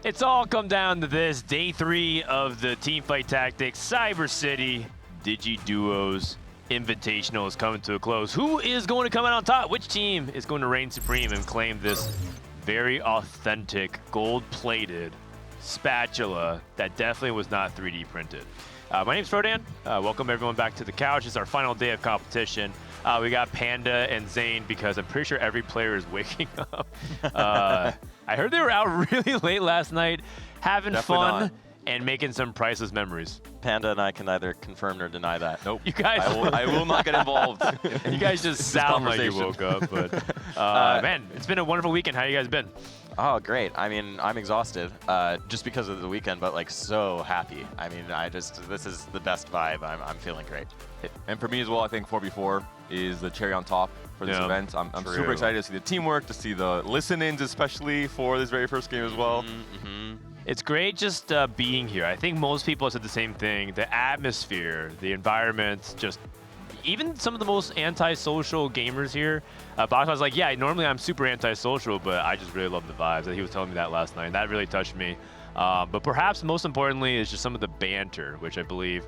It's all come down to this. Day 3 of the Teamfight Tactics Cyber City Digi Duos Invitational is coming to a close. Who is going to come out on top? Which team is going to reign supreme and claim this very authentic gold-plated spatula that definitely was not 3D printed? My name's Frodan. Welcome everyone back to the couch. It's our final day of competition. We got Panda and Zane because I'm pretty sure every player is waking up. I heard they were out really late last night, having Definitely fun not. and making some priceless memories. Panda and I can neither confirm nor deny that. Nope. You guys, I will not get involved. you guys just sound like you woke up. But man, it's been a wonderful weekend. How you guys been? Oh, great. I mean, I'm exhausted just because of the weekend, but like so happy. I mean, this is the best vibe. I'm feeling great. And for me as well, I think 4v4 is the cherry on top for this event. I'm super excited to see the teamwork, to see the listen-ins, especially for this very first game as well. It's great just being here. I think most people have said the same thing. The atmosphere, the environment, just even some of the most antisocial gamers here. Boxbox was like, yeah, normally I'm super antisocial, but I just really love the vibes. He was telling me that last night, and that really touched me. But perhaps most importantly is just some of the banter, which I believe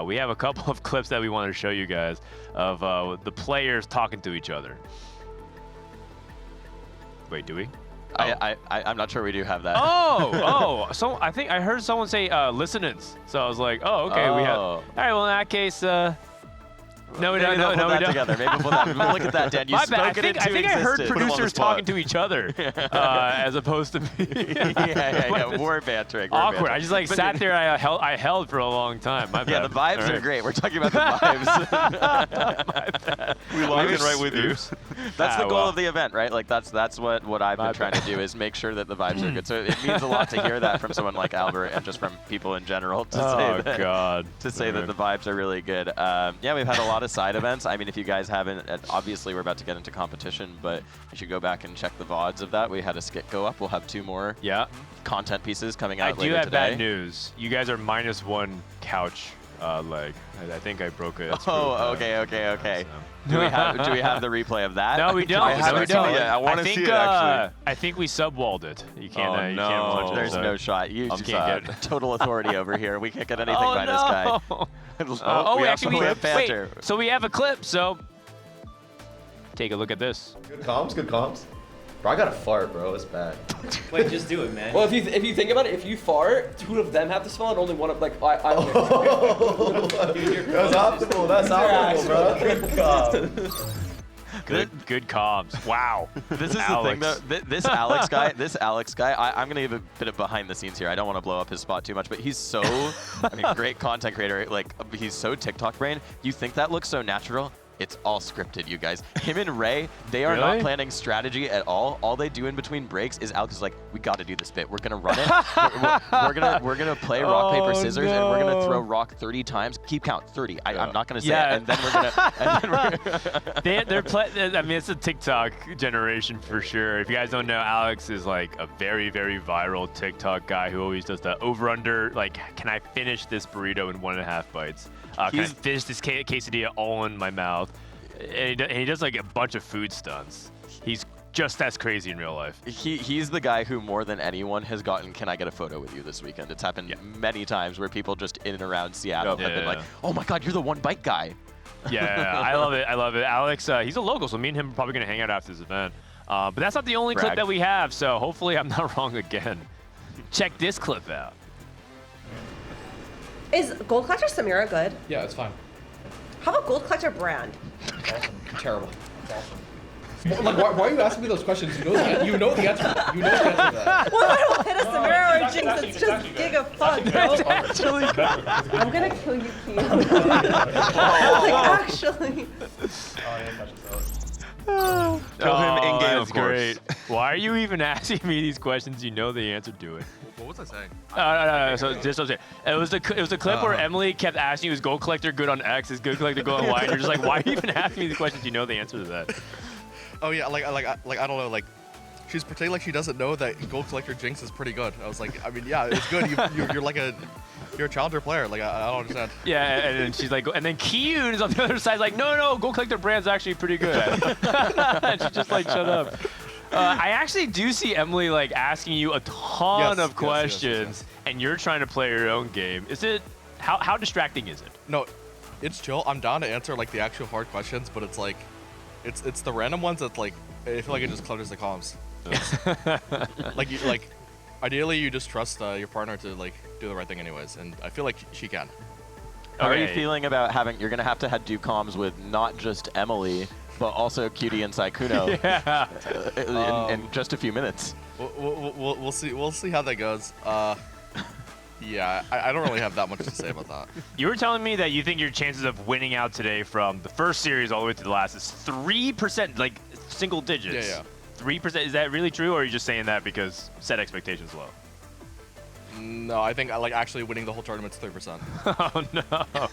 we have a couple of clips that we wanted to show you guys of the players talking to each other. Wait, do we? I'm not sure we do have that. So I think I heard someone say listen-ins. So I was like, oh, okay, we have. All right, well, in that case, no, we don't. Maybe we'll put that together. Maybe we'll put that. Look at that, Dan. You spoke it into I think I heard existence. producers talking to each other as opposed to me. yeah. We're bantering. Awkward. I just like sat there. I held for a long time. My bad. Yeah, the vibes are great. We're talking about the vibes. My bad. We logged in right with you. That's the goal of the event, right? Like that's what I've been trying to do is make sure that the vibes are good. So it means a lot to hear that from someone like Albert and just from people in general to say that the vibes are really good. Yeah, we've had a lot of side events. I mean, if you guys haven't, obviously we're about to get into competition, but you should go back and check the VODs of that. We had a skit go up. We'll have 2 more content pieces coming out later today. I do have bad news. You guys are -1 couch leg. I think I broke it. Oh, okay. So. Do we have the replay of that? No, we don't. I haven't seen it yet. I want to see it, actually. I think we sub-walled it. You can't, you can't watch it. There's no shot. You just can't get total authority over here. We can't get anything by this guy. Wait, so we have a clip, so take a look at this. Good comms. Bro, I got a fart, bro. It's bad. Wait, just do it, man. Well, if you think about it, if you fart, 2 of them have to smell it, only one of That's optimal. That's optimal, bro. Good comms. Wow. This is the thing, though. This Alex guy, I'm going to give a bit of behind the scenes here. I don't want to blow up his spot too much, but he's so, great content creator. Like, he's so TikTok brain. You think that looks so natural? It's all scripted, you guys. Him and Ray, they are not planning strategy at all. All they do in between breaks is Alex is like, we got to do this bit. We're gonna run it. we're gonna play rock paper scissors, and we're gonna throw rock 30 times. Keep count 30. I'm not gonna say it, and then we're gonna. I mean, it's a TikTok generation for sure. If you guys don't know, Alex is like a very, very viral TikTok guy who always does the over/under. Like, can I finish this burrito in 1.5 bites? Can I finish this quesadilla all in my mouth? And he does like a bunch of food stunts. He's just as crazy in real life. He's the guy who more than anyone has gotten, can I get a photo with you this weekend? It's happened many times where people just in and around Seattle have been like, oh my God, you're the one bite guy. Yeah, I love it. Alex, he's a local, so me and him are probably going to hang out after this event. But that's not the only clip that we have, so hopefully I'm not wrong again. Check this clip out. Is Gold Collector Samira good? Yeah, it's fine. How about Gold Collector Brand? Awesome. Terrible. Awesome. Like, why are you asking me those questions? You know the answer. You know the answer to that. Well, I don't hit a Samira or Jinx. It's just giga fun, bro. I'm gonna kill you, Kiyoon. Like, actually. Kill him in game, of course. Great. Why are you even asking me these questions? You know the answer to it. What was I saying? No. So just it was a clip where Emily kept asking you, "Is Gold Collector good on X? Is Gold Collector good on Y?" And you're just like, "Why are you even asking me the questions? You know the answer to that." Oh yeah, like I don't know, like she's pretending like she doesn't know that Gold Collector Jinx is pretty good. I was like, I mean, yeah, it's good. You're a challenger player. Like I don't understand. Yeah, and then she's like, and then Kiyoon is on the other side, like, no, Gold Collector Brand's actually pretty good. And she's just like, shut up. I actually do see Emily like asking you a ton of questions, yes. and you're trying to play your own game. Is it how distracting is it? No, it's chill. I'm down to answer like the actual hard questions, but it's like, it's the random ones that like I feel like it just clutters the comms. like ideally you just trust your partner to like do the right thing anyways, and I feel like she can. How are you feeling about having? You're gonna have to do comms with not just Emily, but also Cutie and Sykkuno in just a few minutes. We'll see. We'll see how that goes. Yeah, I don't really have that much to say about that. You were telling me that you think your chances of winning out today from the first series all the way to the last is 3%, like single digits. Yeah. 3%. Is that really true, or are you just saying that because set expectations low? No, I think like actually winning the whole tournament's 3%. Oh no.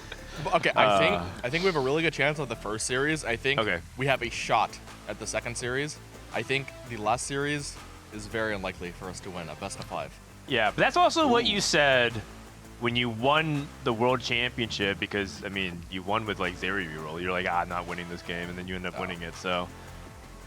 Okay, I think we have a really good chance of the first series. I think we have a shot at the second series. I think the last series is very unlikely for us to win a best of 5. Yeah, but that's also what you said when you won the world championship, because I mean you won with like 0 Reroll. You're like, I'm not winning this game, and then you end up winning it. So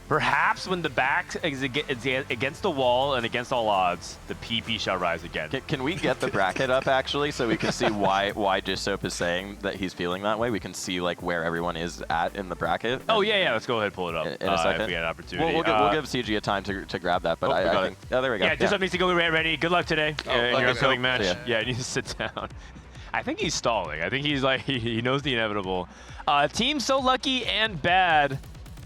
perhaps when the back is against the wall and against all odds, the PP shall rise again. Can we get the bracket up actually, so we can see why Dishsoap is saying that he's feeling that way? We can see like where everyone is at in the bracket. Oh yeah. Let's go ahead and pull it up in a second. if we get an opportunity. We'll give CG a time to grab that, but I think, there we go. Yeah, Dishsoap needs to go ready. Good luck today in your upcoming match. Yeah, you need to sit down. I think he's stalling. I think he's like he knows the inevitable. Team So Lucky and Bad,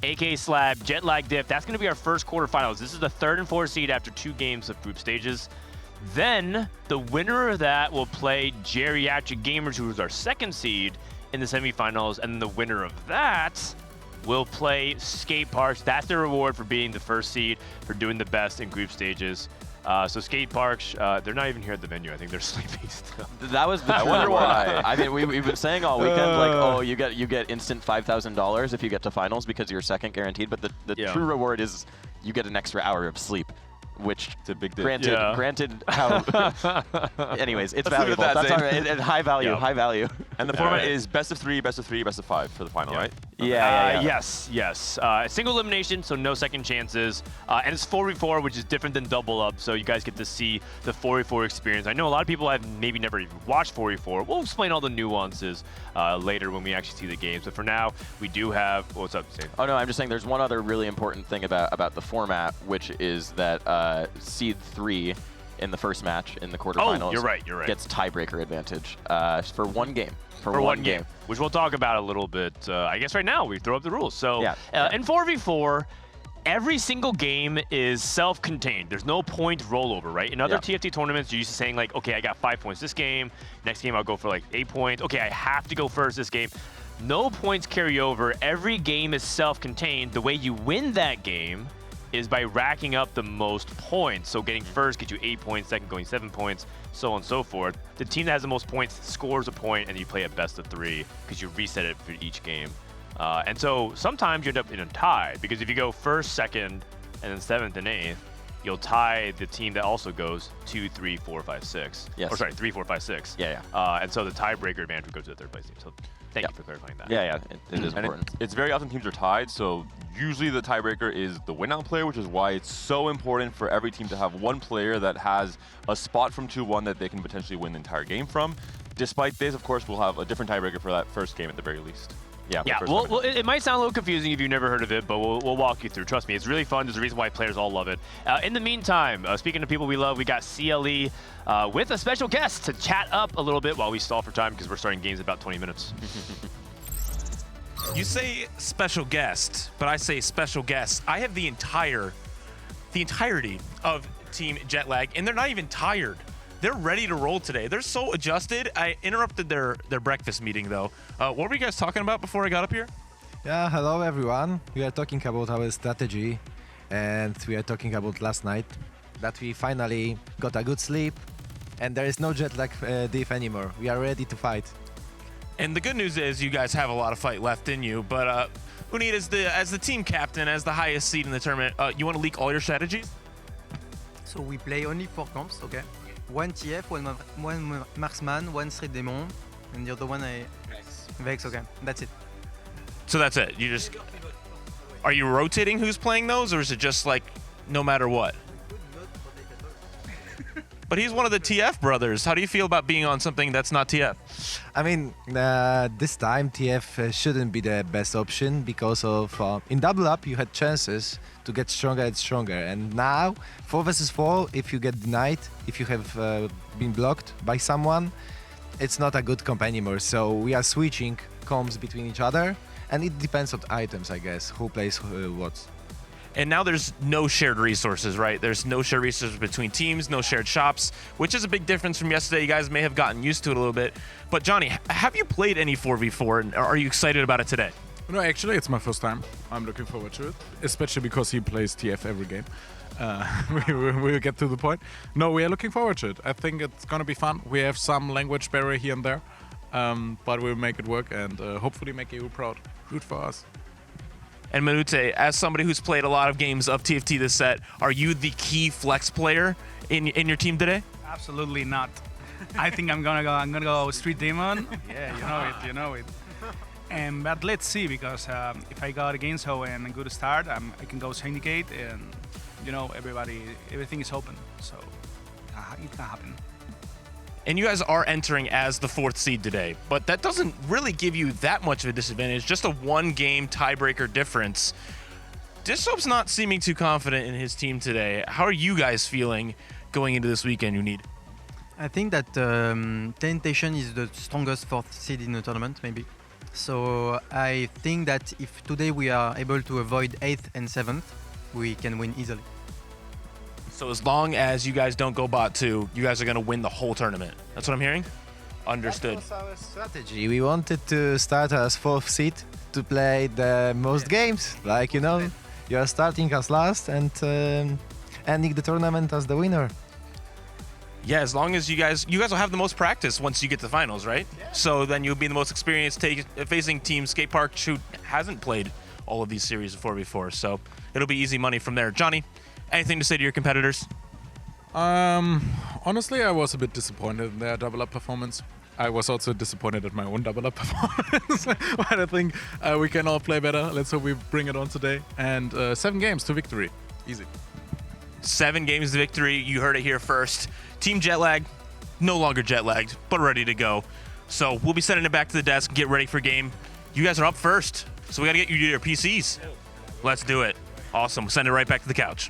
AK SLAB, Jetlag, Diff. That's going to be our first quarterfinals. This is the 3rd and 4th seed after 2 games of group stages. Then the winner of that will play Geriatric Gamers, who is our 2nd seed in the semifinals, and the winner of that will play Skateparge. That's the reward for being the 1st seed, for doing the best in group stages. So Skateparge, they're not even here at the venue. I think they're sleeping still. That was the. I wonder why. I mean, we've been saying all weekend like, oh, you get instant $5,000 if you get to finals because you're 2nd guaranteed. But the true reward is you get an extra hour of sleep, which it's a big deal. Granted, how. Anyways, it's valuable. That's all right. High value. High value. And the format is best of 3, best of 3, best of 5 for the final, right? Yeah. Yes. Single elimination, so no second chances. And it's 4v4, which is different than double up, so you guys get to see the 4v4 experience. I know a lot of people have maybe never even watched 4v4. We'll explain all the nuances later when we actually see the games. But for now, we do have... What's up, Zane? Oh, no, I'm just saying there's one other really important thing about the format, which is that seed 3 in the first match in the quarterfinals. Oh, you're right. Gets tiebreaker advantage for one game. For one game, which we'll talk about a little bit. I guess right now we throw up the rules. So in 4v4, every single game is self-contained. There's no point rollover, right? In other TFT tournaments, you're used to saying like, okay, I got 5 points this game. Next game, I'll go for like 8 points. Okay, I have to go first this game. No points carry over. Every game is self-contained. The way you win that game is by racking up the most points. So getting first gets you 8 points, second going 7 points, so on and so forth. The team that has the most points scores a point, and you play a best of 3 because you reset it for each game. And so sometimes you end up in a tie, because if you go 1st, 2nd, and then 7th and 8th, you'll tie the team that also goes 2, 3, 4, 5, 6. Yes. Or sorry, 3, 4, 5, 6. Yeah. And so the tiebreaker advantage would go to the 3rd place team. So thank you for clarifying that. Yeah, it is and important. It's very often teams are tied, so usually the tiebreaker is the win-out player, which is why it's so important for every team to have one player that has a spot from 2-1 that they can potentially win the entire game from. Despite this, of course, we'll have a different tiebreaker for that first game at the very least. Yeah, well, it might sound a little confusing if you've never heard of it, but we'll walk you through. Trust me, it's really fun. There's a reason why players all love it. In the meantime, speaking of people we love, we got CLE with a special guest to chat up a little bit while we stall for time, because we're starting games in about 20 minutes. You say special guest, but I say special guest. I have the entirety of Team Jetlag, and they're not even tired. They're ready to roll today. They're so adjusted. I interrupted their breakfast meeting, though. What were you guys talking about before I got up here? Yeah, hello, everyone. We are talking about our strategy, and we are talking about last night, that we finally got a good sleep, and there is no Jetlag Diff anymore. We are ready to fight. And the good news is you guys have a lot of fight left in you, but Unit, as the team captain, as the highest seed in the tournament, you want to leak all your strategies? So we play only 4 comps, okay? 1 TF, one Marksman, 1 Street Demon, and the other one Vex, okay. That's it. So that's it. You just... Are you rotating who's playing those, or is it just like no matter what. But he's one of the TF brothers. How do you feel about being on something that's not TF? I mean, this time TF shouldn't be the best option because of in double up you had chances to get stronger and stronger, and now 4 versus 4, if you get denied, if you have been blocked by someone, it's not a good comp anymore. So we are switching comps between each other, and it depends on items, I guess, who plays what. And now there's no shared resources, right? There's no shared resources between teams, no shared shops, which is a big difference from yesterday. You guys may have gotten used to it a little bit. But Johnny, have you played any 4v4, and are you excited about it today? No, actually, it's my first time. I'm looking forward to it, especially because he plays TF every game. We'll get to the point. No, we are looking forward to it. I think it's going to be fun. We have some language barrier here and there, but we'll make it work and hopefully make you proud. Root for us. And Manute, as somebody who's played a lot of games of TFT this set, are you the key flex player in your team today? Absolutely not. I think I'm gonna go Street Demon. Yeah, you know it. But let's see, because if I got a Genso and a good start, I can go Syndicate, and everything is open, so it can happen. And you guys are entering as the 4th seed today, but that doesn't really give you that much of a disadvantage, just a 1-game tiebreaker difference. Dishsoap's not seeming too confident in his team today. How are you guys feeling going into this weekend, you need? I think that Temptation is the strongest 4th seed in the tournament, maybe. So I think that if today we are able to avoid 8th and 7th, we can win easily. So as long as you guys don't go bot 2, you guys are going to win the whole tournament. That's what I'm hearing? Understood. That was our strategy. We wanted to start as 4th seed to play the most games. Like, you know, you are starting as last and ending the tournament as the winner. Yeah, as long as you guys will have the most practice once you get to the finals, right? Yeah. So then you'll be the most experienced facing Team Skateparge, who hasn't played all of these series of 4v4. So it'll be easy money from there. Johnny, anything to say to your competitors? Honestly, I was a bit disappointed in their double up performance. I was also disappointed at my own double up performance. But I think we can all play better. Let's hope we bring it on today. And 7 games to victory. Easy. 7 games to victory. You heard it here first. Team Jetlag, no longer jet lagged, but ready to go. So we'll be sending it back to the desk, get ready for game. You guys are up first, so we got to get you to your PCs. Let's do it. Awesome. We'll send it right back to the couch.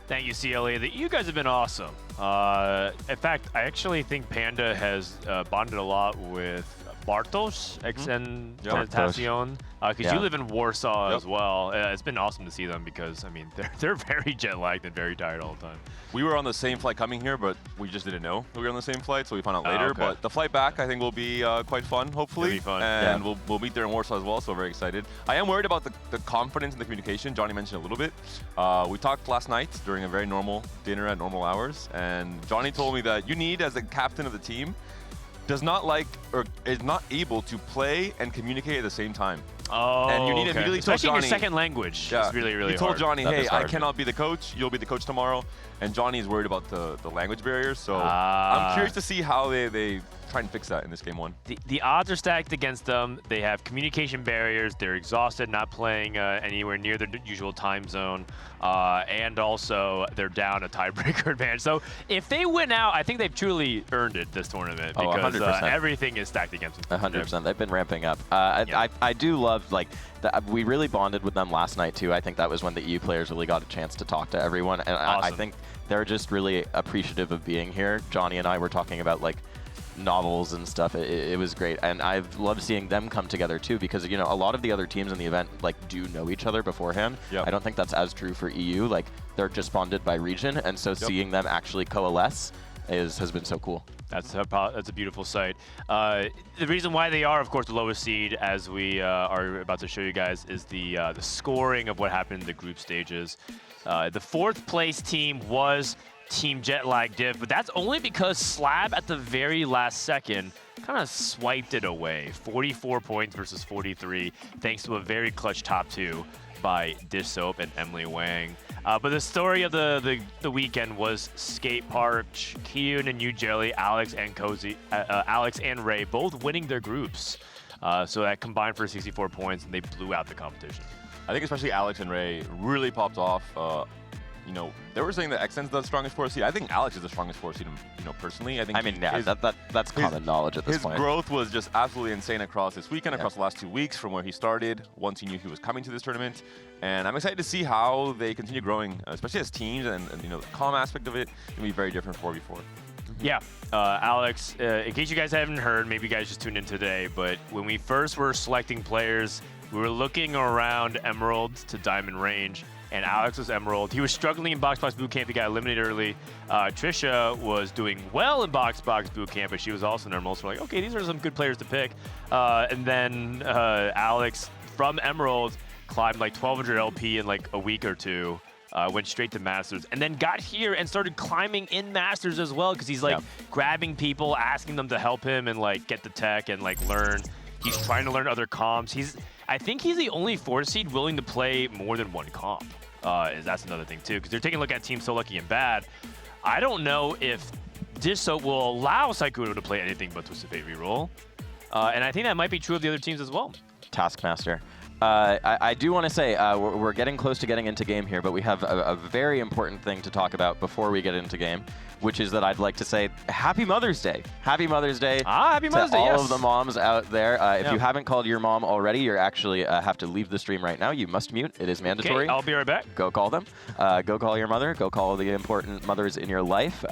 Thank you, CLA. You guys have been awesome. In fact, I actually think Panda has bonded a lot with Bartosz, Tentacion, because you live in Warsaw as well. It's been awesome to see them because, I mean, they're very jet-lagged and very tired all the time. We were on the same flight coming here, but we just didn't know we were on the same flight, so we found out later. Okay. But the flight back, I think, will be quite fun, hopefully. It'll be fun. And we'll meet there in Warsaw as well, so very excited. I am worried about the confidence and the communication. Johnny mentioned a little bit. We talked last night during a very normal dinner at normal hours, and Johnny told me that you need, as the captain of the team, does not like or is not able to play and communicate at the same time. Oh, and you need to immediately tell especially Johnny, in your second language. Yeah, it's really, really he told hard. Johnny, That hey, is hard. I cannot be the coach. You'll be the coach tomorrow. And Johnny is worried about the language barriers. So I'm curious to see how they try and fix that in this game 1. The odds are stacked against them. They have communication barriers. They're exhausted, not playing anywhere near their usual time zone. And also, they're down a tiebreaker advantage. So if they win out, I think they've truly earned it this tournament because 100%. Everything is stacked against them. 100%. They've been ramping up. I do love, like, we really bonded with them last night, too. I think that was when the EU players really got a chance to talk to everyone. And I think they're just really appreciative of being here. Johnny and I were talking about, like, novels and stuff. It was great, and I've loved seeing them come together too, because, you know, a lot of the other teams in the event like do know each other beforehand. I don't think that's as true for EU. Like, they're just bonded by region, and so seeing them actually coalesce has been so cool. That's a beautiful sight. The reason why they are, of course, the lowest seed, as we are about to show you guys, is the scoring of what happened in the group stages. The 4th place team was Team Jetlag Diff, but that's only because SLAB at the very last second kind of swiped it away. 44 points versus 43, thanks to a very clutch top 2 by Dishsoap and Emilyywang. But the story of the weekend was Skateparge, Kiyoon and Yougelly, Alex and Ray both winning their groups. So that combined for 64 points, and they blew out the competition. I think especially Alex and Ray really popped off. You know, they were saying that XN's the strongest 4 seed. I think Alex is the strongest 4 seed, you know, personally. I think that's common knowledge at this point. His growth was just absolutely insane across this weekend, across the last 2 weeks from where he started, once he knew he was coming to this tournament. And I'm excited to see how they continue growing, especially as teams, and you know, the calm aspect of it can be very different 4v4. Yeah, Alex, in case you guys haven't heard, maybe you guys just tuned in today, but when we first were selecting players, we were looking around Emerald to Diamond range, and Alex was Emerald. He was struggling in Boxbox Bootcamp. He got eliminated early. Trisha was doing well in Boxbox Bootcamp, but she was also an Emerald. So we're like, okay, these are some good players to pick. And then Alex from Emerald climbed like 1200 LP in like a week or two. Went straight to Masters, and then got here and started climbing in Masters as well, because he's like grabbing people, asking them to help him and like get the tech and like learn. He's trying to learn other comps. I think he's the only 4 seed willing to play more than 1 comp. That's another thing too, because they're taking a look at Team So Lucky and Bad. I don't know if Dishsoap will allow Sykkuno to play anything but Twisted Fate Reroll, and I think that might be true of the other teams as well. Taskmaster. I do want to say we're getting close to getting into game here, but we have a very important thing to talk about before we get into game, which is that I'd like to say Happy Mother's Day. Happy Mother's Day Happy Mother's to Day, all of the moms out there. If you haven't called your mom already, you're actually have to leave the stream right now. You must mute. It is mandatory. Okay, I'll be right back. Go call them. Go call your mother. Go call the important mothers in your life.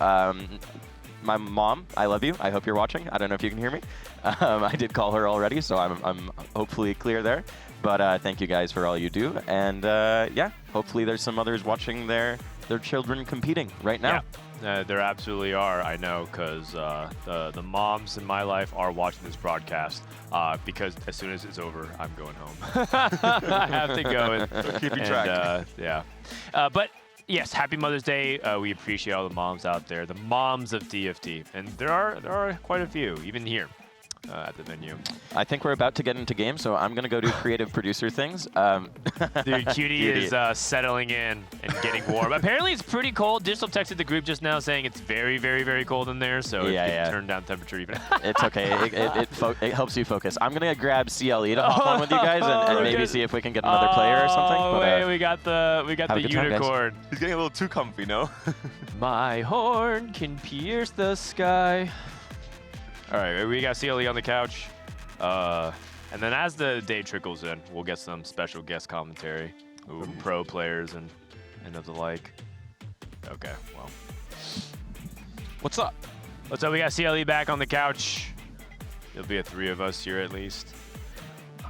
My mom, I love you. I hope you're watching. I don't know if you can hear me. I did call her already, so I'm hopefully clear there. But thank you guys for all you do. And yeah, hopefully there's some others watching their children competing right now. Yeah, there absolutely are. I know, because the moms in my life are watching this broadcast, because as soon as it's over, I'm going home. I have to go and keep you track. Yeah. But yes, Happy Mother's Day. We appreciate all the moms out there, the moms of TFT. And there are quite a few, even here. At the venue. I think we're about to get into game, so I'm going to go do creative producer things. Dude, Cutie is settling in and getting warm. Apparently, it's pretty cold. Dishsoap texted the group just now saying it's very, very, very cold in there, so it can turn down temperature even. It's okay. It helps you focus. I'm going to grab CLE to hop on with you guys and maybe see if we can get another player or something. Oh, wait, we got the unicorn. He's getting a little too comfy, no? My horn can pierce the sky. All right, we got CLE on the couch. And then as the day trickles in, we'll get some special guest commentary from pro players and of the like. Okay, well. What's up? What's up? We got CLE back on the couch. There'll be 3 of us here at least.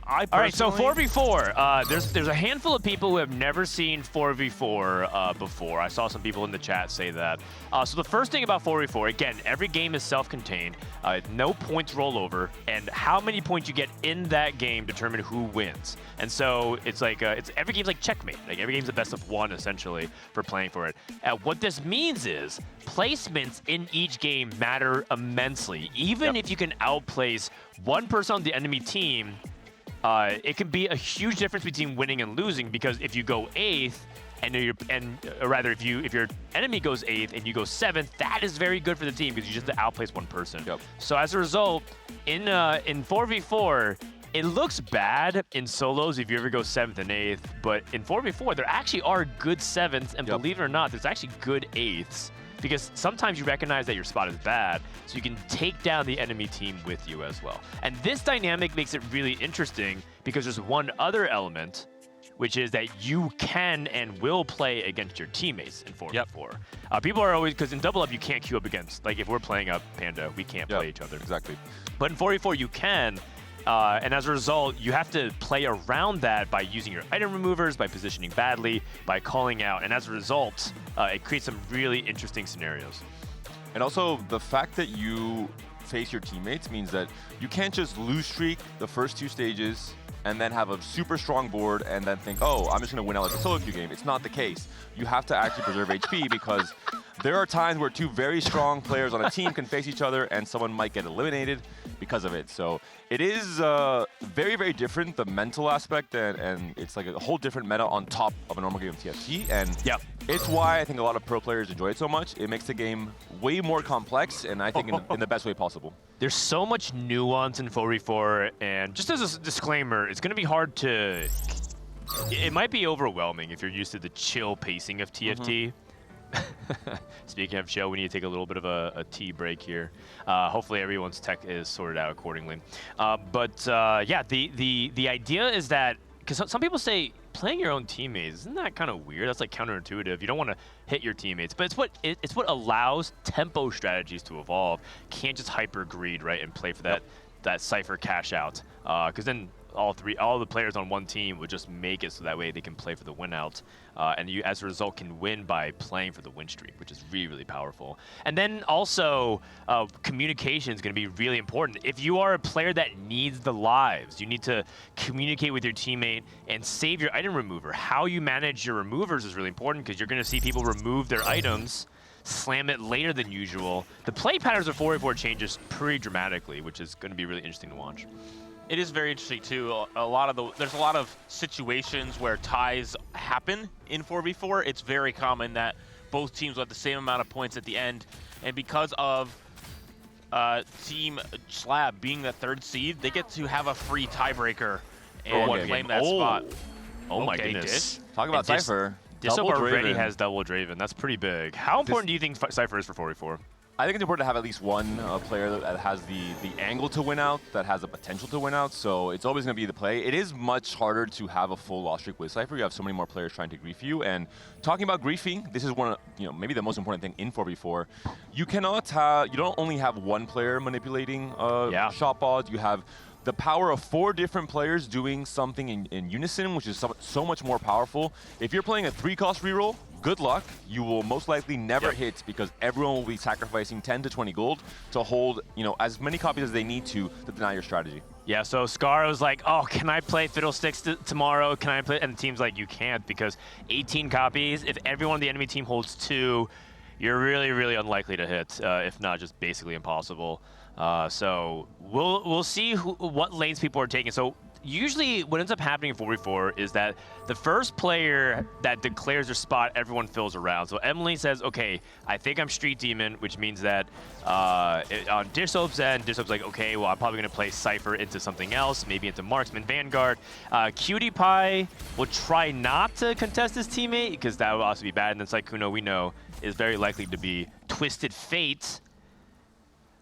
All right, so 4v4. There's a handful of people who have never seen 4v4 before. I saw some people in the chat say that. So the first thing about 4v4, again, every game is self-contained. No points roll over, and how many points you get in that game determine who wins. And so it's like every game's like checkmate. Like every game's the best of 1 essentially for playing for it. What this means is placements in each game matter immensely. Even if you can outplace one person on the enemy team, it can be a huge difference between winning and losing, because if you go 8th or rather if your enemy goes 8th and you go 7th, that is very good for the team because you just have to outplace one person. So as a result, in 4v4, it looks bad in solos if you ever go 7th and 8th, but in 4v4 there actually are good 7ths, and believe it or not, there's actually good 8ths. Because sometimes you recognize that your spot is bad, so you can take down the enemy team with you as well. And this dynamic makes it really interesting because there's one other element, which is that you can and will play against your teammates in 4v4. People are always, because in double up you can't queue up against, like if we're playing up Panda, we can't play each other. Exactly. But in 4v4 you can. And as a result, you have to play around that by using your item removers, by positioning badly, by calling out. And as a result, it creates some really interesting scenarios. And also, the fact that you face your teammates means that you can't just lose streak the first 2 stages and then have a super strong board and then think, oh, I'm just going to win out like a solo queue game. It's not the case. You have to actually preserve HP because there are times where 2 very strong players on a team can face each other and someone might get eliminated because of it. So it is very, very different, the mental aspect, and it's like a whole different meta on top of a normal game of TFT. And it's why I think a lot of pro players enjoy it so much. It makes the game way more complex, and I think in the best way possible. There's so much nuance in 4v4, and just as a disclaimer, it's going to be hard to It might be overwhelming if you're used to the chill pacing of TFT. Speaking of chill, we need to take a little bit of a tea break here. Hopefully everyone's tech is sorted out accordingly. Yeah, the idea is that, because some people say playing your own teammates, isn't that kind of weird? That's like counterintuitive. You don't want to hit your teammates, but it's what allows tempo strategies to evolve. Can't just hyper greed, right, and play for that Cypher cash out, because then all the players on one team would just make it so that way they can play for the win out, and you as a result can win by playing for the win streak, which is really, really powerful. And then also communication is going to be really important. If you are a player that needs the lives, you need to communicate with your teammate and save your item remover. How you manage your removers is really important, because you're going to see people remove their items, slam it later than usual. The play patterns of 4v4 changes pretty dramatically, which is going to be really interesting to watch. It is very interesting too. There's a lot of situations where ties happen in 4v4. It's very common that both teams will have the same amount of points at the end, and because of Team SLAB being the 3rd seed, they get to have a free tiebreaker and claim that spot. Oh my goodness! Talk about Cypher. Dishsoap already has double Draven. That's pretty big. How important do you think Cypher is for 4v4? I think it's important to have at least one player that has the angle to win out, that has the potential to win out, so it's always going to be the play. It is much harder to have a full loss streak with Cypher. You have so many more players trying to grief you, and talking about griefing, this is one of, maybe the most important thing in 4v4. You don't only have one player manipulating shot balls, you have the power of 4 different players doing something in unison, which is so much more powerful. If you're playing a 3-cost reroll, good luck. You will most likely never hit, because everyone will be sacrificing 10 to 20 gold to hold, as many copies as they need to deny your strategy. Yeah, so Scarra was like, oh, can I play Fiddlesticks tomorrow? Can I play? And the team's like, you can't, because 18 copies, if everyone on the enemy team holds 2, you're really, really unlikely to hit, if not just basically impossible. So we'll see what lanes people are taking. So usually what ends up happening in 4v4 is that the first player that declares their spot, everyone fills around. So Emily says, okay, I think I'm Street Demon, which means that on Dishsoap's end, Dishsoap's like, okay, well, I'm probably going to play Cypher into something else, maybe into Marksman Vanguard. Cutie will try not to contest his teammate, because that would also be bad. And then Sykkuno, we know, is very likely to be Twisted Fate.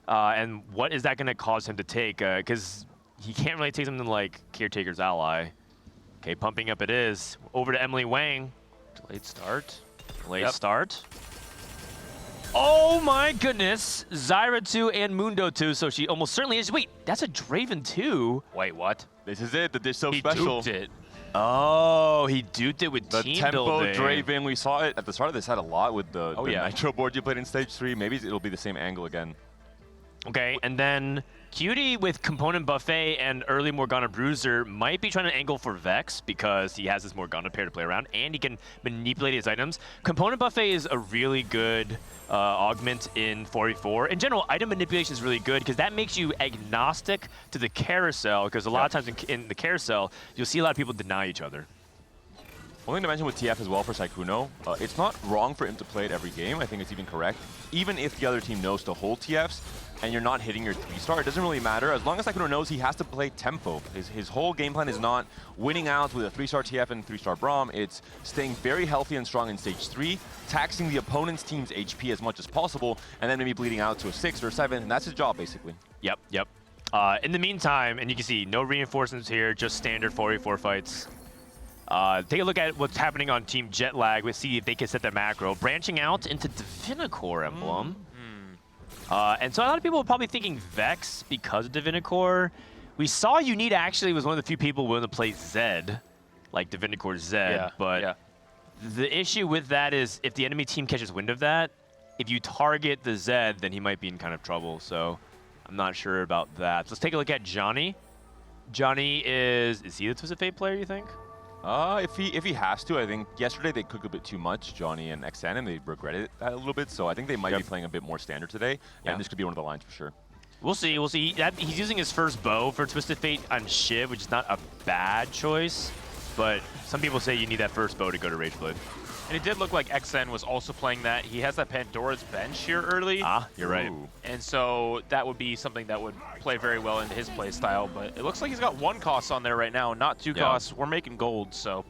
And what is that going to cause him to take? Because he can't really take something like Caretaker's Ally. Okay, pumping up it is. Over to Emilyywang. Delayed start. Delayed start. Oh my goodness. Zyra 2 and Mundo 2, so she almost certainly is. Wait, that's a Draven 2? Wait, what? This is it, the Dishsoap special. He duped it. Oh, he duped it with team tempo building. Draven, we saw it at the start of this had a lot with the Nitro board you played in Stage 3. Maybe it'll be the same angle again. Okay, and then Cutie with Component Buffet and early Morgana Bruiser might be trying to angle for Vex, because he has this Morgana pair to play around and he can manipulate his items. Component Buffet is a really good augment in 4v4. In general, item manipulation is really good, because that makes you agnostic to the carousel, because a lot of times in the carousel, you'll see a lot of people deny each other. One thing to mention with TF as well for Sykkuno, it's not wrong for him to play it every game. I think it's even correct. Even if the other team knows to hold TFs and you're not hitting your 3-star, it doesn't really matter. As long as Sykkuno knows he has to play tempo. His whole game plan is not winning out with a 3-star TF and 3-star Braum. It's staying very healthy and strong in Stage 3, taxing the opponent's team's HP as much as possible, and then maybe bleeding out to a 6 or 7, and that's his job, basically. Yep. In the meantime, and you can see no reinforcements here, just standard 4v4 fights. Take a look at what's happening on Team Jetlag. We'll see if they can set their macro. Branching out into Divinicore emblem. And so a lot of people are probably thinking Vex because of Divinicore. We saw Unita actually was one of the few people willing to play Zed, like Divinicore Zed. But the issue with that is if the enemy team catches wind of that, if you target the Zed, then he might be in kind of trouble. So I'm not sure about that. So let's take a look at Johnny. Johnny is he the Twisted Fate player, you think? If he has to, I think yesterday they cooked a bit too much, Johnny and XN, and they regretted that a little bit. So I think they might be playing a bit more standard today, and this could be one of the lines for sure. We'll see. He's using his first bow for Twisted Fate on Shiv, which is not a bad choice, but some people say you need that first bow to go to Rageblade. And it did look like XN was also playing that. He has that Pandora's Bench here early. Ah, you're right. Ooh. And so that would be something that would play very well into his play style. But it looks like he's got 1 cost on there right now, not 2 costs. We're making gold, so.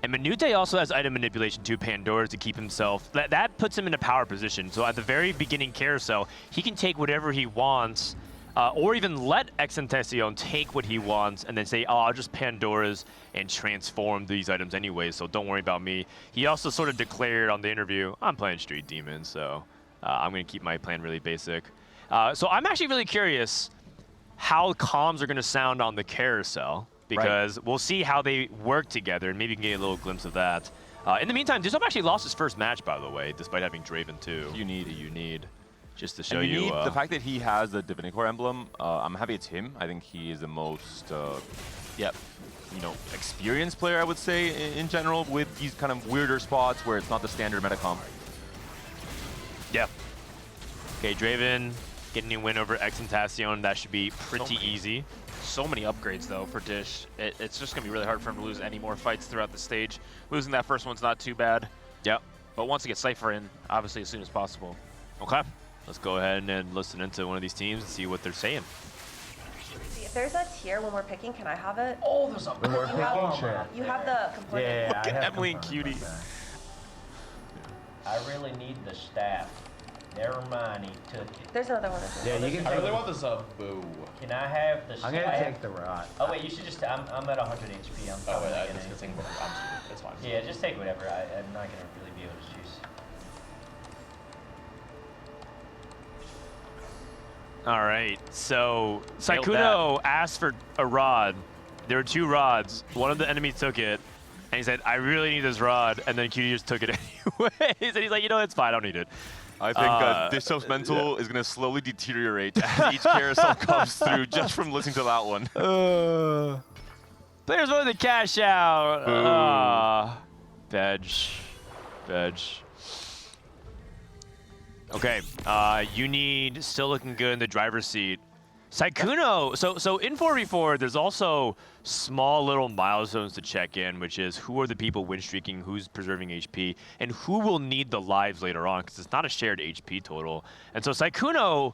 And Minute also has item manipulation too, Pandora's to keep himself. That puts him in a power position. So at the very beginning carousel, he can take whatever he wants, or even let Exentacion take what he wants and then say, oh, I'll just Pandora's and transform these items anyway, so don't worry about me. He also sort of declared on the interview, I'm playing Street Demon, so I'm going to keep my plan really basic. So I'm actually really curious how comms are going to sound on the carousel, because we'll see how they work together, and maybe you can get a little glimpse of that. In the meantime, Dishsoap actually lost his first match, by the way, despite having Draven too. You need. Just to show and you. The fact that he has the Divinicore emblem, I'm happy it's him. I think he is the most, experienced player, I would say, in general, with these kind of weirder spots where it's not the standard metacom. Yeah. Okay, Draven getting a win over Exentacion. That should be pretty easy. So many upgrades, though, for Dish. It's just going to be really hard for him to lose any more fights throughout the stage. Losing that first one's not too bad. Yep. But once he gets Cypher in, obviously as soon as possible. Okay. Let's go ahead and listen into one of these teams and see what they're saying. If there's a tier when we're picking, can I have it? Oh, there's a when we're picking, sure. You have the component. Yeah, Look at Emily and Cutie. I really need the staff. Never mind, he took it. There's another one. Yeah, you can. I really want this boo. Can I have the staff? I'm gonna take the rod. Oh wait, you should just. I'm at 100 HP. I'm Oh wait, not that's good thing. It's fine. Yeah, just take whatever. I'm not gonna really be able to choose. All right, so Sykkuno asked for a rod. There were 2 rods. One of the enemies took it, and he said, I really need this rod, and then Cutie just took it anyway. And he's like, you know, it's fine, I don't need it. I think Dishsoap's mental is going to slowly deteriorate as each carousel comes through just from listening to that one. Players wanted to cash out. Veg. Okay, you need still looking good in the driver's seat. Sykkuno, so in 4v4, there's also small little milestones to check in, which is who are the people win streaking, who's preserving HP, and who will need the lives later on, because it's not a shared HP total. And so Sykkuno,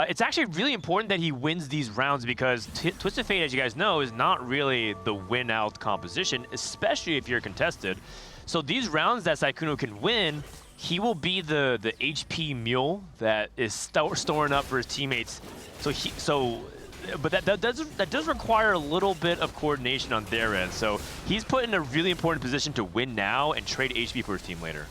it's actually really important that he wins these rounds, because Twisted Fate, as you guys know, is not really the win-out composition, especially if you're contested. So these rounds that Sykkuno can win, he will be the HP mule that is storing up for his teammates. But that does require a little bit of coordination on their end. So he's put in a really important position to win now and trade HP for his team later.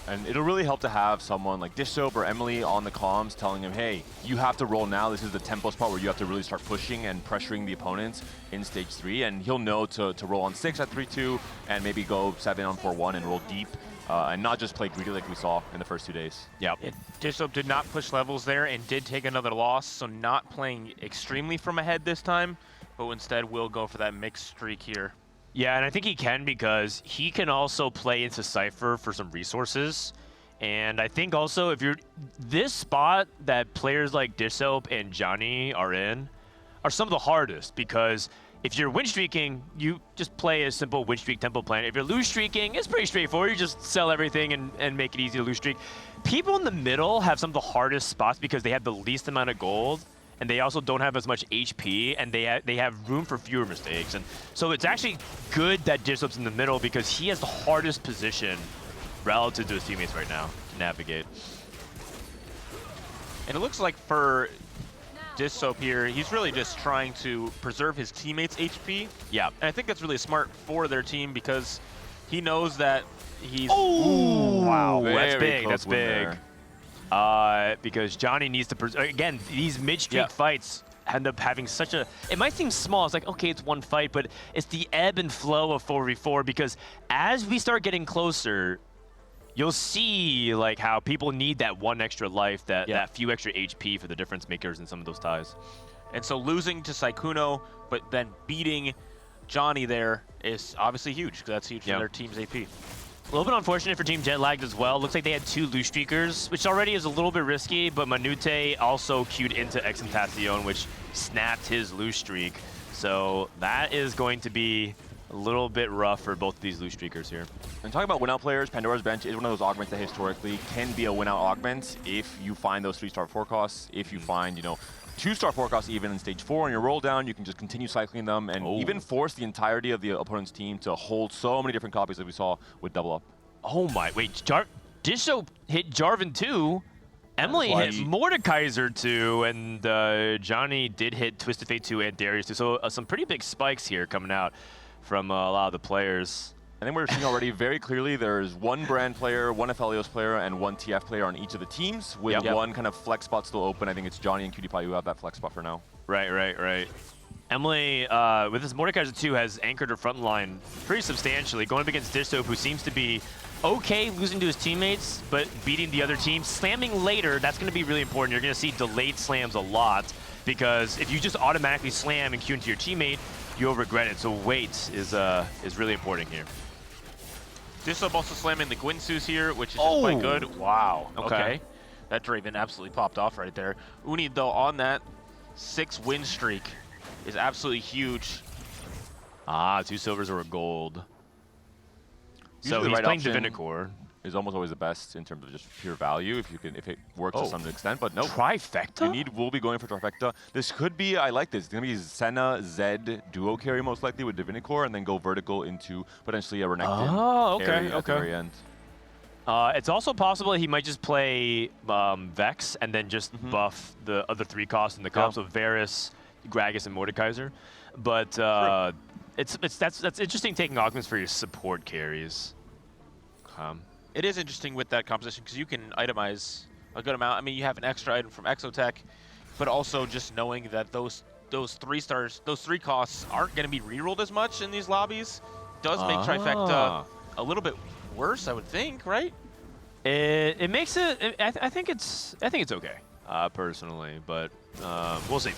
And it'll really help to have someone like Dishsoap or Emily on the comms telling him, hey, you have to roll now. This is the tempo spot where you have to really start pushing and pressuring the opponents in stage 3. And he'll know to roll on 6 at 3-2 and maybe go 7 on 4-1 and roll deep. And not just play greedy like we saw in the first 2 days. Yeah. Dishsoap did not push levels there and did take another loss, so not playing extremely from ahead this time, but instead will go for that mixed streak here. Yeah, and I think he can, because he can also play into Cypher for some resources. And I think also if you're this spot that players like Dishsoap and Johnny are in are some of the hardest, because if you're win streaking, you just play a simple win streak tempo plan. If you're lose streaking, it's pretty straightforward. You just sell everything and make it easy to lose streak. People in the middle have some of the hardest spots because they have the least amount of gold, and they also don't have as much HP, and they have room for fewer mistakes. And so it's actually good that Dishsoap's in the middle, because he has the hardest position relative to his teammates right now to navigate. And it looks like for Dishsoap here, he's really just trying to preserve his teammates' HP. Yeah. And I think that's really smart for their team, because he knows that he's... Oh! Wow, that's Very big, that's close win big. there. Because Johnny needs to... Again, these mid-streak fights end up having such a... It might seem small, it's like, okay, it's one fight, but it's the ebb and flow of 4v4, because as we start getting closer, you'll see like how people need that one extra life, that few extra HP for the difference makers in some of those ties. And so losing to Sykkuno, but then beating Johnny there is obviously huge, because that's huge for their team's AP. A little bit unfortunate for Team Jetlag as well. Looks like they had 2 loose streakers, which already is a little bit risky, but Minute also queued into Exentacion, which snapped his loose streak. So that is going to be a a little bit rough for both of these loose streakers here. And talking about win-out players, Pandora's Bench is one of those augments that historically can be a win-out augment if you find those 3-star forecasts, if you find, 2-star forecasts even in stage 4 on your roll down, you can just continue cycling them and even force the entirety of the opponent's team to hold so many different copies that we saw with Double Up. Oh my, wait, Dishsoap hit Jarvan 2, Emily hit Mordekaiser 2, and Johnny did hit Twisted Fate 2 and Darius 2. So some pretty big spikes here coming out from a lot of the players. I think we're seeing already very clearly there's one brand player, one Aphelios player, and one TF player on each of the teams with one kind of flex spot still open. I think it's Johnny and QtPie who have that flex spot for now. Right. Emily, with this Mordekaiser 2, has anchored her front line pretty substantially, going up against Dishsoap, who seems to be okay losing to his teammates, but beating the other team. Slamming later, that's going to be really important. You're going to see delayed slams a lot, because if you just automatically slam and Kiyoon to your teammate, you'll regret it. So wait is really important here. Dishsoap also slamming the Gwynsus here, which is just quite good. Wow. Okay. That Draven absolutely popped off right there. Uni, though, on that 6-win streak is absolutely huge. 2 silvers or a gold. So Usually he's the playing option Divinicor. Is almost always the best in terms of just pure value if it works to some extent, but no. Trifecta? We'll be going for trifecta. This could be, I like this. It's gonna be Senna, Zed duo carry most likely with Divinicor, and then go vertical into potentially a Renekton carry at the very end. It's also possible he might just play Vex and then just buff the other 3 costs in the comp, so Varus, Gragas, and Mordekaiser. But that's interesting taking augments for your support carries. It is interesting with that composition because you can itemize a good amount. I mean, you have an extra item from Exotech, but also just knowing that those 3 stars, those 3 costs aren't going to be rerolled as much in these lobbies does make trifecta a little bit worse, I would think, right? It makes it. I think it's okay, personally, but we'll see.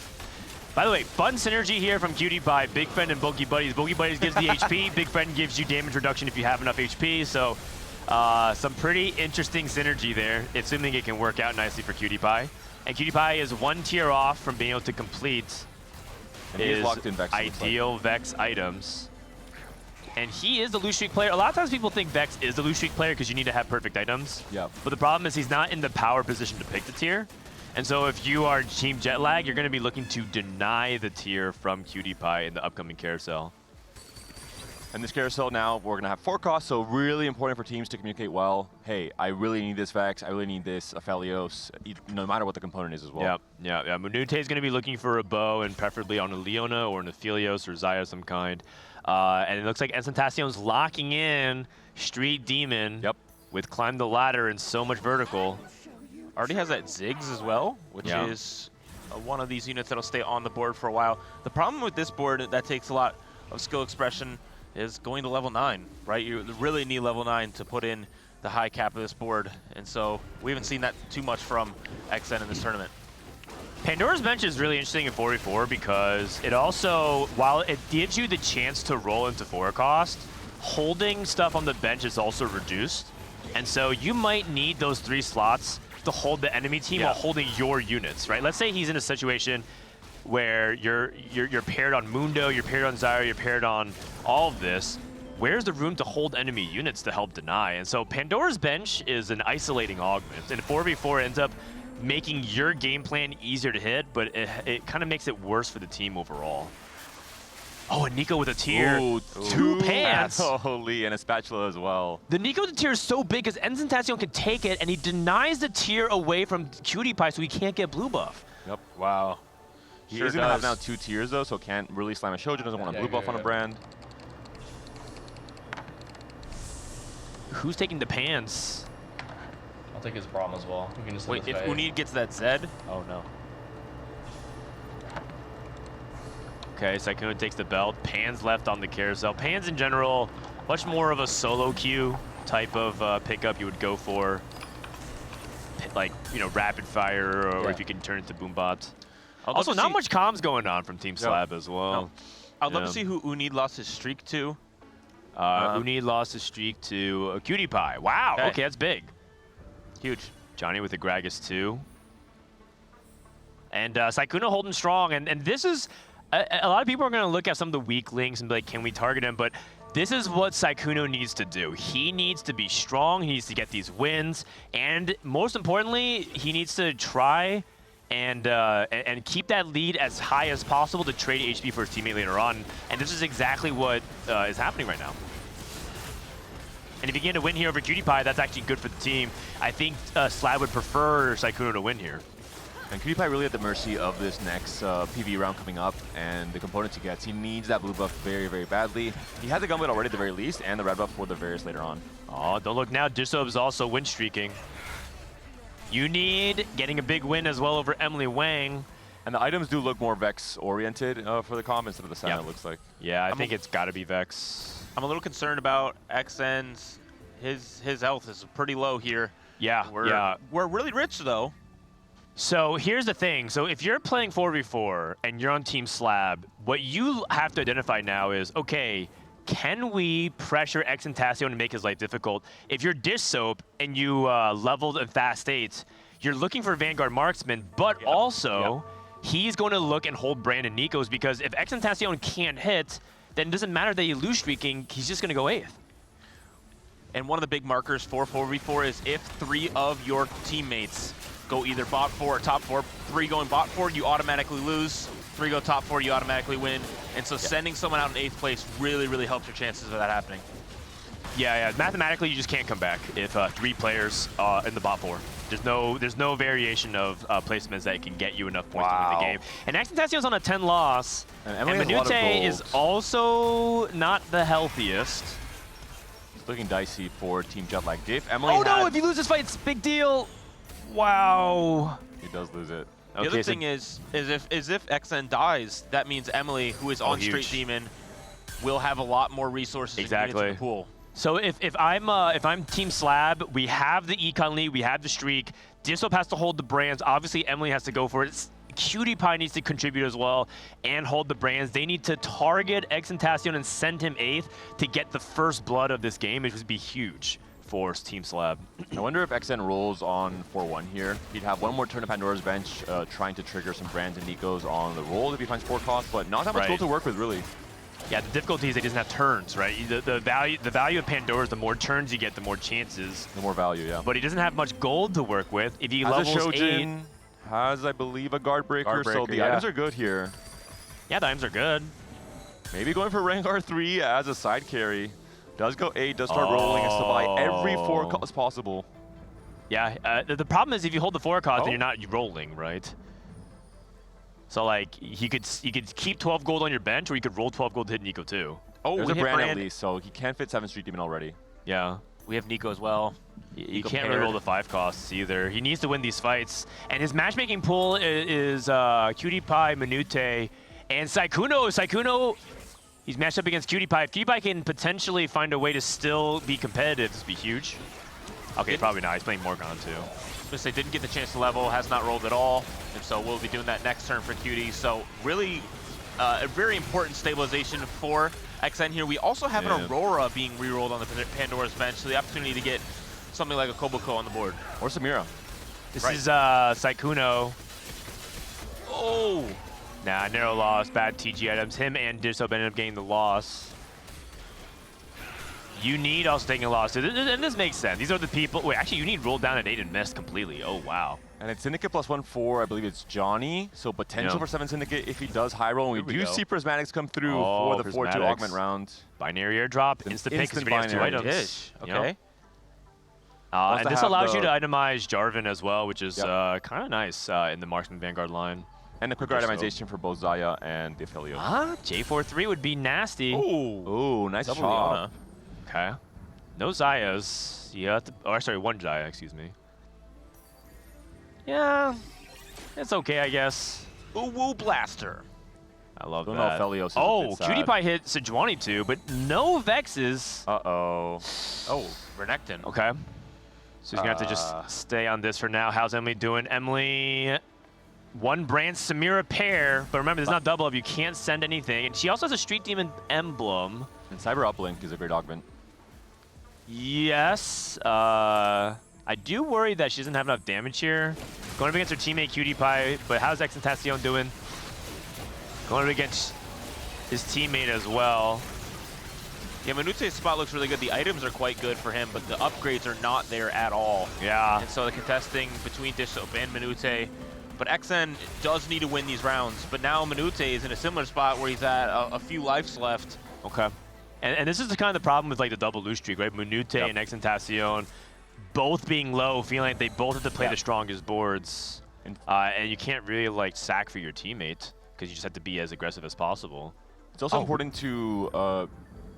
By the way, fun synergy here from QtPie, Big Friend and Bulky Buddies. Bulky Buddies gives the HP, Big Friend gives you damage reduction if you have enough HP. So some pretty interesting synergy there, assuming it can work out nicely for QtPie. And QtPie is 1 tier off from being able to complete his ideal Vex items. And he is the loose streak player. A lot of times people think Vex is the loose streak player because you need to have perfect items. Yeah. But the problem is he's not in the power position to pick the tier. And so if you are Team Jetlag, you're going to be looking to deny the tier from QtPie in the upcoming carousel. And this carousel now, we're going to have 4 costs, so really important for teams to communicate well. Hey, I really need this Vex, I really need this Aphelios, no matter what the component is as well. Yeah. Munute is going to be looking for a bow, and preferably on a Leona or an Aphelios or Xayah of some kind. And it looks like Tentacion's locking in Street Demon with Climb the Ladder and so much vertical. Already has that Ziggs as well, which is one of these units that'll stay on the board for a while. The problem with this board that takes a lot of skill expression is going to level 9, right? You really need level 9 to put in the high cap of this board, and so we haven't seen that too much from XN in this tournament. Pandora's Bench is really interesting in 4v4 because it also, while it gives you the chance to roll into 4 cost, holding stuff on the bench is also reduced. And so you might need those 3 slots to hold the enemy team while holding your units, right? Let's say he's in a situation where you're paired on Mundo, you're paired on Xayah, you're paired on all of this. Where's the room to hold enemy units to help deny? And so Pandora's Bench is an isolating augment, and 4v4 ends up making your game plan easier to hit, but it kind of makes it worse for the team overall. Oh, and Nico with a tier. Ooh, 2 pants. Holy, and a spatula as well. The Nico with the tier is so big because Tentacion can take it, and he denies the tier away from QtPie, so he can't get blue buff. Yep. Wow. He is going to have now 2 tiers, though, so can't really slam a Shoujo, doesn't want a blue buff on a brand. Who's taking the pants? I'll take his prom as well. We can just wait, if Unid gets that Zed? Oh, no. Okay, Sykkuno takes the belt. Pan's left on the carousel. Pan's in general, much more of a solo queue type of pickup you would go for. Like, you know, rapid fire, or if you can turn it to boombot. Also, not much comms going on from Team SLAB as well. No. I'd love to see who Unid lost his streak to. Unid lost his streak to QtPie. Wow, okay, that's big. Huge. Johnny with the Gragas too. And Sykkuno holding strong, and this is, a lot of people are going to look at some of the weak links and be like, can we target him? But this is what Sykkuno needs to do. He needs to be strong. He needs to get these wins. And most importantly, he needs to try and keep that lead as high as possible to trade HP for his teammate later on. And this is exactly what is happening right now. And if you get to win here over PewDiePie, that's actually good for the team. I think SLAB would prefer Sykkuno to win here. And PewDiePie really at the mercy of this next PV round coming up and the components he gets. He needs that blue buff very, very badly. He has the gun build already at the very least, and the red buff for the various later on. Oh, don't look now. Dishsoap is also win streaking. You need getting a big win as well over Emilyywang. And the items do look more Vex-oriented for the comp instead of the Senna, it looks like. Yeah, I think it's got to be Vex. I'm a little concerned about XN's. His health is pretty low here. Yeah, We're really rich, though. So here's the thing. So if you're playing 4v4 and you're on Team SLAB, what you have to identify now is, okay, can we pressure XNtacion and make his life difficult? If you're Dishsoap and you leveled in fast states, you're looking for Vanguard Marksman, but also he's going to look and hold Brandon Nico's, because if XNtacion can't hit, then it doesn't matter that you lose streaking, he's just going to go 8th. And one of the big markers for 4v4 is if 3 of your teammates go either bot 4 or top 4, 3 going bot 4, you automatically lose. 3 go top 4, you automatically win. And so sending someone out in 8th place really, really helps your chances of that happening. Yeah. Mathematically, you just can't come back if 3 players in the bot 4. There's no variation of placements that can get you enough points to win the game. And XNtacion's on a 10 loss, and Minute is also not the healthiest. It's looking dicey for Team Jetlag. Diff, no! If you lose this fight, it's a big deal. Wow. He does lose it. The other thing is if XN dies, that means Emily, who is on Straight Demon, will have a lot more resources in the pool. So if I'm Team SLAB, we have the econ lead, we have the streak. Dishsoap has to hold the brands. Obviously, Emily has to go for it. PewDiePie needs to contribute as well and hold the brands. They need to target XNtacion and send him 8th to get the first blood of this game. It would be huge for Team SLAB. I wonder if XN rolls on 4-1 here. He'd have one more turn of Pandora's Bench trying to trigger some brands and Nico's on the roll if he finds 4 costs, but not that much gold to work with, really. Yeah, the difficulty is he doesn't have turns, right? The value of Pandora is the more turns you get, the more chances. The more value, yeah. But he doesn't have much gold to work with. If he levels 8... Has, I believe, a guard breaker, so the items are good here. Yeah, the items are good. Maybe going for Rengar 3 as a side carry. Does go 8, does start rolling and buy every 4 costs possible. Yeah, the problem is if you hold the 4 cost, then you're not rolling, right? So like, you could keep 12 gold on your bench, or you could roll 12 gold to hit Nico too. Oh, there's a brand at least, so he can fit 7 Street Demon already. Yeah. We have Nico as well. You can't really roll the 5 costs either. He needs to win these fights. And his matchmaking pool is PewDiePie, Minute, and Sykkuno. Sykkuno, he's matched up against PewDiePie. If PewDiePie can potentially find a way to still be competitive, this would be huge. Okay, probably not. He's playing Morgan too. They didn't get the chance to level, has not rolled at all. And so we'll be doing that next turn for Cutie. So really a very important stabilization for XN here. We also have an Aurora being rerolled on the Pandora's Bench, so the opportunity to get something like a Koboko on the board. Or Samira. This is Sykkuno. Oh! Nah, narrow loss, bad TG items. Him and Dishsoap ended up getting the loss. You need also taking a loss. And this makes sense. These are the people. Wait, actually, you need rolled down at 8 and missed completely. Oh, wow. And it's Syndicate +1 for, I believe it's Johnny. So potential for 7 Syndicate if he does high roll. And we do see Prismatics come through for the 4-2 augment round. Binary airdrop, insta pick because he has 2 items. Okay. And this allows you to itemize Jarvan as well, which is kind of nice in the Marksman Vanguard line. And the quicker itemization for both Xayah and the Affiliate. J4-3 would be nasty. Ooh, nice chop. Okay. No Xayahs. You have to, sorry, 1 Xayah, excuse me. Yeah, it's okay, I guess. Ooh, Blaster. I love that. PewDiePie hit Sejuani too, but no Vexes. Uh-oh. Oh, Renekton. Okay. So he's going to have to just stay on this for now. How's Emily doing? Emily, 1 brand Samira pair, but remember, there's not double up. You can't send anything. And she also has a Street Demon emblem. And Cyber Uplink is a great augment. Yes. I do worry that she doesn't have enough damage here. Going up against her teammate PewDiePie, but how's XNtacion doing? Going against his teammate as well. Yeah, Minute's spot looks really good. The items are quite good for him, but the upgrades are not there at all. Yeah. And so the contesting between Dishsoap and Minute. But XN does need to win these rounds. But now Minute is in a similar spot where he's at a few lives left. Okay. And this is the kind of the problem with like the double lose streak, right? Minute and XN both being low, feeling like they both have to play the strongest boards. And you can't really like sack for your teammate because you just have to be as aggressive as possible. It's also important to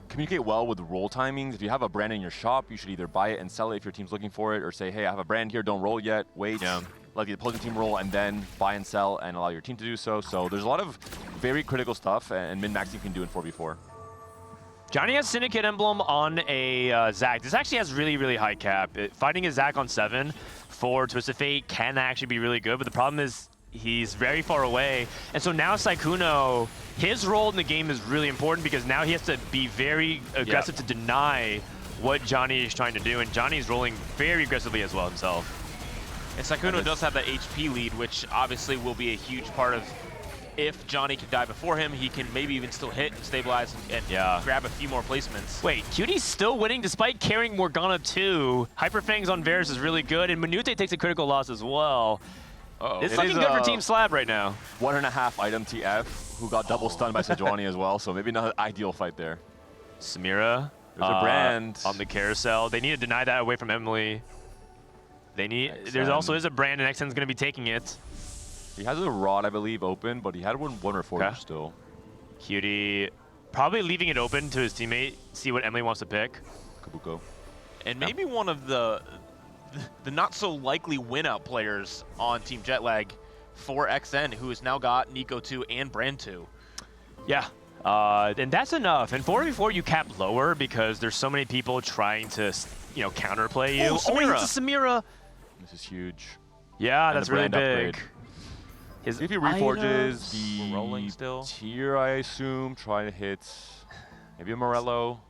communicate well with roll timings. If you have a brand in your shop, you should either buy it and sell it if your team's looking for it, or say, hey, I have a brand here, don't roll yet, wait, let the opposing team roll, and then buy and sell and allow your team to do so. So there's a lot of very critical stuff, and min-max team can do in 4v4. Johnny has Syndicate Emblem on a Zac. This actually has really, really high cap. Fighting a Zac on 7 for Twisted Fate can actually be really good, but the problem is he's very far away. And so now Sykkuno, his role in the game is really important because now he has to be very aggressive to deny what Johnny is trying to do, and Johnny's rolling very aggressively as well himself. And Sykkuno does have that HP lead, which obviously will be a huge part of if Johnny can die before him, he can maybe even still hit and stabilize and grab a few more placements. Wait, Cutie's still winning despite carrying Morgana 2. Hyperfangs on Varus is really good, and Minute takes a critical loss as well. It's looking good for Team SLAB right now. 1.5 item TF, who got double stunned by Sejuani as well, so maybe not an ideal fight there. Samira. There's a brand. On the carousel. They need to deny that away from Emily. They need. There also is a brand, and XN's going to be taking it. He has a rod, I believe, open, but he had one reforger still. Cutie probably leaving it open to his teammate, see what Emily wants to pick. Kabuko. And maybe one of the not so likely win out players on Team Jetlag for XN, who has now got Nico 2 and Brand 2. Yeah. And that's enough. In 4v4, you cap lower because there's so many people trying to, counterplay you. Samira. It's a Samira. This is huge. Yeah, and that's really big. If he reforges the rolling still. tier, I assume, trying to hit maybe a Morello.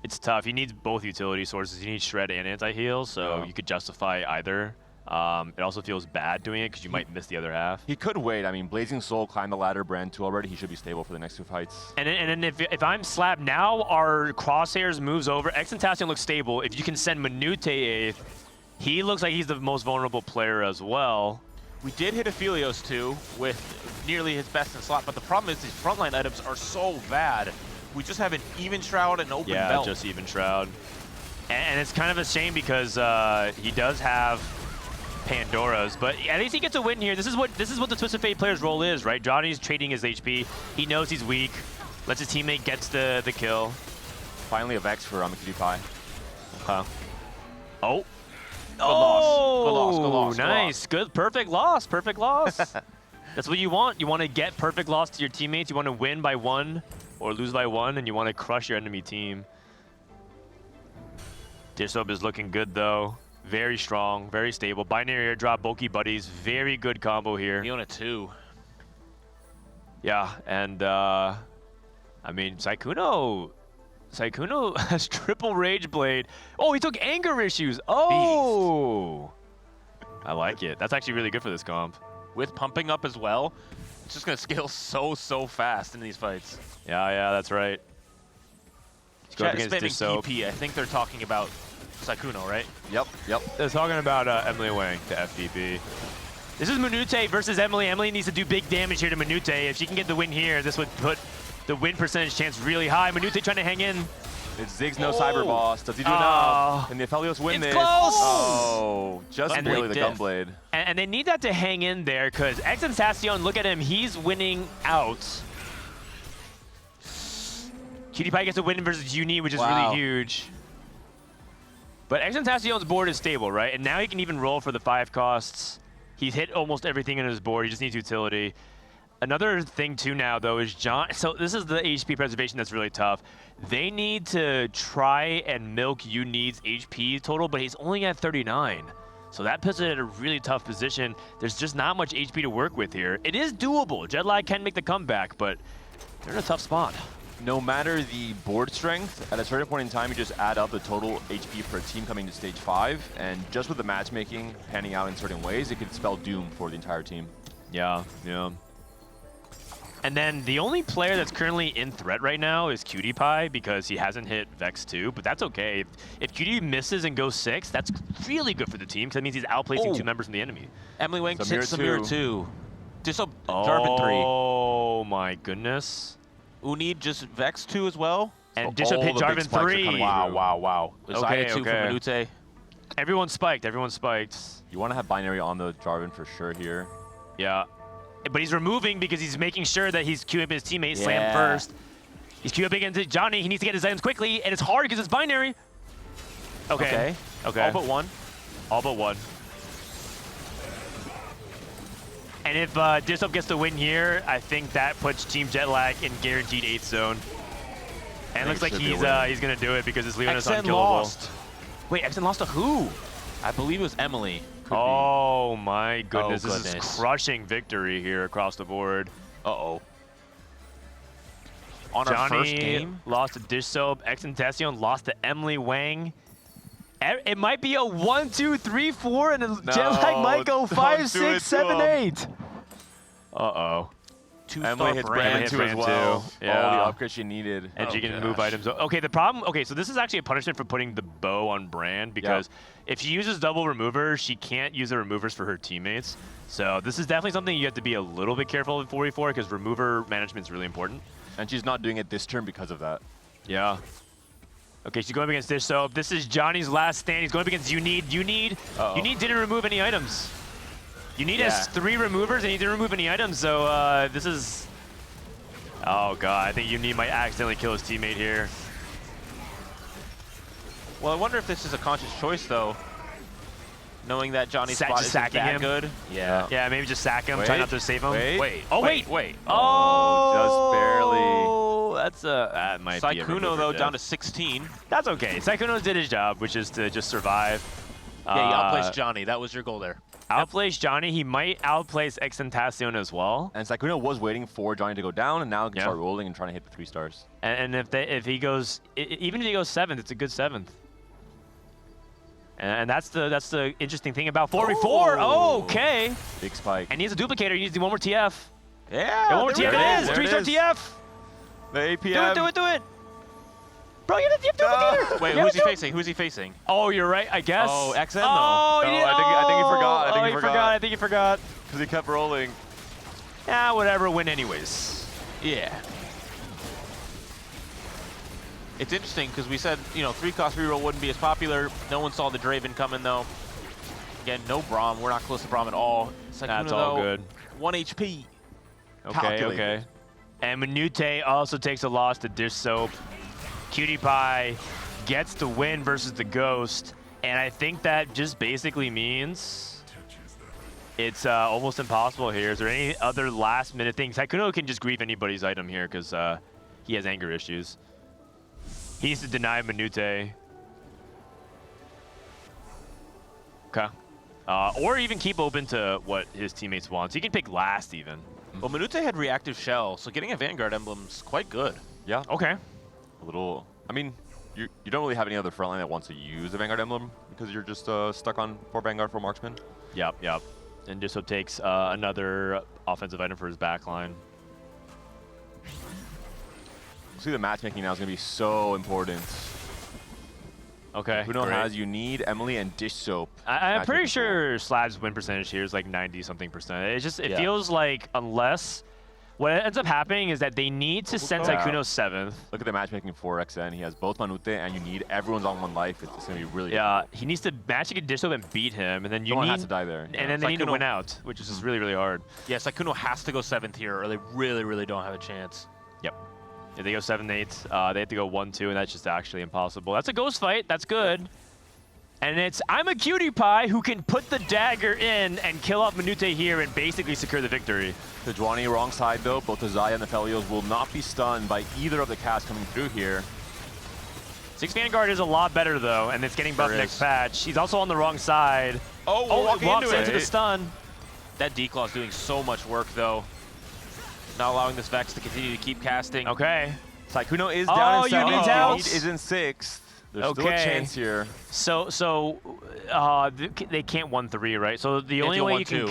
It's tough. He needs both utility sources. He needs Shred and Anti-Heal, so you could justify either. It also feels bad doing it because you might miss the other half. He could wait. I mean, Blazing Soul climbed the ladder, Brand 2 already. He should be stable for the next 2 fights. And then if I'm SLAB, now our Crosshairs moves over. XN looks stable. If you can send Minute 8th, he looks like he's the most vulnerable player as well. We did hit Aphelios too with nearly his best in slot, but the problem is these frontline items are so bad. We just have an Even Shroud and Open Belt. Yeah, just Even Shroud. And it's kind of a shame because he does have Pandora's, but at least he gets a win here. This is what the Twisted Fate player's role is, right? Johnny's trading his HP. He knows he's weak. Lets his teammate gets the kill. Finally a Vex for Imaqtpie. Oh. Good loss. Nice. Good. Perfect loss. Perfect loss. That's what you want. You want to get perfect loss to your teammates. You want to win by 1 or lose by 1, and you want to crush your enemy team. Dishsoap is looking good, though. Very strong, very stable. Binary airdrop, bulky buddies. Very good combo here. Fiona 2. Yeah, and I mean, Sykkuno has triple Rage Blade. Oh, he took anger issues. Oh, I like it. That's actually really good for this comp. With pumping up as well, it's just gonna scale so fast in these fights. Yeah, that's right. Chat is spamming DP. I think they're talking about Sykkuno, right? Yep. They're talking about Emilyywang to FPP. This is Minute versus Emily. Emily needs to do big damage here to Minute. If she can get the win here, this would put the win percentage chance really high. Minute trying to hang in. It's Ziggs no Cyber Boss. Does he do enough? Can the Aphelios win this? Close! Oh, just and barely the Gunblade. And they need that to hang in there because XN, look at him. He's winning out. PewDiePie gets a win versus Uni, which is really huge. But XN's board is stable, right? And now he can even roll for the 5 costs. He's hit almost everything in his board. He just needs utility. Another thing too now though is so this is the HP preservation that's really tough. They need to try and milk Uni's HP total, but he's only at 39. So that puts it at a really tough position. There's just not much HP to work with here. It is doable. Jetlag can make the comeback, but they're in a tough spot. No matter the board strength, at a certain point in time, you just add up the total HP per team coming to stage 5, and just with the matchmaking panning out in certain ways, it could spell doom for the entire team. Yeah. And then the only player that's currently in threat right now is Cutie because he hasn't hit Vex 2, but that's okay. If Cutie misses and goes 6, that's really good for the team because that means he's outplacing 2 members from the enemy. Emilyywang hits Samir 2. Dishsoap Jarvan 3. Oh my goodness. Unid just Vex 2 as well. And Dishsoap hit Jarvan 3. Wow. Okay, 2 from Minute. Everyone's spiked. Everyone's spiked. You want to have binary on the Jarvan for sure here. Yeah. But he's removing because he's making sure that he's queuing up his teammate Slam first. He's queuing up against Johnny. He needs to get his items quickly, and it's hard because it's binary. Okay. All but one. All but one. And if Dishsoap gets the win here, I think that puts Team Jetlag in guaranteed 8th zone. And it looks like he's going to do it because his Leon is unkillable. Lost. Wait, XN lost to who? I believe it was Emily. Oh my goodness, Oh, this goodness. is crushing victory here across the board. Uh-oh. On Johnny our first game? lost to Dishsoap, XN lost to Emilyywang. It might be a 1, 2, 3, 4, and Jetlag might go 5, 6, 7, 8. Uh-oh. Emily hits Brand 2 as well. Yeah. All the upgrades she needed. And she can move items. Okay, the problem, so this is actually a punishment for putting the bow on Brand because if she uses double removers, she can't use the removers for her teammates. So this is definitely something you have to be a little bit careful in 4v4 because remover management is really important. And she's not doing it this turn because of that. Yeah. Okay, she's going up against Dishsoap. This is Johnny's last stand. He's going up against Unid. Unid didn't remove any items. Unid has 3 removers and he didn't remove any items, so this is... Oh god, I think Unid might accidentally kill his teammate here. Well, I wonder if this is a conscious choice, though. Knowing that Johnny's spot isn't that good. Yeah. Yeah, maybe just sack him, try not to save him. Wait. Oh, wait. Oh, just barely. That might be a Sykkuno, though, down to 16. That's okay. Sykkuno did his job, which is to just survive. Yeah, he outplaced Johnny. That was your goal there. Outplace Johnny. He might outplace XN as well. And Sykkuno was waiting for Johnny to go down, and now he can start rolling and trying to hit the 3 stars. And if he goes, even if he goes 7th, it's a good 7th. And that's the interesting thing about 4v4. Oh, okay. Big spike. And he has a duplicator. He needs to do one more TF. Yeah. One more TF. It is. 3-star TF. The APM. Do it. Bro, you have duplicator. Wait, who's he facing? Who's he facing? Oh, you're right, I guess. Oh, XN though. Oh, I think he forgot. I think he forgot. Because he kept rolling. Yeah, whatever. Win anyways. Yeah. It's interesting because we said, 3-cost reroll wouldn't be as popular. No one saw the Draven coming though. Again, no Braum. We're not close to Braum at all. That's all good. 1 HP. Okay. And Minute also takes a loss to Dishsoap. Cutie gets the win versus the Ghost, and I think that just basically means it's almost impossible here. Is there any other last-minute things? Sykkuno can just grieve anybody's item here because he has anger issues. He needs to deny Minute. Okay. Or even keep open to what his teammates want. So he can pick last even. Well, Minute had reactive shell, so getting a Vanguard emblem's quite good. Yeah. Okay. A little. I mean, you don't really have any other frontline that wants to use a Vanguard emblem because you're just stuck on 4 Vanguard for Marksman. Yep. And Dishsoap takes another offensive item for his backline. See, the matchmaking now is going to be so important. Okay. Sykkuno has Unid, Emily, and Dishsoap. I'm pretty sure SLAB's win percentage here is like 90-something%. It feels like unless what ends up happening is that they need to send Sykkuno 7th. Look at the matchmaking for XN. He has both Minute and Unid. Everyone's on 1 life. It's going to be really difficult. He needs to match a Dishsoap and beat him, and then Someone has to die there. And then they need to win out, which is just really, really hard. Yeah, Sykkuno has to go 7th here, or they really, really don't have a chance. Yep. If they go 7-8, they have to go 1-2, and that's just actually impossible. That's a ghost fight. That's good. And it's I'm a Cutie who can put the dagger in and kill off Minute here and basically secure the victory. Sejuani wrong side though. Both the Xayah and the Felios will not be stunned by either of the casts coming through here. 6 Vanguard is a lot better though, and it's getting buffed next patch. He's also on the wrong side. Oh, it walks into the stun. That D-Claw's doing so much work though. Not allowing this Vex to continue to keep casting. Okay. Sykkuno is down in 7th. Unid out. Unid is in 6th. There's still a chance here. So they can't 1-3, right? So the only way you can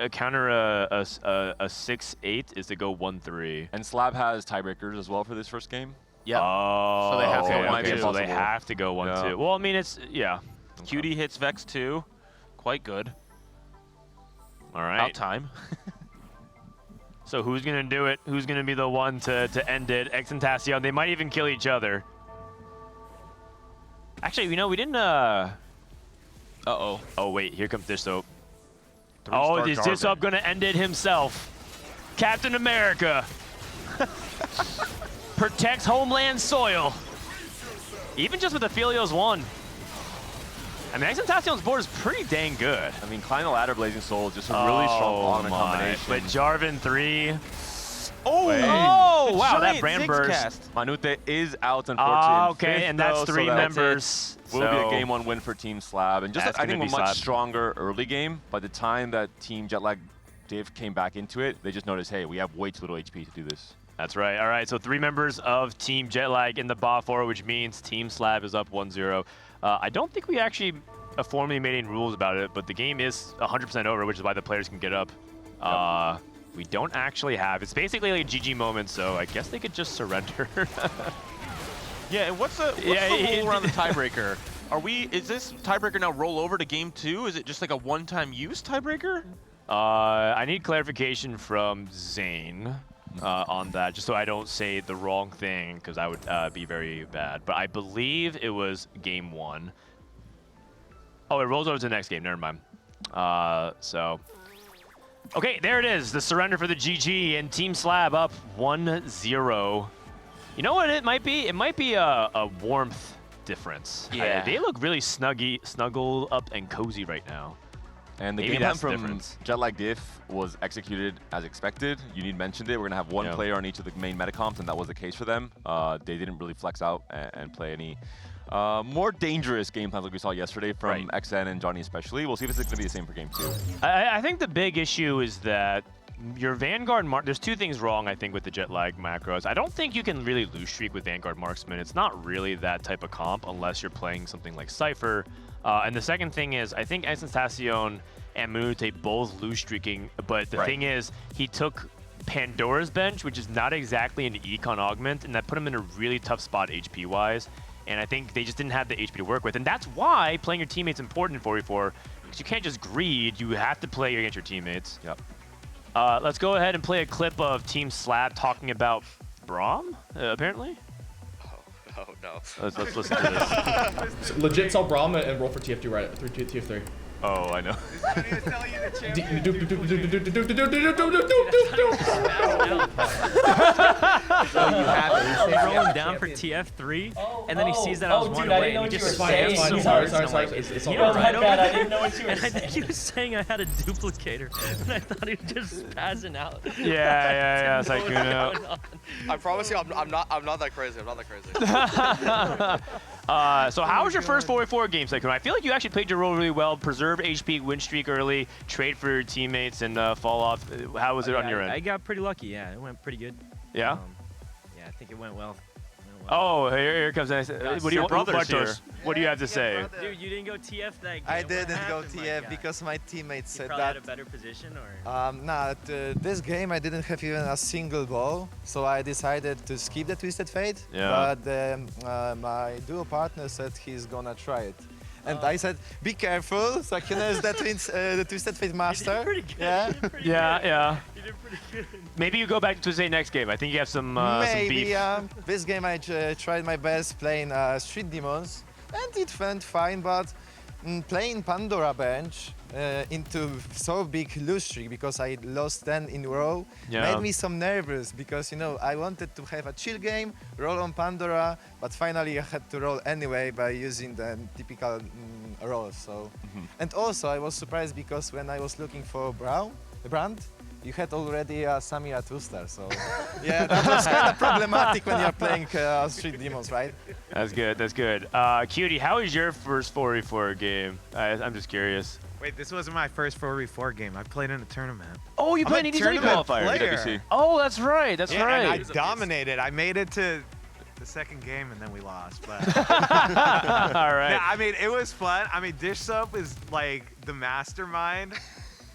counter a 6-8 is to go 1-3. And SLAB has tiebreakers as well for this first game. Yeah. Oh, so they have to go 1-2. So they have to go 1-2. Yeah. Well, I mean, it's Cutie hits Vex 2. Quite good. All right. About time. So who's gonna do it? Who's gonna be the one to end it? X and Tassion. They might even kill each other. Actually, we didn't. Uh-oh. Oh wait, here comes Dishsoap. Oh, is Dishsoap gonna end it himself? Captain America protects homeland soil. Even just with the Filios 1. I mean, X and Tassion's board is pretty dang good. I mean, Climb the Ladder, Blazing Soul is just a really strong combination. But Jarvan 3. Oh, wow, that brand burst. Manute is out, unfortunately. Okay, and that's 3 members. Will be a game 1 win for Team SLAB. And just, I think, a much stronger early game. By the time that Team Jetlag Diff came back into it, they just noticed, hey, we have way too little HP to do this. That's right. All right, so 3 members of Team Jetlag in the bot 4, which means Team SLAB is up 1-0. I don't think we actually formally made any rules about it, but the game is 100% over, which is why the players can get up. We don't actually have. It's basically like a GG moment, so I guess they could just surrender. Yeah, and what's the rule around the tiebreaker? Is this tiebreaker now roll over to game 2? Is it just like a one-time use tiebreaker? I need clarification from Zane on that, just so I don't say the wrong thing, because I would be very bad. But I believe it was game 1. Oh, it rolls over to the next game. Never mind. Okay, there it is. The surrender for the GG, and Team SLAB up 1-0. You know what it might be? It might be a warmth difference. Yeah. They look really snuggled up and cozy right now. And the game plan from Jetlag Diff was executed as expected. You mentioned it. We're going to have one player on each of the main metacomps, and that was the case for them. They didn't really flex out and play any more dangerous game plans like we saw yesterday from XN and Johnny especially. We'll see if it's going to be the same for game 2. I think the big issue is that your Vanguard Mark, there's 2 things wrong, I think, with the Jetlag macros. I don't think you can really lose streak with Vanguard Marksman. It's not really that type of comp unless you're playing something like Cypher. And the second thing is, I think Tassion and Manute both lose streaking, but the thing is, he took Pandora's bench, which is not exactly an econ augment, and that put him in a really tough spot HP-wise. And I think they just didn't have the HP to work with. And that's why playing your teammates is important in 4v4, because you can't just greed, you have to play against your teammates. Yep. Let's go ahead and play a clip of Team SLAB talking about Braum, apparently. Oh no. Let's listen to this. So legit sell Braum and roll for TF2 right through TF3. Oh, I know. He's rolling down for TF3, and then he sees that I was 1 away, and he just spams so hard. I didn't know what you were and I saying. think he was saying I had a duplicator, and I thought he was just passing out. Yeah, Sykkuno. I promise you, I'm not that crazy. I'm not that crazy. So how was your first 4v4 game, Sykkuno? I feel like you actually played your role really well, preserve HP, win streak early, trade for your teammates, and fall off. How was it on your end? I got pretty lucky, yeah. It went pretty good. Yeah? Yeah, I think it went well. Oh, here comes what do you What do you have to say? Dude, you didn't go TF that game. I didn't go TF because my teammates said probably that. had a better position, or? Nah, this game I didn't have even a single ball, so I decided to skip the Twisted Fate. Yeah. But my duo partner said he's gonna try it. And I said, be careful, Sykkuno is the Twisted Fate master. You did pretty good. Yeah. You did pretty Yeah. You did pretty good. Maybe you go back to Tuesday next game. I think you have some Maybe, some beef. This game I tried my best playing Street Demons, and it went fine, but playing Pandora bench into so big lose streak because I lost 10 in a row made me some nervous because, you know, I wanted to have a chill game, roll on Pandora, but finally I had to roll anyway by using the typical rolls. So, and also I was surprised because when I was looking for Brand, you had already a Samira 2-star, so yeah, that was kind of problematic when you're playing Street Demons, right? That's good, that's good. Cutie, how was your first 4v4 game? I'm just curious. Wait, this wasn't my first 4v4 game. I played in a tournament. Oh, you played an EDC qualifier. Player. Oh, that's right, that's right. And I dominated. I made it to the second game, and then we lost. But all right. Yeah, I mean, it was fun. I mean, Dishsoap is like the mastermind,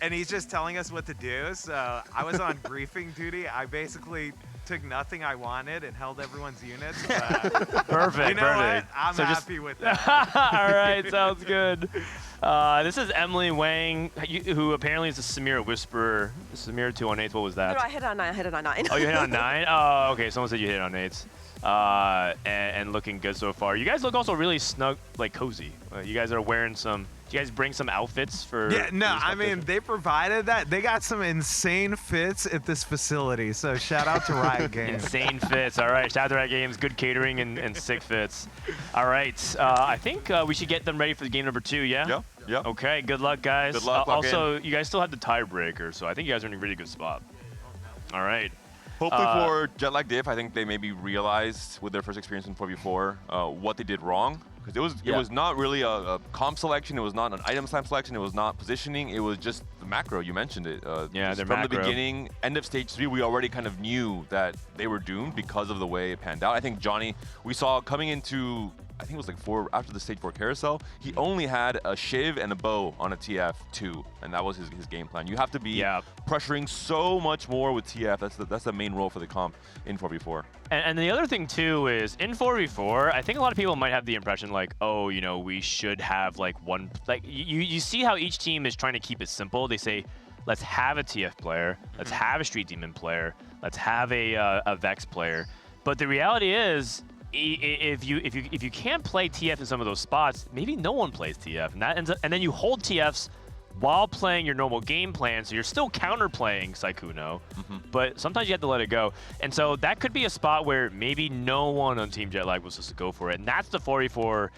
and he's just telling us what to do. So I was on briefing duty. I basically took nothing I wanted and held everyone's units. But Perfect. You know perfect. what? I'm So just- happy with that. All right, sounds good. This is Emilyywang, who apparently is a Samira Whisperer. Samira 2 on 8s. What was that? No, I hit on 9. I hit on 9. Oh, you hit on 9? Oh, okay. Someone said you hit on 8s. And looking good so far. You guys look also really snug, like cozy. You guys are wearing some. Do you guys bring some outfits for? Yeah, no, for this I mean, competition? they provided that. They got some insane fits at this facility, so shout out to Riot Games. Insane fits. All right, shout out to Riot Games. Good catering and sick fits. All right, I think we should get them ready for the game number 2. Yeah. Yeah. Yeah. Okay. Good luck, guys. Good luck. Lock Also, you guys still have the tiebreaker, so I think you guys are in a really good spot. All right. Hopefully for Jetlag Diff, I think they maybe realized with their first experience in 4v4 what they did wrong. Because it was not really a comp selection, it was not an item slam selection, it was not positioning, it was just the macro. You mentioned it. Yeah, just their from macro. the beginning, end of stage 3, we already kind of knew that they were doomed because of the way it panned out. I think Johnny, we saw coming into, I think it was like 4 after the stage 4 carousel, he only had a shiv and a bow on a TF2, and that was his game plan. You have to be pressuring so much more with TF. That's the main role for the comp in 4v4. And the other thing too is in 4v4, I think a lot of people might have the impression like, oh, you know, we should have like one, like you see how each team is trying to keep it simple. They say, let's have a TF player, let's have a Street Demon player, let's have a Vex player. But the reality is, if you can't play TF in some of those spots, maybe no one plays TF, and that ends up, and then you hold TFs while playing your normal game plan, so you're still counterplaying Sykkuno, but sometimes you have to let it go. And so that could be a spot where maybe no one on Team Jetlag was supposed to go for it, and that's the 4v4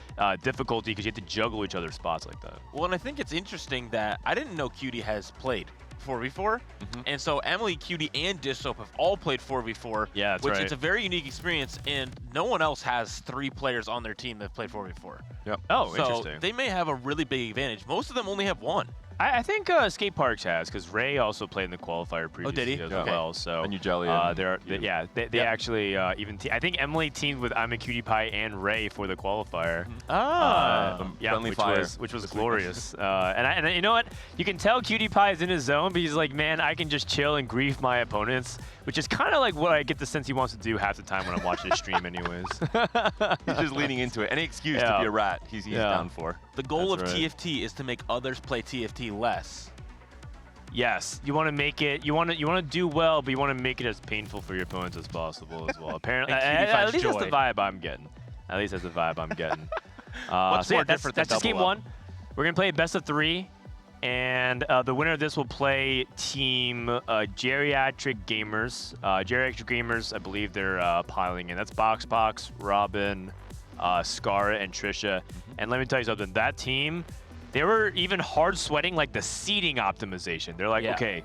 difficulty, because you have to juggle each other's spots like that. Well, and I think it's interesting that I didn't know Cutie has played 4v4, and so Emily, Cutie, and Dishsoap have all played 4v4, yeah, that's which right. it's a very unique experience, and no one else has 3 players on their team that have played 4v4. Yep. Oh, so interesting. They may have a really big advantage. Most of them only have 1. I think Skateparge has, because Ray also played in the qualifier previously did he? as Okay. well. So and Yougelly. they actually even I think Emily teamed with Imaqtpie and Ray for the qualifier. Yeah, Friendly fire. which was glorious. And you know what? You can tell Cutie Pie is in his zone, but he's like, man, I can just chill and grief my opponents, which is kind of like what I get the sense he wants to do half the time when I'm watching his stream, anyways. He's just leaning into it. Any excuse to be a rat, he's down for. The goal That's of right. TFT is to make others play TFT less. Yes, you want to make it. You want to do well, but you want to make it as painful for your opponents as possible as well. Apparently, And Cutie at finds least that's the joy. vibe I'm getting. At least that's the vibe I'm getting. What's so yeah, more different than that's just game double up? 1. We're gonna play best of 3, and the winner of this will play Team Geriatric Gamers. Geriatric Gamers, I believe they're piling in. That's Boxbox, Robin, Scarra, and Trisha. And let me tell you something. That team, they were even hard sweating like the seating optimization. They're like, okay,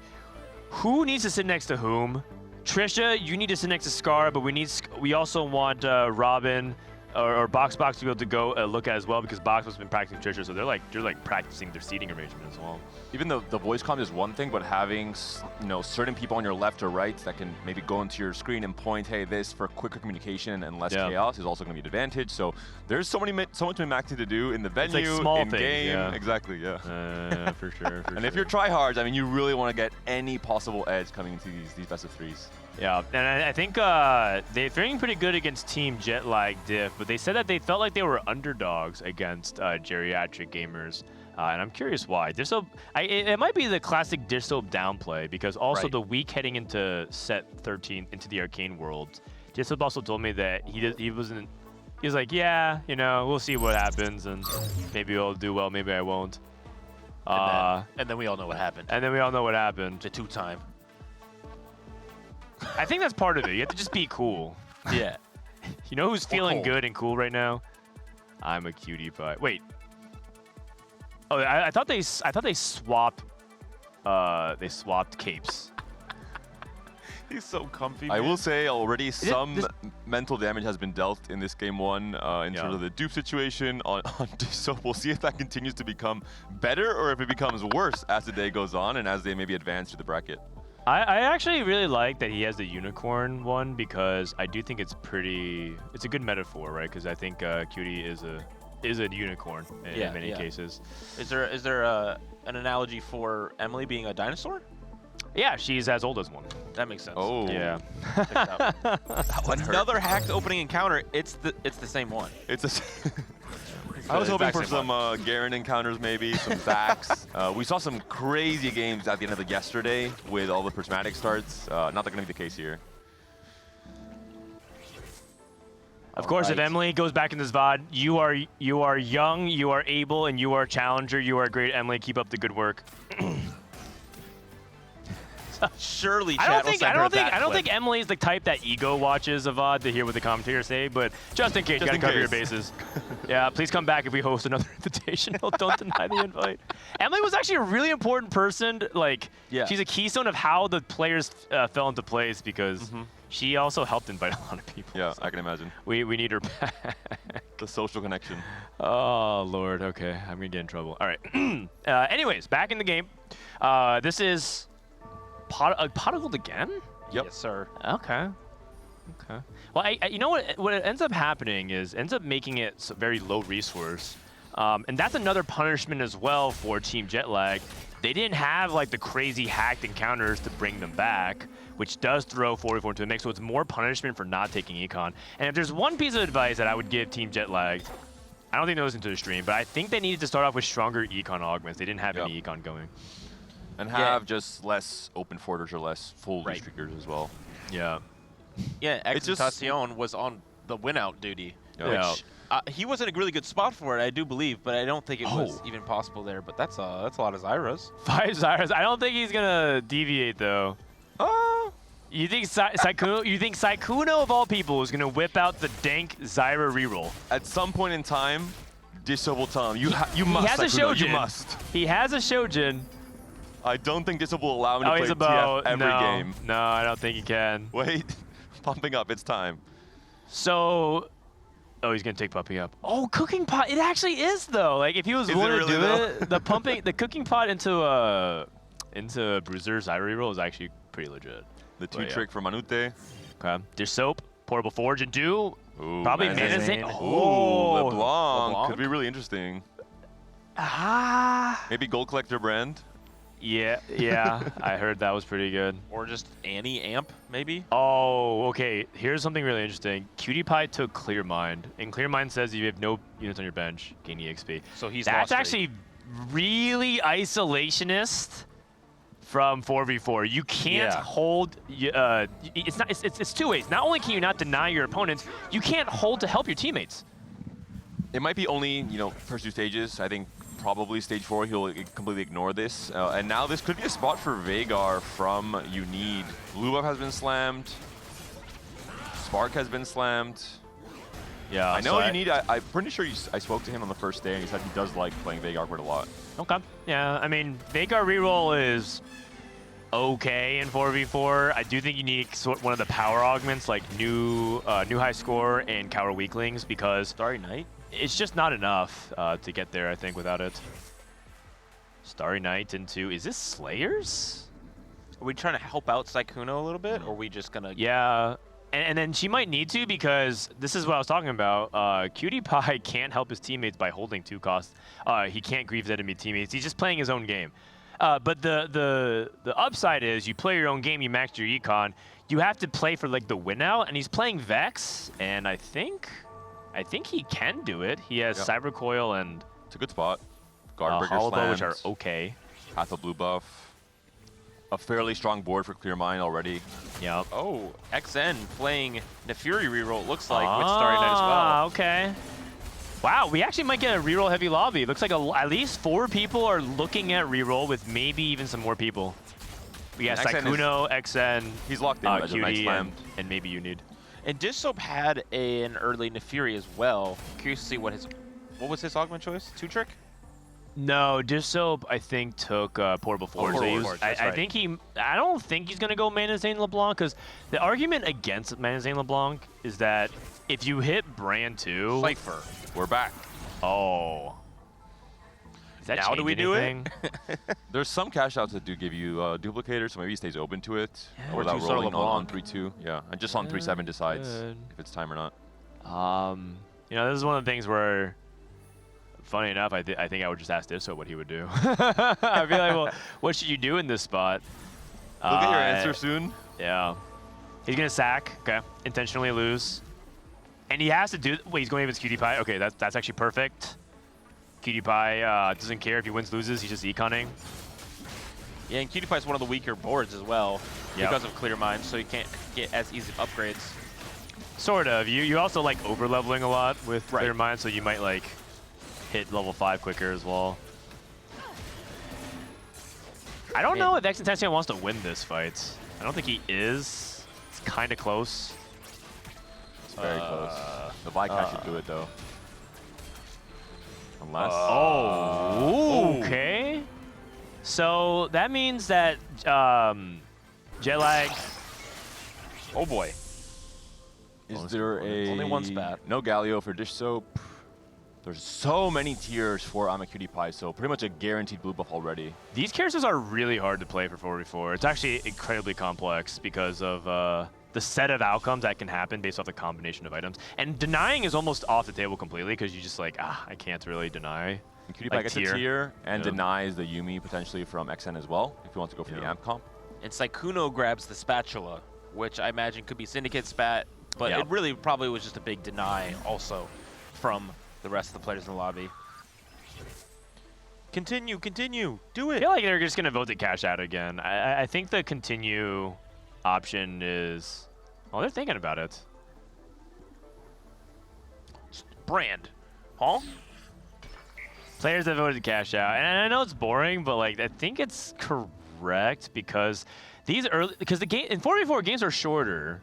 who needs to sit next to whom? Trisha, you need to sit next to Scarra, but we also want Robin or Boxbox to be able to go look at as well, because Boxbox has been practicing Trisha, so they're like practicing their seating arrangement as well. Even though the voice comm is one thing, but having certain people on your left or right that can maybe go into your screen and point, hey, this for quicker communication and less chaos is also going to be an advantage. So there's so much Imaqtpie to do in the venue, it's like small in things, game. Exactly, yeah. For sure. And if you're tryhards, I mean, you really want to get any possible edge coming into these best of 3s. Yeah, and I think they're feeling pretty good against Team Jetlag Diff, but they said that they felt like they were underdogs against Geriatric Gamers, and I'm curious why. Dishsoap, it might be the classic Dishsoap downplay, because also the week heading into set 13 into the Arcane world, Dishsoap also told me that he was like, yeah, you know, we'll see what happens, and maybe I'll do well, maybe I won't. And then we all know what happened. And then we all know what happened. The 2-time. I think that's part of it. You have to just be cool. Yeah. You know who's feeling cold. good and cool right now? I'm a cutie pie. Wait. Oh, I thought they swapped. They swapped capes. He's so comfy. I man. will say already some mental damage has been dealt in this game 1 in terms of the dupe situation on Dishsoap. We'll see if that continues to become better or if it becomes worse as the day goes on and as they maybe advance through the bracket. I actually really like that he has the unicorn one because I do think it's a good metaphor, right? Because I think Cutie is a unicorn in many cases. Is there an analogy for Emily being a dinosaur? Yeah, she's as old as one. That makes sense. Oh. Yeah. Another hacked opening encounter. It's the same one. I was hoping for some Garen encounters, maybe some Zax. We saw some crazy games at the end of yesterday with all the prismatic starts. Not that going to be the case here. Of course, if Emily goes back in this VOD, you are young, you are able, and you are a challenger. You are great, Emily. Keep up the good work. Surely, I don't think Emily's the type that ego watches a VOD to hear what the commentators say, but just in case, you gotta cover your bases. Yeah, please come back if we host another invitational. Don't deny the invite. Emily was actually a really important person. Like, she's a keystone of how the players fell into place because she also helped invite a lot of people. Yeah, so I can imagine. We need her back. The social connection. Oh, Lord. Okay, I'm gonna get in trouble. All right. Anyways, back in the game. This is pot of gold again? Yep. Yes, sir. Okay. Okay. Well, you know what ends up happening is ends up making it very low resource. And that's another punishment as well for Team Jetlag. They didn't have like the crazy hacked encounters to bring them back, which does throw 44 into the mix, so it's more punishment for not taking Econ. And if there's one piece of advice that I would give Team Jetlag, I don't think they listened to the stream, but I think they needed to start off with stronger Econ augments. They didn't have any Econ going. And have just less open forters or less full restrictors as well. Yeah. Yeah, Invitational was on the win-out duty, which he was in a really good spot for it, I do believe, but I don't think it was even possible there. But that's a lot of Zyras. 5 Zyras. I don't think he's gonna deviate though. You think Sykkuno? You think Sykkuno of all people is gonna whip out the dank Zyra reroll? At some point in time, Dishsoap will tell him, you must. He has Sykkuno, a Shojin. You must. He has a Shojin. I don't think Dishsoap will allow him to play TF every game. No, I don't think he can. Wait, pumping up. It's time. So, he's gonna take pumping up. Oh, cooking pot. It actually is though. Like if he was willing to do it, the cooking pot into Bruiser's Zyra reroll is actually pretty legit. The trick for Manute. Okay. Dishsoap, portable forge, and do probably Mana Zane. Oh, LeBlanc could be really interesting. Maybe Gold Collector brand. Yeah, I heard that was pretty good. Or just Annie Amp, maybe? Oh, okay. Here's something really interesting. Cutie took Clear Mind, and Clear Mind says if you have no units on your bench, gain EXP. So that's actually really isolationist from 4v4. You can't hold. It's two ways. Not only can you not deny your opponents, you can't hold to help your teammates. It might be only first 2 stages. I think probably stage 4 he'll completely ignore this. And now this could be a spot for Veigar from Unid. Blue buff has been slammed. Spark has been slammed. Yeah, I know Unid. I'm pretty sure I spoke to him on the first day and he said he does like playing Veigar quite a lot. Okay. Yeah, I mean, Veigar reroll is okay in 4v4. I do think you need one of the power augments like new high score and cower weaklings because Starry Night. It's just not enough to get there, I think, without it. Starry Night into... Is this Slayers? Are we trying to help out Sykkuno a little bit, or are we just going to... Yeah, and then she might need to because this is what I was talking about. Cutie can't help his teammates by holding 2 costs. He can't grieve his enemy teammates. He's just playing his own game. But the upside is you play your own game, you max your econ. You have to play for like the win out, and he's playing Vex, and I think he can do it. He has Cyber Coil and... It's a good spot. Guard Breaker Hollow Bow, which slams. are okay. Path of Blue buff. A fairly strong board for Clear Mind already. Yeah. Oh, XN playing Nefuri reroll, it looks like, with Starry Night as well. Okay. Wow, we actually might get a reroll heavy lobby. It looks like at least 4 people are looking at reroll with maybe even some more people. We got Sykkuno, XN, he's locked in, Cutie, and maybe Unid. And Dishsoap had an early Nefuri as well. Curious to see what was his augment choice? 2-trick? No, Dishsoap I think took portable forge. I don't think he's gonna go Mana Zane LeBlanc because the argument against Mana Zane LeBlanc is that if you hit Brand 2, Cypher, we're back. Oh. Does that Now change do we do anything? There's some cash outs that do give you duplicators, so maybe he stays open to it Or without two rolling solo on LeBlanc. 3-2. Yeah, and just on 3-7 decides good. if it's time or not. You know, this is one of the things where, funny enough, I think I would just ask Dishsoap what he would do. I'd be like, well, what should you do in this spot? We'll get your answer soon. Yeah. He's going to sack. Okay. Intentionally lose. And he has to do... Wait, he's going against Cutie-Pie. Okay, that's actually perfect. Cutie-Pie doesn't care if he wins, loses. He's just econing. Yeah, and Cutie-Pie is one of the weaker boards as well because of Clear Mind, so you can't get as easy upgrades. Sort of. You also like over-leveling a lot with Clear Mind, so you might like hit level 5 quicker as well. I don't know if XIntension wants to win this fight. I don't think he is. It's kind of close. It's very close. The Vycast should do it, though. Unless... Okay. So that means that Jetlag... Oh, boy. Is there a... Only one spat. No Galio for Dishsoap. There's so many tiers for Imaqtpie, so pretty much a guaranteed blue buff already. These characters are really hard to play for 4v4. It's actually incredibly complex because of the set of outcomes that can happen based off the combination of items. And denying is almost off the table completely because you just like, I can't really deny. Imaqtpie gets a tier and denies the Yuumi potentially from XN as well, if he wants to go for the amp comp. And Sykkuno grabs the spatula, which I imagine could be Syndicate spat, but it really probably was just a big deny also from the rest of the players in the lobby. Continue, do it. I feel like they're just going to vote to cash out again. I think the continue option is... Oh, they're thinking about it. Brand. Huh? Players that voted to cash out. And I know it's boring, but like I think it's correct because these because the game in 4v4 games are shorter,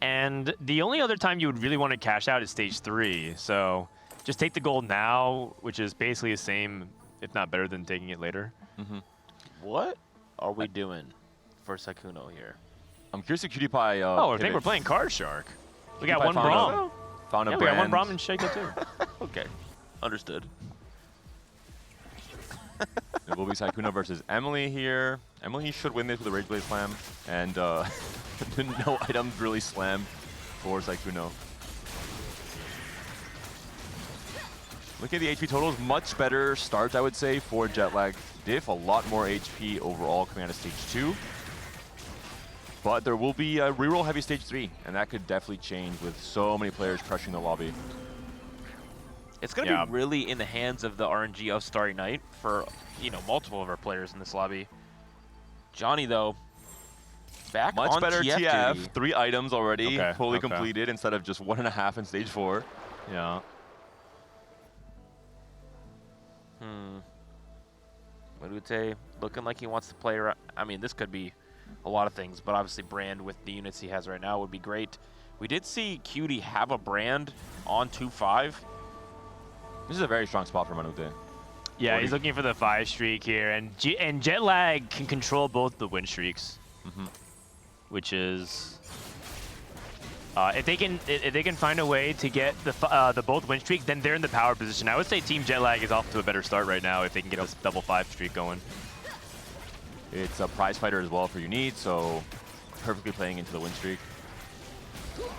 and the only other time you would really want to cash out is stage 3. So just take the gold now, which is basically the same, if not better than taking it later. What are we doing for Sykkuno here? I'm curious if Cutie-Pie I think we're playing Card Shark. We got one Braum. Found a we got one brand. Braum and Shaco too. Okay, understood. It will be Sykkuno versus Emily here. Emily should win this with a Rage Blade Slam, and no items really slam for Sykkuno. Look at the HP totals, much better starts, I would say, for Jetlag. Diff, a lot more HP overall coming out of stage 2. But there will be a reroll heavy stage 3, and that could definitely change with so many players pressuring the lobby. It's going to be really in the hands of the RNG of Starry Night for, multiple of our players in this lobby. Johnny, though, back much on better TF. duty. 3 items already, fully completed instead of just 1.5 in stage 4. Yeah. What do we say? Looking like he wants to play around. I mean, this could be a lot of things, but obviously Brand with the units he has right now would be great. We did see Cutie have a Brand on 2-5. This is a very strong spot for Manute. Yeah, he's looking for the 5 streak here, and Jetlag can control both the win streaks, which is if they can find a way to get the both win streaks, then they're in the power position. I would say Team Jetlag is off to a better start right now if they can get a double 5 streak going. It's a prize fighter as well for Unit, so perfectly playing into the win streak.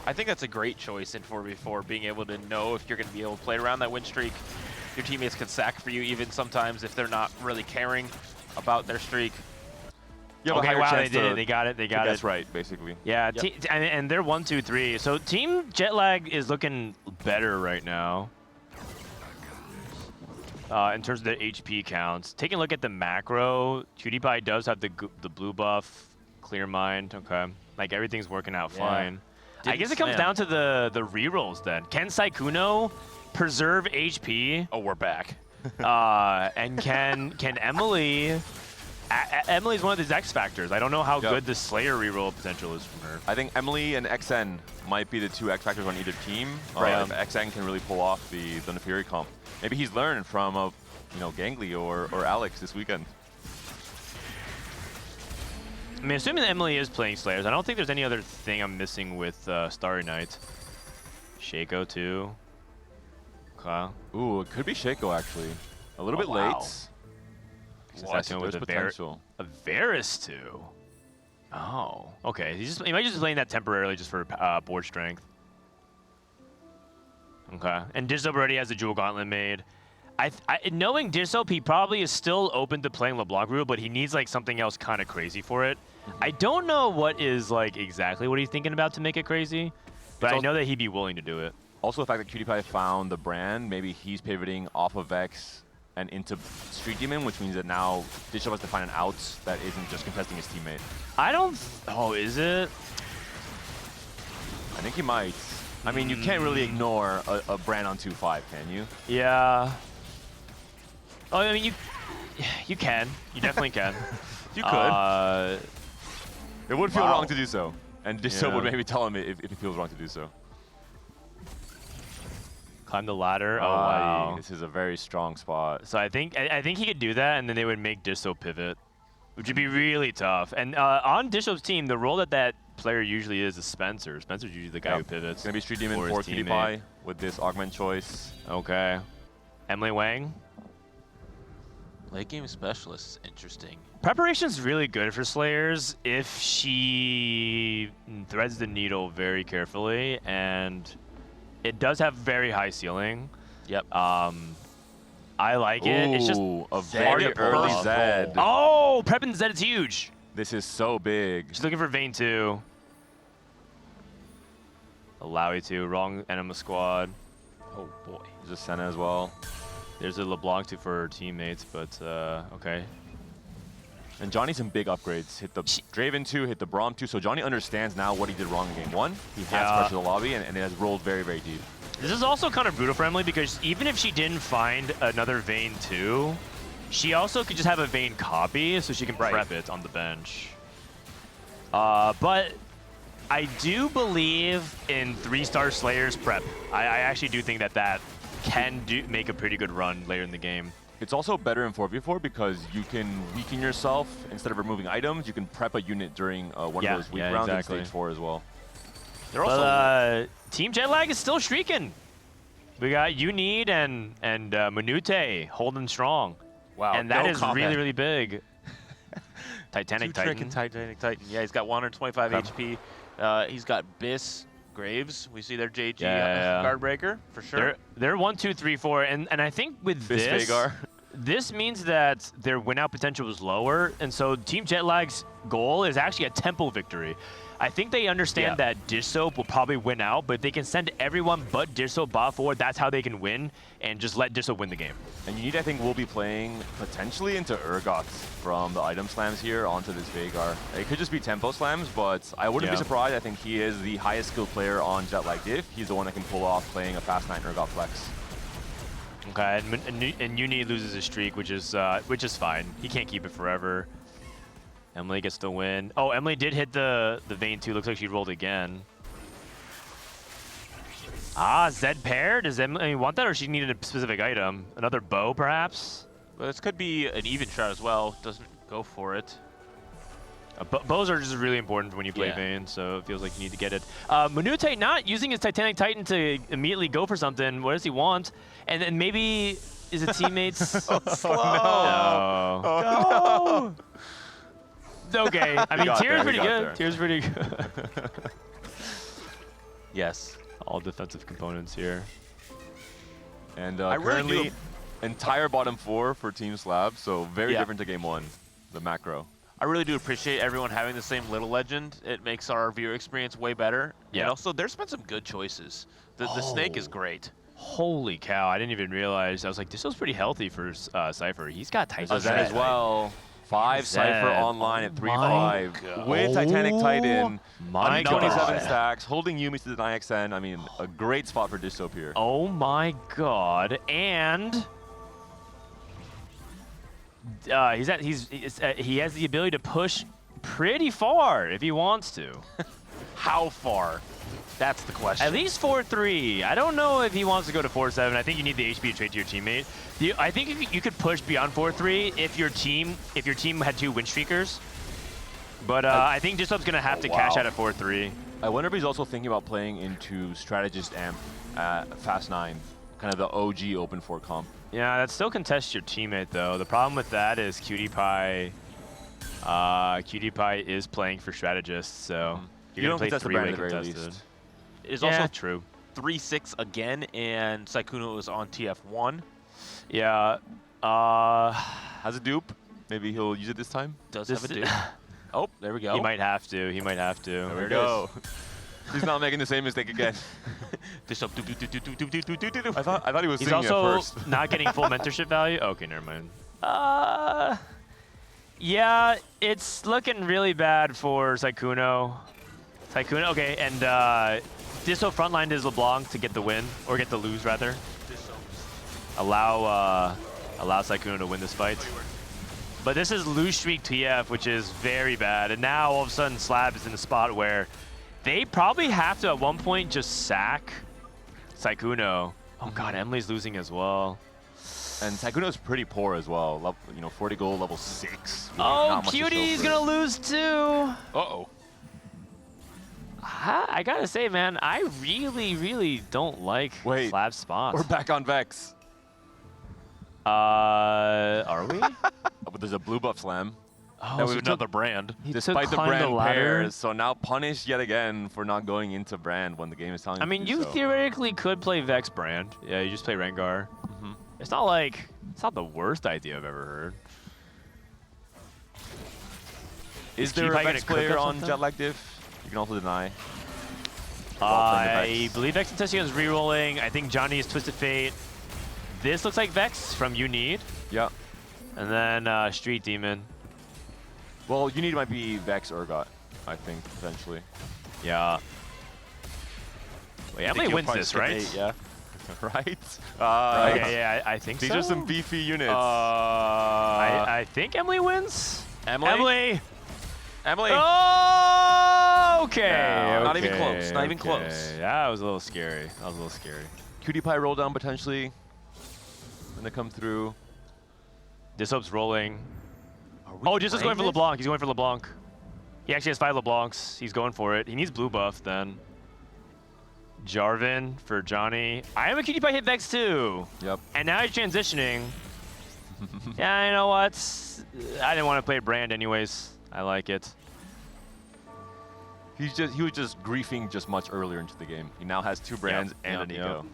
I think that's a great choice in 4v4, being able to know if you're going to be able to play around that win streak. Your teammates can sack for you even sometimes if they're not really caring about their streak. You have a Okay, higher wow, chance they did to- it. They got it. They to got it. guess right, basically. Yeah, and they're 1-2-3. So Team Jetlag is looking better right now in terms of their HP counts. Taking a look at the macro, Cutie-Pie does have the blue buff, Clear Mind. Okay, like everything's working out fine. I guess it comes down to the rerolls then. Can Sykkuno preserve HP? Oh, we're back. And can Emily? Emily's one of these X factors. I don't know how good the Slayer reroll potential is from her. I think Emily and XN might be the 2 X factors on either team. Right. If XN can really pull off the Neferi comp. Maybe he's learned from Gangly or Alex this weekend. I mean, assuming that Emily is playing Slayers, I don't think there's any other thing I'm missing with Starry Night. Shaco too. Okay. Ooh, it could be Shaco actually. A little bit late. What? There's potential. A Varus 2. Oh, okay. He might just be playing that temporarily just for board strength. Okay. And Dishsoap already has a Jewel Gauntlet made. Knowing Dishsoap, he probably is still open to playing LeBlanc Rule, but he needs like something else kind of crazy for it. I don't know what is like exactly what he's thinking about to make it crazy, but I know that he'd be willing to do it. Also, the fact that Cutie found the brand, maybe he's pivoting off of Vex and into Street Demon, which means that now Dishsoap has to find an out that isn't just contesting his teammate. Oh, is it? I think he might. I mean, you can't really ignore a brand on 2-5, can you? Yeah. Oh, I mean, you can. You definitely can. You could. It would feel wrong to do so. And Dishsoap would maybe tell him if it feels wrong to do so. Climb the ladder. Oh, wow. This is a very strong spot. So I think he could do that, and then they would make Dishsoap pivot, which would be really tough. And on Dishsoap's team, the role that player usually is Spencer. Spencer's usually the guy who pivots. It's going to be Street Demon for Cutie with this augment choice. Okay. Emilyywang. Late game specialist, interesting. Preparation's really good for Slayers if she threads the needle very carefully, and it does have very high ceiling. Yep. I like it. It's just a very early Zed. Oh, prepping Zed is huge. This is so big. She's looking for Vayne 2. Alawi 2, wrong Enema squad. Oh boy. There's a Senna as well. There's a LeBlanc 2 for her teammates, but okay. And Johnny some big upgrades. Hit the Draven 2, hit the Braum 2. So Johnny understands now what he did wrong in game 1. He has pressured the lobby, and it has rolled very, very deep. This is also kind of brutal for Emily because even if she didn't find another Vayne 2, she also could just have a Vayne copy so she can prep it on the bench. But I do believe in 3-star Slayers prep. I actually do think that can make a pretty good run later in the game. It's also better in 4v4 because you can weaken yourself. Instead of removing items, you can prep a unit during one of those weak rounds in stage 4 as well. They're also Team Jetlag is still streaking. We got Unid and Minute holding strong. Wow, and that is really, really big. Titanic Titan. Titanic Titan. Yeah, he's got 125 HP. He's got Biss, Graves. We see their JG guard breaker for sure. They're 1, 2, 3, 4, and I think with this means that their win out potential is lower, and so Team Jetlag's goal is actually a tempo victory. I think they understand that Dishsoap will probably win out, but if they can send everyone but Dishsoap bot forward, that's how they can win, and just let Dishsoap win the game. And Unid, I think, will be playing potentially into Urgots from the item slams here onto this Veigar. It could just be tempo slams, but I wouldn't be surprised. I think he is the highest skilled player on Jetlag Diff. He's the one that can pull off playing a fast 9 Urgot flex. Okay, and Unid loses his streak, which is fine. He can't keep it forever. Emily gets the win. Oh, Emily did hit the Vayne 2. Looks like she rolled again. Zed pair? Does Emily want that, or she needed a specific item? Another bow, perhaps? Well, this could be an even shot as well. Doesn't go for it. Bows are just really important when you play Vayne, so it feels like you need to get it. Minute not using his Titanic Titan to immediately go for something. What does he want? And then maybe is it teammates? So slow. No. Okay, I mean, Tier's pretty good. Tier's pretty good. Yes. All defensive components here. And currently, entire bottom 4 for Team SLAB, so very different to game 1, the macro. I really do appreciate everyone having the same little legend. It makes our viewer experience way better. Yeah. And also, there's been some good choices. The Snake is great. Holy cow, I didn't even realize. I was like, this was pretty healthy for Cypher. He's got Titan. Zed as well. 5 Cypher online at 3-5 with Titanic Titan. My 27 stacks, holding Yumi to the 9xN. I mean, a great spot for Dishsoap here. Oh my god. And he has the ability to push pretty far if he wants to. How far? That's the question. At least 4-3. I don't know if he wants to go to 4-7. I think you need the HP to trade to your teammate. I think you could push beyond 4-3 if your team had 2 win streakers. But I think Dishsoap's gonna have to cash out at 4-3. I wonder if he's also thinking about playing into Strategist Amp at Fast 9. kind of the OG open 4 comp. Yeah, that still contests your teammate though. The problem with that is QtPie is playing for strategists, so You you're don't gonna play contest the brand three-way at the very contested. least. It's Yeah, also true. 3-6 again, and Sykkuno is on TF1. Yeah. Has a dupe. Maybe he'll use it this time. Does have a dupe. Oh, there we go. He might have to. He might have to. There we go. He's not making the same mistake again. Dishsoap. I thought he was He's singing also at first. not getting full mentorship value. Okay, never mind. Yeah, it's looking really bad for Sykkuno. Okay, and Dishsoap frontlined his LeBlanc to get the win, or get the lose rather. Allow Sykkuno to win this fight. But this is lose streak TF, which is very bad. And now all of a sudden SLAB is in a spot where they probably have to at one point just sack Sykkuno. Oh god, Emily's losing as well. And Sykkuno's pretty poor as well. 40 gold, level 6. Oh, Cutie's gonna lose too. Uh-oh. I gotta say, man, I really don't like SLAB spots. We're back on Vex. Are we? But there's a blue buff slam. Oh, That so was another brand. He Despite took the climb the brand ladder. pairs, so now punished yet again for not going into brand when the game is telling I you mean, to you do so. theoretically could play Vex brand. Yeah, you just play Rengar. It's not like, it's not the worst idea I've ever heard. Is there a Keepai Vex gonna cook player up on something? Jetlag Diff? You can also deny. I believe Extensio is rerolling. I think Johnny is Twisted Fate. This looks like Vex from You Need. Yeah. And then Street Demon. Well, you need might be Vex Urgot, I think, potentially. Yeah. Wait, Emily wins this, right? Yeah. Right? Okay, yeah, I think These so. are some beefy units. I think Emily wins. Emily? Emily? Oh, okay. No, not even okay, close. Not even okay. close. That was a little scary. That was a little scary. QtPie roll down potentially. When they come through. Dishsoap's rolling. Oh, Dishsoap's going for LeBlanc. He's going for LeBlanc. He actually has 5 LeBlancs. He's going for it. He needs blue buff then. Jarvan for Johnny. I am a QtPie hit Vex too. Yep. And now he's transitioning. Yeah, you know what? I didn't want to play Brand anyways. I like it. He was just griefing just much earlier into the game. He now has 2 brands and an eco.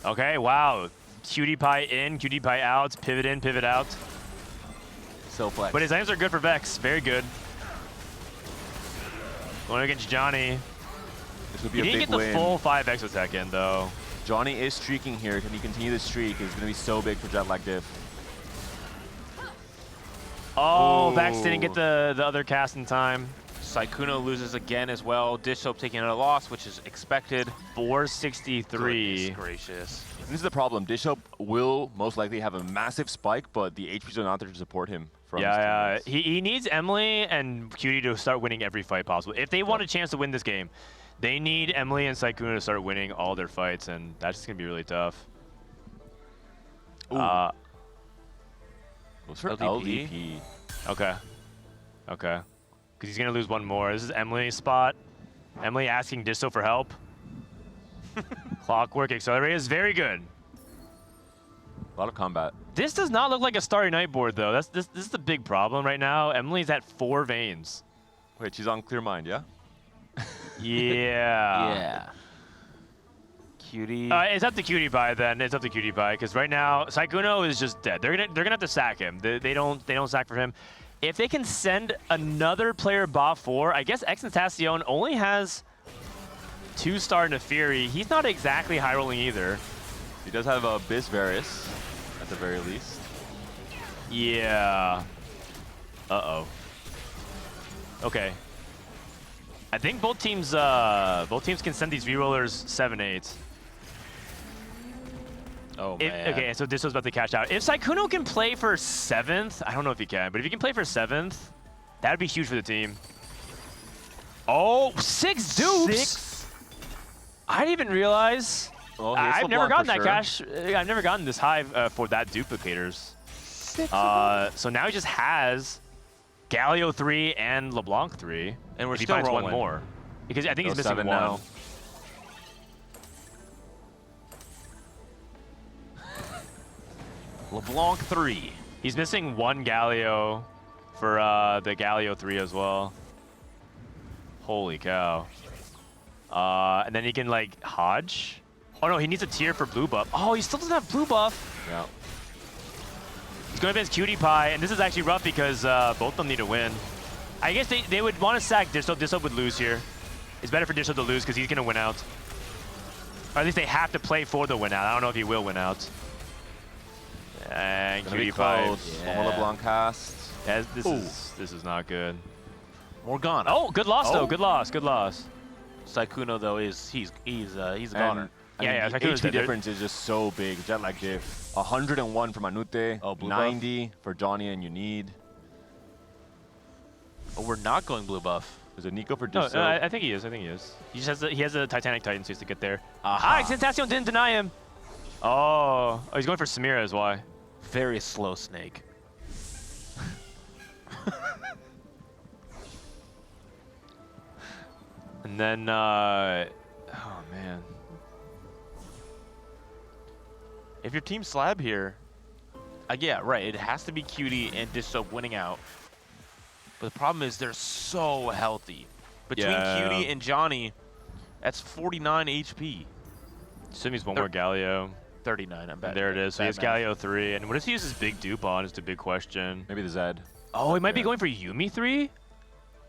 Okay, wow. QtPie in, QtPie out, pivot in, pivot out. So flex. But his items are good for Vex. Very good. Going against Johnny. This would be He a didn't big get the win. full 5 X attack in though. Johnny is streaking here. Can he continue the streak? It's going to be so big for Jetlag Diff. Oh, Vex didn't get the other cast in time. Sykkuno loses again as well. Dishsoap taking a loss, which is expected. 463. Goodness gracious. This is the problem. Dishsoap will most likely have a massive spike, but the HPs are not there to support him. From Yeah, he needs Emily and Cutie to start winning every fight possible. If they want a chance to win this game, they need Emily and Sykkuno to start winning all their fights, and that's just going to be really tough. What's for LDP? LDP? Okay. Okay. Because he's going to lose one more. This is Emily's spot. Emily asking Dishsoap for help. Clockwork Accelerator is very good. A lot of combat. This does not look like a Starry Night board, though. This is the big problem right now. Emily's at 4 veins. Wait, she's on Clear Mind, yeah? Yeah. Yeah. Cutie. It's up to QtPie then. It's up to QtPie because right now Sykkuno is just dead. They're gonna have to sack him. They don't sack for him. If they can send another player bot 4, I guess Extentacion only has 2-star Nefiri. He's not exactly high rolling either. He does have a Biz Varus at the very least. Yeah. Uh-oh. Okay. I think both teams can send these rerollers 7-8. Oh, man. Okay, so this was about to cash out. If Sykkuno can play for 7th, I don't know if he can, but if he can play for 7th, that'd be huge for the team. Oh, 6 dupes! 6? I didn't even realize. Well, I've never gotten that sure. cash. I've never gotten this high for that duplicators. 6 so now he just has Galio 3 and LeBlanc 3. And we're if he still finds rolling. one more. Because I think he's missing 7 one. now. LeBlanc 3. He's missing one Galio for the Galio 3 as well. Holy cow. And then he can like Hodge. Oh no, he needs a tier for blue buff. Oh, he still doesn't have blue buff. Yeah. He's going against Cutie-Pie, and this is actually rough because both of them need to win. I guess they would want to sack Dishsoap. Dishsoap would lose here. It's better for Dishsoap to lose because he's going to win out. Or at least they have to play for the win out. I don't know if he will win out. And Cutie-Pie. One LeBlanc cast. Yeah, this is not good. Morgana. Oh, good loss though. Good loss. Good loss. Sykkuno though he's a goner. Yeah, the HP difference is just so big. Jetlag Diff. 101 for Manute. Oh, blue 90 for Johnny and Unid. Oh, we're not going blue buff. Is it Nico for No, Dishsoap? I think he is. I think he is. He just has he has a Titanic Titan, so he has to get there. Aha. Xantacion didn't deny him. Oh, he's going for Samira is why. Very slow snake. And then, oh man. If your team SLAB here, yeah, right, it has to be Cutie and Dishsoap winning out. But the problem is they're so healthy. Between Cutie and Johnny, that's 49 HP. Simi's one more Galio. 39, I'm bad. There it is. So he has Galio 3. And what does he use his big dupe on is the big question. Maybe the Zed. Oh, he might be going for Yuumi 3?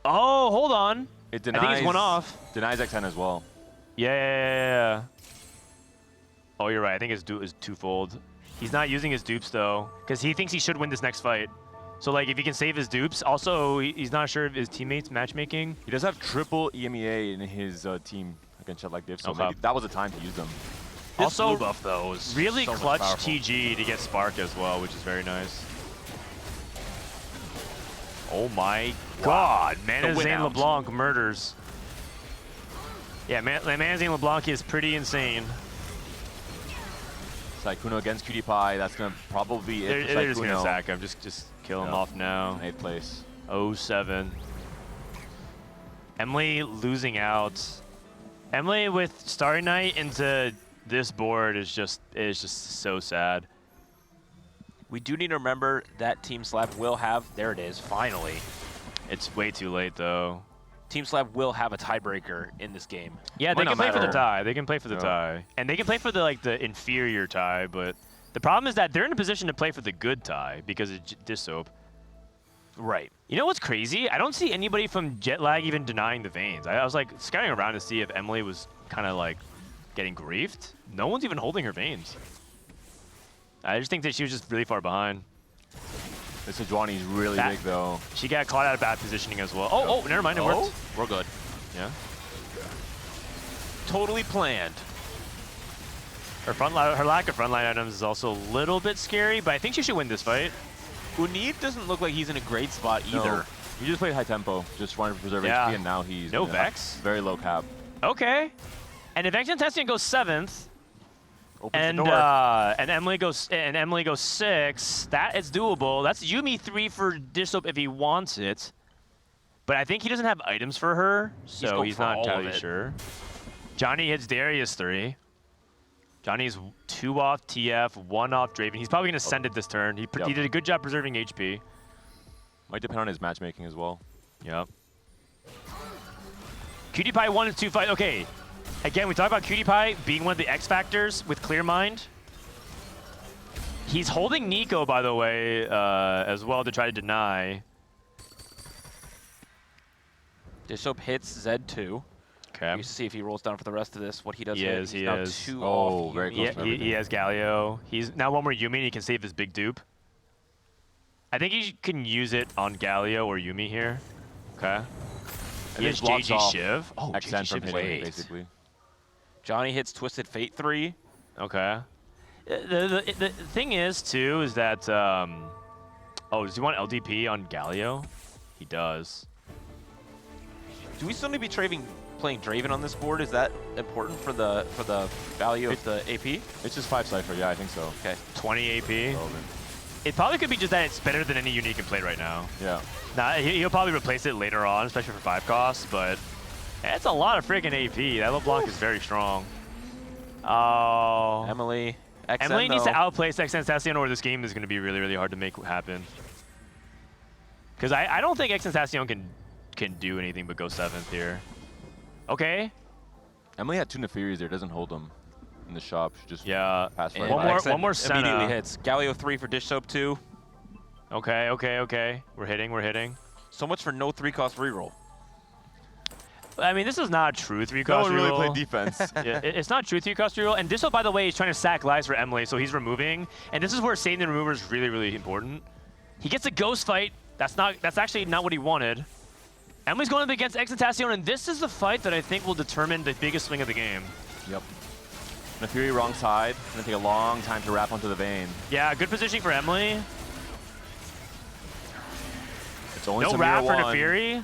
Oh, hold on. It denies, I think he's one off. Denies X10 as well. Yeah. Oh, you're right. I think his dupe is twofold. He's not using his dupes, though, because he thinks he should win this next fight. So, like, if he can save his dupes, also, he's not sure of his teammates' matchmaking. He does have triple EMEA in his team against Jetlag Diff, so maybe that was the time to use them. This Also, blue buff, though, is really so much clutch powerful. TG to get Spark as well, which is very nice. Oh my god, Zane LeBlanc murders. Yeah, Zane LeBlanc is pretty insane. Sykkuno against Cutie-Pie, that's going to probably be it for They're just going to Sykkuno. sack him, just kill him off now. 8th place. 0-7. Emily losing out. Emily with Starry Night into this board is just so sad. We do need to remember that Team SLAB will have, there it is, finally. It's way too late, though. Team SLAB will have a tiebreaker in this game. Yeah, they can play for the tie. They can play for the tie. And they can play for the inferior tie, but the problem is that they're in a position to play for the good tie because of Dishsoap. Right. You know what's crazy? I don't see anybody from Jetlag even denying the veins. I was like scouting around to see if Emily was kind of like getting griefed. No one's even holding her veins. I just think that she was just really far behind. This Sejuani's really big, though. She got caught out of bad positioning as well. Oh, never mind. It worked. We're good. Yeah. Totally planned. Her lack of frontline items is also a little bit scary, but I think she should win this fight. Unid doesn't look like he's in a great spot either. No. He just played high tempo, just wanted to preserve HP, and now he's no Vex. Very low cap. Okay. And if Xantacion goes 7th, and Emily goes 6th, that is doable. That's Yuumi 3 for Dishsoap if he wants it. But I think he doesn't have items for her, so he's not entirely sure. Johnny hits Darius 3. Johnny's 2 off TF, 1 off Draven. He's probably going to send it this turn. He did a good job preserving HP. Might depend on his matchmaking as well. Yep. Cutie-Pie 1 and 2 fight. Okay. Again, we talk about Cutie-Pie being one of the X factors with Clear Mind. He's holding Nico, by the way, as well to try to deny. Dishsoap hits Z2. Okay. You see if he rolls down for the rest of this. What he does. He is. Now 2 off. Very close. He has Galio. He's now one more Yuumi. He can save his big dupe. I think he can use it on Galio or Yuumi here. Okay. He has JG Shiv. Oh, XN from hitting, basically. Johnny hits Twisted Fate 3. Okay. The thing is, too, is that... oh, does he want LDP on Galio? He does. Do we still need to be playing Draven on this board? Is that important for the value of the AP? It's just 5 Cypher, yeah, I think so. Okay. 20 AP. It probably could be just that it's better than any Unique can play right now. Yeah. Now, he'll probably replace it later on, especially for 5 costs, but it's a lot of freaking AP. That LeBlanc is very strong. Oh. Emily Emily needs to outplace XXentacion or this game is going to be really, really hard to make happen. Because I don't think XXentacion can do anything but go 7th here. Okay. Emily had 2 Nefiris there. Doesn't hold them in the shop. She just pass right One more Senna. Immediately hits. Galio 3 for Dishsoap 2. Okay. We're hitting. So much for no 3-cost reroll. I mean, this is not a true 3-cost reroll. No one really played defense. Yeah, it's not true 3-cost reroll. And Dishsoap, by the way, is trying to sack lives for Emily, so he's removing. And this is where saving the remover is really, really important. He gets a ghost fight. That's actually not what he wanted. Emily's going up against XXentacion, and this is the fight that I think will determine the biggest swing of the game. Yep. Nefiri wrong side. Gonna take a long time to wrap onto the vein. Yeah, good positioning for Emily. It's only no wrap for Nefiri.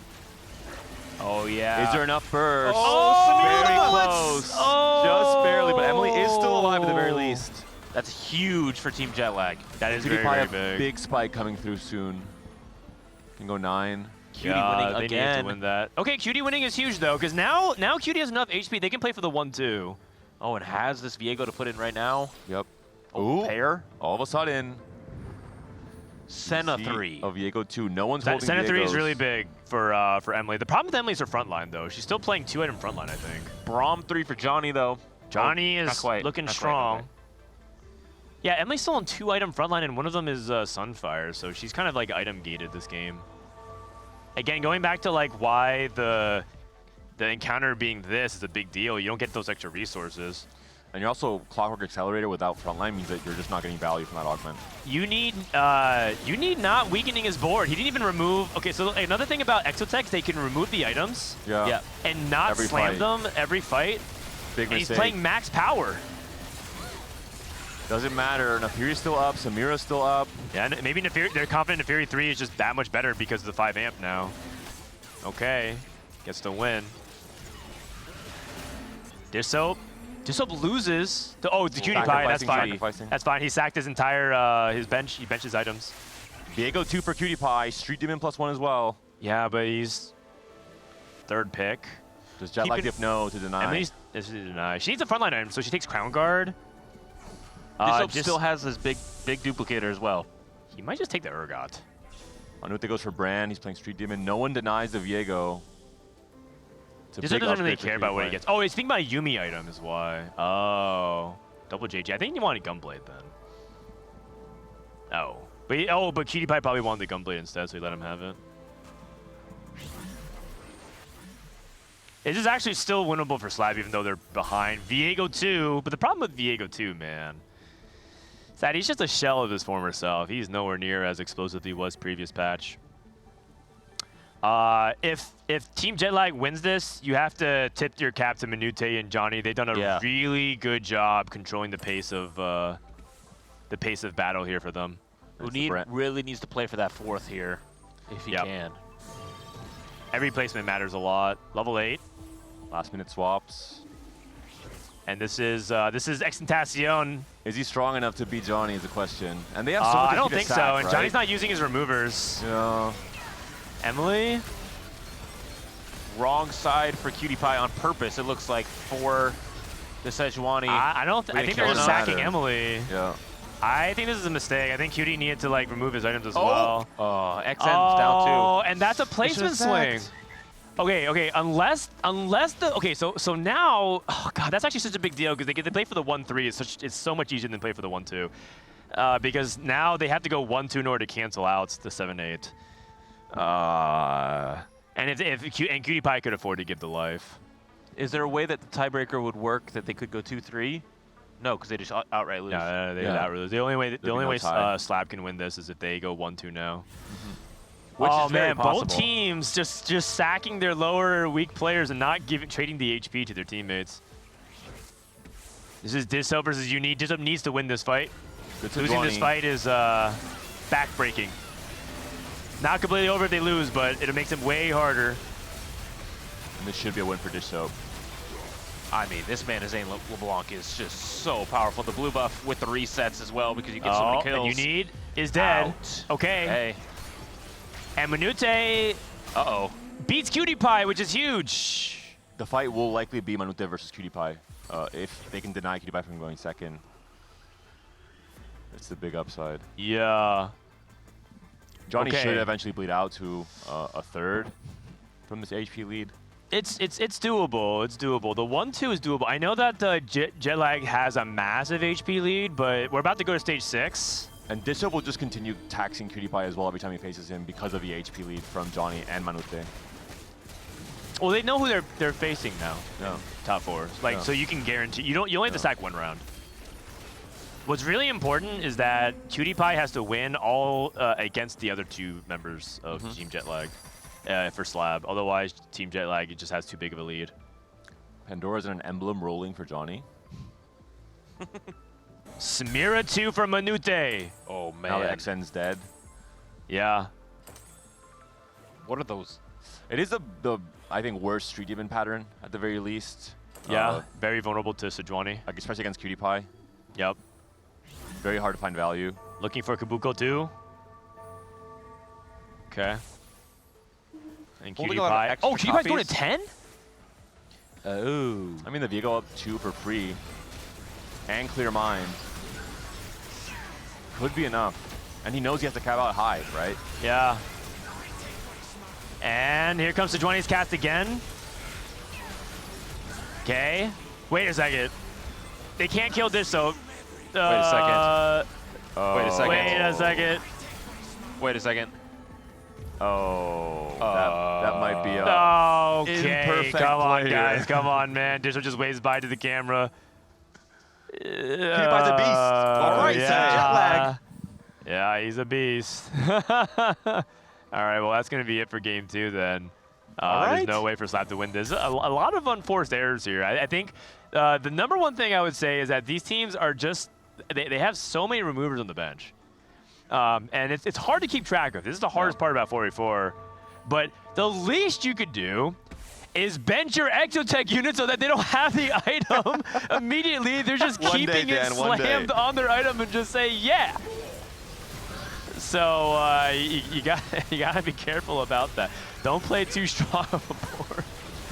Oh, yeah. Is there enough burst? Oh, very close. Oh. Just barely, but Emily is still alive at the very least. That's huge for Team Jetlag. That is very big. Big spike coming through soon. Can go 9. Cutie winning they again. Need to win that. Okay, Cutie winning is huge though, because now Cutie has enough HP. They can play for the 1-2. Oh, and has this Viego to put in right now. Yep. Oh, pair. All of a sudden. Senna 3. Of Viego 2. No one's holding Senna 3 is Viegos. really big for Emily. The problem with Emily is her front line though. She's still playing 2-item front line, I think. Braum 3 for Johnny though. Johnny is looking strong. Yeah, Emily's still on 2-item front line, and one of them is Sunfire, so she's kind of like item gated this game. Again, going back to like why the encounter being this is a big deal. You don't get those extra resources. And you're also Clockwork Accelerator without frontline means that you're just not getting value from that augment. You need not weakening his board. He didn't even remove. Okay, so another thing about Exotech, they can remove the items. Yeah. And not slam them every fight. Big and mistake. He's playing max power. Doesn't matter. Nefiri's still up. Samira's still up. Yeah, and maybe they're confident Nefiri 3 is just that much better because of the 5 amp now. Okay, gets the win. Dishsoap loses. The Cutie Pie. That's fine. That's fine. He sacked his entire his bench. He benched his items. Viego 2 for Cutie Pie. Street Demon +1 as well. Yeah, but he's 3rd pick. Does Jetlag Diff know to deny? Emily's this is deny. She needs a frontline item, so she takes Crown Guard. Dishsoap still has this big duplicator as well. He might just take the Urgot. Anute goes for Brand. He's playing Street Demon. No one denies the Viego. Dishsoap doesn't really care about what he gets. Oh, he's thinking about a Yumi item is why. Oh, double JG. I think he wanted Gunblade then. Oh, but Cutie Pie probably wanted the Gunblade instead, so he let him have it. This is actually still winnable for SLAB, even though they're behind. Viego 2, but the problem with Viego 2, man, is that he's just a shell of his former self. He's nowhere near as explosive as he was previous patch. If Team Jetlag wins this, you have to tip your cap to Minute and Johnny. They've done a really good job controlling the pace of battle here for them. Really needs to play for that 4th here, if he can. Every placement matters a lot. Level 8. Last minute swaps. And this is XXentacion. Is he strong enough to beat Johnny is the question. And they have so I don't think so. And right? Johnny's not using his removers. Yeah. Emily? Wrong side for Cutie Pie on purpose, it looks like, for the Sejuani. I think they're just sacking Emily. Yeah. I think this is a mistake. I think Cutie needed to like remove his items as well. Oh, XN's down 2. And that's a placement swing. Okay, unless so now, oh god, that's actually such a big deal because they get to play for the 1-3. It's so much easier than play for the 1-2. Because now they have to go 1-2 in order to cancel out the 7-8. And Cutie Pie could afford to give the life. Is there a way that the tiebreaker would work that they could go 2-3? No, because they just outright lose. No, they outright lose. The only way SLAB can win this is if they go 1-2 now. Which is very possible. Both teams just sacking their lower weak players and not trading the HP to their teammates. This is Dishsoap versus Unique. Dishsoap needs to win this fight. Losing this fight is backbreaking. Not completely over if they lose, but it makes it way harder. And this should be a win for Dishsoap. I mean, this man, Zane LeBlanc, is just so powerful. The blue buff with the resets as well because you get so many kills. And Unique is dead. Out. Okay. Hey. And Minute beats Cutie Pie, which is huge. The fight will likely be Minute versus Cutie Pie if they can deny Cutie Pie from going second. It's the big upside. Yeah. Johnny Okay. should eventually bleed out to a third from this HP lead. It's doable. It's doable. The 1-2 is doable. I know that Jetlag has a massive HP lead, but we're about to go to stage 6. And Dishsoap will just continue taxing PewDiePie as well every time he faces him because of the HP lead from Johnny and Manute. Well, they know who they're facing now. Yeah. Top 4. Like, Yeah. so you can guarantee you only have to stack 1 round. What's really important is that PewDiePie has to win all against the other 2 members of Team Jetlag for SLAB. Otherwise, Team Jetlag it just has too big of a lead. Pandora's in an emblem rolling for Johnny. Samira 2 for Manute. Oh man. Now that XN's dead. Yeah. What are those? It is the I think worst street demon pattern at the very least. Yeah. Very vulnerable to Sejuani. Especially against PewDiePie. Yep. Very hard to find value. Looking for Kabuko too. Okay. And Holding a lot of PewDiePie. extra Oh, PewDiePie's going copies. to 10? Oh. I mean, the Viego up 2 for free. And clear mind. Could be enough. And he knows he has to cap out high, right? Yeah. And here comes Sejuani's cast again. Okay. Wait a second. They can't kill Dishsoap. Wait a second. Wait a second. Wait a second. Wait a second. Oh, that might be a Okay, imperfect come on, player. guys. Come on, man. Dishsoap just waves by to the camera. PewDiePie's a beast. All right, yeah. Yeah, he's a beast. All right, well, that's going to be it for game 2 then. There's no way for SLAB to win this. A lot of unforced errors here. I think the number one thing I would say is that these teams are just, they have so many removers on the bench. And it's hard to keep track of. This is the hardest part about 4v4. But the least you could do is bench your Exotech unit so that they don't have the item immediately. They're just One keeping day, it Dan, one slammed day. on their item and just say, yeah. So you gotta be careful about that. Don't play too strong of a board.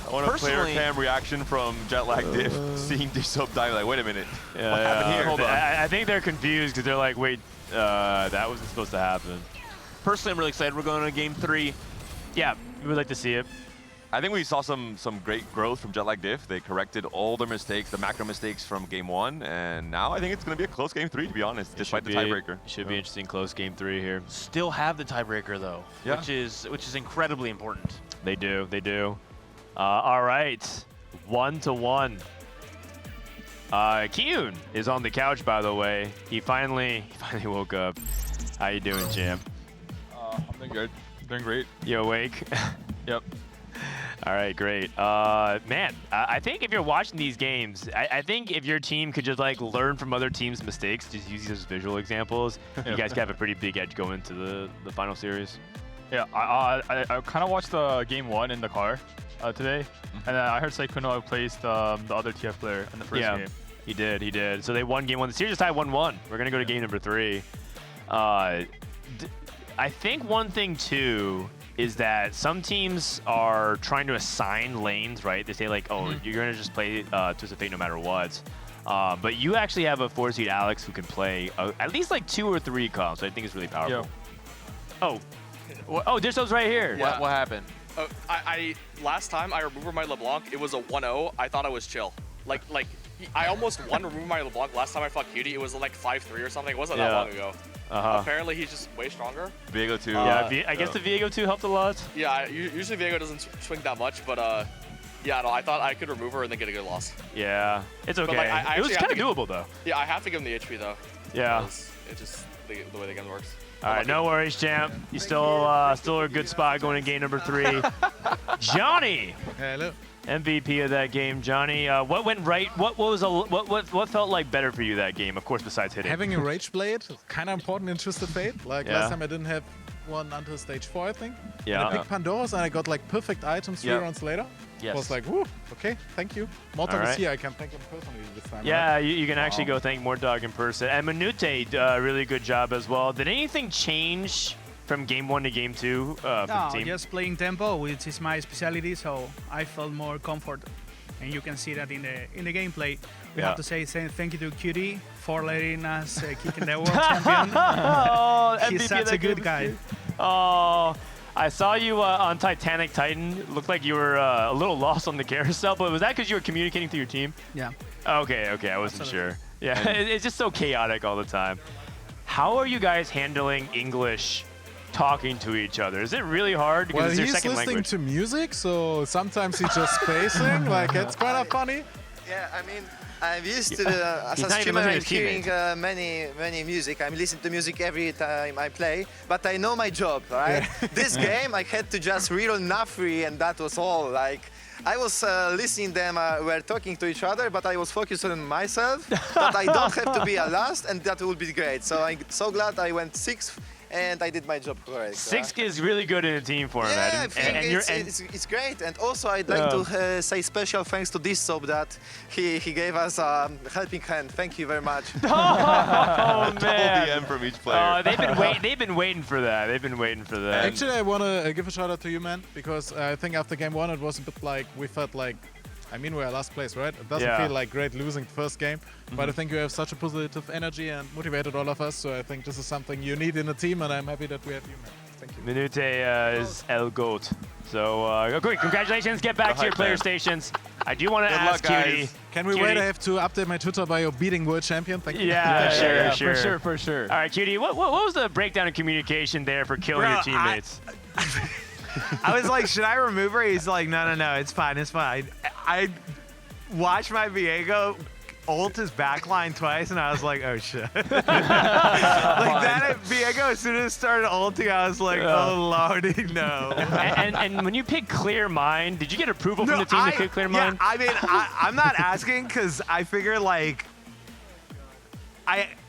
I want a player cam reaction from Jetlag Diff seeing Dishsoap die. Like, wait a minute. Yeah, what happened here? Hold on. I think they're confused because they're like, wait, that wasn't supposed to happen. Personally, I'm really excited. We're going to game 3. Yeah, we would like to see it. I think we saw some great growth from Jetlag Diff. They corrected all their mistakes, the macro mistakes from game 1, and now I think it's going to be a close game 3, to be honest, despite the tiebreaker. Should be interesting close game 3 here. Still have the tiebreaker though, which is incredibly important. They do, they do. All right, 1-1. Kiyoon is on the couch, by the way. He finally woke up. How you doing, champ? I'm doing good. Doing great. You awake? Yep. All right, great. Man, I think if you're watching these games, I think if your team could just like learn from other teams' mistakes, just use these as visual examples, you guys could have a pretty big edge going into the final series. Yeah, I kind of watched the game 1 in the car today, and I heard Sykkuno placed the other TF player in the first game. He did. So they won game 1. The series is tied 1-1. We're gonna go to game number 3. I think one thing too is that some teams are trying to assign lanes, right? They say like, oh, you're gonna just play Twisted Fate no matter what. But you actually have a 4-seed Alex who can play at least like 2 or 3 comps. So I think it's really powerful. Oh, Dishsoap's right here. What happened? Last time I removed my LeBlanc, it was a 1-0. I thought I was chill. I almost won remove my LeBlanc last time I fought Cutie. It was like 5-3 or something. It wasn't that long ago. Apparently he's just way stronger. Viego 2. I guess the Viego 2 helped a lot. Yeah, usually Viego doesn't swing that much, but yeah, no, I thought I could remove her and then get a good loss. Yeah, it's okay. But, like, it was kind of doable though. Yeah, I have to give him the HP though. Yeah. It's just the way the game works. All right, no worries, champ. You still a good spot going in game number 3. Johnny. Hello. MVP of that game, Johnny. What went right? What felt like better for you that game? Of course, besides hitting. Having a Rage Blade, kind of important in Twisted Fate. Like last time I didn't have one until stage 4, I think. Yeah. And I picked Pandora's and I got like perfect items 3 rounds later. Yes. I was like, woo, okay, thank you. Mortdog is here, I can thank him personally this time. Yeah, right? you can actually go thank Mortdog in person. And Manute, really good job as well. Did anything change from game 1 to game 2 for the No, team? just playing tempo, which is my specialty, so I felt more comfort. and you can see that in the gameplay. We Yeah. have to say thank you to QD for letting us kick in the world champion. Oh, He's MVP such that a good game. guy. Oh, I saw you on Titanic Titan. It looked like you were a little lost on the carousel, but was that because you were communicating through your team? Yeah. Okay, I wasn't sure. Yeah, it's just so chaotic all the time. How are you guys handling English talking to each other? Is it really hard? Because Well, it's your he's second listening language. to music, so sometimes he's just spacing. Like, it's kind of funny. Yeah, I mean, I'm used to as He's a not even streamer, listening to I'm his hearing many music. I'm listening to music every time I play, but I know my job, right? This game, I had to just reroll Nafri, and that was all. Like, I was listening them, were talking to each other, but I was focused on myself. But I don't have to be a last, and that will be great. So I'm so glad I went 6th. And I did my job correct. 6 is really good in a team format. Yeah, I think and it's great. And also I'd like to say special thanks to Dishsoap that he gave us a helping hand. Thank you very much. Oh man! DM from each player. They've been waiting for that. They've been waiting for that. Actually, I want to give a shout out to you, man, because I think after game 1 it was a bit like we felt like, I mean, we're last place, right? It doesn't feel like great losing the first game, but I think you have such a positive energy and motivated all of us, so I think this is something you need in a team, and I'm happy that we have you, man. Thank you. Minute is El Goat. So, great. Congratulations. Get back to your player stations. I do want to ask Cutie. Can we wait? I have to update my Twitter bio beating world champion. Thank you. Yeah, sure. For sure. All right, Cutie, what was the breakdown in communication there for killing your teammates? I was like, should I remove her? He's like, no, it's fine. I watched my Viego ult his backline twice, and I was like, oh shit. Like that at Viego, as soon as it started ulting, I was like, oh lordy, no. and when you pick Clear Mind, did you get approval from the team to pick Clear Mind? Yeah, I mean, I'm not asking because I figure like,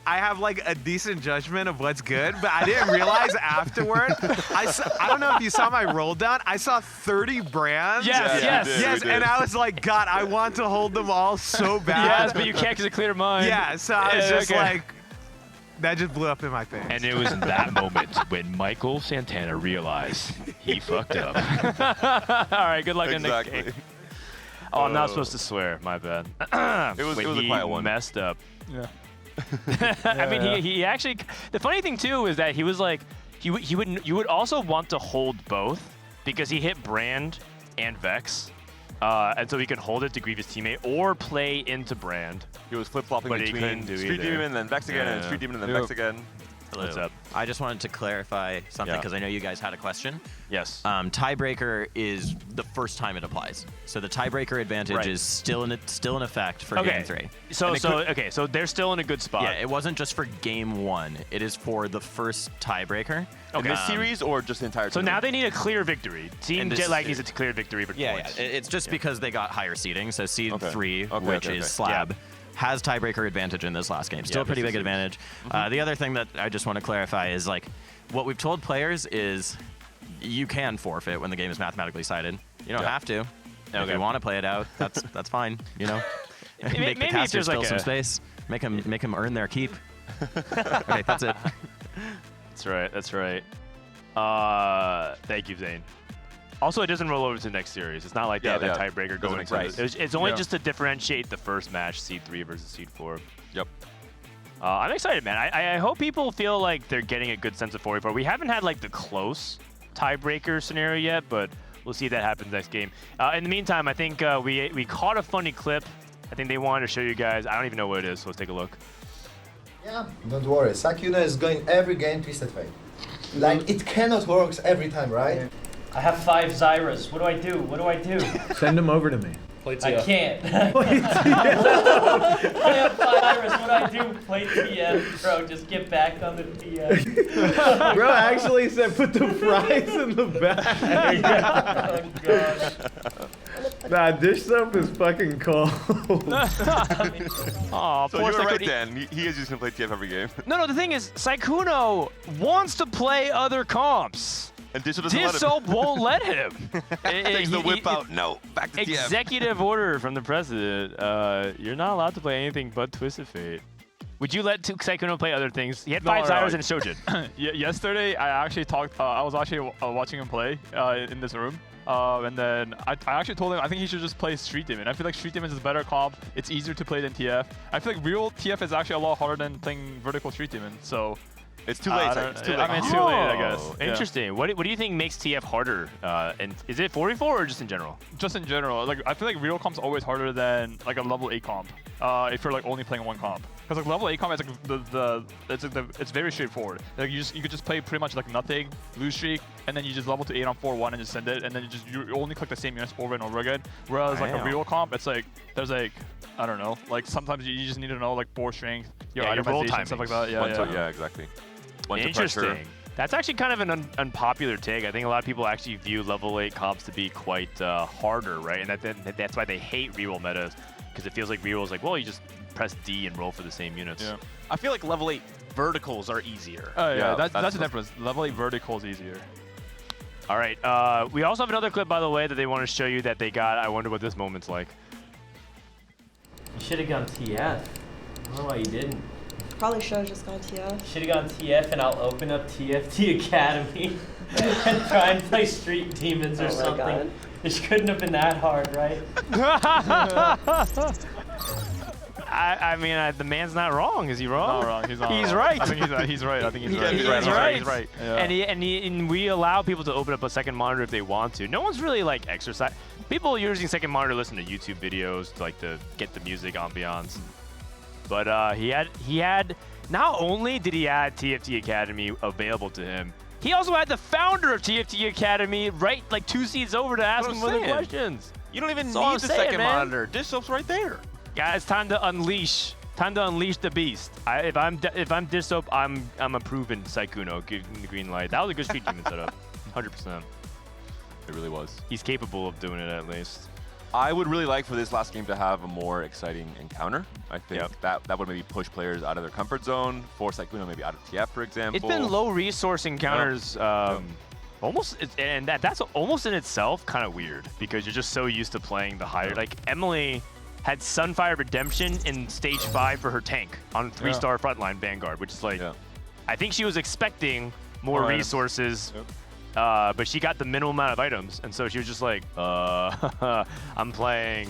I have like a decent judgment of what's good, but I didn't realize afterward. I don't know if you saw my roll down. I saw 30 brands. Yes. And I was like, God, I want to hold them all so bad. Yes, but you can't because of Clear Mind. Yeah, so I was just like, that just blew up in my face. And it was in that moment when Michael Santana realized he fucked up. All right, good luck in the next game. Oh, I'm not supposed to swear. My bad. It was a quiet one. Messed up. Yeah. I mean, he actually. The funny thing too is that he was like, you would also want to hold both because he hit Brand and Vex, and so he could hold it to grieve his teammate or play into Brand. He was flip-flopping between Street Demon, then Vex again, and Street Demon, and then Vex again. Hello. What's up? I just wanted to clarify something because I know you guys had a question. Yes. Tiebreaker is the first time it applies, so the tiebreaker advantage is still in effect for game 3. So they're still in a good spot. Yeah, it wasn't just for game 1. It is for the first tiebreaker. In this series or just the entire So tournament? now they need a clear victory. Team Jetlag needs a clear victory for points. Yeah, it's just because they got higher seeding. So seed 3, which is SLAB, has tiebreaker advantage in this last game. Still a pretty big advantage. The other thing that I just want to clarify is like what we've told players is you can forfeit when the game is mathematically sided. You don't have to. If you want to play it out, that's fine. You know, make the casters fill some space. Make them earn their keep. Okay, that's it. That's right. Thank you, Zane. Also, it doesn't roll over to the next series. It's not like they have that tiebreaker going into it. It's only just to differentiate the first match, Seed 3 versus Seed 4. Yep. I'm excited, man. I hope people feel like they're getting a good sense of 4v4. We haven't had like the close tiebreaker scenario yet, but we'll see if that happens next game. In the meantime, I think we caught a funny clip. I think they wanted to show you guys. I don't even know what it is, so let's take a look. Yeah, don't worry. Sykkuno is going every game Twisted Fate. Like, it cannot work every time, right? Yeah. I have 5 Zyrus. What do I do? Send them over to me. I can't. I have 5 Zyrus. What do I do? Play TF. Bro, just get back on the TF. Bro actually said put the fries in the bag. Oh, God. Nah, Dishsoap is fucking cold. Aw, so poor you were right, Sykkuno. Dan. He is just going to play TF every game. No, the thing is, Sykkuno wants to play other comps. And Dishsoap won't let him. Takes the whip out. No, back to TF. Executive order from the president. You're not allowed to play anything but Twisted Fate. Would you let Sykkuno play other things? He had No, 5 no, Zyros no. and Shojin. Yesterday, I actually talked. I was actually watching him play in this room. And then I actually told him I think he should just play Street Demon. I feel like Street Demon is a better comp. It's easier to play than TF. I feel like real TF is actually a lot harder than playing vertical Street Demon. So it's too late. It's too late. I mean, it's too late, I guess. Yeah. Interesting. What do you think makes TF harder? And is it 4v4 or just in general? Just in general. Like I feel like real comp's always harder than like a level 8 comp. If you're like only playing one comp. Because like level 8 comp is like it's very straightforward. Like you could just play pretty much like nothing, lose streak, and then you just level to 8 on 4-1 and just send it, and then you only click the same units over and over again. Whereas like a real comp, it's like there's like I don't know, like sometimes you just need to know like 4 strength, your itemization, stuff like that. Yeah, exactly. Interesting. That's actually kind of an unpopular take. I think a lot of people actually view level 8 comps to be quite harder, right? And that's why they hate reroll metas, because it feels like reroll is like, well, you just press D and roll for the same units. Yeah. I feel like level 8 verticals are easier. Oh yeah, that's the difference. Level 8 vertical is easier. All right. We also have another clip, by the way, that they want to show you that they got. I wonder what this moment's like. You should have gone TF. I don't know why you didn't. Probably should have just gone TF. Should have gone TF, and I'll open up TFT Academy and try and play Street Demons or something. God. This couldn't have been that hard, right? I mean, the man's not wrong. Is he wrong? Not wrong. He's not. He's wrong. right. I think he's right. I think he's right. He's right. He's right. Yeah. And we allow people to open up a second monitor if they want to. No one's really like exercise. People using second monitor listen to YouTube videos to like to get the music ambiance. But he had. Not only did he add TFT Academy available to him, he also had the founder of TFT Academy right like 2 seats over to ask him other questions. You don't even That's all need the I'm saying, second man. monitor. Dishsoap's right there. Guys, time to unleash. Time to unleash the beast. If I'm Dishsoap, I'm approving Sykkuno, giving the green light. That was a good Street Demon setup, 100%. It really was. He's capable of doing it at least. I would really like for this last game to have a more exciting encounter. I think that would maybe push players out of their comfort zone, force Sykkuno maybe out of TF, for example. It's been low resource encounters, almost, and that's almost in itself kind of weird because you're just so used to playing the higher. Like Emily had Sunfire Redemption in stage 5 for her tank on 3-star frontline Vanguard, which is like, I think she was expecting more resources. But she got the minimum amount of items, and so she was just like, I'm playing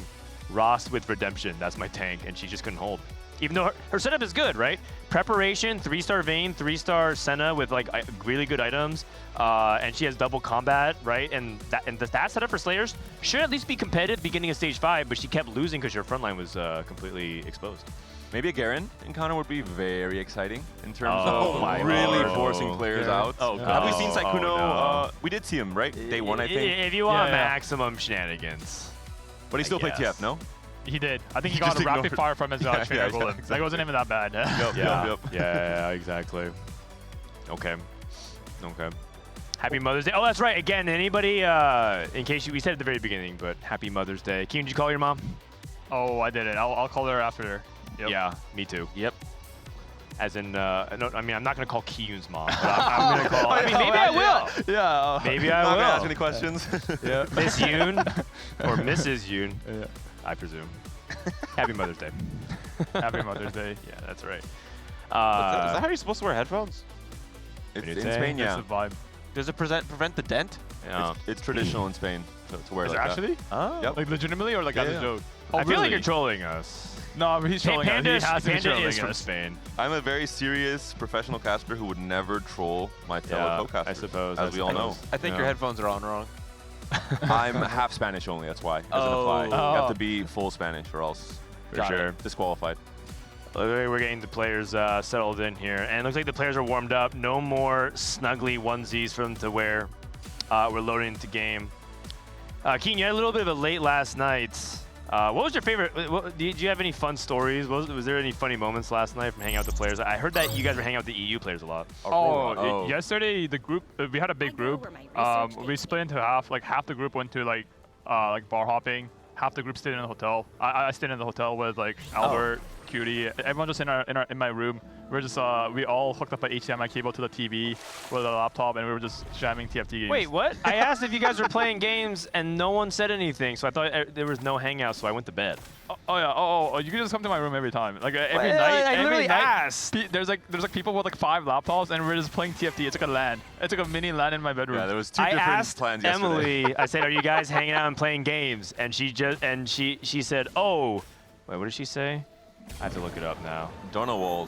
Ross with Redemption. That's my tank, and she just couldn't hold. Even though her setup is good, right? Preparation, 3-star Vayne, 3-star Senna with like really good items, and she has double combat, right? And that setup for Slayers should at least be competitive beginning of stage 5, but she kept losing because her frontline was completely exposed. Maybe a Garen encounter would be very exciting in terms of really forcing players out. Have we seen Sykkuno? No. We did see him, right? Day 1, I think. If you want maximum shenanigans. But he still played TF, no? He did. I think he got a rapid fire from his trainer Golem. Exactly. Like, it wasn't even that bad. Yeah, exactly. Okay. Happy Mother's Day. Oh, that's right. Again, anybody, in case we said at the very beginning, but happy Mother's Day. Kiyoon, did you call your mom? Oh, I didn't. I'll call her after. Yep. Yeah, me too. Yep. As in, no, I mean, I'm not going to call Kiyoon's mom, but I'm going to call... I mean, maybe I will. Yeah. Maybe I will. Not going to ask any questions. Yeah. Miss Yoon, or Mrs. Yoon, I presume. Happy Mother's Day. Happy Mother's Day. Yeah, that's right. Is that how you're supposed to wear headphones? It's in Spain, yeah. It's a vibe. Does it prevent the dent? Yeah. It's traditional in Spain to wear Is like it actually? that. Yep. Like legitimately or like as a joke? I feel like you're trolling us. No, but he's trolling us. He has to be Panda trolling is from us. Spain. I'm a very serious professional caster who would never troll my fellow co-casters, I suppose. as we all know. I think your headphones are on wrong. I'm half Spanish only, that's why. It doesn't apply. You have to be full Spanish or else For sure. disqualified. We're getting the players settled in here. And it looks like the players are warmed up. No more snuggly onesies for them to wear. We're loading into game. Kiyoon, you had a little bit of a late last night. What was your favorite? Did you have any fun stories? Was there any funny moments last night from hanging out with the players? I heard that you guys were hanging out with the EU players a lot. Yesterday the group we had a big group. We split into half. Like half the group went to like bar hopping. Half the group stayed in the hotel. I stayed in the hotel with like Albert, Cutie, everyone just in my room We're just we all hooked up an HDMI cable to the TV with a laptop, and we were just jamming TFT games. Wait, what? I asked if you guys were playing games, and no one said anything, so I thought there was no hangout, so I went to bed. Oh yeah. Oh, you can just come to my room every time. Like every night. I literally every night, asked. There's like people with like 5 laptops, and we're just playing TFT. It's like a LAN. It's like a mini LAN in my bedroom. Yeah, there was 2 I different asked plans Emily, yesterday. I said, "Are you guys hanging out and playing games?" And she said, "Oh, wait, what did she say?" I have to look it up now. Donald.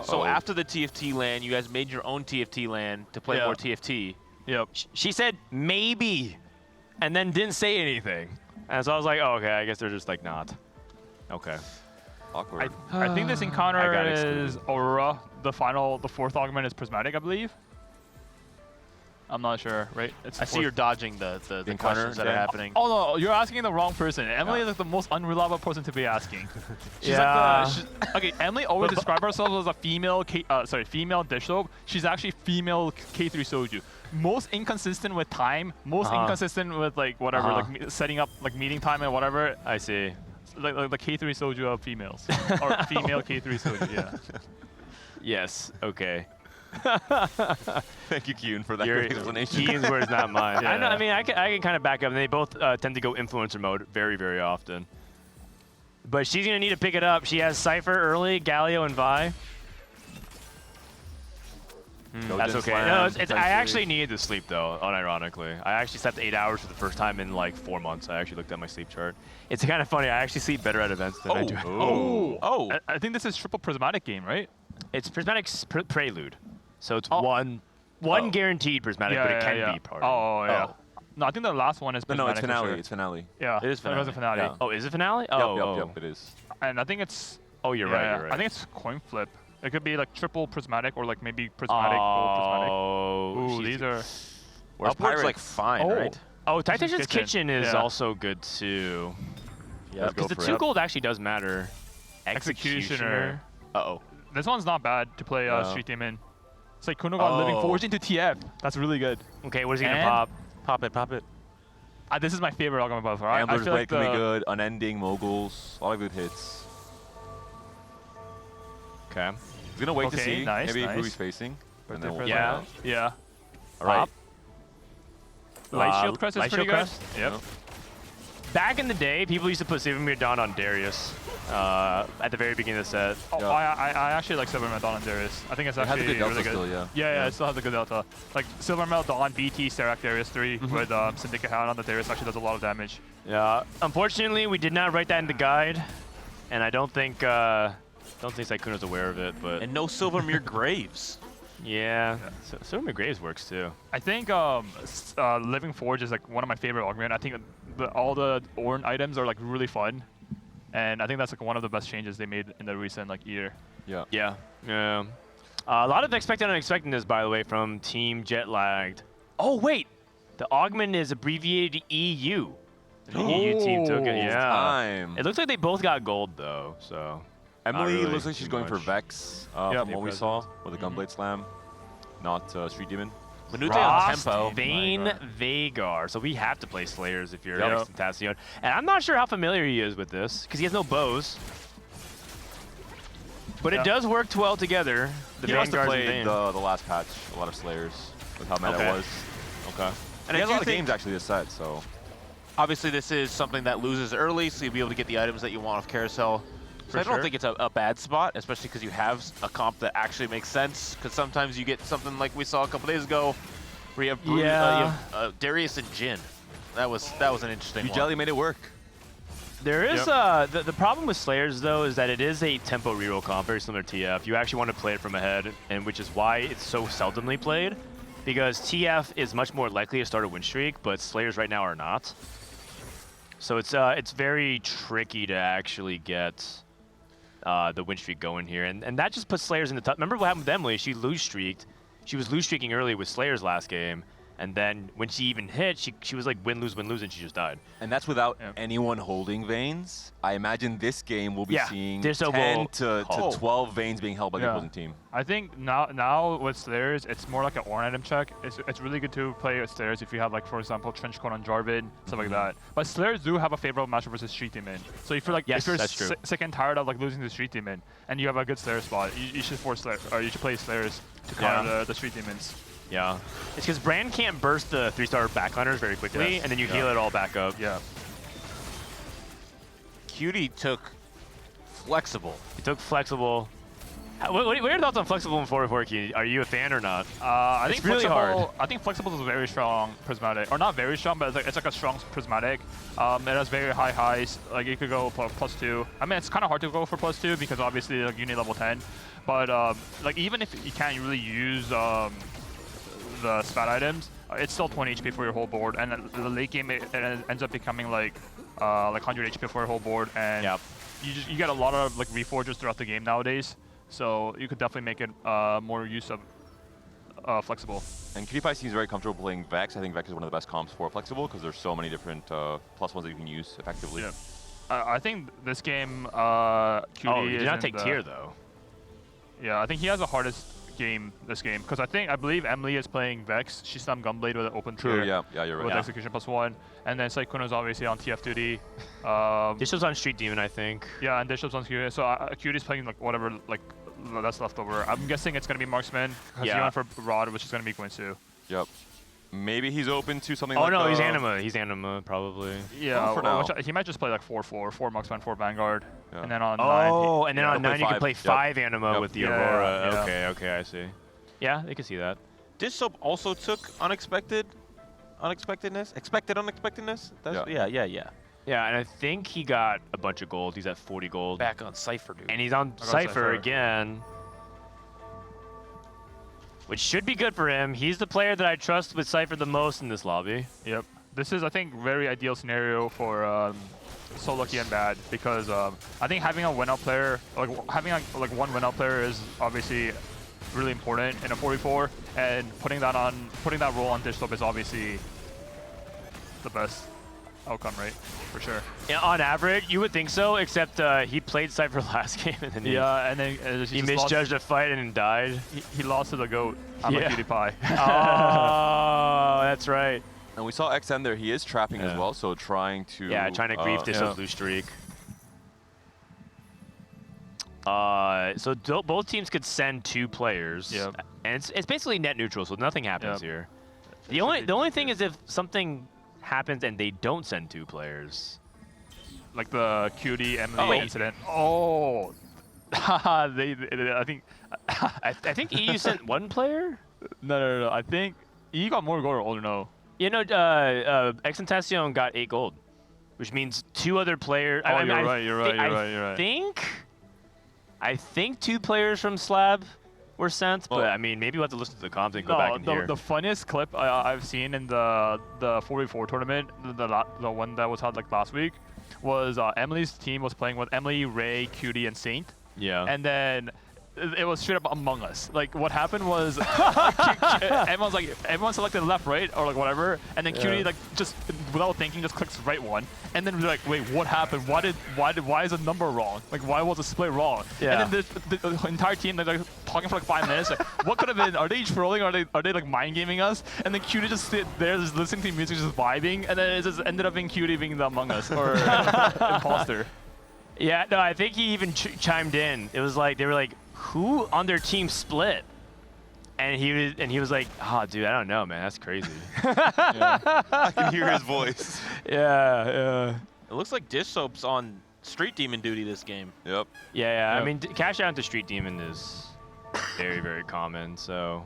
So after the TFT LAN, you guys made your own TFT LAN to play more TFT. Yep. She said maybe, and then didn't say anything. And so I was like, oh, okay, I guess they're just like not. Okay. Awkward. I think this encounter is Aurora. The 4th augment is Prismatic, I believe. I'm not sure, right? I see you're dodging the questions that are happening. Oh no, you're asking the wrong person. Emily is like the most unreliable person to be asking. She's okay, Emily always describes herself as a female female Dishsoap. She's actually female K3 Soju. Most inconsistent with time, most inconsistent with like whatever, like setting up like meeting time and whatever. I see. Like the K3 Soju of females. Or female K3 Soju, yeah. Yes, okay. Thank you, Kiyoon, for that great explanation. Kiyoon's words, not mine. Yeah. I know. I mean, I can kind of back up. And they both tend to go influencer mode very, very often. But she's gonna need to pick it up. She has Cypher early, Galio, and Vi. That's okay. No, I actually needed to sleep though. Unironically, I actually slept 8 hours for the first time in like 4 months. I actually looked at my sleep chart. It's kind of funny. I actually sleep better at events than I do. I think this is triple Prismatic game, right? It's Prismatic's Prelude. So it's one guaranteed Prismatic, but it can be part of it. Yeah. No, I think the last one is Prismatic. No, it's finale. Sure. It's finale. Yeah, it is finale. It was a finale. Yeah. Oh, is it finale? Yep, it is. And I think it's... Oh, you're right, you're right. I think it's coin flip. It could be like triple Prismatic or like maybe Prismatic, gold Prismatic. Ooh, these are... Where's Upward's like fine, right? Oh, Tactician's Kitchen is also good too. Yeah, because the 2 gold actually does matter. Executioner. Uh-oh. This one's not bad to play Street Team in. Sykkuno got Living Forge into TF. That's really good. Okay, what is he going to pop? Pop it. This is my favorite argument buff. Ambler's Blade can be good. Unending, Moguls, a lot of good hits. Okay. He's going to wait to see maybe who he's facing. And then we'll yeah. All right. Light Shield Crest is pretty good. Yep. Back in the day, people used to put Silvermere Dawn on Darius at the very beginning of the set. Oh, I actually like Silvermere Dawn on Darius. I think it's actually really good. Still, yeah, it still has a good delta. Like Silvermere Dawn, BT, Sterak, Darius 3 with Syndicate Hound on the Darius actually does a lot of damage. Yeah. Unfortunately, we did not write that in the guide, and I don't think Sykkuno's aware of it. But and no Silvermere Graves. Yeah, Silvermere Graves works too. I think Living Forge is like one of my favorite augment. I think all the Ornn items are like really fun, and I think that's like one of the best changes they made in the recent like year. Yeah. A lot of expected and unexpectedness, by the way, from Team Jetlag. Oh wait, the augment is abbreviated to EU. The EU team took it. Yeah. It looks like they both got gold though. So. Emily looks like she's going for Vex from what we saw with the Gunblade Slam, not Street Demon. Manute on tempo. Vayne Vagar. So we have to play Slayers if you're Tentacion. And I'm not sure how familiar he is with this, because he has no bows. But it does work well together. He must have played the last patch, a lot of Slayers, with how meta it was. Okay. And he has a lot of games actually this set, so. Obviously this is something that loses early, so you'll be able to get the items that you want off Carousel. So I don't think it's a bad spot, especially because you have a comp that actually makes sense. Because sometimes you get something like we saw a couple days ago, where you have Darius and Jhin. That was an interesting one. Yougelly made it work. There is the problem with Slayers though is that it is a tempo reroll comp, very similar to TF. You actually want to play it from ahead, and which is why it's so seldomly played, because TF is much more likely to start a win streak, but Slayers right now are not. So it's very tricky to actually get the win streak going here, and that just puts Slayers in the tough. Remember what happened with Emily? She was lose streaking early with Slayers last game, And then when she even hit, she was like win-lose, and she just died. And that's without anyone holding Veins. I imagine this game we'll be seeing Dishsoap 10 to 12 Veins being held by the opposing team. I think now with Slayers, it's more like an Ornn item check. It's really good to play with Slayers if you have, like, for example, Trenchcoat on Jarvan, stuff like that. But Slayers do have a favorable matchup versus Street Demon. So if you're like, if you're sick and tired of like losing to Street Demon, and you have a good Slayer spot, you should force Slayer, or you should play Slayers to counter the Street Demons. Yeah. It's because Brand can't burst the 3-star backliners very quickly, and then you heal it all back up. Yeah. Cutie took Flexible. He took Flexible. What are your thoughts on Flexible in 4-4? Are you a fan or not? I think really hard. I think Flexible is a very strong Prismatic, or not very strong, but it's like a strong Prismatic. It has very high highs. Like you could go +2. I mean, it's kind of hard to go for +2 because obviously like you need level 10. But like even if you can't really use the spat items, it's still 20 HP for your whole board, and the late game it ends up becoming like 100 HP for your whole board, and you get a lot of like reforgers throughout the game nowadays. So you could definitely make it more use of Flexible. And Kiyoon seems very comfortable playing Vex. I think Vex is one of the best comps for Flexible because there's so many different +1s that you can use effectively. Yeah. I think this game, Cutie he did not take tier though. Yeah, I think he has the hardest game this game because I believe Emily is playing Vex. She's on Gunblade with an open tier. Yeah, you're right. With execution +1, and then Sykkuno is obviously on TF duty. Dishsoap's on Street Demon, I think. Yeah, and Dishsoap's on Cutie. So Cutie's playing like whatever like that's left over. I'm guessing it's gonna be Marksman because he went for Rod, which is gonna be Guinsoo. Yep. Maybe he's open to something like... Oh, no, he's Anima. He's Anima, probably. Yeah, for now. He might just play like 4-4, 4 Marksman, 4 Vanguard, and then on 9... Oh, and then on 9 you can play 5 Anima with the Aurora. Okay, I see. Yeah, they can see that. Dishsoap also took Unexpectedness? Expected Unexpectedness? Yeah, and I think he got a bunch of gold. He's at 40 gold. Back on Cypher, dude. And he's on Cypher again. Which should be good for him. He's the player that I trust with Cypher the most in this lobby. Yep. This is, I think, very ideal scenario for So Lucky and Bad because I think having a win-out player, like having like one win-out player is obviously really important in a 4v4, and putting that role on Dishsoap is obviously the best outcome, right? For sure. Yeah, on average, you would think so, except he played Cypher last game, and then he misjudged a fight and then died. He lost to the GOAT. I'm a cutie pie. Oh, that's right. And we saw XN there. He is trapping as well, so trying to... Yeah, trying to grief Dishsoap's blue streak. So both teams could send 2 players. Yep. And it's basically net neutral, so nothing happens here. The only thing is if something happens and they don't send 2 players. Like the Cutie Emily incident. Oh, I think EU sent 1 player. No. I think EU got more gold or no? You know, Exentacion got 8 gold, which means 2 other players. Oh, you're right. I think 2 players from SLAB were sent, but I mean, maybe we'll have to listen to the comms and go back and hear. The funniest clip I've seen in the 4v4 tournament, the one that was held like last week, was Emily's team was playing with Emily, Ray, Cutie, and Saint. Yeah. And then it was straight up Among Us. Like what happened was everyone selected left, right, or like whatever, and then Cutie like just without thinking just clicks right one, and then we're like, wait, what happened? Why is the number wrong? Like why was the split wrong? Yeah. And then the entire team they're like talking for like 5 minutes. Like, what could have been? Are they trolling? Are they like mind gaming us? And then Cutie just sit there, just listening to music, just vibing, and then it just ended up being Cutie being the Among Us or imposter. Yeah, no, I think he even chimed in. It was like they were like, who on their team split? And he was like, oh, dude, I don't know, man. That's crazy. I can hear his voice. Yeah. It looks like Dishsoap's on Street Demon duty this game. Yep. Yeah. I mean, cash out into Street Demon is very, very common. So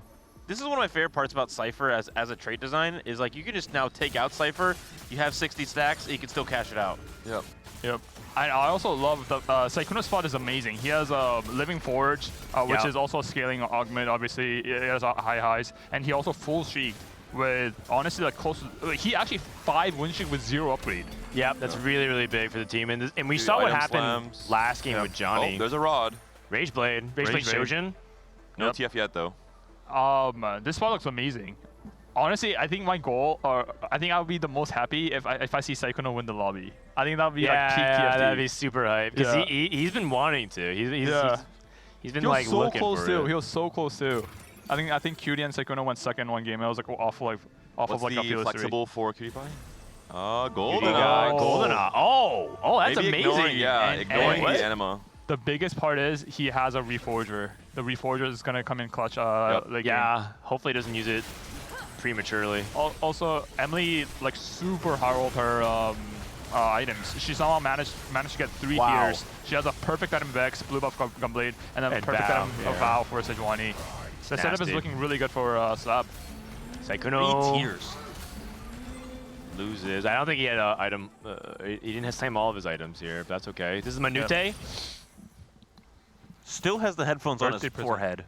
this is one of my favorite parts about Cypher as a trait design is like you can just now take out Cypher. You have 60 stacks, you can still cash it out. Yep. I also love the Sykkuno's spot is amazing. He has a Living Forge, which is also a scaling augment. Obviously, he has high highs, and he also full streaked with honestly like close. He actually 5 win streak with 0 upgrade. Yep, that's really, really big for the team. And we saw what happened last game with Johnny. Oh, there's a Rod. Rageblade Shojin. No TF yet though. This spot looks amazing. Honestly, I think my goal, or I think I would be the most happy if I see Sykkuno win the lobby. I think that would be like peak TFT. that'd be super hype. Because he's been wanting to. He's been like so looking close for too. it. He was so close too. I think Cutie and Sykkuno went second one game. It was like off of like a few flexible for Cutie Pie? Golden Golden Eye. Oh, that's Maybe amazing. Ignoring the anima. The biggest part is he has a Reforger. The Reforger is gonna come in clutch. Hopefully he doesn't use it prematurely. Also, Emily like super high rolled her items. She somehow managed to get 3 tiers. She has a perfect item Vex, blue buff Gunblade, and then a perfect item of Vow for Sejuani. The setup is looking really good for SLAB. Sykkuno 3 tiers. Loses. I don't think he had an item. He didn't have to time all of his items here, but that's okay. This is Manute. Still has the headphones on his forehead.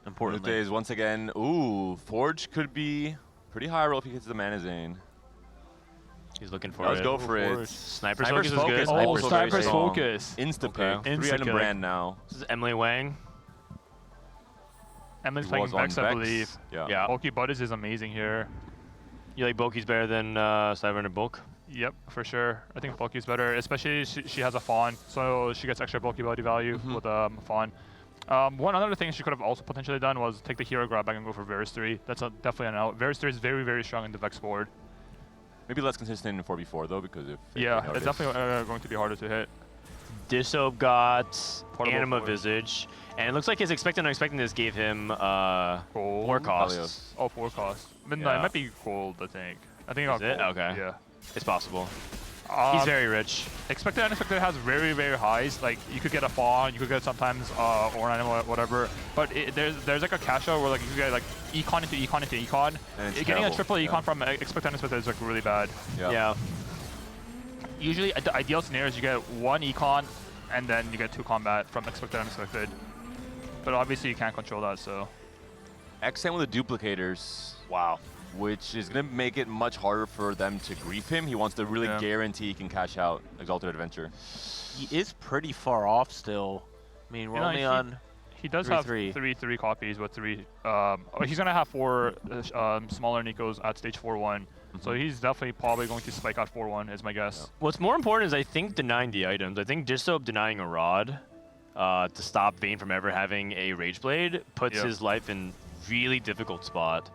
Importantly. Manute is once again, Forge could be pretty high roll if he gets the Mana Zane. He's looking for it. Let's go for it. Sniper's Focus is good. Sniper's Focus. Insta-pick. 3-item brand now. This is Emilyywang. Emily's playing Vex, I believe. Yeah. Bulky Butters is amazing here. You like Bulky's better than 700 Bulk? Yep, for sure. I think Bulky's better, especially she has a Fawn, so she gets extra Bulky body value with Fawn. One other thing she could have also potentially done was take the hero grab back and go for Varus 3. That's definitely an out. Varus 3 is very, very strong in the Vex board. Maybe less consistent in 4v4 though, because if it's definitely going to be harder to hit. Dishsoap got Portable Anima forward. Visage, and it looks like his expected and unexpectedness gave him gold. 4 costs. Oh, 4 costs. But no, it might be gold, I think. I think Is it? gold. Okay. Yeah. It's possible. He's very rich. Expected and unexpected has very, very highs. Like, you could get a Fawn, you could get sometimes or an animal, whatever. But there's like a cash out where like you could get like econ into econ into econ. Getting a triple econ from expected and unexpected is like really bad. Yeah. Usually, the ideal scenario is you get 1 econ and then you get 2 combat from expected and unexpected. But obviously, you can't control that, so. XM with the duplicators. Wow. Which is going to make it much harder for them to grief him. He wants to really guarantee he can cash out Exalted Adventure. He is pretty far off still. I mean, we're only on. He does have three copies with 3. He's gonna have 4 smaller Nikos at stage 4-1. So he's definitely probably going to spike out 4-1 is my guess. What's more important is I think denying the items. I think Dishsoap denying a rod to stop Vayne from ever having a Rage Blade puts his life in really difficult spot.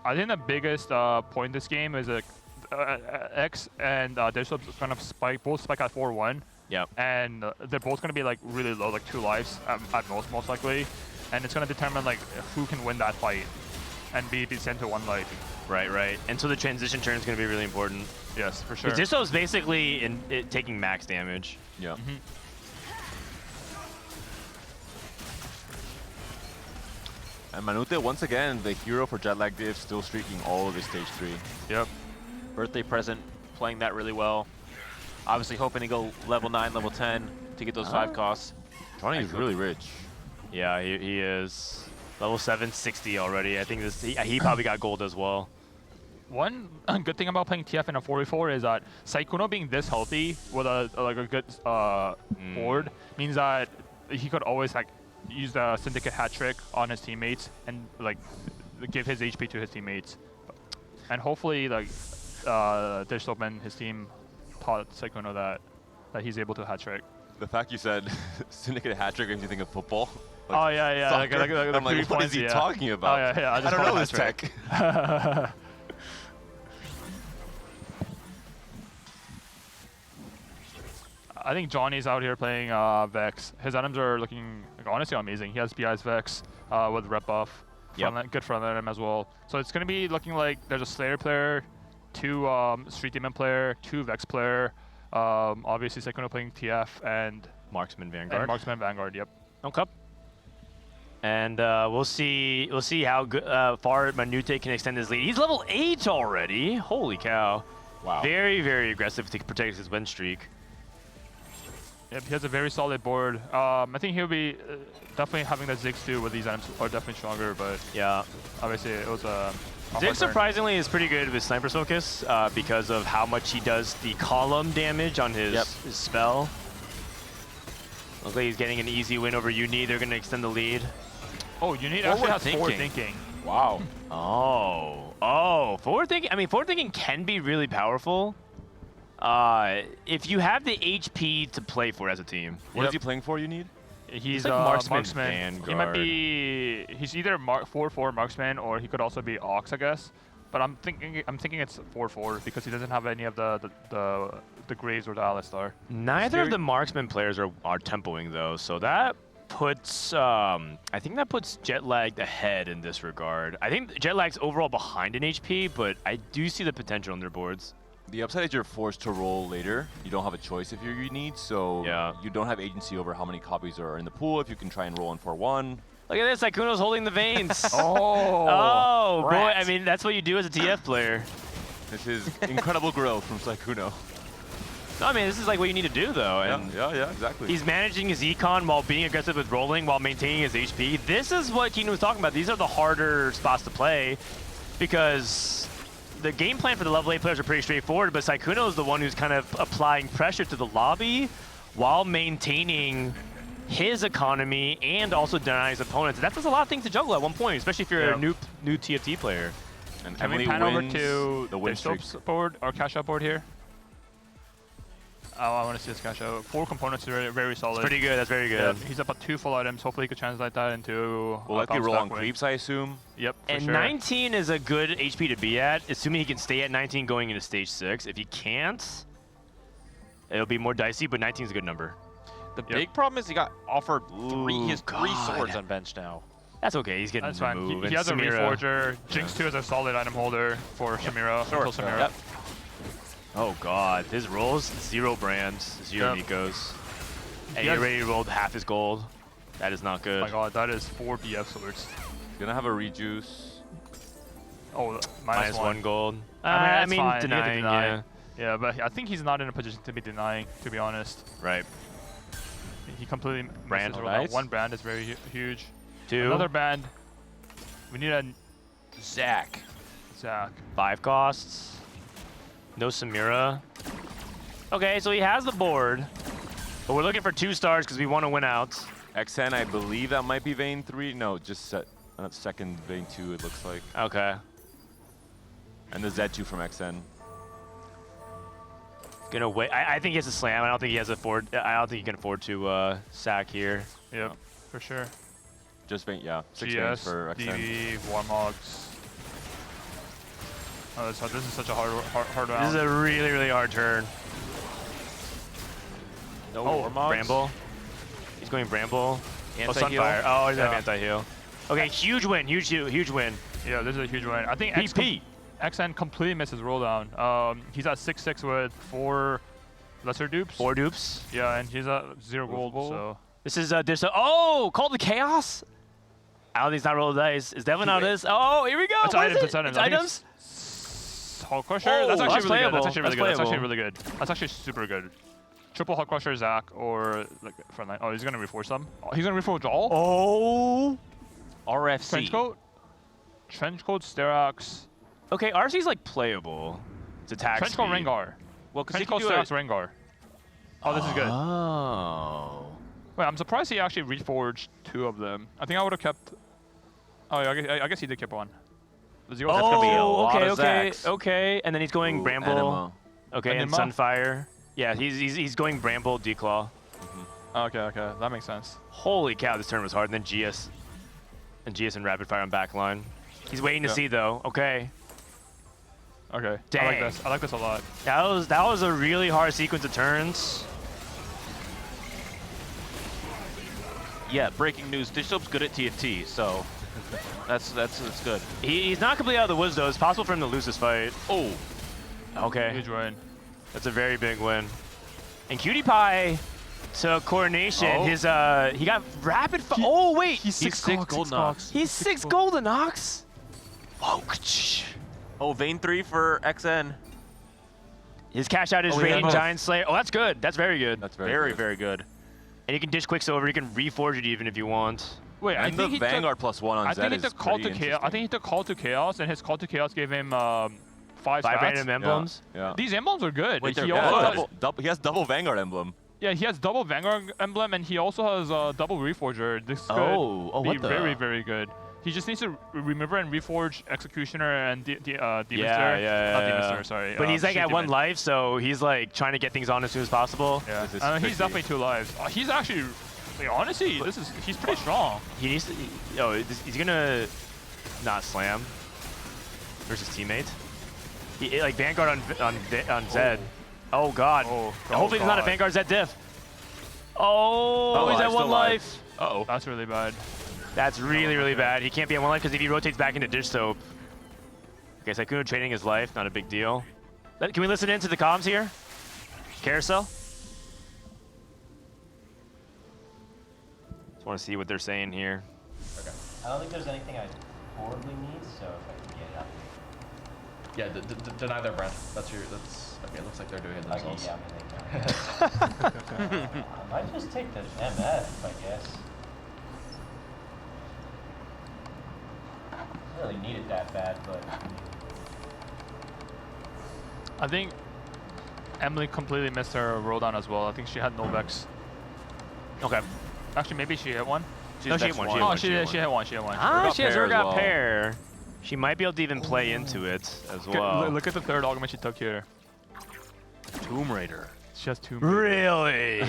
I think the biggest point in this game is X and Dishsoap's gonna both spike at 4-1. Yeah. And they're both gonna be like really low, like 2 lives at most likely. And it's gonna determine like who can win that fight and be sent to 1 life. Right. And so the transition turn is going to be really important. Yes, for sure. Dishsoap's basically taking max damage. Yeah. And Manute, once again, the hero for Jetlag Diff, still streaking all of his stage 3. Yep. Birthday present, playing that really well. Obviously hoping to go level 9, level 10 to get those 5 costs. Johnny is really rich. Yeah, he is. Level 760 already. I think he probably got gold as well. One good thing about playing TF in a 4v4 is that Sykkuno being this healthy with a good board means that he could always like use the Syndicate hat trick on his teammates and like give his HP to his teammates. And hopefully like Dishsoap and his team taught Sykkuno that he's able to hat trick. The fact you said Syndicate hat trick makes you think of football. Like oh yeah. I'm like, what is he talking about? Oh yeah. I don't know this tech. I think Johnny's out here playing Vex. His items are looking like, honestly amazing. He has BI's Vex with rep buff. Good front item as well. So it's going to be looking like there's a Slayer player, 2 Street Demon player, 2 Vex player. Obviously Sykkuno playing TF and Marksman Vanguard. Yep. Okay. And we'll see how far Manute can extend his lead. He's level 8 already. Holy cow. Wow. Very, very aggressive to protect his win streak. Yep, he has a very solid board. I think he'll be definitely having the Ziggs too, where these items are definitely stronger, but yeah, obviously it was a Ziggs surprisingly is pretty good with Sniper's Focus because of how much he does the column damage on his spell. Looks like he's getting an easy win over Uni. They're going to extend the lead. Oh, Uni actually has forward thinking. Wow. Oh, forward thinking. I mean, forward thinking can be really powerful. If you have the HP to play for as a team. What is he playing for? You need. He's like marksman. Vanguard. He might be. He's either 4/4 marksman or he could also be Ox, I guess. But I'm thinking it's 4/4 because he doesn't have any of the Graves or the Alistar. Neither of the marksman players are tempoing though, so that puts I think that puts Jetlag ahead in this regard. I think Jetlag's overall behind in HP, but I do see the potential on their boards. The upside is you're forced to roll later. You don't have a choice if you need, so you don't have agency over how many copies are in the pool. If you can try and roll in 4-1. Look at this, Sykkuno's holding the veins. Oh, boy! I mean, that's what you do as a TF player. This is incredible growth from Sykkuno. No, I mean, this is like what you need to do, though. And yeah, exactly. He's managing his econ while being aggressive with rolling, while maintaining his HP. This is what Kiyoon was talking about. These are the harder spots to play because the game plan for the level 8 players are pretty straightforward, but Sykkuno is the one who's kind of applying pressure to the lobby while maintaining his economy and also denying his opponents. That does a lot of things to juggle at one point, especially if you're a new TFT player. And Can we pan over to the Dishsoap's board or cash out board here? Oh, I want to see this cash out. 4 components are very solid. It's pretty good. That's very good. Yeah, he's up at 2 full items. Hopefully he could translate that into Will likely roll on creeps, I assume. Yep, and sure. 19 is a good HP to be at, assuming he can stay at 19 going into stage 6. If he can't, it'll be more dicey, but 19 is a good number. The big problem is he got offered three swords on bench now. That's okay. He's getting That's fine. removed. He has a Reforger. Jinx 2 is a solid item holder for Shamira. Sure. Until Shamira. Yep. Oh god, his rolls, 0 brands, 0 Nikos. And he already rolled half his gold. That is not good. Oh my god, that is 4 BF swords. He's gonna have a rejuice. Oh, minus 1 gold. I mean, fine. denying, yeah. Yeah, but I think he's not in a position to be denying, to be honest. Right. He completely brand. Nice. 1 brand is very huge. 2. Another brand. We need a Zach. 5 costs. No Samira. Okay, so he has the board, but we're looking for 2 stars because we want to win out. XN, I believe that might be Vein 3. No, just second Vein 2, it looks like. Okay. And the Z2 from XN. Gonna wait. I think he has a slam. I don't think he has a afford. I don't think he can afford to sack here. Yep, for sure. Just Vein, yeah. 6 GS, veins for XN. DV, Warmogs. Oh, this is such a hard round. This is a really, really hard turn. No Warmogs. Bramble. He's going Bramble. Anti-heal. Sunfire. Oh, he doesn't have anti-heal. Okay, huge win. Huge win. Yeah, this is a huge win. I think XN completely missed his roll down. He's at 6-6 with 4 lesser dupes. 4 dupes. Yeah, and he's at 0 gold. So this is oh, Call to Chaos. I don't think it's not roll the dice. It's definitely not this. Oh, here we go. It's items. It's items. It's items. Hulk Crusher. Oh, that's actually really good. playable. That's actually really good. That's That's actually really good. That's actually super good. Triple Hulk Crusher, Zach, or like frontline. Oh, he's gonna reforge some. Oh, he's gonna reforge all. Oh. RFC. Trenchcoat, Sterox. Okay, RC's like playable. It's attack Trenchcoat, speed. Rengar. Well, because he Trenchcoat, can do Sterox, Rengar. Oh, this is good. Oh. Wait, I'm surprised he actually reforged 2 of them. I think I would have kept. Oh, yeah, I guess he did keep 1. That's gonna be a lot of Zacks. Okay. And then he's going Bramble. Anima. Okay, and Sunfire. Yeah, he's going Bramble, Declaw. Okay, that makes sense. Holy cow, this turn was hard. And then GS and Rapid Fire on backline. He's waiting to see though. Okay. Okay. Dang. I like this. I like this a lot. That was a really hard sequence of turns. Yeah, breaking news. Dishsoap's good at TFT, so that's good. He's not completely out of the woods though. It's possible for him to lose this fight. Oh. Okay. Huge win. That's a very big win. And Imaqtpie to Coronation. Oh. His he got rapid fire. Oh wait, He's 6 gold knocks. He's 6 golden knocks. Oh, Vein 3 for XN. His cash out is Radiant Giant Slayer. Oh, that's good. That's very good. That's very good. And you can dish Quicksilver. You can reforge it even if you want. Wait, and I think the Vanguard +1 on Zed he took Call to Chaos. I think he took Call to Chaos, and his Call to Chaos gave him 5 random emblems. Yeah. These emblems are good. Wait, he also he has double Vanguard emblem. Yeah, he has double Vanguard emblem, and he also has double Reforger. This could be very, very good. He just needs to remember and reforge Executioner and Demon Slayer. Yeah. Not Demon Slayer, sorry. But he's like at Demon. 1 life, so he's like trying to get things on as soon as possible. Yeah, he's definitely 2 lives. He's actually, like, honestly, he's pretty strong. He needs to, he's gonna not slam versus teammate. He like Vanguard on Zed. Oh god. Hopefully it's not a Vanguard Zed diff. Oh, he's at 1 life. Uh-oh. That's really bad. That's really bad. He can't be at 1 life because if he rotates back into Dishsoap. Okay, Sykkuno trading his life, not a big deal. Can we listen into the comms here? Carousel? Just want to see what they're saying here. Okay. I don't think there's anything I horribly need, so if I can get it up. Yeah, deny their brand. That's okay. It looks like they're doing it themselves. Okay, yeah, I might just take the MF, I guess. I really need it that bad, but. I think Emily completely missed her roll down as well. I think she had no Vex. Okay. Actually, maybe she hit one. No, she hit one. She hit one. Ah, she has Urgot pair. She might be able to even play into it as well. Look at the 3rd augment she took here. Tomb Raider. She has Tomb Raider. Really?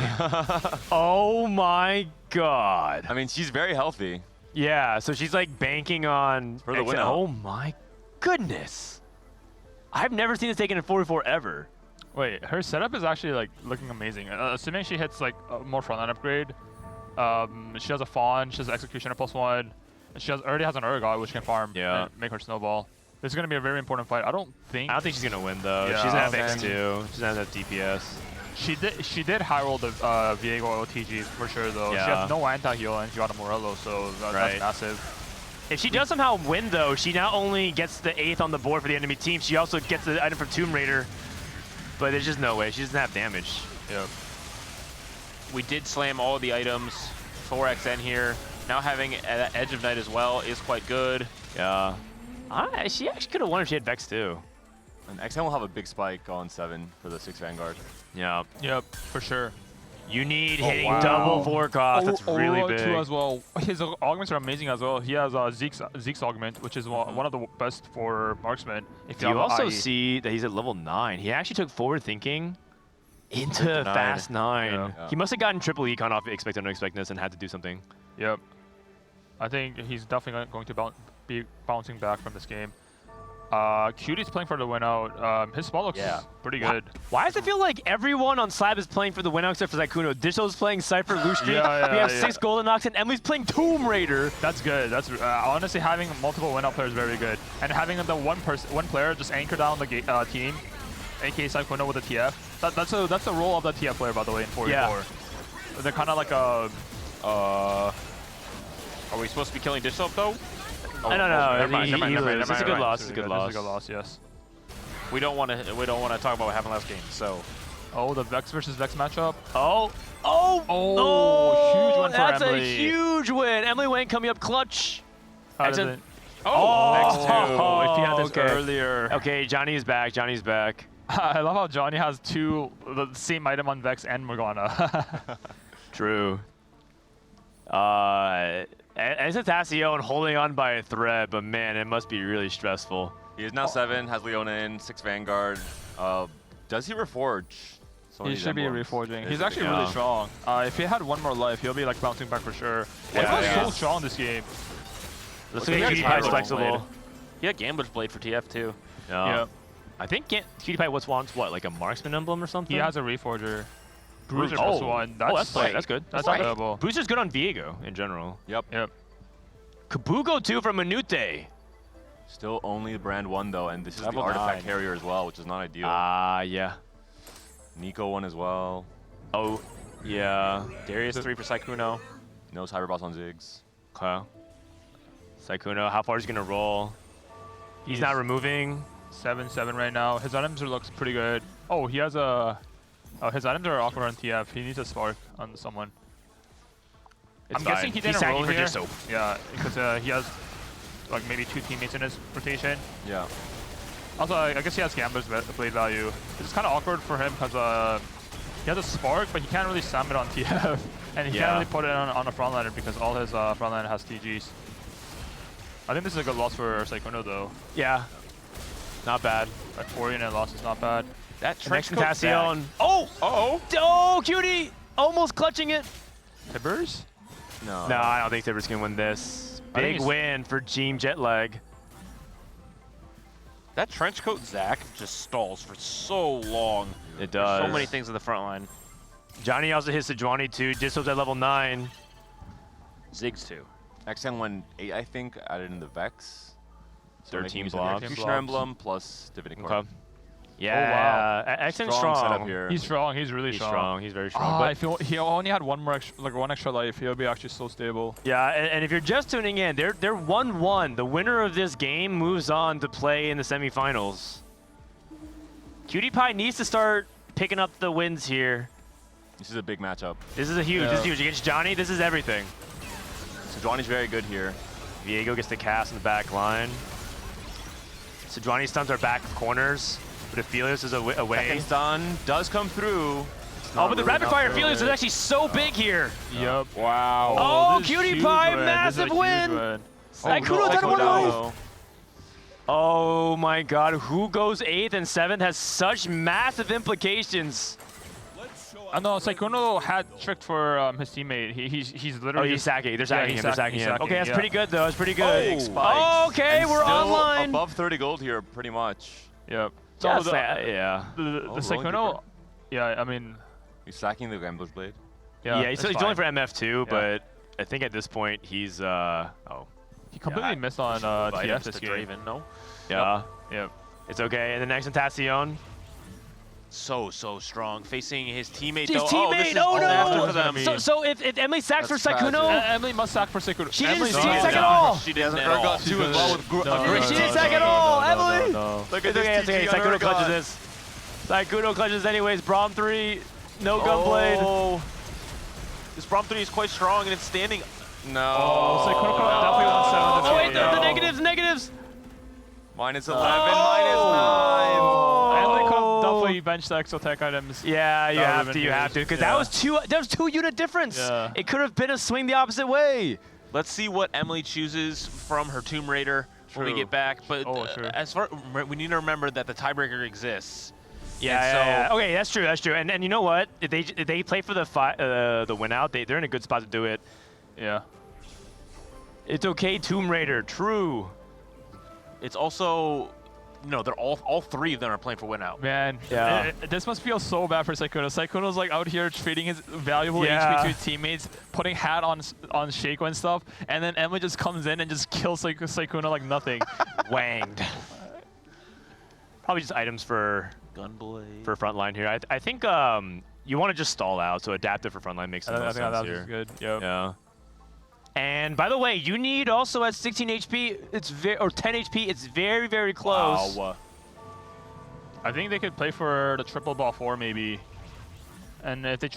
Oh my god. I mean, she's very healthy. Yeah, so she's like banking on for the win. Oh my goodness. I've never seen this taken in 4v4 ever. Wait, her setup is actually like looking amazing. Assuming she hits like a more frontline upgrade. She has a Fawn, she has Executioner +1, and she already has an Urgot which can farm and make her snowball. This is going to be a very important fight. I don't think she's going to win though. Yeah, she's at X2. She doesn't have DPS. She did high roll the Viego OTG for sure though. Yeah. She has no anti-heal and she got a Morello, so that's massive. If she does somehow win though, she not only gets the 8th on the board for the enemy team, she also gets the item from Tomb Raider. But there's just no way. She doesn't have damage. Yep. We did slam all the items. 4xN here. Now having Edge of Night as well is quite good. Yeah. She actually could have won if she had Vex too. And XN will have a big spike on 7 for the 6 Vanguard. Yeah. Yep, for sure. You need hitting double 4 cost. That's really big. Too as well. His augments are amazing as well. He has Zeke's augment, which is one of the best for marksman. If you also see that he's at level 9, he actually took forward thinking into fast 9. Yeah. He must have gotten triple econ off Expect Unexpectedness and had to do something. Yep. I think he's definitely going to be bouncing back from this game. Cutie's playing for the win out. His spot looks pretty good. Why does it feel like everyone on SLAB is playing for the win out except for Sykkuno? Dishsoap's playing Cypher, Lustri. We have 6 Golden Ox, and Emily's playing Tomb Raider. That's good. That's honestly, having multiple win out players is very good. And having the one player just anchor down the team, aka Sykkuno with the TF. That's the role of the TF player, by the way, in 4v4. Yeah. They're kind of like a... Are we supposed to be killing Dishsoap though? I don't know. Never mind. This is a good loss. This is a good loss. This is a good loss. Yes. We don't want to talk about what happened last game. So. Oh, the Vex versus Vex matchup. Oh, huge win for that's Emily. a huge win. Emilyywang coming up clutch. How does it? X2. If he had this earlier. Okay, Johnny's back. Johnny's back. I love how Johnny has the same item on Vex and Morgana. True. Anvils holding on by a thread, but man, it must be really stressful. He is now 7, has Leona in, 6 Vanguard. Does he reforge? He should be reforging. He's actually really strong. If he had one more life, he'll be like bouncing back for sure. He's so strong this game. Let's look at Cutie flexible. He had Gambler's Blade for TF too. Yeah. I think Cutie Pie wants what, like a marksman emblem or something? He has a reforger. Bruiser Oh. +1. That's good. That's terrible. Bruiser's good on Viego in general. Yep. Kabugo 2 from Minute. Still only brand 1 though, and this is Level the artifact 9. carrier as well, which is not ideal. Yeah. Nico 1 as well. Oh, yeah. Darius 3 for Sykkuno. No Cyberboss on Ziggs. Okay. Sykkuno, how far is he gonna roll? He's not removing. 7-7 right now. His items looks pretty good. Oh, he has a... Oh, his items are awkward on TF. He needs a spark on someone. It's I'm fine. guessing he He's didn't roll for here. Dishsoap. Yeah, because he has like maybe 2 teammates in his rotation. Yeah. Also, I guess he has Gambler's Blade value. It's kind of awkward for him because he has a spark, but he can't really slam it on TF. And he can't really put it on a frontliner because all his frontliner has TGs. I think this is a good loss for Sykkuno though. Yeah. Not bad. That 40-net loss is not bad. That trench coat Tentacion. Oh! Uh-oh. Oh, Cutie! Almost clutching it. Tibbers? No. No, I don't think Tibbers can win this. Big win for Team Jetlag. That trench coat Zach just stalls for so long. It does. There's so many things in the front line. Johnny also hits Sejuani too. Dishsoap's at level 9. Ziggs too. XN went 8, I think, added in the Vex. 13 blobs. Fusion Emblem plus Divinity Core. Okay. Yeah, oh, wow. XN's strong. Setup here. He's strong. He's really strong. He's very strong. But I feel he only had one extra life. He'll be actually so stable. Yeah, and if you're just tuning in, they're 1-1. The winner of this game moves on to play in the semifinals. Cutie Pie needs to start picking up the wins here. This is a big matchup. This is huge. This is huge against Johnny. This is everything. Sejuani's very good here. Viego gets the cast in the back line. Sejuani stuns our back corners, but Aphelios is away. Second stun does come through. Oh, but the rapid fire Aphelios is actually so big here. Yep. Wow. Oh, Cutie Pie, massive win. Sykkuno down to 1 life. Oh my God, who goes 8th and 7th has such massive implications. I know Sykkuno had tricked for his teammate. He's literally. Oh, he's sacking. They're sacking him. They're sacking him. Okay, that's yeah. pretty good though. That's pretty good. Oh, okay, and we're still online. Above 30 gold here, pretty much. Yep. So So yeah. The Sykkuno. Yeah, I mean. He's sacking the Gambler's Blade. Yeah, he's only for MF too, but I think at this point he's He completely missed on TF this game. Draven, no? Yeah. Yep. It's okay. And the next Tentacion. So strong. Facing his teammate His though. teammate! Oh, no! So if Emily sacks for Sykkuno, Emily must sack for Sykkuno. She didn't sack at all. She didn't at all. She didn't sack at all. Emily. Look at this. Okay. Sykkuno clutches this. Sykkuno clutches anyways. Braum 3. No gunblade. Oh. This Braum 3 is quite strong and it's standing. No. Oh, Sykkuno definitely wants 7. Oh wait, the negatives. Minus 11, minus 9. Emily could definitely bench the Exotech items. Yeah, you have to, because that was 2 unit difference. Yeah. It could have been a swing the opposite way. Let's see what Emily chooses from her Tomb Raider when we get back. But as far we need to remember that the tiebreaker exists. Yeah. Okay, that's true. And you know what? If they play for the win out, they're in a good spot to do it. Yeah. It's okay, Tomb Raider. True. It's also, they're all 3 of them are playing for win out. Man, yeah. This must feel so bad for Sykkuno. Sykkuno's like out here trading his valuable HP to his teammates, putting hat on Shaco and stuff, and then Emily just comes in and just kills Sykkuno like nothing. Wanged. Probably just items for Gunblade. For frontline here. I think you want to just stall out, so adaptive for frontline makes the most sense here. Good. Yep. Yeah. And by the way, you need also at 16 HP, or 10 HP, it's very, very close. Wow. I think they could play for the triple ball 4 maybe. And if they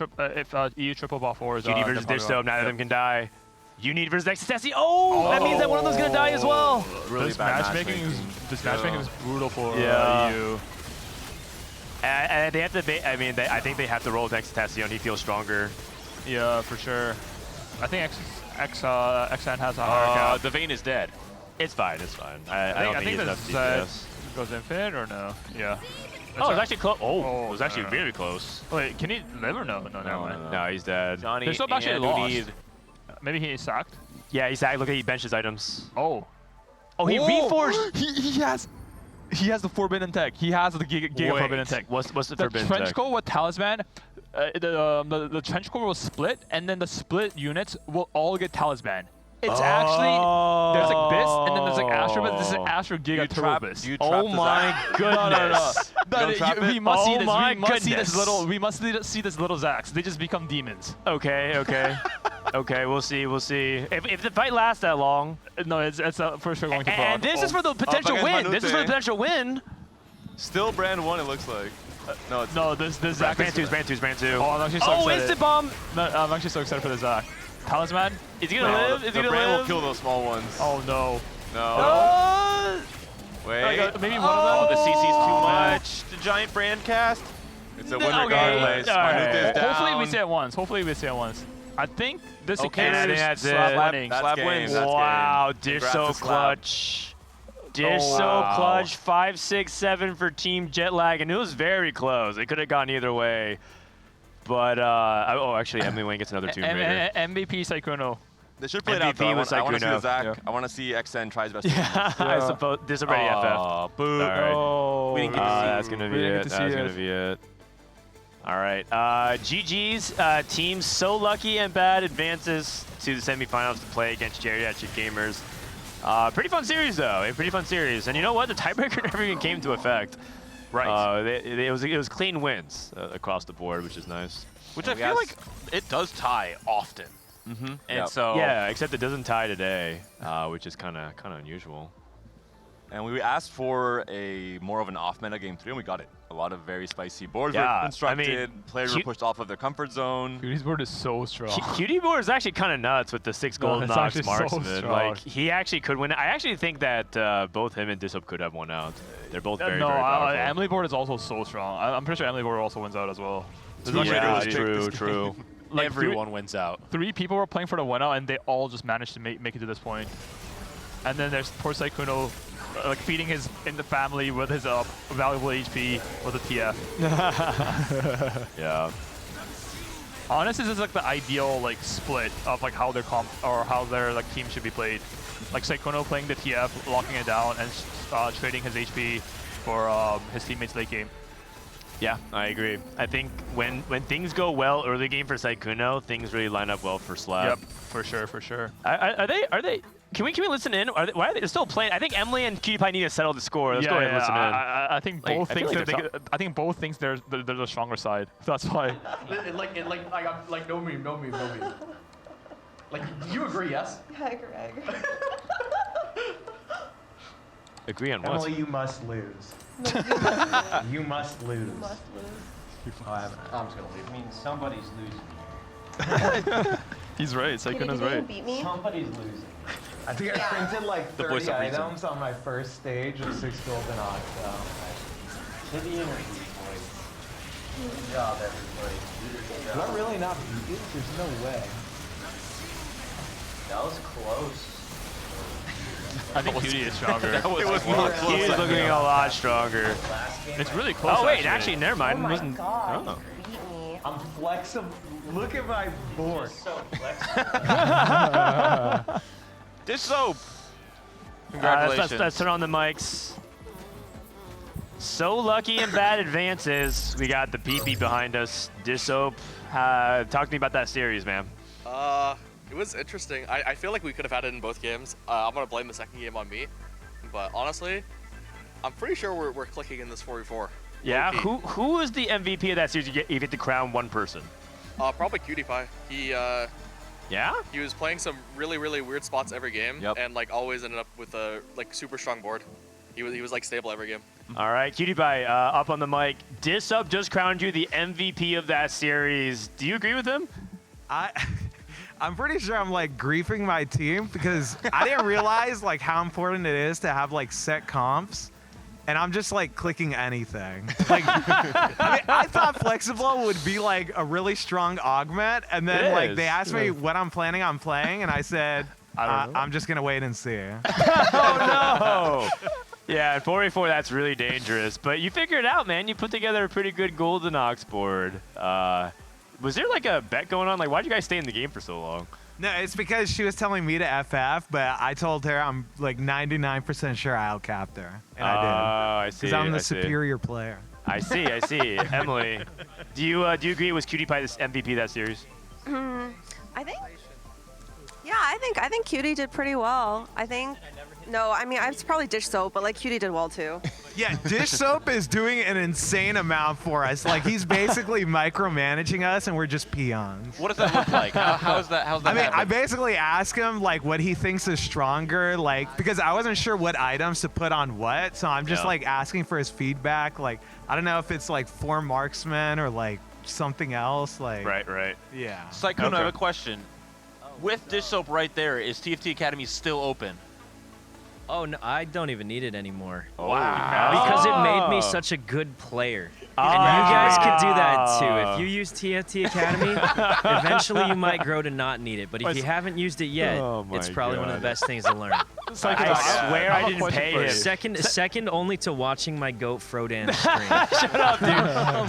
EU triple ball 4 is GD versus Dishsoap, neither of them can die. You need versus Ecstasy. Oh, that means that one of them's gonna die as well. Really bad matchmaking. This matchmaking is brutal for EU. And they have to. I think they have to roll with Tentacion. He feels stronger. Yeah, for sure. I think XN has a higher cap. The Vayne is dead. It's fine. I don't think he's enough DPS. Goes infinite or no? Yeah. Oh, it's actually close. Oh, it was actually very close. Wait, can he live or no? No, never mind. No, he's dead. Johnny, they're still actually lost. Maybe he sacked. Yeah, he's sacked. Look at he benched his items. Oh. Oh, he reforged. He has the forbidden tech. He has the giga forbidden tech. What's the forbidden tech? The trench coat with talisman. The trench coat will split, and then the split units will all get talisman. It's actually there's like this, and then there's like Astro, but this is Astro Giga Turbis. Oh my goodness! We must see this. We must see this little Zax. They just become demons. Okay. Okay, we'll see. If the fight lasts that long, no, it's for sure going to. And this is for the potential win. Still brand 1, it looks like. No, this Zac is Brand 2. Oh, I'm actually so excited. Instant bomb! No, I'm actually so excited for the Zac. Talisman? Is he gonna live? Is he gonna brand live? will kill those small ones. Oh no. No. Wait. Maybe one of them. The CC's too much. The giant brand cast. It's a win regardless. Hopefully we see it once. I think this Okay, is that's it. SLAB winning. SLAB wins. Wow, Congrats Dishsoap to SLAB. clutch. Dishsoap wow. clutch, 5, 6, 7 for Team Jetlag, and it was very close. It could have gone either way. But, actually, Emilyywang gets another Tomb Raider. MVP Sykkuno. They should play it out, MVP though. was I want to see Sykkuno. the Zach. Yeah. I want to see XN try his best. Yeah, I suppose. This is already FF. Boo. All right. Oh, We didn't get to see That's going to be it. That's going to be it. All right. GG's. Team So Lucky and Bad advances to the semifinals to play against Geriatric Gamers. Pretty fun series, though. A pretty fun series. And you know what? The tiebreaker never even came into effect. Right. It was clean wins across the board, which is nice. Which I feel like it does tie often. Mm-hmm. And so yeah, except it doesn't tie today, which is kind of unusual. And we asked for more of an off meta game 3, and we got it. A lot of very spicy boards Yeah, were constructed. I mean, players were pushed off of their comfort zone. Cuties board is so strong. QD board is actually kind of nuts with the 6 No, golden it's knocks actually so marksman. strong. Like he actually could win. I actually think that both him and Dishsoap could have won out. They're both very, very powerful. Emily board is also so strong. I'm pretty sure Emily board also wins out as well. Yeah, true. Like everyone wins out. 3 people were playing for the win out, and they all just managed to make it to this point. And then there's poor Sykkuno, like feeding his in the family with his valuable HP with a TF. Yeah. Honestly, this is like the ideal like split of like how their how their like team should be played. Like Sykkuno playing the TF, locking it down, and trading his HP for his teammates late game. Yeah, I agree. I think when things go well early game for Sykkuno, things really line up well for SLAB. Yep, for sure, for sure. Are they? Can we listen in? Why are they still playing? I think Emily and PewDiePie need to settle the score. Let's go ahead and listen in. I think both I think both think they're the stronger side. That's why. like no meme. Like, do you agree? Yes. I agree. Agree on what? Emily, you must lose. No, You must lose. You must lose. Oh, I'm just gonna leave. I mean, somebody's losing. He's right. Sykkuno's right. Beat me? Somebody's losing. I think I printed like The voice 30 of reason. items on my first stage with 6 golden ox. To the interview, boys. Good job, everybody. Do I really not beat you? There's no way. That was close. I think QD is stronger. It was not close. He is looking a lot stronger. It's really close. Oh wait, actually, never mind. Oh my Wasn't- god. oh. Beat me. I'm flexible. Look at my board. So flexible. Dishsoap. Congratulations. Let's turn on the mics. So Lucky and Bad advances. We got the PP behind us. Dishsoap, talk to me about that series, man. It was interesting. I feel like we could have had it in both games. I'm gonna blame the second game on me, but honestly, I'm pretty sure we're clicking in this 4v4. Yeah, Low-key. who is the MVP of that series? You get to crown one person. Probably PewDiePie. Yeah? He was playing some really weird spots every game, Yep. and like always ended up with a like super strong board. He was like stable every game. All right, PewDiePie, up on the mic. Dishsoap just crowned you the MVP of that series. Do you agree with him? I'm pretty sure I'm like griefing my team because I didn't realize like how important it is to have like set comps. And I'm just like clicking anything. Like, I thought flexible would be like a really strong augment, and then like they asked me what I'm planning on playing, and I said I'm just gonna wait and see. Oh no! Yeah, in 4v4 that's really dangerous. But you figured it out, man. You put together a pretty good Golden Ox board. Was there like a bet going on? Like, why'd you guys stay in the game for so long? No, it's because she was telling me to FF, but I told her I'm like 99% sure I outcapped her, and I did. Oh, I see. Because I'm the I see. superior player. I see. Emily, do you agree it was QTPie this MVP of that series? I think. Yeah, I think Cutie did pretty well. I think. No, I mean it's probably Dishsoap, but like Cutie did well too. Yeah, Dishsoap is doing an insane amount for us. Like he's basically micromanaging us, and we're just peons. What does that look like? How's that? I mean, I basically ask him like what he thinks is stronger, like because I wasn't sure what items to put on what, so I'm just like asking for his feedback. Like I don't know if it's like 4 marksmen or like something else. Like right. Yeah. Sykkuno, I have a question. With Dishsoap right there, is TFT Academy still open? Oh, no, I don't even need it anymore. Wow. Because it made me such a good player. And you guys could do that too. If you use TFT Academy, eventually you might grow to not need it. But if you haven't used it yet, it's probably one of the best things to learn. I swear I didn't pay him. Second only to watching my goat Frodan stream. Shut up, dude.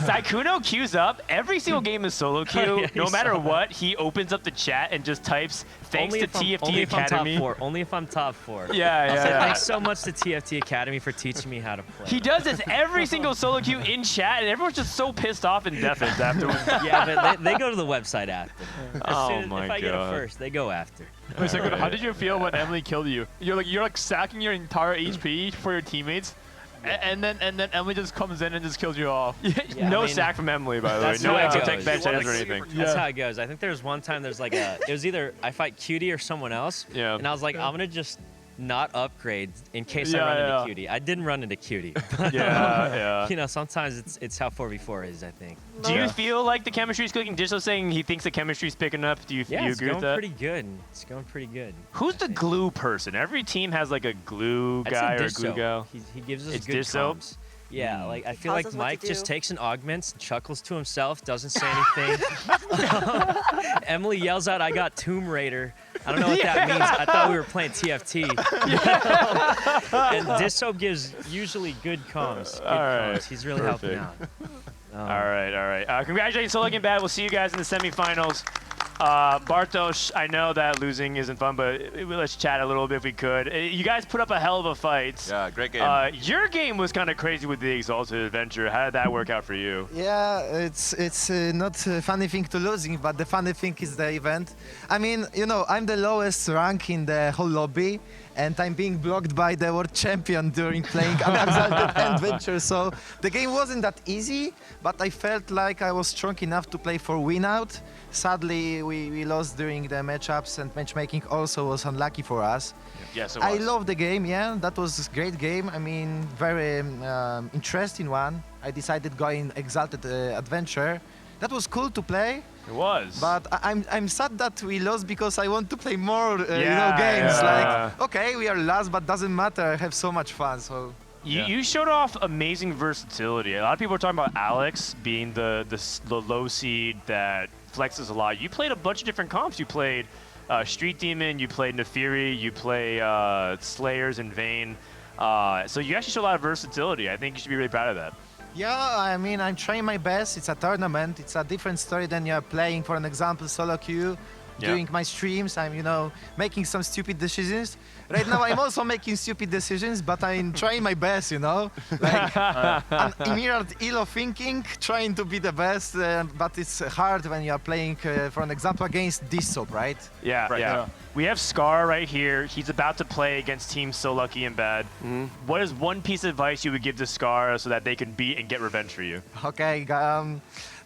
Sykkuno queues up. Every single game is solo queue. No matter what, he opens up the chat and just types, thanks to TFT Academy. Only if I'm top 4. Yeah. Thanks so much to TFT Academy for teaching me how to play. He does this every single solo queue in chat, and everyone's just so pissed off and deafened afterwards. Yeah, but they go to the website after. Oh my If I get it first, they go after. Wait, Sykkuno, how did you feel when Emily killed you? You're like sacking your entire HP for your teammates, and then Emily just comes in and just kills you off. No sack from Emily, by the way. No extra tech bench or anything. That's how it goes. I think there was one time there's like it was either I fight Cutie or someone else, and I was like, I'm gonna just not upgrade in case I run into Cutie. I didn't run into Cutie. But, you know, sometimes it's how 4v4 is, I think. Do you feel like the chemistry's clicking? Dishsoap saying he thinks the chemistry's picking up. Do you agree with that? It's going pretty good. It's going pretty good. Who's the glue person? Every team has like a glue guy or a glue gal. He gives us it's good Dishsoap? comms. Yeah, like I feel Tells like us what Mike to just do. takes and augments, chuckles to himself, doesn't say anything. Emily yells out, "I got Tomb Raider." I don't know what that means. I thought we were playing TFT. And Dishsoap gives usually good comms. Comms. He's really helping out. All right. Congratulations, Solo Game Bad. We'll see you guys in the semifinals. Bartosz, I know that losing isn't fun, but let's chat a little bit if we could. You guys put up a hell of a fight. Yeah, great game. Your game was kind of crazy with the Exalted Adventure. How did that work out for you? Yeah, it's not a funny thing to losing, but the funny thing is the event. I mean, you know, I'm the lowest rank in the whole lobby, and I'm being blocked by the world champion during playing an Exalted Adventure, so the game wasn't that easy, but I felt like I was strong enough to play for win out. Sadly, we lost during the matchups, and matchmaking also was unlucky for us. Yes, it was. I love the game, yeah, that was a great game. I mean, very interesting one. I decided going Exalted Adventure. That was cool to play. It was. But I'm sad that we lost because I want to play more games. Like, okay, we are last, but doesn't matter. I have so much fun, so. You showed off amazing versatility. A lot of people are talking about Alex being the low seed that flexes a lot. You played a bunch of different comps. You played Street Demon, you played Nefiri, you play Slayers and Vayne. So you actually showed a lot of versatility. I think you should be really proud of that. Yeah, I mean, I'm trying my best. It's a tournament. It's a different story than you're playing, for an example, solo queue. During my streams, I'm, you know, making some stupid decisions. Right now, I'm also making stupid decisions, but I'm trying my best, you know? Like, an immediate ill of thinking, trying to be the best, but it's hard when you're playing, for an example, against Dishsoap, right? Yeah. We have Scarra right here. He's about to play against teams So Lucky and Bad. What is one piece of advice you would give to Scarra so that they can beat and get revenge for you? Okay,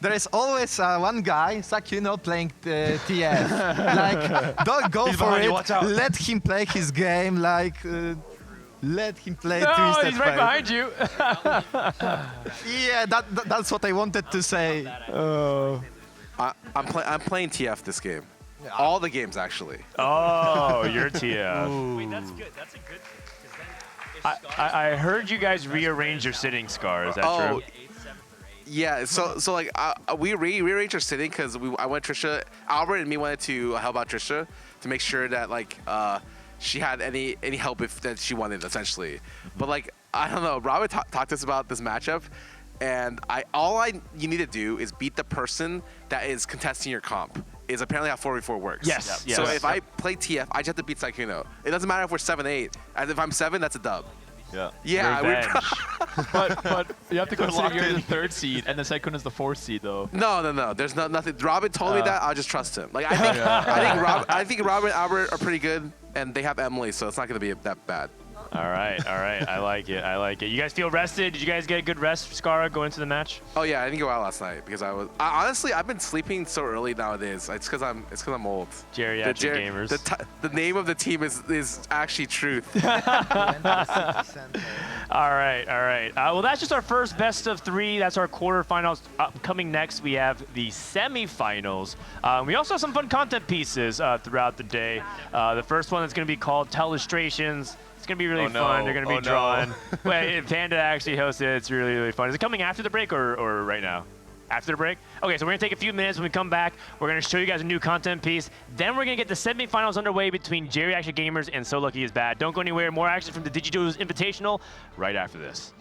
there is always one guy, Sykkuno, playing TF. Like, don't go for it. Let him play his game. Like, let him play Twisted he's right behind you. Yeah, that's what I wanted to say. I'm playing TF this game. All the games, actually. Oh, you're TF. Wait, that's good. That's a good thing. I heard you guys rearrange your sitting, Scar. Is that true? Yeah, so like we rearranged our sitting because I went Trisha, Albert and me wanted to help out Trisha to make sure that like she had any help that she wanted essentially. But like I don't know, Robert talked to us about this matchup, and you need to do is beat the person that is contesting your comp. Is apparently how 4v4 works. Yes. So if I play TF, I just have to beat Sykkuno. It doesn't matter if we're 7-8. As if I'm 7, that's a dub. Yeah. but you have to consider you're the 3rd seed, and then Sykkuno is the 4th seed, though. No. There's nothing. Robin told me that. I'll just trust him. Like I think Robin and Albert are pretty good, and they have Emily, so it's not going to be that bad. All right. I like it. You guys feel rested? Did you guys get a good rest, Scarra, going into the match? Oh yeah, I didn't go out last night because honestly I've been sleeping so early nowadays. It's because I'm old. Geriatric gamers. The name of the team is actually Truth. All right. Well, that's just our first best of 3. That's our quarterfinals. Coming next, we have the semifinals. We also have some fun content pieces throughout the day. The first one is going to be called Telestrations. It's gonna be really Oh, no. fun. They're gonna be Oh, no. drawn. Wait, Panda actually hosted it. It's really, really fun. Is it coming after the break or right now? After the break? Okay, so we're gonna take a few minutes. When we come back, we're gonna show you guys a new content piece. Then we're gonna get the semifinals underway between Geriatric Gamers and So Lucky Is Bad. Don't go anywhere. More action from the Digi Duos Invitational right after this.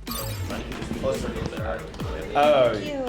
Thank you.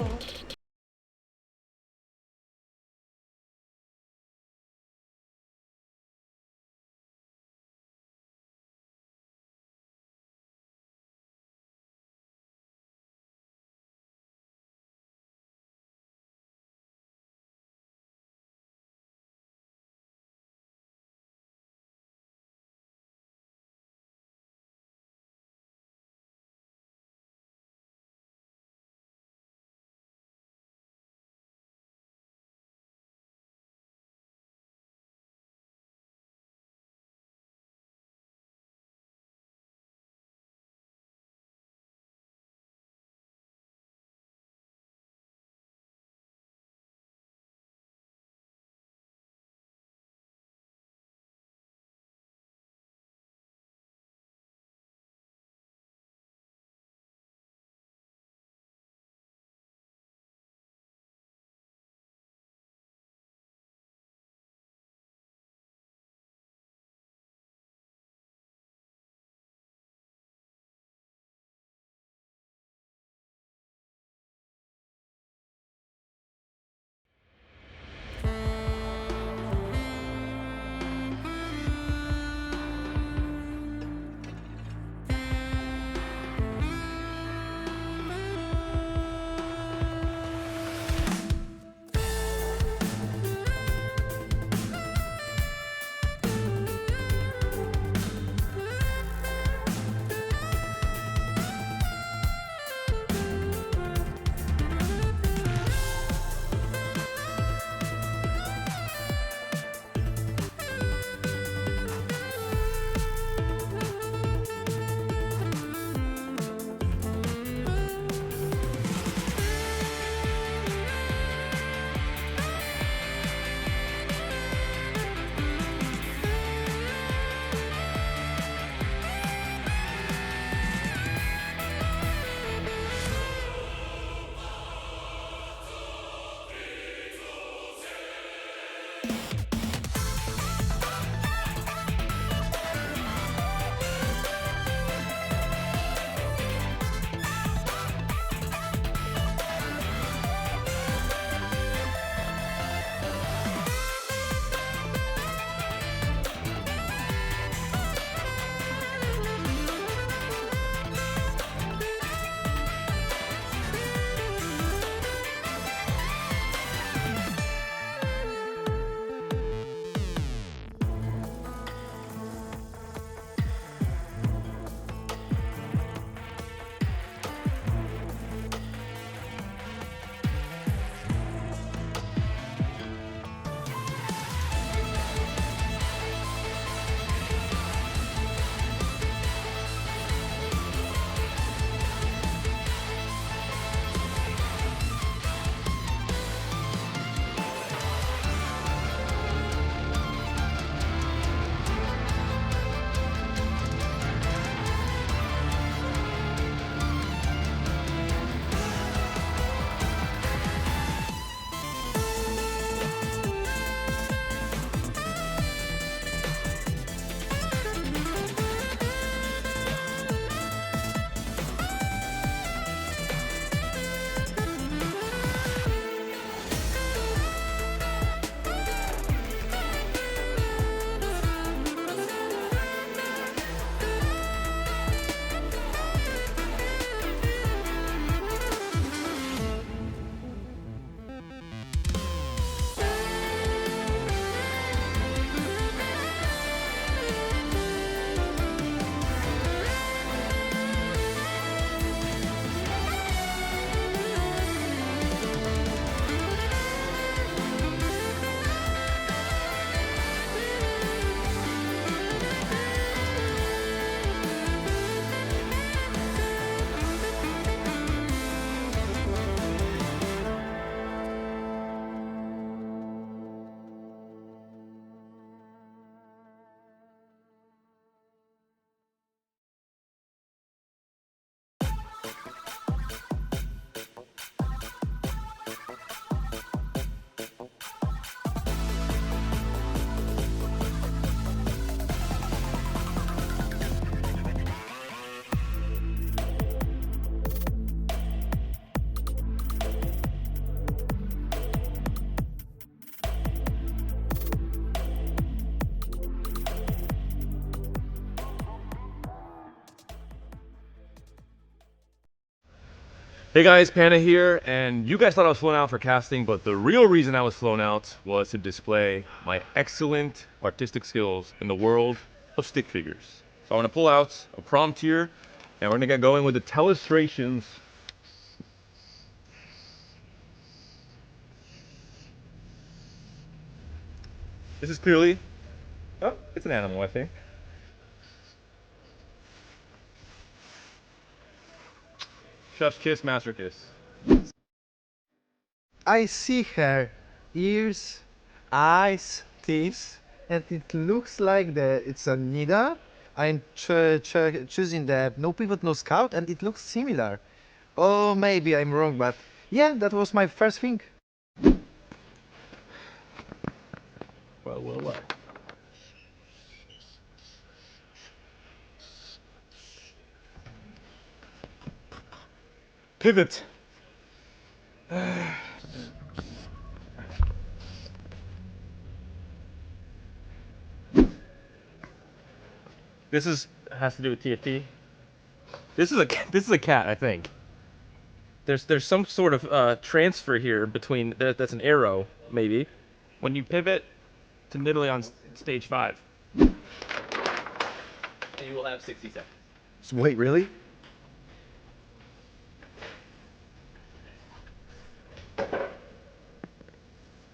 Hey guys, Panda here, and you guys thought I was flown out for casting, but the real reason I was flown out was to display my excellent artistic skills in the world of stick figures. So I want to pull out a prompt here, and we're going to get going with the telestrations. This is clearly, oh, it's an animal, I think. Chef's kiss, master kiss. I see her ears, eyes, teeth, and it looks like it's a Nida. I'm choosing the no pivot, no scout, and it looks similar. Oh, maybe I'm wrong, but yeah, that was my first thing. Well. Pivot. This has to do with TFT. This is a cat, I think. There's some sort of transfer here between that's an arrow, maybe. When you pivot to Nidalee on stage 5. And you will have 60 seconds. Wait, really?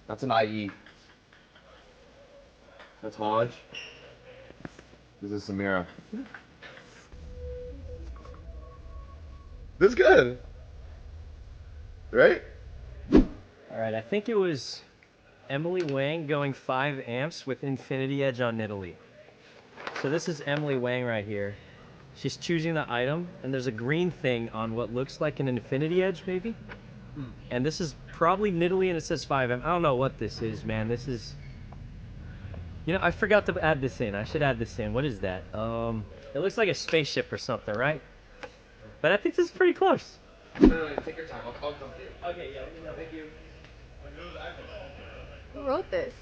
That's an IE. That's Hodge. This is Samira. This is good. Right? Alright, I think it was Emilyywang going 5 amps with Infinity Edge on Nidalee. So this is Emilyywang right here. She's choosing the item, and there's a green thing on what looks like an Infinity Edge, maybe? And this is probably Nidalee, and it says 5 amp. I don't know what this is, man. This is... You know, I forgot to add this in. I should add this in. What is that? It looks like a spaceship or something, right? But I think this is pretty close. No, take your time. I'll come to you. Okay, yeah, let me know. Thank you. Who wrote this?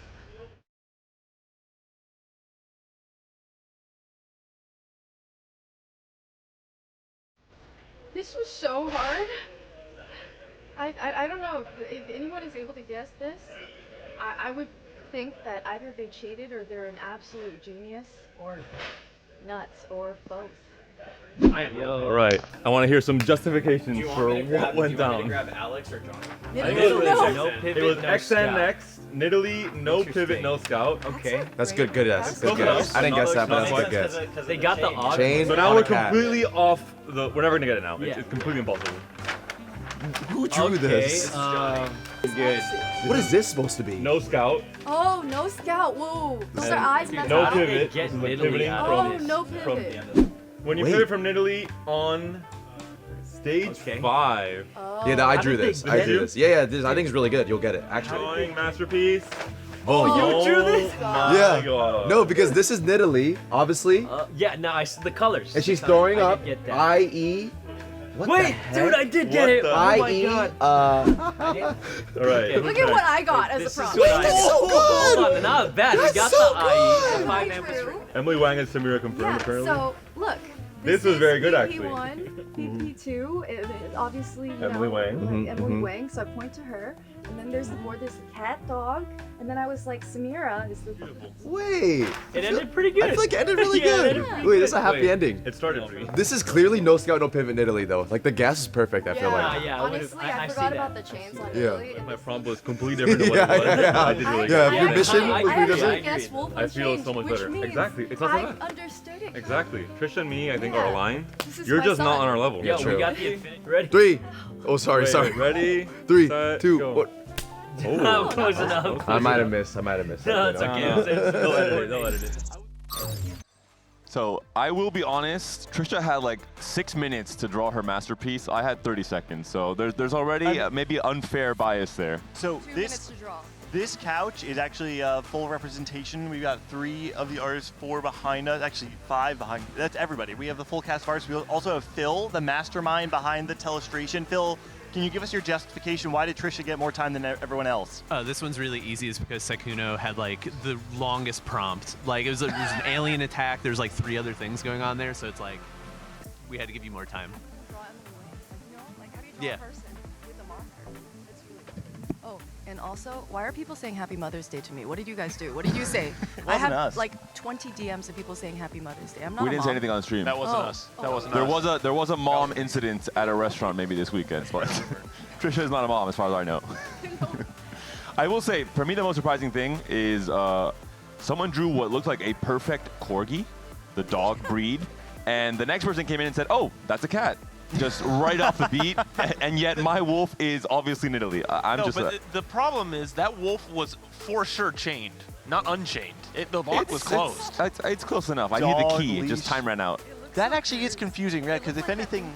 This was so hard. I don't know if anyone is able to guess this. I would think that either they cheated or they're an absolute genius or nuts or both. All right. I want to hear some justifications for what went down. Do you want me to grab Alex or John? No pivot, It was no XN scout. next, Nidalee, no pivot, no scout. Okay. That's good guess. Good guess. I didn't guess that, but that's a good guess. Because they got the odd. Chain So now on we're a cat. completely off the. We're never gonna get it now. Yeah. It's completely impossible. Who drew this? Good. What is this supposed to be? No scout. Oh, no scout. Whoa. Those are eyes messed No up. pivot. get This is the Nidalee pivoting out Oh, from. no from pivot. when you Wait. pivot from Nidalee on stage 5. Oh. Yeah, I How drew did they this. get I drew it? this. Yeah, this, I think it's really good. You'll get it, actually. Drawing masterpiece. Oh, you drew this? My yeah. God. No, because this is Nidalee, obviously, Yeah, no, I see the colors. and she's So throwing I up did get that. IE. What the Wait, heck? dude, I did get What it. the- Oh my IE. god. All right. Look at what I got as This a is prompt. what I- That's so good! Hold on, not bad. That's we got so the IE. good! 5 amp was True. Emilyywang and Samira confirmed Yeah, apparently. so look. This was is very good, actually. PP1, PP2, it obviously, you Emilyywang. know, Mhm, Emilyywang, so I point to her. And then there's this cat dog. And then I was like, Samira is the... Wait. It ended pretty good. I feel like it ended really Yeah, it good. ended pretty Wait, this is a good. happy Wait, ending. It started for me. This is clearly no scout, no pivot in Italy, though. Like, the gas is perfect, I feel like. Yeah, I would've- Honestly, I I see forgot that. about the chains on Yeah. Italy. My prompt was completely different than what Yeah, it was. yeah. I did really Yeah, good. your mission I- was I- pretty I- different. I guess wolf I and feel change, so much which better. means Exactly. It's not so I bad. understood it. Exactly. Trisha and me, I think, Yeah. are aligned. This is You're my just not son. on our level. Yo, true. we got the Infinity. Ready? 3. Oh, sorry, Wait, sorry. Ready? 3, set, 2, go. 1. Oh, close enough. I might have missed. No, it's okay. They'll edit it. They'll edit it. So I will be honest, Trisha had like 6 minutes to draw her masterpiece. I had 30 seconds, so there's already maybe unfair bias there. So 2 minutes to draw. this couch is actually full representation. We've got 3 of the artists, 4 behind us, actually 5 behind. That's everybody. We have the full cast of artists. We also have Phil, the mastermind behind the telestration. Phil, can you give us your justification? Why did Trisha get more time than everyone else? This one's really easy. Is because Sykkuno had like the longest prompt. Like it was an alien attack. There's like 3 other things going on there, so it's like we had to give you more time. Yeah. Oh, and also, why are people saying Happy Mother's Day to me? What did you guys do? What did you say? I wasn't have us. like 20 DMs of people saying Happy Mother's Day. I'm not We a didn't mom. say anything on stream. That wasn't us. That wasn't us. There was a mom incident at a restaurant maybe this weekend. But Trisha is not a mom as far as I know. I will say, for me, the most surprising thing is someone drew what looked like a perfect corgi, the dog breed, and the next person came in and said, "Oh, that's a cat." Just right off the beat, and yet my wolf is obviously in Italy. The problem is that wolf was for sure chained, not unchained. The lock was closed. It's close enough. I need the key. Just time ran out. That actually is confusing, right? Because if anything,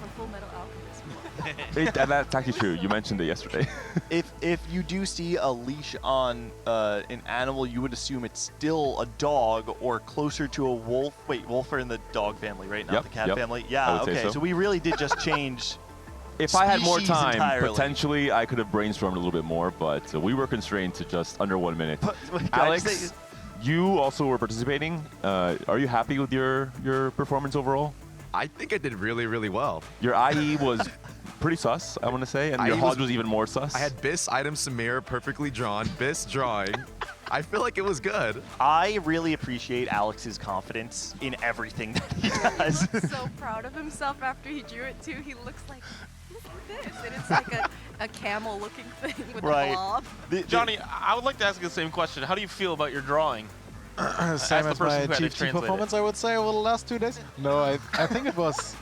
That's actually true. You mentioned it yesterday. if you do see a leash on an animal, you would assume it's still a dog or closer to a wolf. Wait, wolf are in the dog family, right? Not the cat family. Yeah. Okay. So we really did just change. If I had more species time, entirely. potentially I could have brainstormed a little bit more, but we were constrained to just under 1 minute. Alex, you also were participating. Are you happy with your performance overall? I think I did really, really well. Your IE was pretty sus, I want to say, and your HODS was even more sus. I had Biss, item, Samir, perfectly drawn, Biss drawing. I feel like it was good. I really appreciate Alex's confidence in everything that he does. He's so proud of himself after he drew it too. He looks like, look at this, and it's like a camel-looking thing with a blob. Johnny, I would like to ask you the same question. How do you feel about your drawing? Same as my TFT performance, I would say, over the last 2 days. No, I think it was,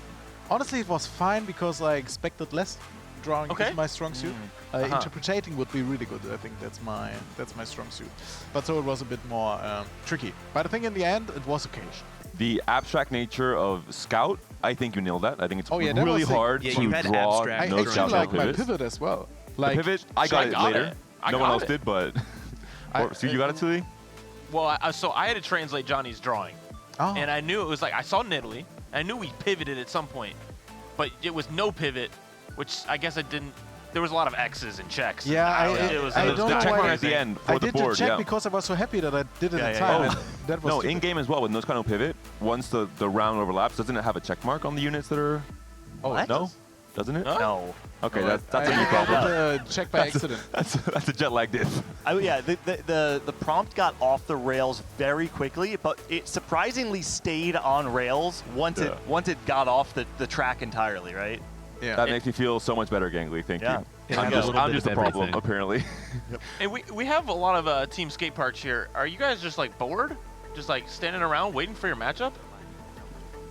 honestly, it was fine because I expected less. Drawing is my strong suit. Interpreting would be really good. I think that's my strong suit. But so it was a bit more tricky. But I think in the end, it was okay. The abstract nature of Scout, I think you nailed that. I think it's that really was hard sick. to draw I no actually Scout like my pivots. pivot as well. The pivot, I got it later. No one else it. did, but so you got it, Tuli? Well, so I had to translate Johnny's drawing. Oh. And I knew it was like, I saw Italy. I knew we pivoted at some point. But it was no pivot, which I guess it didn't. There was a lot of X's and checks. Yeah, it was I don't know why at the end for I the did board. the check because I was so happy that I did it in time. and that was No, stupid. in game as well with no kind of pivot. Once the round overlaps, doesn't it have a check mark on the units that are? Oh, no, doesn't it? No. Okay, No, that's a new problem. I did check by accident. That's a Jetlag diff. Yeah, the prompt got off the rails very quickly, but it surprisingly stayed on rails once it got off the track entirely, right? Yeah. That makes me feel so much better, Gangly. Thank you. Yeah, I'm just a problem, apparently. And we have a lot of Team Skateparge here. Are you guys just like bored? Just like standing around waiting for your matchup?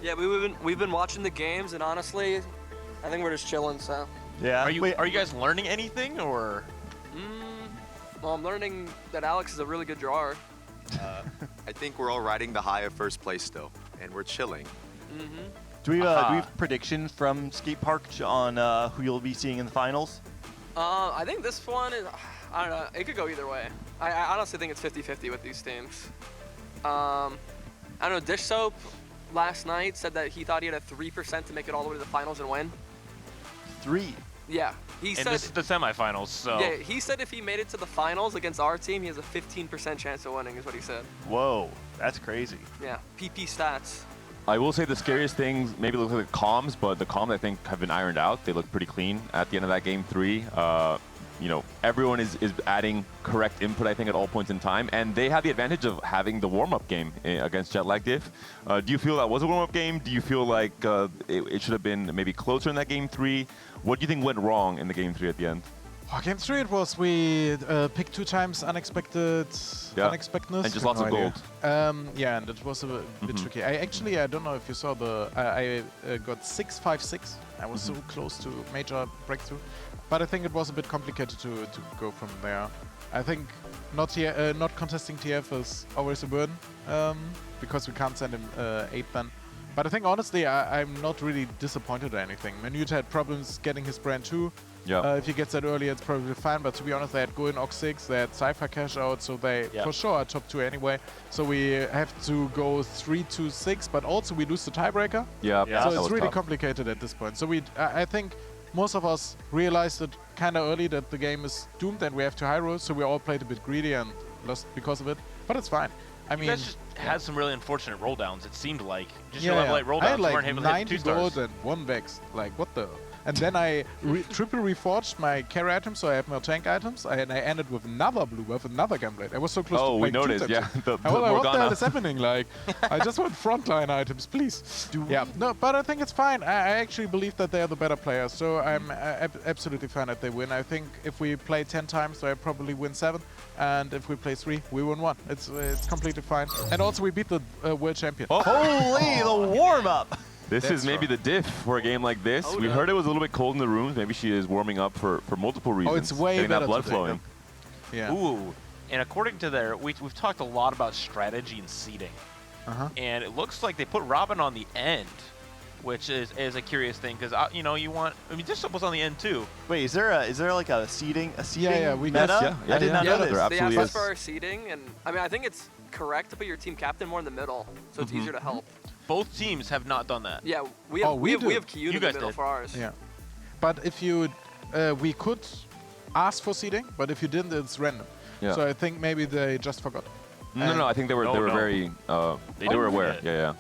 Yeah, we've been watching the games, and honestly, I think we're just chilling. So. Yeah. Are you guys learning anything or? Well, I'm learning that Alex is a really good drawer. I think we're all riding the high of first place still, and we're chilling. Do we have predictions from Skateparge on who you'll be seeing in the finals? I think this one is, I don't know, it could go either way. I honestly think it's 50-50 with these teams. I don't know, Dishsoap last night said that he thought he had a 3% to make it all the way to the finals and win. 3? Yeah. He said, this is the semifinals, so. Yeah, he said if he made it to the finals against our team, he has a 15% chance of winning, is what he said. Whoa, that's crazy. Yeah, PP stats. I will say the scariest things maybe look like the comms, but the comms I think have been ironed out. They look pretty clean at the end of that game 3. You know, everyone is adding correct input, I think, at all points in time, and they have the advantage of having the warm-up game against Jetlag Diff. Do you feel that was a warm-up game? Do you feel like it should have been maybe closer in that game 3? What do you think went wrong in the game 3 at the end? Game 3 it was we picked 2 times unexpectedness. And just lots of gold. Yeah, and it was a bit tricky. I don't know if you saw I got 6-5-6. I was so close to major breakthrough, but I think it was a bit complicated to go from there. I think not contesting TF is always a burden because we can't send him 8 then. But I think honestly I'm not really disappointed or anything. Manute had problems getting his brand 2. Yeah. If he gets that early, it's probably fine. But to be honest, they had Go in Ox 6, they had Cypher cash out, so they for sure are top 2 anyway. So we have to go 3-2-6, but also we lose the tiebreaker. Yeah. So it's really complicated at this point. So I think most of us realized it kind of early that the game is doomed and we have to high roll. So we all played a bit greedy and lost because of it. But it's fine. I mean, you guys just had some really unfortunate roll downs. It seemed like just your level 8 roll I downs. had You weren't like able to hit 90 2 stars. gold and 1 vex. Like what the? And then I triple reforged my carry items, so I have more tank items, and I ended with another blue buff, another Gunblade. I was so close to we playing noticed, two yeah. times. The What the hell Morgana. is happening? Like, I just want frontline items, please. Yeah, no, but I think it's fine. I actually believe that they are the better players, so I'm absolutely fine that they win. I think if we play 10 times, they probably win 7, and if we play 3, we win 1. It's completely fine. And also, we beat the world champion. Holy, the warm-up! This That's is maybe the diff for a game like this. Oh, we no. heard it was a little bit cold in the rooms. Maybe she is warming up for multiple reasons. Oh, it's way getting better that blood today. flowing. Yeah. Ooh, and according to their, we've talked a lot about strategy and seeding. And it looks like they put Robin on the end, which is a curious thing because you know, you want. I mean, Dishsoap was on the end too. Wait, is there like a seeding we meta? I did not know this. There They absolutely asked us is. for our seeding, and I mean, I think it's correct to put your team captain more in the middle, so it's easier to help. Both teams have not done that. Yeah, we have we do. have Kiyoon You in the guys middle did. for ours. Yeah. But if you, we could ask for seeding, but if you didn't, it's random. Yeah. So I think maybe they just forgot. No, I think they were very they were aware. Yeah.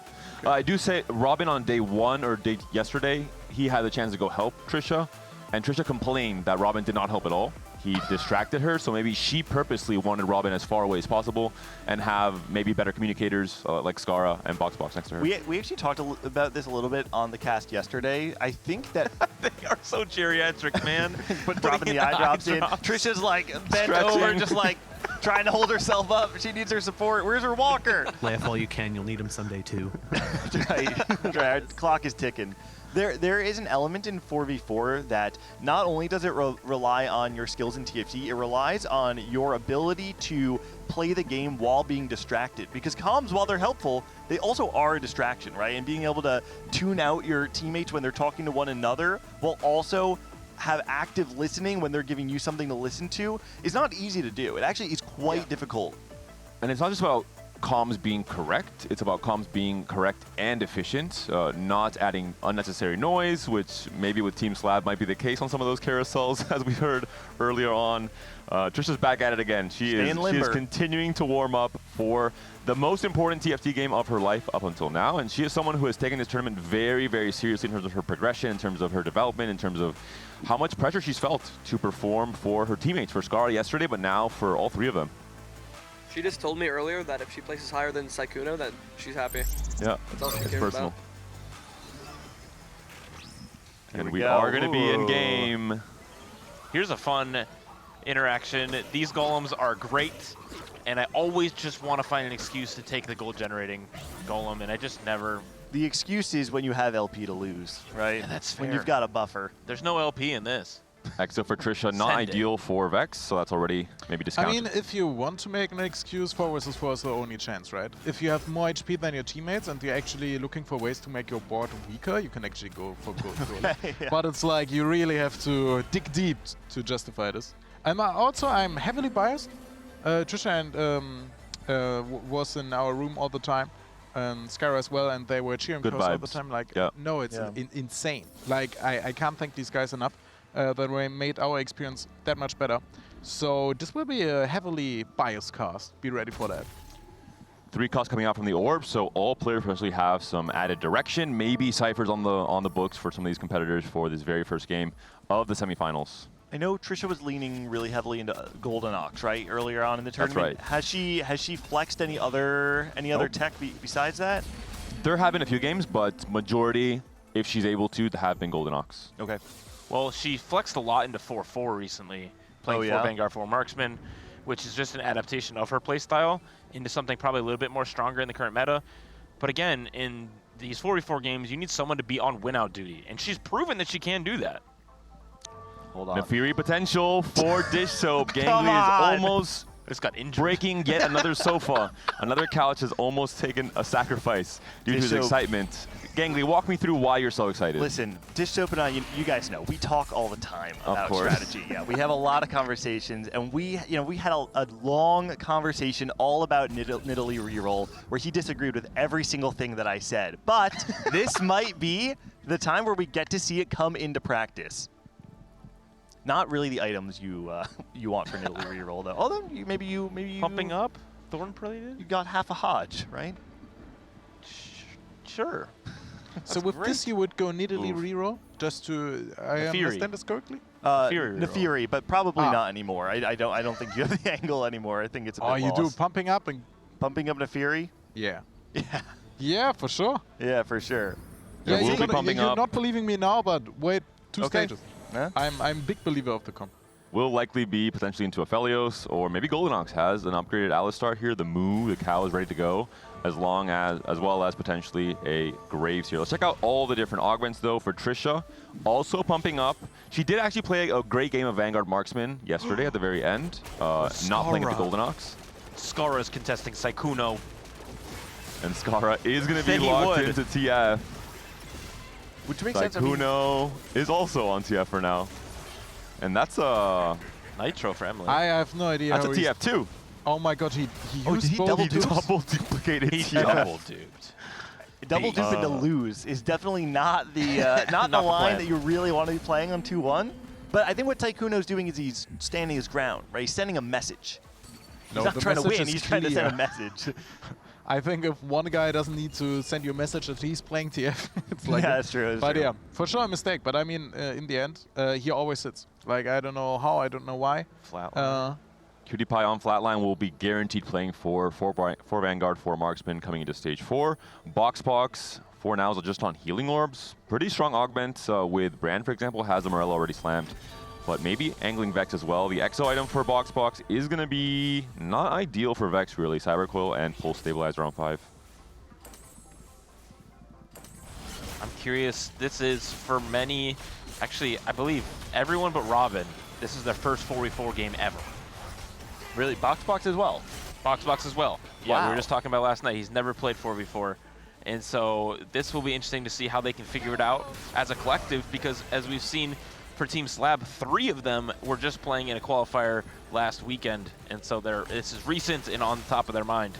I do say Robin on day 1 or yesterday, he had the chance to go help Trisha, and Trisha complained that Robin did not help at all. He distracted her, so maybe she purposely wanted Robin as far away as possible and have maybe better communicators like Scarra and Boxbox next to her. We actually talked about this a little bit on the cast yesterday. I think that They are so geriatric, man. dropping the eye drops in. Trisha's like bent over, just like trying to hold herself up. She needs her support. Where's her walker? Laugh all you can. You'll need him someday too. Right. Clock is ticking. There is an element in 4v4 that not only does it rely on your skills in TFT, it relies on your ability to play the game while being distracted. Because comms, while they're helpful, they also are a distraction, right? And being able to tune out your teammates when they're talking to one another while also have active listening when they're giving you something to listen to is not easy to do. It actually is quite difficult. And it's not just about comms being correct, it's about comms being correct and efficient, not adding unnecessary noise, which maybe with Team SLAB might be the case on some of those carousels, as we heard earlier on. Trisha's back at it again. She is continuing to warm up for the most important TFT game of her life up until now, and she is someone who has taken this tournament very, very seriously in terms of her progression, in terms of her development, in terms of how much pressure she's felt to perform for her teammates, for Scarra yesterday, but now for all 3 of them. She just told me earlier that if she places higher than Sykkuno, that she's happy. Yeah, That's all she it's cares personal. about. And we are going to be in game. Here's a fun interaction. These golems are great, and I always just want to find an excuse to take the gold generating golem, and I just never. The excuse is when you have LP to lose, right? Yeah, that's when fair. you've got a buffer. There's no LP in this. Exo for Trisha, not Send it. ideal for Vex, so that's already maybe I discounted. mean, if you want to make an excuse, 4 versus 4 is the only chance, right? If you have more HP than your teammates and you're actually looking for ways to make your board weaker, you can actually go for gold. Yeah. But it's like you really have to dig deep to justify this. I'm heavily biased. Trisha and was in our room all the time, and Scarra as well, and they were cheering Good for us all the vibes. time. Like, Yeah. no, it's insane. Like, I can't thank these guys enough. That they made our experience that much better. So this will be a heavily biased cast. Be ready for that. 3 costs coming out from the orb, so all players potentially have some added direction. Maybe ciphers on the books for some of these competitors for this very first game of the semifinals. I know Trisha was leaning really heavily into Golden Ox, right, earlier on in the tournament. That's right. Has she flexed any other tech besides that? There have been a few games, but majority, if she's able to, have been Golden Ox. Okay. Well, she flexed a lot into 4-4 recently, playing 4 Vanguard, 4 Marksman, which is just an adaptation of her playstyle into something probably a little bit more stronger in the current meta. But again, in these 4v4 games, you need someone to be on win-out duty, and she's proven that she can do that. Hold on. Nefiri potential for Dishsoap. Come Gangly is on. almost Just got injured. breaking yet another sofa. Another couch has almost taken a sacrifice due to his Dishsoap. excitement. Gangly, walk me through why you're so excited. Listen, Dishsoap and I, you guys know, we talk all the time about course. strategy. Yeah, we have a lot of conversations, and we had a long conversation all about Nidalee Reroll, where he disagreed with every single thing that I said. But this might be the time where we get to see it come into practice. Not really the items you want for Nidalee Reroll, though. Although maybe you Pumping up, Thorn Predated? You got half a Hodge, right? Sure. So with this, you would go Nidalee reroll just to I understand this correctly. Nefiri, but probably not anymore. I don't think you have the angle anymore. I think it's a bit you do pumping up and pumping up Nefiri. Yeah. Yeah, for sure. Yeah, for sure. Yeah, we'll be pumping you're up. not believing me now, but wait 2 Okay. stages. Yeah. I'm a big believer of the comp. Will likely be potentially into Aphelios, or maybe Golenox has an upgraded Alistar here. The Moo, the cow is ready to go, as well as potentially a Graves here. Let's check out all the different augments though for Trisha. Also pumping up. She did actually play a great game of Vanguard Marksman yesterday at the very end. Not playing at the Golenox. Scarra is contesting Sykkuno. And Scarra is going to be locked into TF. Which makes sense. Sykkuno is also on TF for now. And that's a Nitro for Emily. I have no idea. That's a TF too. Oh my god, he used did he both double dupes? dupe? Double duplicated TF. Double duped. Double duping to lose is definitely not the not the line that you really want to be playing on 2-1. But I think what Sykkuno's doing is he's standing his ground, right? He's sending a message. He's not trying to win, he's trying to send a message. I think if one guy doesn't need to send you a message that he's playing TF, it's like yeah, that's true. But yeah, for sure a mistake. But I mean, in the end, he always sits. Like, I don't know how, I don't know why. Flatline. Cutie Pie on Flatline will be guaranteed playing for Vanguard, 4 Marksman coming into stage 4. Boxbox, 4 Nows just on Healing Orbs. Pretty strong augment with Brand, for example, has the Morello already slammed. But maybe Angling Vex as well. The exo item for Boxbox is going to be not ideal for Vex, really. Cybercoil and Pulse Stabilizer on 5. I'm curious, this is for many, actually, I believe everyone but Robin, this is their first 4v4 game ever. Really? Boxbox as well? Boxbox as well. Yeah, we Wow. were just talking about last night. He's never played 4v4. And so this will be interesting to see how they can figure it out as a collective, because as we've seen for Team SLAB, 3 of them were just playing in a qualifier last weekend. And so this is recent and on the top of their mind.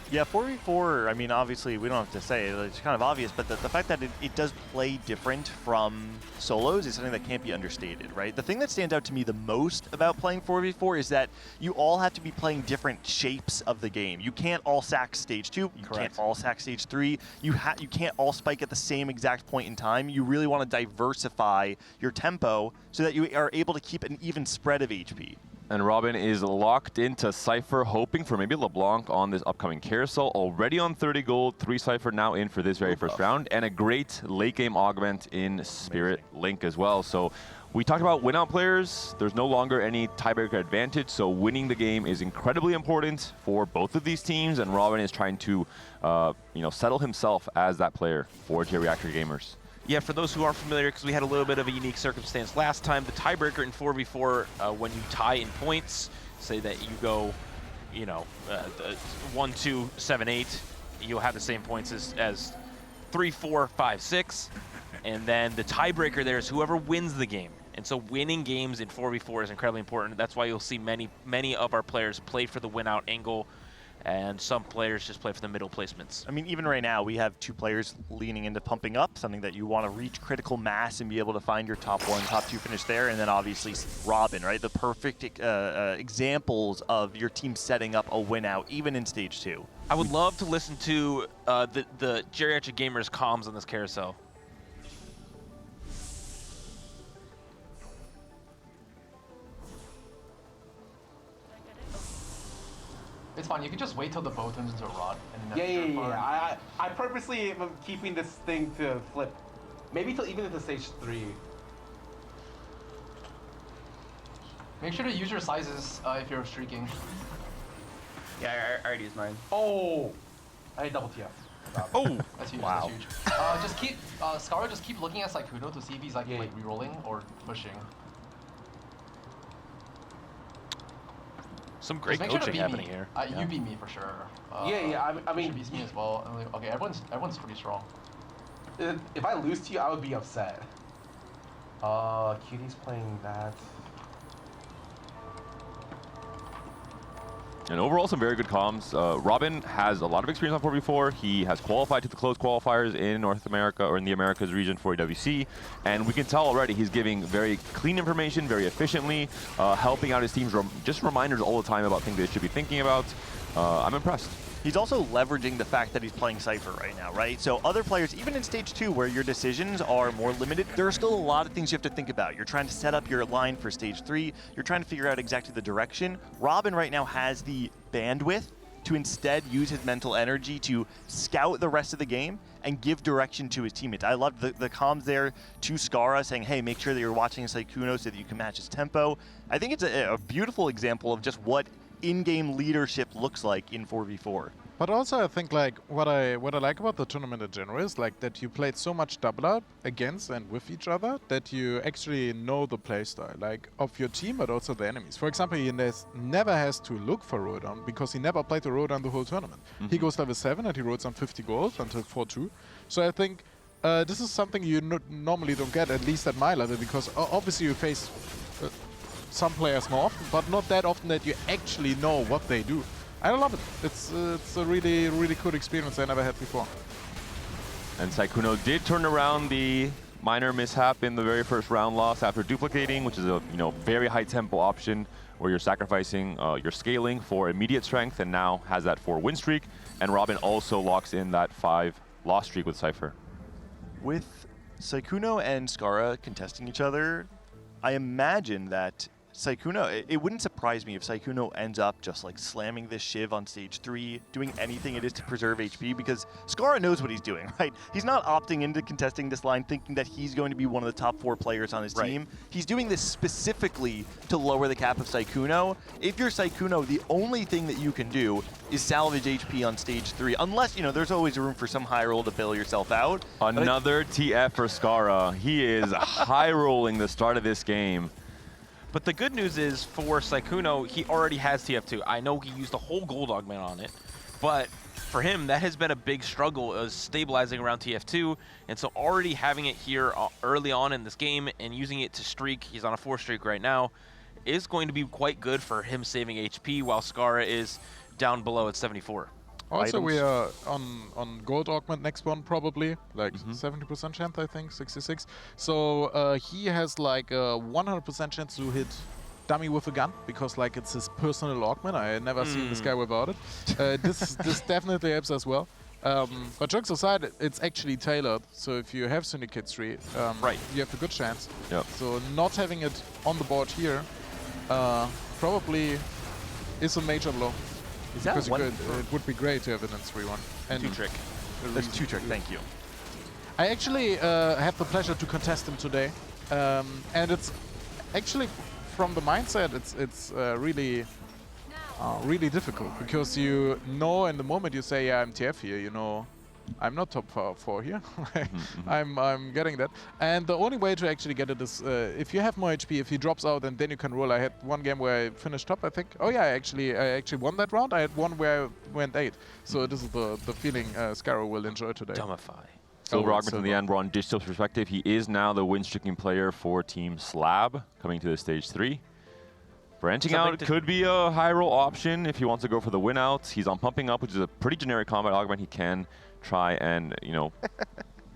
Yeah, 4v4, I mean, obviously, we don't have to say it, it's kind of obvious, but the fact that it does play different from solos is something that can't be understated, right? The thing that stands out to me the most about playing 4v4 is that you all have to be playing different shapes of the game. You can't all sack stage 2, you can't all sack stage 3, you can't all spike at the same exact point in time. You really want to diversify your tempo so that you are able to keep an even spread of HP. And Robin is locked into Cypher, hoping for maybe LeBlanc on this upcoming carousel. Already on 30 gold, 3 Cypher now in for this very first round, and a great late game augment in Spirit Link as well. So we talked about win out players. There's no longer any tiebreaker advantage, so winning the game is incredibly important for both of these teams, and Robin is trying to settle himself as that player for Geriatric gamers. Yeah, for those who aren't familiar, because we had a little bit of a unique circumstance last time, the tiebreaker in 4v4, when you tie in points, say that you go, 1, 2, 7, 8, you'll have the same points as 3, 4, 5, 6, and then the tiebreaker there is whoever wins the game. And so winning games in 4v4 is incredibly important. That's why you'll see many of our players play for the win-out angle, and some players just play for the middle placements. I mean, even right now, we have 2 players leaning into pumping up, something that you want to reach critical mass and be able to find your top 1, top 2 finish there, and then obviously Robin, right? The perfect examples of your team setting up a win out, even in stage 2. I would love to listen to the Geriatric Gamers comms on this carousel. It's fine, you can just wait till the bow turns into a rod. And then Yeah. I purposely am keeping this thing to flip. Maybe till even into stage 3. Make sure to use your sizes if you're streaking. Yeah, I already used mine. Oh! I had double TF. Oh! That's huge, Wow. that's huge. Just keep, Scarra, just keep looking at Sykkuno to see if he's like re-rolling or pushing. Some great Just make coaching sure to beat happening me. here. You beat me for sure. I mean, beats me as well. And like, okay, everyone's pretty strong. If I lose to you, I would be upset. Cutie's playing that. And overall, some very good comms. Robin has a lot of experience on 4v4. He has qualified to the closed qualifiers in North America, or in the Americas region for AWC. And we can tell already he's giving very clean information, very efficiently, helping out his teams, just reminders all the time about things they should be thinking about. I'm impressed. he's also leveraging the fact that he's playing Cypher right now, right? So other players, even in stage 2 where your decisions are more limited, there are still a lot of things you have to think about. You're trying to set up your line for stage 3. You're trying to figure out exactly the direction. Robin right now has the bandwidth to instead use his mental energy to scout the rest of the game and give direction to his teammates. I loved the comms there to Scarra saying, hey, make sure that you're watching Sykkuno so that you can match his tempo. I think it's a beautiful example of just what in-game leadership looks like in 4v4. But also, I think like what I like about the tournament in general is like that you played so much double up against and with each other that you actually know the playstyle like of your team, but also the enemies. For example, he never has to look for Rodan because he never played a Rodan the whole tournament. He goes level 7 and he rolls on 50 gold until 4-2. So I think this is something you normally don't get, at least at my level, because obviously you face some players more often, but not that often that you actually know what they do. I love it. It's a really, really cool experience I never had before. And Sykkuno did turn around the minor mishap in the very first round loss after duplicating, which is a very high tempo option where you're sacrificing your scaling for immediate strength, and now has that 4 win streak. And Robin also locks in that 5 loss streak with Cypher. With Sykkuno and Scarra contesting each other, I imagine that Sykkuno, it wouldn't surprise me if Sykkuno ends up just like slamming this Shiv on stage 3, doing anything it is to preserve HP, because Scarra knows what he's doing, right? He's not opting into contesting this line thinking that he's going to be one of the top 4 players on his team. He's doing this specifically to lower the cap of Sykkuno. If you're Sykkuno, the only thing that you can do is salvage HP on stage 3, unless, there's always room for some high roll to bail yourself out. Another TF for Scarra. He is high rolling the start of this game. But the good news is for Sykkuno, he already has TF2. I know he used the whole gold augment on it, but for him, that has been a big struggle, is stabilizing around TF2. And so already having it here early on in this game and using it to streak, he's on a 4 streak right now, is going to be quite good for him saving HP while Scarra is down below at 74. Also, we are on gold augment next one probably, like 70% chance, I think, 66. So he has like a 100% chance to hit dummy with a gun, because like it's his personal augment. I never seen this guy without it. This definitely helps as well. But jokes aside, it's actually tailored. So if you have Syndicate 3, you have a good chance. Yep. So not having it on the board here probably is a major blow. Is that because one? It would be great to have it in 3-1. And 2-trick. That's 2-trick, thank you. I actually had the pleasure to contest him today. And it's actually, from the mindset, it's really difficult. Because you know in the moment you say, yeah, I'm TF here, I'm not top 4 here. I'm getting that. And the only way to actually get it is if you have more HP, if he drops out, and then you can roll. I had one game where I finished top, I think. Oh yeah, I actually won that round. I had one where I went 8. So this is the feeling Scarra will enjoy today. Dumbify. Silver augment in the end. We're on Dishsoap's perspective. He is now the win-streaking player for Team SLAB, coming to the stage 3. Branching out could be a high roll option if he wants to go for the win outs. He's on pumping up, which is a pretty generic combat augment. He can try and,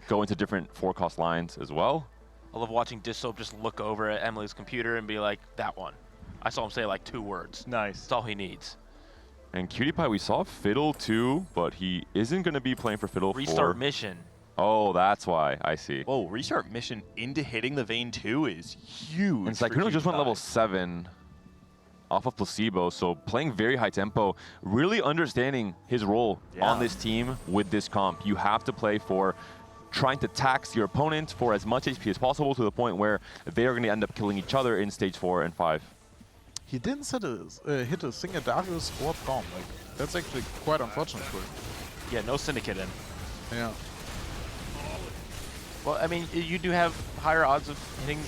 go into different 4-cost lines as well. I love watching Dishsoap just look over at Emily's computer and be like, that one. I saw him say like 2 words. Nice. That's all he needs. And Cutie we saw Fiddle too, but he isn't going to be playing for Fiddle. Restart mission. Oh, that's why. I see. Whoa, restart mission into hitting the Vayne 2 is huge. And Sykkuno just went level 7 off of placebo, so playing very high tempo, really understanding his role on this team with this comp. You have to play for trying to tax your opponent for as much HP as possible to the point where they are going to end up killing each other in stage 4 and 5. He didn't hit a single Darius or Prom. Like, that's actually quite unfortunate for him. Yeah, no Syndicate in. Yeah. Well, I mean, you do have higher odds of hitting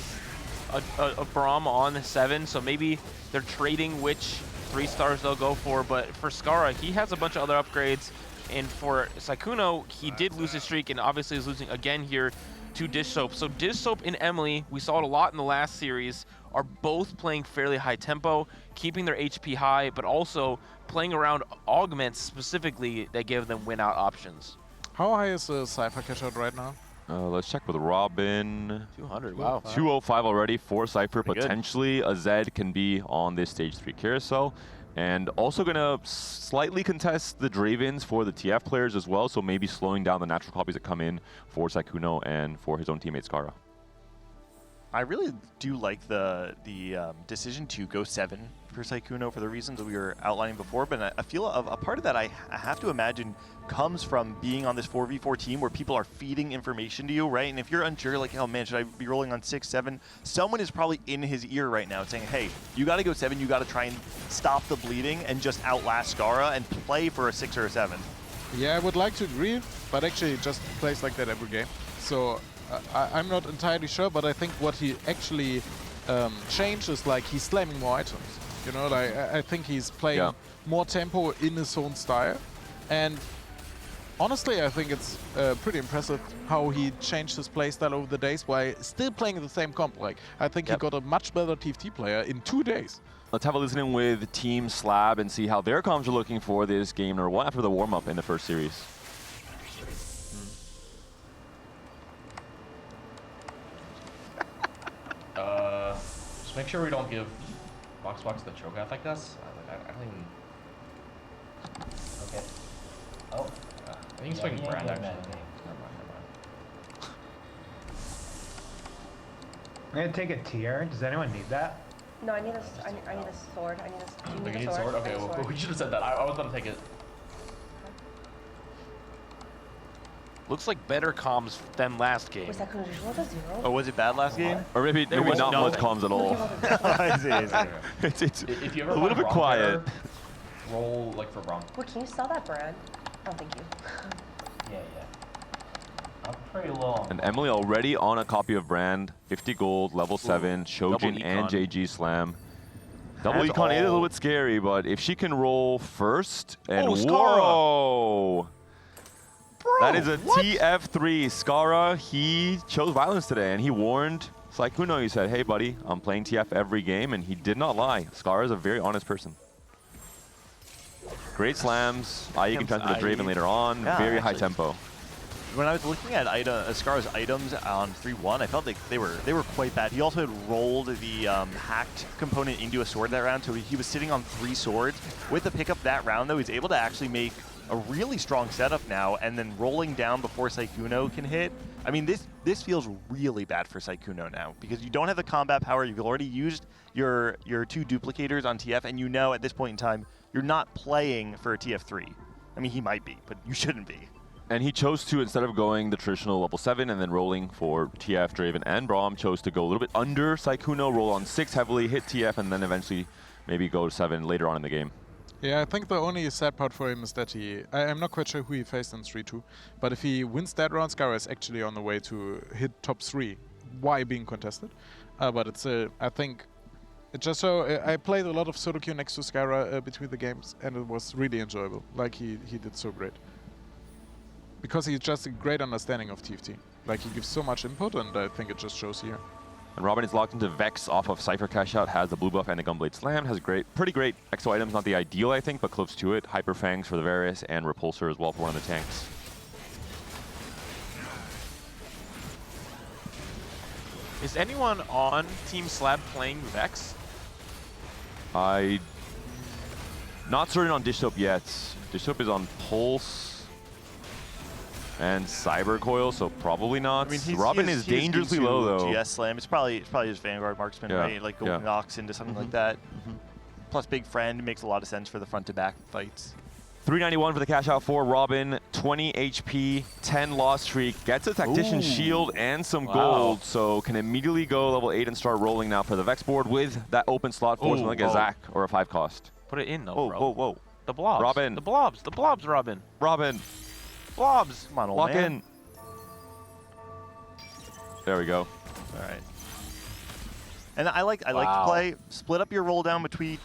a Braum on 7, so maybe they're trading which 3 stars they'll go for. But for Scarra, he has a bunch of other upgrades. And for Sykkuno, he did lose his streak and obviously is losing again here to Dishsoap. So Dishsoap and Emily, we saw it a lot in the last series, are both playing fairly high tempo, keeping their HP high, but also playing around augments specifically that give them win-out options. How high is the Cypher cash out right now? Let's check with Robin. 200, wow. 205 already for Cypher. Pretty Potentially a Zed can be on this stage 3 carousel. And also going to slightly contest the Dravens for the TF players as well, so maybe slowing down the natural copies that come in for Sykkuno and for his own teammate Scarra. I really do like the decision to go 7 for Sykkuno for the reasons that we were outlining before, but I feel a part of that I have to imagine comes from being on this 4v4 team where people are feeding information to you, right? And if you're unsure, like, oh man, should I be rolling on 6, 7? Someone is probably in his ear right now saying, hey, you got to go 7, you got to try and stop the bleeding and just outlast Scarra and play for a 6 or a 7. Yeah, I would like to agree, but actually it just plays like that every game. So I'm not entirely sure, but I think what he actually changed is like he's slamming more items. You know, like I think he's playing more tempo in his own style. And honestly, I think it's pretty impressive how he changed his playstyle over the days while still playing the same comp. Like, I think he got a much better TFT player in 2 days. Let's have a listen in with Team SLAB and see how their comms are looking for this game number 1 after the warm-up in the first series. Just make sure we don't give Boxbox the choke out like this. I don't even... Okay. Oh. I think he's playing Brand, actually. Never mind. I'm gonna take a tier. Does anyone need that? No, I need a sword. I need a. Do you need a sword? Okay, well, we should have said that. I was gonna take it. Looks like better comms than last game. Was that because you rolled a 0? Oh, was it bad last game? Or maybe not much comms at all. It's if you ever a little bit quiet. Roll like for bronze. Well, can you sell that brand? Oh, thank you. Yeah. I'm pretty low. And Emily already on a copy of Brand, 50 gold, level 7, Shojin and JG Slam. Double Econ is a little bit scary, but if she can roll first and whoa! That is a TF3. Scarra, he chose violence today, and he warned Sykkuno. He said, hey, buddy, I'm playing TF every game, and he did not lie. Scarra is a very honest person. Great slams. You can transfer the Draven later on. Very high tempo. When I was looking at Scarra's items on 3-1, I felt like they were quite bad. He also had rolled the hacked component into a sword that round, so he was sitting on 3 swords. With the pickup that round, though, he's able to actually make a really strong setup now, and then rolling down before Sykkuno can hit. I mean, this feels really bad for Sykkuno now, because you don't have the combat power. You've already used your 2 duplicators on TF, and you know at this point in time, you're not playing for a TF3. I mean, he might be, but you shouldn't be. And he chose to, instead of going the traditional level 7 and then rolling for TF, Draven, and Braum, chose to go a little bit under Sykkuno, roll on 6 heavily, hit TF, and then eventually maybe go to 7 later on in the game. Yeah, I think the only sad part for him is that I'm not quite sure who he faced in 3-2, but if he wins that round, Scarra is actually on the way to hit top 3, why being contested. But it's, I think, it's just so, I played a lot of solo queue next to Scarra between the games, and it was really enjoyable. Like, he did so great. Because he's just a great understanding of TFT. Like, he gives so much input, and I think it just shows here. And Robin is locked into Vex off of Cypher Cash Out, has the blue buff and the Gunblade Slam, has pretty great exo items, not the ideal I think, but close to it. Hyper Fangs for the Varus and Repulsor as well for one of the tanks. Is anyone on Team SLAB playing Vex? Not certain on Dishsoap yet. Dishsoap is on Pulse and Cyber Coil, so probably not. I mean, Robin is dangerously low though. GS Slam. It's probably his Vanguard marksman, right? Like going Nox into something like that. Plus big friend makes a lot of sense for the front to back fights. 391 for the cash out for Robin, 20 HP, 10 loss streak, gets a Tactician's Shield and some gold, so can immediately go level 8 and start rolling now for the Vex board with that open slot for something like a Zac or a 5 cost. Put it in though, Whoa. The blobs. Robin. The blobs, Robin. Blobs. Come on, old Lock man. in. There we go. All right. And I like to play, split up your roll down between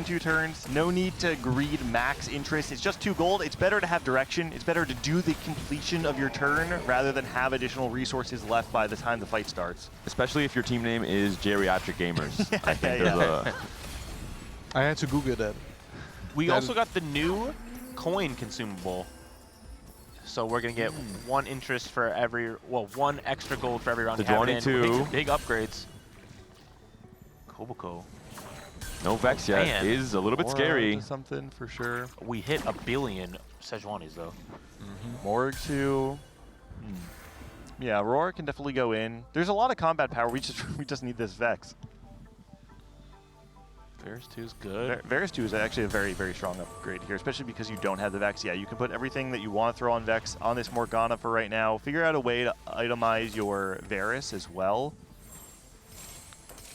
2 turns. No need to greed max interest. It's just 2 gold. It's better to have direction. It's better to do the completion of your turn rather than have additional resources left by the time the fight starts. Especially if your team name is Geriatric Gamers. I think there's a... I had to Google that. We also got the new coin consumable. So we're going to get 1 interest for every, 1 extra gold for every round. The 22. Big upgrades. Koboko. No Vex yet Man. is a little bit Aura scary. to Something for sure. We hit 1 billion Sejuanis though. Morg too. Yeah, Aurora can definitely go in. There's a lot of combat power. We just need this Vex. Varus 2 is good. Varus 2 is actually a very, very strong upgrade here, especially because you don't have the Vex. Yeah, you can put everything that you want to throw on Vex on this Morgana for right now. Figure out a way to itemize your Varus as well.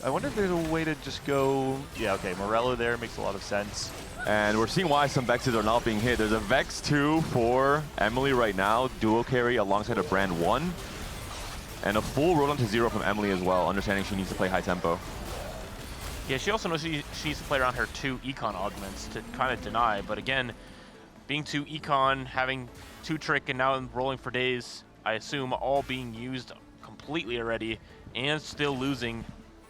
I wonder if there's a way to just go... Yeah, okay, Morello there makes a lot of sense. And we're seeing why some Vexes are not being hit. There's a Vex 2 for Emily right now, duo carry alongside a Brand 1. And a full roll to 0 from Emily as well, understanding she needs to play high tempo. Yeah, she also knows she needs to play around her 2 econ augments to kind of deny, but again, being 2 econ, having 2 trick, and now rolling for days, I assume all being used completely already, and still losing,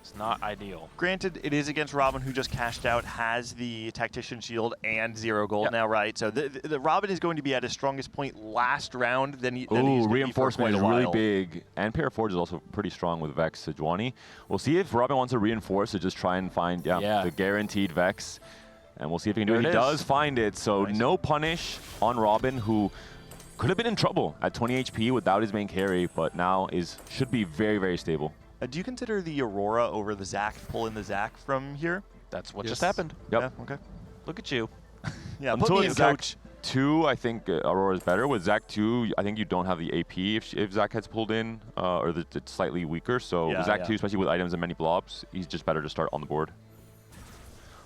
is not ideal. Granted, it is against Robin, who just cashed out, has the Tactician Shield and 0 gold now, right? So the Robin is going to be at his strongest point last round than he's going to be reinforcement for is quite a really while. big. And Paraforge is also pretty strong with Vex Sejuani. We'll see if Robin wants to reinforce to just try and find the guaranteed Vex. And we'll see if he can do it. He does find it, so no punish on Robin, who could have been in trouble at 20 HP without his main carry, but now should be very, very stable. Do you consider the Aurora over the Zac, pull in the Zac from here? That's what just happened. Yep. Yeah, okay. Look at you. Yeah, put until me in, Zac coach. 2, I think Aurora is better. With Zac 2, I think you don't have the AP if Zac gets pulled in, or it's slightly weaker. So Yeah, Zac yeah. 2, especially with items and many blobs, he's just better to start on the board.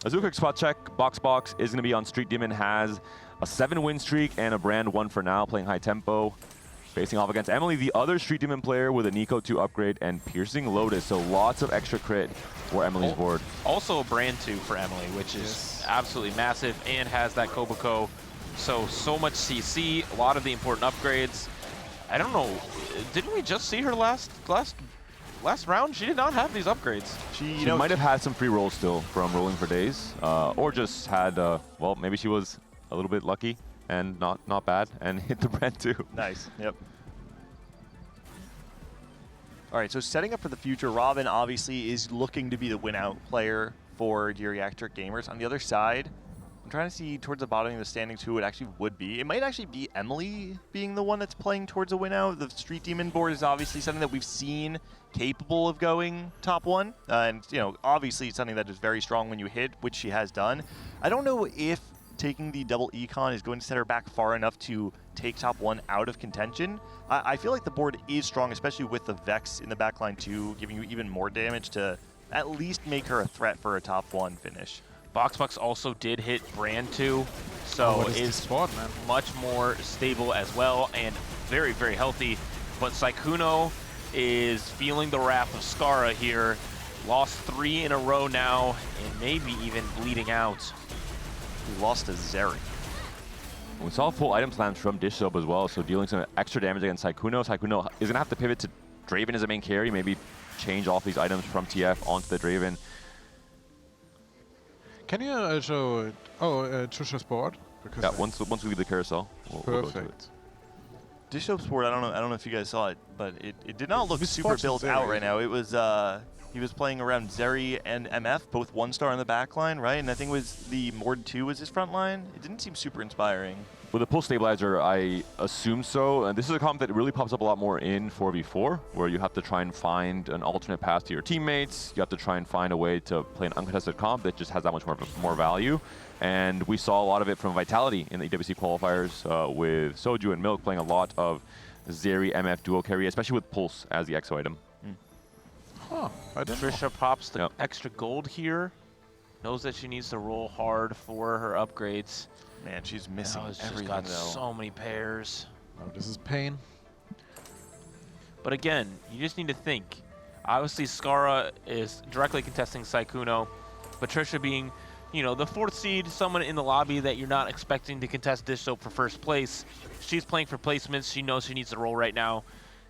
Let's do a quick spot check. Boxbox is going to be on Street Demon, has a 7-win streak and a Brand 1 for now, playing high tempo. Facing off against Emily, the other Street Demon player with a Nico 2 upgrade and Piercing Lotus, so lots of extra crit for Emily's board. Also a Brand 2 for Emily, which is absolutely massive and has that Kobako. So much CC, a lot of the important upgrades. I don't know, didn't we just see her last round? She did not have these upgrades. She might have had some free rolls still from rolling for days, or just had, well, maybe she was a little bit lucky and not bad and hit the Brand 2. Nice, yep. All right, so setting up for the future, Robin obviously is looking to be the win-out player for Geriatric gamers. On the other side, I'm trying to see towards the bottom of the standings who it actually would be. It might actually be Emily being the one that's playing towards a win-out. The Street Demon board is obviously something that we've seen capable of going top 1. And, you know, obviously it's something that is very strong when you hit, which she has done. I don't know if taking the double econ is going to set her back far enough to take top 1 out of contention. I feel like the board is strong, especially with the Vex in the backline too, giving you even more damage to at least make her a threat for a top 1 finish. Boxbox also did hit Brand 2, so is much more stable as well and very, very healthy. But Sykkuno is feeling the wrath of Scarra here. Lost 3 in a row now and maybe even bleeding out. We lost to Zeri. We saw full item slams from Dishsoap as well, so dealing some extra damage against Sykkuno. Sykkuno is going to have to pivot to Draven as a main carry, maybe change off these items from TF onto the Draven. Can you show Trisha's board? Because Yeah, once we leave the carousel, we'll go to it. perfect. Dishsoap's board, I don't know if you guys saw it, but it did not look This super spot's built Zeri, out right isn't now. It was he was playing around Zeri and MF, both 1-star in the back line, right? And I think it was the Mord 2 was his front line. It didn't seem super inspiring. With the pull stabilizer, I assume so. And this is a comp that really pops up a lot more in 4v4, where you have to try and find an alternate path to your teammates. You have to try and find a way to play an uncontested comp that just has that much more value. And we saw a lot of it from Vitality in the EWC qualifiers with Soju and Milk playing a lot of Zeri MF duo carry, especially with Pulse as the EXO item. Huh, I didn't know. Trisha pops the extra gold here. Knows that she needs to roll hard for her upgrades. Man, she's missing everything, everything, got though. so many pairs. Oh, this is pain. But again, you just need to think. Obviously, Scarra is directly contesting Sykkuno. Patricia being, you know, the 4th seed, someone in the lobby that you're not expecting to contest Dishsoap for first place. She's playing for placements. She knows she needs to roll right now.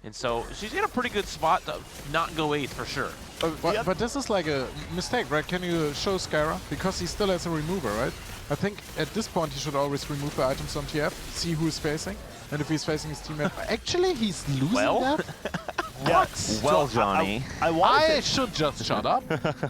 And so she's in a pretty good spot to not go 8th for sure. But this is like a mistake, right? Can you show Scarra? Because he still has a remover, right? I think at this point he should always remove the items on TF, see who is facing, and if he's facing his teammate. Actually, he's losing that? What? Well, Johnny. I should just shut up.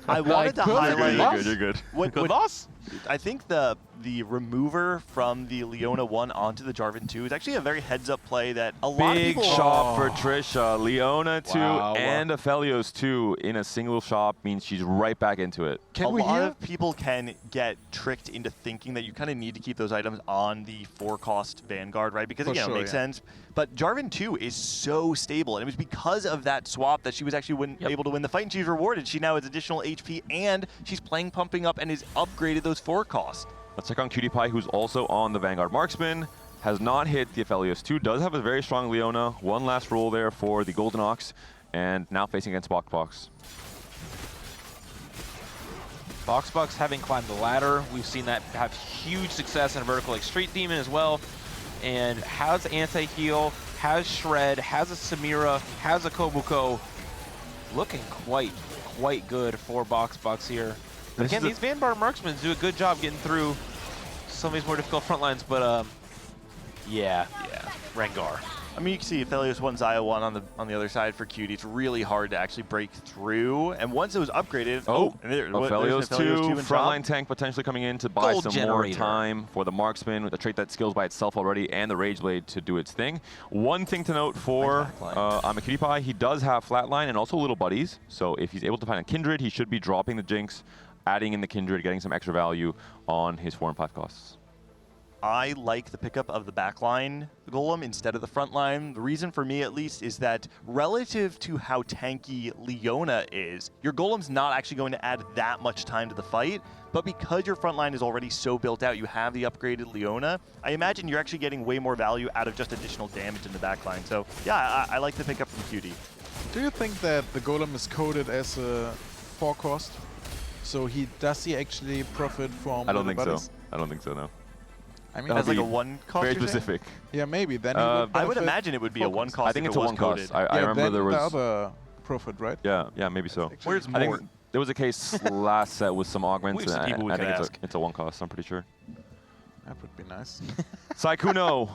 I wanted to highlight. You're good. Good loss. I think the remover from the Leona 1 onto the Jarvan 2 is actually a very heads-up play that a lot of Big people... shop for Trisha. Leona 2 and Aphelios 2 in a single shop means she's right back into it. A lot of people can get tricked into thinking that you kind of need to keep those items on the 4-cost Vanguard, right? Because, again, it makes sense. But Jarvan 2 is so stable, and it was because of that swap that she was actually able to win the fight, and she's rewarded. She now has additional HP, and she's playing pumping up and has upgraded those 4 costs. Let's check on Cutie-Pie, who's also on the Vanguard Marksman. Has not hit the Aphelios 2. Does have a very strong Leona. One last roll there for the Golden Ox, and now facing against Boxbox. Boxbox having climbed the ladder. We've seen that have huge success in a vertical like Street Demon as well. And has anti-heal, has Shred, has a Samira, has a Kobuko. Looking quite good for Boxbox here. Again, these Vanguard Marksmen do a good job getting through some of these more difficult front lines, but yeah, Rengar. I mean, you can see Aphelios 1, Xayah 1 on the other side for Cutie. It's really hard to actually break through. And once it was upgraded, Aphelios 2, frontline tank potentially coming in to buy some more time for the Marksman with a trait that skills by itself already and the Rage Blade to do its thing. One thing to note for Imaqtpie, he does have Flatline and also Little Buddies. So if he's able to find a Kindred, he should be dropping the Jinx, adding in the Kindred, getting some extra value on his 4 and 5 costs. I like the pickup of the backline Golem instead of the front line. The reason for me, at least, is that relative to how tanky Leona is, your Golem's not actually going to add that much time to the fight, but because your front line is already so built out, you have the upgraded Leona, I imagine you're actually getting way more value out of just additional damage in the backline. So yeah, I like the pickup from Cutie. Do you think that the Golem is coded as a 4-cost? So does he actually profit from I don't think buddies? so. I don't think so, no. I mean, as like a 1-cost. Very specific. Yeah, maybe. Then I would imagine it would be a 1-cost. I think it's a 1-cost. I remember there was the other profit, right? Yeah, maybe so. Where's I think there was a case last set with some augments, and I think it's a 1-cost. I'm pretty sure. That would be nice. Sykkuno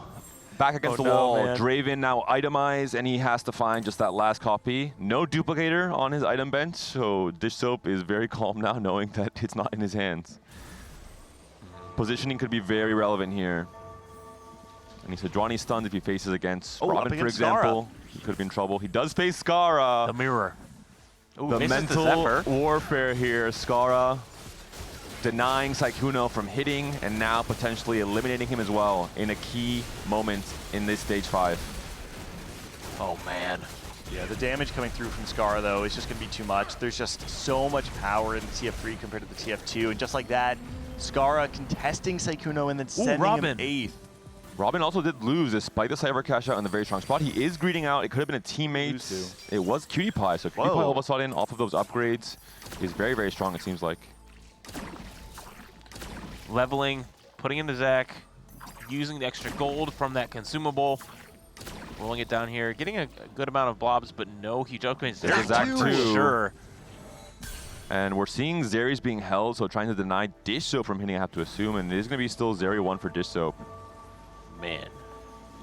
back against the wall. Man. Draven now itemized, and he has to find just that last copy. No duplicator on his item bench, so Dishsoap is very calm now, knowing that it's not in his hands. Positioning could be very relevant here. And he said Johnny stunned if he faces against Robin, for example. He could be in trouble. He does face Scarra. The mirror. Ooh, the mental warfare here. Scarra denying Sykkuno from hitting and now potentially eliminating him as well in a key moment in this stage 5. Oh, man. Yeah, the damage coming through from Scarra, though, is just going to be too much. There's just so much power in the TF3 compared to the TF2. And just like that, Scarra contesting Sykkuno and then sending him 8th. Robin also did lose despite the cyber cash out in the very strong spot. He is greeting out. It could have been a teammate. It was Cutie-Pie, so Cutie-Pie all of a sudden off of those upgrades is very, very strong, it seems like. Leveling, putting in the Zac, using the extra gold from that consumable, rolling it down here, getting a good amount of blobs, but no huge upgrades. There's Zac for sure. And we're seeing Zeri's being held, so trying to deny Dishsoap from hitting, I have to assume, and it is going to be still Zeri 1 for Dishsoap. Man.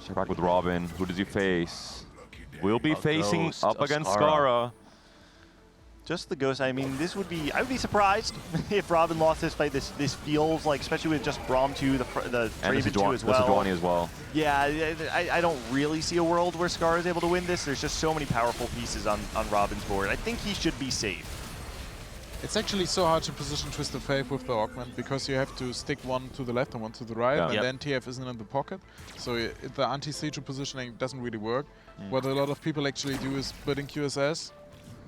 Check back with Robin. Who does he face? Will be facing Ghost up of against Scarra. Scarra. Just the Ghost. I mean, I would be surprised if Robin lost this fight. This feels like, especially with just Braum 2, the Draven 2 as well. Sejuani as well. Yeah, I don't really see a world where Scarra is able to win this. There's just so many powerful pieces on Robin's board. I think he should be safe. It's actually so hard to position Twisted Fate with the augment because you have to stick one to the left and one to the right, and then TF isn't in the pocket. So the anti-siege positioning doesn't really work. What a lot of people actually do is building QSS.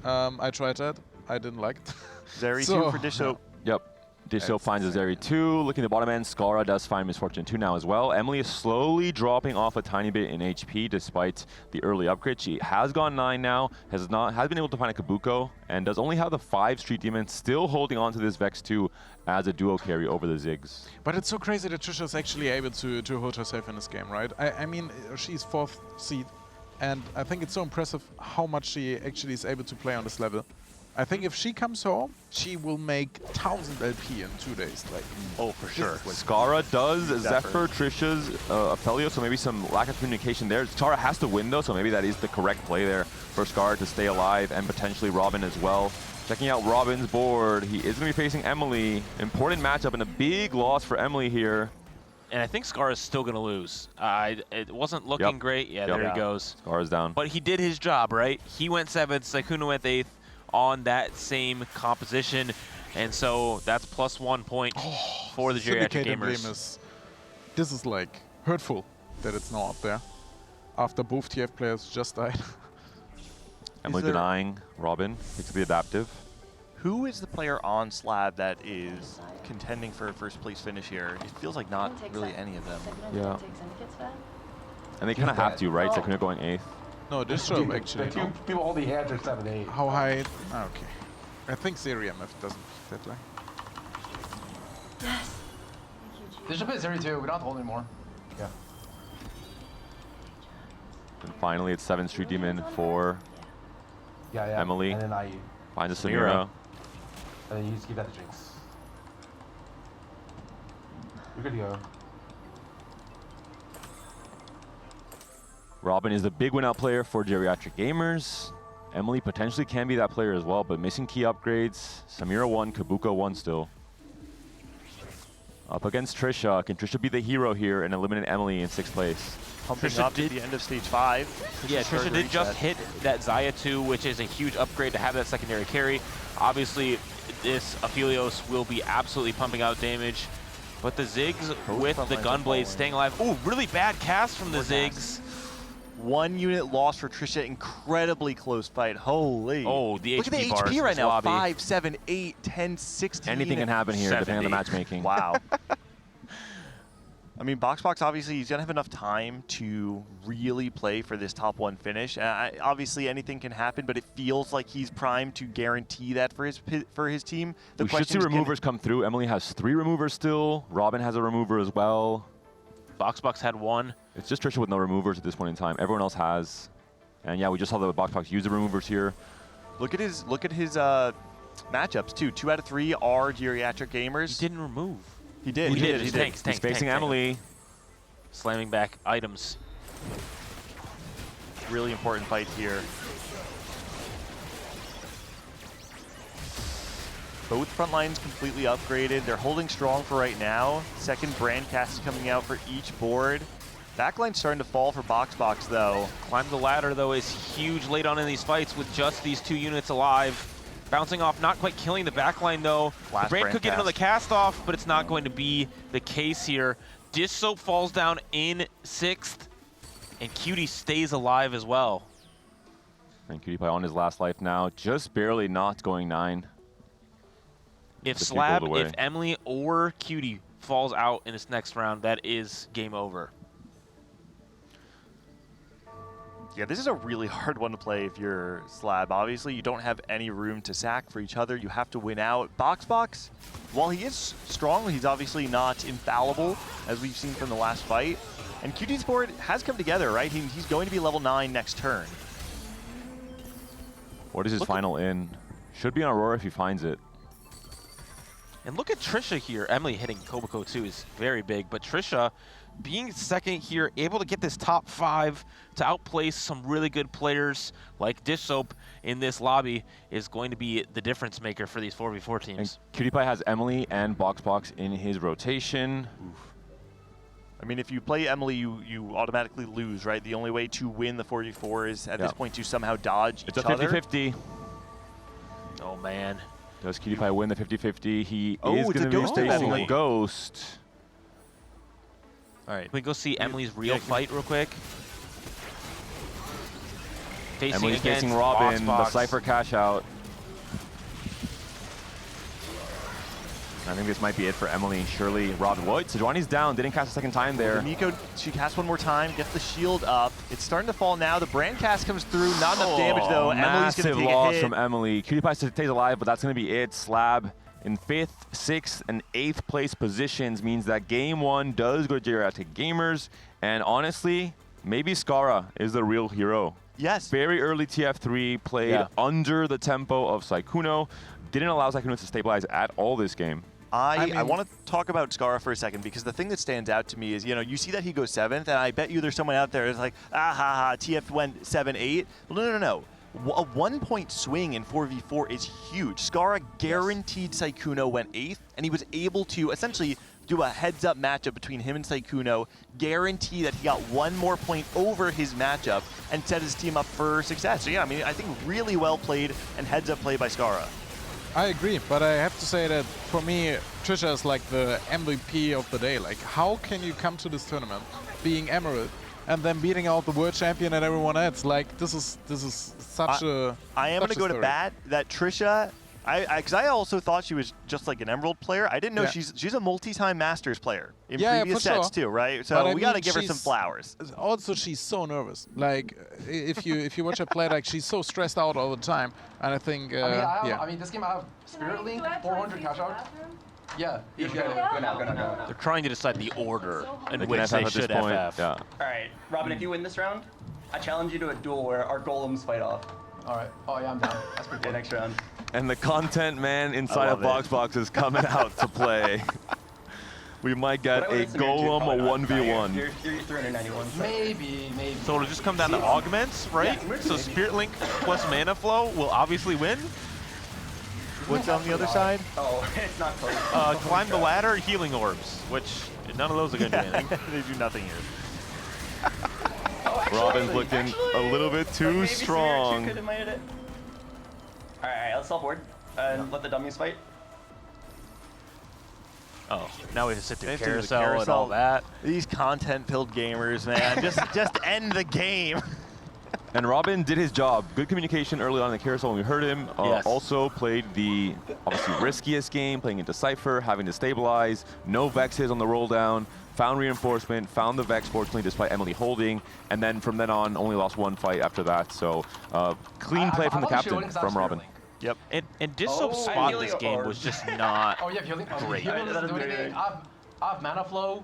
I tried that. I didn't like it. Zeri 2 for Dishsoap. Yep. Dishsoap finds a Zeri 2. Looking at the bottom end, Scarra does find Misfortune 2 now as well. Emily is slowly dropping off a tiny bit in HP despite the early upgrade. She has gone 9 now, has been able to find a Kabuko, and does only have the 5 Street Demons, still holding on to this Vex 2 as a duo carry over the Ziggs. But it's so crazy that Trisha is actually able to hold herself in this game, right? I mean, she's 4th seed, and I think it's so impressive how much she actually is able to play on this level. I think if she comes home, she will make 1000 LP in 2 days. Like, oh, for sure. Scarra does, Zephyr, Trisha's, Ophelio, so maybe some lack of communication there. Scarra has to win though, so maybe that is the correct play there for Scarra to stay alive, and potentially Robin as well. Checking out Robin's board, he is going to be facing Emily. Important matchup and a big loss for Emily here. And I think Scarra's still going to lose. It wasn't looking great. Yeah, there he goes. Scarra's down. But he did his job, right? He went 7th, Sykkuno went 8th on that same composition. And so that's +1 point for the Geriatric gamers. This is like hurtful that it's not up there after both TF players just died. Emily denying Robin, picks up the adaptive. Who is the player on SLAB that is contending for a first place finish here? It feels like not really any of them. Yeah. And they kind of have to, right? Sykkuno going 8th. No, Dishsoap actually. People holding hands are 7-8. How high? Oh, okay. I think Zeriam doesn't fit that way. Yes. They should put Zeri too. We don't have to hold anymore. Yeah. And finally, it's 7th Street Demon for Emily. And then finds a Samira. And then you just give that to Jinx. You're good to go. Robin is the big win-out player for Geriatric gamers. Emily potentially can be that player as well, but missing key upgrades. Samira 1, Kabuko 1 still. Up against Trisha. Can Trisha be the hero here and eliminate Emily in 6th place? Pumping up at the end of stage 5. Yeah, Trisha did just hit that Xayah 2, which is a huge upgrade to have that secondary carry. Obviously, this Aphelios will be absolutely pumping out damage. But the Ziggs with the Gunblade staying alive. Oh, really bad cast from the Ziggs. 1 unit loss for Trisha. Incredibly close fight. Holy. Oh, the Look HP at the bars HP right now. lobby. 5, 7, 8, 10, 16. Anything can happen here, 70. depending on the matchmaking. Wow. I mean, Boxbox, obviously, he's going to have enough time to really play for this top 1 finish. Obviously, anything can happen, but it feels like he's primed to guarantee that for his team. We should see removers come through. Emily has 3 removers still. Robin has a remover as well. Boxbox had 1. It's just Trisha with no removers at this point in time. Everyone else has. And yeah, we just saw the Boxbox use the removers here. Look at his matchups, too. 2 out of 3 are Geriatric gamers. He didn't remove. He did. He did. He's He's facing Emily. Slamming back items. Really important fight here. Both front lines completely upgraded. They're holding strong for right now. Second brand cast is coming out for each board. Backline's starting to fall for Boxbox, though. Climb the ladder, though, is huge late on in these fights with just these 2 units alive. Bouncing off, not quite killing the backline, though. The Brain could get another cast off, but it's not going to be the case here. Dishsoap falls down in 6th, and Cutie stays alive as well. And Cutie Pie on his last life now, just barely not going 9. If SLAB, if Emily or Cutie falls out in this next round, that is game over. Yeah, this is a really hard one to play if you're SLAB. Obviously, you don't have any room to sack for each other. You have to win out. Boxbox, while he is strong, he's obviously not infallible, as we've seen from the last fight. And QT's board has come together, right? He's going to be level 9 next turn. What is his final in? Should be on Aurora if he finds it. And look at Trisha here. Emily hitting Koboko too is very big, but Trisha being second here, able to get this top 5 to outplace some really good players like Dishsoap in this lobby is going to be the difference maker for these 4v4 teams. And Cutie Pie has Emily and Boxbox in his rotation. Oof. I mean, if you play Emily, you automatically lose, right? The only way to win the 4v4 is at this point to somehow dodge it's each a other. 50-50. Oh, man. Does Cutie Pie win the 50-50? He is going to be facing a ghost. All right, can we go see Emily's real fight real quick? Emily's facing Robin, the Cypher cash out. I think this might be it for Emily. Surely Robin Wood. Sejuani's down, didn't cast a second time there. Miko, she casts one more time, gets the shield up. It's starting to fall now. The brand cast comes through, not enough damage though. Emily's going to take loss a hit. from Emily. Cutie Pie stays alive, but that's going to be it. SLAB in 5th, 6th, and 8th place positions means that game 1 does go to Geriatric gamers. And honestly, maybe Scarra is the real hero. Yes. Very early TF3, played under the tempo of Sykkuno. Didn't allow Sykkuno to stabilize at all this game. I want to talk about Scarra for a second because the thing that stands out to me is, you see that he goes 7th, and I bet you there's someone out there who's like, TF went 7-8. Well, no. A 1-point swing in 4v4 is huge. Scarra guaranteed Sykkuno went 8th, and he was able to essentially do a heads-up matchup between him and Sykkuno, guarantee that he got 1 more point over his matchup, and set his team up for success. So yeah, I mean, I think really well played and heads-up play by Scarra. I agree, but I have to say that for me, Trisha is like the MVP of the day. Like, how can you come to this tournament being Emerald and then beating out the world champion and everyone else? Like, this is such a. I am going to go to bat that Trisha. Because I also thought she was just like an Emerald player. I didn't know she's a multi-time Masters player in previous sets too, right? So we got to give her some flowers. Also, she's so nervous. Like if you watch her play, like she's so stressed out all the time. And I think I mean, this game I have Spirit Link, 400 cash out. Yeah. Go now. They're trying to decide the order in They which can they FF at should this point. FF. Yeah. All right, Robin, if you win this round, I challenge you to a duel where our golems fight off. All right. Oh yeah, I'm down. That's pretty good. Next round. And the content man inside of Boxbox is coming out to play. We might get a Golem 1v1. You're 391. Maybe. So it'll just come down to augments, right? So Spirit Link plus Mana Flow will obviously win. What's on the other side? Oh, it's not close. Climb the ladder, healing orbs, which none of those are going to do anything. They do nothing here. Robin's looking a little bit too strong. Alright, let's self-board and let the dummies fight. Oh, now we have to sit through They have to do the carousel and all that. These content-filled gamers, man. just end the game. And Robin did his job. Good communication early on in the carousel when we heard him. Yes. Also played the obviously riskiest game, playing into Cypher, having to stabilize. No Vexes on the roll down. Found reinforcement, found the Vex, fortunately, despite Emily holding. And then from then on, only lost 1 fight after that. So clean play from the captain, from Robin. Yep. And Dishsoap's spot in this game was just not great. Healing doesn't do anything. I have Mana Flow.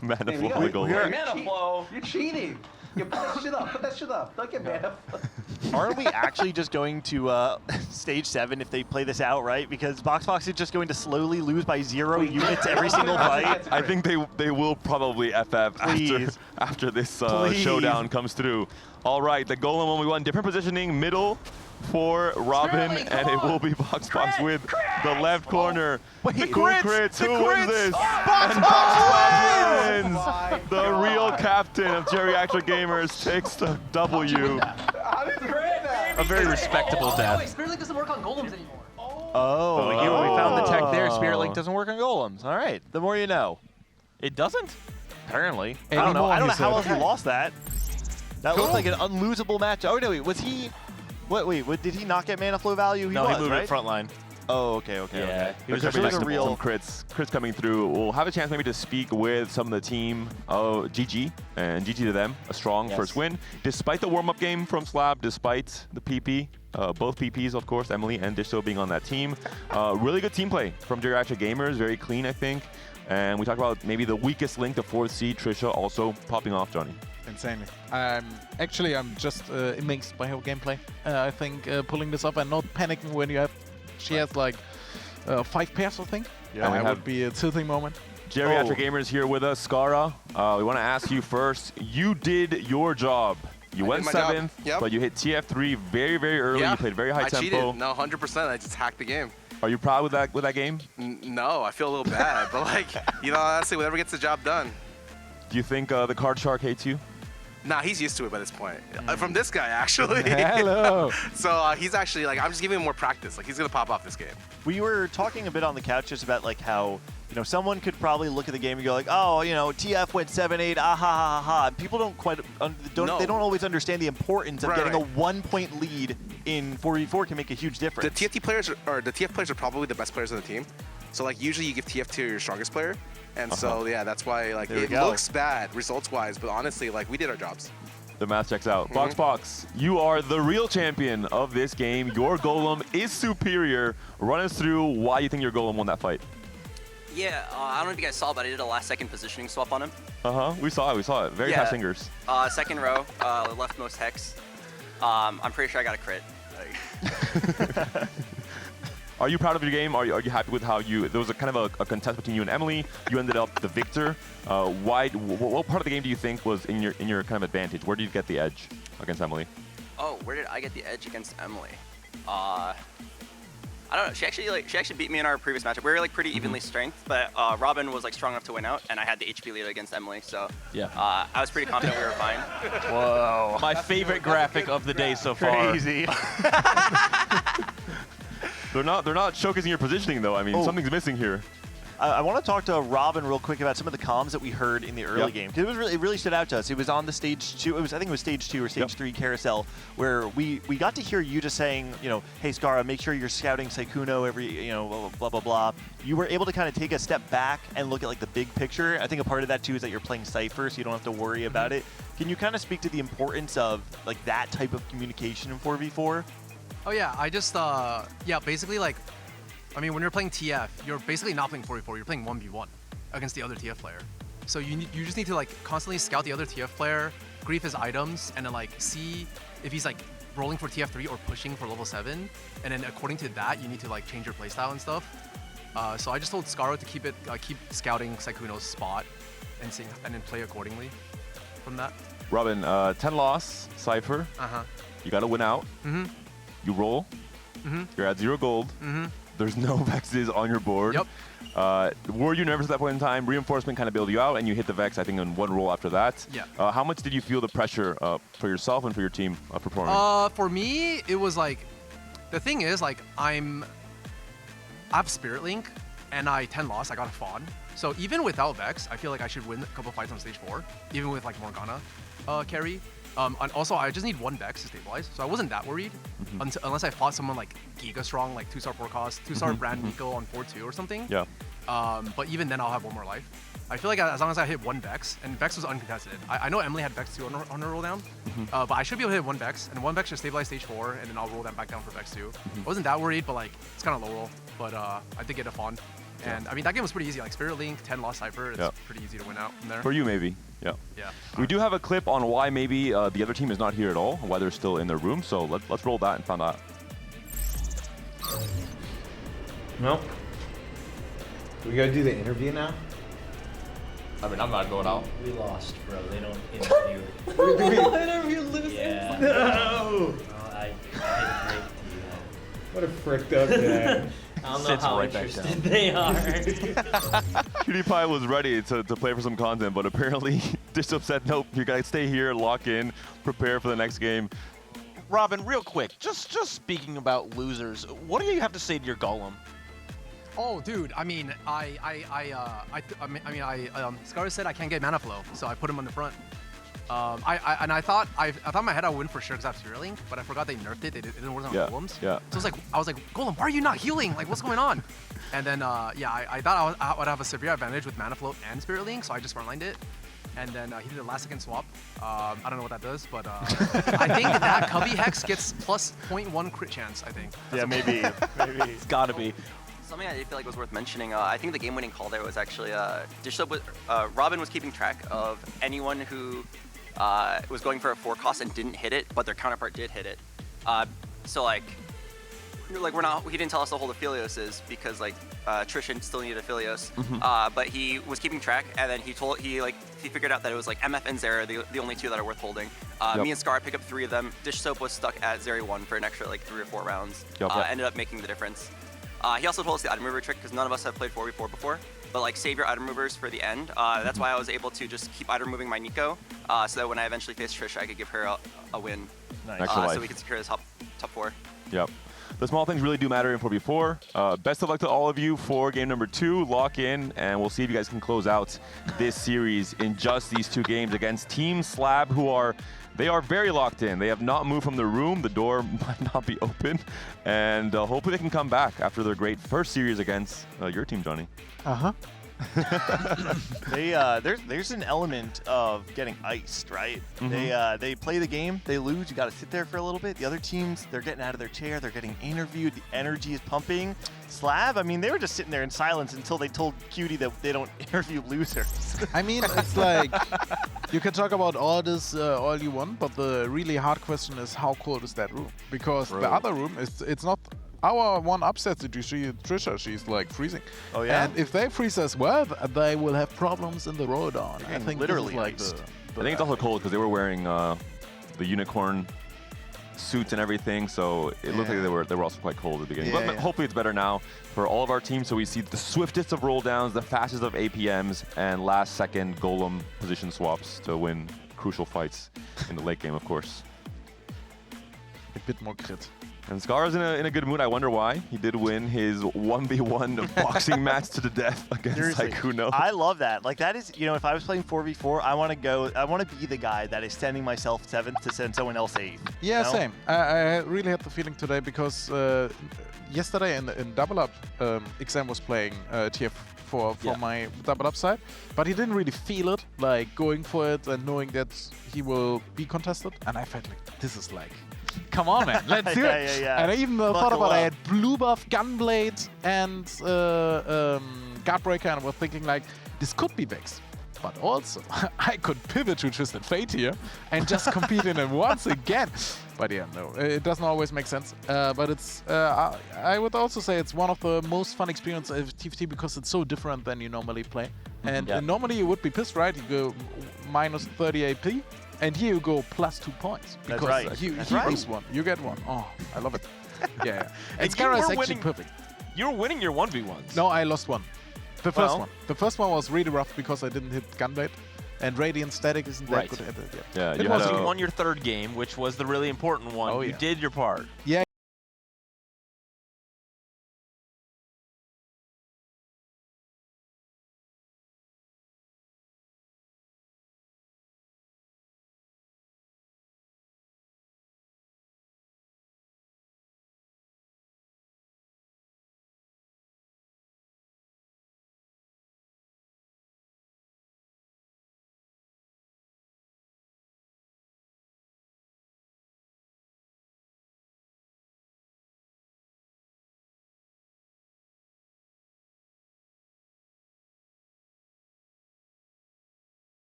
Mana Flow for the goal. Mana Flow. You're cheating. You put that shit up. Put that shit up. Don't get Mana Flow. Aren't we actually just going to stage 7 if they play this out, right? Because Boxbox is just going to slowly lose by 0 units every single fight. I think they will probably FF after this showdown comes through. All right, the Golem 1v1, different positioning, middle for Robin, and it will be Boxbox with the left corner. Wait, Who crits? Who wins this? And Boxbox wins! The real captain of Geriatric Gamers takes the W. A very respectable Wait, death. Spirit Link doesn't work on golems anymore. Oh, we found the tech there. Spirit Link doesn't work on golems. All right, the more you know. It doesn't? Apparently. I don't know. I don't know how else said. he lost that. That looked like an unlosable match. Oh no, wait, was he? Wait, did he not get mana flow value? No, he moved right? it front line. Oh, okay. He was a real crits coming through. We'll have a chance maybe to speak with some of the team. GG, and GG to them. A strong first win. Despite the warm-up game from SLAB, despite the PP, both PPs, of course, Emily and Dishsoap being on that team. Really good team play from Geriatric Gamers. Very clean, I think. And we talked about maybe the weakest link, the 4th seed, Trisha, also popping off, Johnny. Insanely. Actually, I'm just amazed by her gameplay. I think pulling this up and not panicking when you have. She has like 5 pairs, I think. Yeah, that would be a tilting moment. Geriatric Gamers here with us. Scarra, we want to ask you first. You did your job. You went 7th, but you hit TF3 very, very early. You played very high tempo. I cheated. No, 100%. I just hacked the game. Are you proud with that game? No, I feel a little bad. But like, honestly, whatever gets the job done. Do you think the card shark hates you? Nah, he's used to it by this point. From this guy, actually. Hello. So he's actually, like, I'm just giving him more practice. Like, he's going to pop off this game. We were talking a bit on the couch just about, like, how, someone could probably look at the game and go, like, oh, TF went 7-8, ah, ha, ha, ha. People don't quite, they don't always understand the importance of getting a 1-point lead in 4v4 can make a huge difference. The TF players are probably the best players on the team. So, like, usually you give TF to your strongest player. And so, yeah, that's why, like, it looks bad results-wise, but honestly, like, we did our jobs. The math checks out. Boxbox, you are the real champion of this game. Your Golem is superior. Run us through why you think your Golem won that fight. Yeah, I don't know if you guys saw, but I did a last-second positioning swap on him. We saw it. Very fast fingers. Second row, leftmost hex. I'm pretty sure I got a crit. Are you proud of your game? Are you happy with how you? There was a kind of a contest between you and Emily. You ended up the victor. What part of the game do you think was in your kind of advantage? Where did you get the edge against Emily? Oh, where did I get the edge against Emily? I don't know. She actually beat me in our previous matchup. We were like pretty evenly strength, but Robin was like strong enough to win out, and I had the HP lead against Emily, so yeah. I was pretty confident we were fine. Whoa! My favorite graphic of the day so far. Crazy. They're not showcasing your positioning though. I mean, something's missing here. I want to talk to Robin real quick about some of the comms that we heard in the early game. It really stood out to us. It was on the stage 2. I think it was stage 2 or stage 3 carousel where we got to hear you just saying, hey Scarra, make sure you're scouting Sykkuno every, blah blah blah. You were able to kind of take a step back and look at like the big picture. I think a part of that too is that you're playing Cypher, so you don't have to worry about it. Can you kind of speak to the importance of like that type of communication in 4v4? Oh yeah, I just basically like. I mean, when you're playing TF, you're basically not playing 4v4, you're playing 1v1 against the other TF player. So you just need to like constantly scout the other TF player, grief his items, and then like see if he's like rolling for TF3 or pushing for level 7. And then according to that, you need to like change your playstyle and stuff. So I just told Scarra to keep scouting Sykkuno's spot and then play accordingly from that. Robin, 10 loss, Cypher. You got to win out. You roll. You're at 0 gold. There's no Vexes on your board. Were you nervous at that point in time? Reinforcement kind of bailed you out, and you hit the Vex, I think, in 1 roll after that. How much did you feel the pressure for yourself and for your team performing? For me, it was like, the thing is, like, I have Spirit Link, and I 10 loss, I got a Fawn. So even without Vex, I feel like I should win a couple fights on stage 4, even with like Morgana carry. And also, I just need 1 Vex to stabilize, so I wasn't that worried unless I fought someone like Giga Strong, like 2-star 4 cost, 2-star Brand Nico on 4-2 or something. But even then, I'll have 1 more life. I feel like as long as I hit 1 Vex, and Vex was uncontested. I know Emily had Vex 2 on her roll down, but I should be able to hit 1 Vex, and 1 Vex should stabilize stage 4, and then I'll roll that back down for Vex 2. I wasn't that worried, but like, it's kind of low roll, but I did get a Fawn. And I mean, that game was pretty easy. Like Spirit Link, 10 lost Cypher, it's pretty easy to win out from there. For you, maybe. We do have a clip on why maybe the other team is not here at all, why they're still in their room. So let's roll that and find out. Nope. We gotta do the interview now? I mean, I'm not going out. We lost, bro. They don't interview. They don't interview losers. Yeah. No! I hate to you that. What a fricked up guy. I don't know how interested they are. PewDiePie was ready to play for some content, but apparently Dishsoap said, nope, you gotta stay here, lock in, prepare for the next game. Robin, real quick, just speaking about losers, what do you have to say to your Golem? Oh, dude, I mean, Scarra said I can't get mana flow, so I put him on the front. I thought in my head I would win for sure because I have Spirit Link, but I forgot they nerfed it. It didn't work on Golems. So I was like, Golem, why are you not healing? Like, what's going on? And then I thought I would have a severe advantage with mana float and Spirit Link, so I just frontlined it. And then he did a last second swap. I don't know what that does, but I think that Cubby Hex gets plus 0.1 crit chance, I think. Yeah, maybe. It's gotta be. Something I feel like was worth mentioning, I think the game-winning call there was actually Dishsoap Robin was keeping track of anyone who was going for a 4 cost and didn't hit it, but their counterpart did hit it. So like he didn't tell us to hold Aphelios because like Trishan still needed Aphelios, but he was keeping track, and then he figured out that it was like MF and Zera, the only 2 that are worth holding. Me and Scarra picked up 3 of them. Dishsoap was stuck at Zeri 1 for an extra like 3 or 4 rounds. Ended up making the difference. He also told us the item remover trick because none of us have played 4v4 before, but like save your item removers for the end. That's why I was able to just keep item removing my Nico, so that when I eventually face Trisha, I could give her a win. So we could secure the top 4. The small things really do matter in 4v4. Best of luck to all of you for game number 2. Lock in, and we'll see if you guys can close out this series in just these 2 games against Team SLAB, who are very locked in. They have not moved from the room. The door might not be open, and hopefully they can come back after their great first series against your team, Johnny. There's an element of getting iced, right? They play the game, they lose, you got to sit there for a little bit. The other teams, they're getting out of their chair, they're getting interviewed, the energy is pumping. SLAB, I mean, they were just sitting there in silence until they told Cutie that they don't interview losers. I mean, it's like, you can talk about all this all you want, but the really hard question is how cold is that room? Because the other room, it's not our one upset that you see Trisha, she's like freezing. Oh yeah? And if they freeze as well, they will have problems in the Rodan. I think literally this is like I think it's also cold because they were wearing the unicorn suits and everything, so it looked like they were also quite cold at the beginning. But hopefully it's better now for all of our teams. So we see the swiftest of roll downs, the fastest of APMs, and last second Golem position swaps to win crucial fights in the late game, of course. A bit more crit. And Scarra's in a good mood. I wonder why. He did win his 1v1 boxing match to the death against Sykkuno. I love that. Like that is, you know, if I was playing 4v4, I want to be the guy that is sending myself 7th to send someone else 8th. Yeah, you know? same. I really had the feeling today because yesterday in double up, Exam was playing TF for my double up side, but he didn't really feel it, like going for it and knowing that he will be contested. And I felt like, this is like, come on, man, let's do it. And I even thought about I had blue buff, gunblade, and guardbreaker, and was thinking like, this could be Vex. But also, I could pivot to Twisted Fate here and just compete in it once again. But yeah, no, it doesn't always make sense. But it's, I would also say it's one of the most fun experiences of TFT because it's so different than you normally play. And normally you would be pissed, right? You go minus 30 AP. And here you go plus 2 points. Because you lose one, you get one. Oh, I love it. Yeah. And Scarra is actually perfect. You were winning your 1v1s. No, I lost one. The first one. The first one was really rough because I didn't hit Gunblade. And Radiant Static isn't that good at it yet. Yeah, you won your 3rd game, which was the really important one. Oh, you did your part. Yeah.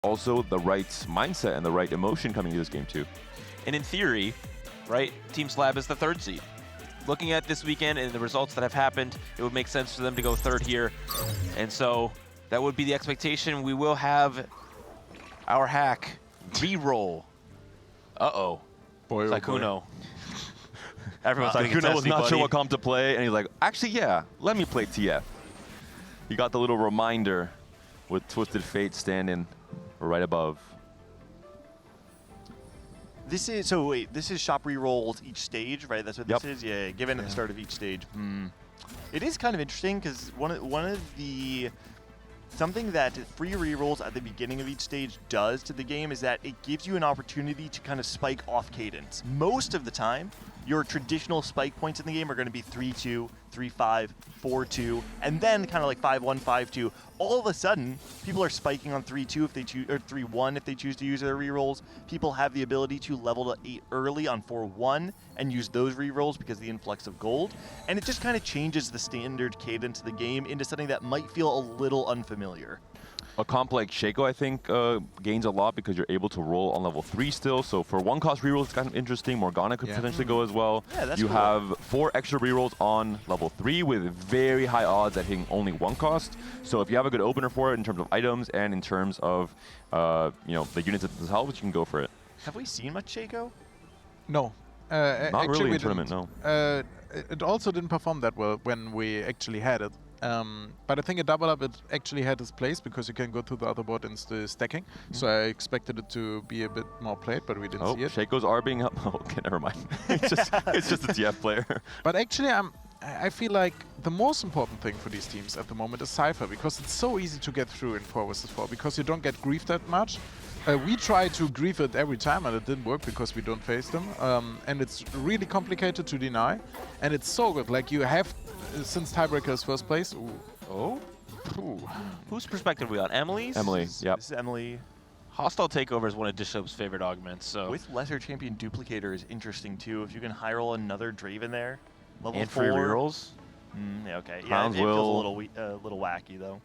Also, the right mindset and the right emotion coming to this game too. And in theory, right, Team SLAB is the 3rd seed. Looking at this weekend and the results that have happened, it would make sense for them to go 3rd here. And so that would be the expectation. We will have our hack Reroll. Uh-oh. Boy, Sykkuno. Everyone's getting Sykkuno was testy, not buddy. sure what come to play, and he's like, actually, yeah, let me play TF. He got the little reminder with Twisted Fate standing right above. This is, so wait, this is shop rerolls each stage, right? That's what this is? Yeah, given at the start of each stage. It is kind of interesting because one of the, something that free rerolls at the beginning of each stage does to the game is that it gives you an opportunity to kind of spike off cadence. Most of the time, your traditional spike points in the game are going to be 3-2, 3-5, 4-2, and then kind of like 5-1, 5-2. All of a sudden, people are spiking on 3-2 if they choose, or 3-1 if they choose to use their rerolls. People have the ability to level to 8 early on 4-1 and use those rerolls because of the influx of gold. And it just kind of changes the standard cadence of the game into something that might feel a little unfamiliar. A comp like Shaco, I think, gains a lot because you're able to roll on level 3 still. So for 1-cost rerolls, it's kind of interesting. Morgana could potentially go as well. Yeah, that's you cool. have 4 extra rerolls on level 3 with very high odds at hitting only 1 cost. So if you have a good opener for it in terms of items and in terms of you know, the units themselves, you can go for it. Have we seen much Shaco? No. Not actually really we in tournament, didn't. no. It also didn't perform that well when we actually had it. But I think a double up, it actually had its place because you can go to the other board and stacking. So I expected it to be a bit more played, but we didn't see it. Shaco's are being up. Oh, okay, never mind. it's just a TF player. But actually, I feel like the most important thing for these teams at the moment is Cypher, because it's so easy to get through in 4 vs 4 because you don't get griefed that much. We try to grief it every time and it didn't work because we don't face them. And it's really complicated to deny. And it's so good. Like you have, since tiebreaker is first place. Ooh. Oh? Ooh. Whose perspective are we on? Emily's? Emily, yep. This is Emily. Hostile Takeover is one of Dishsoap's favorite augments, so... With Lesser Champion Duplicator is interesting too. If you can high roll another Draven there. Level and 4. free rerolls? Yeah, okay. Crowns it feels will... a little wacky though.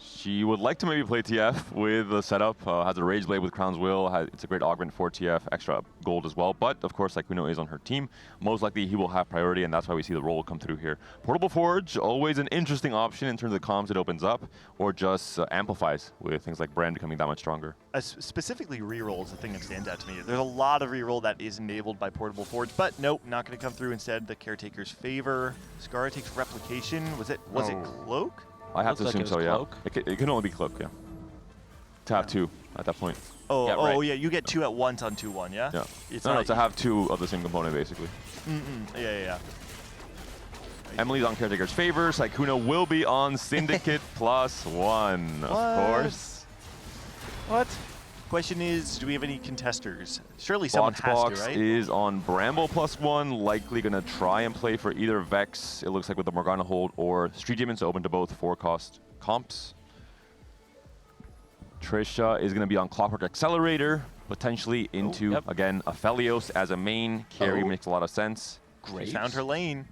She would like to maybe play TF with the setup. Has a Rage Blade with Crown's Will. It's a great augment for TF, extra gold as well. But of course, Sykkuno is on her team. Most likely he will have priority, and that's why we see the roll come through here. Portable Forge, always an interesting option in terms of comms it opens up, or just amplifies with things like Brand becoming that much stronger. Specifically, reroll is the thing that stands out to me. There's a lot of reroll that is enabled by Portable Forge, but nope, not going to come through. Instead, the Caretaker's favor. Scarra takes Replication. Was it Cloak? I have to Looks like assume it so, was yeah. Cloak. It can only be Cloak, yeah. To have 2 at that point. Oh, Yeah, right. yeah, you get 2 at once on 2-1, yeah? Yeah. It's No, not to have 2 of the same component, basically. Yeah. Emily's on Caretaker's favor. Sykkuno will be on Syndicate +1, of course. What? Question is, do we have any contesters? Surely someone has Boxbox to, right? is on Bramble +1, likely going to try and play for either Vex, it looks like with the Morgana hold, or Street Demons, open to both 4-cost comps. Trisha is going to be on Clockwork Accelerator, potentially into, again, Aphelios as a main. Carry makes a lot of sense. She found her lane.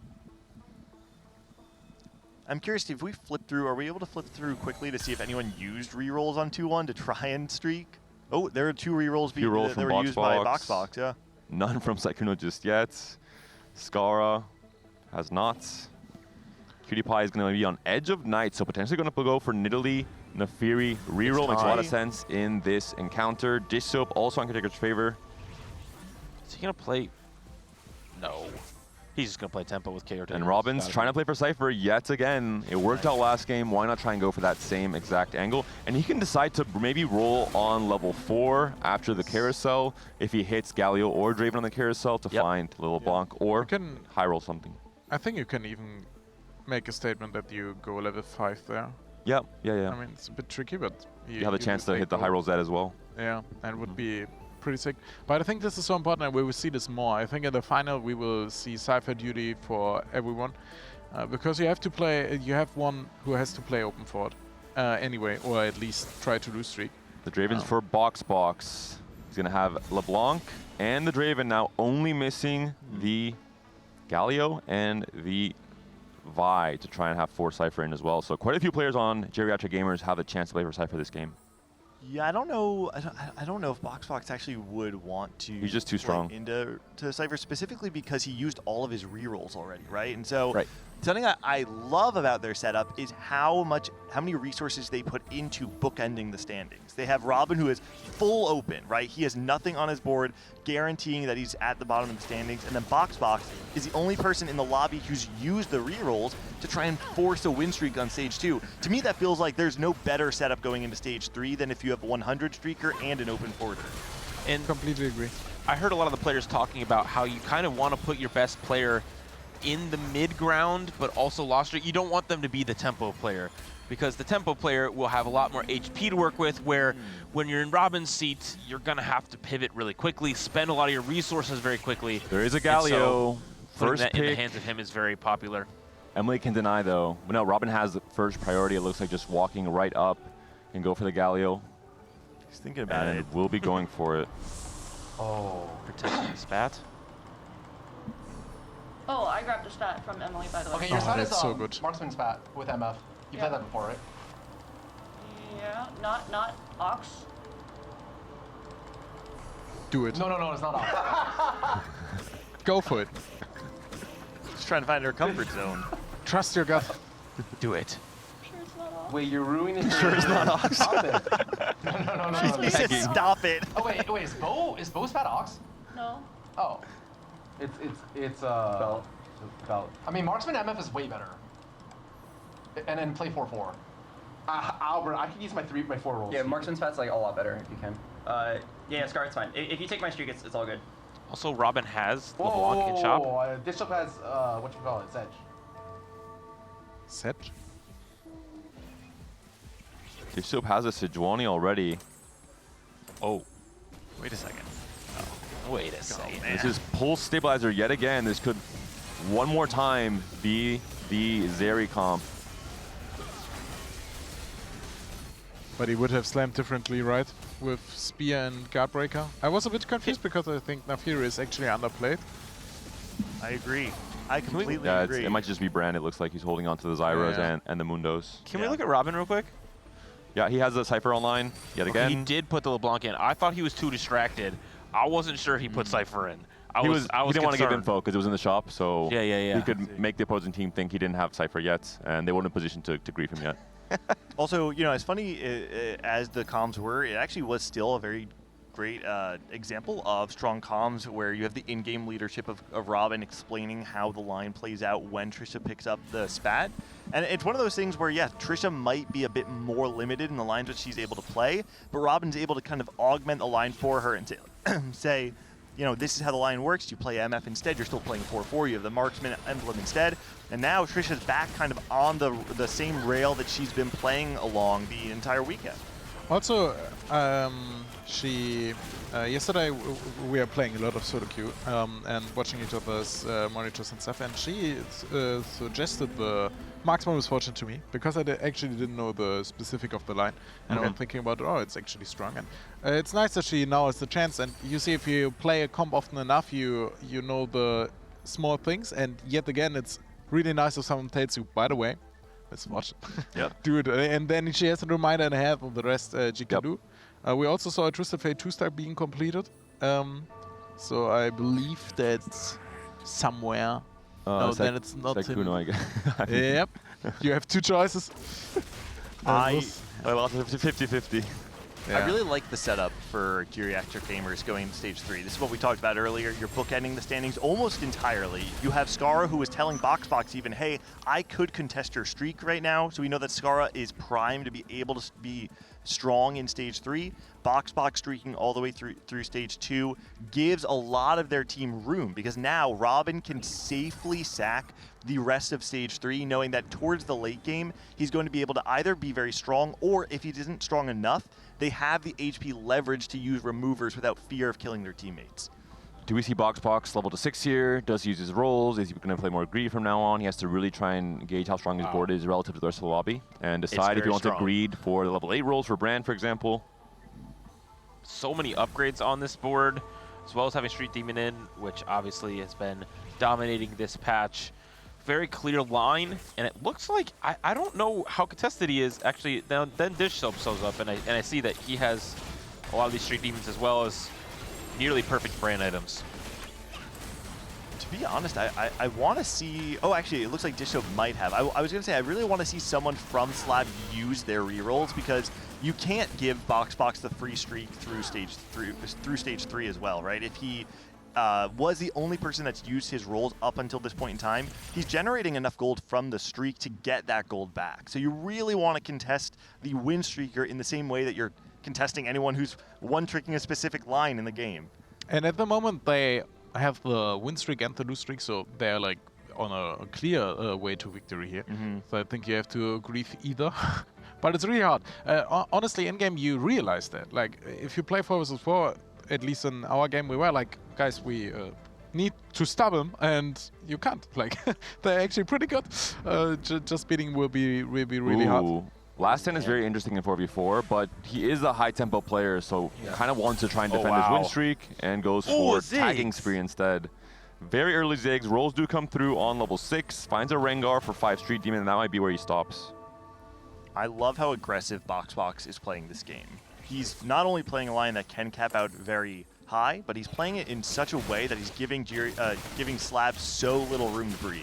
I'm curious, if we flip through, are we able to flip through quickly to see if anyone used rerolls on 2-1 to try and streak? Oh, there are 2 rerolls that were used by Boxbox, yeah. None from Sykkuno just yet. Scarra has not. Cutie Pie is going to be on Edge of Night, so potentially going to go for Nidalee, Nefiri. Reroll makes a lot of sense in this encounter. Dishsoap also on Caretaker's favor. Is he going to play? No. He's just going to play tempo with Caretaker. And Robin's trying to play for Cypher yet again. It worked out last game. Why not try and go for that same exact angle? And he can decide to maybe roll on level 4 after the carousel if he hits Galio or Draven on the carousel to find Little Blanc or high roll something. I think you can even make a statement that you go level 5 there. Yeah. I mean, it's a bit tricky, but you have a chance to hit the high roll Z as well. Yeah, and it would be pretty sick. But I think this is so important, and we will see this more. I think in the final we will see Cypher duty for everyone, because you have to play. You have one who has to play open forward anyway, or at least try to lose streak. The Draven's for Boxbox. He's gonna have LeBlanc and the Draven now only missing the Galio and the Vi to try and have 4 Cypher in as well. So quite a few players on Geriatric Gamers have the chance to play for Cypher this game. Yeah, I don't know. I don't know if Boxbox actually would want to. He's just too strong into Cypher, specifically because he used all of his rerolls already, right? And so something that I love about their setup is how many resources they put into bookending the standings. They have Robin, who is full open, right? He has nothing on his board, guaranteeing that he's at the bottom of the standings. And then Boxbox is the only person in the lobby who's used the rerolls to try and force a win streak on stage 2. To me, that feels like there's no better setup going into stage 3 than if you have a 100 streaker and an open forwarder. And completely agree. I heard a lot of the players talking about how you kind of want to put your best player in the mid ground, but also lost streak. You don't want them to be the tempo player, because the tempo player will have a lot more HP to work with, where when you're in Robin's seat, you're going to have to pivot really quickly, spend a lot of your resources very quickly. There is a Galio. So first that pick. in the hands of him is very popular. Emily can deny though. But no, Robin has the first priority. It looks like just walking right up and go for the Galio. He's thinking about and it. We'll be going for it. Oh, protecting the spat. Oh, I grabbed a stat from Emily, by the way. Okay, your stat is Marksman spat with MF. You've had that before, right? Yeah, not Ox. Do it. No, it's not Ox. Go for it. Just trying to find her comfort zone. Trust your gut. Do it. Wait, you're ruining Sure it's not Ox. Stop it. No. He said stop it. Oh wait, is Bo spat Ox? No. Oh. It's belt. I mean, Marksman MF is way better. and then play 4-4. Albert, I can use my 4 rolls. Yeah, Marksman's Pat's like a lot better if you can. Yeah, Scar, it's fine. If you take my streak, it's all good. Also, Robin has LeBlanc in shop. Dishsoap has, whatchamacallit, Sedge. Sedge? Dishsoap has a Sejuani already. Oh, wait a second. Oh, wait a second. This is Pulse Stabilizer yet again. This could, one more time, be the Zeri comp. But he would have slammed differently, right? With Spear and Guardbreaker. I was a bit confused because I think Naafiri is actually underplayed. I agree. I completely Yeah, agree. it might just be Brand. It looks like he's holding on to the Zyras Yeah. and the Mundos. Can we look at Robin real quick? Yeah, he has a Cypher online yet Okay, again. he did put the LeBlanc in. I thought he was too distracted. I wasn't sure he put Cypher in. I He was didn't want to give concerned. info because it was in the shop, so Yeah. he could make the opposing team think he didn't have Cypher yet, and they weren't in a position to grief him yet. Also, you know, as funny as the comms were, it actually was still a very great example of strong comms where you have the in-game leadership of Robin explaining how the line plays out when Trisha picks up the spat. And it's one of those things where, yeah, Trisha might be a bit more limited in the lines that she's able to play, but Robin's able to kind of augment the line for her and say, you know, this is how the line works. You play MF instead. You're still playing 4-4. You have the marksman emblem instead. And now Trisha's back kind of on the same rail that she's been playing along the entire weekend. Also, yesterday we were playing a lot of solo queue and watching each other's monitors and stuff, and she suggested the marksman was fortune to me because I actually didn't know the specific of the line, and I'm thinking about, oh, it's actually strong, and it's nice that she now has the chance. And you see, if you play a comp often enough, you know the small things, and yet again, it's really nice if someone tells you, by the way, let's watch it. Yep. Do it, and then she has a reminder and a half of the rest she can do. We also saw a Twisted Fate 2-star being completed. So I believe that's somewhere. No, then it's not Sykkuno, I guess. Yep. You have two choices. I lost 50-50. I really like the setup for Geriatric gamers going into stage 3. This is what we talked about earlier. You're bookending the standings almost entirely. You have Scarra, who is telling Boxbox even, hey, I could contest your streak right now. So we know that Scarra is primed to be able to be strong in stage 3. Boxbox streaking all the way through stage 2 gives a lot of their team room, because now Robin can safely sack the rest of stage 3, knowing that towards the late game, he's going to be able to either be very strong, or if he isn't strong enough, they have the HP leverage to use removers without fear of killing their teammates. Do we see Boxbox level to 6 here? Does he use his rolls? Is he going to play more greed from now on? He has to really try and gauge how strong his board is relative to the rest of the lobby, and decide if he wants to greed for the level 8 rolls for Brand, for example. So many upgrades on this board, as well as having Street Demon in, which obviously has been dominating this patch. Very clear line, and it looks like, I don't know how contested he is. Actually, then Dishsoap shows up, and I see that he has a lot of these Street Demons as well as nearly perfect Brand items. To be honest, I want to see... Oh, actually, it looks like Dishsoap might have. I was going to say, I really want to see someone from SLAB use their rerolls, because you can't give Boxbox the free streak through stage 3 as well, right? If he was the only person that's used his rolls up until this point in time, he's generating enough gold from the streak to get that gold back. So you really want to contest the win streaker in the same way that you're contesting anyone who's one-tricking a specific line in the game. And at the moment, they have the win streak and the lose streak, so they're like on a clear way to victory here. So I think you have to grieve either. But it's really hard. Honestly, in-game, you realize that. Like, if you play 4 vs 4, at least in our game, we were like, guys, we need to stop them, and you can't. Like, they're actually pretty good. Just beating will be really hard. Last 10 is very interesting in 4v4, but he is a high-tempo player, so kind of wants to try and defend his win streak and goes for tagging spree instead. Very early Ziggs. Rolls do come through on level 6. Finds a Rengar for 5 Street Demon, and that might be where he stops. I love how aggressive Boxbox is playing this game. He's not only playing a line that can cap out very high, but he's playing it in such a way that he's giving SLAB so little room to breathe.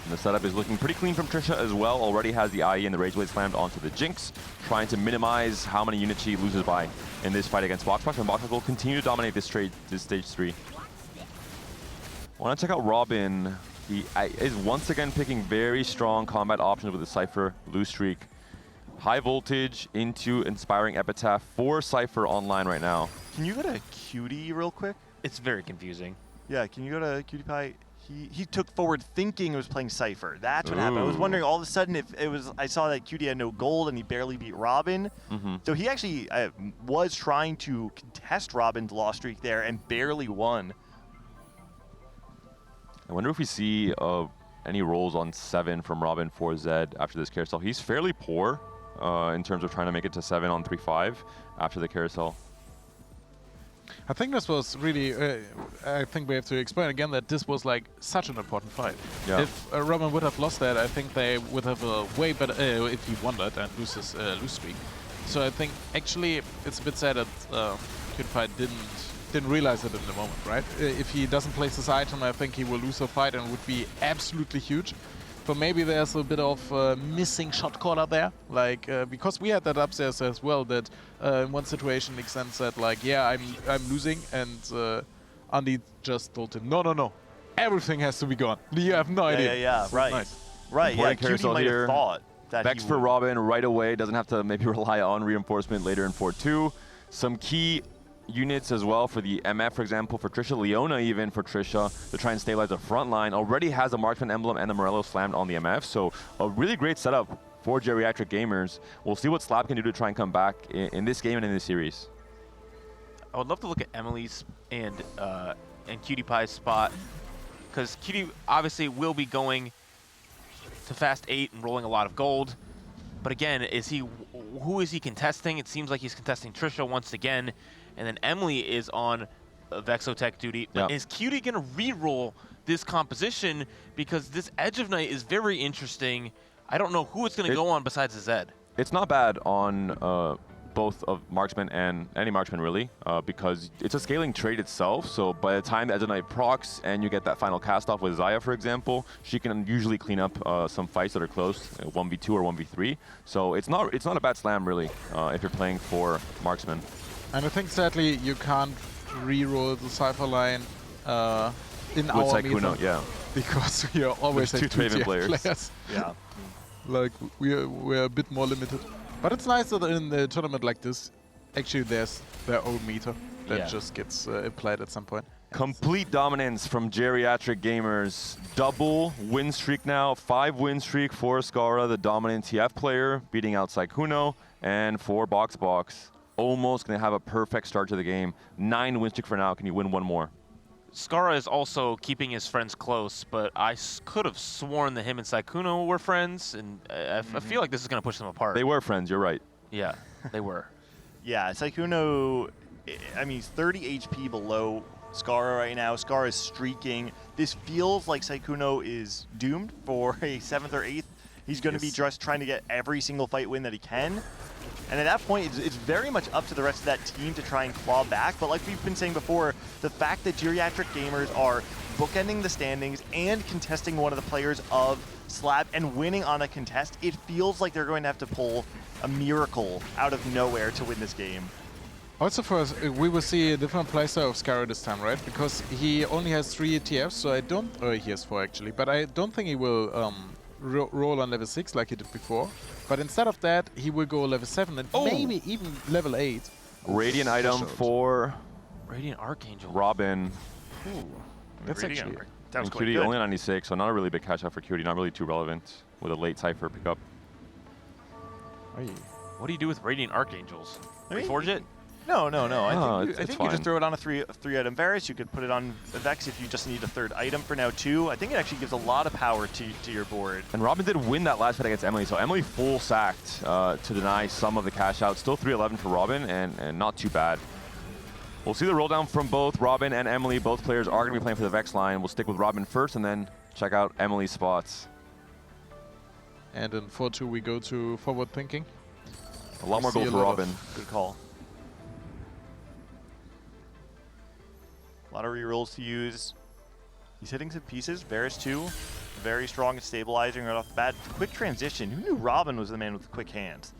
And the setup is looking pretty clean from Trisha as well. Already has the IE and the Rage Blade slammed onto the Jinx, trying to minimize how many units she loses by in this fight against Boxbox, and Boxbox will continue to dominate this stage 3. I want to check out Robin. He is once again picking very strong combat options with the Cypher, Loose Streak. High voltage into Inspiring Epitaph for Cypher online right now. Can you go to Cutie real quick? It's very confusing. Yeah, can you go to Cutie Pie? He took forward thinking he was playing Cypher. That's what happened. I was wondering all of a sudden if it was, I saw that Cutie had no gold and he barely beat Robin. So he actually was trying to contest Robin's loss streak there and barely won. I wonder if we see any rolls on 7 from Robin for Zed after this carousel. He's fairly poor in terms of trying to make it to 7 on 3-5 after the carousel. I think this was really, I think we have to explain again that this was like such an important fight. Yeah. If Robin would have lost that, I think they would have a way better, if he won that and loses lose streak. So I think actually it's a bit sad that Kidfight didn't realize it in the moment, right? If he doesn't place his item, I think he will lose the fight and would be absolutely huge. But maybe there's a bit of missing shot caller there, like because we had that upstairs as well. That in one situation, Xen said like, "Yeah, I'm losing," and Andy just told him, "No, everything has to be gone. You have no idea." Yeah, right, nice. right. Yeah, Cutie might have thought that Vex for Robin right away. Doesn't have to maybe rely on reinforcement later in 4-2. Some key units as well for the MF, for example, for Trisha, Leona even for Trisha to try and stabilize the front line. Already has a Marksman emblem and a Morello slammed on the MF, so a really great setup for Geriatric gamers. We'll see what SLAB can do to try and come back in this game and in this series. I would love to look at Emily's and Cutie Pie's spot, because Cutie obviously will be going to Fast 8 and rolling a lot of gold. But again, who is he contesting? It seems like he's contesting Trisha once again. And then Emily is on Vexotech duty. But is Cutie going to re-roll this composition? Because this Edge of Night is very interesting. I don't know who it's going to go on besides the Zed. It's not bad on both of Marksman and any Marksman really, because it's a scaling trait itself. So by the time the Edge of Night procs and you get that final cast off with Xayah, for example, she can usually clean up some fights that are close, 1v2 or 1v3. So it's not a bad slam really if you're playing for Marksman. And I think sadly you can't re-roll the Cypher line in with our Sykkuno, meta, yeah, because we are always two Traven players. Yeah, like we're a bit more limited. But it's nice that in a tournament like this, actually there's their own meter that just gets applied at some point. Complete dominance from Geriatric gamers. Double win streak now. 5 win streak for Scarra, the dominant TF player, beating out Sykkuno, and for Boxbox. Almost going to have a perfect start to the game. 9 win streak for now. Can you win one more? Scarra is also keeping his friends close, but I could have sworn that him and Sykkuno were friends, and I feel like this is going to push them apart. They were friends, you're right. Yeah, they were. Yeah, Sykkuno, I mean, he's 30 HP below Scarra right now. Scarra is streaking. This feels like Sykkuno is doomed for a 7th or 8th. He's going to be just trying to get every single fight win that he can. And at that point, it's very much up to the rest of that team to try and claw back. But like we've been saying before, the fact that Geriatric gamers are bookending the standings and contesting one of the players of SLAB and winning on a contest, it feels like they're going to have to pull a miracle out of nowhere to win this game. Also for us, we will see a different playstyle of Scarra this time, right? Because he only has 3 TFs, so I don't... he has 4 actually, but I don't think he will roll on level 6 like he did before. But instead of that, he will go level 7 and maybe even level 8. Radiant item for Radiant Archangel. Robin. Ooh, that's Radiant actually... That was and Cutie only 96, so not a really big catch up for Cutie. Not really too relevant with a late Cypher pickup. What do you do with Radiant Archangels? Reforge it? No. I think you fine. just throw it on a 3-item Varus. You could put it on the Vex if you just need a 3rd item for now too. I think it actually gives a lot of power to your board. And Robin did win that last fight against Emily, so Emily full sacked to deny some of the cash out. Still 3-11 for Robin, and not too bad. We'll see the roll down from both Robin and Emily. Both players are going to be playing for the Vex line. We'll stick with Robin first and then check out Emily's spots. And in 4-2 we go to forward thinking. A lot more gold for Robin. Good call. A lot of rerolls to use. He's hitting some pieces. Varus too. Very strong at stabilizing right off the bat. Quick transition. Who knew Robin was the man with the quick hands?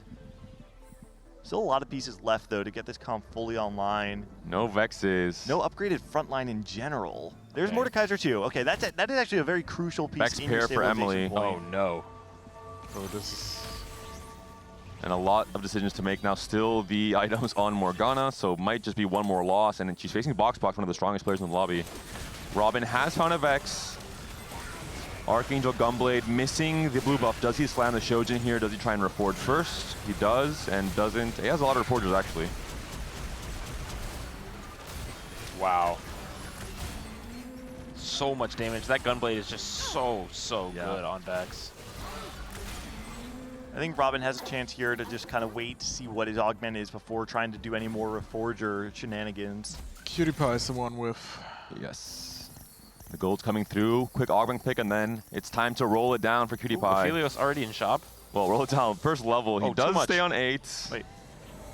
Still a lot of pieces left, though, to get this comp fully online. No Vexes. No upgraded frontline in general. There's Mordekaiser too. Okay, that is actually a very crucial piece Vex in your pair for Emily. stabilization point. Oh no. So this is... And a lot of decisions to make now. Still the items on Morgana, so might just be one more loss. And then she's facing Boxbox, one of the strongest players in the lobby. Robin has found a Vex. Archangel Gunblade missing the blue buff. Does he slam the Shojin here? Does he try and reforge first? He does and doesn't. He has a lot of reforgers actually. Wow. So much damage. That Gunblade is just so good on Vex. I think Robin has a chance here to just kind of wait to see what his augment is before trying to do any more reforger shenanigans. PewDiePie is the one with... Yes. The gold's coming through. Quick augment pick, and then it's time to roll it down for PewDiePie. Ophelios already in shop. Well, roll it down. First level. He does stay on 8. Wait.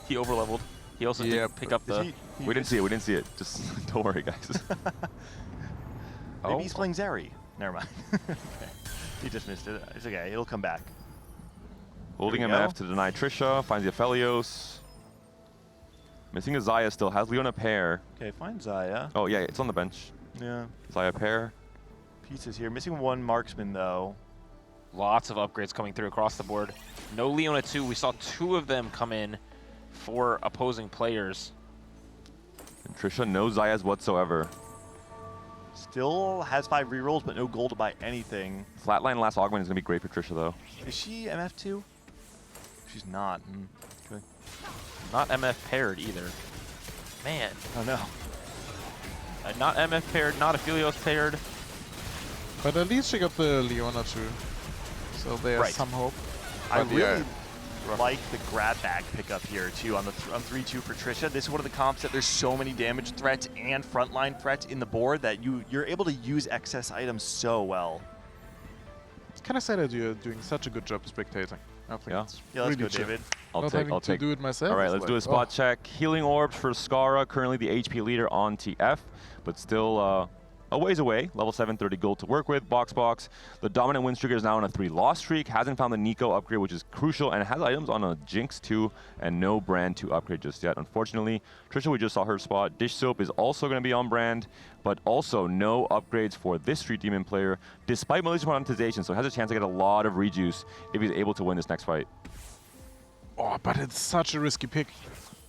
He overleveled. He also did pick up the... We didn't see it. We didn't see it. Just don't worry, guys. Maybe he's playing Zeri. Never mind. Okay. He just missed it. It's okay. It'll come back. Holding MF to deny Trisha. Finds the Aphelios. Missing a Xayah still. Has Leona pair. Okay, fine Xayah. Oh, yeah. It's on the bench. Yeah. Xayah pair. Pieces here. Missing one marksman, though. Lots of upgrades coming through across the board. No Leona 2. We saw 2 of them come in for opposing players. And Trisha no Xayahs whatsoever. Still has 5 rerolls, but no gold to buy anything. Flatline last augment is going to be great for Trisha, though. Is she MF2? She's not. Okay. Not MF paired either. Man. Oh, no. Not MF paired, not Aphelios paired. But at least she got the Leona too. So there's some hope. I But really like the grab bag pickup here too on the on 3-2 for Trisha. This is one of the comps that there's so many damage threats and frontline threats in the board that you're able to use excess items so well. It's kind of sad that you're doing such a good job spectating. I think it's let's really go, chill. David. I'll Not take. having to do it myself. All right, is let's like, do a spot oh. check. Healing orbs for Scarra, currently the HP leader on TF, but still a ways away. Level 730 gold to work with. Boxbox. The dominant win streak is now on a 3-loss streak. Hasn't found the Nico upgrade, which is crucial, and has items on a Jinx 2 and no brand 2 upgrade just yet. Unfortunately, Trisha, we just saw her spot. Dishsoap is also going to be on brand, but also no upgrades for this Street Demon player, despite malicious monetization, so has a chance to get a lot of rejuice if he's able to win this next fight. Oh, but it's such a risky pick.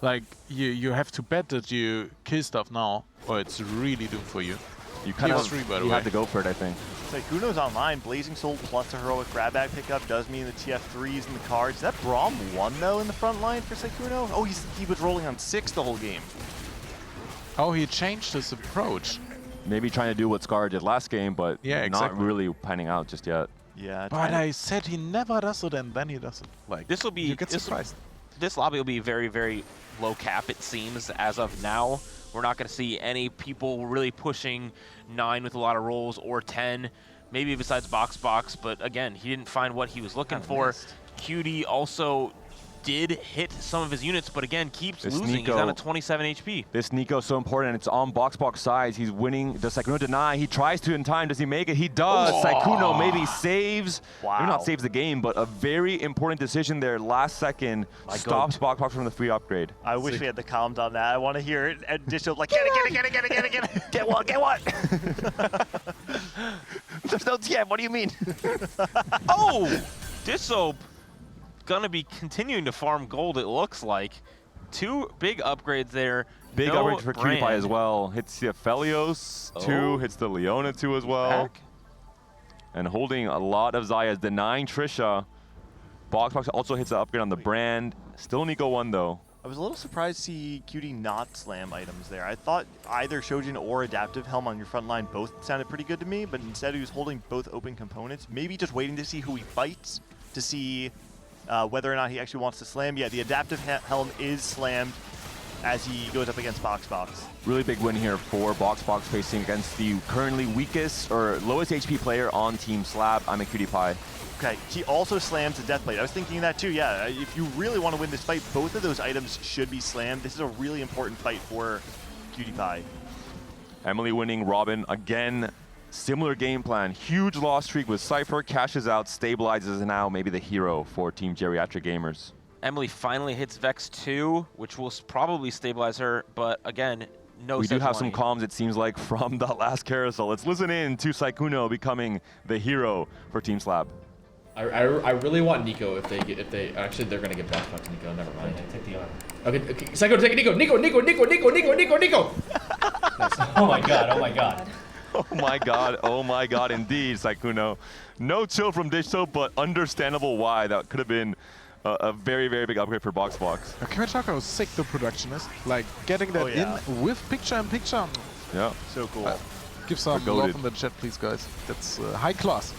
Like, you have to bet that you kill stuff now, or it's really doomed for you. You kind of have to go for it, I think. Sykkuno's online. Blazing Soul plus a heroic grab bag pickup does mean the TF3s in the cards. Is that Braum 1 though in the front line for Sykkuno? Oh, he was rolling on 6 the whole game. Oh, he changed his approach. Maybe trying to do what Scarra did last game, but Yeah, not exactly. really panning out just yet. Yeah. But I said he never does it, and then he does it. Like, This will be you get surprised. This lobby will be very, very low cap, it seems, as of now. We're not going to see any people really pushing 9 with a lot of rolls or 10, maybe besides Boxbox, but again, he didn't find what he was looking for. Cutie also did hit some of his units, but again, keeps losing. He's down at 27 HP. This Nico is so important. It's on Boxbox sides. He's winning. Does Sykkuno deny? He tries to in time. Does he make it? He does. Oh. Sykkuno maybe saves. Wow. Maybe not saves the game, but a very important decision there. Last second stops Boxbox from the free upgrade. I wish we had the comms on that. I want to hear it. And Dishsoap like, get it. Get what? There's no TF. What do you mean? Oh! Dishsoap gonna be continuing to farm gold, it looks like. 2 big upgrades there. Big no upgrade for brand. PewDiePie as well. Hits the Aphelios 2, hits the Leona 2 as well. And holding a lot of Xayahs, denying Trisha. Boxbox also hits the upgrade on the brand. Still Nico 1 though. I was a little surprised to see Cutie not slam items there. I thought either Shojin or Adaptive Helm on your front line both sounded pretty good to me, but instead he was holding both open components. Maybe just waiting to see who he fights, to see whether or not he actually wants to slam. Yeah, the Adaptive Helm is slammed as he goes up against Boxbox. Really big win here for Boxbox facing against the currently weakest or lowest HP player on Team SLAB, Imaqtpie. Okay, he also slams the Deathblade. I was thinking that too, yeah. If you really want to win this fight, both of those items should be slammed. This is a really important fight for PewDiePie. Emily winning, Robin again. Similar game plan. Huge loss streak with Cypher, cashes out, stabilizes, and now maybe the hero for Team Geriatric Gamers. Emily finally hits Vex 2, which will probably stabilize her, but again, no We do have some Sejuani. comms, it seems like, from the last carousel. Let's listen in to Sykkuno becoming the hero for Team SLAB. I really want Nico if they actually they're gonna get Boxbox to Nico. Never mind. Take the arm. Okay, Sykkuno, take it. Nico. Nice. Oh my god. Oh my god, indeed, Sykkuno. No chill from Dishsoap, but understandable why. That could have been a very, very big upgrade for Boxbox. Can we talk how sick the production is? Like, getting that in with picture-in-picture. Yeah. So cool. Give some love in the chat, please, guys. That's high class.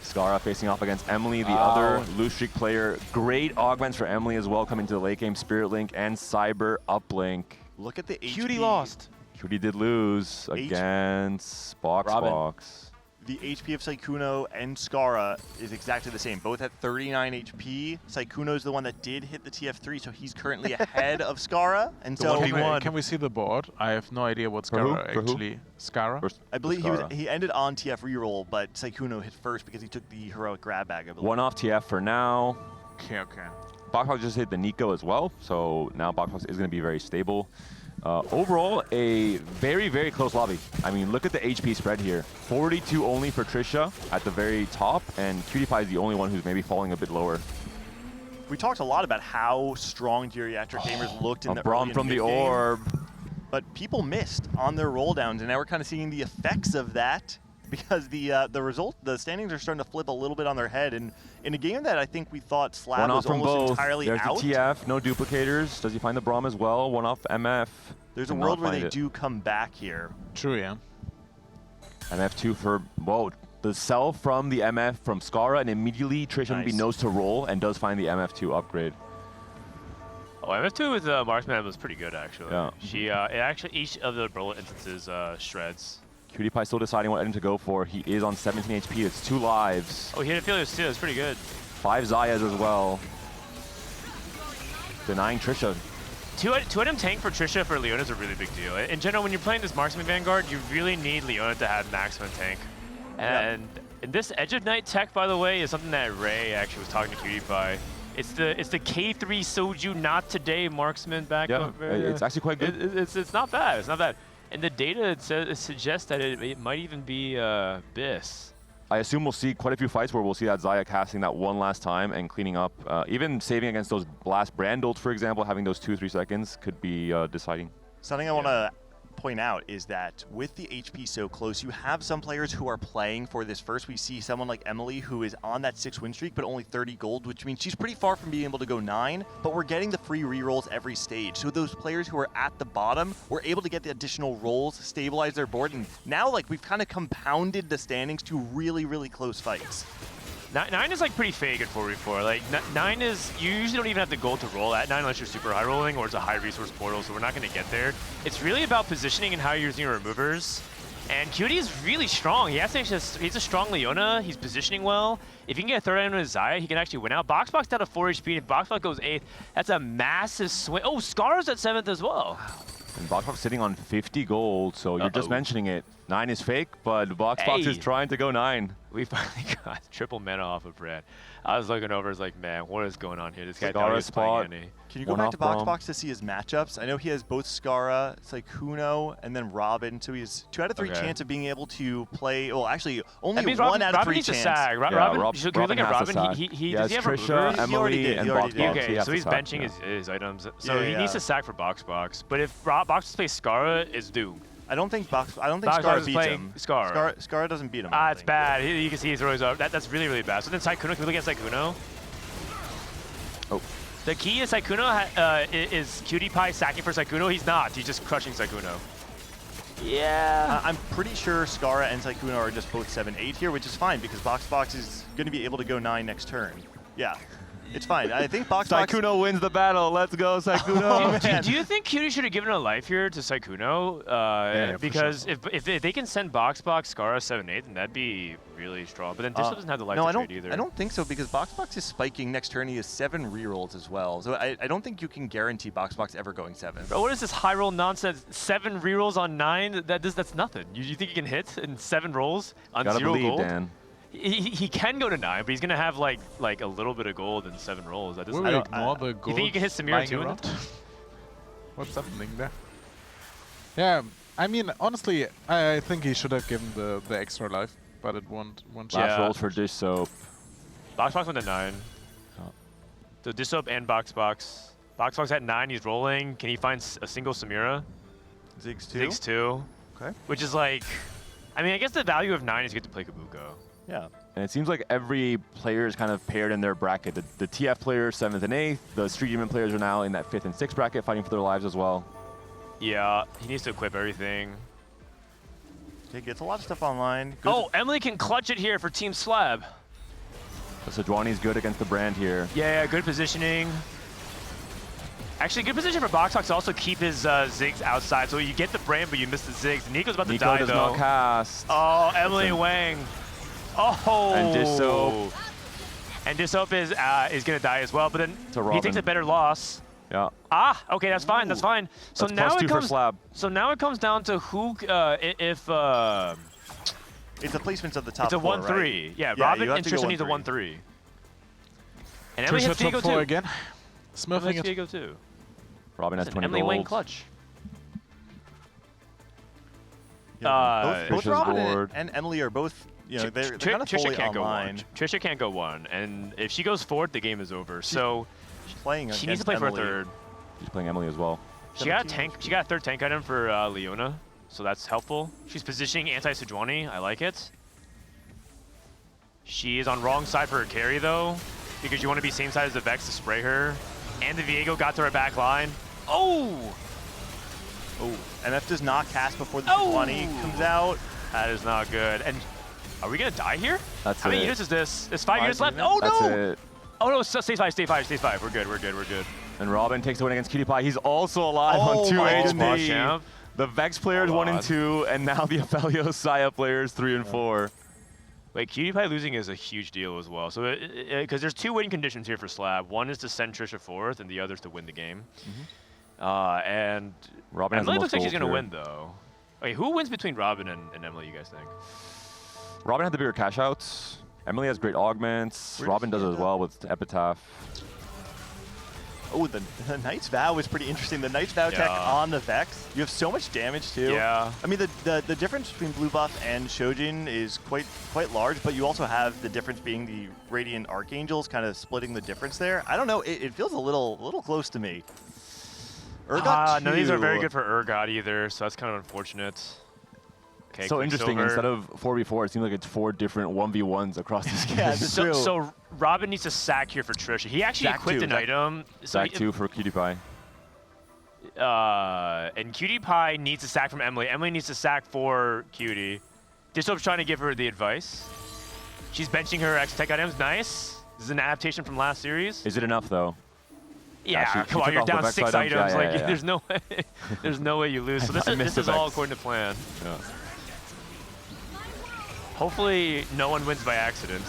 Scarra facing off against Emily, the other loose streak player. Great augments for Emily as well, coming to the late game. Spirit Link and Cyber uplink. Look at the Cutie HP. lost. Cutie did lose against Boxbox. The HP of Sykkuno and Scarra is exactly the same, both at 39 HP. Sykkuno is the one that did hit the TF3, so he's currently ahead of Scarra. And so Can we see the board? I have no idea what Scarra actually. Scarra? I believe he ended on TF reroll, but Sykkuno hit first because he took the heroic grab bag, I believe. One off TF for now. Okay. Boxbox just hit the Nico as well, so now Boxbox is going to be very stable. Overall, a very, very close lobby. I mean, look at the HP spread here. 42 only for Trisha at the very top, and Cutie is the only one who's maybe falling a bit lower. We talked a lot about how strong Geriatric gamers looked in the Braum early from the mid game, orb. but people missed on their roll downs, and now we're kind of seeing the effects of that because the standings are starting to flip a little bit on their head, and in a game that I think we thought SLAB One off was from almost both. entirely There's out. the TF, no duplicators. Does he find the Braum as well? One off MF. There's a Did world not where find they it. do come back here. True, yeah. MF2 for, whoa, the sell from the MF from Scarra, and immediately Trisha be knows to roll and does find the MF2 upgrade. Oh, MF2 with Marksman was pretty good, actually. Yeah. Actually, each of the bullet instances shreds. Cutie Pie still deciding what item to go for. He is on 17 HP. It's 2 lives. Oh, he hit a failure too. That's pretty good. 5 Zayas as well. Denying Trisha. Two item tank for Trisha for Leona is a really big deal. In general, when you're playing this Marksman Vanguard, you really need Leona to have maximum tank. And this Edge of Night tech, by the way, is something that Ray actually was talking to Cutie Pie. It's the K3 Soju not today Marksman backup. Yeah, it's actually quite good. It's not bad. It's not bad. And the data it suggests that it might even be Biss. I assume we'll see quite a few fights where we'll see that Zaya casting that one last time and cleaning up. Even saving against those blast brand ults, for example, having those 2-3 seconds could be deciding. Something I want to point out is that with the HP so close, you have some players who are playing for this first. We see someone like Emily who is on that 6 win streak, but only 30 gold, which means she's pretty far from being able to go 9, but we're getting the free rerolls every stage. So those players who are at the bottom were able to get the additional rolls, stabilize their board, and now like we've kind of compounded the standings to really, really close fights. 9 is like pretty fake at 4v4. Like 9 is, you usually don't even have the gold to roll at 9 unless you're super high rolling or it's a high resource portal, so we're not going to get there. It's really about positioning and how you're using your removers. And Cutie is really strong. He's a strong Leona. He's positioning well. If he can get a third item with Zaya, he can actually win out. Boxbox down to 4 HP. If Boxbox goes 8th, that's a massive swing. Oh, Scarra's at 7th as well. And Boxbox sitting on 50 gold, so you're just mentioning it. 9 is fake, but Boxbox is trying to go 9. We finally got triple mana off of Brad. I was looking over, I was like, man, what is going on here? This guy Scarra spot. Can you go back to Boxbox to see his matchups? I know he has both Scarra, Sykkuno, and then Robin, so he has 2 out of 3 chance of being able to play. Well, actually, only 1 out of 3 chance. Robin needs to sag. Robin, so can we look at Robin? Does he have Trisha, a Emily, and Boxbox. Okay, so he's benching his items. So he needs to sag for Boxbox. But if Boxbox plays Scarra, it's doomed. I don't think Scarra beats him. Scarra doesn't beat him. It's bad. You can see he's always up. That's really, really bad. So then Sykkuno, can we look at Sykkuno? Oh. The key is Sykkuno is Cutie Pie sacking for Sykkuno. He's not. He's just crushing Sykkuno. Yeah. I'm pretty sure Scarra and Sykkuno are just both 7-8 here, which is fine because Boxbox is going to be able to go 9 next turn. Yeah. It's fine. I think Boxbox... Sykkuno wins the battle. Let's go, Sykkuno. Do you think Cutie should have given a life here to Sykkuno? Because if they can send Boxbox Scarra 7-8, then that'd be really strong. But then Dishsoap doesn't have the life to trade either. I don't think so because Boxbox is spiking next turn. He has 7 rerolls as well. So I don't think you can guarantee Boxbox ever going 7. Bro, what is this high roll nonsense? 7 rerolls on 9? That's nothing. You think you can hit in 7 rolls on 0 Gotta believe, gold? Dan. He can go to 9, but he's gonna have like a little bit of gold and 7 rolls. That doesn't. Will we ignore the gold? You think you can hit Samira too? What's happening there? Yeah, I mean, honestly, I think he should have given the extra life, but it won't. Last rolls for Dishsoap. Boxbox went to 9. So Dishsoap and Boxbox. Boxbox at 9. He's rolling. Can he find a single Samira? Ziggs 2. Ziggs 2. Okay. Which is like, I mean, I guess the value of 9 is you get to play Kabuko. Yeah. And it seems like every player is kind of paired in their bracket. The TF players, 7th and 8th. The Street Demon players are now in that 5th and 6th bracket, fighting for their lives as well. Yeah, he needs to equip everything. He gets a lot of stuff online. Good. Oh, Emily can clutch it here for Team SLAB. So Sejuani's good against the brand here. Yeah, good positioning. Actually, good position for Boxbox to also keep his Ziggs outside. So you get the brand, but you miss the Ziggs. Nico's about to die, Nico does though. not cast. Oh, Emilyywang. Oh. And Dishsoap. And Dishsoap is going to die as well, but then he takes a better loss. Yeah. Ah, okay, that's fine, that's fine. So That's now +2 it comes. for SLAB. So now it comes down to who, if. It's the placements of the top It's a 4, 1-3. right? Yeah, you Robin have and to go Trisha needs a 1-3. 1-3. And Emily hits Trisha Viego top 4 too. again. Smurfing it. Viego too. Robin has 20 Emilyywang gold. clutch. Both Trisha's Robin board. and Emily are both, you know, they're kind of Trisha fully can't online. go 1. Trisha can't go 1, and if she goes 4th, the game is over. So she's playing. She needs to play for a 3rd. She's playing Emily as well. She got a tank. She got a 3rd tank item for Leona, so that's helpful. She's positioning anti-Sejuani. I like it. She is on wrong side for her carry though, because you want to be same side as the Vex to spray her. And the Viego got to her back line. Oh! Oh, MF does not cast before the Sejuani comes out. That is not good. And are we gonna die here? That's How many it. units is this? There's 5 units left. units. Oh no! That's it. Oh no! Stay 5. Stay 5. Stay 5. We're good. We're good. We're good. And Robin takes the win against Cutie Pie. He's also alive Oh on 2 my HP. champ. The Vex players 1 and 2, and now the Aphelios Saya players 3 and 4. Wait, Cutie Pie losing is a huge deal as well. So, because there's 2 win conditions here for SLAB. One is to send Trisha 4th, and the other is to win the game. And Robin has the Emily most looks like she's gold gonna here. win though. Okay, who wins between Robin and Emily? You guys think? Robin had the bigger cash outs. Emily has great augments. Robin does as well with Epitaph. Oh, the Knight's Vow is pretty interesting. The Knight's Vow tech on the Vex. You have so much damage too. Yeah. I mean, the difference between blue buff and Shojin is quite large, but you also have the difference being the Radiant Archangels kind of splitting the difference there. I don't know. It feels a little close to me. Urgot None of these are very 2. good for Urgot either, so that's kind of unfortunate. Okay, So interesting. Quicksilver. Instead of 4v4, it seems like it's 4 different 1v1s across this game. Yeah, that's true. So Robin needs to sack here for Trisha. He actually Sack equipped two, an Sack- item. So Sack 2 for Cutie Pie. And Cutie Pie needs a sack from Emily. Emily needs a sack for Cutie. Dishsoap's trying to give her the advice. She's benching her X-Tech items. Nice. This is an adaptation from last series. Is it enough though? Yeah, she come on, took you're off the down Vex 6 items. items. Yeah, Like, yeah. there's no way, there's no way you lose. So I missed this the is all Vex. according to plan. Yeah. Hopefully, no one wins by accident.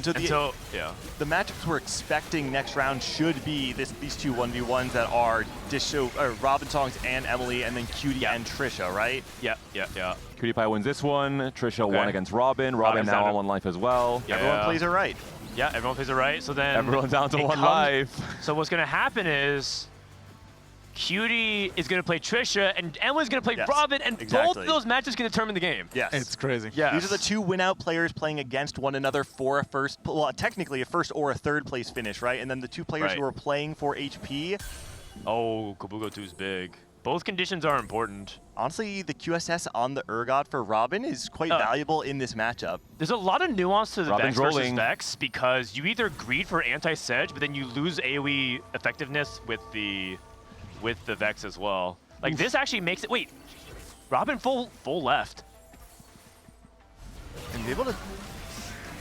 So yeah. The matchups we're expecting next round should be these 2 1v1s that are Robinsongz and Emily, and then Cutie and Trisha, right? Yeah. Cutie Pie wins this one. Trisha won against Robin. Robin Robin's now down on to- 1 life as well. Yeah. Everyone plays it right. Yeah, everyone plays it right. So then Everyone's down to it 1 comes- life. So what's gonna happen is Cutie is gonna play Trisha, and Emily's gonna play Yes, Robin, and both exactly. of those matches can determine the game. Yes. It's crazy. Yes. These are the 2 win-out players playing against one another for a first, well, technically a first or a 3rd place finish, right? And then the 2 players Right. who are playing for HP. Oh, Kabugo 2 is big. Both conditions are important. Honestly, the QSS on the Urgot for Robin is quite valuable in this matchup. There's a lot of nuance to the Robin's Vex versus rolling. Vex because you either greed for anti-Sedge, but then you lose AoE effectiveness with the Vex as well. Like this actually makes it. Wait, Robin full left. And be able to.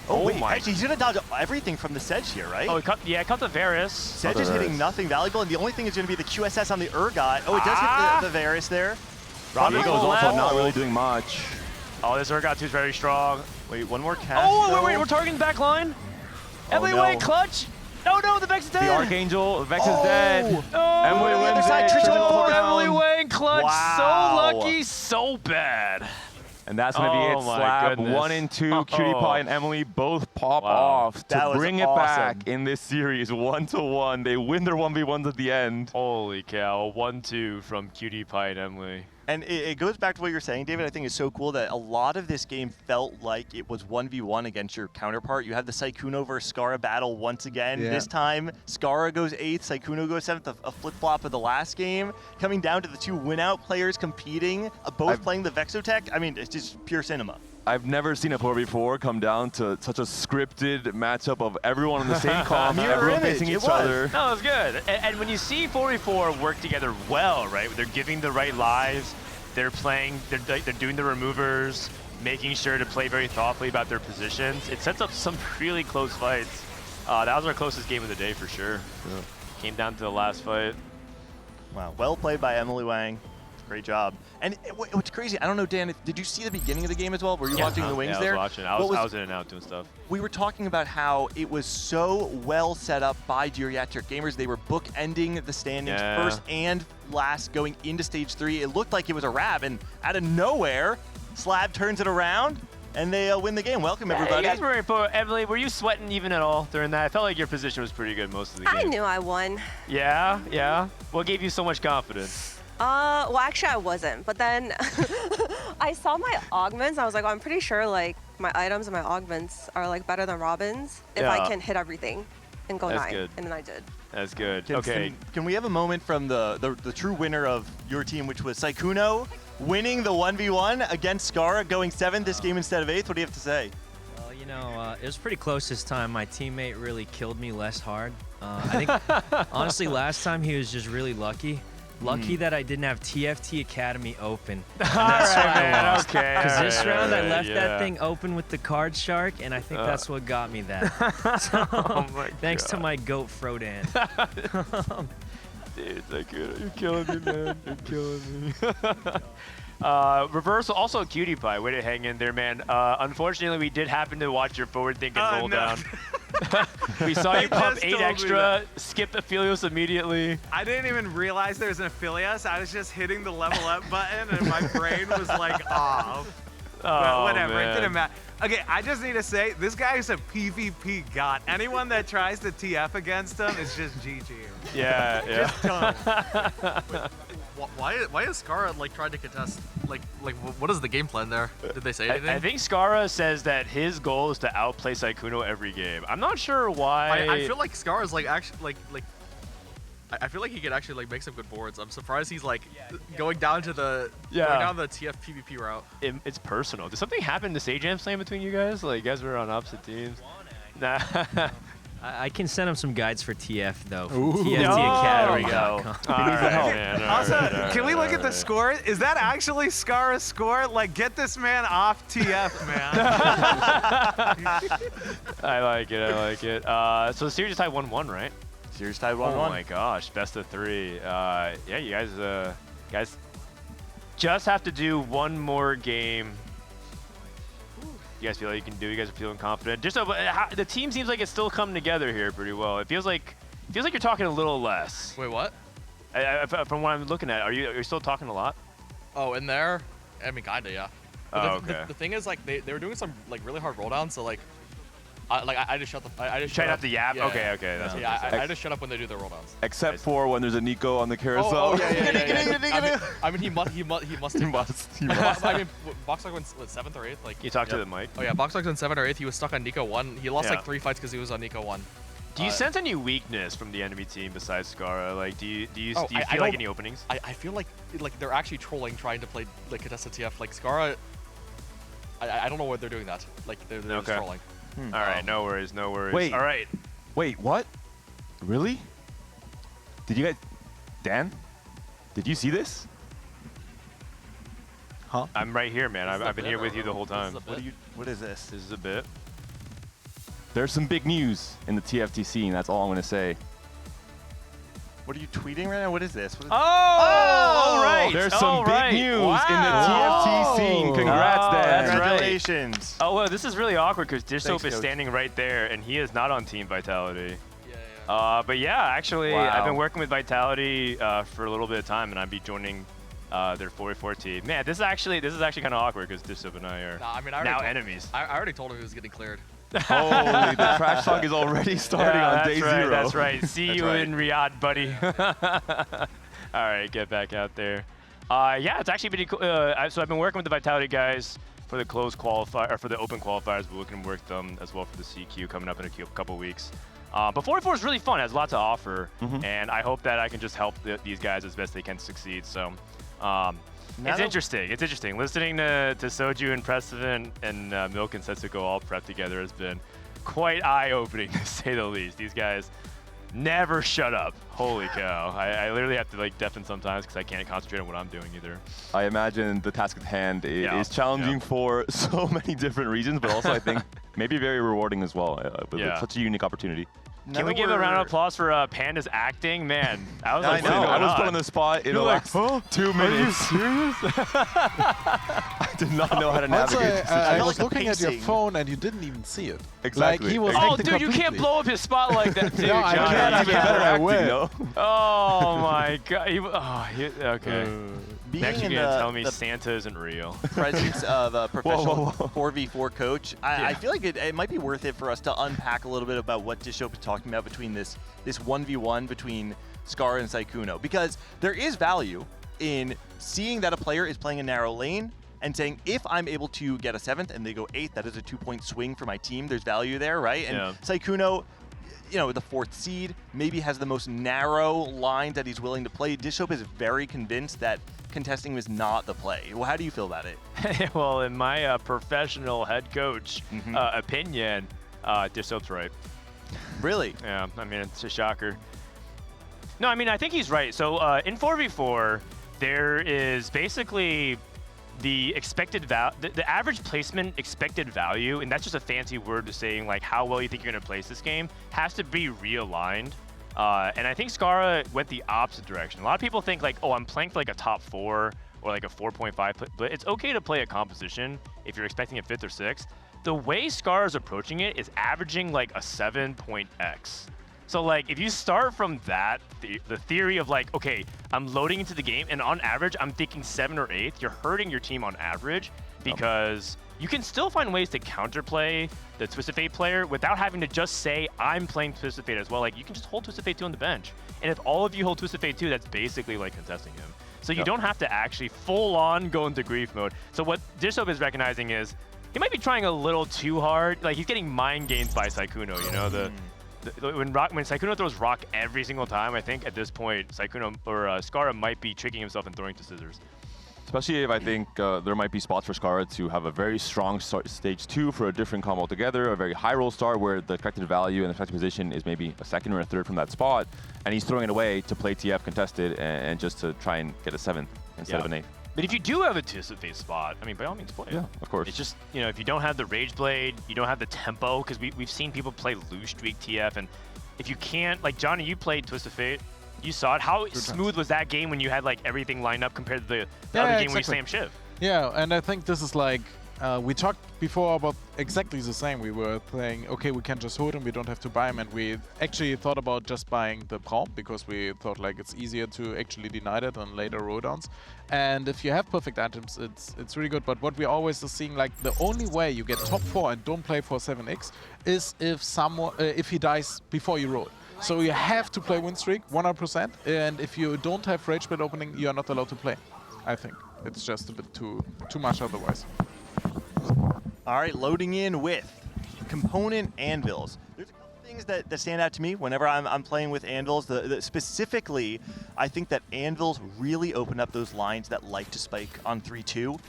Oh, wait, my! actually, he's gonna dodge everything from the Sedge here, right? Oh, it cut the Varus. Sedge is hitting nothing valuable, and the only thing is gonna be the QSS on the Urgot. Oh, it does hit the Varus there. Robin Diego's also not really doing much. Oh, this Urgot 2 is very strong. Wait, one more cast. Oh, wait, we're targeting the back line. Emilyywang clutch. No, the Vex is dead. The Archangel, Vex is dead. Oh, Emily wins it. Trisha Trisha for down. Emilyywang clutch. Wow. So lucky, so bad. And that's going to be it. Oh my SLAB goodness. 1 and 2. Cutie and Emily both pop Wow. off That to was bring it awesome. back in this series 1-1. They win their 1v1s at the end. Holy cow, 1-2 from Cutie Pie and Emily. And it goes back to what you're saying, David. I think it's so cool that a lot of this game felt like it was 1v1 against your counterpart. You have the Sykkuno versus Scarra battle once again. Yeah. This time, Scarra goes 8th, Sykkuno goes 7th, a flip-flop of the last game. Coming down to the two win-out players competing, both playing the Vexotech. I mean, it's just pure cinema. I've never seen a 4v4 come down to such a scripted matchup of everyone on the same comp, Mirror everyone image, facing it each was. other. No, it was good. And when you see 4v4 work together well, right? They're giving the right lives. They're playing, they're doing the removers, making sure to play very thoughtfully about their positions. It sets up some really close fights. That was our closest game of the day for sure. Yeah. Came down to the last fight. Wow, well played by Emilyywang. Great job. And what's crazy, I don't know, Dan, did you see the beginning of the game as well? Were you watching the wings yeah, there? I was watching. I was in and out doing stuff. We were talking about how it was so well set up by Geriatric gamers. They were bookending the standings first and last going into stage 3. It looked like it was a wrap, and out of nowhere, SLAB turns it around, and they win the game. Welcome, everybody. You guys were Emily, were you sweating even at all during that? I felt like your position was pretty good most of the game. I knew I won. Yeah, yeah. What gave you so much confidence? Well, actually, I wasn't. But then I saw my augments. I was like, I'm pretty sure like my items and my augments are like better than Robin's if I can hit everything and go That's 9. good. And then I did. That's good. Can we have a moment from the true winner of your team, which was Sykkuno, winning the 1v1 against Scarra, going 7th this game instead of 8th? What do you have to say? Well, you know, it was pretty close this time. My teammate really killed me less hard. I think, honestly, last time he was just really lucky. Lucky that I didn't have TFT Academy open. That's why I lost. Because this round I left that thing open with the card shark, and I think that's what got me that. So, thanks to my goat Frodan. Dude, Sykkuno, you're killing me, man. You're killing me. Reversal, also Cutie Pie. Way to hang in there, man. Unfortunately, we did happen to watch your forward thinking roll down. We saw you pump 8 extra, skip Aphelios immediately. I didn't even realize there was an Aphelios. I was just hitting the level up button, and my brain was like off. But whatever, man. it didn't matter. Okay, I just need to say, this guy is a PvP god. Anyone that tries to TF against him is just GG. Yeah, yeah. Just don't. Why is Scarra like trying to contest? Like what is the game plan there? Did they say anything? I think Scarra says that his goal is to outplay Sykkuno every game. I'm not sure why. I feel like Scarra's like actually like I feel like he could actually like make some good boards. I'm surprised he's like going down to the going down the TF PvP route. It's personal. Did something happen in the Sage Jam Slam between you guys? Like you guys were on opposite teams. Nah. I can send him some guides for TF though. TFT Academy. There we go. Also, can we look at the score? Is that actually Scarra's score? Like, get this man off TF, man. I like it. I like it. So the series is tied 1-1, right? Series tied 1-1. Oh my gosh, best of 3. Yeah, you guys just have to do one more game. You guys feel like you can do? You guys are feeling confident? Just the team seems like it's still coming together here pretty well. It feels like you're talking a little less. Wait, what? From what I'm looking at, are you still talking a lot? Oh, in there? I mean, kinda, yeah. Oh, But okay. the thing is, like, they were doing some like really hard roll downs, so like, I just shut the. I just Try shut not up. to yap? Yeah, Okay, okay, that's what yeah. you're saying. I just shut up when they do their roll downs. Except for when there's a Nico on the carousel. Oh yeah. I mean, he must. He must. I mean, Boxbox went 7th or 8th. Like you talk to the mic. Oh yeah, Boxbox went 7th or 8th. He was stuck on Nico 1. He lost Yeah. like 3 fights because he was on Nico 1. Do you sense any weakness from the enemy team besides Scarra? Like, do you feel I like don't- any openings? I feel like they're actually trolling, trying to play like contested TF. Like Scarra, I don't know why they're doing that. Like they're just trolling. All right, no worries, no worries. Wait. All right. Wait, what? Really? Did you guys... Dan? Did you see this? Huh? I'm right here, man. I've been here with you the whole time. What is this? This is a bit. There's some big news in the TFT scene, that's all I'm going to say. What are you tweeting right now? What is this? all right. There's some big news in the TFT scene. Congrats, Dan. Congratulations. Oh, well, this is really awkward because Dishsoap Thanks, is Coach. standing right there, and he is not on Team Vitality. But yeah, actually, Wow. I've been working with Vitality for a little bit of time, and I'd be joining their 4v4 team. Man, this is actually kind of awkward because Dishsoap and I are now enemies. I already told him he was getting cleared. Holy, the trash talk is already starting on day 0. That's right. See you in Riyadh, buddy. All right, get back out there. Yeah, it's actually pretty cool. So I've been working with the Vitality guys for the closed qualifier, or for the open qualifiers. We're looking to work them as well for the CQ coming up in a couple weeks. But 4v4 is really fun. It has a lot to offer, and I hope that I can just help these guys as best they can succeed. So it's interesting. It's interesting. Listening to Soju and Preston and Milk and Setsuko all prep together has been quite eye-opening, to say the least. These guys never shut up. Holy cow. I literally have to like deafen sometimes because I can't concentrate on what I'm doing either. I imagine the task at hand is challenging for so many different reasons, but also I think maybe very rewarding as well. With such a unique opportunity. Can we give a round of applause for Panda's acting? Man, I was like, I was put on the spot in the last 2 minutes. Are you serious? I did not know how to navigate. I was looking at your phone and you didn't even see it. Exactly. Like, he was oh, dude, you can't blow up his spot like that, dude. No, I can't. Even better acting, no? Oh my god. Okay. Next, you're in gonna tell me Santa isn't real. Presence of a professional 4v4 coach, I feel like it might be worth it for us to unpack a little bit about what Dishsoap is talking about between this 1v1 between Scarra and Sykkuno, because there is value in seeing that a player is playing a narrow lane and saying, if I'm able to get a 7th and they go 8th, that is a 2-point swing for my team. There's value there, right? And Sykkuno, you know, the 4th seed, maybe has the most narrow lines that he's willing to play. Dishsoap is very convinced that contesting is not the play. Well, how do you feel about it? Well, in my professional head coach opinion, Dishsoap's right. Really? Yeah, I mean, it's a shocker. No, I mean, I think he's right. So in 4v4, there is basically the expected value, the average placement expected value, and that's just a fancy word to saying like how well you think you're going to place this game, has to be realigned. And I think Scarra went the opposite direction. A lot of people think like, oh, I'm playing for like a top 4 or like a 4.5, but it's okay to play a composition if you're expecting a 5th or 6th. The way Scarra's approaching it is averaging like a 7.x. So like if you start from that, the theory of like, okay, I'm loading into the game and on average, I'm thinking 7th or 8th, you're hurting your team on average because you can still find ways to counterplay the Twisted Fate player without having to just say, I'm playing Twisted Fate as well. Like you can just hold Twisted Fate 2 on the bench. And if all of you hold Twisted Fate 2, that's basically like contesting him. So you don't have to actually full on go into grief mode. So what Dishsoap is recognizing is he might be trying a little too hard. Like he's getting mind games by Sykkuno, you know, when Sykkuno throws rock every single time, I think at this point, Sykkuno or Scarra might be tricking himself and throwing to scissors. Especially if I think there might be spots for Scarra to have a very strong stage 2 for a different combo altogether, a very high roll start where the expected value and the expected position is maybe a 2nd or a 3rd from that spot, and he's throwing it away to play TF contested and just to try and get a 7th instead of an 8th. But if you do have a Twisted Fate spot, I mean, by all means play it. Yeah, of course. It's just, you know, if you don't have the Rage Blade, you don't have the tempo, because we've seen people play Loose Streak TF, and if you can't, like Johnny, you played Twisted Fate, you saw it. How smooth was that game when you had like everything lined up compared to the other game when you slam Shiv? Yeah, and I think this is like, we talked before about exactly the same. We were saying, okay, we can just hold him, we don't have to buy him, and we actually thought about just buying the Braum because we thought like it's easier to actually deny that on later rolldowns. And if you have perfect items, it's really good. But what we always are seeing, like the only way you get top 4 and don't play for 7x is if someone, if he dies before you roll. So you have to play win streak 100%, and if you don't have Rage Blade opening, you are not allowed to play. I think it's just a bit too much otherwise. All right, loading in with component Anvils. There's a couple things that stand out to me whenever I'm playing with Anvils. Specifically, I think that Anvils really open up those lines that like to spike on 3-2.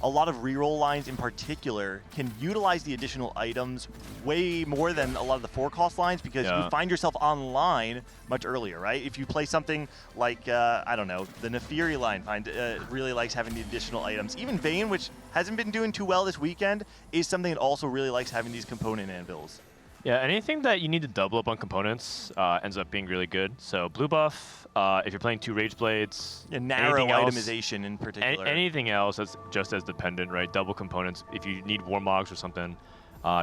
A lot of reroll lines in particular can utilize the additional items way more than a lot of the 4-cost lines because you find yourself online much earlier, right? If you play something like, I don't know, the Nefiri line really likes having the additional items. Even Vayne, which hasn't been doing too well this weekend, is something that also really likes having these component Anvils. Yeah, anything that you need to double up on components ends up being really good. So blue buff, if you're playing 2 Rage Blades, narrow itemization in particular. Anything else that's just as dependent, right? Double components, if you need Warmogs or something,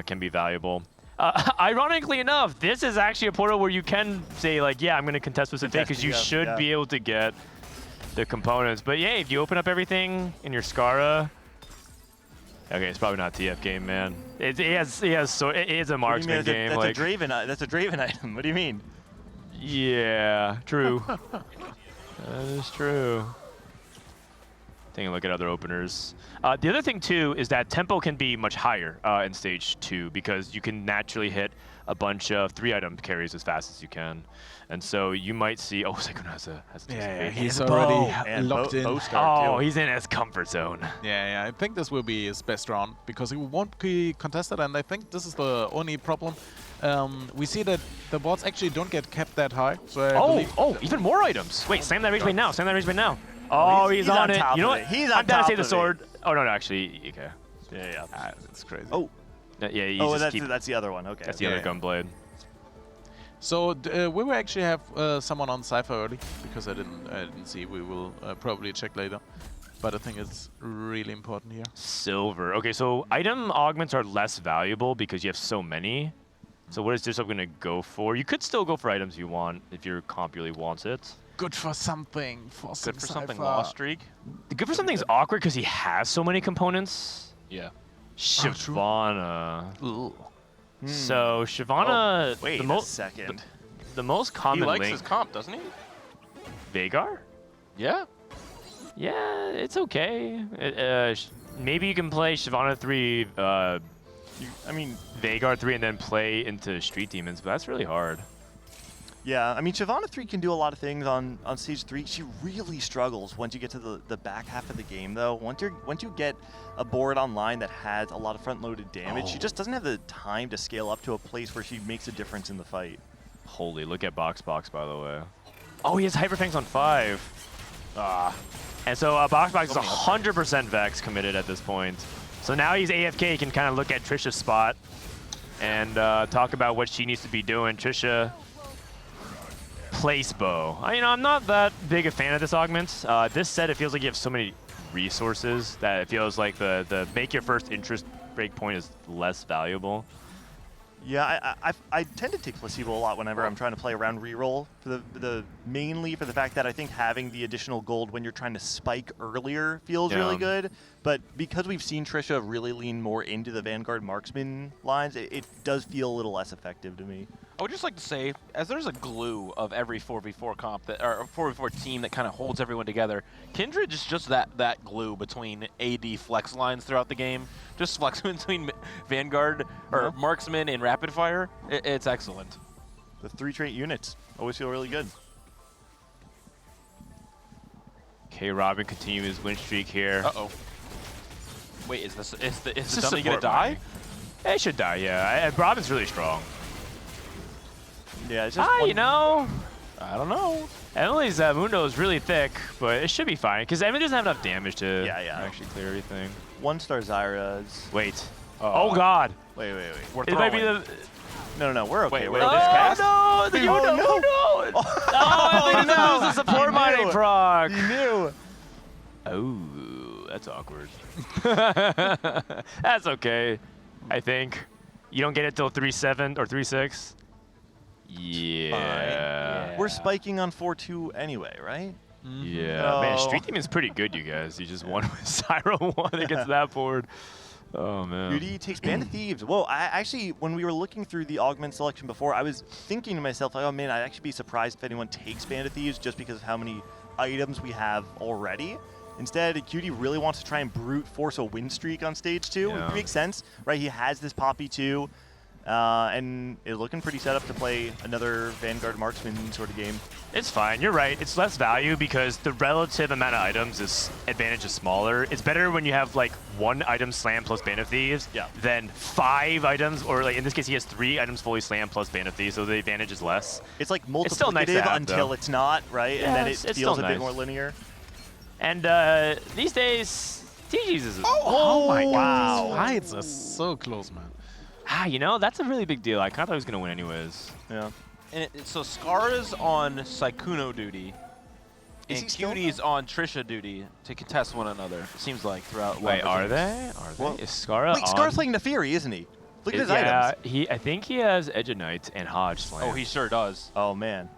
can be valuable. Ironically enough, this is actually a portal where you can say like, yeah, I'm going to contest with a fake because you should be able to get the components. But yeah, if you open up everything in your Scarra, okay, it's probably not a TF game, man. It is a marksman game. That's a Draven. That's a Draven item. What do you mean? Yeah, true. That is true. Taking a look at other openers. The other thing too is that tempo can be much higher in stage 2 because you can naturally hit a bunch of 3-item carries as fast as you can, and so you might see. Oh, Sykkuno has a yeah, he's already locked in. He's in his comfort zone. Yeah, I think this will be his best round because he won't be contested, and I think this is the only problem. We see that the boards actually don't get kept that high. So even more items. Wait, slam that rage bait now. Slam that rage bait now. Oh, he's on it. You know what? I'm down to save the sword. Oh no, actually, okay. Yeah. That's crazy. Oh. Yeah. That's the other one. Okay. That's the other gunblade. So we will actually have someone on Cypher early because I didn't see. We will probably check later. But I think it's really important here. Silver. Okay, so item augments are less valuable because you have so many. So what is Dishsoap going to go for? You could still go for items you want if your comp really wants it. Good for something. Good for something. Lost streak. Good for something's awkward because he has so many components. Yeah. Shyvana. So Shyvana. Wait a second. The most common He likes link. his comp, doesn't he? Veigar? Yeah. Yeah, it's okay. Maybe you can play Shyvana 3. I mean Veigar 3 and then play into Street Demons, but that's really hard. Yeah, I mean, Shyvana 3 can do a lot of things on stage 3. She really struggles once you get to the back half of the game, though. Once you get a board online that has a lot of front-loaded damage, she just doesn't have the time to scale up to a place where she makes a difference in the fight. Holy, look at Boxbox, by the way. Oh, he has Hyperfangs on 5. And so Boxbox is 100% Vex committed at this point. So now he's AFK, he can kind of look at Trisha's spot and talk about what she needs to be doing. Trisha... Place bow. I'm not that big a fan of this augment. This set, it feels like you have so many resources that it feels like the make your first interest break point is less valuable. Yeah, I tend to take placebo a lot whenever I'm trying to play around reroll mainly for the fact that I think having the additional gold when you're trying to spike earlier feels really good. But because we've seen Trisha really lean more into the Vanguard marksman lines, it does feel a little less effective to me. I would just like to say, as there's a glue of every 4v4 comp or 4v4 team that kind of holds everyone together, Kindred is just that glue between AD flex lines throughout the game. Just flex between Vanguard or Marksman and Rapid Fire. It's excellent. The 3 trait units always feel really good. Okay, Robin continue his win streak here. Uh-oh. Wait, is the dummy gonna die? It should die, yeah. Robin's really strong. Yeah, it's just you know, I don't know. Emily's Mundo is really thick, but it should be fine because Emily doesn't have enough damage to actually clear everything. 1-star Zyra's. Wait. Oh God. Wait. It might be the. No, we're okay. Wait, no, the Mundo. Oh, no. I think that was a support mining proc. You knew. Oh, that's awkward. That's okay, I think. You don't get it till 3-7 or 3-6. Yeah. We're spiking on 4-2 anyway, right? Yeah. Man, Street Team is pretty good, you guys. You just won with Syro 1 against that board. Oh, man. Beauty takes Band of Thieves. Whoa, I actually, when we were looking through the augment selection before, I was thinking to myself, like, oh man, I'd actually be surprised if anyone takes Band of Thieves just because of how many items we have already. Instead, Cutie really wants to try and brute force a win streak on stage 2. Yeah. It makes sense, right? He has this Poppy 2. And is looking pretty set up to play another Vanguard Marksman sort of game. It's fine. You're right. It's less value because the relative amount of items advantage is smaller. It's better when you have like 1 item slam plus Band of Thieves than 5 items, or like in this case he has 3 items fully slam plus Band of Thieves, so the advantage is less. It's like multiplicative still nice to have, until though. it's not, right? Yeah, And then it it's feels still a bit nice. more linear. And these days, TG's is. Oh my wow. God, these fights are so close, man. You know, that's a really big deal. I kind of thought he was going to win anyways. Yeah. And so Scarra's on Sykkuno duty, and Cutie's on Trisha duty to contest one another. Seems like throughout. Wait, are they? Is Scarra Wait, on? Scarra's playing Neferi, isn't he? Look at his items. I think he has Edge of Knight and Hodge Slam. Oh, he sure does. Oh man,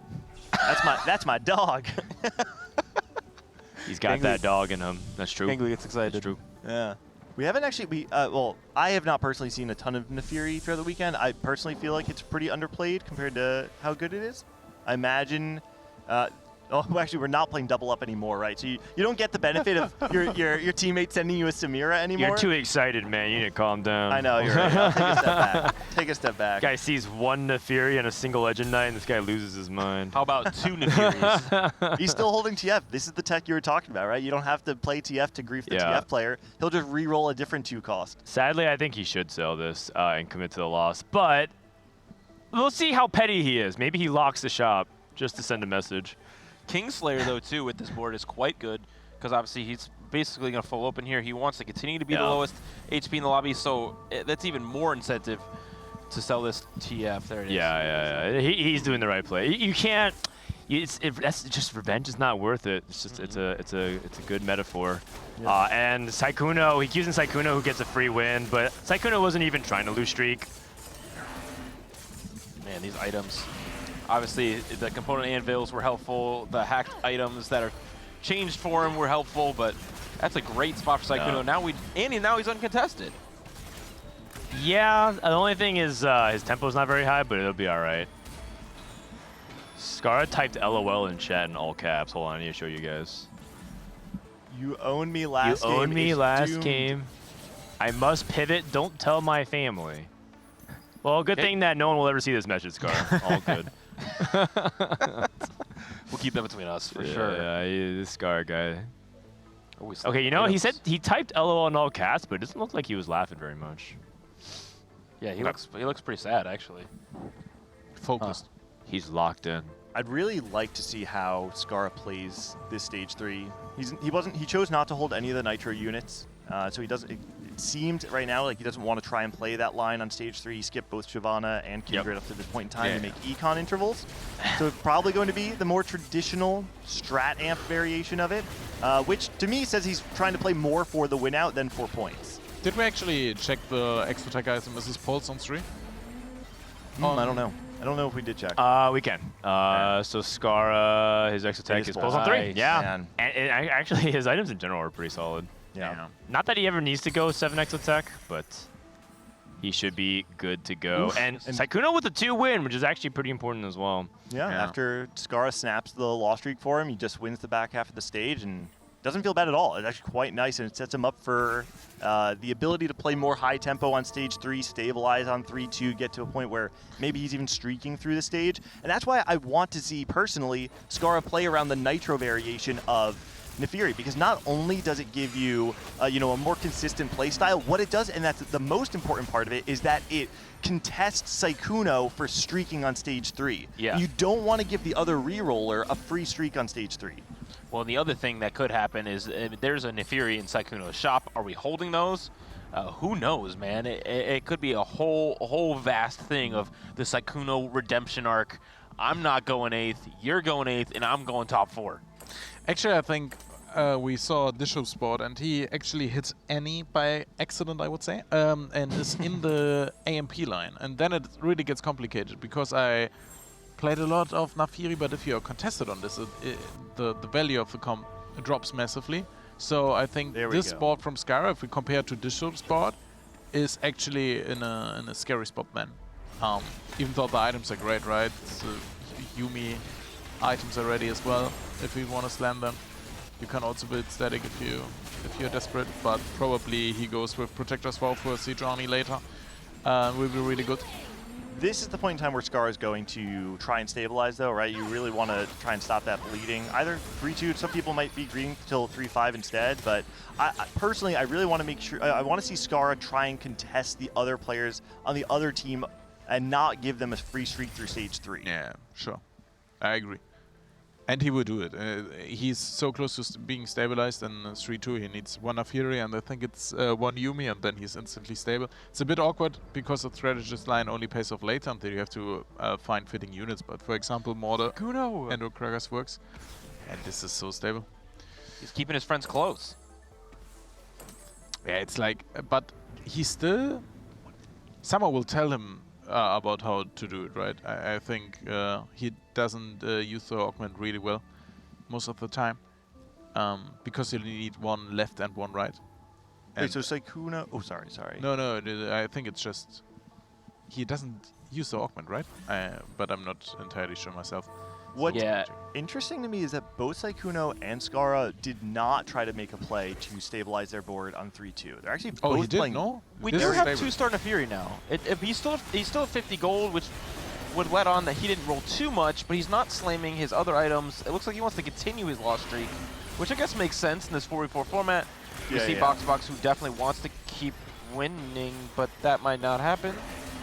that's my dog. got Gangly. that dog in him. That's true. Gangly gets excited. That's true. Yeah. We haven't actually, well, I have not personally seen a ton of Naafiri throughout the weekend. I personally feel like it's pretty underplayed compared to how good it is. I imagine, oh, actually, we're not playing double up anymore, right? So you don't get the benefit of your teammate sending you a Samira anymore. You're too excited, man. You need to calm down. I know, you're right. I'll take a step back. Take a step back. Guy sees one Naafiri and a single Legend Knight, and this guy loses his mind. How about 2 Naafiris? He's still holding TF. This is the tech you were talking about, right? You don't have to play TF to grief the TF player. He'll just re-roll a different 2 cost. Sadly, I think he should sell this and commit to the loss, but we'll see how petty he is. Maybe he locks the shop just to send a message. Kingslayer, though, too, with this board is quite good because obviously he's basically going to full open here. He wants to continue to be the lowest HP in the lobby, so that's even more incentive to sell this TF. There it is. Yeah. He's doing the right play. You can't. That's just revenge is not worth it. It's just it's a good metaphor. Yeah. And Sykkuno, he using Sykkuno who gets a free win, but Sykkuno wasn't even trying to lose streak. Man, these items. Obviously, the component anvils were helpful. The hacked items that are changed for him were helpful, but that's a great spot for Sykkuno. Now he's uncontested. Yeah, the only thing is his tempo's not very high, but it'll be all right. Scarra typed LOL in chat in all caps. Hold on, I need to show you guys. You owned me last game. You owned me last doomed. game. I must pivot. Don't tell my family. Well, good thing that no one will ever see this message, Scarra. All good. We'll keep that between us for yeah, sure. Yeah, this Scarra guy. Always Okay, you know, he said he typed LOL in all caps, but it doesn't look like he was laughing very much. Yeah, he looks pretty sad actually. Focused. He's locked in. I'd really like to see how Scarra plays this stage 3. He chose not to hold any of the Nitro units, so he doesn't. It seemed right now like he doesn't want to try and play that line on stage 3. He skipped both Shyvana and Kindred up to this point in time to make econ intervals. So it's probably going to be the more traditional strat amp variation of it, which to me says he's trying to play more for the win out than for points. Did we actually check the extra tech item as his pulse on 3? I don't know. I don't know if we did check. We can. So Scarra, his extra tech is pulse on 3. Nice, Yeah. man. And actually, his items in general are pretty solid. Yeah. Not that he ever needs to go 7 extra tech, but he should be good to go. Oof. And Sykkuno with the 2 win, which is actually pretty important as well. Yeah, after Scarra snaps the loss streak for him, he just wins the back half of the stage and doesn't feel bad at all. It's actually quite nice, and it sets him up for the ability to play more high tempo on stage 3, stabilize on 3-2, get to a point where maybe he's even streaking through the stage. And that's why I want to see, personally, Scarra play around the Nitro variation of Naafiri, because not only does it give you, a more consistent play style, what it does, and that's the most important part of it, is that it contests Sykkuno for streaking on stage 3. Yeah. You don't want to give the other reroller a free streak on stage 3. Well, the other thing that could happen is there's a Naafiri in Sykkuno's shop. Are we holding those? Who knows, man? It could be a whole vast thing of the Sykkuno redemption arc. I'm not going 8th, you're going 8th, and I'm going top 4. Actually, I think we saw Dishsoap spot, and he actually hits Annie by accident, I would say, and is in the AMP line. And then it really gets complicated, because I played a lot of Naafiri, but if you're contested on this, the value of the comp drops massively. So I think this spot from Scarra, if we compare to Dishsoap spot, is actually in a scary spot, man. Even though the items are great, right? So Yumi items are ready as well, if we want to slam them. You can also build static if you're desperate, but probably he goes with Protector's Vow for Siege Army later. Will be really good. This is the point in time where Scarra is going to try and stabilize, though, right? You really want to try and stop that bleeding. Either 3-2, some people might be greeting till 3-5 instead, but personally, I really want to make sure, I want to see Scarra try and contest the other players on the other team and not give them a free streak through stage 3. Yeah, sure. I agree. And he will do it. He's so close to being stabilized, and 3-2 he needs 1 Naafiri, and I think it's 1 Yumi, and then he's instantly stable. It's a bit awkward because the strategist line only pays off later until you have to find fitting units, but for example, Mortdog and Kragas works, and this is so stable. He's keeping his friends close. Yeah, it's like, but he still, someone will tell him about how to do it, right? I think he doesn't use the augment really well most of the time. because you need one left and one right. Wait, so Sykkuno... Oh, sorry. No, I think it's just... He doesn't use the augment, right? But I'm not entirely sure myself. What's interesting to me is that both Sykkuno and Scarra did not try to make a play to stabilize their board on 3-2. They're actually both playing... We do have 2-star Nefiri now. He's still at 50 gold, which would let on that he didn't roll too much, but he's not slamming his other items. It looks like he wants to continue his loss streak, which I guess makes sense in this 4v4 format. You see Boxbox, who definitely wants to keep winning, but that might not happen.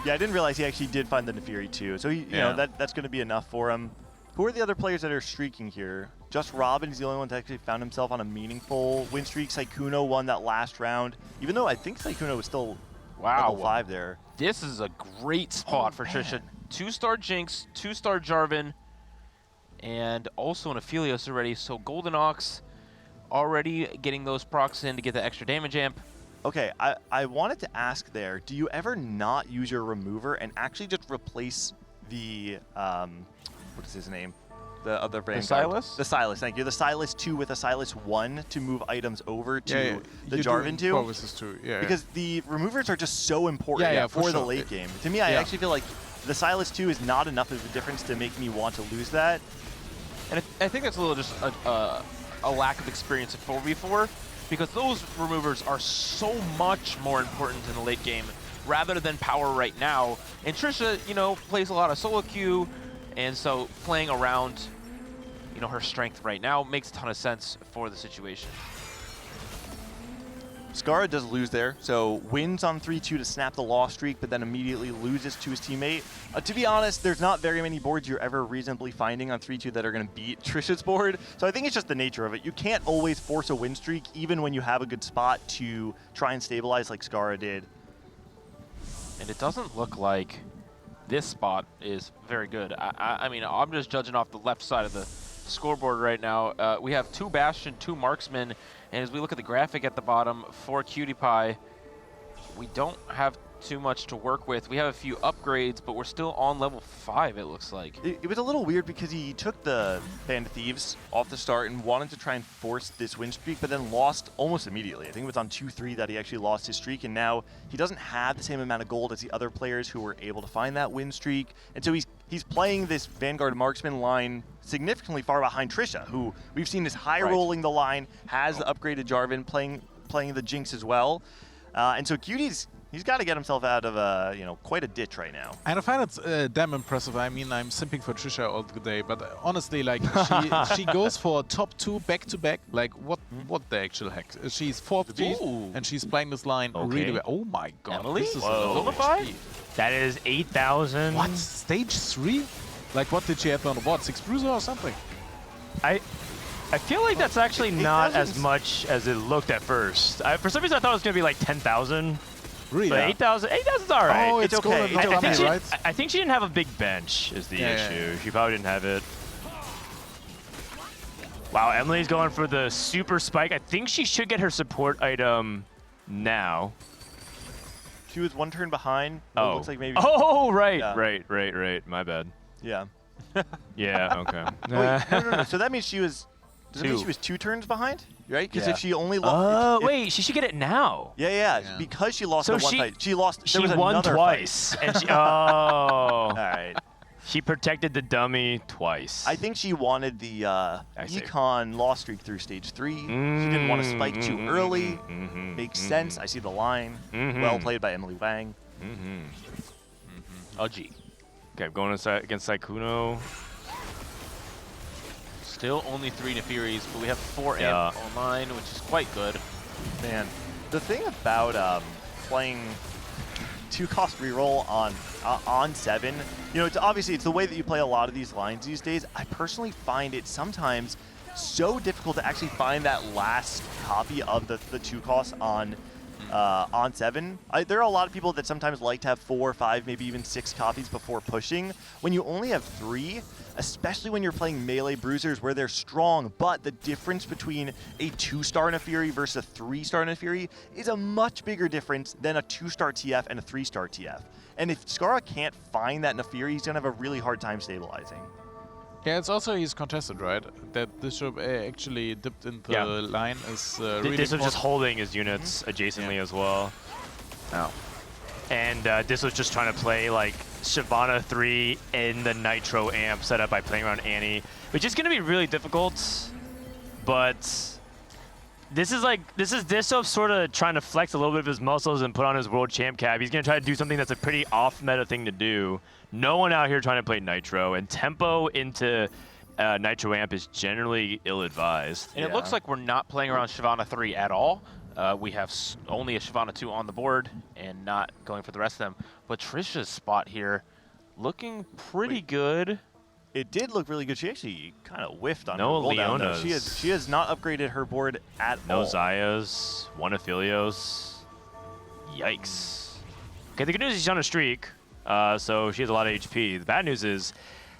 Yeah, I didn't realize he actually did find the Nefiri too. So, you know, that's going to be enough for him. Who are the other players that are streaking here? Just Robin is the only one that actually found himself on a meaningful win streak. Sykkuno won that last round, even though I think Sykkuno was still level 5 there. This is a great spot for Trisha. 2-star Jinx, 2-star Jarvan, and also an Aphelios already. So Golden Ox already getting those procs in to get the extra damage amp. Okay, I wanted to ask there, do you ever not use your remover and actually just replace the... what is his name? The other Vanguard. The Sylas? The Sylas, thank you. The Sylas 2 with a Sylas 1 to move items over to the Jarvan 2. Because the removers are just so important for the late game. To me, I actually feel like the Sylas 2 is not enough of a difference to make me want to lose that. And I think that's a little just a lack of experience at 4v4, because those removers are so much more important in the late game rather than power right now. And Trisha, you know, plays a lot of solo queue, and so playing around, you know, her strength right now makes a ton of sense for the situation. Scarra does lose there, so wins on 3-2 to snap the loss streak, but then immediately loses to his teammate. To be honest, there's not very many boards you're ever reasonably finding on 3-2 that are going to beat Trisha's board, so I think it's just the nature of it. You can't always force a win streak, even when you have a good spot to try and stabilize like Scarra did. And it doesn't look like this spot is very good. I mean, I'm just judging off the left side of the scoreboard right now. We have 2 Bastion, 2 Marksman, and as we look at the graphic at the bottom for Imaqtpie, we don't have too much to work with. We have a few upgrades, but we're still on level 5, it looks like. It was a little weird because he took the Band of Thieves off the start and wanted to try and force this win streak, but then lost almost immediately. I think it was on 2-3 that he actually lost his streak, and now he doesn't have the same amount of gold as the other players who were able to find that win streak. And so he's playing this Vanguard Marksman line significantly far behind Trisha, who we've seen is high rolling the line, has the upgraded Jarvan, playing the Jinx as well. And so He's got to get himself out of you know, quite a ditch right now. And I find it damn impressive. I mean, I'm simping for Trisha all day, but honestly, like she goes for top 2 back-to-back. Like what the actual heck? She's 4th G, and she's playing this line really well. Oh my god, Emily? this is that is 8,000. What, stage 3? Like what did she have on the board? 6 bruiser or something? I feel like that's actually not as much as it looked at first. For some reason, I thought it was gonna be like 10,000. Really? But 8,000's all right. Oh, it's okay. I think she didn't have a big bench is the issue. She probably didn't have it. Wow, Emily's going for the super spike. I think she should get her support item now. She was 1 turn behind. Oh, it looks like maybe. Oh, right. My bad. Yeah. Yeah. Okay. Wait, no. So that means she was. Does it mean she was 2 turns behind? Right? Because if she only lost. Oh, wait, she should get it now. Yeah. Because she lost the one fight. She lost. She won twice. And she, all right. She protected the dummy twice. I think she wanted the econ loss streak through stage 3. She didn't want to spike too early. Makes sense. I see the line. Well played by Emilyywang. Oh, gee. Okay, going against Sykkuno. Still only 3 Nefiris, but we have 4 amp online, which is quite good. Man, the thing about playing 2-cost reroll on 7, you know, it's the way that you play a lot of these lines these days. I personally find it sometimes so difficult to actually find that last copy of the 2-cost on 7. There are a lot of people that sometimes like to have 4, 5, maybe even 6 copies before pushing. When you only have 3, especially when you're playing melee bruisers where they're strong, but the difference between a 2-star Nefiri versus a 3-star Nefiri is a much bigger difference than a 2-star TF and a 3-star TF. And if Scarra can't find that Nefiri, he's going to have a really hard time stabilizing. Yeah, it's also he's contested, right? That Dishsoap actually dipped into the line is really Dishsoap just holding his units adjacently as well. Oh. And Dishsoap's just trying to play like Shyvana 3 in the Nitro amp setup by playing around Annie, which is going to be really difficult. But this is Dishsoap sort of trying to flex a little bit of his muscles and put on his world champ cap. He's going to try to do something that's a pretty off-meta thing to do. No one out here trying to play Nitro, and tempo into Nitro amp is generally ill-advised. And it looks like we're not playing around Shyvana 3 at all. We have only a Shyvana 2 on the board and not going for the rest of them. But Trisha's spot here looking pretty good. It did look really good. She actually kind of whiffed on No her roll down, though. Leonas. She has not upgraded her board at No all. Zayas, one Aphelios. Yikes. Okay, the good news is she's on a streak, so she has a lot of HP. The bad news is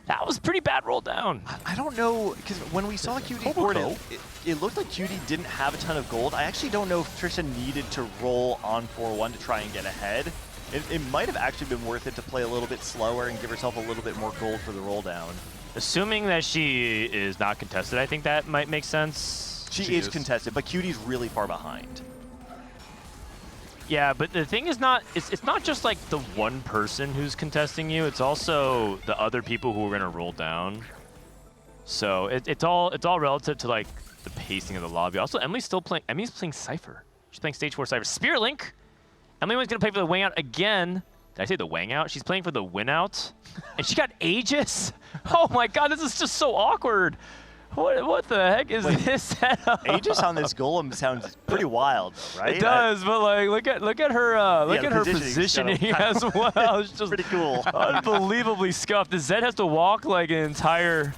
that was a pretty bad roll down. I don't know, because when we saw Cutie board, it looked like Cutie didn't have a ton of gold. I actually don't know if Trisha needed to roll on 4-1 to try and get ahead. It might have actually been worth it to play a little bit slower and give herself a little bit more gold for the roll down. Assuming that she is not contested, I think that might make sense. She is contested, but Cutie's really far behind. Yeah, but the thing is it's not just like the one person who's contesting you, it's also the other people who are gonna roll down. So it's all relative to like the pacing of the lobby. Also, Emily's playing Cypher. She's playing stage 4 Cypher. Spirit Link! Emilyywang's gonna play for the Wang Out again. Did I say the Wang Out? She's playing for the Win Out. And she got Aegis? Oh my god, this is just so awkward. What the heck is this setup? Aegis on this Golem sounds pretty wild, right? It does, but like look at her positioning as well. It's just pretty cool. Unbelievably scuffed. The Zed has to walk like an entire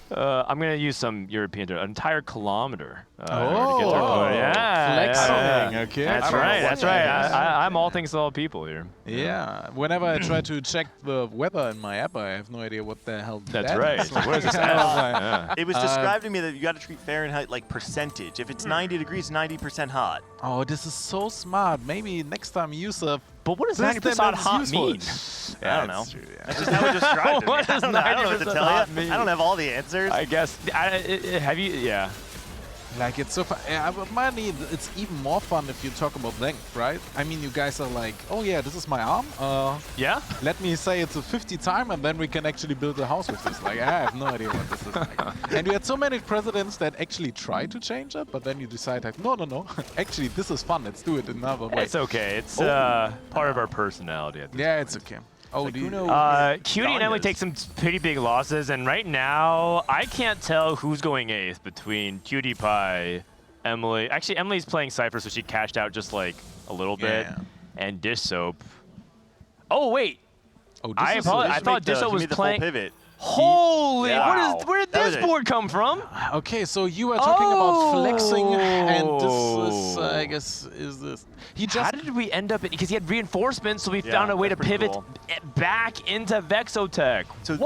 I'm gonna use some European term, an entire kilometer. To get to her point. Flexing. Okay. That's right. That's right. I'm all things to all people here. Yeah. Whenever I try to check the weather in my app, I have no idea what the hell That's that right. is. What is this It was described to me that you got to treat Fahrenheit like percentage. If it's 90 degrees, 90% hot. Oh, this is so smart. Maybe next time use a. But what does system 90% that's hot useful. mean? I don't know. That's true, yeah. That's just how it described it. What does I don't know what to 90% tell hot you. mean? I don't have all the answers. I guess. Have you? Yeah. Like, it's so fun. Yeah, but mainly, it's even more fun if you talk about length, right? I mean, you guys are like, oh yeah, this is my arm. Yeah? Let me say it's a 50 time, and then we can actually build a house with this. Like, I have no idea what this is like. And we had so many presidents that actually try to change it, but then you decide, like, no. Actually, this is fun. Let's do it another way. It's okay. It's part of our personality. At this yeah, point. it's okay. Oh, Cutie and Emily take some pretty big losses, and right now I can't tell who's going 8th between Cutie Pie, Emily. Actually, Emily's playing Cypher, so she cashed out just like a little bit, and Dishsoap. Oh wait, I apologize. I thought Dishsoap was playing. Pivot. Holy! Wow. Where did this board come from? Okay, so you were talking about flexing, and this is, I guess, is this. How did we end up? Because he had reinforcements, so we found a way to pivot back into Vexotech. So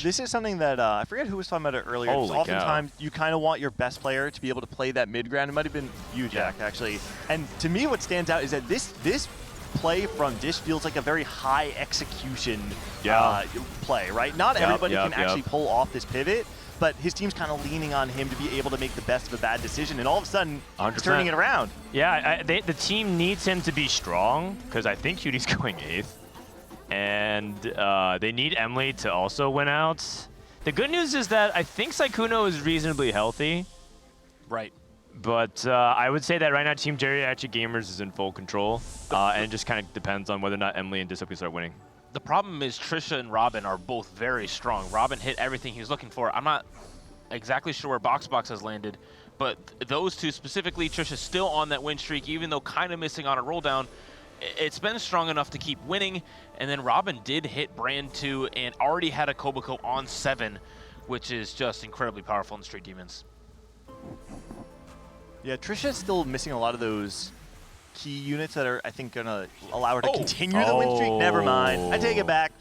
this is something that I forget who was talking about it earlier. Oftentimes, you kind of want your best player to be able to play that mid ground. It might have been you, Jack, actually. And to me, what stands out is that this play from Dish feels like a very high execution play, right? Not everybody can actually pull off this pivot, but his team's kind of leaning on him to be able to make the best of a bad decision, and all of a sudden, he's turning it around. Yeah, the team needs him to be strong, because I think Cutie's going 8th. And they need Emily to also win out. The good news is that I think Sykkuno is reasonably healthy. Right. But I would say that right now Team Geriatric Gamers is in full control, and it just kind of depends on whether or not Emily and Dishsoap can start winning. The problem is Trisha and Robin are both very strong. Robin hit everything he was looking for. I'm not exactly sure where Boxbox has landed, but those two specifically, Trisha's still on that win streak, even though kind of missing on a roll down. It's been strong enough to keep winning, and then Robin did hit Brand 2 and already had a Koboko on 7, which is just incredibly powerful in Street Demons. Yeah, Trisha's still missing a lot of those key units that are, I think, going to allow her to continue the win streak. Never mind. I take it back.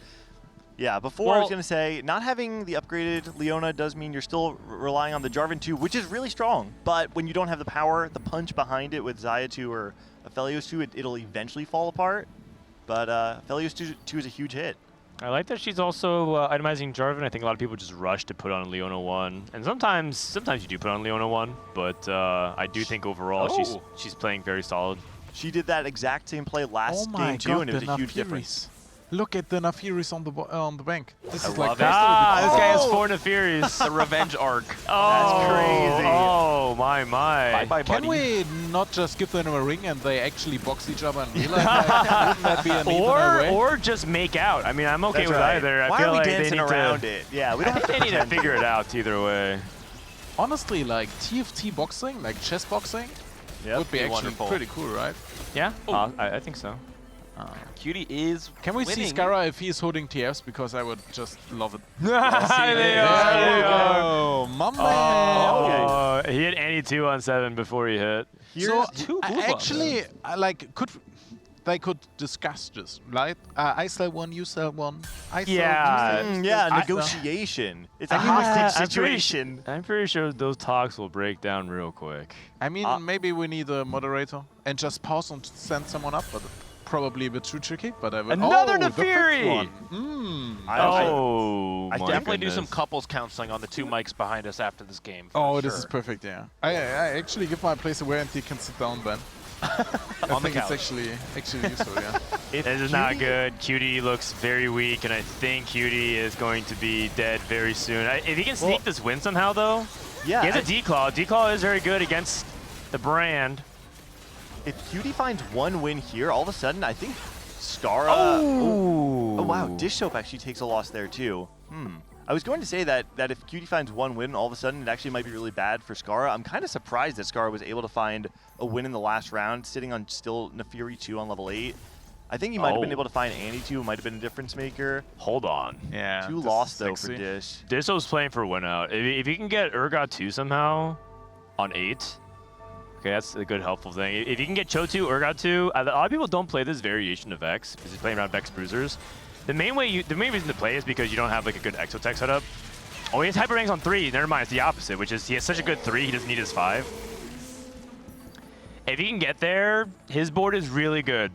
Yeah, before I was going to say, not having the upgraded Leona does mean you're still relying on the Jarvan 2, which is really strong. But when you don't have the power, the punch behind it with Xayah 2 or Aphelios 2, it'll eventually fall apart. But Aphelios 2 is a huge hit. I like that she's also itemizing Jarvan. I think a lot of people just rush to put on Leona 1. And sometimes you do put on Leona 1, but I do think overall she's playing very solid. She did that exact same play last game too, and it was a huge difference. Look at the Nafiris on the bank. This is love like it. This guy has 4 Nafiris. The revenge arc. Oh, that's crazy. Oh, my. Bye, Can we not just give them a ring and they actually box each other and realize that? Wouldn't that be an easier way? Or just make out. I mean, I'm okay That's with right. either. I Why feel are we like dancing they need around to, it? Yeah, we I don't think they need to figure it out either way. Honestly, like TFT boxing, like chess boxing, would be actually wonderful. pretty cool, right? Yeah, I think so. Cutie is Can we winning. see Scarra if he's holding TFs? Because I would just love it. They There are. you go, my man. He hit any 2 on 7 before he hit. So actually, they could discuss this, right? I sell one, you sell one. I sell, Yeah, I negotiation. It's a hostage situation. I'm pretty sure those talks will break down real quick. I mean, maybe we need a moderator and just pause and send someone up, but probably a bit too tricky. But I will. Another the fifth Nefiri! one. I my definitely do goodness. some couples counseling on the 2 mics behind us after this game. Oh, this is perfect, yeah. I actually give my place away and he can sit down then. I think it's actually useful, yeah. This is not good. Cutie looks very weak, and I think Cutie is going to be dead very soon. If he can sneak this win somehow, though, yeah, he has a D-Claw. D-Claw is very good against the brand. If Cutie finds 1 win here, all of a sudden, I think Scarra... Oh, wow, Dishsoap actually takes a loss there, too. I was going to say that if Cutie finds 1 win, all of a sudden, it actually might be really bad for Scarra. I'm kind of surprised that Scarra was able to find a win in the last round, sitting on still Nefiri 2 on level 8. I think he might have been able to find Annie 2, might have been a difference maker. Hold on. Yeah. 2 lost, though, for Dish. Dishsoap's playing for win out. If he can get Urgot 2 somehow on 8, okay, that's a good helpful thing. If you can get Cho 2, Urgot 2, a lot of people don't play this variation of Vex because he's playing around Vex Bruisers. The main reason to play is because you don't have like a good Exotech setup. Oh, he has Hyper Ranks on 3. Never mind, it's the opposite, which is he has such a good 3, he doesn't need his 5. If he can get there, his board is really good.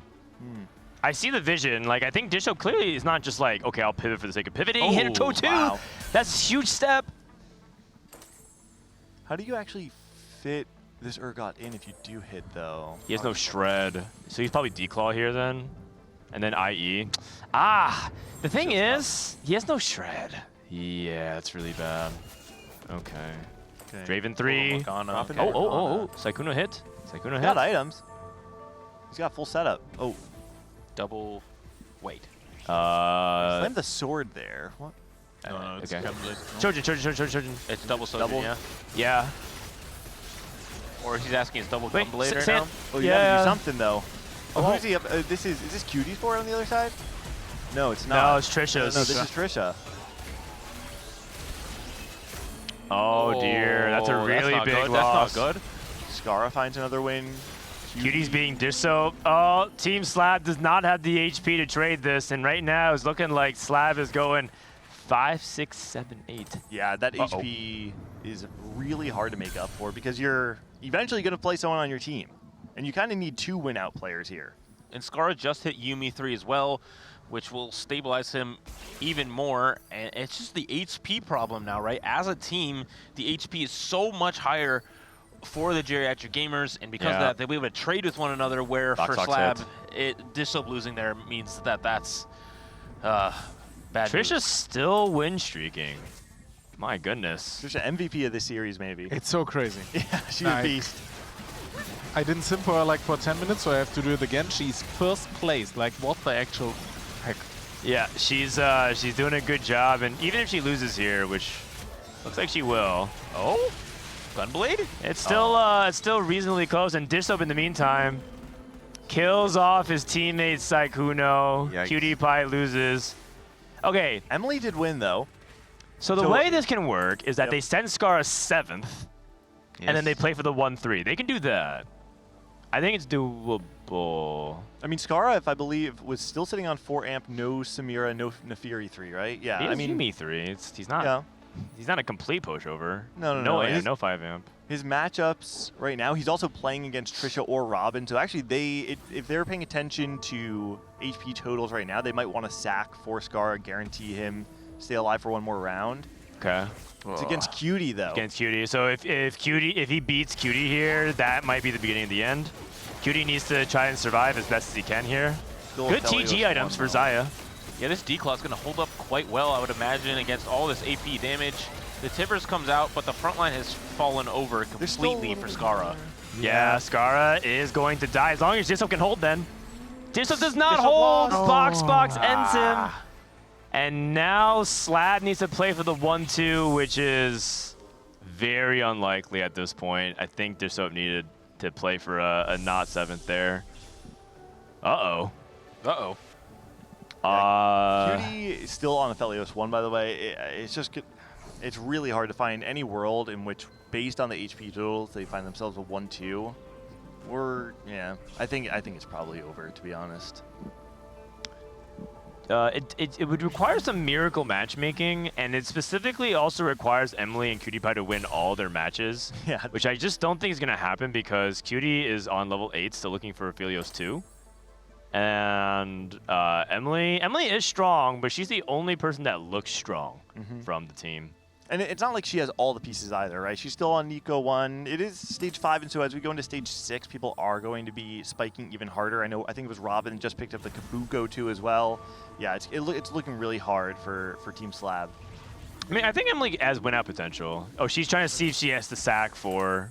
I see the vision. Like, I think Dishsoap clearly is not just like, okay, I'll pivot for the sake of pivoting. Hit a Cho 2. Wow. That's a huge step. How do you actually fit this Urgot in if you do hit, though? He has no shred. So he's probably D-Claw here then. And then IE. Ah! The thing is, he has no shred. Yeah, that's really bad. Okay. Draven 3. Sykkuno hit. Sykkuno He's hit. got items. He's got full setup. Oh. Double weight. Slam the sword there. What? No, it's okay. Trojan. It's double Sojourn, yeah? Yeah. Or he's asking his double Wait, Gunblade right Sam- now? Oh, you gotta do something, though. Oh, who's he up? Is this Cutie's board on the other side? No, it's not. No, it's Trisha's. No, this is Trisha. Oh dear, that's a really big good. loss. That's not good. Scarra finds another win. Cutie's being Dishsoap. Oh, Team SLAB does not have the HP to trade this, and right now it's looking like SLAB is going 5, 6, 7, 8. Yeah, that HP is really hard to make up for because you're eventually going to play someone on your team. And you kind of need 2 win-out players here. And Scarra just hit Yuumi 3 as well, which will stabilize him even more. And it's just the HP problem now, right? As a team, the HP is so much higher for the Geriatric gamers, and because of that, they'll be able to trade with one another, where for SLAB, Dishsoap losing there means that that's bad Trisha's news. still win streaking. My goodness. Trisha, MVP of this series, maybe. It's so crazy. Yeah, she's a beast. I didn't sim for her like for 10 minutes, so I have to do it again. She's first place. Like, what the actual heck? Yeah, she's doing a good job, and even if she loses here, which looks like she will. Oh, Gunblade? It's still reasonably close, and Dishsoap in the meantime kills off his teammate Sykkuno. PewDiePie loses. Okay. Emily did win, though. So the way this can work is that they send Scarra 7th, and then they play for the 1-3. They can do that. I think it's doable. I mean, Scarra, if I believe, was still sitting on 4 amp, no Samira, no Nefiri 3, right? Yeah, He I has mean, Yuumi 3. He's not. Yeah. He's not a complete pushover. No. Yeah, no 5-amp. His matchups right now, he's also playing against Trisha or Robin. So actually, if they're paying attention to HP totals right now, they might want to sack for Scarra, guarantee him stay alive for one more round. Okay. It's against Cutie though. Against Cutie. So if he beats Cutie here, that might be the beginning of the end. Cutie needs to try and survive as best as he can here. Good TG items for Xayah. Yeah, this D-Claw is going to hold up quite well, I would imagine, against all this AP damage. The Timbers comes out, but the front line has fallen over completely for Scarra. Yeah, Scarra is going to die as long as Dishsoap can hold then. Dishsoap does not hold. Boxbox ends him. And now SLAB needs to play for the 1-2, which is very unlikely at this point. I think Dishsoap needed to play for a not 7th there. Uh-oh. Uh-oh. Cutie is still on Aphelios 1, by the way. It's really hard to find any world in which, based on the HP totals, they find themselves a 1-2. Yeah, I think it's probably over, to be honest. It would require some miracle matchmaking, and it specifically also requires Emily and Cutie to win all their matches, which I just don't think is going to happen because Cutie is on level 8 still looking for Aphelios 2. And Emily is strong, but she's the only person that looks strong from the team. And it's not like she has all the pieces either, right? She's still on Nico 1. It is stage 5, and so as we go into stage 6, people are going to be spiking even harder. I think it was Robin just picked up the Kabuko 2 as well. Yeah, it's looking really hard for Team SLAB. I mean, I think Emily has win-out potential. Oh, she's trying to see if she has to sack for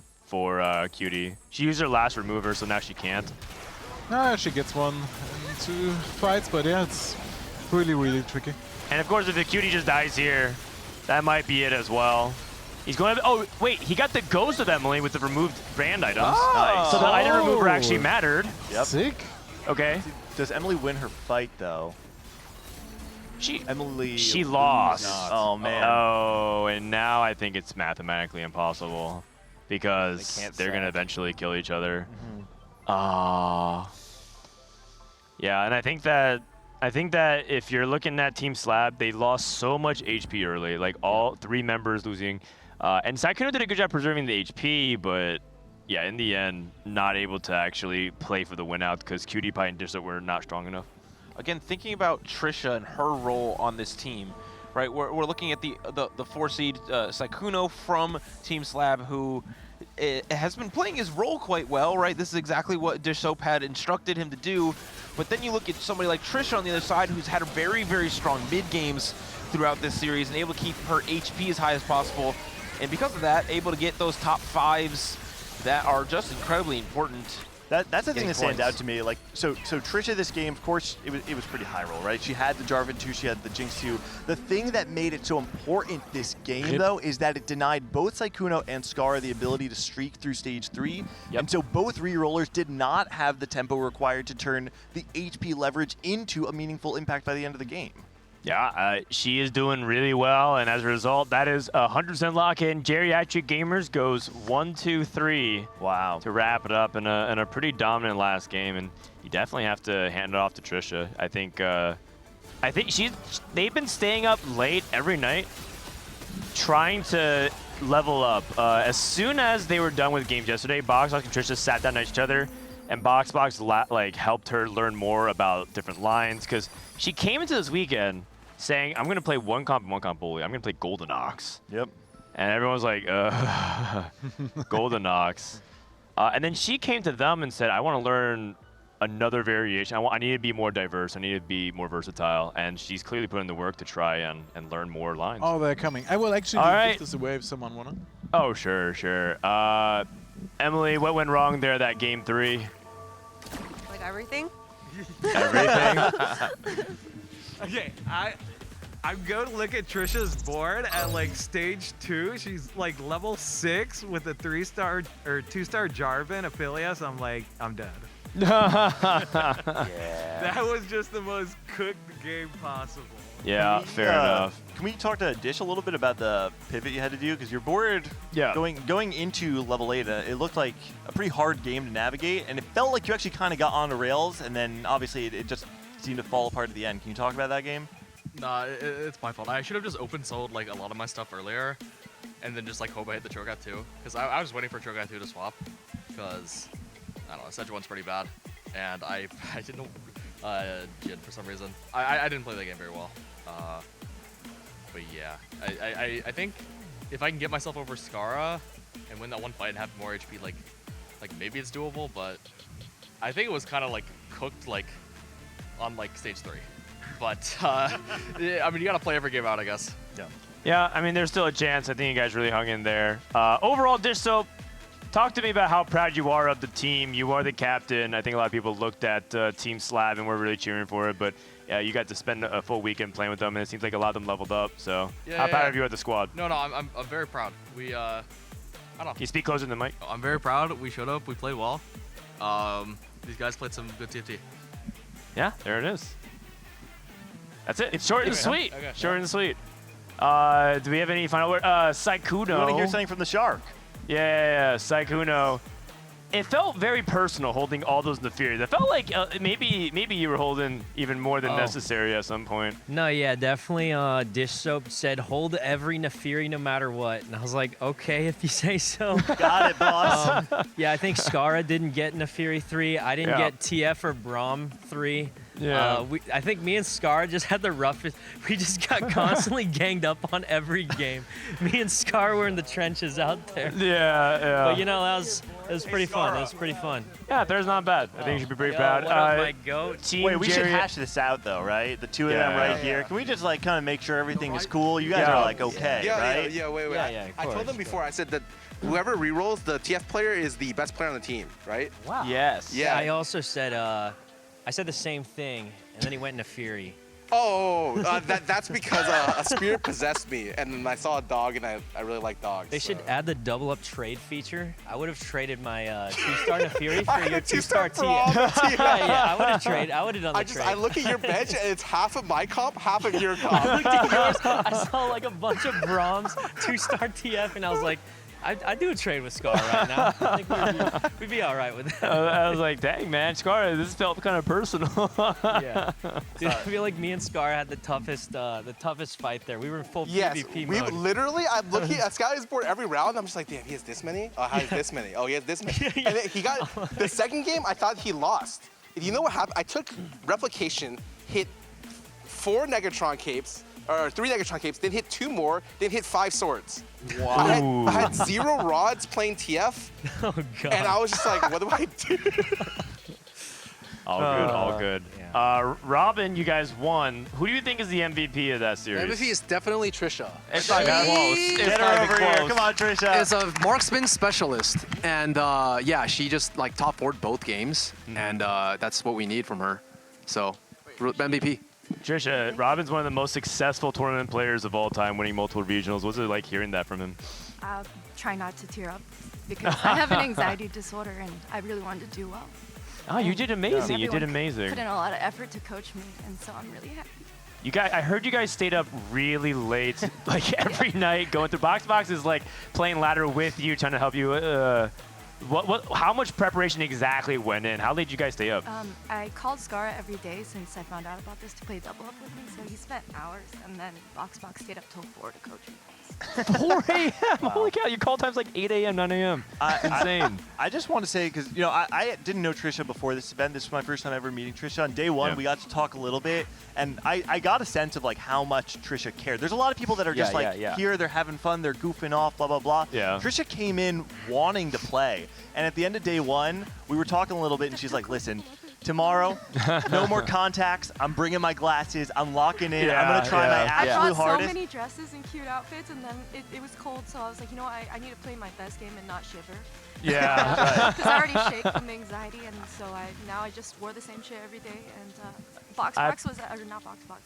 Cutie. She used her last remover, so now she can't. No, she gets one in 2 fights, but yeah, it's really, really tricky. And of course, if the Cutie just dies here, that might be it as well. He's going to... Oh, wait, he got the ghost of Emily with the removed brand items. Nice. So the item remover actually mattered. Yep. Sick. Okay. Does Emily win her fight, though? She lost. Oh, man. Oh, and now I think it's mathematically impossible because they're going to eventually kill each other. Yeah, and I think that if you're looking at Team SLAB, they lost so much HP early, like all 3 members losing. And Sykkuno did a good job preserving the HP, but yeah, in the end, not able to actually play for the win out because Cutie Pie and Dishsoap were not strong enough. Again, thinking about Trisha and her role on this team, right? We're looking at the 4-seed Sykkuno from Team SLAB, who has been playing his role quite well, right? This is exactly what Dishsoap had instructed him to do. But then you look at somebody like Trisha on the other side, who's had a very, very strong mid games throughout this series and able to keep her HP as high as possible. And because of that, able to get those top 5s that are just incredibly important. That's the thing that stands out to me. Like, so Trisha this game, of course, it was pretty high roll, right? She had the Jarvan 2, she had the Jinx 2. The thing that made it so important this game, though, is that it denied both Sykkuno and Scarra the ability to streak through stage 3. And so both rerollers did not have the tempo required to turn the HP leverage into a meaningful impact by the end of the game. Yeah, she is doing really well, and as a result, that is 100% lock-in. Geriatric Gamers goes 1-2-3. Wow. To wrap it up in a pretty dominant last game, and you definitely have to hand it off to Trisha. I think they've been staying up late every night, trying to level up. As soon as they were done with games yesterday, Boxbox and Trisha sat down next to each other, and Boxbox helped her learn more about different lines, because she came into this weekend saying, I'm going to play one comp bully. I'm going to play Golden Ox. Yep. And everyone was like, Golden Ox. And then she came to them and said, I want to learn another variation. I need to be more diverse. I need to be more versatile. And she's clearly putting the work to try and learn more lines. Oh, they're coming. I will actually give this away if someone want to. Oh, sure. Emily, what went wrong there that game 3? Like everything? Everything? Okay, I'm going to look at Trisha's board at like stage 2. She's like level 6 with a 3-star or 2-star Jarvan Aphelios. I'm like, I'm dead. That was just the most cooked game possible. Yeah, fair enough. Can we talk to Dish a little bit about the pivot you had to do? Because your board, going into level 8, it looked like a pretty hard game to navigate, and it felt like you actually kind of got onto rails, and then obviously it just seemed to fall apart at the end. Can you talk about that game? Nah, it's my fault. I should have just open sold like a lot of my stuff earlier, and then just like hope I hit the Cho'Gath 2. Because I was waiting for Cho'Gath 2 to swap. Because I don't know, Sedge 1's pretty bad, and I didn't Jin for some reason. I didn't play the game very well. But yeah, I think if I can get myself over Scarra and win that one fight and have more HP, like maybe it's doable. But I think it was kind of like cooked like on like stage 3. But yeah, I mean, you gotta play every game out, I guess. Yeah. Yeah, I mean, there's still a chance. I think you guys really hung in there. Overall, Dishsoap, talk to me about how proud you are of the team. You are the captain. I think a lot of people looked at Team SLAB and were really cheering for it. But you got to spend a full weekend playing with them, and it seems like a lot of them leveled up. So how proud of you are the squad? No, I'm very proud. We I don't know. Can you speak closer to the mic? I'm very proud. We showed up. We played well. These guys played some good TFT. Yeah, there it is. That's it. It's short and sweet. Okay. Short and sweet. Do we have any final word? Sykkuno. You want to hear something from the Shark? Yeah, Sykkuno. It felt very personal holding all those Nefiris. It felt like maybe you were holding even more than necessary at some point. No, yeah, definitely. Dishsoap said hold every Nefiri no matter what, and I was like, okay, if you say so. Got it, boss. Yeah, I think Scarra didn't get Nefiri 3. I didn't get TF or Braum 3. Yeah. I think me and Scar just had the roughest. We just got constantly ganged up on every game. Me and Scar were in the trenches out there. Yeah. But you know, it was pretty fun. It was pretty fun. Yeah, there's not bad. I think you should be pretty proud. What up, my goat? Team Wait, we should hash this out though, right? The two of them right here. Can we just like kind of make sure everything is cool? You guys are like okay, right? Yeah, wait. I told them before. I said that whoever rerolls, the TF player is the best player on the team, right? Wow. Yes. Yeah. I also said I said the same thing, and then he went into Fury. Oh, that's because a spirit possessed me, and then I saw a dog, and I really like dogs. They should add the double up trade feature. I would have traded my 2-star Nefiri for your 2-star TF. Yeah, I would have traded. I would have done the trade. I look at your bench, and it's half of my comp, half of your comp. I looked at yours. I saw like a bunch of Brahms, 2-star TF, and I was like, I'd do a trade with Scar right now. I think we'd be all right with that. I was like, dang, man, Scar, this felt kind of personal. Yeah. Dude, I feel like me and Scar had the toughest fight there. We were in full PvP mode. I'm looking at Sky's board every round. I'm just like, damn, he has this many? Oh, how has this many? Oh, he has this many. And then he got, the second game, I thought he lost. You know what happened? I took Replication, hit 4 Negatron capes, or 3 Negatron capes, then hit 2 more, then hit 5 swords. Wow. I had 0 rods playing TF, and I was just like, what do I do? All good. Yeah. Robin, you guys won. Who do you think is the MVP of that series? MVP is definitely Trisha. It's not even close. Get her over here. Come on, Trisha. It's a marksman specialist, and yeah, she just like top 4'd both games, and that's what we need from her. So, MVP. Trisha, Robin's one of the most successful tournament players of all time, winning multiple regionals. What's it like hearing that from him? Try not to tear up because I have an anxiety disorder and I really wanted to do well. Oh, you did amazing. You did Everyone amazing. Put in a lot of effort to coach me, and so I'm really happy. You guys, I heard you guys stayed up really late, like every night, going through Boxbox is like playing ladder with you, trying to help you. How much preparation exactly went in? How late did you guys stay up? I called Scarra every day since I found out about this to play double up with me, so he spent hours, and then Boxbox stayed up till 4 to coach me. 4 a.m. Holy cow! You call times like 8 a.m., 9 a.m. Insane. I just want to say, because you know, I didn't know Trisha before this event. This was my first time ever meeting Trisha. On day one, we got to talk a little bit, and I got a sense of like how much Trisha cared. There's a lot of people that are just here, they're having fun, they're goofing off, blah blah blah. Yeah. Trisha came in wanting to play, and at the end of day one, we were talking a little bit, and she's like, "Listen, tomorrow, no more contacts. I'm bringing my glasses. I'm locking in. I'm gonna try my absolute hardest." I brought so many dresses and cute outfits, and then it was cold, so I was like, you know what, I need to play my best game and not shiver. Yeah. Because I already shake from anxiety, and so now I just wore the same shit every day. And Boxbox was, or not Boxbox,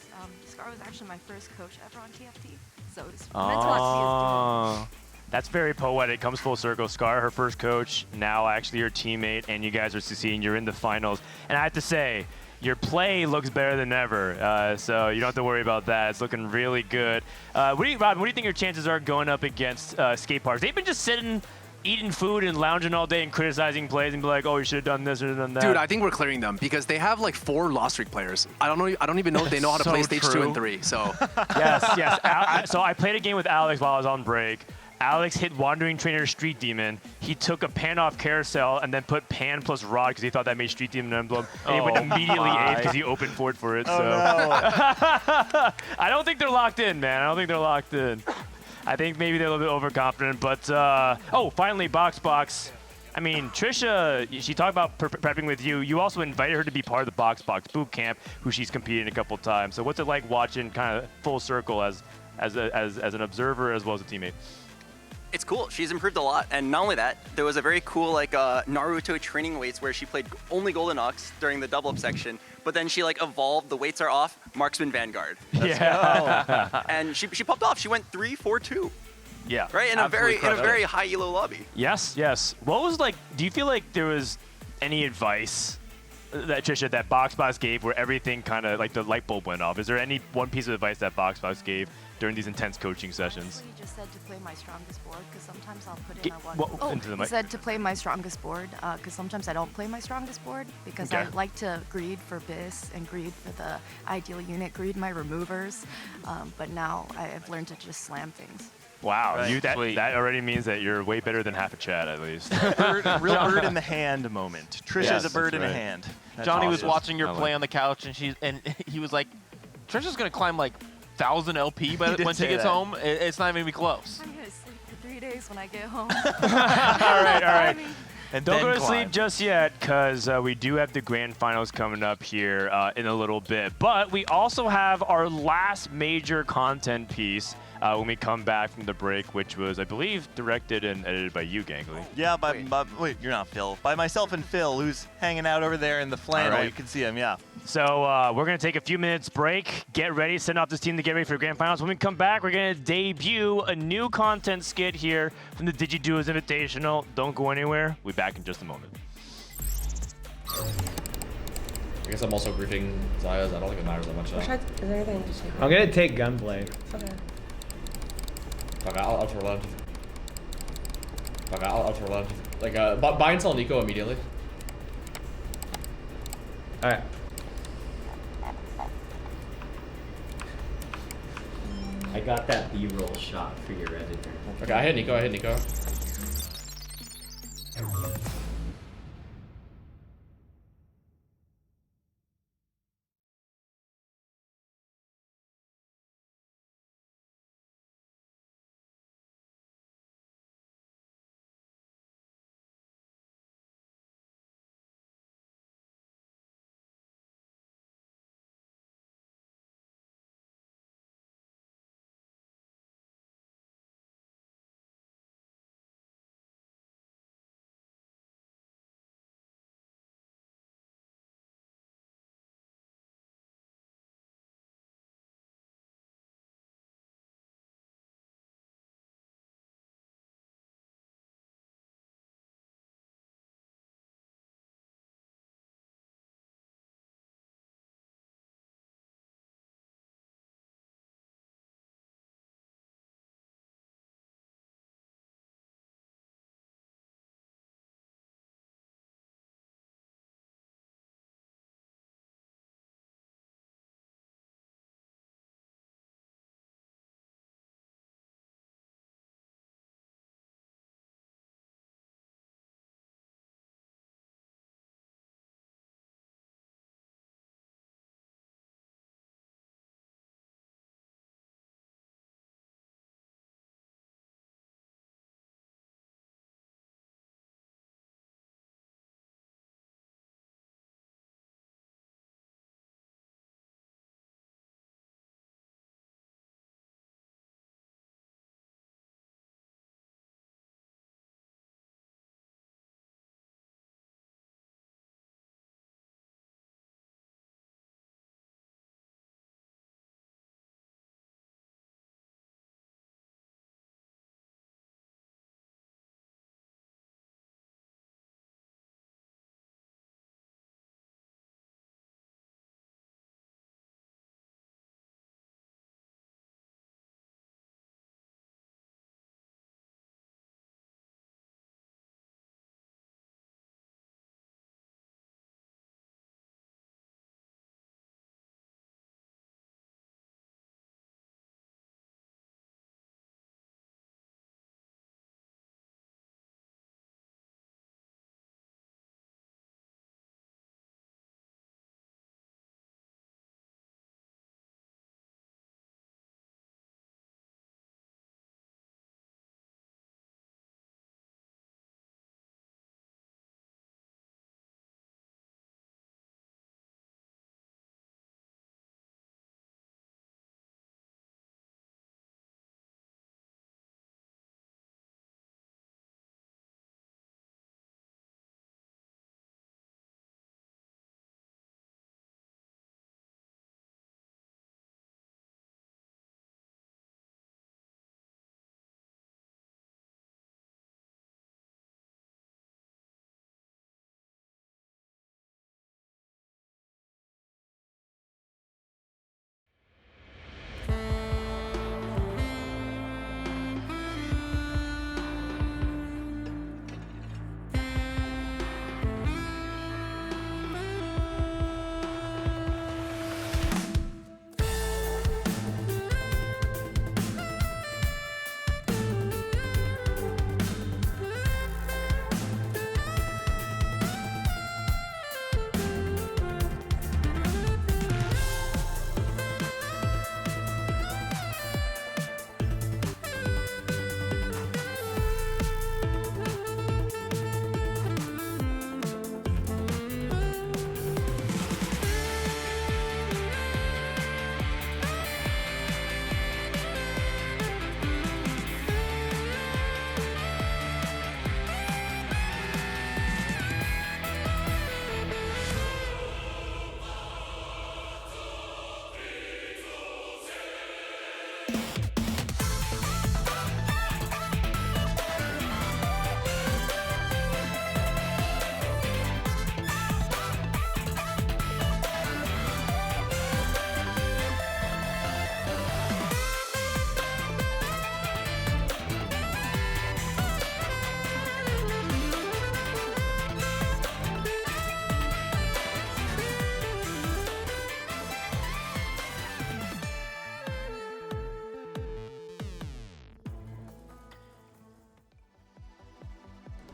Scar was actually my first coach ever on TFT, so it was meant to watch me. That's very poetic. Comes full circle. Scar, her first coach, now actually your teammate, and you guys are succeeding. You're in the finals. And I have to say, your play looks better than ever, so you don't have to worry about that. It's looking really good. Robin, what do you think your chances are going up against Skateparge? They've been just sitting eating food and lounging all day and criticizing plays and be like, oh, you should have done this or done that. Dude, I think we're clearing them because they have like 4 loss streak players. I don't even know if they know how to play stage 2 and 3. So yes. So I played a game with Alex while I was on break. Alex hit Wandering Trainer Street Demon. He took a Pan off Carousel and then put Pan plus Rod because he thought that made Street Demon an emblem. And he went immediately 8th because he opened for it. Oh, So no. I don't think they're locked in, man. I don't think they're locked in. I think maybe they're a little bit overconfident. But, oh, finally, Boxbox. I mean, Trisha, she talked about prepping with you. You also invited her to be part of the Boxbox boot camp, who she's competed a couple times. So what's it like watching kind of full circle as an observer as well as a teammate? It's cool. She's improved a lot, and not only that, there was a very cool like Naruto training weights where she played only Golden Ox during the double up section, but then she like evolved. The weights are off. Marksman Vanguard. Yeah. And she popped off. She went 3-4-2. Yeah. Right in a very high elo lobby. Yes. What was like? Do you feel like there was any advice that Trisha that Boxbox gave where everything kind of like the light bulb went off? Is there any one piece of advice that Boxbox gave during these intense coaching sessions? He just said to play my strongest board because sometimes I'll put in a one. Into the He mic. said to play my strongest board because sometimes I don't play my strongest board because I Okay. like to greed for Bis and greed for the ideal unit, greed my removers. But now I've learned to just slam things. Wow, Right. that already means that you're way better than half a chat at least. Real bird in the hand moment. Trisha's Yes, a bird that's in a right. hand. Johnny was awesome. watching your I like play on the couch, and he was like, "Trisha's gonna climb like 1,000 LP He when did she say gets that. home. It's not even gonna be close." I'm gonna sleep for 3 days when I get home. all right. And Don't then go to climb. sleep just yet, because we do have the grand finals coming up here in a little bit. But we also have our last major content piece when we come back from the break, which was, I believe, directed and edited by you, Gangly. Yeah, wait, you're not Phil. By myself and Phil, who's hanging out over there in the flannel. All right. You can see him, yeah. So we're going to take a few minutes break, get ready, send off this team to get ready for the grand finals. When we come back, we're going to debut a new content skit here from the Digi Duos Invitational. Don't go anywhere. We'll be back in just a moment. I guess I'm also griefing Zaya's. I don't think it matters that much. Is there anything to take? I'm gonna take gunplay. Okay. Fuck, I'll throw lunge. Fuck, I'll throw lunge. Like, buy and sell Nico immediately. Alright. I got that B-roll shot for your editor. Okay, I hit Nico.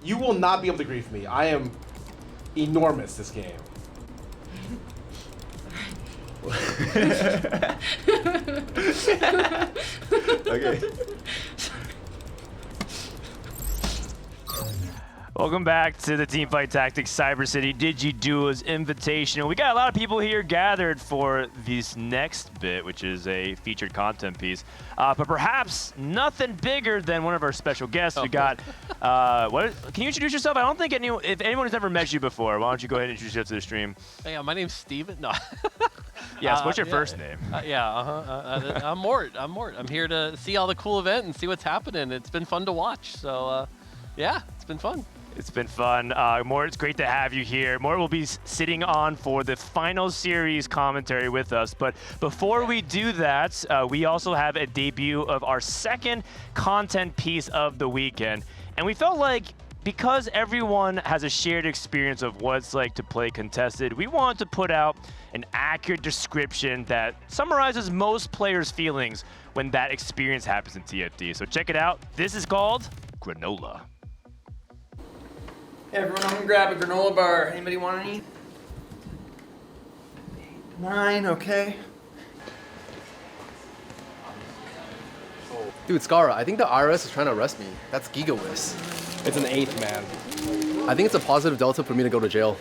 You will not be able to grief me. I am enormous this game. Okay. Welcome back to the Teamfight Tactics Cyber City Digi Duos Invitational. We got a lot of people here gathered for this next bit, which is a featured content piece. But perhaps nothing bigger than one of our special guests. We got, can you introduce yourself? I don't think if anyone has ever met you before, why don't you go ahead and introduce yourself to the stream? Yeah, my name's Steven. No. Yes, what's your first name? I'm Mort. I'm here to see all the cool event and see what's happening. It's been fun to watch. So, yeah, it's been fun. It's been fun. Mort, it's great to have you here. Mort will be sitting on for the final series commentary with us. But before we do that, we also have a debut of our second content piece of the weekend. And we felt like because everyone has a shared experience of what it's like to play contested, we wanted to put out an accurate description that summarizes most players' feelings when that experience happens in TFT. So check it out. This is called Granola. Hey everyone, I'm gonna grab a granola bar. Anybody want any? 9, okay. Dude, Scarra, I think the IRS is trying to arrest me. That's GigaWhiz. It's an 8th, man. I think it's a positive delta for me to go to jail.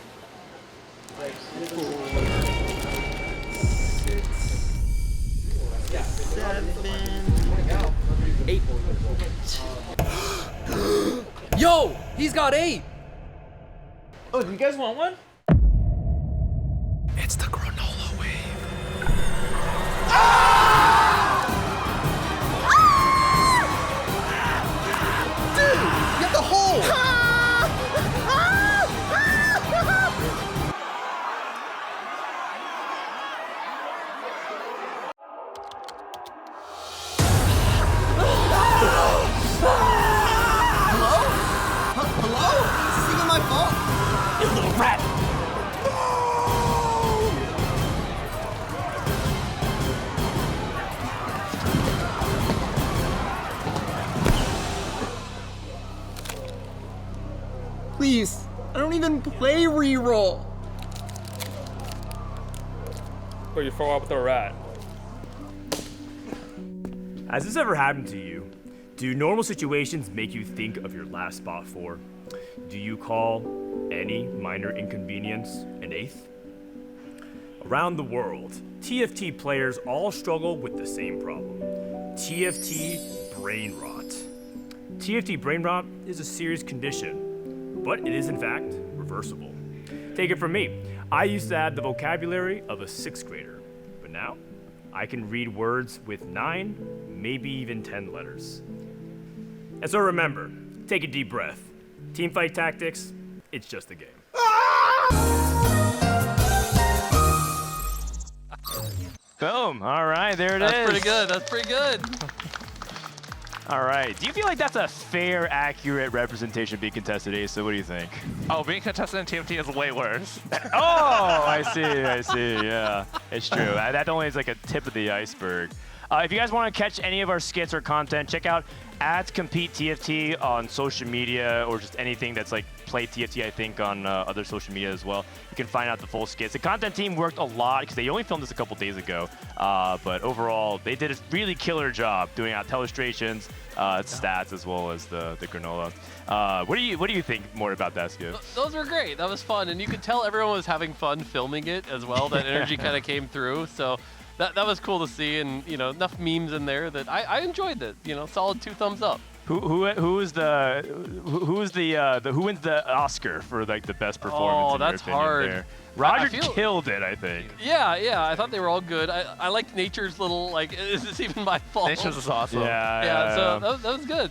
7, 8. Yo, he's got 8. Oh, do you guys want one? It's the granola wave. Dude, get the hole. Rat! Please, I don't even play Reroll. But you fall out with a rat. Has this ever happened to you? Do normal situations make you think of your last spot 4? Do you call any minor inconvenience an 8th? Around the world, TFT players all struggle with the same problem. TFT Brainrot. TFT Brainrot is a serious condition, but it is in fact reversible. Take it from me, I used to have the vocabulary of a 6th grader, but now I can read words with 9, maybe even 10 letters. And so remember, take a deep breath. Teamfight Tactics, it's just a game. Boom. All right, there it is. That's pretty good. That's pretty good. All right. Do you feel like that's a fair, accurate representation of being contested, Aesah? What do you think? Oh, being contested in TFT is way worse. Oh, I see. Yeah, it's true. That only is like a tip of the iceberg. If you guys want to catch any of our skits or content, check out @CompeteTFT on social media or just anything that's like Play TFT, I think, on other social media as well. You can find out the full skits. The content team worked a lot because they only filmed this a couple days ago. But overall, they did a really killer job doing out illustrations, stats, as well as the granola. What do you think more about that, Skip? Those were great. That was fun. And you could tell everyone was having fun filming it as well. That energy kind of came through. So that was cool to see, and enough memes in there that I enjoyed it. Solid 2 thumbs up. Who wins the Oscar for like the best performance? Oh, that's hard. There? Roger killed it, I think. Yeah. I thought they were all good. I liked Nature's little is this even my fault? Nature's is awesome. Yeah. So that was good.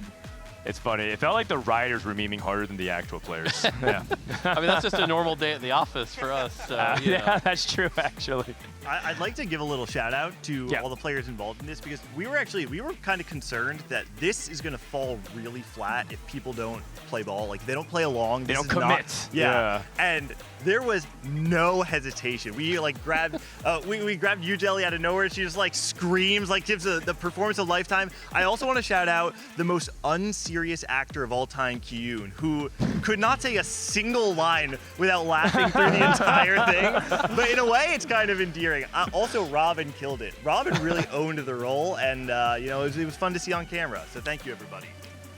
It's funny. It felt like the writers were memeing harder than the actual players. Yeah. I mean, that's just a normal day at the office for us. So, yeah, that's true, actually. I'd like to give a little shout out to all the players involved in this, because we were kind of concerned that this is going to fall really flat if people don't play ball. Like, they don't play along. They don't commit. Yeah. And there was no hesitation. We grabbed we grabbed Yougelly out of nowhere. She just screams, gives the performance of lifetime. I also want to shout out the most unseen serious actor of all time, Kiyoon, who could not say a single line without laughing through the entire thing. But in a way, it's kind of endearing. Also, Robin killed it. Robin really owned the role, and you know, it was fun to see on camera. So thank you, everybody.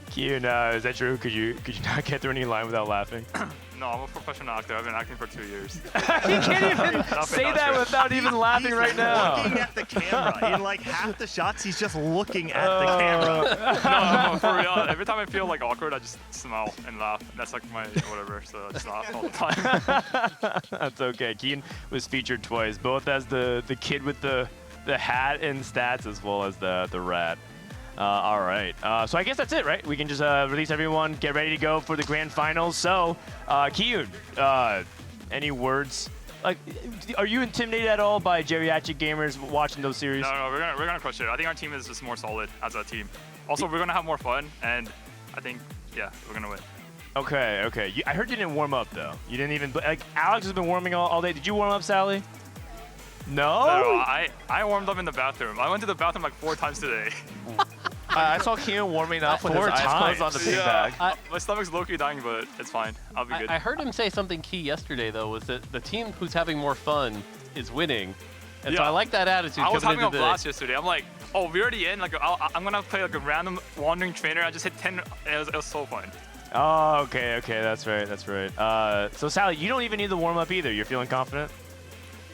Kiyoon, is that true? Could you not get through any line without laughing? No, I'm a professional actor. I've been acting for 2 years. You can't even say that without even laughing right now. Looking at the camera. In like half the shots, he's just looking at the camera. No, for real. Every time I feel like awkward, I just smile and laugh. That's like my whatever. So I just laugh all the time. That's okay. Kiyoon was featured twice, both as the kid with the hat and stats, as well as the rat. All right, so I guess that's it, right? We can just release everyone, get ready to go for the grand finals. So, Kiyoon, any words? Like, are you intimidated at all by geriatric gamers watching those series? No, we're gonna crush it. I think our team is just more solid as a team. Also, we're gonna have more fun, and I think, yeah, we're gonna win. Okay. I heard you didn't warm up though. You didn't even like. Alex has been warming all day. Did you warm up, Sally? No. No, I warmed up in the bathroom. I went to the bathroom like 4 times today. I saw Kiyoon warming up with his eyes closed on the beanbag. My stomach's low-key dying, but it's fine. I'll be good. I heard him say something key yesterday, though, was that the team who's having more fun is winning. And so I like that attitude. I was having a blast yesterday. I'm like, oh, we're already in. Like, I'm going to play like a random wandering trainer. I just hit 10. It was so fun. Oh, okay. That's right. So, Sally, you don't even need the warm-up either. You're feeling confident?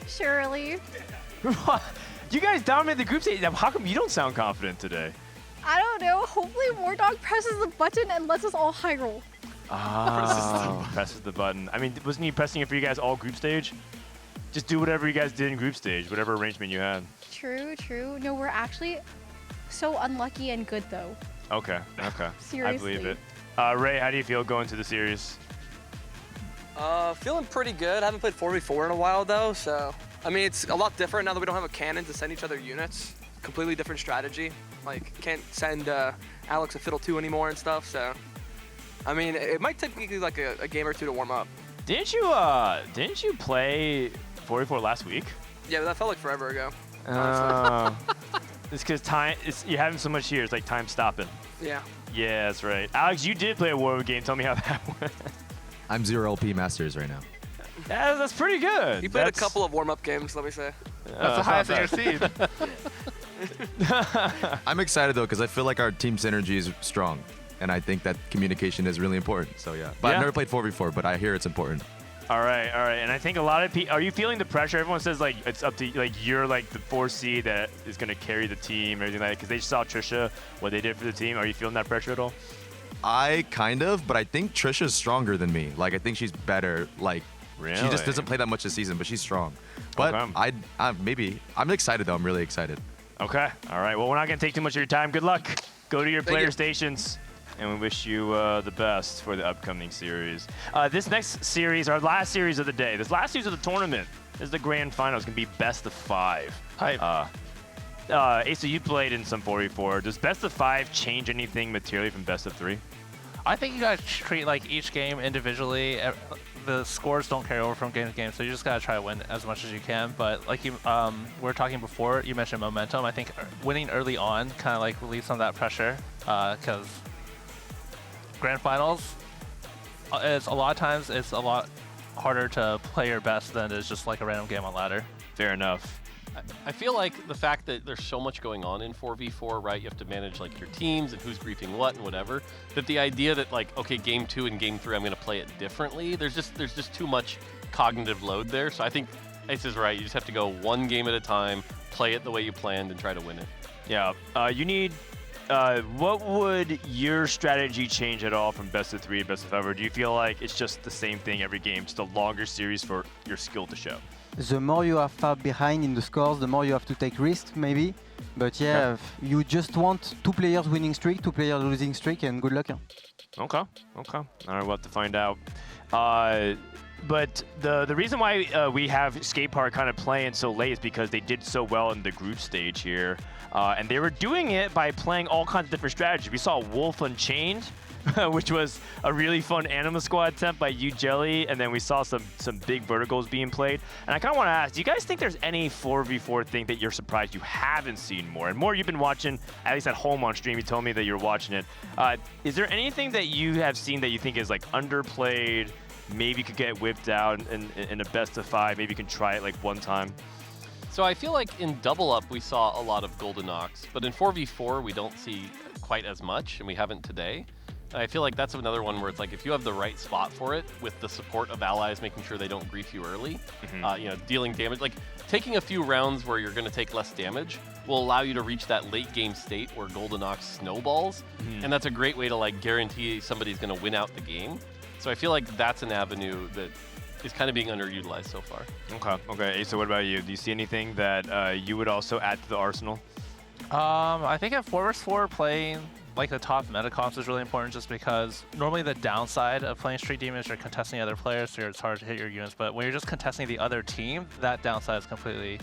Surely. You guys dominated the group stage. How come you don't sound confident today? I don't know. Hopefully Mortdog presses the button and lets us all high roll. Presses the button. I mean, wasn't he pressing it for you guys all group stage? Just do whatever you guys did in group stage, whatever arrangement you had. True. No, we're actually so unlucky and good, though. Okay. Seriously. I believe it. Ray, how do you feel going to the series? Feeling pretty good. I haven't played 4v4 in a while, though, so... I mean, it's a lot different now that we don't have a cannon to send each other units. Completely different strategy. Like, can't send Alex a Fiddle 2 anymore and stuff, so... I mean, it might take me like a game or two to warm up. Didn't you play 4v4 last week? Yeah, but that felt like forever ago. It's because you're having so much here, it's like time stopping. Yeah. Yeah, that's right. Alex, you did play a Warwick game. Tell me how that went. I'm 0 LP Masters right now. Yeah, that's pretty good. You played a couple of warm-up games, let me say. That's the highest in your seed. I'm excited though because I feel like our team synergy is strong, and I think that communication is really important. So yeah, but I've never played 4v4, but I hear it's important. All right, and I think a lot of people. Are you feeling the pressure? Everyone says like it's up to like you're like the 4C that is gonna carry the team, everything like that. Because they saw Trisha what they did for the team. Are you feeling that pressure at all? I kind of, but I think Trisha's stronger than me. Like I think she's better. Like really? She just doesn't play that much this season, but she's strong. But I'm excited though. I'm really excited. Okay. All right. Well, we're not going to take too much of your time. Good luck. Go to your player stations. And we wish you the best for the upcoming series. This next series, our last series of the day, this last series of the tournament is the grand final. It's going to be best of 5. Hype. Aesah, you played in some 4v4. Does best of 5 change anything materially from best of 3? I think you guys treat like each game individually. The scores don't carry over from game to game, so you just gotta try to win as much as you can. But like you, we were talking before, you mentioned momentum. I think winning early on kind of like relieves some of that pressure, because grand finals, it's a lot of times it's a lot harder to play your best than it is just like a random game on ladder. Fair enough. I feel like the fact that there's so much going on in 4v4, right? You have to manage like your teams and who's griefing what and whatever. That the idea that like, okay, game 2 and game 3, I'm going to play it differently. There's just too much cognitive load there. So I think Aesah's right. You just have to go one game at a time, play it the way you planned, and try to win it. Yeah. You need. What would your strategy change at all from best of 3 to best of 5? Or do you feel like it's just the same thing every game, just a longer series for your skill to show? The more you are far behind in the scores, the more you have to take risks, maybe. But yeah, you just want 2 players winning streak, 2 players losing streak, and good luck. Okay. All right, we'll have to find out. But the reason why we have Skateparge kind of playing so late is because they did so well in the group stage here. And they were doing it by playing all kinds of different strategies. We saw Wolf Unchained, which was a really fun Anima Squad attempt by Yougelly, and then we saw some big verticals being played. And I kind of want to ask, do you guys think there's any 4v4 thing that you're surprised you haven't seen more? And more you've been watching, at least at home on stream, you told me that you're watching it. Is there anything that you have seen that you think is like underplayed, maybe could get whipped out in a best of 5, maybe you can try it like one time? So I feel like in Double Up we saw a lot of Golden Ox, but in 4v4 we don't see quite as much, and we haven't today. I feel like that's another one where it's like if you have the right spot for it, with the support of allies making sure they don't grief you early, you know, dealing damage, like taking a few rounds where you're going to take less damage will allow you to reach that late game state where Golden Ox snowballs, and that's a great way to like guarantee somebody's going to win out the game. So I feel like that's an avenue that is kind of being underutilized so far. Okay. So what about you? Do you see anything that you would also add to the arsenal? I think at 4vs4 playing like the top meta comps is really important, just because normally the downside of playing Street Demon is you're contesting other players, so it's hard to hit your units. But when you're just contesting the other team, that downside is completely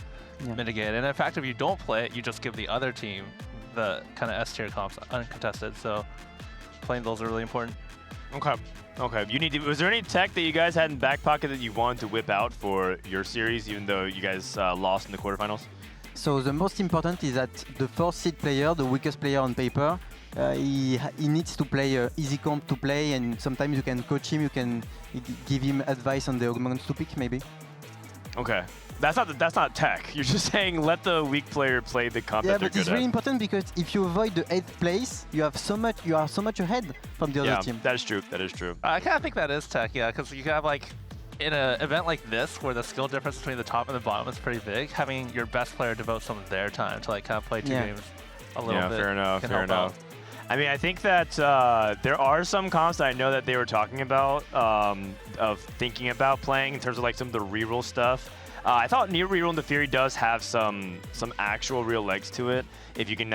mitigated. And in fact, if you don't play it, you just give the other team the kind of S tier comps uncontested. So playing those are really important. Okay. Was there any tech that you guys had in back pocket that you wanted to whip out for your series, even though you guys lost in the quarterfinals? So the most important is that the 4th seed player, the weakest player on paper, he needs to play easy comp to play, and sometimes you can coach him, you can give him advice on the augments to pick, maybe. Okay. That's not tech. You're just saying let the weak player play the comp that they're good at. Yeah, but it's really important because if you avoid the 8th place, you are so much ahead from the other team. Yeah, that is true. That is true. I kind of think that is tech, yeah, because you have like in an event like this where the skill difference between the top and the bottom is pretty big, having your best player devote some of their time to like kind of play two games a little bit. Yeah, fair enough. I mean, I think that there are some comps that I know that they were talking about, of thinking about playing in terms of like some of the reroll stuff. I thought near reroll in the Fury does have some actual real legs to it, if you can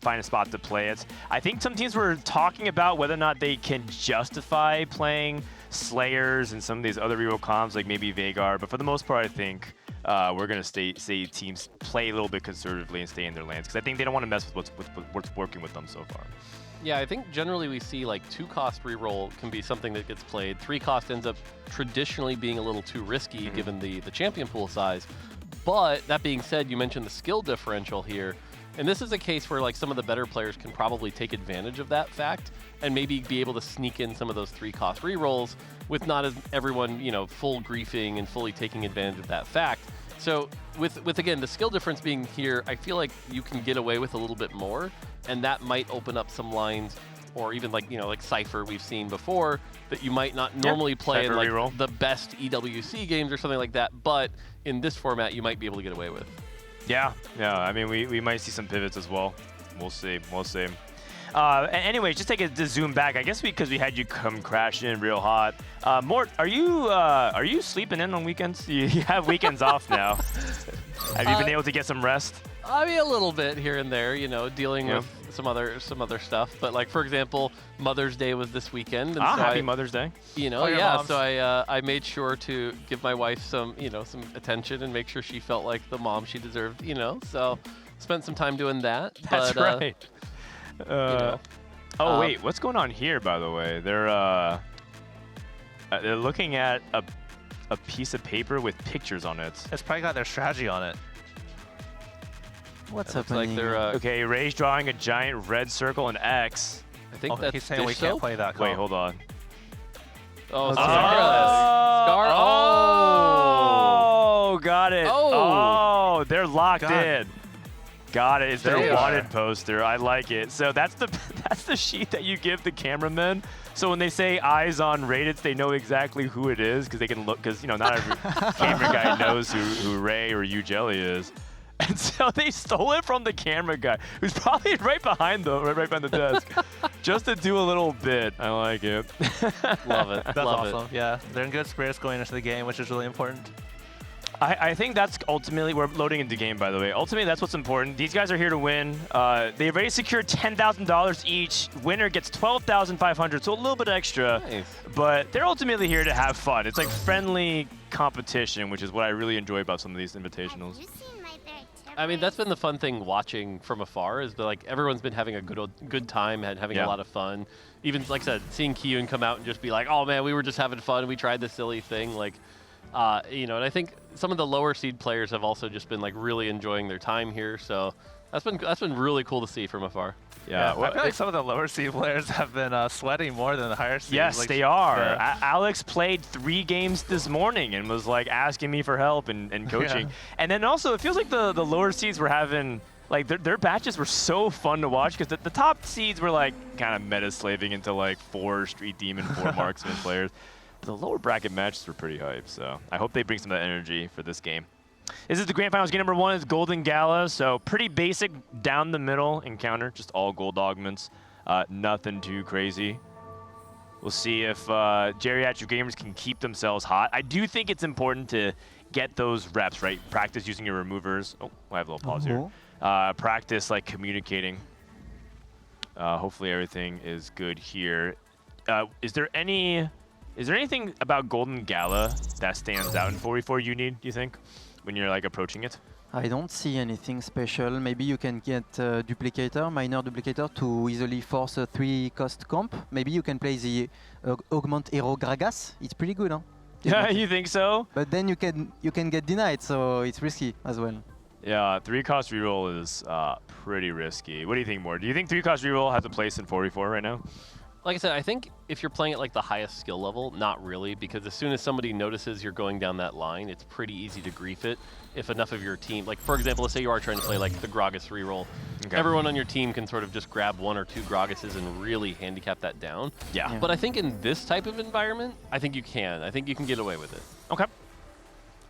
find a spot to play it. I think some teams were talking about whether or not they can justify playing Slayers and some of these other reroll comps, like maybe Veigar, but for the most part, I think we're going to say teams play a little bit conservatively and stay in their lanes, because I think they don't want to mess with what's working with them so far. Yeah, I think generally we see like 2-cost reroll can be something that gets played. 3-cost ends up traditionally being a little too risky given the champion pool size. But that being said, you mentioned the skill differential here. And this is a case where like some of the better players can probably take advantage of that fact and maybe be able to sneak in some of those 3-cost rerolls with not as everyone, you know, full griefing and fully taking advantage of that fact. So with again, the skill difference being here, I feel like you can get away with a little bit more, and that might open up some lines, or even like, you know, like Cypher we've seen before, that you might not normally play in like the best EWC games or something like that, but in this format you might be able to get away with. Yeah, I mean, we might see some pivots as well. We'll see. Anyways, just take a zoom back. I guess because we had you come crashing in real hot. Mort, are you sleeping in on weekends? You have weekends off now. Have you been able to get some rest? I mean, a little bit here and there, you know, dealing with some other stuff. But like, for example, Mother's Day was this weekend. And so happy Mother's Day. You know, moms. so I made sure to give my wife some attention and make sure she felt like the mom she deserved, you know. So spent some time doing that. That's right. You know, wait, what's going on here, by the way? They're looking at a piece of paper with pictures on it. It's probably got their strategy on it. What's Like happening? they're okay, Ray's drawing a giant red circle and X. I think that's he's saying we can't play that. Wait, hold on. Oh, Okay. Scarra. Oh, got it. Oh, they're locked in. Got it. It's their wanted poster. I like it. So that's the sheet that you give the cameramen. So when they say eyes on Rayditz, they know exactly who it is, because they can look. Because, you know, not every camera guy knows who Ray or Yougelly is. And so they stole it from the camera guy, who's probably right behind them, right behind the desk, just to do a little bit. I like it. Love it. That's awesome. Yeah, they're in good spirits going into the game, which is really important. I think that's ultimately, we're loading into game, by the way. Ultimately, that's what's important. These guys are here to win. They've already secured $10,000 each. Winner gets $12,500, so a little bit extra. Nice. But they're ultimately here to have fun. It's like friendly competition, which is what I really enjoy about some of these invitationals. I mean, that's been the fun thing watching from afar is that, like, everyone's been having a good time and having a lot of fun. Even, like I said, seeing Kiyoon come out and just be like, oh man, we were just having fun. We tried this silly thing. Like, you know, and I think some of the lower seed players have also just been like really enjoying their time here. So that's been really cool to see from afar. Yeah, I feel like some of the lower seed players have been sweating more than the higher seeds. Yes, like, they are. Yeah. Alex played 3 games this morning and was like asking me for help and coaching. And then also, it feels like the lower seeds were having, like their batches were so fun to watch because the top seeds were like kind of meta slaving into like 4 Street Demon, 4 Marksman players. But the lower bracket matches were pretty hype, so I hope they bring some of that energy for this game. This is the Grand Finals. Game number 1 is Golden Gala, so pretty basic down the middle encounter, just all gold augments, nothing too crazy. We'll see if Geriatric gamers can keep themselves hot. I do think it's important to get those reps, right? Practice using your removers. Oh, I have a little pause here. Practice like communicating. Hopefully everything is good here. Is there anything about Golden Gala that stands out in 4v4 you need, do you think, when you're like approaching it? I don't see anything special. Maybe you can get a duplicator, minor duplicator, to easily force a 3-cost comp. Maybe you can play the Augment Hero Gragas. It's pretty good, huh? Yeah, you think so? But then you can get denied, so it's risky as well. Yeah, 3-cost reroll is pretty risky. What do you think, more? Do you think 3-cost reroll has a place in 4v4 right now? Like I said, I think if you're playing at like the highest skill level, not really, because as soon as somebody notices you're going down that line, it's pretty easy to grief it. If enough of your team, like for example, let's say you are trying to play like the Gragas reroll, everyone on your team can sort of just grab 1 or 2 Gragases and really handicap that down. Yeah. But I think in this type of environment, I think you can. I think you can get away with it. Okay.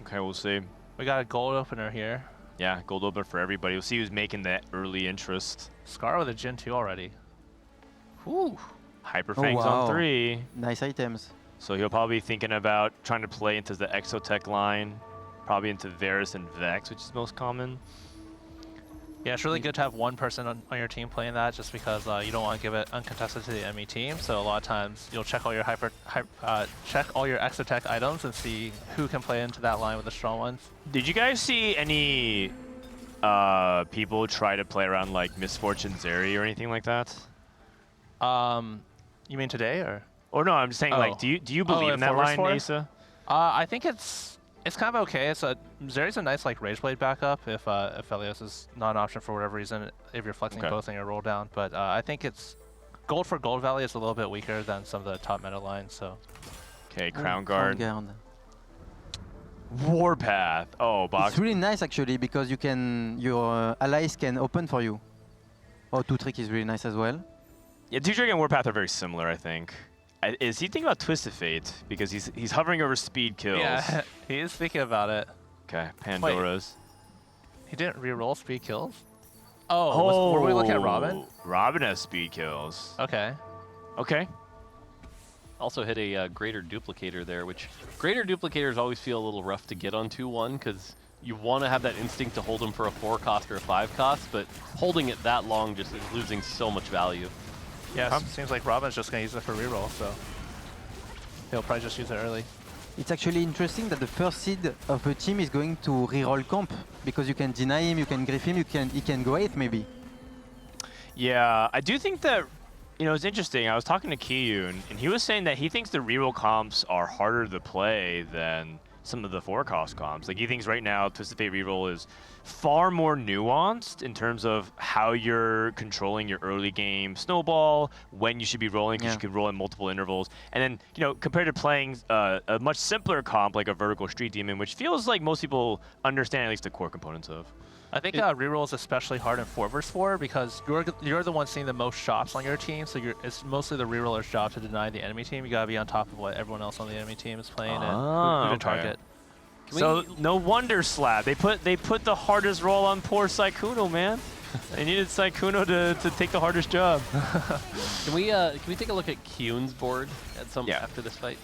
Okay, we'll see. We got a gold opener here. Yeah, gold opener for everybody. We'll see who's making that early interest. Scarra with a Gen 2 already. Whew. Hyperfangs on 3. Nice items. So he'll probably be thinking about trying to play into the Exotech line, probably into Varus and Vex, which is most common. Yeah, it's really good to have one person on your team playing that, just because you don't want to give it uncontested to the enemy team. So a lot of times you'll check all your check all your Exotech items and see who can play into that line with the strong ones. Did you guys see any people try to play around like Misfortune Zeri or anything like that? You mean today, or? Or no, I'm just saying, like, do you believe in that line, Aesah? I think it's kind of okay. Zeri's a nice like Rageblade backup if Elios is not an option for whatever reason, if you're flexing both in your roll down. But I think it's gold for Gold Valley is a little bit weaker than some of the top meta lines. So. Okay, Crown Guard. Warpath. Oh, box. It's really nice actually because your allies can open for you. Oh, 2-trick is really nice as well. Yeah, 2-trick and Warpath are very similar, I think. Is he thinking about Twisted Fate? Because he's hovering over speed kills. Yeah, he is thinking about it. Okay, Pandora's. Wait, he didn't reroll speed kills? Oh, were we looking at Robin? Robin has speed kills. Okay. Okay. Also hit a Greater Duplicator there, which Greater Duplicators always feel a little rough to get on 2-1 because you want to have that instinct to hold them for a 4-cost or a 5-cost, but holding it that long just is losing so much value. Yeah, it seems like Robin's just going to use it for reroll, so he'll probably just use it early. It's actually interesting that the first seed of a team is going to reroll comp, because you can deny him, you can grief him, he can go 8th maybe. Yeah, I do think that, you know, it's interesting. I was talking to Kiyoon, and he was saying that he thinks the reroll comps are harder to play than some of the 4-cost comps. Like, he thinks right now Twisted Fate reroll is far more nuanced in terms of how you're controlling your early game snowball, when you should be rolling, because you can roll in multiple intervals. And then, you know, compared to playing a much simpler comp like a Vertical Street Demon, which feels like most people understand at least the core components of. I think reroll is especially hard in 4v4 because you're the one seeing the most shots on your team, so it's mostly the reroller's job to deny the enemy team. You gotta be on top of what everyone else on the enemy team is playing and who to target. So no wonder SLAB. They put the hardest roll on poor Sykkuno, man. They needed Sykkuno to take the hardest job. Can we take a look at Kiyoon's board after this fight?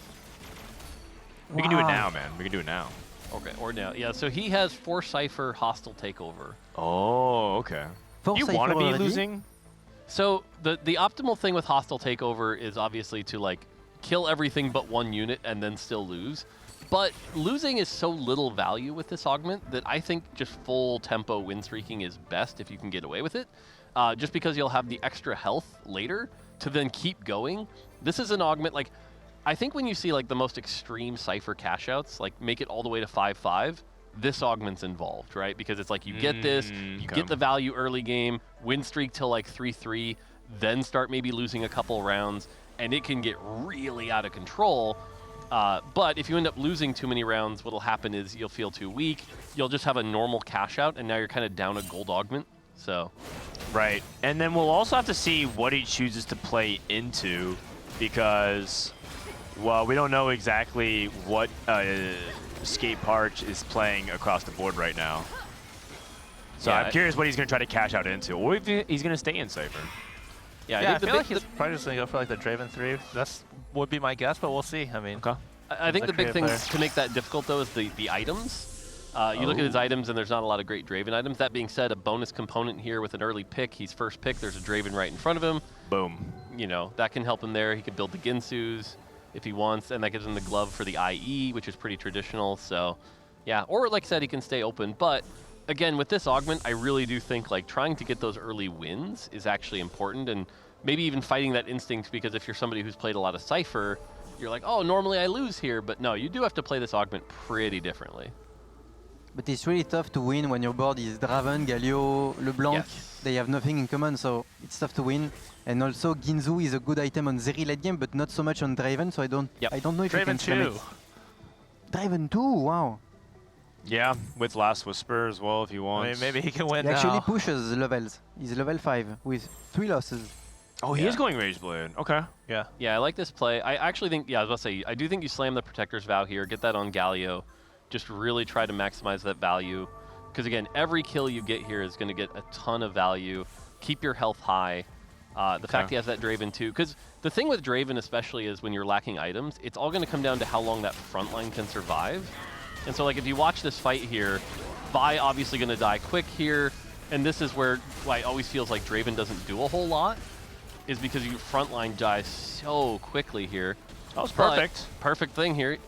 We can do it now, man. We can do it now. Okay, or now. Yeah, so he has 4 Cypher hostile takeover. Oh, okay. You want to be losing? So the optimal thing with hostile takeover is obviously to like kill everything but 1 unit and then still lose. But losing is so little value with this augment that I think just full tempo win streaking is best if you can get away with it. Just because you'll have the extra health later to then keep going. This is an augment, like, I think when you see like the most extreme Cypher cash outs, like make it all the way to 5-5, this augment's involved, right? Because it's like you get this, you get the value early game, win streak till like 3-3, then start maybe losing a couple rounds, and it can get really out of control. But if you end up losing too many rounds, what'll happen is you'll feel too weak, you'll just have a normal cash out, and now you're kind of down a gold augment. So, right. And then we'll also have to see what he chooses to play into, because, well, we don't know exactly what Skateparge is playing across the board right now. So Yeah, I'm curious what he's going to try to cash out into, or if he's going to stay in Cypher. Yeah, I feel like he's probably just going to go for like the Draven 3. That's would be my guess, but we'll see. I mean, I think the big thing to make that difficult, though, is the items. You look at his items, and there's not a lot of great Draven items. That being said, a bonus component here with an early pick. He's first pick. There's a Draven right in front of him. Boom. You know, that can help him there. He could build the Ginsus if he wants, and that gives him the glove for the IE, which is pretty traditional. So, yeah. Or, like I said, he can stay open. But, again, with this augment, I really do think, like, trying to get those early wins is actually important, and maybe even fighting that instinct, because if you're somebody who's played a lot of Cypher, you're like, oh, normally I lose here. But, no, you do have to play this augment pretty differently. But it's really tough to win when your board is Draven, Galio, LeBlanc. Yes. They have nothing in common, so it's tough to win. And also, Ginzu is a good item on Zeri late game, but not so much on Draven, so I don't know if you can slam it. Draven 2, wow. Yeah, with Last Whisper as well if you want. I mean, maybe he can win He now. actually pushes levels. He's level 5 with 3 losses. Oh, he is going Rageblade. Okay. Yeah. Yeah, I like this play. I actually think, I was about to say, I do think you slam the Protector's Vow here, get that on Galio. Just really try to maximize that value. Because again, every kill you get here is going to get a ton of value. Keep your health high. The fact he has that Draven too. Because the thing with Draven especially is when you're lacking items, it's all going to come down to how long that front line can survive. And so like if you watch this fight here, Vi obviously going to die quick here. And this is where it always feels like Draven doesn't do a whole lot. Is because your front line dies so quickly here. That was perfect. But perfect thing here.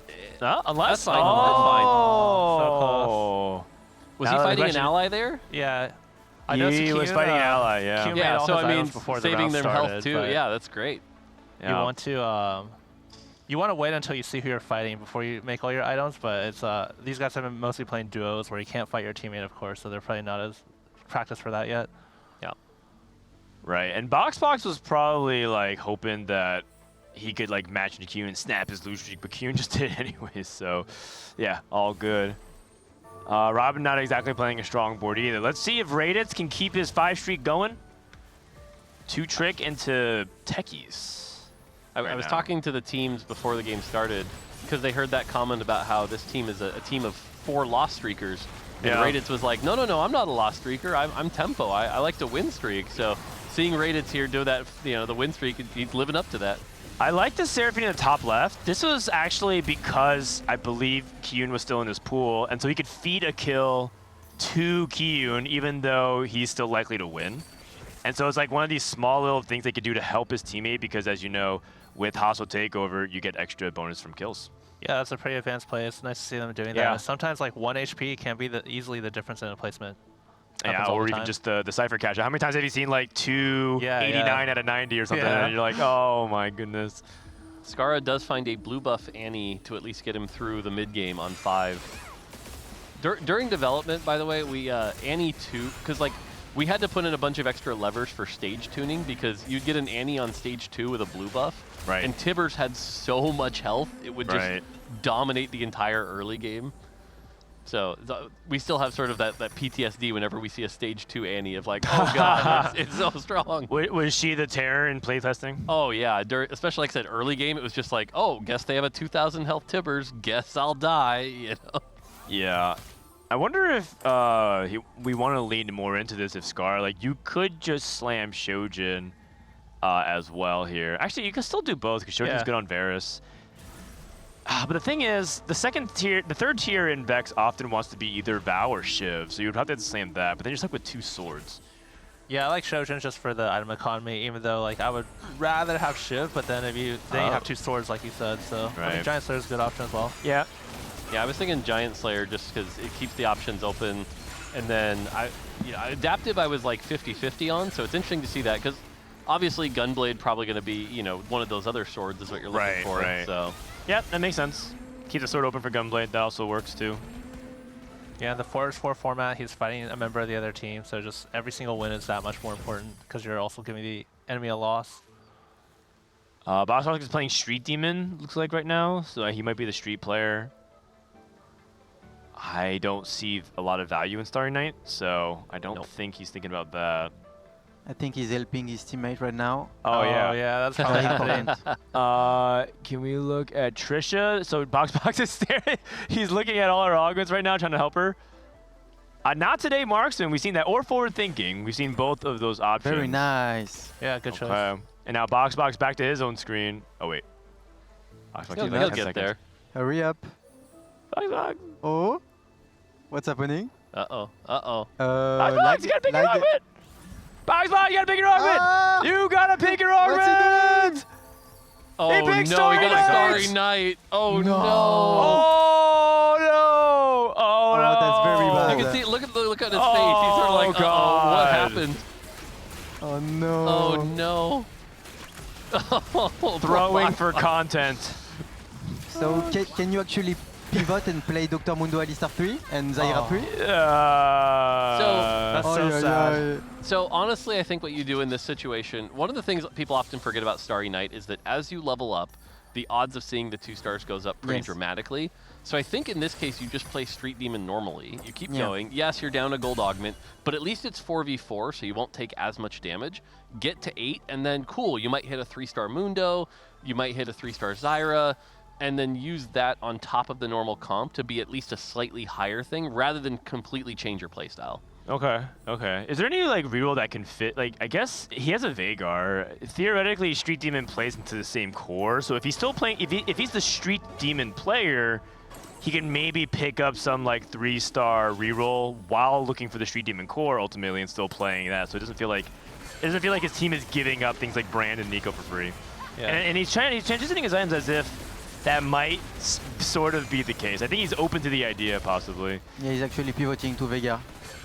Unless that's fine. That's fine. So Was he fighting an ally there? Yeah. I know he was fighting an ally, yeah. Yeah, so I mean, before saving the their started, health too. Yeah, that's great. You want to wait until you see who you're fighting before you make all your items, but it's these guys have been mostly playing duos where you can't fight your teammate, of course, so they're probably not as practiced for that yet. Yeah. Right, and Boxbox was probably like hoping that he could like match into Kiyoon and snap his lose streak, but Kiyoon just did it anyways, so yeah, all good. Robin not exactly playing a strong board either. Let's see if Rayditz can keep his 5 streak going. 2 trick into techies. I was talking to the teams before the game started because they heard that comment about how this team is a team of 4 lost streakers. And Rayditz was like, no, I'm not a lost streaker. I'm tempo. I like to win streak. So seeing Rayditz here do that, the win streak, he's living up to that. I like the Seraphine in the top left. This was actually because I believe Kiyoon was still in his pool, and so he could feed a kill to Kiyoon even though he's still likely to win. And so it's like one of these small little things they could do to help his teammate because, as you know, with Hostile Takeover, you get extra bonus from kills. Yeah, that's a pretty advanced play. It's nice to see them doing that. Sometimes like 1 HP can be easily the difference in a placement. Yeah, or even just the Cypher catch. How many times have you seen like 289 out of 90 or something, and you're like, oh my goodness. Scarra does find a blue buff Annie to at least get him through the mid game on 5. During development, by the way, we Annie 2, because like we had to put in a bunch of extra levers for stage tuning because you'd get an Annie on stage 2 with a blue buff, right? And Tibbers had so much health it would just dominate the entire early game. So we still have sort of that PTSD whenever we see a stage 2 Annie of like, oh god, it's so strong. Was she the terror in playtesting? Oh yeah, especially like I said, early game, it was just like, oh, guess they have a 2,000 health Tibbers, guess I'll die, you know? Yeah. I wonder if we want to lean more into this if Scarra, like you could just slam Shojin as well here. Actually, you can still do both because Shojin's good on Varus. But the thing is, the third tier in Vex often wants to be either Vow or Shiv, so you would have to slam that, but then you're stuck with 2 swords. Yeah, I like Shojin just for the item economy, even though like I would rather have Shiv, but then if you have 2 swords like you said, so I mean, Giant Slayer is a good option as well. Yeah. Yeah, I was thinking Giant Slayer just because it keeps the options open, and then Adaptive I was like 50-50 on, so it's interesting to see that because obviously Gunblade probably going to be one of those other swords is what you're looking for. So. Yeah, that makes sense. Keep the sword open for Gunblade. That also works too. Yeah, the 4-4 format, he's fighting a member of the other team, so just every single win is that much more important because you're also giving the enemy a loss. Boxbox is playing Street Demon, looks like right now, so he might be the Street player. I don't see a lot of value in Starry Night, so I don't think he's thinking about that. I think he's helping his teammate right now. Oh yeah, that's probably important. Can we look at Trisha? So Boxbox is staring. He's looking at all her augments right now, trying to help her. Not today, Marksman. We've seen that, or forward thinking. We've seen both of those options. Very nice. Yeah, good choice. And now Boxbox back to his own screen. Oh wait. He'll get there. Hurry up. Boxbox. Oh, what's happening? Uh-oh. Uh-oh. Boxbox, you gotta pick your augment. Boxbox, you gotta pick your augment! You gotta pick your augment! Oh no, he got a Starry Night! Oh no! Oh no! Oh no! That's very bad. You can see, look at his face. He's sort of like, uh-oh, what happened? Oh no! Oh no! Oh, throwing for content. So can you actually pivot and play Dr. Mundo Alistar 3 and Zyra 3? That's so sad. So honestly, I think what you do in this situation, one of the things that people often forget about Starry Night is that as you level up, the odds of seeing the 2 stars goes up pretty dramatically. So I think in this case, you just play Street Demon normally. You keep going. Yes, you're down a gold augment, but at least it's 4v4, so you won't take as much damage. Get to 8, and then cool, you might hit a 3-star Mundo, you might hit a 3-star Zyra, and then use that on top of the normal comp to be at least a slightly higher thing, rather than completely change your playstyle. Okay. Is there any like reroll that can fit? Like, I guess he has a Vhagar. Theoretically, Street Demon plays into the same core. So if he's still playing, if he's the Street Demon player, he can maybe pick up some like 3-star reroll while looking for the Street Demon core ultimately and still playing that. So it doesn't feel like his team is giving up things like Brand and Nico for free. Yeah. And he's transitioning his items as if that might sort of be the case. I think he's open to the idea, possibly. Yeah, he's actually pivoting to Vhagar.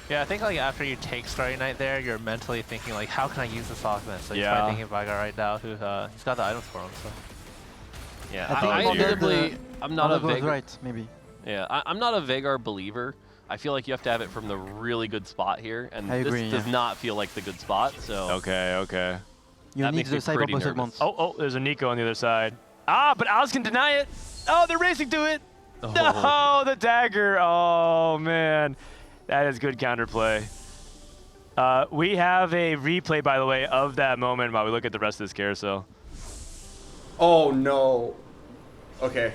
Yeah, I think like after you take Starry Night there, you're mentally thinking like, how can I use this augment? So you're probably thinking of Vhagar right now, who he's got the items for him. So. Yeah, I'm not a Vhagar. Right, maybe. Yeah, I'm not a Vhagar believer. I feel like you have to have it from the really good spot here, and this does not feel like the good spot. So okay. You need the cyber segment. Oh, there's a Nico on the other side. But Oz can deny it. Oh, they're racing to it. Oh. No, the dagger. Oh man, that is good counterplay. We have a replay, by the way, of that moment while we look at the rest of this carousel. Oh no. Okay.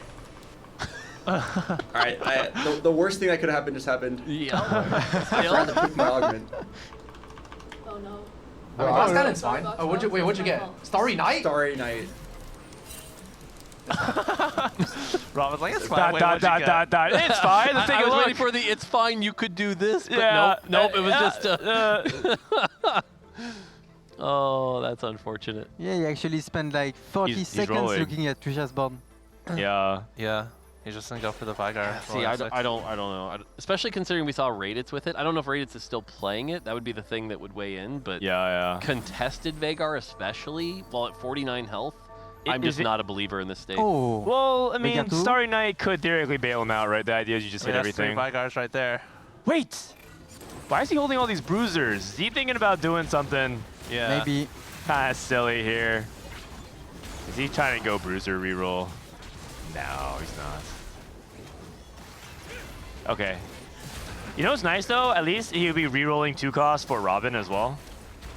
All right. The worst thing that could have happened just happened. Yeah. I forgot to pick my augment. Oh no. I mean, Box Cannon's fine. Oh, what'd you get? Starry Night? Starry Night. Rob was like, it's fine. It's fine. Let's take I a was look. waiting for the it's fine, you could do this, but nope, it was just oh, that's unfortunate. Yeah, he actually spent like 40 seconds looking at Trisha's board. Yeah. He's just gonna go for the Vhagar. See, I don't know. Especially considering we saw Rayditz with it. I don't know if Rayditz is still playing it. That would be the thing that would weigh in. But contested Vhagar, especially while at 49 health, I'm just not a believer in this state. Oh. Well, I mean, Starry Night could theoretically bail him out, right? The idea is you just hit everything. 3 Vhagars right there. Wait! Why is he holding all these bruisers? Is he thinking about doing something? Yeah. Maybe. Kind of silly here. Is he trying to go bruiser reroll? No, he's not. Okay. You know what's nice though? At least he would be rerolling 2 costs for Robin as well.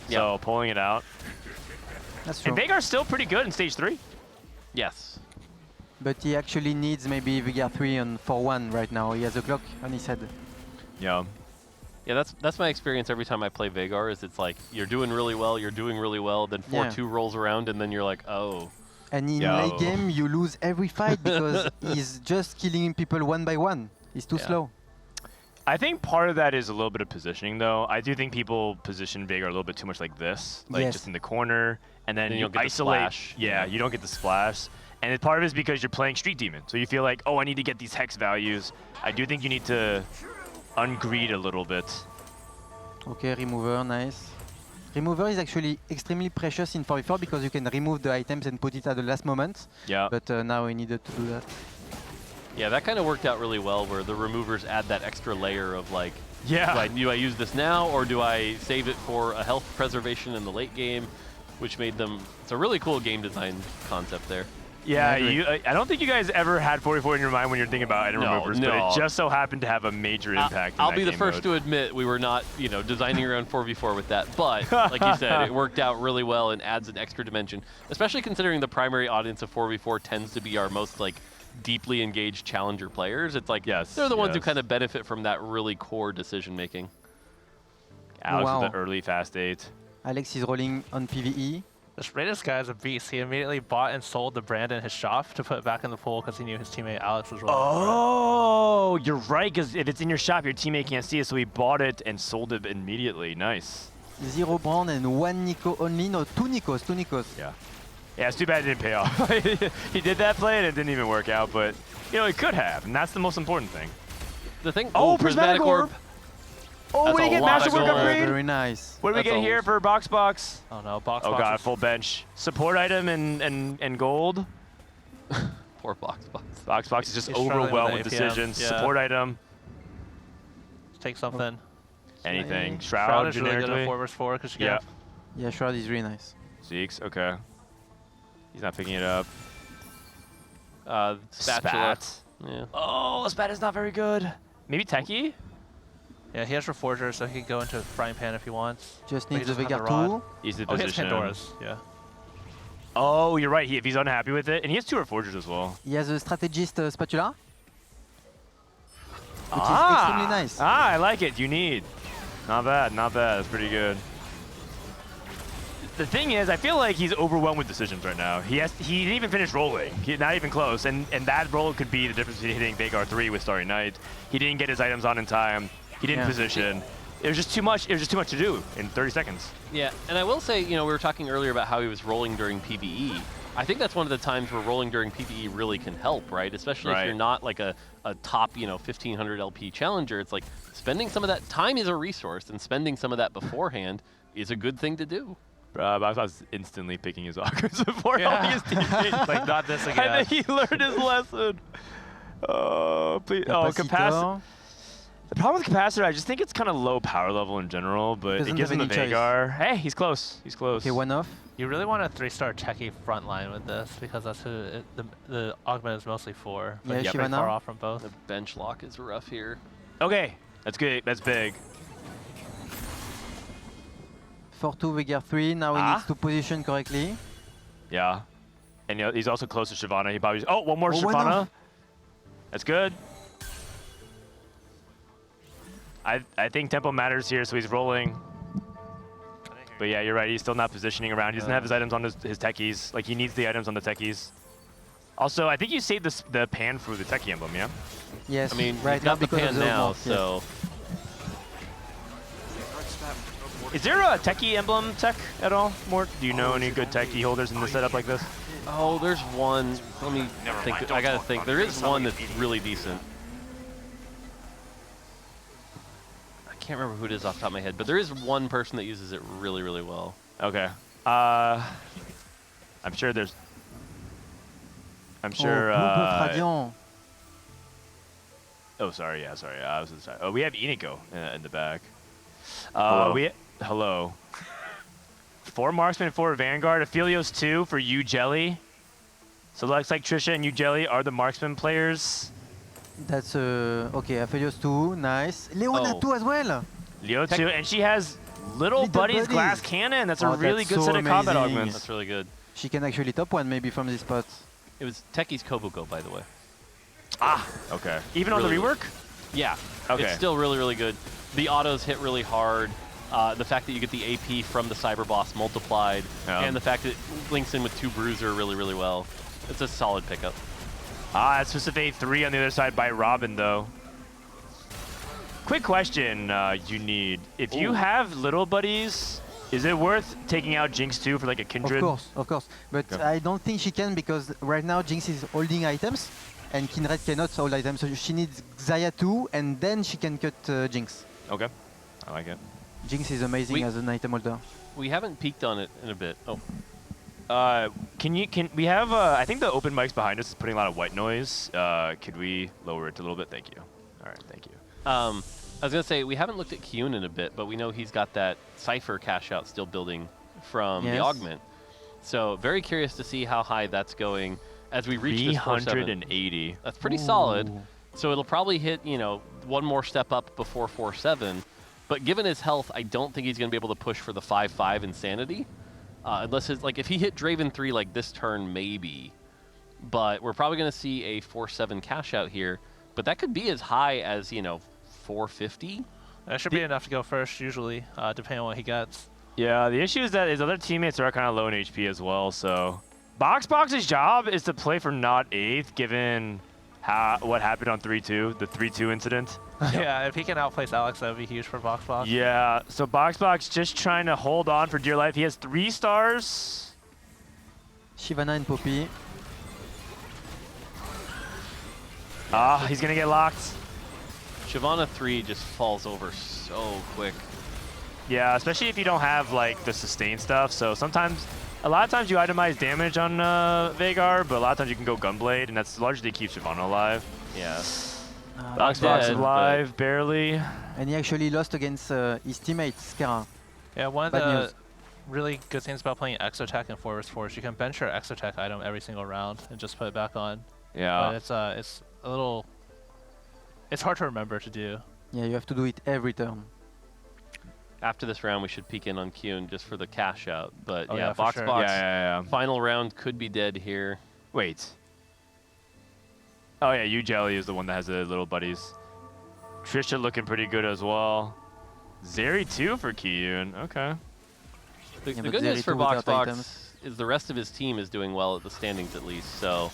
So pulling it out. That's true. And Vhagar's still pretty good in stage 3. Yes. But he actually needs maybe Vhagar 3 on 4-1 right now. He has a clock on his head. Yeah. Yeah, that's my experience every time I play Vhagar. Is it's like you're doing really well, then 4-2 rolls around, and then you're like, oh. And in late game, you lose every fight because he's just killing people one by one. He's too slow. I think part of that is a little bit of positioning, though. I do think people position Veigar a little bit too much like this, like just in the corner, and then you get isolate. the splash. Yeah, you don't get the splash. And part of it is because you're playing Street Demon, so you feel like, oh, I need to get these hex values. I do think you need to ungreed a little bit. Okay, remover, nice. Remover is actually extremely precious in 4v4 because you can remove the items and put it at the last moment. Yeah. But now we needed to do that. Yeah, that kind of worked out really well where the removers add that extra layer of like, yeah, do I use this now or do I save it for a health preservation in the late game, which made them, it's a really cool game design concept there. Yeah, I don't think you guys ever had 44 in your mind when you're thinking about item removers, but it just so happened to have a major impact. I'll be the first to admit we were not, designing around 4v4 with that, but like you said, it worked out really well and adds an extra dimension, especially considering the primary audience of 4v4 tends to be our most like deeply engaged challenger players. It's like they're the ones who kind of benefit from that really core decision making. Alex with the early fast 8. Alex is rolling on PvE. This Rayditz guy is a beast. He immediately bought and sold the brand in his shop to put it back in the pool because he knew his teammate Alex was rolling. Oh, you're right, because if it's in your shop, your teammate can't see it, so he bought it and sold it immediately. Nice. 0 brand and 1 Nico only. No, 2 Nikos, 2 Nikos. Yeah. Yeah, it's too bad it didn't pay off. He did that play and it didn't even work out, but it could have, and that's the most important thing. The thing. Oh, Prismatic Orb. Oh, what do you get? Masterwork upgrade? Very nice. What do we get here for Boxbox? Oh no, Boxbox. Oh god, full bench. Support item and gold. Poor Boxbox. Boxbox is just overwhelmed with decisions. Yeah. Support item. Let's take something. Anything. Shroud is really good at 4v4 because you get. Yeah, Shroud is really nice. Zeeks, okay. He's not picking it up. Spatula. Spat. Yeah. Oh, Spat is not very good. Maybe Techie? Yeah, he has Reforger, so he can go into Frying Pan if he wants. Just needs the Veigar 2. He's the he has position. Pandora's, yeah. Oh, you're right. If he's unhappy with it, and he has 2 Reforgers as well. He has a Strategist Spatula, which is extremely nice. I like it. Unique. Not bad, not bad. That's pretty good. The thing is, I feel like he's overwhelmed with decisions right now. He didn't even finish rolling. Not even close. And that roll could be the difference between hitting Veigar 3 with Starry Night. He didn't get his items on in time. He didn't position. It was just too much. It was just too much to do in 30 seconds. Yeah, and I will say, we were talking earlier about how he was rolling during PvE. I think that's one of the times where rolling during PvE really can help, right? Especially if you're not like a top, 1500 LP challenger. It's like spending some of that time is a resource, and spending some of that beforehand is a good thing to do. I was instantly picking his Ockers before helping his teammates. Like, not this again. I think he learned his lesson. Oh, please. Oh, Capacitor. The problem with Capacitor, I just think it's kind of low power level in general, but it gives him the Veigar. Hey, he's close. He's close. Okay, 1 off. You really want a 3-star techie front line with this because that's who the augment is mostly for. But yeah, pretty far off from both. The bench lock is rough here. Okay, that's good. That's big. 4-2 Veigar 3. Now he needs to position correctly. Yeah. And he's also close to Shyvana. He probably one more Shyvana. That's good. I think tempo matters here, so he's rolling. But yeah, you're right. He's still not positioning around. He doesn't have his items on his techies. Like, he needs the items on the techies. Also, I think you saved the pan for the techie emblem, yeah? Yes. I mean, right he's got the pan now, so. Is there a techie emblem tech at all, Mort? Do you know any good techie holders in the setup like this? Oh, there's one. Let me think. I gotta think. There is one that's really decent. I can't remember who it is off the top of my head, but there is one person that uses it really, really well. Okay. I'm sure there's. I'm sure. Oh, sorry. Yeah, sorry. I was inside. Oh, we have Iniko in the back. Hello. 4 marksman, 4 vanguard. Aphelios 2 for Yougelly. So it looks like Trisha and Yougelly are the marksman players. That's okay. Aphelios 2, nice. Leona 2 as well. Leo 2, and she has little buddy's glass cannon. That's a really good set of combat augments. That's really good. She can actually top 1 maybe from this spot. It was Techie's Kobuko, by the way. Ah, okay. Even on the rework? Yeah. Okay. It's still really, really good. The autos hit really hard. the fact that you get the AP from the Cyber Boss multiplied, and the fact that it links in with 2 Bruiser really, really well. It's a solid pickup. That's specific 3 on the other side by Robin, though. Quick question, you need. If you have little buddies, is it worth taking out Jinx too for like a Kindred? Of course. But I don't think she can because right now Jinx is holding items and Kindred cannot hold items. So she needs Xayah too and then she can cut Jinx. Okay, I like it. Jinx is amazing as an item holder. We haven't peeked on it in a bit. Oh. Can we have, I think the open mics behind us is putting a lot of white noise. Could we lower it a little bit? Thank you. All right, thank you. I was going to say, we haven't looked at Kiyoon in a bit, but we know he's got that Cypher cash out still building from the Augment. So very curious to see how high that's going as we reach this 380. That's pretty solid. So it'll probably hit, you know, one more step up before 4-7. But given his health, I don't think he's going to be able to push for the 5-5 Insanity. Unless his, like, if he hit Draven 3 like this turn, maybe. But we're probably going to see a 4-7 cash out here. But that could be as high as, you know, 450. That should be enough to go first, usually, depending on what he gets. Yeah, the issue is that his other teammates are kind of low in HP as well, so... Boxbox's job is to play for not 8th, given what happened on 3-2, the 3-2 incident. Yeah, if he can outplace Alex, that would be huge for Boxbox. Yeah, so Boxbox just trying to hold on for dear life. He has 3 stars. Shyvana and Poppy. He's gonna get locked. Shyvana 3 just falls over so quick. Yeah, especially if you don't have like the sustain stuff. So sometimes, a lot of times you itemize damage on Veigar, but a lot of times you can go Gunblade, and that's largely keeps Shyvana alive. Yeah. Boxbox alive, barely. And he actually lost against his teammate, Scarra. Yeah, one of the really good things about playing Exotech in 4vs4 is you can bench your Exotech item every single round and just put it back on. Yeah. But it's a little... It's hard to remember to do. Yeah, you have to do it every turn. After this round, we should peek in on Kiyoon just for the cash out. But Oh, yeah, yeah, for Boxbox, sure. Yeah. final round could be dead here. Wait. Oh yeah, Yougelly is the one that has the little buddies. Trisha looking pretty good as well. Zeri 2 for Kiyoon. Okay. The Yeah, good but news Zeri for 2 without Boxbox items. is the rest of his team is doing well at the standings at least. So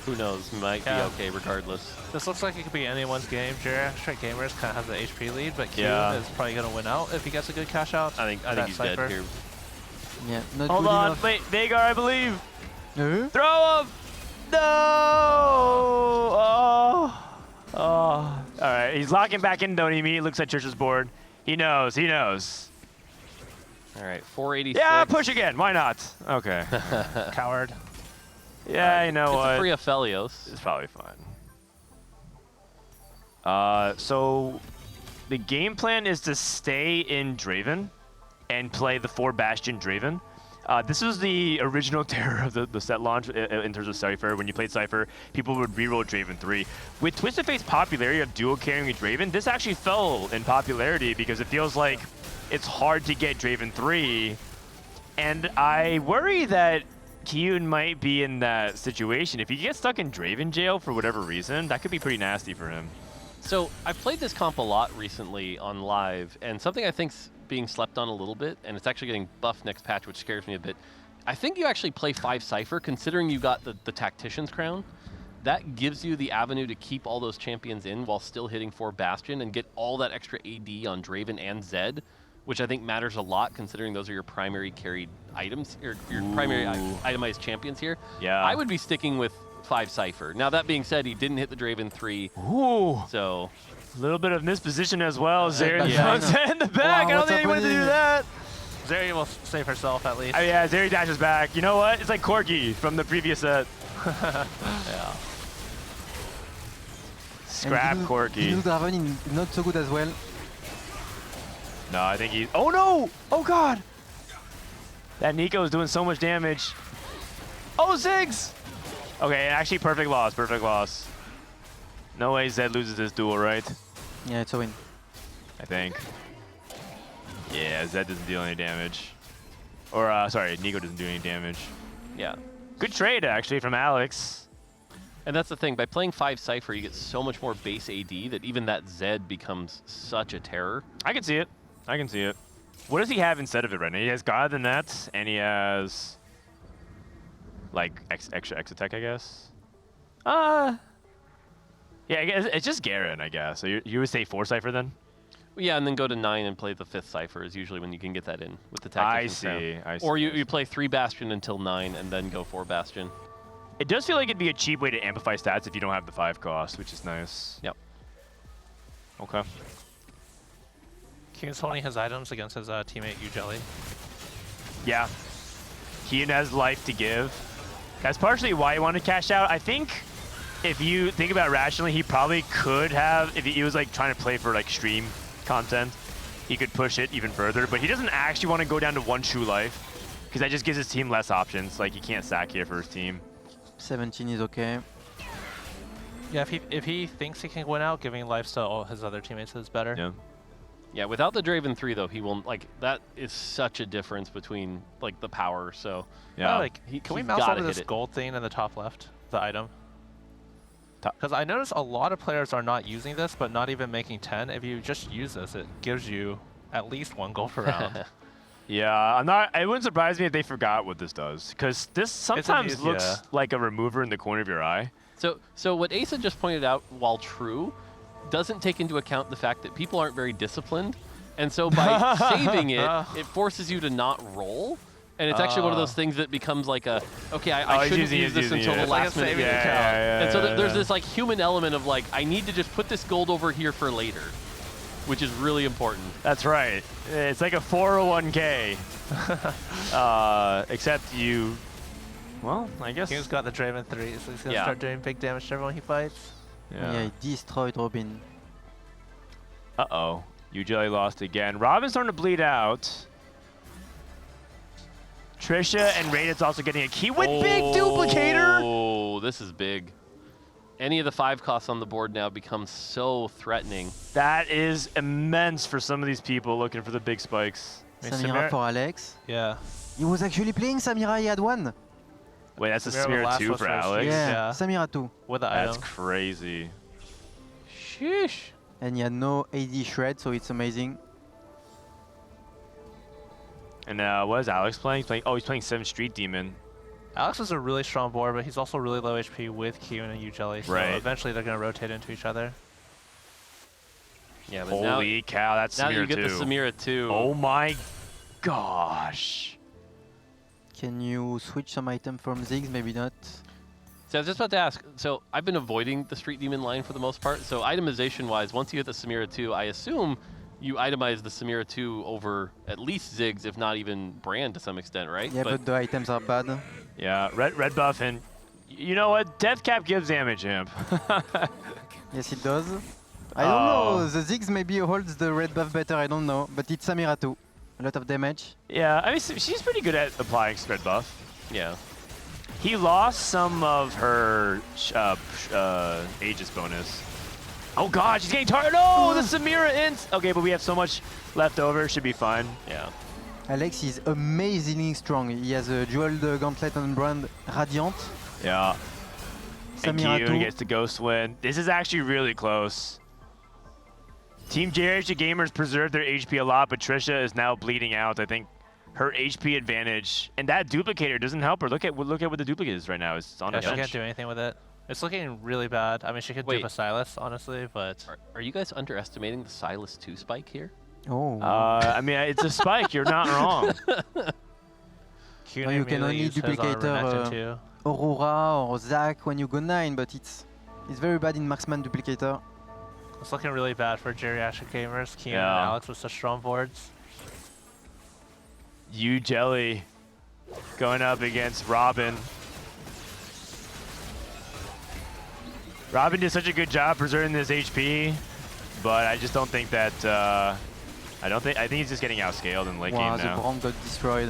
who knows? Might be okay regardless. This looks like it could be anyone's game. Geriatric Gamers kind of has the HP lead, but Kiyoon is probably going to win out if he gets a good cash out. I think he's Cypher. dead here. Yeah, not Hold good on, enough. wait, Veigar, I believe. Throw him! No! Oh. All right, he's locking back in, don't he? Looks like Trisha's board. He knows. All right, 486. Yeah, push again. Why not? Okay. Coward. Yeah, you know it's what? It's a free Aphelios. It's probably fine. So the game plan is to stay in Draven and play the 4 Bastion Draven. This was the original terror of the set launch in terms of Cypher. When you played Cypher, people would reroll Draven 3. With Twisted Fate's popularity of dual carrying with Draven, this actually fell in popularity because it feels like it's hard to get Draven 3. And I worry that Kiyoon might be in that situation. If he gets stuck in Draven jail for whatever reason, that could be pretty nasty for him. So I've played this comp a lot recently on live, and something I think's being slept on a little bit, and it's actually getting buffed next patch, which scares me a bit. I think you actually play 5 Cypher, considering you got the Tactician's Crown. That gives you the avenue to keep all those champions in while still hitting 4 Bastion and get all that extra AD on Draven and Zed, which I think matters a lot considering those are your primary carried items, or your primary itemized champions here. Yeah. I would be sticking with 5 Cypher. Now, that being said, he didn't hit the Draven 3. Ooh. So a little bit of misposition as well. Zeri in the back. Wow, I don't what's think he wanted to do happening? that. Zeri will save herself at least. Oh, yeah, Zeri dashes back. You know what? It's like Corgi from the previous set. Yeah. Scrap Corgi. Blue Draven is not so good as well. No, I think he... Oh, no! Oh, God! That Nico is doing so much damage. Oh, Ziggs! Okay, actually, perfect loss. Perfect loss. No way Zed loses this duel, right? Yeah, it's a win. I think. Yeah, Zed doesn't deal any damage. Or, sorry, Nico doesn't do any damage. Yeah. Good trade, actually, from Alex. And that's the thing, by playing 5 Cypher, you get so much more base AD that even that Zed becomes such a terror. I can see it. I can see it. What does he have instead of it right now? He has God of the Net, and he has like extra Exotech, I guess. Yeah, I guess it's just Garen, I guess. So you would say 4 Cypher then? Yeah, and then go to 9 and play the 5th Cypher is usually when you can get that in with the Tactician I Crown. see. Or you play 3 Bastion until 9 and then go 4 Bastion. It does feel like it'd be a cheap way to amplify stats if you don't have the 5 cost, which is nice. Yep. Okay. Kiyoon's holding his items against his teammate Yougelly. Yeah. Kiyoon has life to give. That's partially why he wanted to cash out. I think if you think about it rationally, he probably could have, if he was like trying to play for like stream content, he could push it even further, but he doesn't actually want to go down to 1 true life because that just gives his team less options. Like he can't sack here for his team. 17 is okay. Yeah, if he thinks he can win out, giving lives to all his other teammates is better. Yeah. Yeah, without the Draven 3 though, he won't, like, that is such a difference between like the power, so yeah. Like, can we mouse over this gold thing in the top left, the item? Because I notice a lot of players are not using this, but not even making 10. If you just use this, it gives you at least 1 gold per round. Yeah, it wouldn't surprise me if they forgot what this does, because this sometimes looks like a remover in the corner of your eye. So what Aesah just pointed out, while true, doesn't take into account the fact that people aren't very disciplined, and so by saving it, it forces you to not roll. And it's actually one of those things that becomes like a, okay, I shouldn't use this until the last minute. And so there's this like human element of like, I need to just put this gold over here for later, which is really important. That's right. It's like a 401k. Except you, well, I guess. He's got the Draven 3, so he's going to start doing big damage to everyone he fights. Yeah, he destroyed Robin. Uh-oh. Yougelly lost again. Robin's starting to bleed out. Trisha and Rayditz also getting a key with big duplicator. Oh, this is big. Any of the 5 costs on the board now becomes so threatening. That is immense for some of these people looking for the big spikes. Samira for Alex. Yeah. He was actually playing Samira, he had 1. Wait, that's a Samira 2 for Alex? Yeah, Samira 2. With the That's crazy. Sheesh. And he had no AD shred, so it's amazing. And what is Alex playing? He's playing 7 Street Demon. Alex is a really strong board, but he's also really low HP with Kiyoon and Yougelly, so eventually they're going to rotate into each other. Yeah, but holy cow, that's now Samira 2. Now you get the Samira 2. Oh my gosh. Can you switch some item from Ziggs? Maybe not. So I was just about to ask, so I've been avoiding the Street Demon line for the most part, so itemization-wise, once you get the Samira 2, I assume you itemize the Samira 2 over at least Ziggs, if not even Brand to some extent, right? Yeah, but the items are bad. Yeah, red buff, and you know what? Death Cap gives damage, Imp. Yes, it does. I don't know, the Ziggs maybe holds the red buff better, I don't know, but it's Samira 2. A lot of damage. Yeah, I mean, she's pretty good at applying red buff. Yeah. He lost some of her Aegis bonus. Oh god, she's getting targeted. No, the Samira int. Okay, but we have so much left over. Should be fine. Yeah. Alex is amazingly strong. He has a jeweled gauntlet on Brand Radiant. Yeah. And Samira Kiyoon gets the Ghost win. This is actually really close. Team Geriatric gamers preserved their HP a lot, but Trisha is now bleeding out. I think her HP advantage and that duplicator doesn't help her. Look at what the duplicate is right now. It's on her she can't do anything with it. It's looking really bad. I mean, she could dupe a Sylas, honestly, but... Are you guys underestimating the Sylas 2 spike here? Oh. I mean, it's a spike. You're not wrong. No, you can only duplicate Aurora or Zac when you go 9, but it's very bad in marksman duplicator. It's looking really bad for Geriatric gamers. Kiyoon and Alex with such strong boards. Yougelly going up against Robin. Robin did such a good job preserving this HP, but I just don't think that. I think he's just getting outscaled in late game now. The Brand got destroyed.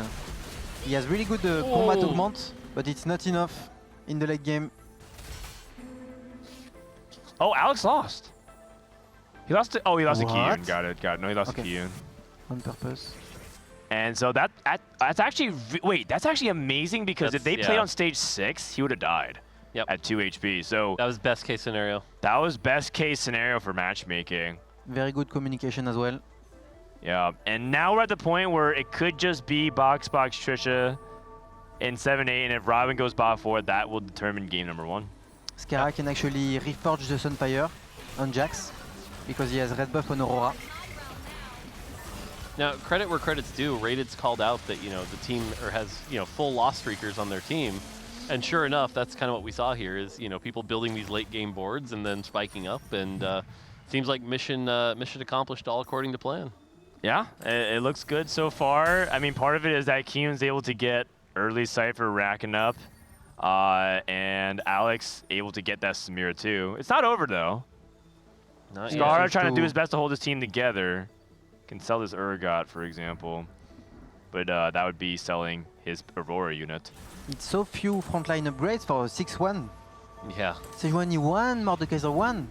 He has really good combat augment, but it's not enough in the late game. Oh, Alex lost. He lost to he lost to What? Kiyoon. Got it. No, he lost to Kiyoon. On purpose. And so that's actually that's actually amazing because if they played on stage 6, he would have died. Yep. At 2 HP. So that was best case scenario. That was best case scenario for matchmaking. Very good communication as well. Yeah, and now we're at the point where it could just be Boxbox Trisha in 7-8, and if Robin goes bot 4, that will determine game number 1. Scarra can actually reforge the Sunfire on Jax because he has red buff on Aurora. Now, credit where credit's due, Rayditz called out that, the team has, full loss streakers on their team. And sure enough, that's kind of what we saw here is, people building these late game boards and then spiking up. And seems like mission accomplished all according to plan. Yeah, it looks good so far. I mean, part of it is that Kiyoon's able to get early Cypher racking up. And Alex able to get that Samira too. It's not over though. Scarra trying to do his best to hold his team together. Can sell this Urgot, for example. But that would be selling his Aurora unit. It's so few frontline upgrades for 6-1. Yeah. Sejuani 1, Mordekaiser 1.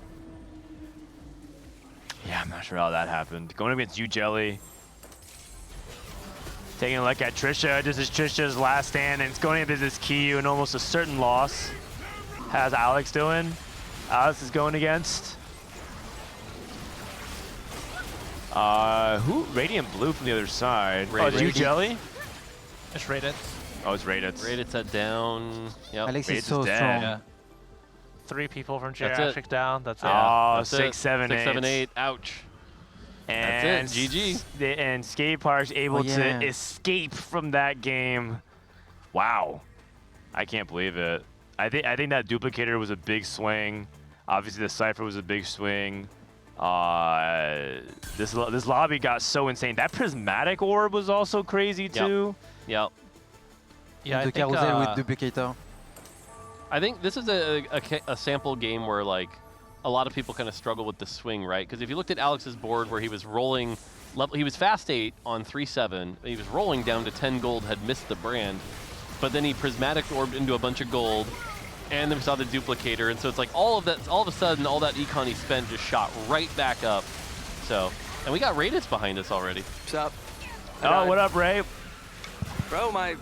Yeah, I'm not sure how that happened. Going against Yougelly. Taking a look at Trisha. This is Trisha's last stand, and it's going against this Kiyoon and almost a certain loss. How's Alex doing? Alex is going against... who? Radiant Blue from the other side. Oh, it's Yougelly? It's Rayditz. Oh, it's Rayditz. Rayditz at down. Yep. Alex Rayditz is so dead. strong. Yeah. 3 people from That's Geriatric down. That's it. Oh, That's 6, 7, 8. 6, 7, 8. Ouch. And That's it. GG. And Skateparge able to escape from that game. Wow. I can't believe it. I think that duplicator was a big swing. Obviously, the Cypher was a big swing. This lobby got so insane. That prismatic orb was also crazy too. Yep. Yeah, the carousel with duplicator. I think this is a sample game where like a lot of people kind of struggle with the swing, right? Because if you looked at Alex's board where he was rolling, he was fast 8 on 3-7. He was rolling down to 10 gold, had missed the brand, but then he prismatic orbed into a bunch of gold. And then we saw the duplicator, and so it's like all of a sudden, all that econ he spent just shot right back up. So, and we got Rayditz behind us already. What's up? Oh, what up, Ray? Bro, my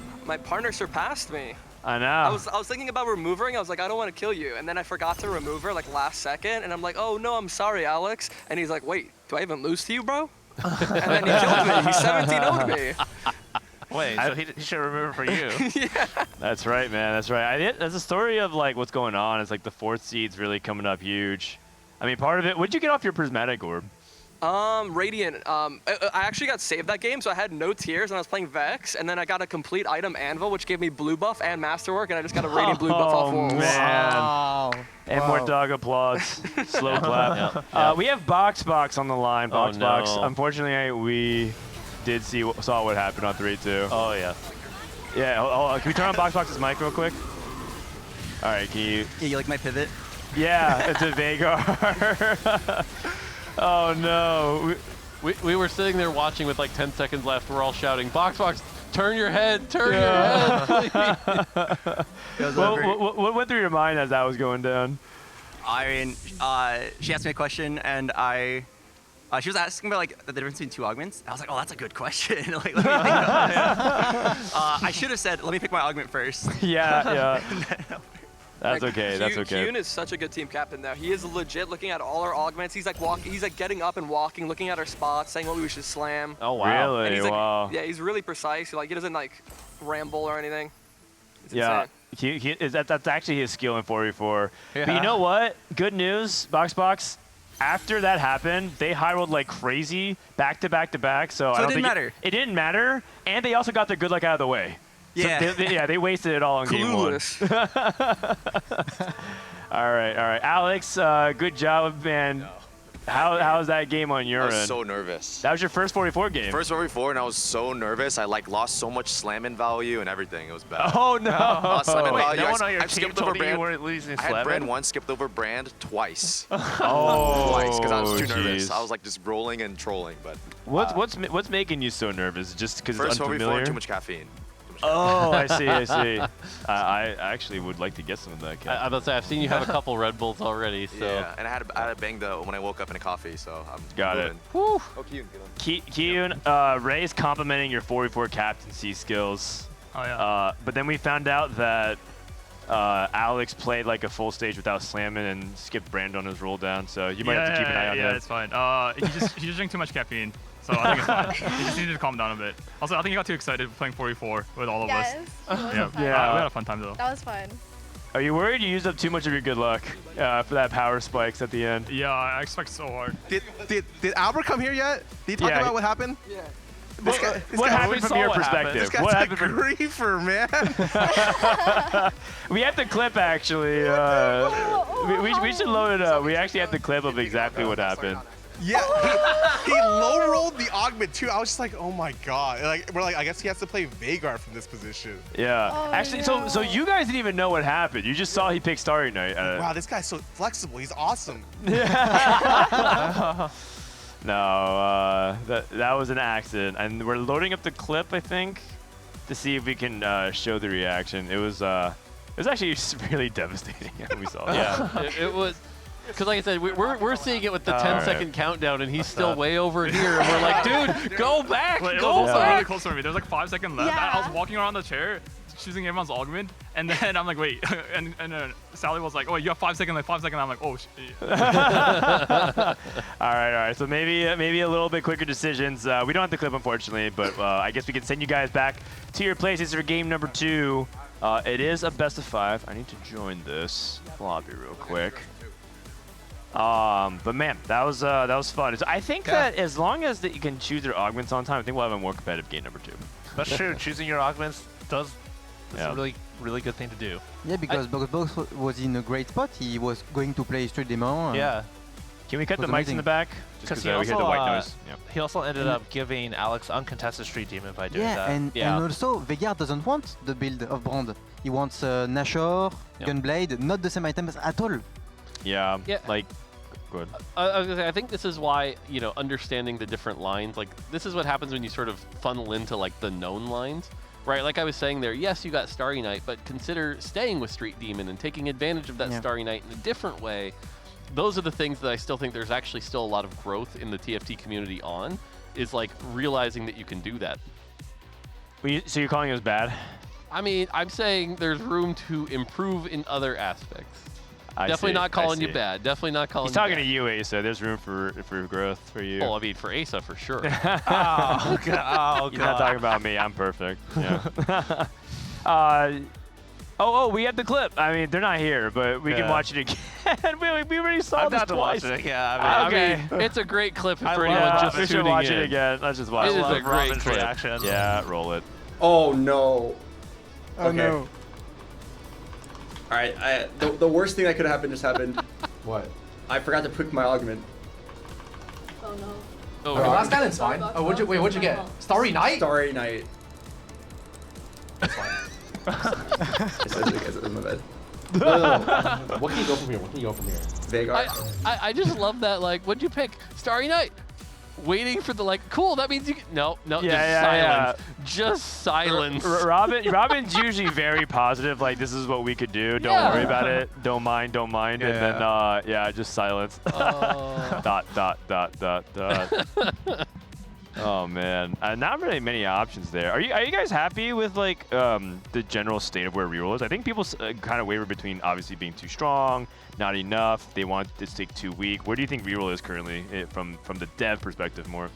partner surpassed me. I know. I was thinking about removing. I was like, I don't want to kill you, and then I forgot to remove her like last second, and I'm like, oh no, I'm sorry, Alex. And he's like, wait, do I even lose to you, bro? And then he killed me. He 17-0'd me. Wait, so he should remember for you. Yeah. That's right, man. That's right. That's a story of like what's going on. It's like the 4th seed's really coming up huge. I mean, part of it. What'd you get off your prismatic orb? Radiant. I actually got saved that game, so I had no tears, and I was playing Vex, and then I got a complete item Anvil, which gave me blue buff and masterwork, and I just got a Radiant blue buff off walls. Oh man! Wow. And Mortdog applauds. Slow clap. We have Boxbox on the line. Boxbox. no. Unfortunately, we did saw what happened on 3-2. Oh yeah. Yeah. Hold on. Can we turn on Boxbox's mic real quick? All right. Can you? Yeah, you like my pivot? Yeah. It's a Vagar. Oh no. We were sitting there watching with like 10 seconds left. We're all shouting, Boxbox, turn your head, turn your head, please. What went through your mind as that was going down? I mean, she asked me a question, and she was asking about like the difference between 2 augments. I was like, oh, that's a good question. Like, let me think about it. I should have said, let me pick my augment first. Yeah. That's okay. That's okay. Kiyoon is such a good team captain, though. He is legit looking at all our augments. He's like He's like getting up and walking, looking at our spots, saying what we should slam. Oh wow! Really? And he's like, wow. Yeah, he's really precise. Like he doesn't like ramble or anything. It's yeah. insane. That's actually his skill in 4v4. Yeah. But you know what? Good news, Boxbox. After that happened, they high rolled like crazy, back to back to back. So I don't think it didn't matter, and they also got their good luck out of the way. Yeah. So they wasted it all on game 1. all right. Alex, good job, man. How's that game on your end? I was so nervous. That was your first 44 game. First 44, and I was so nervous. I like lost so much slamming value and everything. It was bad. Oh no! Lost slamming value. No one on your I team skipped told over you brand. you weren't losing I had slamming? brand 1, skipped over brand twice. Oh, twice because I was too nervous. geez. I was like just rolling and trolling. But what's making you so nervous? Just because it's first unfamiliar? 44, too much caffeine. Oh, I see. I actually would like to get some of that. I was about to say, I've seen you have a couple Red Bulls already. So. Yeah, and I had a bang when I woke up in a coffee, so I'm got moving. it. Oh, Kiyoon, Ray's complimenting your 4v4 captaincy skills. Oh yeah. But then we found out that Alex played like a full stage without slamming and skipped Brand on his roll down, so you might have to keep an eye on him. Yeah, it's fine. He just drank too much caffeine, so I think it's fine. He just needed to calm down a bit. Also, I think he got too excited playing 4v4 with all of us. Yeah. We had a fun time though. That was fun. Are you worried you used up too much of your good luck for that power spikes at the end? Yeah, I expect so hard. Did Albert come here yet? Did he talk about what happened? Yeah. What happened from your perspective? This guy's What a happened from griefer, man. We have the clip actually. We should load it up. We actually have the clip of exactly what happened. Yeah, he low rolled the augment too. I was just like, oh my god. Like we're like, I guess he has to play Veigar from this position. Yeah. Oh, Actually, so you guys didn't even know what happened. You just saw he picked Starry Night. Wow, this guy's so flexible. He's awesome. No, that was an accident, and we're loading up the clip, I think, to see if we can show the reaction. It was actually really devastating when we saw it. Yeah, it was. Because like I said, we're seeing it with the 10-second countdown, and he's still way over here, and we're like, dude, go back, It was go also back. really close for me. There was like 5 seconds left. Yeah. I was walking around the chair, choosing everyone's augment, and then I'm like, wait, and Sally was like, oh, you have 5 seconds, like 5 seconds. I'm like, oh, shit. all right. So maybe a little bit quicker decisions. We don't have the clip, unfortunately, but I guess we can send you guys back to your places for game number 2. It is a best of 5. I need to join this lobby real quick. But man, that was fun. So I think that as long as that you can choose your augments on time, I think we'll have a more competitive game number 2. That's true. Choosing your augments is a really good thing to do. Yeah, because Boxbox was in a great spot. He was going to play Street Demon. Yeah. Can we cut the mics in the back? Because we heard the white noise. He also ended up giving Alex uncontested Street Demon by doing that. And also Veigar doesn't want the build of Brand. He wants Nashor, Gunblade, not the same items at all. Yeah. Like, good. I was gonna say, I think this is why, understanding the different lines, like this is what happens when you sort of funnel into like the known lines, right? Like I was saying there, yes, you got Starry Night, but consider staying with Street Demon and taking advantage of that Starry Night in a different way. Those are the things that I still think there's actually still a lot of growth in the TFT community on, is like realizing that you can do that. So you're calling us bad? I mean, I'm saying there's room to improve in other aspects. Definitely not calling you bad. Definitely not calling you bad. He's talking to you, Aesah. There's room for growth for you. Oh, I mean, for Aesah, for sure. Oh, God. He's not talking about me. I'm perfect. Yeah. We have the clip. I mean, they're not here, but we can watch it again. we already saw this twice. Watch it. Yeah, I mean, it's a great clip for anyone just we should tuning watch in. it again. Let's just watch it. It is a great clip. Reaction. Yeah, roll it. Oh, no. Oh, no. All right, the worst thing that could have happened just happened. What? I forgot to pick my augment. Oh no. Oh, Okay, last gallon's fine. Oh, what'd you get? Starry Night? Starry Night. That's fine. It's in my bed. No. What can you go from here? Veigar. I just love that, like, what'd you pick? Starry Night. Waiting for the, like, cool, that means you can... No, just silence. Just silence. Robin's usually very positive, like, this is what we could do. Don't worry about it. Don't mind. And then, just silence. Dot. Oh, man. Not really many options there. Are you guys happy with, like, the general state of where Reroll is? I think people kind of waver between obviously being too strong, not enough. They want this to take too weak. Where do you think Reroll is currently from the dev perspective more?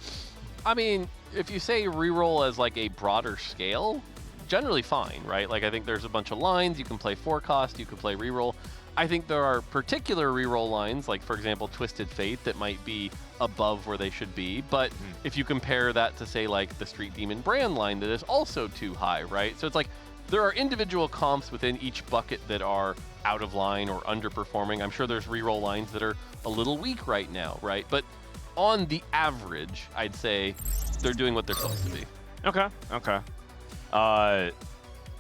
I mean, if you say Reroll as, like, a broader scale, generally fine, right? Like, I think there's a bunch of lines. You can play Forecast. You can play Reroll. I think there are particular Reroll lines, like, for example, Twisted Fate, that might be above where they should be. But if you compare that to, say, like, the Street Demon brand line, that is also too high, right? So it's like there are individual comps within each bucket that are out of line or underperforming. I'm sure there's Reroll lines that are a little weak right now, right? But on the average, I'd say they're doing what they're supposed to be. Okay.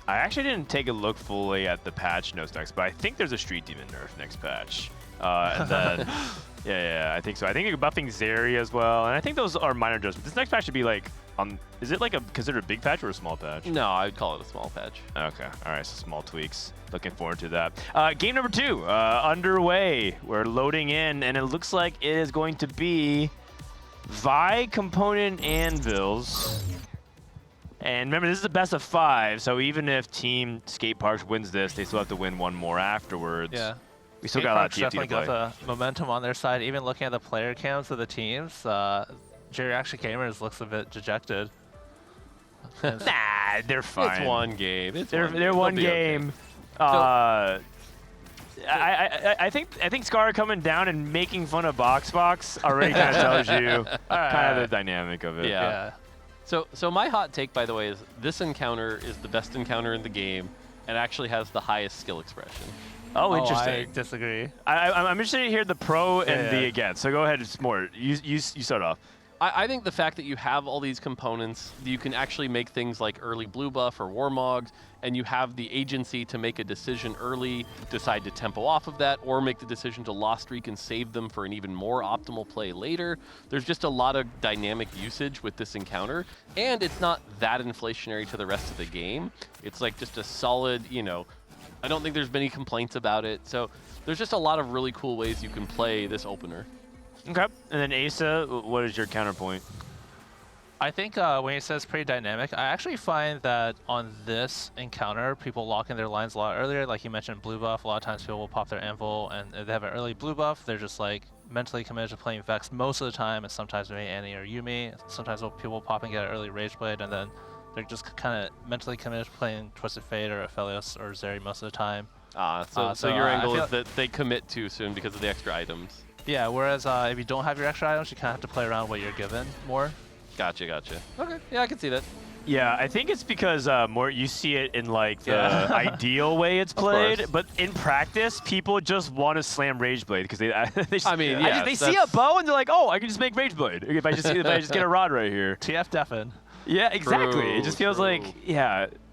I actually didn't take a look fully at the patch notes next, but I think there's a Street Demon nerf next patch. And then, I think so. I think you're buffing Zeri as well, and I think those are minor adjustments. This next patch should be like, is it like considered a big patch or a small patch? No, I'd call it a small patch. Okay, all right, so small tweaks. Looking forward to that. Game number 2, underway. We're loading in, and it looks like it is going to be Vi component Anvils And remember, this is a best of 5, so even if Team Skateparge wins this, they still have to win one more afterwards. Yeah. We still got a lot of TFT to definitely play. got the momentum on their side. Even looking at the player counts of the teams, Geriatric Gamers looks a bit dejected. Nah, they're fine. It's one game. They're one game. Okay. I think Scarra coming down and making fun of Boxbox already kind of tells you kind of the dynamic of it. Yeah. So my hot take, by the way, is this encounter is the best encounter in the game and actually has the highest skill expression. Oh, interesting. I disagree. I'm interested to hear the pro and the against. So go ahead, Smort. You start off. I think the fact that you have all these components, you can actually make things like early blue buff or Warmogs, and you have the agency to make a decision early, decide to tempo off of that, or make the decision to lost streak and save them for an even more optimal play later. There's just a lot of dynamic usage with this encounter, and it's not that inflationary to the rest of the game. It's like just a solid, I don't think there's many complaints about it. So there's just a lot of really cool ways you can play this opener. Okay. And then Aesah, what is your counterpoint? I think when he says pretty dynamic, I actually find that on this encounter, people lock in their lines a lot earlier. Like you mentioned, blue buff. A lot of times people will pop their Anvil, and if they have an early blue buff, they're just like mentally committed to playing Vex most of the time, and sometimes maybe Annie or Yumi. Sometimes people will pop and get an early Rage Blade, and then they're just kind of mentally committed to playing Twisted Fate or Aphelios or Zeri most of the time. So your angle is that they commit too soon because of the extra items. Yeah, whereas if you don't have your extra items, you kind of have to play around what you're given more. Gotcha. Okay, yeah, I can see that. Yeah, I think it's because more you see it in like the ideal way it's played, but in practice, people just want to slam Rage Blade because they see a bow and they're like, oh, I can just make Rage Blade if I just get a rod right here. TF Deafen. Yeah, exactly. It just feels like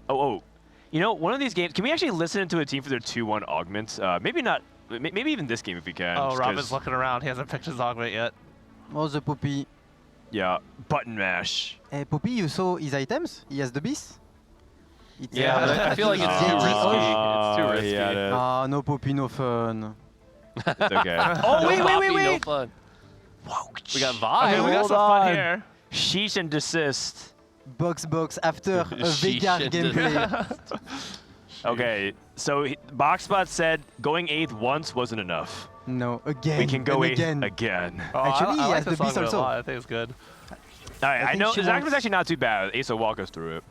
one of these games. Can we actually listen to a team for their 2-1 augments? Maybe not. Maybe even this game if we can. Oh, Robin's looking around. He hasn't picked his augment yet. Oh, the Poppy. Yeah, button mash. Poppy, you saw his items? He has the beast? I feel like it's too risky. It's too risky. Ah, no Poppy, no fun. It's okay. Oh, wait. No fun. We got Vibe. Okay, we got some fun here. Sheesh and desist. Boxbox after a Veigar gameplay. Okay, so Boxbot said going 8th once wasn't enough. No, again. We can go 8th again. Oh, actually, I he like has the beast also. I think it's good. All right, I know Zach was actually not too bad. Aesah, walk us through it.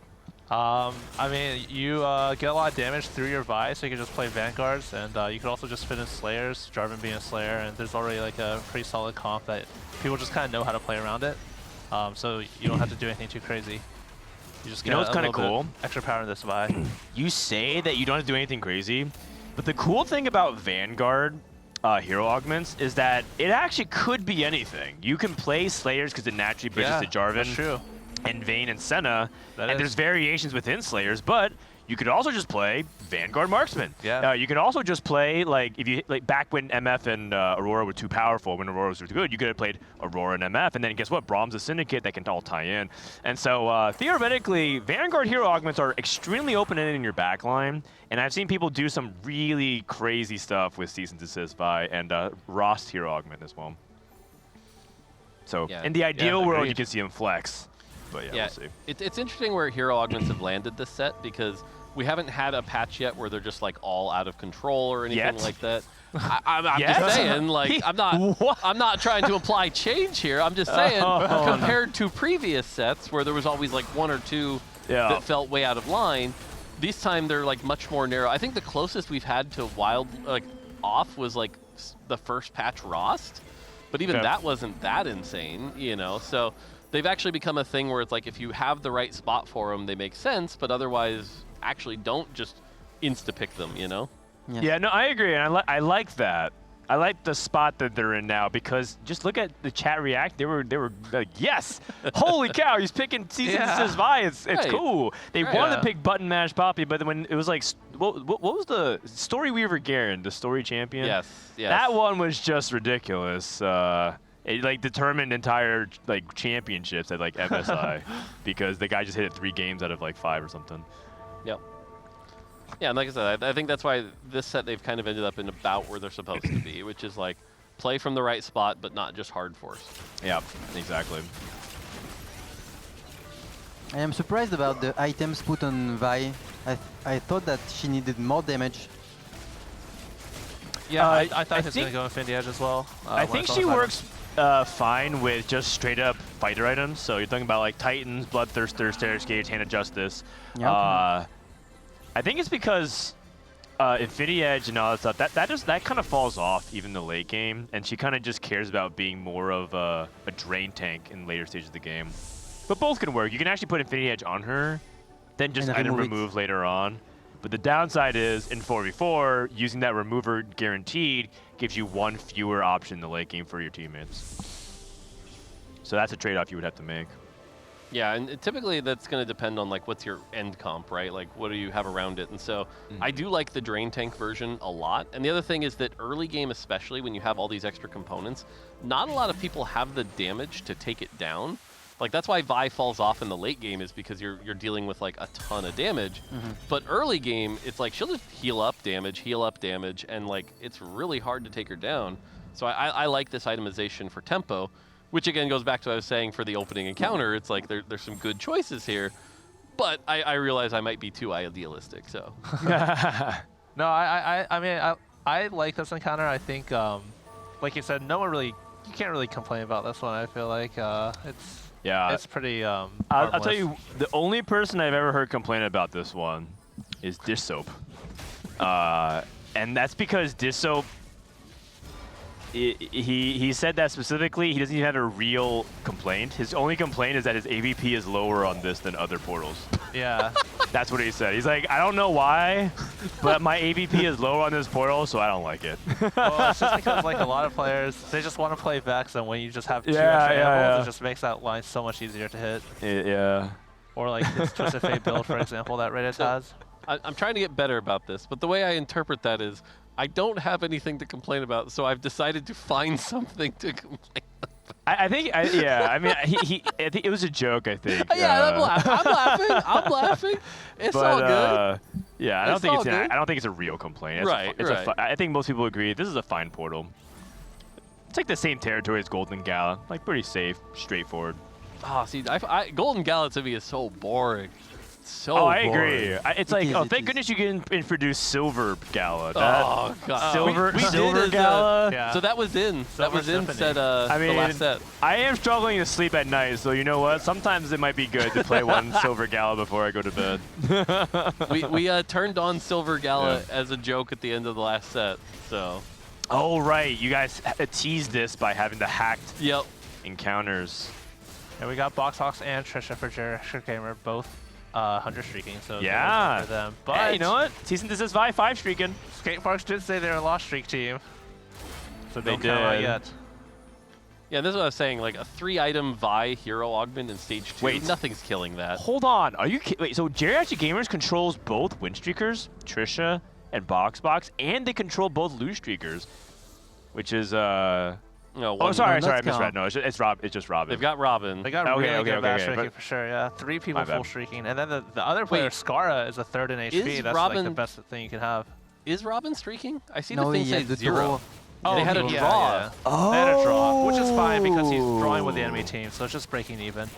I mean, you get a lot of damage through your Vi, so you can just play Vanguards, and you can also just fit in Slayers, Jarvan being a Slayer, and there's already like a pretty solid comp that people just kind of know how to play around it. So you don't have to do anything too crazy. You just get what's kind of cool? Extra power in this Vi. You say that you don't have to do anything crazy, but the cool thing about Vanguard hero augments is that it actually could be anything. You can play Slayers because it naturally bridges to Jarvan. That's true. And Vayne and Senna, and there's variations within Slayers, but you could also just play Vanguard Marksman. Yeah. You can also just play if you back when MF and Aurora were too powerful, when Aurora was too good, you could have played Aurora and MF, and then guess what? Brahm's a Syndicate that can all tie in. And so theoretically, Vanguard hero augments are extremely open-ended in your backline, and I've seen people do some really crazy stuff with Cease and Desist Vi and Rost hero augment as well. So in the ideal world, you can see him flex. But we'll see. It's interesting where hero augments have landed this set because we haven't had a patch yet where they're just like all out of control or anything like that. I'm just saying, like I'm not trying to imply change here. I'm just saying compared to previous sets where there was always like 1 or 2 that felt way out of line, this time they're like much more narrow. I think the closest we've had to wild off was like the first patch Rost, but even that wasn't that insane, So they've actually become a thing where it's like if you have the right spot for them, they make sense, but otherwise actually don't just insta-pick them, Yeah, no, I agree, and I like that. I like the spot that they're in now because just look at the chat react. They were like, yes, holy cow, he's picking Cease and Desist Vi. It's cool. They wanted to pick Button Mash Poppy, but then when it was like, what was the Story Weaver Garen, the story champion? Yes. That one was just ridiculous. It like determined entire championships at like MSI because the guy just hit it 3 games out of like 5 or something. Yep. Yeah, and like I said, I think that's why this set they've kind of ended up in about where they're supposed to be, which is like play from the right spot, but not just hard force. Yeah, exactly. I am surprised about the items put on Vi. I thought that she needed more damage. Yeah, I thought he was going to go Infinity Edge as well. I think she works fine with just straight up fighter items. So you're talking about like Titans, Bloodthirster, Stairs Gauge, Hand of Justice. Yeah, okay. I think it's because Infinity Edge and all that stuff, that kind of falls off even in the late game, and she kind of just cares about being more of a drain tank in later stages of the game. But both can work. You can actually put Infinity Edge on her, then just item remove later on. But the downside is, in 4v4, using that remover guaranteed gives you one fewer option in the late game for your teammates. So that's a trade-off you would have to make. Yeah, and typically that's going to depend on like what's your end comp, right? Like what do you have around it? And so I do like the drain tank version a lot. And the other thing is that early game, especially when you have all these extra components, not a lot of people have the damage to take it down. Like that's why Vi falls off in the late game, is because you're dealing with like a ton of damage. But early game, it's like she'll just heal up damage, and like it's really hard to take her down. So I like this itemization for tempo. Which again goes back to what I was saying for the opening encounter. It's like there's some good choices here, but I realize I might be too idealistic. So no, I mean I like this encounter. I think like you said, you can't really complain about this one. I feel like it's pretty. I'll tell you, the only person I've ever heard complain about this one is Dishsoap, and that's because Dishsoap. He said that specifically. He doesn't even have a real complaint. His only complaint is that his AVP is lower on this than other portals. Yeah. That's what he said. He's like, I don't know why, but my AVP is lower on this portal, so I don't like it. Well, it's just because like a lot of players, they just want to play Vex, and when you just have two extra animals, it just makes that line so much easier to hit. Yeah. Or like this Twisted Fate build, for example, that Rayditz has. I'm trying to get better about this, but the way I interpret that is I don't have anything to complain about, so I've decided to find something to complain about. I think I mean, I think it was a joke, I think. Yeah, I'm laughing. It's all good. Yeah, I don't think it's a real complaint. I think most people agree this is a fine portal. It's like the same territory as Golden Gala, like pretty safe, straightforward. Oh, see, Golden Gala to me is so boring. I agree. It's like, thank goodness you can introduce Silver Gala. Oh god, Silver Gala. Yeah. So that was in. That was in set. I mean, the last set. I am struggling to sleep at night, so you know what? Sometimes it might be good to play one Silver Gala before I go to bed. we turned on Silver Gala as a joke at the end of the last set. So. Oh right, you guys teased this by having the hacked encounters. And we got Boxbox and Trisha for Geriatric Gamer, both 100 streaking, so yeah, for them. But hey, you know what? Season this is Vi 5 streaking. Skateparge did say they're a lost streak team, so they don't count out yet. Yeah, this is what I was saying. Like a 3-item Vi hero augment in stage 2. Wait, nothing's killing that. Hold on, are you kidding? Wait, so Geriatric Gamers controls both win streakers, Trisha and Boxbox, and they control both lose streakers, which is No, sorry, I misread. No, it's just Robin. They've got Robin. They got really good back streaking for sure. Yeah, 3 people full streaking, and then the other player, Scarra, is a 3rd in HP. That's like the best thing you can have. Is Robin streaking? I see the thing say 0. Oh, they had a draw. Yeah. They had a draw, which is fine because he's drawing with the enemy team, so it's just breaking even.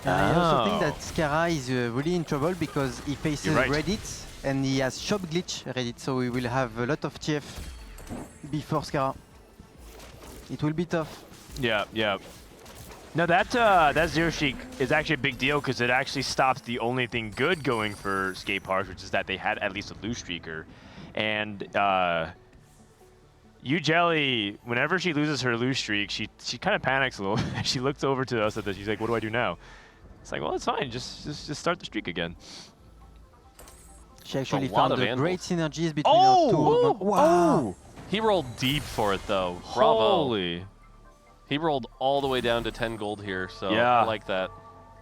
I also think that Scarra is really in trouble because he faces Rayditz and he has shop glitch Rayditz, so we will have a lot of TF before Scarra. It will be tough. Yeah. No, that Zero Streak is actually a big deal because it actually stops the only thing good going for Skateparge, which is that they had at least a loose streaker. And Yougelly, whenever she loses her loose streak, she kind of panics a little. She looks over to us and she's like, "What do I do now?" It's like, well, it's fine. Just start the streak again. She actually found the great synergies between our two. Wow! He rolled deep for it though. Bravo. Holy. He rolled all the way down to 10 gold here, so yeah. I like that.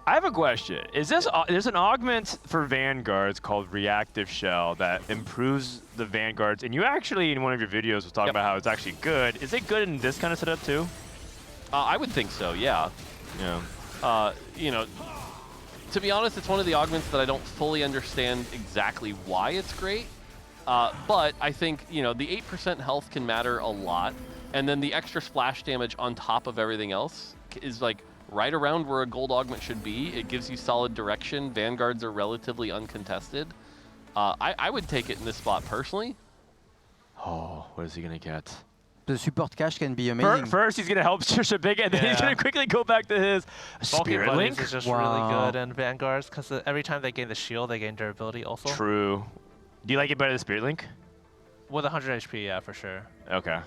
I have a question. There's an augment for Vanguards called Reactive Shell that improves the Vanguards, and you actually in one of your videos was talking about how it's actually good. Is it good in this kind of setup too? I would think so, yeah. Yeah. You know, to be honest, it's one of the augments that I don't fully understand exactly why it's great. But I think, you know, the 8% health can matter a lot, and then the extra splash damage on top of everything else is like right around where a gold augment should be. It gives you solid direction. Vanguards are relatively uncontested. I would take it in this spot personally. Oh, what is he gonna get? The support cache can be amazing. First, he's gonna help Trisha big, and then he's gonna quickly go back to his Spirit Link. Is just really good in Vanguards because every time they gain the shield, they gain durability also. True. Do you like it better than Spirit Link? With 100 HP, yeah, for sure. Okay.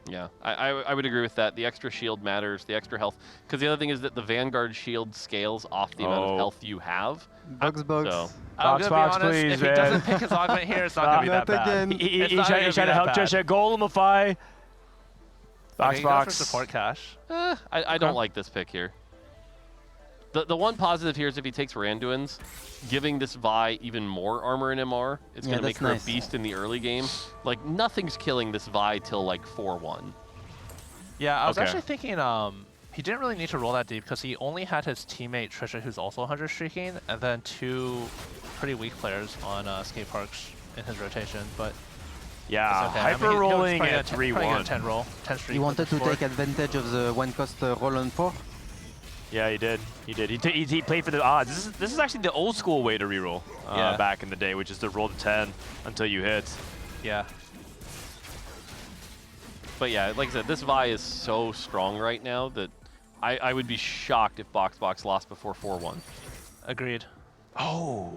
Yeah, I would agree with that. The extra shield matters, the extra health. Because the other thing is that the Vanguard shield scales off the amount of health you have. Boxbox. So. Boxbox, please, if he doesn't pick his augment here, it's not going to be that bad. He's trying to help Trisha. Golemify. Boxbox. Support cache. I don't like this pick here. The one positive here is if he takes Randuin's, giving this Vi even more armor and MR, it's going to make her a beast in the early game. Like, nothing's killing this Vi till like 4-1. Yeah, I was actually thinking he didn't really need to roll that deep because he only had his teammate Trisha, who's also 100 streaking, and then 2 pretty weak players on Skateparge in his rotation. But yeah, okay. hyper rolling at 3-1. 10 roll, 10 streak. He wanted to take advantage of the 1-cost roll on 4. Yeah, he did. He did. He played for the odds. This is actually the old school way to reroll back in the day, which is to roll to 10 until you hit. Yeah. But yeah, like I said, this Vi is so strong right now that I would be shocked if Boxbox lost before 4-1. Agreed. Oh.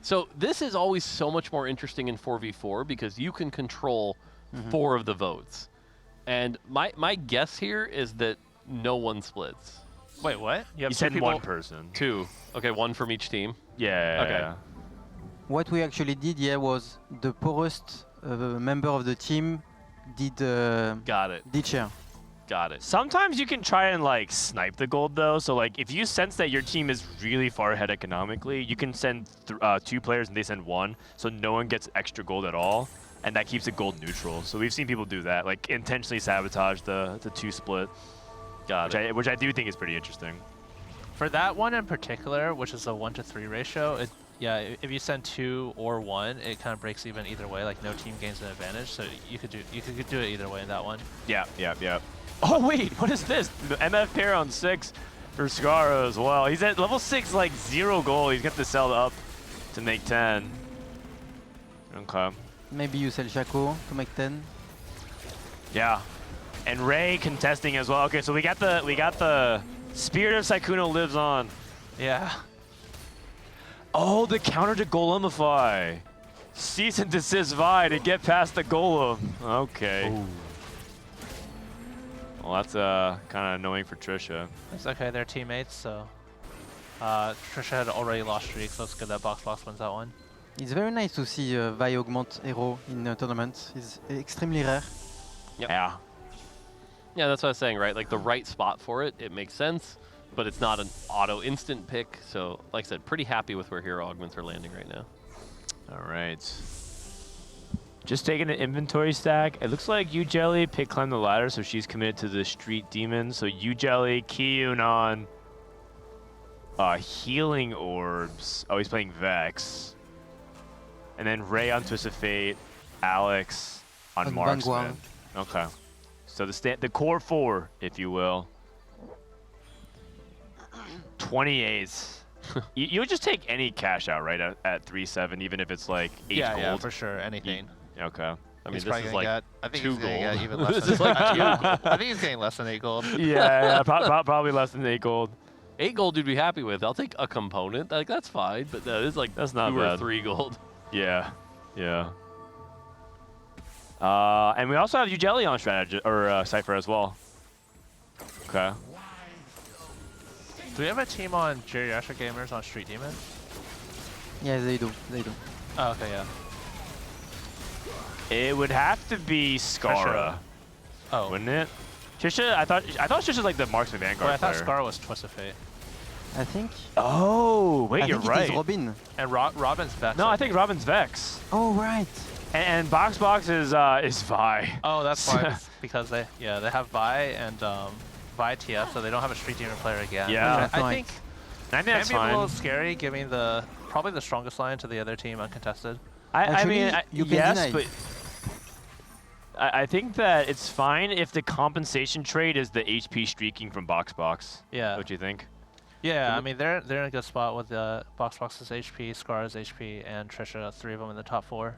So this is always so much more interesting in 4v4 because you can control 4 of the votes. And my guess here is that no one splits. Wait, what? You said one person. 2. Okay, 1 from each team. Yeah. Okay. What we actually did, was the poorest member of the team did did share. Got it. Sometimes you can try and like snipe the gold though. So like if you sense that your team is really far ahead economically, you can send 2 players and they send 1, so no one gets extra gold at all, and that keeps it gold neutral. So we've seen people do that, like intentionally sabotage the 2 split. Which I do think is pretty interesting. For that one in particular, which is a 1-to-3 ratio, if you send 2 or 1, it kind of breaks even either way. Like no team gains an advantage, so you could do it either way in that one. Yeah. Oh wait, what is this? The MF pair on 6 for Scarra as well. He's at level 6, like 0 gold. He's got to sell up to make 10. Okay. Maybe you sell Shaco to make 10. Yeah. And Ray contesting as well. Okay, so we got the Spirit of Sykkuno lives on. Yeah. Oh, the counter to Golemify. Cease and desist Vi to get past the Golem. Okay. Ooh. Well, that's kind of annoying for Trisha. It's okay, they're teammates, so Trisha had already lost streak, so it's good that Boxbox wins that one. It's very nice to see Vi augment hero in a tournament. It's extremely rare. Yep. Yeah, that's what I was saying, right? Like the right spot for it, it makes sense, but it's not an auto instant pick. So, like I said, pretty happy with where hero augments are landing right now. All right. Just taking an inventory stack. It looks like Yougelly pick climb the ladder, so she's committed to the street demon. So Yougelly, Kiyoon on healing orbs. Oh, he's playing Vex. And then Ray on Twist of Fate, Alex on Marksman. Okay. So the core 4, if you will. 28s. You would just take any cash out, right, at 3-7, even if it's like 8 gold? Yeah, for sure, anything. Okay. I mean, this is like 2 gold. Get even less than, like I think he's getting less than 8 gold. Yeah, probably less than 8 gold. 8 gold you'd be happy with. I'll take a component. Like, that's fine, but that is like that's not 2 bad. or 3 gold. Yeah. And we also have Yougelly on strategy or Cypher as well. Okay. Do we have a team on Geriatric Gamers on Street Demon? Yeah, they do. Oh, okay, yeah. It would have to be Scarra. Oh. Wouldn't it? Trisha, I thought Trisha's like the Marksman Vanguard I thought player. Scarra was Twist of Fate. I think. Oh, wait, you're right. It is Robin. And Robin's Vex. No, I think Robin's Vex. Oh, right. And Boxbox is Vi. Oh, that's why. Because they have Vi and Vi TF, so they don't have a Street Demon player again. Yeah, I think that's maybe fine. a little scary, giving probably the strongest line to the other team uncontested. I mean, you can yes, deny. but I think that it's fine if the compensation trade is the HP streaking from Boxbox. Yeah. What do you think? Yeah, I mean they're in a good spot with Boxbox's HP, Scarra's HP, and Trisha, 3 of them in the top 4.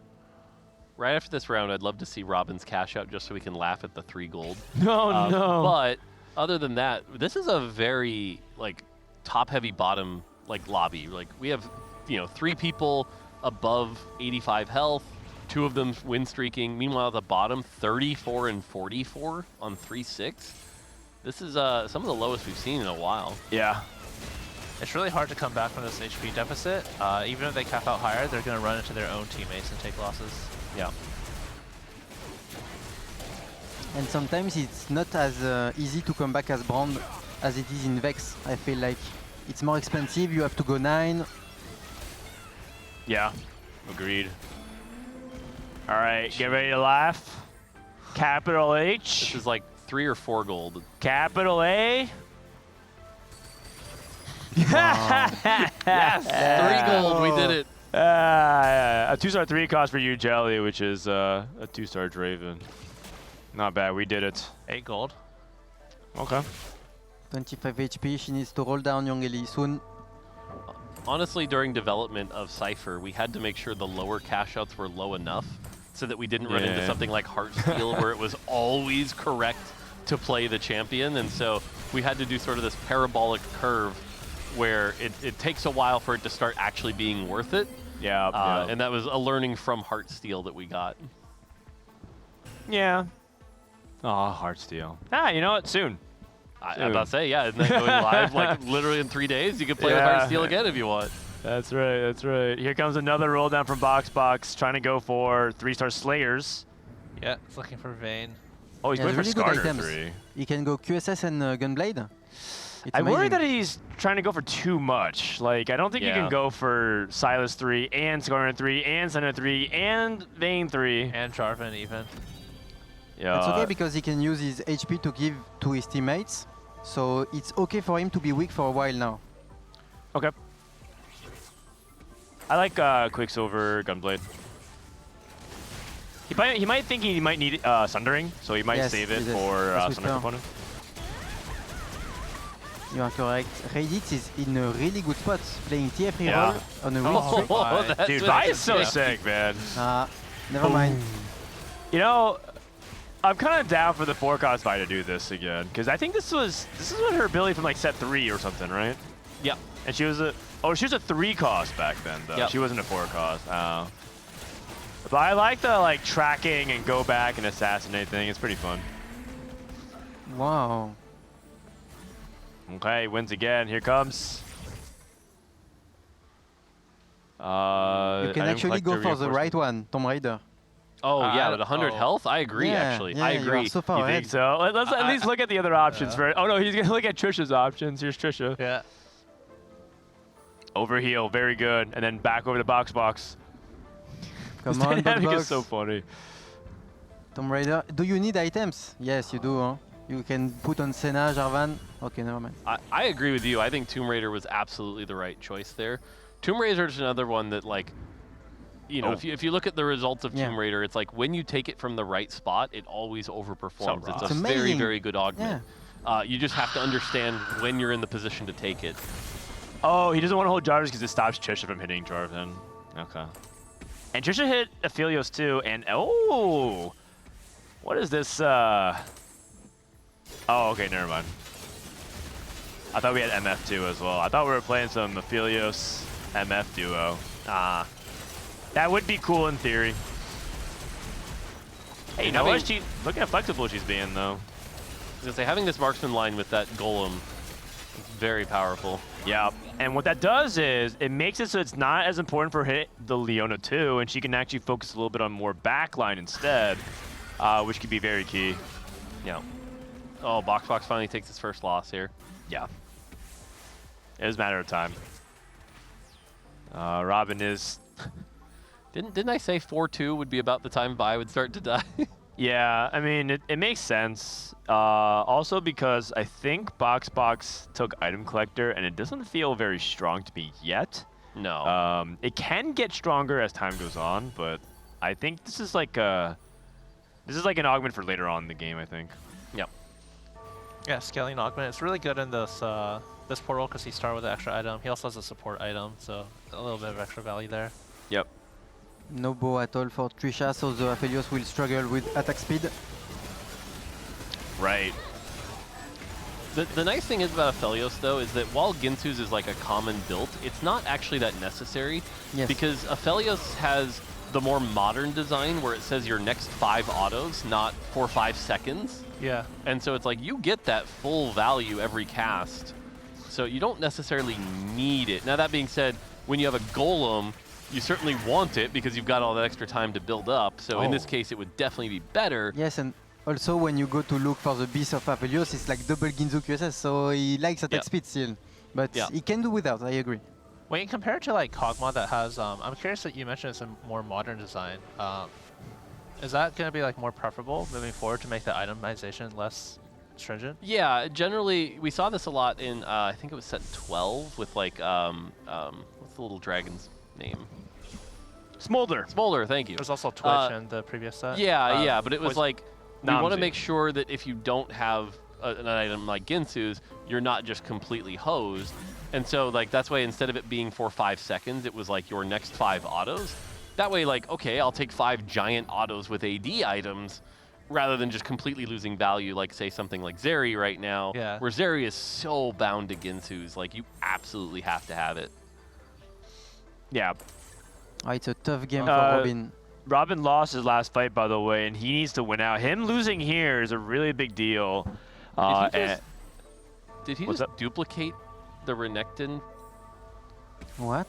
Right after this round, I'd love to see Robin's cash out just so we can laugh at the 3 gold. No, no. But other than that, this is a very like top-heavy bottom like lobby. Like we have, 3 people above 85 health, 2 of them win streaking. Meanwhile, at the bottom, 34 and 44 on 3-6. This is some of the lowest we've seen in a while. Yeah. It's really hard to come back from this HP deficit. Even if they cap out higher, they're going to run into their own teammates and take losses. Yeah. And sometimes it's not as easy to come back as Brand as it is in Vex. I feel like it's more expensive. You have to go 9. Yeah, agreed. All right, get ready to laugh. Capital H. This is like 3 or 4 gold. Capital A. Yes, 3 gold, we did it. A 2-star 3 cost for Yougelly, which is a 2-star Draven. Not bad, we did it. 8 gold. Okay. 25 HP, she needs to roll down Yougelly soon. Honestly, during development of Cypher, we had to make sure the lower cash outs were low enough so that we didn't run into something like Heartsteel where it was always correct to play the champion. And so we had to do sort of this parabolic curve where it takes a while for it to start actually being worth it. Yeah. And that was a learning from Heartsteel that we got. Yeah. Oh, Heartsteel. You know what? Soon. I'm about to say, isn't that going live like literally in 3 days? You can play with Heartsteel again if you want. That's right, that's right. Here comes another roll down from Boxbox, trying to go for 3-star Slayers. Yeah, it's looking for Vayne. Oh, he's going for really Scarra good items. 3. He can go QSS and Gunblade. I worry that he's trying to go for too much. Like, I don't think you can go for Silas 3 and Scarra 3 and Senna 3 and Vayne 3. And Jarvan even. Yeah. It's okay because he can use his HP to give to his teammates. So it's okay for him to be weak for a while now. Okay. I like Quicksilver Gunblade. He might think he might need Sundering, so he might save it for Sunder component. You are correct. Rayditz is in a really good spot, playing TF Reroll on a win streak. Dude, Vi is so sick, man. Never mind. You know, I'm kind of down for the 4-cost Vi to do this again, because I think this is what her ability from like set 3 or something, right? Yeah. And she was a 3-cost back then though. Yep. She wasn't a 4-cost. But I like the like tracking and go back and assassinate thing. It's pretty fun. Wow. Okay, wins again. Here comes. You can actually go for the right one, Tomb Raider. Oh yeah, with 100 health? I agree, actually. I agree. You are so far You ahead. think so? Let's at least look at the other options first. Oh no, he's going to look at Trisha's options. Here's Trisha. Yeah. Overheal, very good. And then back over the Boxbox. Come This on, dynamic Boxbox. is so funny. Tomb Raider. Do you need items? Yes, you do. Huh? You can put on Senna, Jarvan. Okay, never mind. I agree with you. I think Tomb Raider was absolutely the right choice there. Tomb Raider is another one that, like, you know, if you look at the results of Tomb Raider, it's like when you take it from the right spot, it always overperforms. So it's a very, very good augment. You just have to understand when you're in the position to take it. Oh, he doesn't want to hold Jarvis because it stops Trisha from hitting Jarvan. Okay. And Trisha hit Aphelios too, and oh! What is this, Oh, okay, never mind. I thought we had MF too as well. I thought we were playing some Aphelios MF duo. That would be cool in theory. Hey, you know what? Look how flexible she's being, though. I was gonna say, having this marksman line with that Golem is very powerful. Yeah, and what that does is it makes it so it's not as important for her hit the Leona too, and she can actually focus a little bit on more backline instead, which could be very key. Yeah. Oh, Boxbox finally takes his first loss here. Yeah. It was a matter of time. Robin is... Didn't I say 4-2 would be about the time Vi would start to die? Yeah, I mean, it makes sense. Also because I think Boxbox took Item Collector, and it doesn't feel very strong to me yet. No. It can get stronger as time goes on, but I think this is like a This is like an augment for later on in the game, I think. Yep. Yeah, scaling augment. It's really good in this this portal because he started with an extra item. He also has a support item, so a little bit of extra value there. Yep. No bow at all for Trisha, so the Aphelios will struggle with attack speed. Right. The nice thing is about Aphelios, though, is that while Ginsu's is like a common build, it's not actually that necessary. Yes. Because Aphelios has the more modern design where it says your next 5 autos, not for 5 seconds. Yeah. And so it's like you get that full value every cast. So you don't necessarily need it. Now, that being said, when you have a Golem, you certainly want it because you've got all that extra time to build up. So in this case, it would definitely be better. Yes, and also when you go to look for the Beast of Aphelios, it's like double Ginsu QSS, so he likes attack speed still. But he can do without, I agree. When you compare it to like Kog'Maw that has, I'm curious that you mentioned it's a more modern design. Is that going to be like more preferable moving forward to make the itemization less stringent? Yeah, generally, we saw this a lot in, I think it was set 12 with like, what's the little dragon's name? Smolder. Smolder, thank you. There's also Twitch in the previous set. Yeah, but it was like, we want to Namzi. make sure that if you don't have an item like Ginsu's, you're not just completely hosed. And so like that's why instead of it being for 5 seconds, it was like your next 5 autos. That way, like, okay, I'll take 5 giant autos with AD items rather than just completely losing value, like say something like Zeri right now, where Zeri is so bound to Ginsu's, like you absolutely have to have it. Yeah. It's a tough game for Robin. Robin lost his last fight, by the way, and he needs to win out. Him losing here is a really big deal. Did he just duplicate the Renekton? What?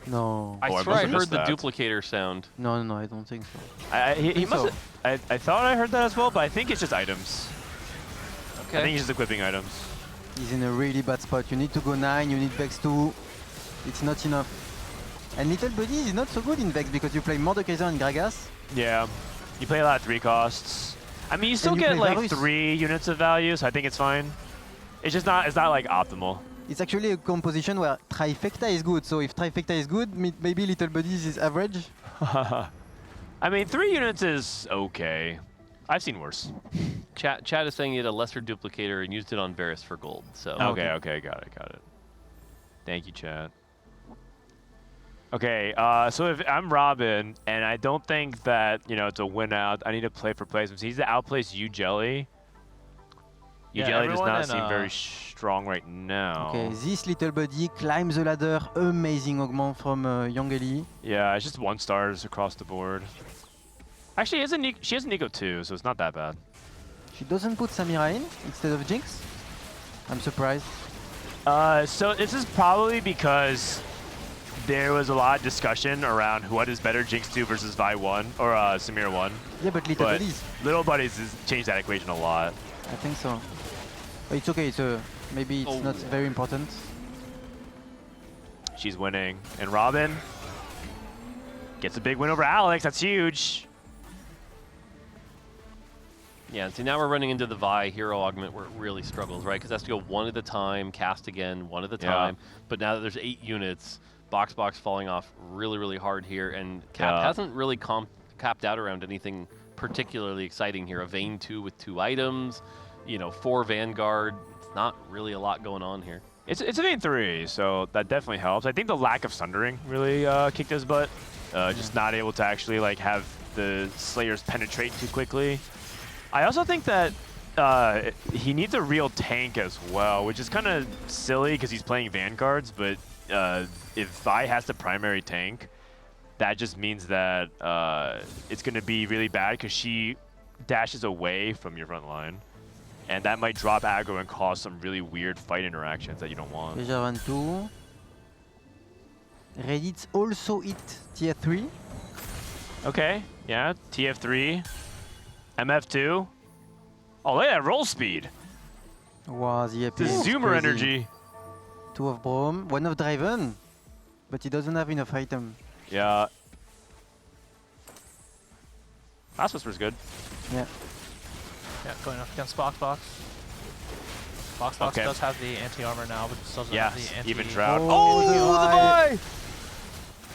No. I swear I heard the duplicator sound. No, I don't think so. He must. I thought I heard that as well, but I think it's just items. Okay. I think he's just equipping items. He's in a really bad spot. You need to go 9, you need Vex 2. It's not enough. And Little Buddy is not so good in Vex because you play Mordekaiser and Gragas. Yeah. You play a lot of 3 costs. I mean, you still get like Varus. 3 units of value, so I think it's fine. It's just not. It's not like optimal. It's actually a composition where Trifecta is good. So if Trifecta is good, maybe Little Buddies is average. I mean, 3 units is okay. I've seen worse. Chat is saying he had a lesser duplicator and used it on Varus for gold. So okay, got it. Thank you, chat. Okay, so if I'm Robin, and I don't think that, it's a win out, I need to play for placements. He's to outplace Yougelly. Yougelly does not seem very strong right now. Okay, this Little Buddy climbs the ladder. Amazing augment from Yougelly. Yeah, it's just 1 stars across the board. Actually, she has a Nico too, so it's not that bad. She doesn't put Samira in instead of Jinx? I'm surprised. So this is probably because there was a lot of discussion around what is better, Jinx 2 versus Vi 1, or Samira 1. Yeah, but Little Buddies. Little Buddies has changed that equation a lot. I think so. But it's okay, so maybe it's not very important. She's winning. And Robin gets a big win over Alex. That's huge. Yeah, so now we're running into the Vi hero augment where it really struggles, right? Because it has to go 1 at a time, cast again, 1 at a time. But now that there's 8 units, Boxbox falling off really, really hard here. And Cap hasn't really capped out around anything particularly exciting here. A Vayne 2 with 2 items, 4 Vanguard. It's not really a lot going on here. It's a Vayne 3, so that definitely helps. I think the lack of Sundering really kicked his butt. Just not able to actually have the Slayers penetrate too quickly. I also think that he needs a real tank as well, which is kind of silly because he's playing Vanguards, but if Vi has the primary tank, that just means that it's going to be really bad because she dashes away from your front line. And that might drop aggro and cause some really weird fight interactions that you don't want. Deja 1-2. Rayditz also hit TF3. Okay, yeah, TF3. MF2. Oh, look at that roll speed. Wow, the AP The is zoomer crazy. energy. 2 of Brom, 1 of Driven. But he doesn't have enough item. Yeah. Last Whisper's good. Yeah. Yeah, going up against Boxbox. Boxbox does have the anti-armor now, but still doesn't have the anti... even trap. Oh, the Vi!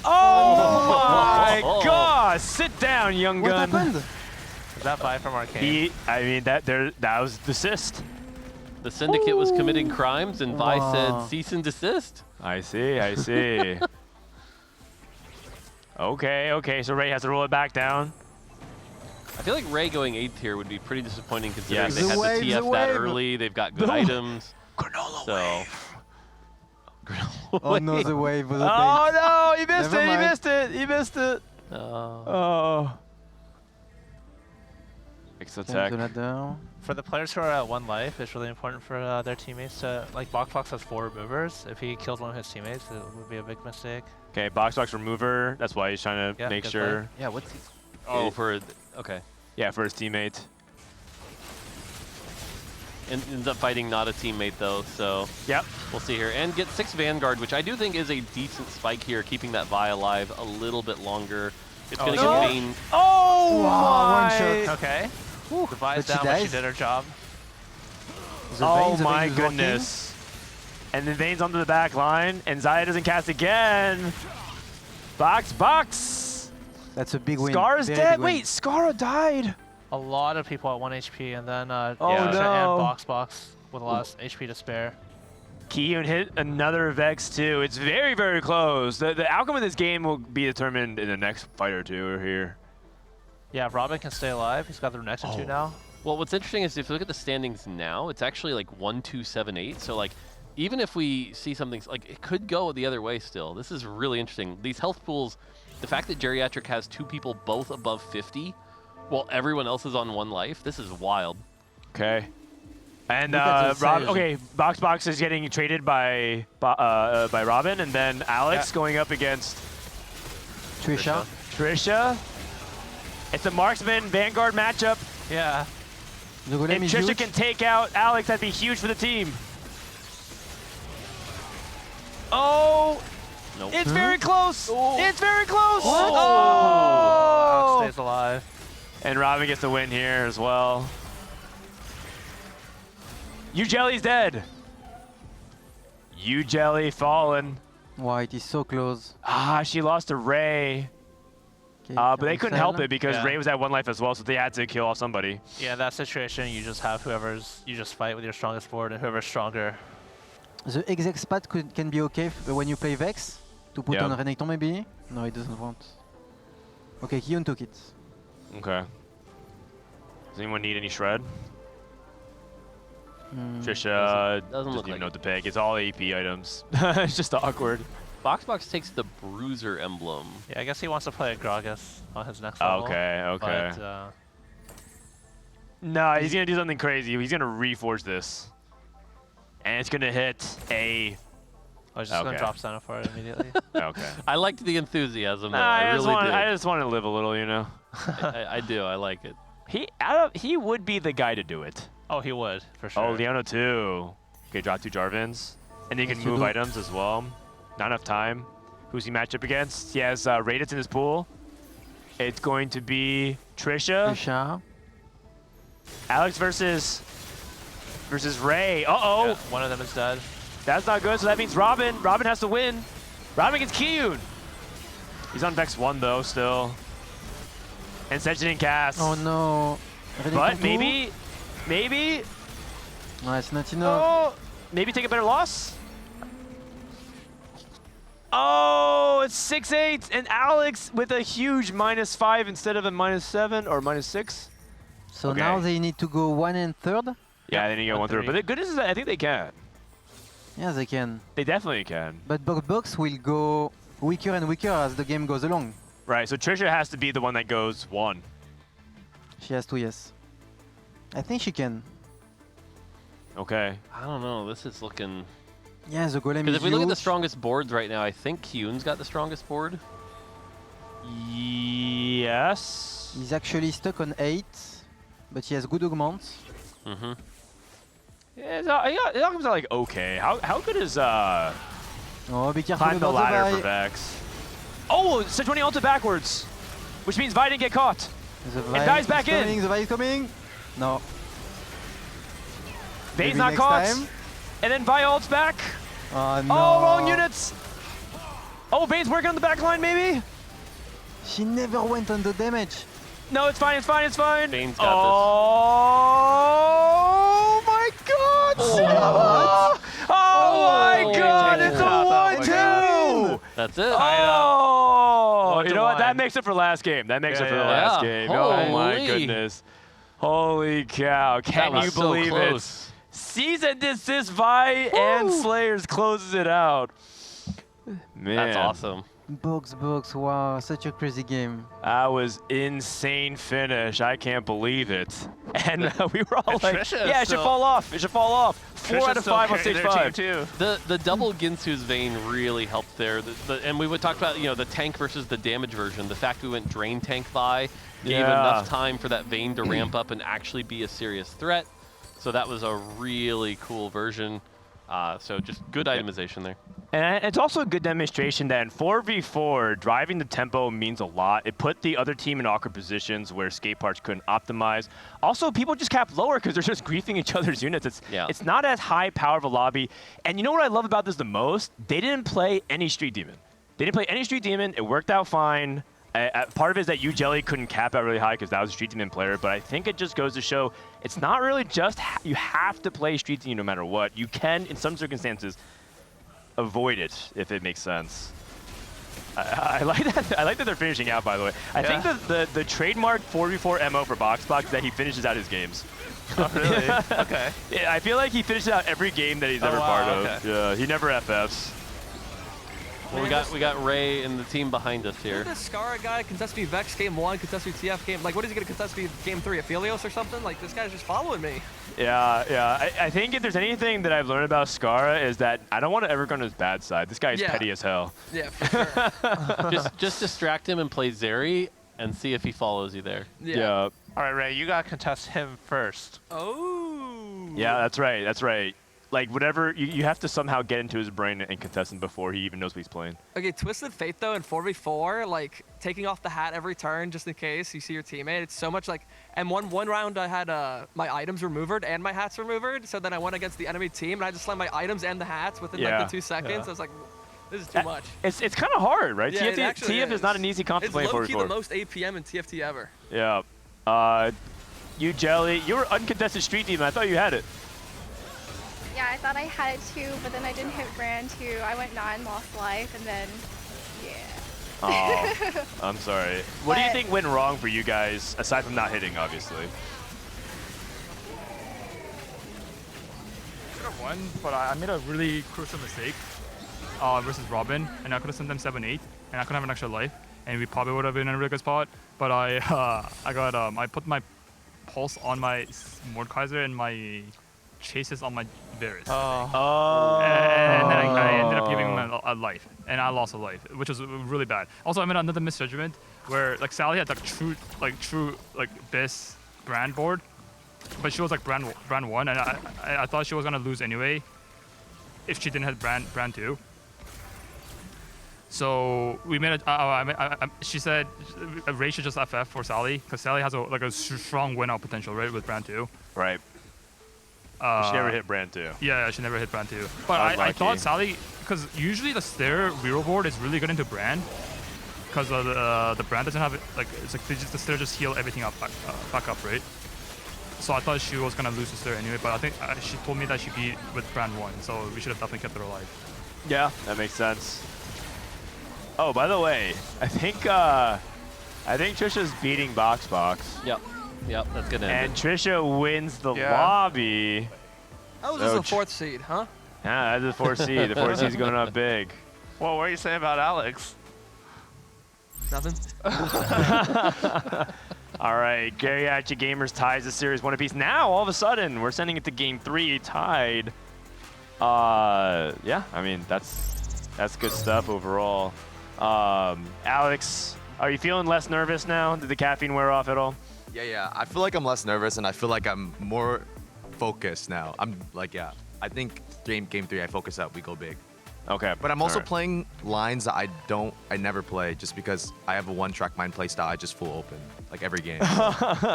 Oh my God! Sit down, young What gun. happened? Is that buy from Arcane? I mean, that was the assist. The Syndicate was committing crimes, and Vi said cease and desist. I see, I see. Okay, so Ray has to roll it back down. I feel like Ray going 8th here would be pretty disappointing considering Yes. they had wave, the TF that early, they've got good items. Granola wave. Oh no, the wave was a Oh bait. no, he missed Never it, mind. he missed it, he missed it. Oh. Extra Change attack. the ladder. For the players who are at 1 life, it's really important for their teammates to, like Boxbox has 4 removers. If he kills one of his teammates, it would be a big mistake. Okay, Boxbox remover. That's why he's trying to make good sure. play. Yeah, what's he? Oh, for okay. Yeah, for his teammate. And ends up fighting not a teammate though, so yep. We'll see here. And get 6 Vanguard, which I do think is a decent spike here, keeping that Vi alive a little bit longer. It's gonna get Vayne. Oh Wow, my! one shot. Okay. The Vi's But she down, but she dies. did her job. Oh the my Vayne is working. goodness. And then Vayne's onto the back line, and Zaya doesn't cast again. Box. That's a big win. Scarra's Very dead. big win. Wait, Scarra died. A lot of people at 1 HP, and then Oh, Trisha no. and Boxbox with a lot of HP to spare. Kiyoon hit another Vex too. It's very, very close. The outcome of this game will be determined in the next fight or two here. Yeah, if Robin can stay alive, he's got the next 2 now. Well, what's interesting is if you look at the standings now, it's actually like 1, 2, 7, 8. So like, even if we see something like it could go the other way still. This is really interesting. These health pools, the fact that Geriatric has 2 people both above 50, while everyone else is on 1 life, this is wild. Okay. And Look at the okay, Boxbox is getting traded by Robin, and then Alex going up against Trisha. It's a marksman Vanguard matchup. Yeah. The Golem If is Trisha huge. can take out Alex, that'd be huge for the team. Oh! Nope. It's very close! It's very close! Alex Oh! stays alive. And Robin gets the win here as well. Yougelly's dead. Yougelly fallen. Wow, it is so close. Ah, she lost to Ray. Okay, But they couldn't help it because Yeah. Ray was at 1 life as well, so they had to kill off somebody. Yeah, in that situation, you just have you just fight with your strongest board, and whoever's stronger. The exec spot can be okay when you play Vex. To put Yeah. on Renekton maybe? No, it doesn't want. Okay, Kiyoon took it. Okay. Does anyone need any shred? Trisha doesn't look even like know what to pick. It's all AP items. It's just awkward. Boxbox takes the Bruiser emblem. Yeah, I guess he wants to play a Gragas on his next level. Okay. But, No, he's gonna do something crazy. He's gonna reforge this. And it's gonna hit a... I was just gonna drop Senna for it immediately. Okay. I liked the enthusiasm though. Nah, I really did. I just want to live a little, you know? I do. I like it. He would be the guy to do it. Oh, he would, for sure. Oh, Leona too. Okay, drop 2 Jarvins. And then you can move items as well. Not enough time. Who's he match up against? He has Rayditz in his pool. It's going to be Trisha. Alex versus Ray. Uh-oh. Yeah, one of them is dead. That's not good, so that means Robin. Robin has to win. Robin gets Kiyoon. He's on Vex 1 though, still. And Sedge didn't cast. Oh no. But maybe. No, it's not enough. Oh, maybe take a better loss. Oh, it's 6-8, and Alex with a huge -5 instead of a -7 or -6. So now they need to go 1 and 3rd? Yeah, they need to go 1/3. But the good news is that I think they can. Yeah, they can. They definitely can. But Boxbox will go weaker and weaker as the game goes along. Right, so Trisha has to be the one that goes 1. She has to, yes. I think she can. Okay. I don't know. This is looking... Yeah, the Golem is Because if we look at the huge. strongest boards right now, I think Kiyoon's got the strongest board. Yes. He's actually stuck on 8, but he has good augments. Mm-hmm. Yeah, it all comes out like okay. How good is Oh, be careful climb the about ladder Vi. for Vex? Oh, Sejuani ulted backwards, which means Vi didn't get caught. The And Vi dies is back coming, in. The Vi is coming. No. Vayne's Maybe not next caught. time. And then Vi ults back. Oh no. Oh, wrong units. Oh, Vane's working on the back line, maybe? She never went on the damage. No, it's fine, it's fine, it's fine. Vane's got Oh my god! Oh, oh my god, it's a 1-2! That's it. Oh! You know what? 1-1. That makes it for last game. That makes it for the last game. Oh my Holy. goodness. Holy cow. Can was you so believe close. it? Season desist Vi and Slayers closes it out. Man. That's awesome. Boxbox, wow, such a crazy game. That was insane finish. I can't believe it. And we were all like, Trisha yeah, it should fall off. It should fall off. 4 out of 5 on stage 5. Too. The double Ginsu's Vane really helped there. And we would talk about, you know, the tank versus the damage version. The fact we went Drain Tank Vi gave enough time for that Vane to ramp up and actually be a serious threat. So that was a really cool version. So just good itemization there. And it's also a good demonstration that in 4v4, driving the tempo means a lot. It put the other team in awkward positions where Skateparge couldn't optimize. Also, people just cap lower because they're just griefing each other's units. It's not as high power of a lobby. And you know what I love about this the most? They didn't play any Street Demon. They didn't play any Street Demon. It worked out fine. Part of it is that Yougelly couldn't cap out really high because that was a Street Demon player, but I think it just goes to show it's not really just you have to play Street Demon no matter what. You can, in some circumstances, avoid it if it makes sense. I like that. I like that they're finishing out. By the way, I think the trademark 4v4 MO for Boxbox is that he finishes out his games. Oh, really? Okay. Yeah, I feel like he finishes out every game that he's ever part of. Okay. Yeah, he never FFs. Well, we got Ray and the team behind us here. This Scarra guy contest me Vex game 1, contest me TF game. Like, what is he gonna contest me game 3? Aphelios or something? Like, this guy's just following me. Yeah. I think if there's anything that I've learned about Scarra is that I don't want to ever go on his bad side. This guy is petty as hell. Yeah, for sure. just distract him and play Zeri and see if he follows you there. Yeah. All right, Ray, you gotta contest him first. Oh. Yeah, that's right. That's right. Like, whatever, you have to somehow get into his brain and contest him before he even knows what he's playing. Okay, Twisted Fate, though, in 4v4, like, taking off the hat every turn just in case you see your teammate, it's so much like, and one round I had my items removed and my hats removed, so then I went against the enemy team, and I just slammed my items and the hats within, like, the 2 seconds. I was like, this is too much. It's kind of hard, right? Yeah, TF is not an easy comp to play in 4v4. It's low-key the most APM in TFT ever. Yeah. Yougelly, you were uncontested Street Demon. I thought you had it. Yeah, I thought I had it too, but then I didn't hit Brand 2. I went 9, lost life, and then, yeah. Oh, I'm sorry. What do you think went wrong for you guys, aside from not hitting, obviously? Could have won, but I made a really crucial mistake versus Robin, and I could have sent them 7-8, and I could have an extra life, and we probably would have been in a really good spot. But I put my pulse on my Mordkaiser and my chases on my Varus. And then I ended up giving him a life, and I lost a life, which was really bad. Also, I made another misjudgment where like Sally had true Biss brand board, but she was like brand 1, and I thought she was gonna lose anyway if she didn't have brand 2. So we made she said Ray should just FF for Sally because Sally has a strong win out potential, right, with brand 2. Right. She never hit brand 2. Yeah, she never hit brand 2. But I thought Sally, because usually the Stair reroll board is really good into brand, because the brand doesn't have it, like, it's like the Stair just heal everything up back up, right? So I thought she was gonna lose the Stair anyway, but I think she told me that she beat with brand 1, so we should have definitely kept her alive. Yeah, that makes sense. Oh, by the way, I think Trisha's beating Boxbox. Yep, that's gonna end. And Trisha wins the Yeah. lobby. That was just a 4th seed, huh? Yeah, that's the 4th seed. The 4th seed's going up big. Well, what are you saying about Alex? Nothing. All right, Geriatric Gamers ties the series 1 apiece. Now, all of a sudden, we're sending it to game 3, tied. Yeah, I mean, that's good stuff overall. Alex, are you feeling less nervous now? Did the caffeine wear off at all? Yeah. I feel like I'm less nervous, and I feel like I'm more focused now. I'm like, yeah. I think game 3, I focus up, we go big. Okay. But I'm also playing lines that I never play just because I have a one-track mind play style. I just full open like every game.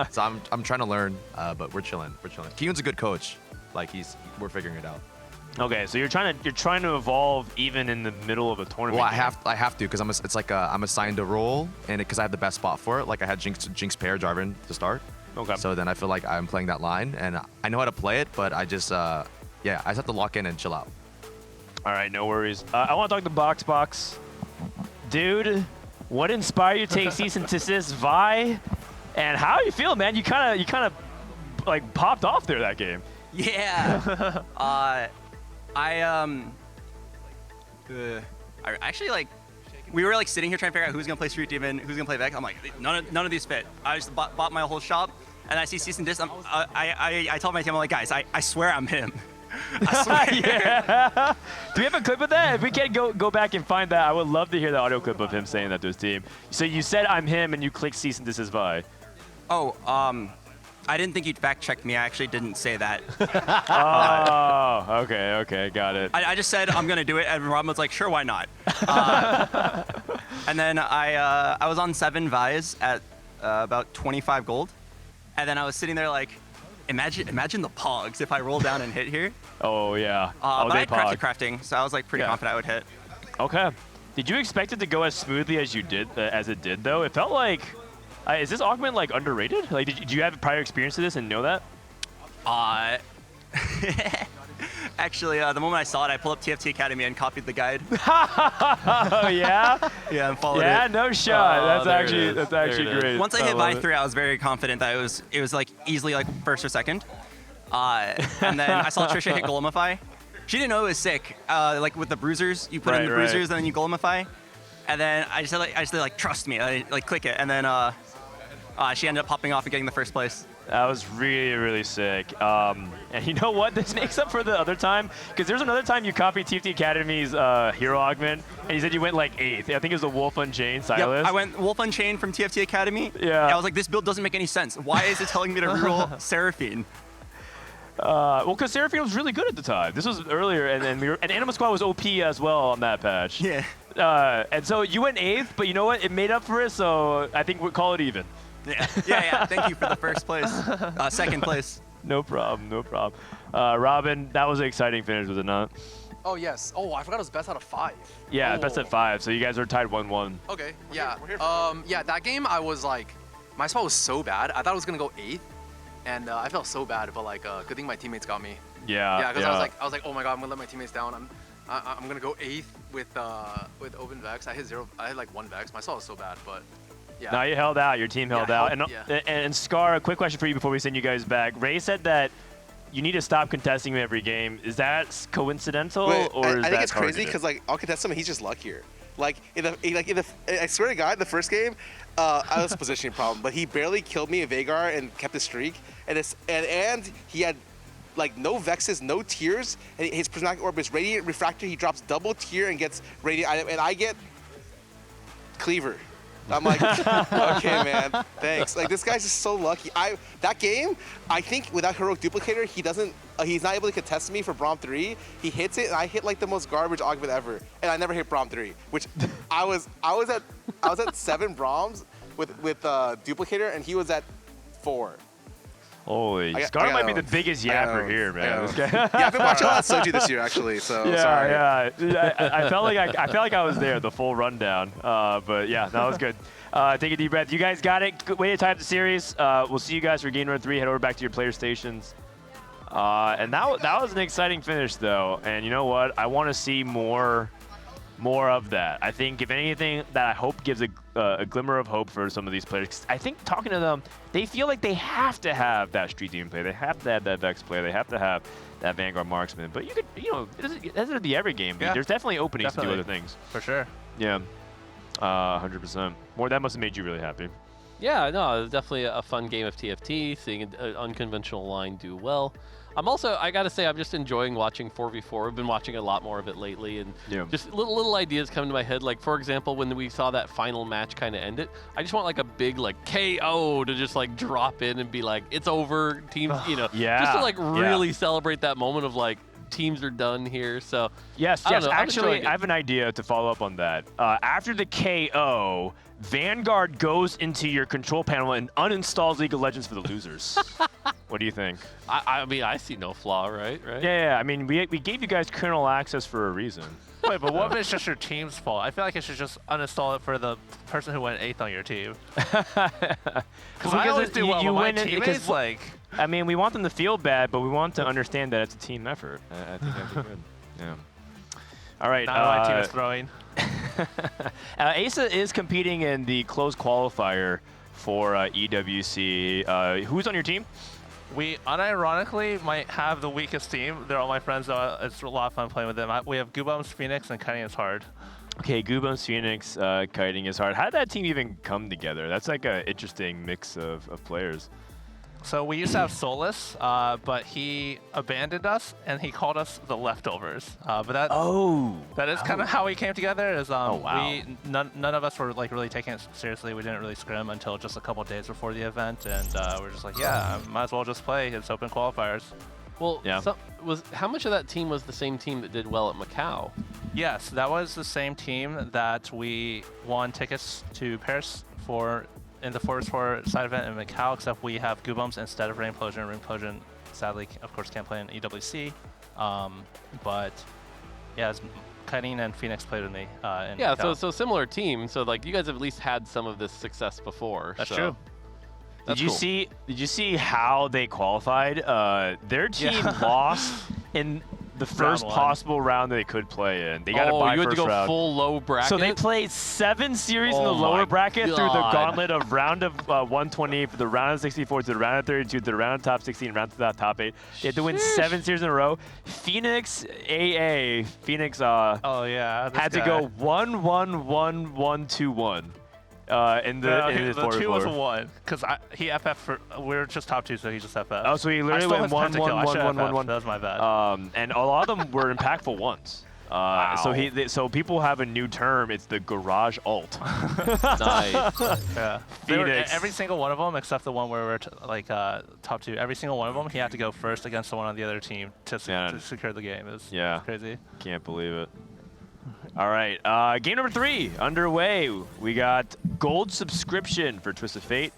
So I'm trying to learn, but we're chilling. Kiyoon's a good coach. Like we're figuring it out. Okay, so you're trying to evolve even in the middle of a tournament. Well, I have to because it's like I'm assigned a role, and because I have the best spot for it. Like I had Jinx pair Jarvan to start. Okay. So then I feel like I'm playing that line, and I know how to play it, but I just I just have to lock in and chill out. All right, no worries. I want to talk to Boxbox. Dude, what inspired you to take Cease and Desist Vi? And how you feel, man? You kind of like popped off there that game. Yeah. I actually like we were like sitting here trying to figure out who's gonna play Street Demon, who's gonna play Vex. I'm like, none of these fit. I just bought my whole shop, and I see Cease and Desist. I told my team, I'm like, guys, I swear I'm him. I swear. Yeah. Do we have a clip of that? If we can go back and find that, I would love to hear the audio clip of him saying that to his team. So you said I'm him, and you clicked Cease and Desist Vi. Oh, I didn't think you'd fact check me. I actually didn't say that. Oh, okay, got it. I just said I'm gonna do it, and Rob was like, sure, why not? And then I was on 7 Vi's at about 25 gold, and then I was sitting there like, imagine the pogs if I roll down and hit here. Oh yeah. But I crafted crafting, so I was like pretty confident I would hit. Okay. Did you expect it to go as smoothly as it did though? It felt like. Is this augment like underrated? Like, did you have prior experience to this and know that? Actually, the moment I saw it, I pulled up TFT Academy and copied the guide. Oh yeah. Yeah, and followed it. Yeah, no shot. That's actually great. Once I hit Vi 3, I was very confident that it was like easily like first or second. And then I saw Trisha hit Golemify. She didn't know it was sick. Like with the bruisers, you put in the bruisers, and then you Golemify. And then I just said like trust me, like click it, and then she ended up popping off and getting the first place. That was really, really sick. And you know what? This makes up for the other time, because there's another time you copied TFT Academy's hero augment, and you said you went like 8th. I think it was the Wolf Unchained Silas. Yep, I went Wolf Unchained from TFT Academy. Yeah. I was like, this build doesn't make any sense. Why is it telling me to reroll Seraphine? Well, because Seraphine was really good at the time. This was earlier, and Animal Squad was OP as well on that patch. Yeah. And so you went 8th, but you know what? It made up for it, so I think we'll call it even. Yeah. Thank you for the first place. Second place. No problem. Robin, that was an exciting finish, was it not? Oh, yes. Oh, I forgot it was best out of 5. Yeah, best at 5, so you guys are tied 1-1. Okay, yeah. Yeah, that game, I was like, my spot was so bad. I thought I was going to go 8th, and I felt so bad, but like, good thing my teammates got me. Yeah, because I was like, oh my god, I'm going to let my teammates down. I'm going to go 8th with open Vex. I had like 1 Vex. My spot was so bad, but yeah. No, you held out. Your team held out. And Scar, a quick question for you before we send you guys back. Ray said that you need to stop contesting him every game. Is that coincidental, or is that I think it's crazy targeted? because like I'll contest him and he's just luckier. Like I swear to God, the first game, I was a positioning problem, but he barely killed me in Veigar and kept the streak. And he had like no Vexes, no tiers, and his Prismatic Orb is Radiant Refractor. He drops double tier and gets Radiant, and I get Cleaver. I'm like, okay, man, thanks. Like, this guy's just so lucky. That game, I think without Heroic Duplicator, he's not able to contest me for Braum 3. He hits it, and I hit like the most garbage augment ever, and I never hit Braum 3. Which I was at 7 Brahms with Duplicator, and he was at 4. Holy, Scar might be the biggest yapper here, man. This guy. Yeah, I've been watching a lot of Soju this year, actually. So sorry. Yeah. I felt like I was there, the full rundown. But yeah, that was good. Take a deep breath. You guys got it. Good way to tie up the series. We'll see you guys for Game Run 3. Head over back to your player stations. And that was an exciting finish, though. And you know what? I want to see more of that. I think, if anything, that I hope gives a glimmer of hope for some of these players. 'Cause I think talking to them, they feel like they have to have that Street Demon play. They have to have that Vex play. They have to have that Vanguard Marksman. But it doesn't be every game. Yeah. There's definitely openings to do other things. For sure. Yeah. 100%. That must have made you really happy. Yeah, no, it was definitely a fun game of TFT, seeing an unconventional line do well. I gotta say, I'm just enjoying watching 4v4. I've been watching a lot more of it lately, and just little ideas come to my head. Like, for example, when we saw that final match kind of end it, I just want like a big like KO to just like drop in and be like, it's over, teams, just to like really celebrate that moment of like, teams are done here. So yes. Actually, I have an idea to follow up on that. After the KO, Vanguard goes into your control panel and uninstalls League of Legends for the losers. What do you think? I mean, I see no flaw, right? Yeah. I mean, we gave you guys kernel access for a reason. Wait, but what if it's just your team's fault? I feel like it should just uninstall it for the person who went 8th on your team. Because I always do well with my teammates. Like, I mean, we want them to feel bad, but we want to understand that it's a team effort. I think that'd be good. Yeah. All right. Not my team is throwing. Aesah is competing in the closed qualifier for EWC. Who's on your team? We unironically might have the weakest team. They're all my friends, though. It's a lot of fun playing with them. We have Goobums, Phoenix, and Kiting is hard. Okay, Goobums, Phoenix, Kiting is hard. How did that team even come together? That's like an interesting mix of players. So we used to have Solus, but he abandoned us and he called us the leftovers. But that is kind of how we came together. Is none of us were like really taking it seriously. We didn't really scrim until just a couple days before the event, and we're just like, yeah, might as well just play. It's open qualifiers. Well, how much of that team was the same team that did well at Macau? Yes, that was the same team that we won tickets to Paris for in the 4v4 side event in Macau, except we have Goobums instead of Rainplosion. Rainplosion, sadly, of course, can't play in EWC. But yeah, Kiting and Phoenix played with me in Macau. so similar team. So like you guys have at least had some of this success before. That's true. Did you see how they qualified? Their team lost in the first possible round that they could play in. They got to buy you had first to go round. full low bracket? So they played 7 series in the lower bracket through the gauntlet of round of 120, for the round of 64, to the round of 32, to the round of top 16, round to the top 8. They had to win 7 series in a row. Phoenix had to go 1-1-1-1-2-1. In the 2 was a 1 because he FF for we were just top 2, so he just FF. Oh, so he literally went 1-1-1-1-1. That was my bad. And a lot of them were impactful ones. So people have a new term. It's the garage ult. Nice. Yeah. Every single one of them, except the one where we're top 2. Every single one of them, he had to go first against the one on the other team to secure the game. It was crazy. Can't believe it. All right, game number 3 underway. We got gold subscription for Twist of Fate.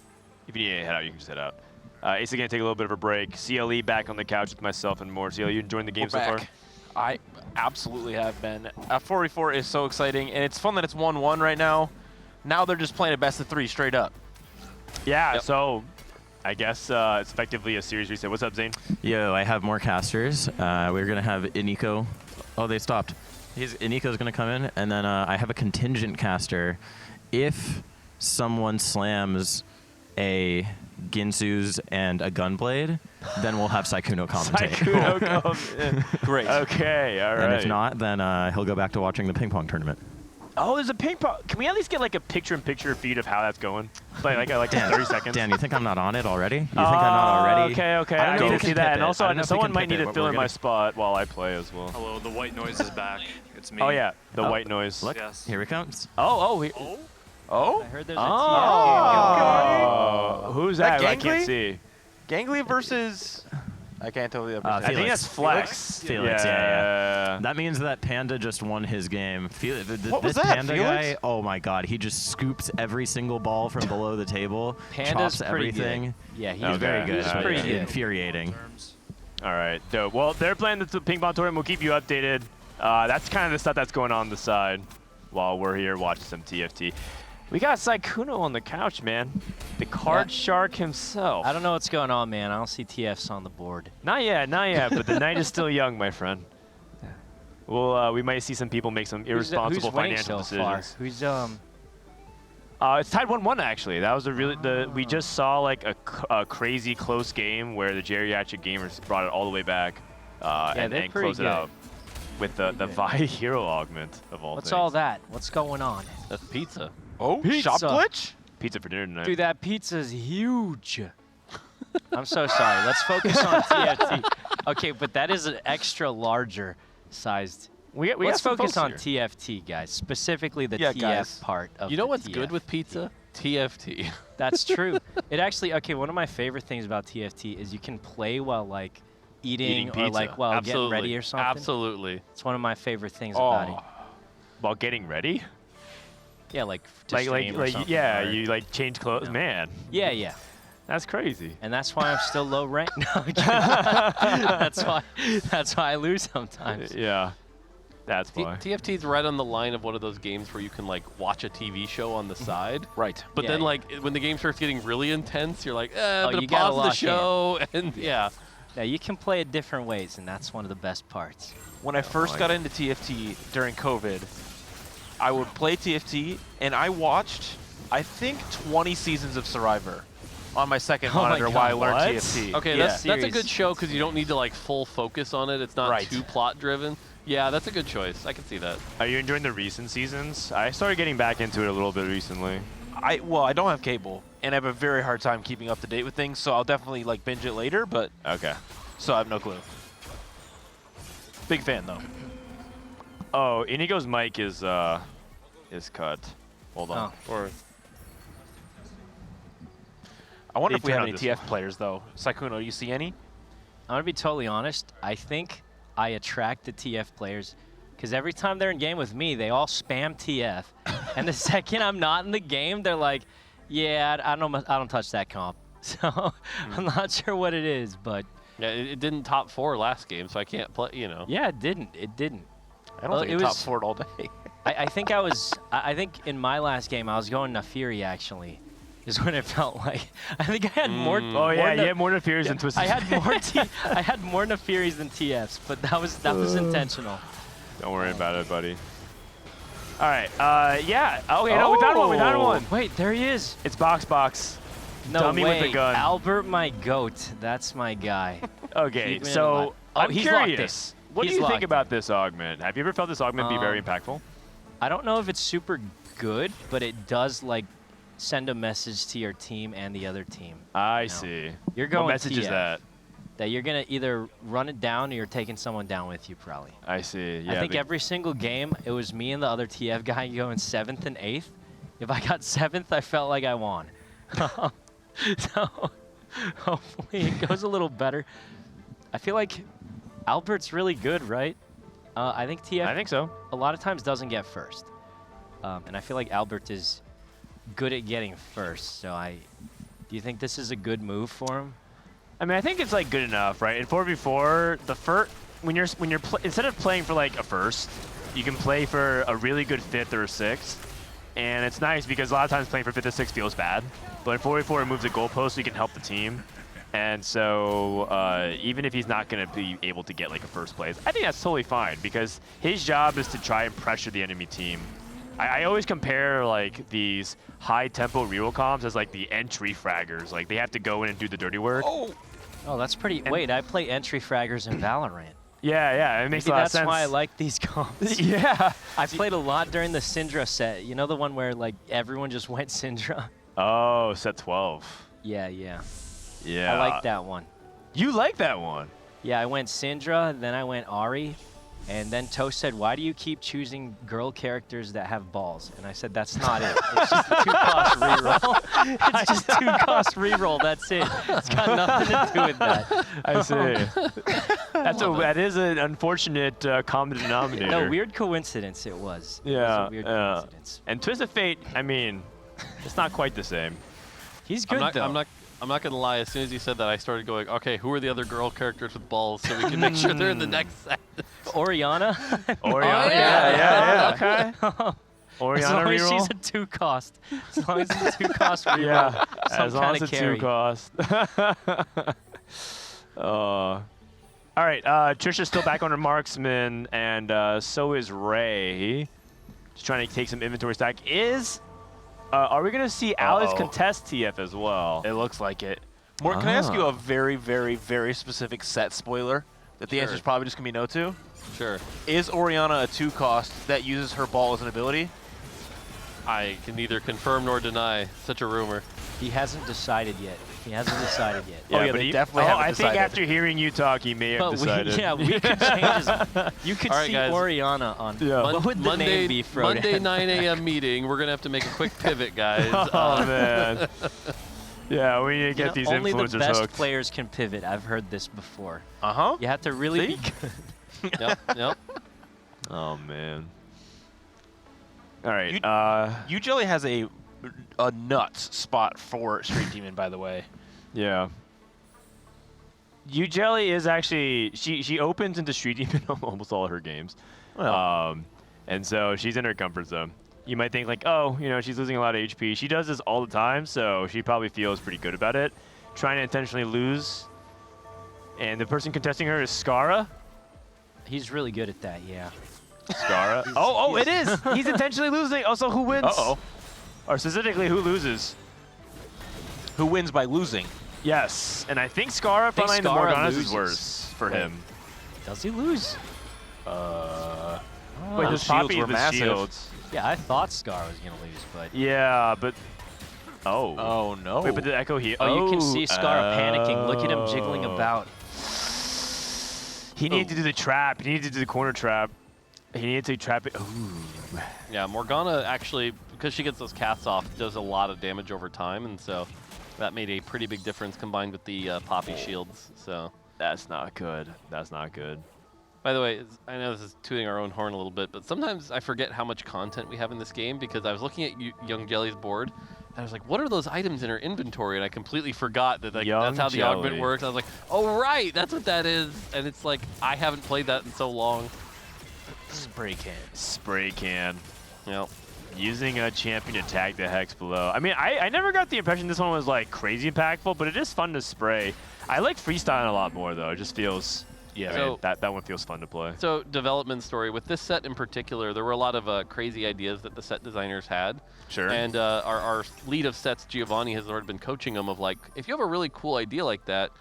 If you need to head out, you can just head out. Aesah gonna take a little bit of a break. CLE back on the couch with myself and more. CLE, you enjoying the game so far? I absolutely have been. 4v4 is so exciting, and it's fun that it's 1-1 right now. Now they're just playing a best of 3 straight up. Yeah, so I guess it's effectively a series reset. What's up, Zane? Yo, I have more casters. We're gonna have Iniko. Oh, they stopped. Iniko's gonna come in, and then I have a contingent caster. If someone slams a Ginsu's and a Gunblade, then we'll have Sykkuno commentate. Sykkuno comes in. Great. Okay, all right. And if not, then he'll go back to watching the ping pong tournament. Oh, there's a ping pong. Can we at least get like a picture-in-picture feed of how that's going? Like 30 seconds. Dan, you think I'm not on it already? You think I'm not already? Okay. I need to see that. And also, someone might need to fill in my spot. spot while I play as well. Hello, the white noise is back. It's me. Oh yeah, the white noise. Look, yes. Here it comes. Oh. I heard there's a TFT. Who's that? I can't see. Gangly versus... I can't tell the other I think that's Flex. Felix, yeah. That means that Panda just won his game. What was this that, Panda Felix? guy, oh my god, he just scoops every single ball from below the table, Panda's chops pretty everything. good. Yeah, he's very good. He's pretty good. Infuriating. All right, dope. Well, they're playing the ping pong tournament. We'll keep you updated. That's kind of the stuff that's going on the side while we're here watching some TFT. We got Sykkuno on the couch, man. The card shark himself. I don't know what's going on, man. I don't see TFs on the board. Not yet, but the night is still young, my friend. Well, we might see some people make some irresponsible financial decisions. Who's It's tied 1-1 actually. That was we just saw like a crazy close game where the Geriatric gamers brought it all the way back and closed it out with the Vi hero augment of all things. What's all that? What's going on? That's pizza. Oh, pizza. shop glitch? Pizza for dinner tonight. Dude, that pizza's huge. I'm so sorry. Let's focus on TFT. Okay, but that is an extra larger sized. Let's focus on TFT, guys. Specifically the TF part of You know the what's TF. good with pizza? TFT. That's true. It actually, one of my favorite things about TFT is you can play while like eating or pizza. like while Absolutely. getting ready or something. Absolutely. It's one of my favorite things about it. While getting ready? Yeah, like to stream or something, yeah, or- you like change clothes, man. Yeah. That's crazy. And that's why I'm still low rank. No, I'm kidding. that's why I lose sometimes. Yeah. That's why. TFT's right on the line of one of those games where you can like watch a TV show on the side. Right. But then like when the game starts getting really intense, you're like, I'm gonna you gotta pause the lock show and yeah. Yeah, you can play it different ways, and that's one of the best parts. When I first got into TFT during COVID, I would play TFT, and I watched, I think, 20 seasons of Survivor on my second monitor while I learned TFT. Okay, that's a good show because you don't need to like full focus on it. It's not too plot driven. Yeah, that's a good choice. I can see that. Are you enjoying the recent seasons? I started getting back into it a little bit recently. Well, I don't have cable, and I have a very hard time keeping up to date with things, so I'll definitely like binge it later, but okay. So I have no clue. Big fan, though. Oh, Inigo's mic is cut. Hold on. Or I wonder if we have any this TF players, though. Sykkuno, do you see any? I'm going to be totally honest. I think I attract the TF players because every time they're in game with me, they all spam TF. And the second I'm not in the game, they're like, yeah, I don't touch that comp. So I'm not sure what it is, but... Yeah, it didn't top 4 last game, so I can't play, you know. Yeah, it didn't. I don't think it top 4'd all day. I think I think in my last game, I was going Nafiri, actually. Is when it felt like I think I had more. Oh yeah, you had more Nafiris than Twisted. I had more Nafiris than TFs, but that was intentional. Don't worry about it, buddy. All right. Yeah. Okay. No, we found one. Wait, there he is. It's Boxbox. No Dummy way. with the gun. Albert, my goat. That's my guy. Okay. So I'm he's curious. What do you think about this augment? Have you ever felt this augment be very impactful? I don't know if it's super good, but it does like send a message to your team and the other team. I see. You're going What message TF, is that? That you're gonna either run it down or you're taking someone down with you, probably. I see. Yeah. I think every single game, it was me and the other TF guy going 7th and 8th. If I got 7th, I felt like I won. So hopefully it goes a little better. I feel like Albert's really good, right? I think TF. I think so. A lot of times doesn't get first, and I feel like Albert is good at getting first. So do you think this is a good move for him? I mean, I think it's like good enough, right? In 4v4, the first when you're instead of playing for like a first, you can play for a really good 5th or a 6th, and it's nice because a lot of times playing for 5th or 6th feels bad. But in 4v4, it moves the goalpost so you can help the team. And so even if he's not going to be able to get like a first place, I think that's totally fine because his job is to try and pressure the enemy team. I always compare like these high tempo reroll comps as like the entry fraggers. Like they have to go in and do the dirty work. Oh, that's pretty. Wait, I play entry fraggers in Valorant. Yeah, it makes a lot of sense. That's why I like these comps. Yeah. I played a lot during the Syndra set. You know the one where like everyone just went Syndra? Oh, set 12. Yeah. Yeah. I like that one. You like that one? Yeah, I went Syndra, then I went Ahri, and then Toast said, why do you keep choosing girl characters that have balls? And I said, that's not it. It's just a 2-cost reroll. It's just 2-cost reroll, that's it. It's got nothing to do with that. I see. That is an unfortunate common denominator. No, weird coincidence it was. Yeah. It was a weird coincidence. And Twist of Fate, I mean, it's not quite the same. He's good, though. I'm not gonna lie. As soon as you said that, I started going, okay, who are the other girl characters with balls, so we can make sure they're in the next set. Oriana. Oriana. Yeah. Okay. Oriana as long as reroll? she's a 2-cost. As long as it's a 2-cost reroll. Yeah. As long as it's it's 2-cost. All right. Trisha's still back on her marksman, and so is Ray. Just trying to take some inventory stack. Are we going to see Alex contest TF as well? It looks like it. Mort, can I ask you a very, very, very specific set spoiler that the answer is probably just going to be no to? Sure. Is Oriana a 2-cost that uses her ball as an ability? I can neither confirm nor deny such a rumor. He hasn't decided yet. Yeah, Yeah, but he definitely haven't I think decided. after hearing you talk, he may have decided. We could change his. You could All right, see guys. Oriana on. What would the Monday, name be, Frodan? Monday 9 a.m. meeting. We're gonna have to make a quick pivot, guys. Oh man. Yeah, we need to get these only influencers the best hooked. players can pivot. I've heard this before. Uh-huh. You have to really be good. Yep. Oh man. All right. Yougelly has a nuts spot for Street Demon, by the way. Yeah. Yougelly is actually she opens into Street Demon almost all of her games, and so she's in her comfort zone. You might think like, oh, you know, she's losing a lot of HP. She does this all the time, so she probably feels pretty good about it. Trying to intentionally lose, and the person contesting her is Scarra. He's really good at that, yeah. Scarra. oh, it is. He's intentionally losing. Also, who wins? Uh-oh. Or specifically, who loses? Who wins by losing? Yes, and I think Scarra behind the Morgana's is worse for him. Does he lose? Wait, those the shields were the massive. shields. Yeah, I thought Scarra was gonna lose, but Yeah, but oh no. Wait, but the echo here. Oh, you can see Scarra panicking. Look at him jiggling about. He needed to do the trap. He needed to do the corner trap. He needed to trap it. Ooh. Yeah, Morgana actually, because she gets those casts off, does a lot of damage over time, and so that made a pretty big difference combined with the Poppy shields. So that's not good. That's not good. By the way, I know this is tooting our own horn a little bit, but sometimes I forget how much content we have in this game because I was looking at Yougelly's board, and I was like, what are those items in her inventory? And I completely forgot that that's how the augment works. I was like, oh, right, that's what that is. And it's like, I haven't played that in so long. Spray can. Spray can. Yep. Using a champion to tag the hex below. I mean, I never got the impression this one was like crazy impactful, but it is fun to spray. I like freestyling a lot more though. It just feels, yeah, So- man, that one feels fun to play. So, development story. With this set in particular, there were a lot of crazy ideas that the set designers had. Sure. And our lead of sets, Giovanni, has already been coaching them of like, if you have a really cool idea like that,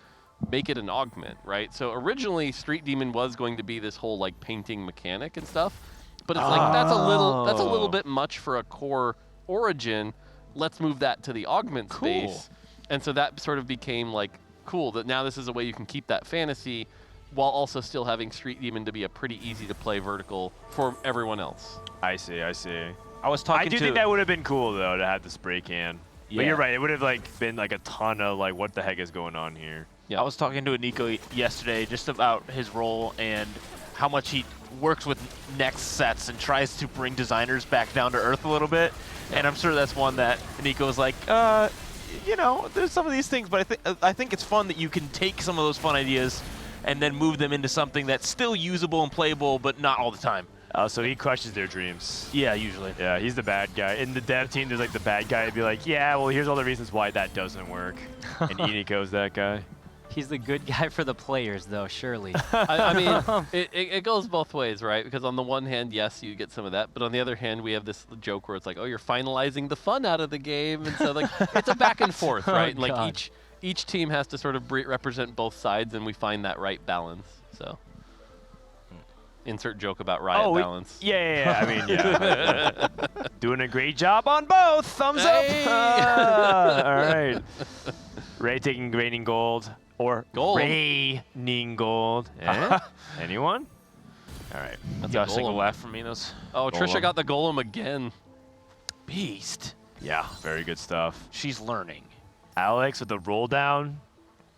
make it an augment, right? So originally, Street Demon was going to be this whole like painting mechanic and stuff, but it's like that's a little bit much for a core origin. Let's move that to the augment space, and so that sort of became like cool. That now this is a way you can keep that fantasy while also still having Street Demon to be a pretty easy to play vertical for everyone else. I see. I see. I was talking I do think that would have been cool though to have the spray can. But Yeah. you're right. It would have like been like a ton of like what the heck is going on here. I was talking to Nico yesterday just about his role and how much he works with next sets and tries to bring designers back down to earth a little bit. And I'm sure that's one that Nico was like, you know, there's some of these things, but I think it's fun that you can take some of those fun ideas and then move them into something that's still usable and playable, but not all the time. So he crushes their dreams. Yeah, usually. Yeah, he's the bad guy. In the dev team, there's like the bad guy to be like, yeah, well, here's all the reasons why that doesn't work. And Nico's that guy. He's the good guy for the players, though, surely. I mean, it goes both ways, right? Because on the one hand, yes, you get some of that, but on the other hand, we have this joke where it's like, oh, you're finalizing the fun out of the game, and so like it's a back and forth, right? Oh, like God. each team has to sort of represent both sides, and we find that right balance. So, insert joke about riot balance. Yeah. I mean, yeah. Doing a great job on both. Thumbs Hey! up. All right. Ray taking raining gold. Or Golem. raining gold. Eh? Anyone? All right. That's Got a a single golem. laugh from me. Those. Oh, Trisha Golem. got the golem again. Beast. Yeah, very good stuff. She's learning. Alex with the roll down.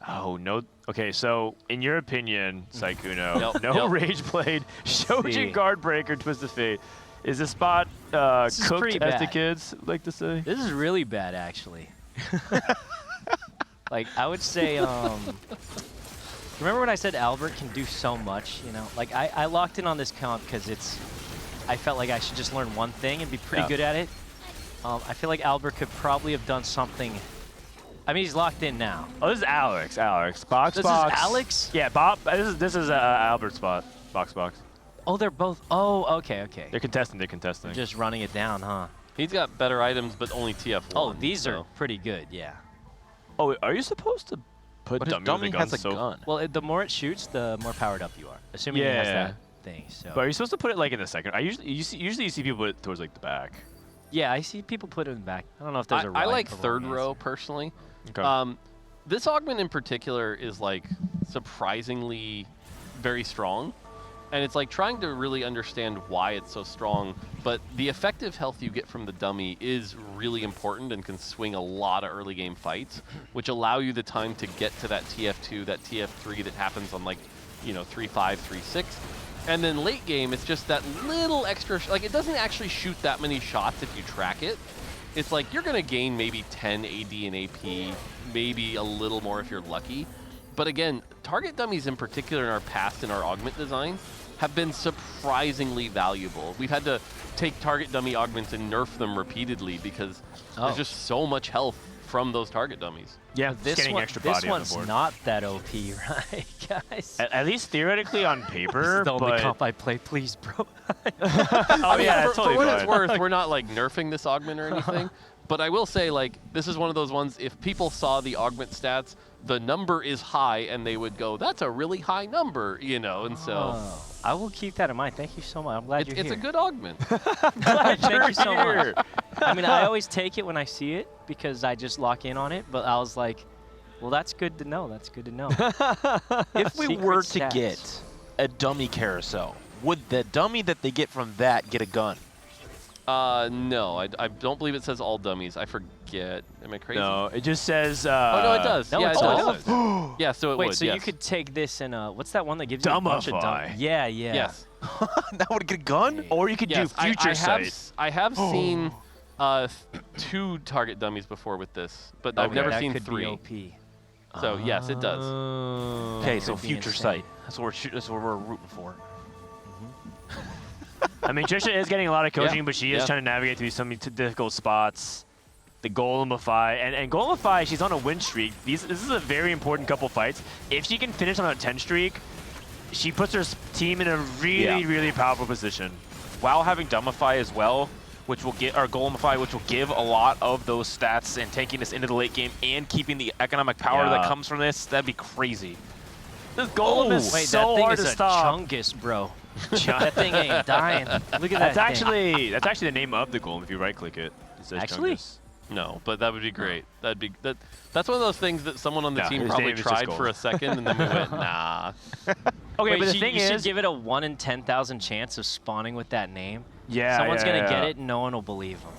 Oh, no. Okay, so in your opinion, Sykkuno, no rage blade, see. Shojin guard breaker, twist of fate. Is the spot This is cooked, pretty as the bad. kids like to say? This is really bad, actually. Like, I would say, remember when I said Albert can do so much, you know? Like, I locked in on this comp because I felt like I should just learn one thing and be pretty good at it. I feel like Albert could probably have done something. I mean, he's locked in now. Oh, this is Alex. Boxbox. This is Alex? Yeah, Bob. This is Albert's spot. Boxbox. Oh, they're both. Oh, okay. They're contesting. Just running it down, huh? He's got better items, but only TF1. Oh, these are pretty good, yeah. Oh, are you supposed to put But his dummy with a gun? has a gun. Well, the more it shoots, the more powered up you are. Assuming he has that thing. So. But are you supposed to put it like in the second? Usually you see people put it towards like the back. Yeah, I see people put it in the back. I don't know if there's a right I like or third wrong row answer. personally. Okay. This augment in particular is like surprisingly very strong. And it's like trying to really understand why it's so strong, but the effective health you get from the dummy is really important and can swing a lot of early game fights, which allow you the time to get to that TF2, that TF3 that happens on like, 3-5, 3-6. And then late game, it's just that little extra, like it doesn't actually shoot that many shots if you track it, it's like you're gonna gain maybe 10 AD and AP, maybe a little more if you're lucky. But again, target dummies in particular in our past in our augment design have been surprisingly valuable. We've had to take target dummy augments and nerf them repeatedly because there's just so much health from those target dummies. Yeah, this getting one, extra body on the one's board. not that OP, right, guys? At least theoretically on paper. This is the only but comp I play, please, bro. I mean, yeah, for totally what it's fine. worth, we're not like nerfing this augment or anything. But I will say, like, this is one of those ones, if people saw the augment stats, the number is high, and they would go, that's a really high number, you know, and so... Oh, I will keep that in mind. Thank you so much. I'm glad you're It's here. a good augment. Thank you so much. I mean, I always take it when I see it because I just lock in on it, but I was like, well, that's good to know. That's good to know. If we Secret were to stats. get a dummy carousel, would the dummy that they get from that get a gun? No, I don't believe it says all dummies. I forget. Am I crazy? No, it just says. Oh no, it does. No, Yeah, it it does. does. Yeah, so it Wait, would. so yes. you could take this and what's that one that gives you a bunch of Dumbify. dumb? Yeah, yeah. Yes. That would get a gun? Or you could Yes, do future sight. I have seen 2 target dummies before with this, but I've Okay. never that seen could 3. be OP. So yes, it does. Okay, so could be future insane. sight. That's what we're rooting for. I mean, Trisha is getting a lot of coaching, Yeah. but she is Yeah. trying to navigate through some difficult spots. The Golemify, and Golemify, she's on a win streak. This is a very important couple fights. If she can finish on a 10 streak, she puts her team in a really, really powerful position. While having Dumbify as well, which will get our Golemify, which will give a lot of those stats and taking us into the late game and keeping the economic power that comes from this, that'd be crazy. This Golem is Wait, so that thing hard is to a stop. Chungus, bro. That thing ain't dying. Look at That's that actually the name of the Golem if you right click it. It says Actually? Chungus. No, but that would be great. That's one of those things that someone on the No, team his probably name is just tried Golem. for a second and then we went, nah. Okay, Wait, but the thing you should is, give it a 1 in 10,000 chance of spawning with that name. Yeah, Someone's yeah, gonna get yeah. it and no one will believe them.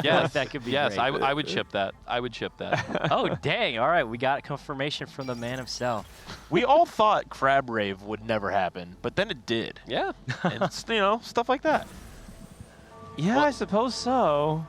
Yes, that could be yes, great. I would chip that. I would chip that. Oh, dang. All right, we got confirmation from the man himself. We all thought Crab Rave would never happen, but then it did. Yeah. And it's, you know, stuff like that. Yeah, I suppose so.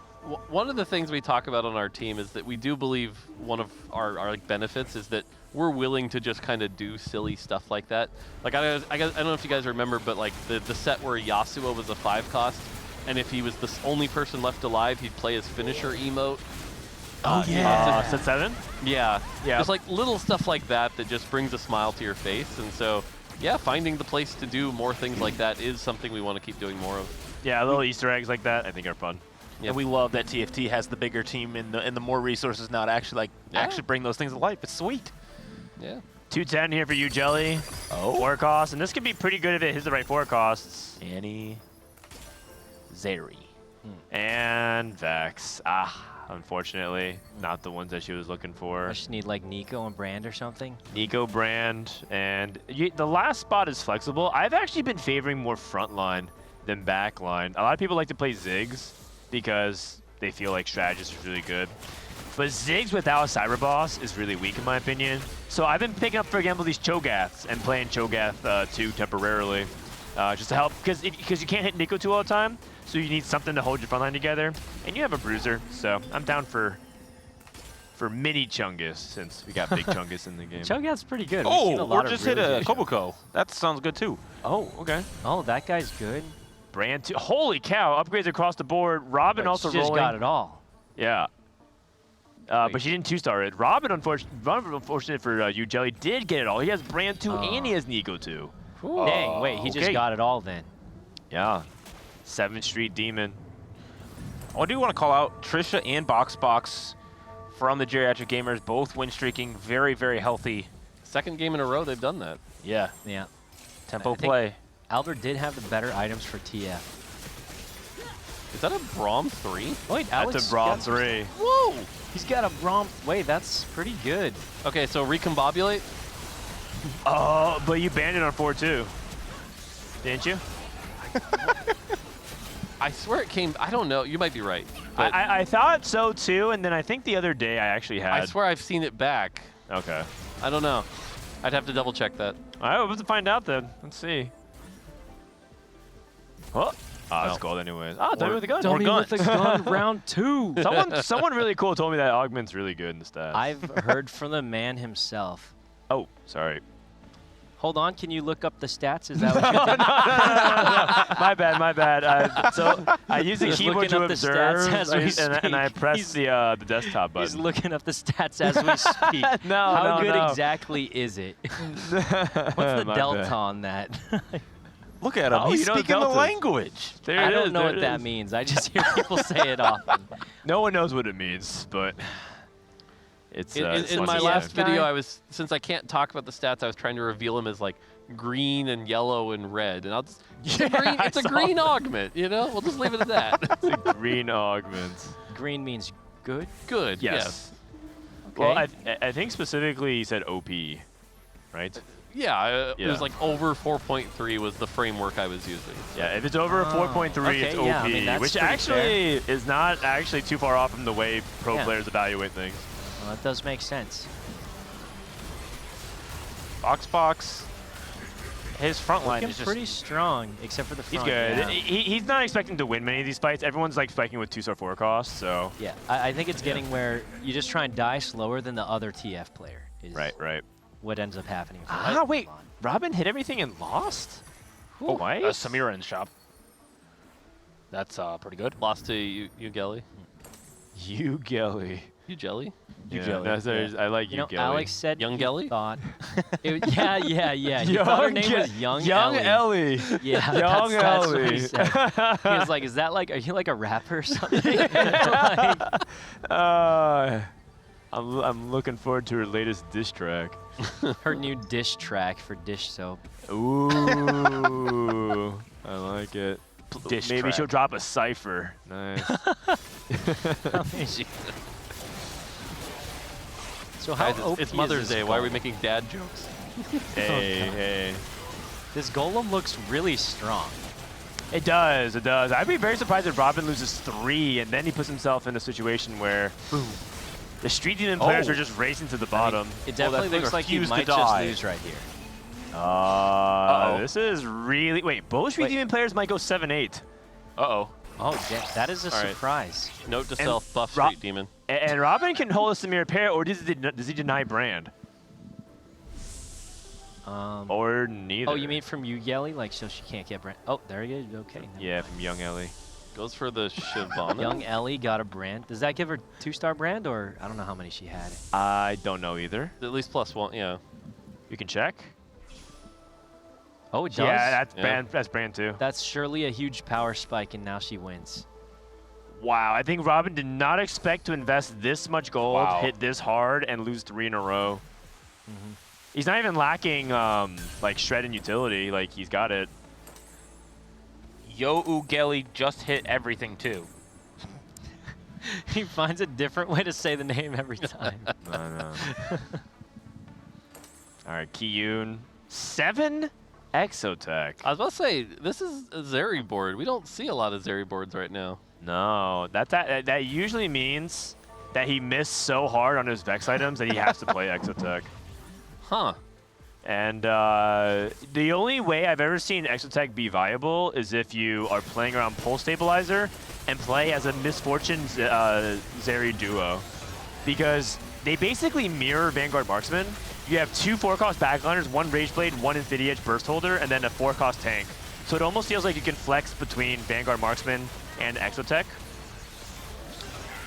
One of the things we talk about on our team is that we do believe one of our like benefits is that we're willing to just kind of do silly stuff like that. Like I don't know if you guys remember, but like the set where Yasuo was a 5 cost, and if he was the only person left alive, he'd play his finisher emote. Oh yeah. Set 7? Yeah. Yeah. Just like little stuff like that that just brings a smile to your face, and so yeah, finding the place to do more things like that is something we want to keep doing more of. Yeah, little Easter eggs like that I think are fun. Yep. And we love that TFT has the bigger team and the more resources now to actually actually bring those things to life. It's sweet. Yeah. 210 here for Yougelly. Oh. 4 costs, and this could be pretty good if it hits the right 4 costs. Annie Zeri. And Vex. Unfortunately, not the ones that she was looking for. I just need like Nico and Brand or something. Nico, Brand, and the last spot is flexible. I've actually been favoring more front line than back line. A lot of people like to play Ziggs because they feel like strategist is really good. But Ziggs without a Cyber Boss is really weak in my opinion. So I've been picking up, for example, these Cho'Gaths and playing Cho'Gath 2 temporarily. Just to help, because you can't hit Nico 2 all the time, so you need something to hold your front line together. And you have a Bruiser, so I'm down for mini Chungus, since we got big Chungus in the game. Cho'Gath's pretty good. We've seen a Oh, lot or of just really hit a good Kobuko. That sounds good too. Oh, okay. Oh, that guy's good. Brand 2. Holy cow, upgrades across the board. Robin But also she just rolling. got it all. Yeah. But she didn't 2-star it. Robin, unfortunate for Yougelly, did get it all. He has Brand 2 and he has Nico 2. Dang, wait, he just got it all then. Yeah. 7th Street Demon. I do want to call out Trisha and Boxbox from the Geriatric Gamers, both win streaking, very, very healthy. Second game in a row they've done that. Yeah. Yeah. Tempo I think play. Albert did have the better items for TF. Is that a Braum 3? Wait, Alex. That's a Braum 3. Whoa! He's got a Braum. Wait, that's pretty good. Okay, so recombobulate. Oh, but you banned it on 4-2. Didn't you? I swear it came. I don't know. You might be right. But I thought so too, and then I think the other day I actually had. I swear I've seen it back. Okay. I don't know. I'd have to double check that. All right, we'll have to find out then. Let's see. Oh, Ah, it's gold anyways. Ah, dummy with a gun. Dummy with a gun, round 2. Someone really cool told me that augment's really good in the stats. I've heard from the man himself. Oh, sorry. Hold on, can you look up the stats? Is that what you're doing? No. My bad. So I use the He's keyboard looking to up the observe, stats as we and I speak. press the desktop button. He's looking up the stats as we speak. How good exactly is it? What's the My delta bad. on that? Look at him. Oh, He's you know speaking the deltas. language. There I it don't is, know there what it that is. means. I just hear people say it often. No one knows what it means, but it's in my last video, since I can't talk about the stats, I was trying to reveal him as like green and yellow and red, and I'll just it's a green augment, you know. We'll just leave it at that. It's a green augment. Green means good. Good. Yes. Okay. Well, I think specifically he said OP, right? Yeah, it was like over 4.3 was the framework I was using. Yeah, if it's over 4.3, it's OP, yeah, I mean, that's which pretty actually is not actually too far off from the way pro Yeah. players evaluate things. Well, that does make sense. Boxbox, his front line Looking is just pretty strong, except for the he's front. good. Yeah. He's not expecting to win many of these fights. Everyone's like spiking with 2-star 4 costs, so Yeah, I think it's getting where you just try and die slower than the other TF player. Is right. What ends up happening. For Ah, wait, Robin hit everything and lost? Oh, Why? Samira in shop. That's pretty good. Lost to Yougelly. Yougelly. Yougelly? Yeah, no, sorry, I like You know, Yougelly. Alex said Young he Gelly? thought. Yeah. He thought her name was Young Ellie. Yeah, Young that's what he Ellie. said. He was like, "Is that like? Are you like a rapper or something?" I'm looking forward to her latest diss track. Her new dish track for Dishsoap. Ooh, I like it. Dish Maybe track. she'll drop a cipher. Nice. So how Guys, OP it's is Mother's this Day. Why are we Golem? making dad jokes? Hey. This Golem looks really strong. It does. I'd be very surprised if Robin loses 3 and then he puts himself in a situation where the Street Demon players are just racing to the bottom. It definitely looks like he might just lose right here. This is really... Wait, both Street Demon players might go 7-8. Uh-oh. Oh, yeah, that is a surprise. Note to self, buff Street Demon. And Robin can hold a Samir pair, or does he deny Brand? Or neither. Oh, you mean from Yougelly? Like, so she can't get Brand. Oh, there you go. Okay. Yeah, from Young Ellie. Goes for the Shyvana. Young Ellie got a Brand. Does that give her 2-star Brand, or I don't know how many she had? I don't know either. At least +1, yeah. You can check. Oh, it does? Yeah, that's Brand. That's Brand too. That's surely a huge power spike, and now she wins. Wow, I think Robin did not expect to invest this much gold, hit this hard, and lose 3 in a row. He's not even lacking like shred and utility. Like he's got it. Yougelly just hit everything too. He finds a different way to say the name every time. No. All right, Kiyoon. 7 Exotech. I was about to say, this is a Zeri board. We don't see a lot of Zeri boards right now. No, that usually means that he missed so hard on his Vex items that he has to play Exotech. Huh. And the only way I've ever seen Exotech be viable is if you are playing around Pulse Stabilizer and play as a Misfortune Zeri duo. Because they basically mirror Vanguard Marksman. You have 2 4-cost backliners, 1 Rageblade, 1 Infinity Edge Burst Holder, and then a 4-cost tank. So it almost feels like you can flex between Vanguard Marksman and Exotech.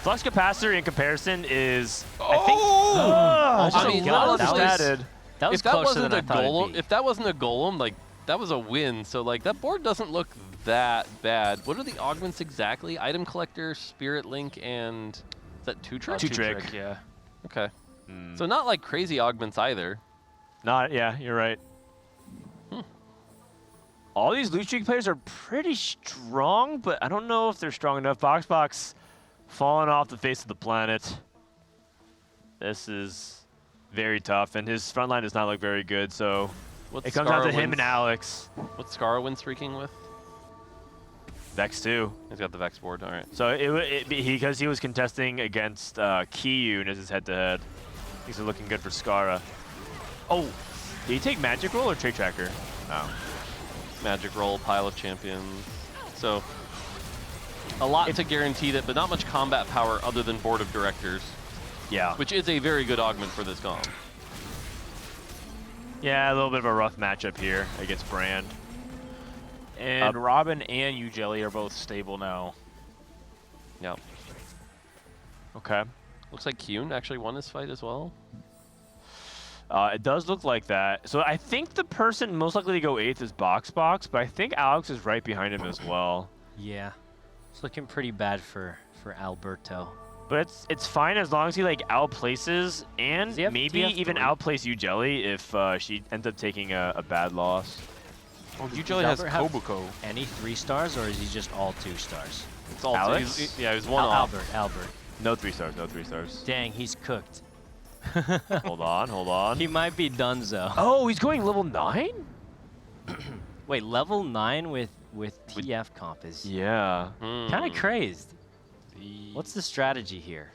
Flux Capacitor in comparison is, I mean, statted. That was if that closer wasn't than a I thought it'd golem, be. if that wasn't a golem, like that was a win. So like that board doesn't look that bad. What are the augments exactly? Item Collector, Spirit Link, and is that 2-trick? 2-trick. Yeah. Okay. So not like crazy augments either. Yeah, you're right. All these Loot Streak players are pretty strong, but I don't know if they're strong enough. Boxbox falling off the face of the planet. This is very tough, and his front line does not look very good, so it comes down to him and Alex. What's Scarra win streaking with? Vex 2. He's got the Vex board, all right. So because he was contesting against Kiyoon as his head-to-head. These are looking good for Scarra. Oh, did he take Magic Roll or Trade Tracker? No. Magic Roll, Pile of Champions. So a lot to guarantee that, but not much combat power other than board of directors. Yeah. Which is a very good augment for this comp. Yeah, a little bit of a rough matchup here against Brand. And Robin and Yougelly are both stable now. Yep. Okay. Looks like Kiyoon actually won this fight as well. It does look like that. So I think the person most likely to go 8th is Boxbox, but I think Alex is right behind him as well. Yeah. It's looking pretty bad for Alberto. But it's fine as long as he like outplaces and maybe even outplace Yougelly if she ends up taking a bad loss. Oh, Yougelly has Kobuko. Any 3 stars, or is he just all 2 stars? It's all Alex? Yeah, he was one off. Albert. No 3 stars, no 3 stars. Dang, he's cooked. Hold on. He might be donezo. Oh, he's going level 9? Wait, level 9 with TF comp is yeah. kind of crazed. What's the strategy here?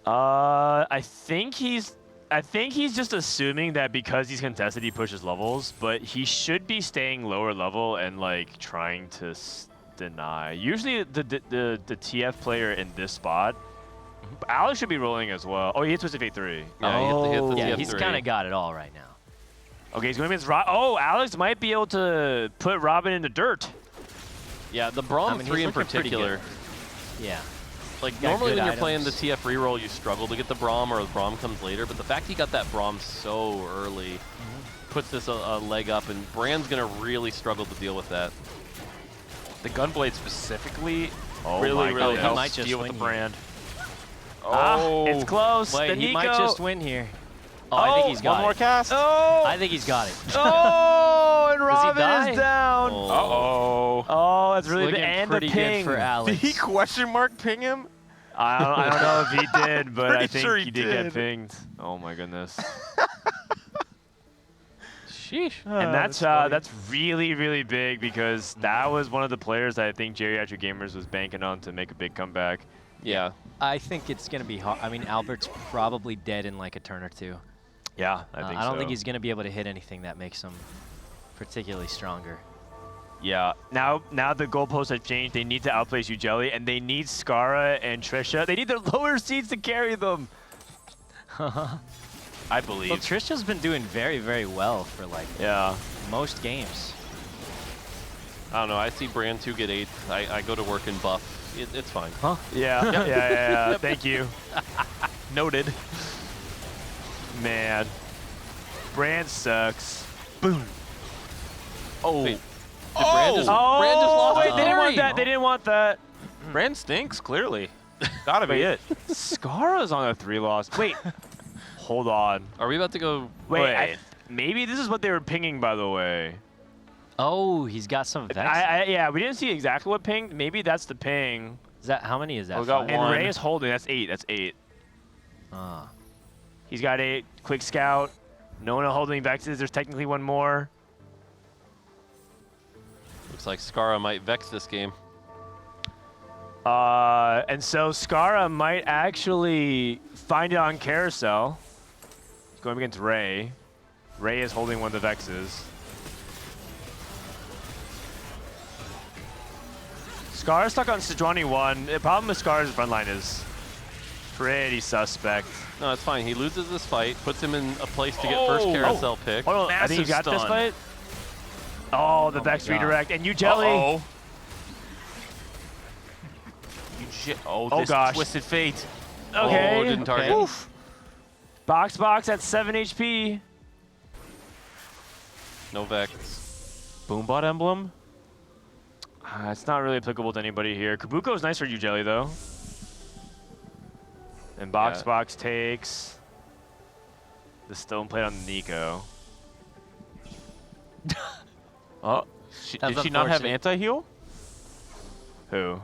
I think he's just assuming that because he's contested, he pushes levels, but he should be staying lower level and like trying to deny. Usually the TF player in this spot, Alex should be rolling as well. Oh, he hits Twisted Fate 3. Yeah, he hit the TF3. He's kind of got it all right now. Okay, he's going against Oh, Alex might be able to put Robin in the dirt. Yeah, the Braum 3 in particular. Yeah. Like, Got normally good when you're items. playing the TF reroll, you struggle to get the Braum, or the Braum comes later, but the fact he got that Braum so early puts this a leg up, and Brand's going to really struggle to deal with that. The Gunblade specifically really helps might just deal with the win Brand. Oh, it's close. Wait, The he might Nico. just win here. Oh, I think he's got one more it. cast. Oh, I think he's got it. oh, and Does he Robin die? is down. Uh-oh. Oh, that's really Looking bad. And pretty the good ping. for Did Alex. he question mark ping him? I don't know if he did, but I Pretty think sure he he did get did. pinged. Oh my goodness. Sheesh. And that's really, really big because that was one of the players that I think Geriatric Gamers was banking on to make a big comeback. Yeah. I think it's going to be hard. I mean, Albert's probably dead in like a turn or 2. Yeah, I think so. I don't think he's going to be able to hit anything that makes him particularly stronger. Yeah. Now the goalposts have changed. They need to outplace Yougelly, and they need Scarra and Trisha. They need their lower seeds to carry them. I believe. Well, Trisha's been doing very, very well for like most games. I don't know. I see Brand 2 get 8th. I go to work and buff. It's fine. Huh? Yeah. yeah. Yep. Thank you. Noted. Man. Brand sucks. Boom. Oh. Wait. Brand just lost wait, the they didn't want carry. that. They didn't want that. Brand stinks, clearly. Gotta be it. Scarra's on a 3 loss. Wait. Hold on. Are we about to go? Wait. Maybe this is what they were pinging, by the way. Oh, he's got some Vex. Yeah, we didn't see exactly what pinged. Maybe that's the ping. Is that how many is that? We got 5? and Ray is holding. That's 8. That's 8. Ah. He's got 8. Quick scout. No one holding Vexes. There's technically one more. Looks like Scarra might Vex this game. And so Scarra might actually find it on Carousel. Going against Ray. Ray is holding one of the Vexes. Scarra's stuck on Sejuani 1. The problem with Scarra's front line is pretty suspect. No, it's fine. He loses this fight, puts him in a place to get first carousel pick. Hold on, I think he got this fight. Oh, the Vex redirect. And Yougelly. Oh, gosh. Twisted Fate. Okay. Oh, didn't target. Oof. Boxbox at 7 HP. No Vex. Boombot emblem. It's not really applicable to anybody here. Kabuko is nice for Yougelly, though. And Boxbox takes the stone plate on Nico. Oh, did she not have anti-heal? Who?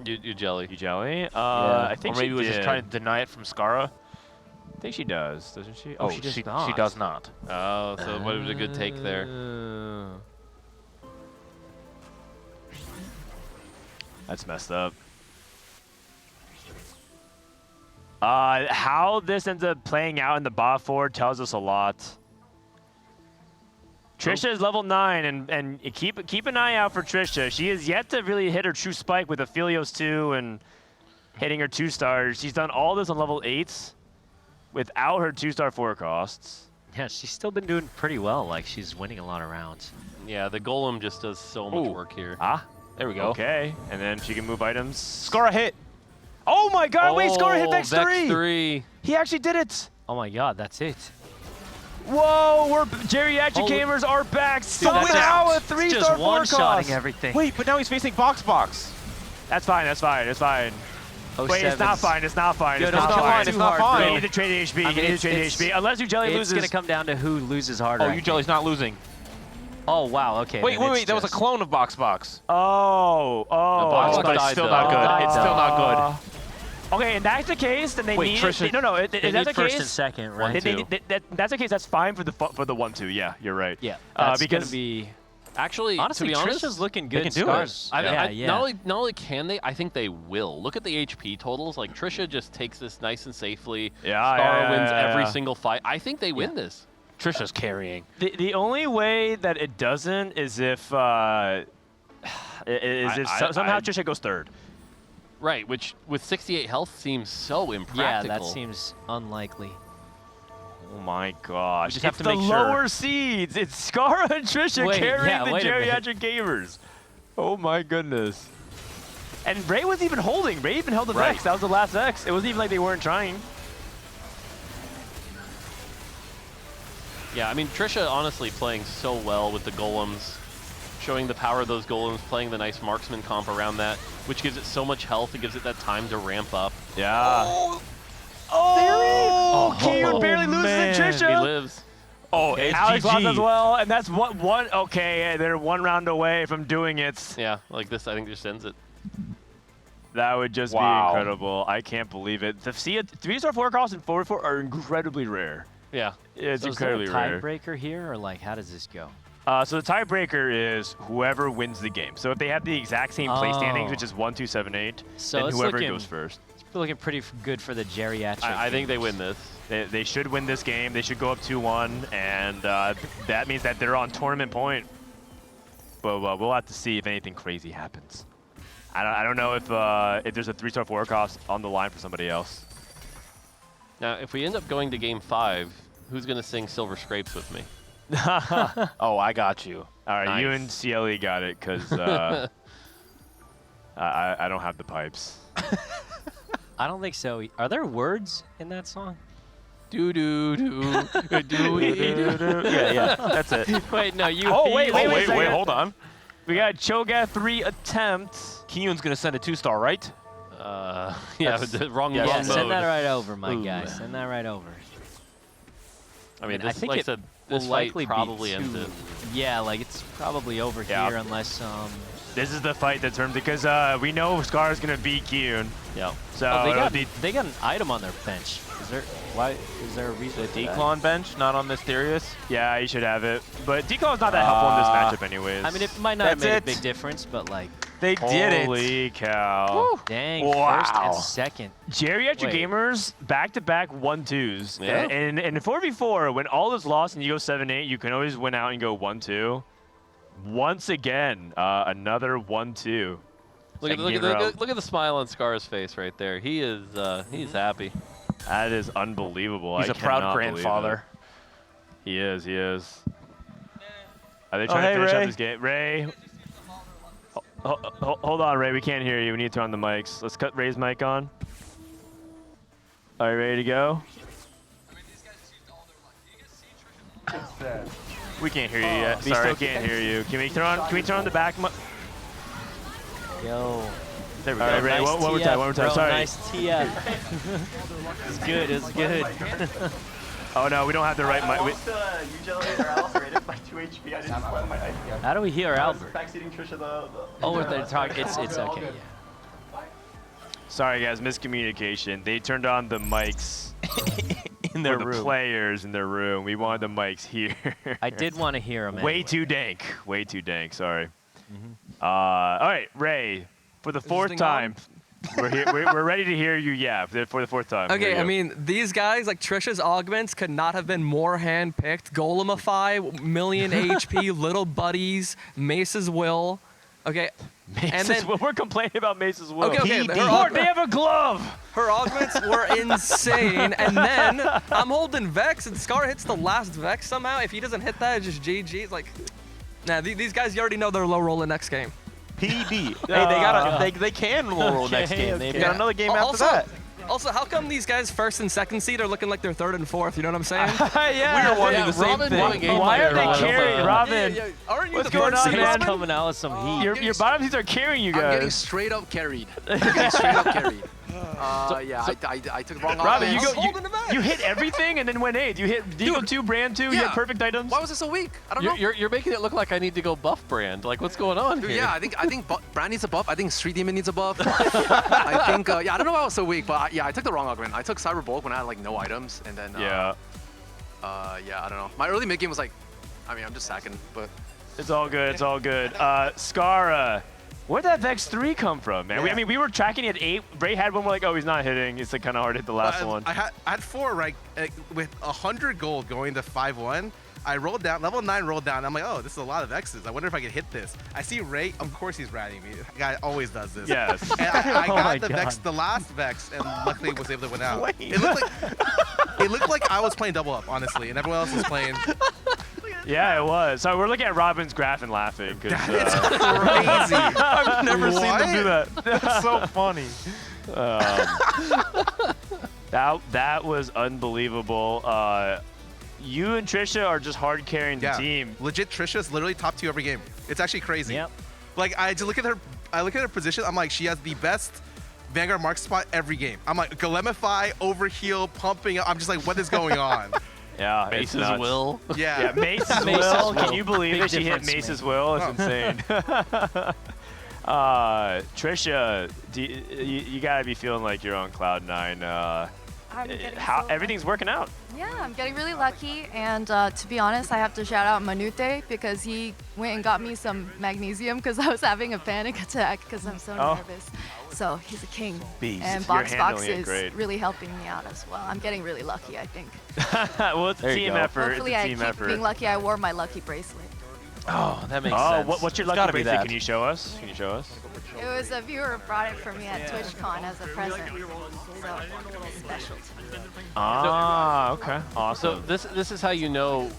Yougelly. Yougelly? I think or maybe she was did. just trying to deny it from Scarra. I think she does, doesn't she? Oh, she does she not. She does not. Oh, so what was a good take there? That's messed up. How this ends up playing out in the bot forward tells us a lot. Trisha is level 9, and keep an eye out for Trisha. She has yet to really hit her true spike with Aphelios 2 and hitting her 2-stars. She's done all this on level 8s without her 2-star 4 costs. Yeah, she's still been doing pretty well. Like, she's winning a lot of rounds. Yeah, the Golem just does so much work here. Ah, there we go. Okay, and then she can move items. Scarra hit. Oh my god, wait, Scarra hit Vex 3. He actually did it. Oh my god, that's it. Whoa, we're Geriatric gamers are back. Somehow a 3-star 4 cost. Everything. Wait, but now he's facing Boxbox. That's fine, that's fine, that's fine. Wait, it's not fine, it's not fine, it's not fine. It's not fine. You need to trade HP, you need to trade HP. Unless Yougelly loses. It's going to come down to who loses harder. Oh, Yougelly's not losing. Oh, wow, okay. Wait, that was a clone of Boxbox. Oh. Boxbox is still not good. It's still not good. Okay, and that's the case, then they need Trisha, no. If they that's need the first case, and second, right? That's the case. That's fine for the 1-2. Yeah, you're right. Yeah, that's because gonna be. Actually, honestly, to be honest, Trisha's looking good. They can do Scars. it. Not only can they, I think they will. Look at the HP totals. Like Trisha just takes this nice and safely. Scarra wins every single fight. I think they win this. Trisha's carrying. The only way that it doesn't is if somehow Trisha goes third. Right, which with 68 health seems so impractical. Yeah, that seems unlikely. Oh my gosh. Just have to the make sure. lower seeds. It's Scarra and Trisha carrying the Geriatric gamers. Oh my goodness. And Ray was even holding. Ray even held the Vex. That was the last Vex. It wasn't even like they weren't trying. Yeah, I mean, Trisha honestly playing so well with the Golems, showing the power of those Golems, playing the nice marksman comp around that, which gives it so much health. It gives it that time to ramp up. Yeah. Oh, Kiyoon barely loses to Trisha. He lives. Oh, okay, Alex lost as well, and that's one. Okay, they're 1 round away from doing it. Yeah, like this, I think just ends it. That would just be incredible. I can't believe it. To see a 3-star 4 cost and 4-4 are incredibly rare. Yeah. It's so incredibly is there a rare. tiebreaker here, or like, how does this go? So the tiebreaker is whoever wins the game. So if they have the exact same play standings, which is 1, 2, 7, 8, so then whoever goes first. It's looking pretty good for the Geriatric. I think they win this. They should win this game. They should go up 2-1, and that means that they're on tournament point. But we'll have to see if anything crazy happens. I don't know if there's a 3-star 4 cost on the line for somebody else. Now, if we end up going to Game 5, who's going to sing Silver Scrapes with me? Oh, I got you. All right, Nice. you and CLE got it, because I don't have the pipes. I don't think so. Are there words in that song? Do do do do do. Yeah, that's it. Wait, no, you. Oh wait, hold on. We got Cho'Gath 3 attempt. Kiyoon's gonna send a 2-star, right? Yeah, but the wrong Yeah, mode. send that right over, my guy. Send that right over. I mean, I this, think like I it said, will this fight likely probably be ends two. it. Yeah, like it's probably over here unless This is the fight that turns because we know Scarra's gonna beat Kiyoon. Yeah. So they got an item on their bench. Is there a reason? The Declon bench, not on Mysterious? Yeah, you should have it. But Declon's not that helpful in this matchup anyways. I mean, it might not have made a big difference, but like. They did it. Holy cow. Woo. Dang, Wow. first and second. Geriatric Wait. gamers back-to-back 1-2s. Yeah. And in 4v4, when all is lost and you go 7-8, you can always win out and go 1-2. Once again, another 1-2. Look at the smile on Scar's face right there. He is he's happy. That is unbelievable. He's I a proud cannot believe grandfather. it. He is. Are they trying to finish up this game? Ray. Hold on, Ray. We can't hear you. We need to turn on the mics. Let's cut Ray's mic on. Are you ready to go? We can't hear you yet. We still can't hear you. Can we turn on the back mic? Yo. There we go. All right, Ray, nice one more TF, time. bro, Sorry. Nice TF. It's good. It's good. Oh no, we don't have the right mic. Yougelly or Alice rated by 2 HP. I didn't spend my IPM. How do we hear Albert? Backseating Trisha the Oh, they're talking. It's okay. Yeah. Sorry guys, miscommunication. They turned on the mics in their for the room. players in their room. We wanted the mics here. I did want to hear him. Way too dank. Way too dank. Sorry. All right, Ray. For the fourth time. We're ready to hear you yap for the fourth time. Okay, I mean, these guys, like Trisha's augments, could not have been more hand-picked. Golemify, million HP, little buddies, Mace's Will. Okay. Mace's Will. We're complaining about Mace's Will. Okay. They have a glove. Her augments were insane, and then I'm holding Vex, and Scarra hits the last Vex somehow. If he doesn't hit that, it's just GG. It's like, nah, these guys, you already know they're low rolling next game. PB. Hey, they can roll next game. They've got another game after that. Also, how come these guys first and second seed are looking like they're third and fourth? You know what I'm saying? Yeah. We were wanting the same thing. Why are they carrying Robin? Aren't you What's the going first on, seed, man? Robin? Coming out with some heat. Your bottom seeds are carrying you guys. I'm getting straight up carried. I took the wrong Robin, offense. you hit everything and then went 8. You hit Deagle 2, Brand 2, you had perfect items. Why was it so weak? I don't know. You're making it look like I need to go buff Brand. Like, what's going on here? Yeah, I think Brand needs a buff. I think Street Demon needs a buff. I think, I don't know why I was so weak, but I took the wrong augment. I took Cyber Bulk when I had like no items, and then yeah, I don't know. My early mid game was like, I mean, I'm just sacking, but it's all good. It's all good. Scarra. Where'd that Vex 3 come from, man? Yeah. We were tracking at 8. Bray had one, we're like, oh, he's not hitting. It's like kind of hard to hit the last one. I had 4, right? With 100 gold going to 5-1. I rolled down, level 9 rolled down. I'm like, oh, this is a lot of X's. I wonder if I can hit this. I see Ray, of course he's ratting me. The guy always does this. Yes. And I got the Vex, the last Vex, and luckily was able to win out. It looked like I was playing double up, honestly, and everyone else was playing. Yeah, it was. So we're looking at Robin's graph and laughing. That is crazy. I've never seen them do that. That's so funny. That was unbelievable. You and Trisha are just hard carrying the team. Legit, Trisha's literally top 2 every game. It's actually crazy. Yep. Like, I just look at her position. I'm like, she has the best Vanguard mark spot every game. I'm like, Golemify, overheal, pumping up. I'm just like, what is going on? Yeah, Mace's Will. Yeah. Mace's Will. Can you believe that she hit Mace's Will? It's insane. Trisha, you gotta be feeling like you're on cloud 9. Everything's working out. Yeah, I'm getting really lucky, and to be honest, I have to shout out Manute because he went and got me some magnesium because I was having a panic attack because I'm so nervous. So he's a king. Beast. And Boxbox is really helping me out as well. I'm getting really lucky, I think. Well, it's a team effort. Hopefully I keep being lucky. I wore my lucky bracelet. Oh, that makes sense. What's your lucky bracelet? Can you show us? It was a viewer brought it for me at TwitchCon as a present. So it's special to me. Ah, okay. Awesome. So this is how you know,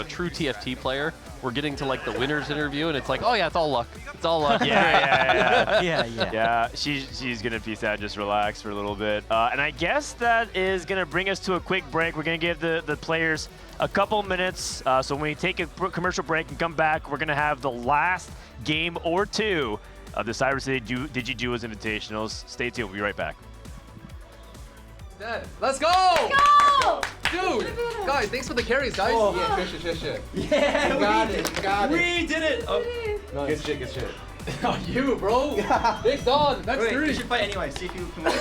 true TFT player. We're getting to like the winners interview, and it's like, oh yeah, it's all luck. It's all luck. Yeah. She's gonna peace out, just relax for a little bit. And I guess that is gonna bring us to a quick break. We're gonna give the players a couple minutes. So when we take a commercial break and come back, we're gonna have the last game or 2 of the Cyber City Digi Duos Invitationals. Stay tuned. We'll be right back. Let's go! Dude, guys, thanks for the carries, guys. Oh. Yeah, Trisha. Yeah, You got it. We did it. Oh. Nice. Good shit. Oh, you, bro. Big dog. That's Wait, 3. you should fight anyway. See if you can win.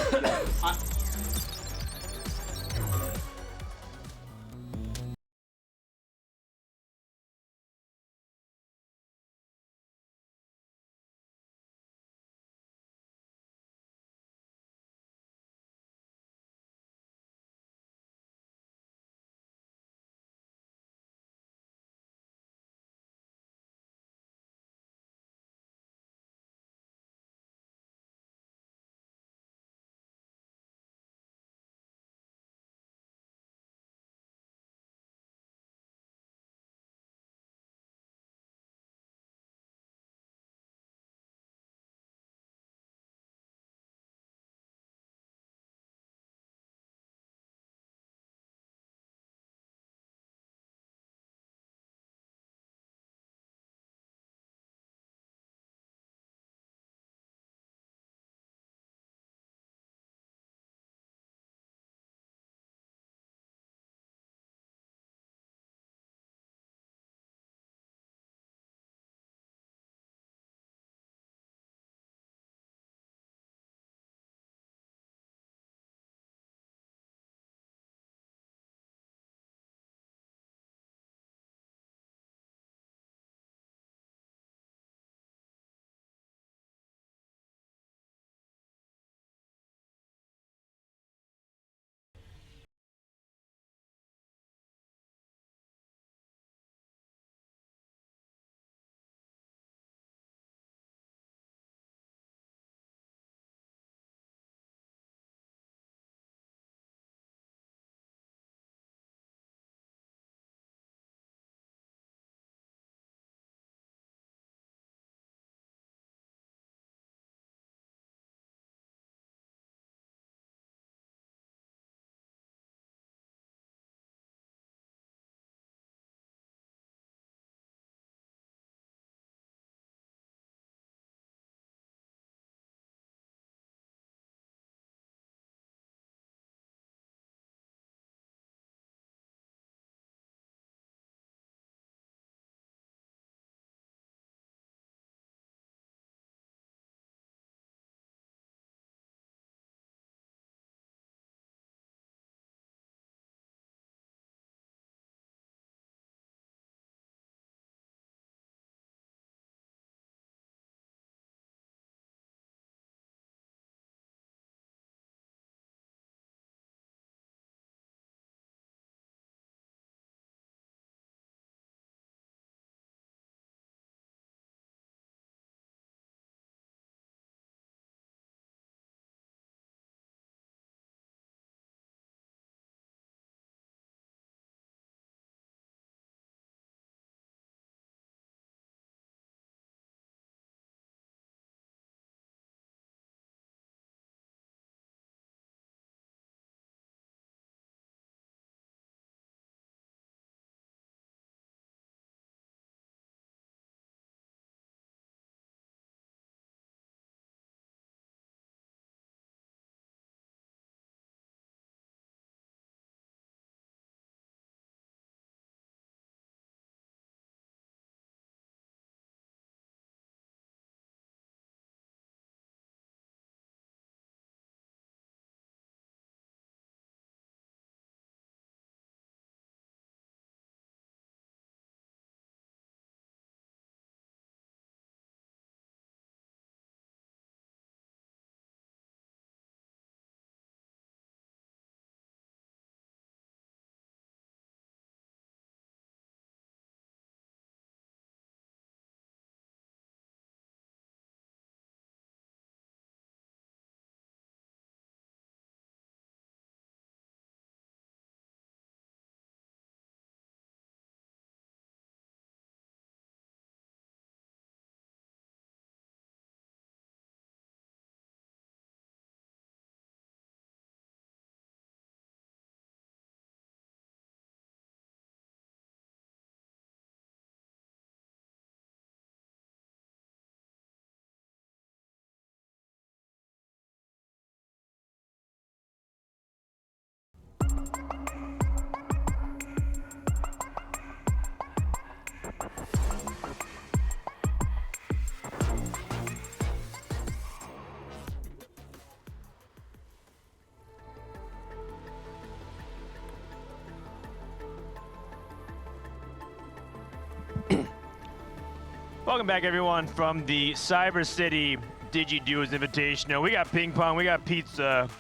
Welcome back, everyone, from the Cyber City Digi Duos Invitational. We got ping pong, we got pizza,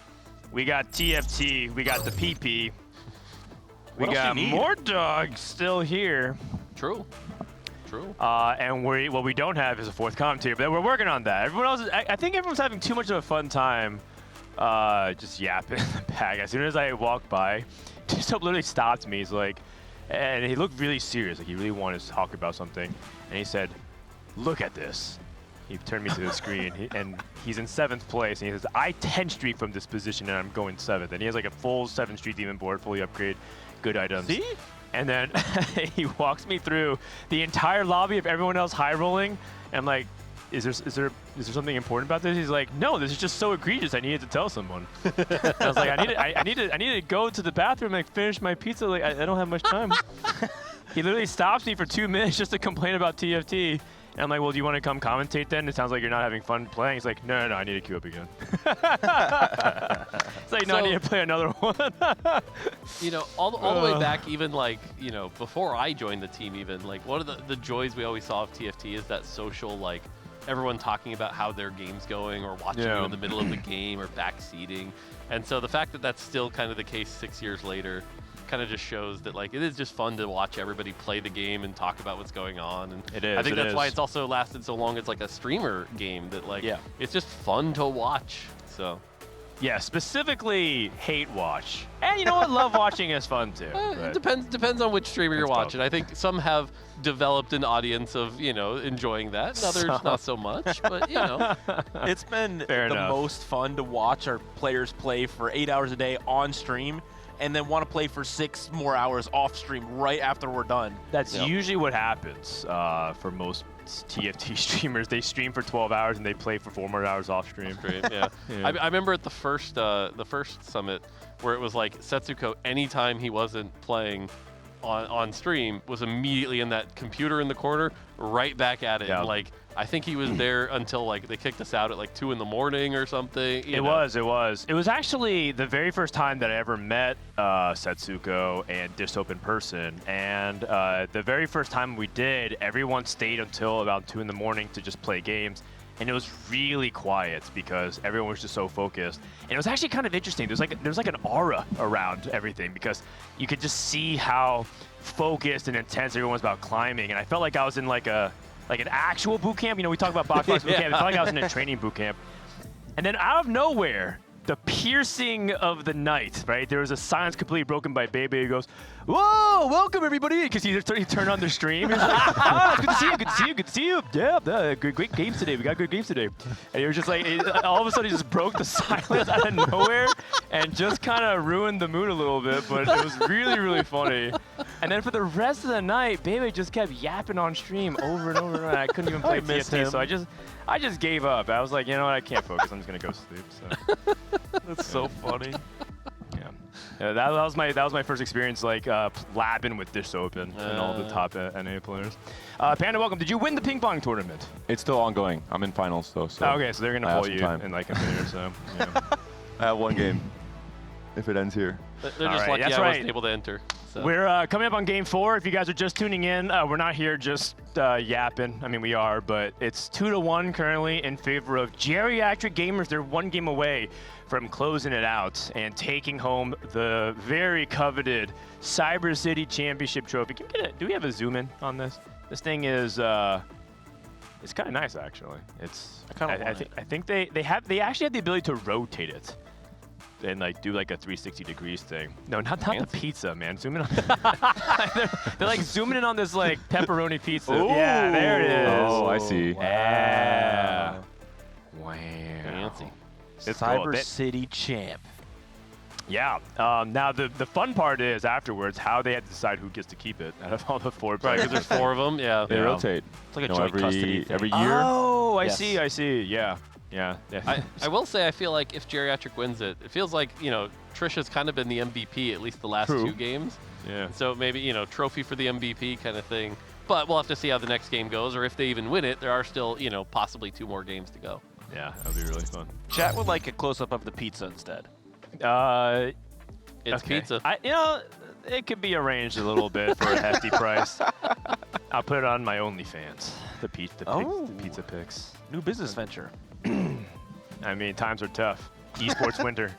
we got TFT, we got the PP. We got Mortdog still here. True. True. And what we don't have is a fourth commentator, but we're working on that. Everyone else, I think everyone's having too much of a fun time just yapping in the back. As soon as I walked by, Dishsoap literally stopped me. He's like, and he looked really serious, like he really wanted to talk about something. And he said, "Look at this." He turned me to the screen, and he's in 7th place. And he says, "I 10 streak from this position, and I'm going 7th." And he has like a full 7 streak demon board, fully upgrade, good items. See? And then he walks me through the entire lobby of everyone else high rolling. And I'm like, is there something important about this? He's like, "No, this is just so egregious. I needed to tell someone." And I was like, I need to go to the bathroom and finish my pizza. Like, I don't have much time. He literally stops me for 2 minutes just to complain about TFT. And I'm like, "Well, do you want to come commentate then? It sounds like you're not having fun playing." He's like, No, I need to queue up again." It's like, "No, I need to play another one." You know, all the way back, even like, you know, before I joined the team, even like one of the joys we always saw of TFT is that social, like, everyone talking about how their game's going or watching you in the middle of the game or backseating. And so the fact that that's still kind of the case 6 years later kind of just shows that, like, it is just fun to watch everybody play the game and talk about what's going on. And it is. I think that's why it's also lasted so long. It's like a streamer game that, like, it's just fun to watch. So. Yeah, specifically hate watch. And you know what? Love watching is fun too. It depends on which streamer you're watching. I think some have developed an audience of, you know, enjoying that. And others not so much, but, you know. It's been the most fun to watch our players play for 8 hours a day on stream and then want to play for 6 more hours off stream right after we're done. That's usually what happens for most TFT streamers. They stream for 12 hours and they play for 4 more hours off stream. Yeah. I remember at the first summit where it was like Sykkuno, anytime he wasn't playing on stream, was immediately in that computer in the corner, right back at it. And, like, I think he was there until, like, they kicked us out at like 2 in the morning or something. It was actually the very first time that I ever met Sykkuno and Dishsoap in person. And the very first time we did, everyone stayed until about 2 in the morning to just play games. And it was really quiet because everyone was just so focused. And it was actually kind of interesting. There's like an aura around everything because you could just see how focused and intense everyone was about climbing. And I felt like I was in like an actual boot camp. You know, we talk about Boxbox boot camp. I felt like I was in a training boot camp. And then out of nowhere, the piercing of the night, right? There was a silence completely broken by Bebe who goes, "Whoa, welcome everybody," because he turned on the stream. He was like, "Oh, good to see you, good to see you, good to see you. Yeah, great games today. We got good games today." And he was just like, all of a sudden he just broke the silence out of nowhere and just kind of ruined the mood a little bit, but it was really, really funny. And then for the rest of the night, Bebe just kept yapping on stream over and over and over. And I couldn't even play TFT, so I just gave up. I was like, you know what, I can't focus. I'm just gonna go sleep. So. That's so funny. Yeah, that was my first experience, like labbing with Dishsoap and all the top NA players. Panda, welcome. Did you win the ping pong tournament? It's still ongoing. I'm in finals though. So okay, so they're gonna pull you in like a minute or so. Yeah. I have 1 game. If it ends here. They're just lucky I wasn't able to enter. So. We're coming up on game 4. If you guys are just tuning in, we're not here just yapping. I mean, we are, but it's 2-1 currently in favor of Geriatric Gamers. They're 1 game away from closing it out and taking home the very coveted Cyber City Championship trophy. Can we do we have a zoom in on this? This thing is it's kind of nice actually. I think they actually have the ability to rotate it. And like do like a 360 degrees thing. No, not the pizza, man. Zoom in on they're like zooming in on this like pepperoni pizza. Ooh. Yeah, there it is. Oh, I see. Yeah. Wow. Fancy. It's Cyber cool. City champ. Yeah. Now the fun part is afterwards how they have to decide who gets to keep it out of all the 4 players. Right, because there's 4 of them. Yeah. They rotate. It's like a joint custody thing. Every year. Oh, I see. Yeah. Yeah. I will say I feel like if Geriatric wins it, it feels like, you know, Trisha's kind of been the MVP at least the last True. 2 games. Yeah. So maybe, you know, trophy for the MVP kind of thing. But we'll have to see how the next game goes, or if they even win it. There are still, you know, possibly 2 more games to go. Yeah, that'd be really fun. Chat would like a close-up of the pizza instead. It's pizza. You know, it could be arranged a little bit for a hefty price. I'll put it on my OnlyFans. The pizza pics. New business venture. I mean, times are tough. Esports winter.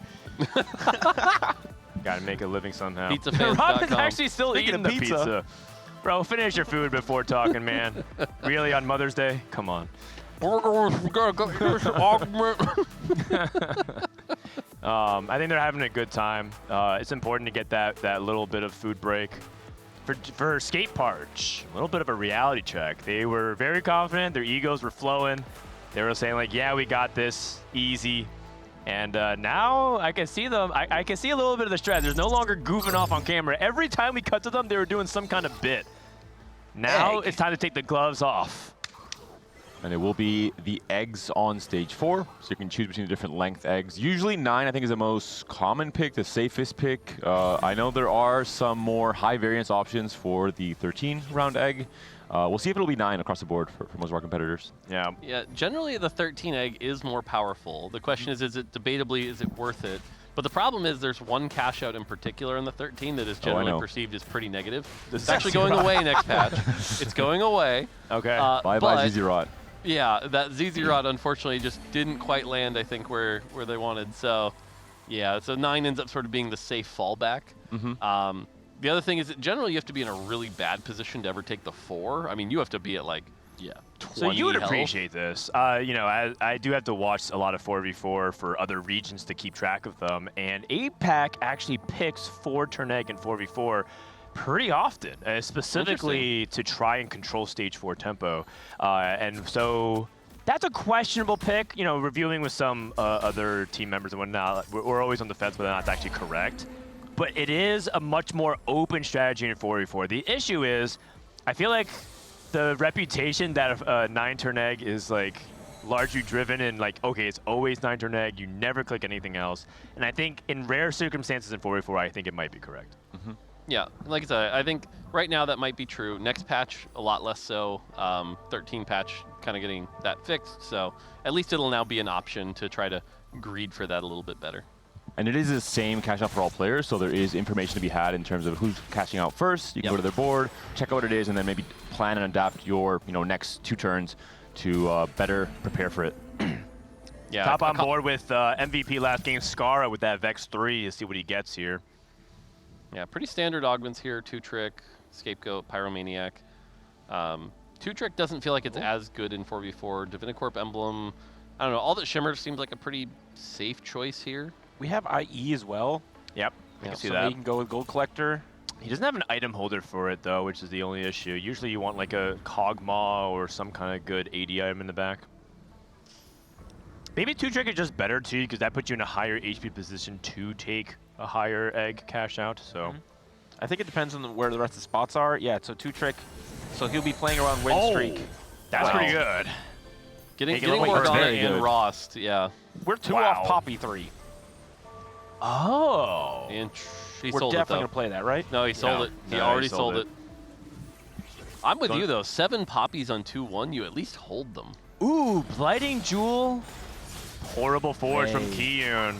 Gotta make a living somehow. Robin's actually still eating the pizza. Bro, finish your food before talking, man. Really, on Mother's Day? Come on. I think they're having a good time. It's important to get that little bit of food break. For Skateparge, a little bit of a reality check. They were very confident. Their egos were flowing. They were saying like, yeah, we got this, easy. And now I can see them. I can see a little bit of the stress. There's no longer goofing off on camera. Every time we cut to them, they were doing some kind of bit. Now it's time to take the gloves off. And it will be the eggs on stage 4, so you can choose between the different length eggs. Usually 9, I think, is the most common pick, the safest pick. I know there are some more high variance options for the 13-round egg. We'll see if it'll be 9 across the board for most of our competitors. Yeah. Yeah, generally the 13 egg is more powerful. The question is it debatably, is it worth it? But the problem is there's one cash out in particular in the 13 that is generally perceived as pretty negative. This is actually going away next patch. It's going away. Okay. Bye-bye ZZ Rot. Yeah, that ZZ Rod unfortunately just didn't quite land, I think, where they wanted. So, yeah, so 9 ends up sort of being the safe fallback. The other thing is that generally you have to be in a really bad position to ever take the 4. I mean, you have to be at like, 20 So you would health. appreciate this. You know, I do have to watch a lot of 4v4 for other regions to keep track of them. And APAC actually picks 4 turn egg and 4v4 pretty often, specifically to try and control stage 4 tempo. And so that's a questionable pick. You know, reviewing with some other team members and whatnot, we're always on the fence whether or not that's actually correct. But it is a much more open strategy in 4v4. The issue is, I feel like the reputation that a 9 turn egg is like largely driven in like, okay, it's always 9 turn egg, you never click anything else. And I think in rare circumstances in 4v4, I think it might be correct. Yeah, like I said, I think right now that might be true. Next patch, a lot less so. 13 patch, kind of getting that fixed. So at least it'll now be an option to try to greed for that a little bit better. And it is the same cash out for all players, so there is information to be had in terms of who's cashing out first. You can go to their board, check out what it is, and then maybe plan and adapt your next 2 turns to better prepare for it. Yeah, top on board with MVP last game, Scarra with that Vex 3 to see what he gets here. Yeah, pretty standard augments here. 2-Trick, Scapegoat, Pyromaniac. 2-Trick doesn't feel like it's as good in 4v4. Divinicorp Emblem, I don't know. All that shimmers seems like a pretty safe choice here. We have IE as well. Yep, I can see so that. You can go with Gold Collector. He doesn't have an item holder for it, though, which is the only issue. Usually you want like a Cogmaw or some kind of good AD item in the back. Maybe 2-Trick is just better, too, because that puts you in a higher HP position to take a higher egg cash out, so. I think it depends on where the rest of the spots are. Yeah, so 2-Trick, so he'll be playing around Win Streak. That's pretty good. Getting work on it and Rost, yeah. We're 2 off Poppy 3. Oh. And he We're sold it, definitely though. going to play that, right? No, he sold it. He already sold it. I'm with Don't- you, though. 7 poppies on 2-1, you at least hold them. Ooh, Blighting Jewel. Horrible forward from Kiyoon.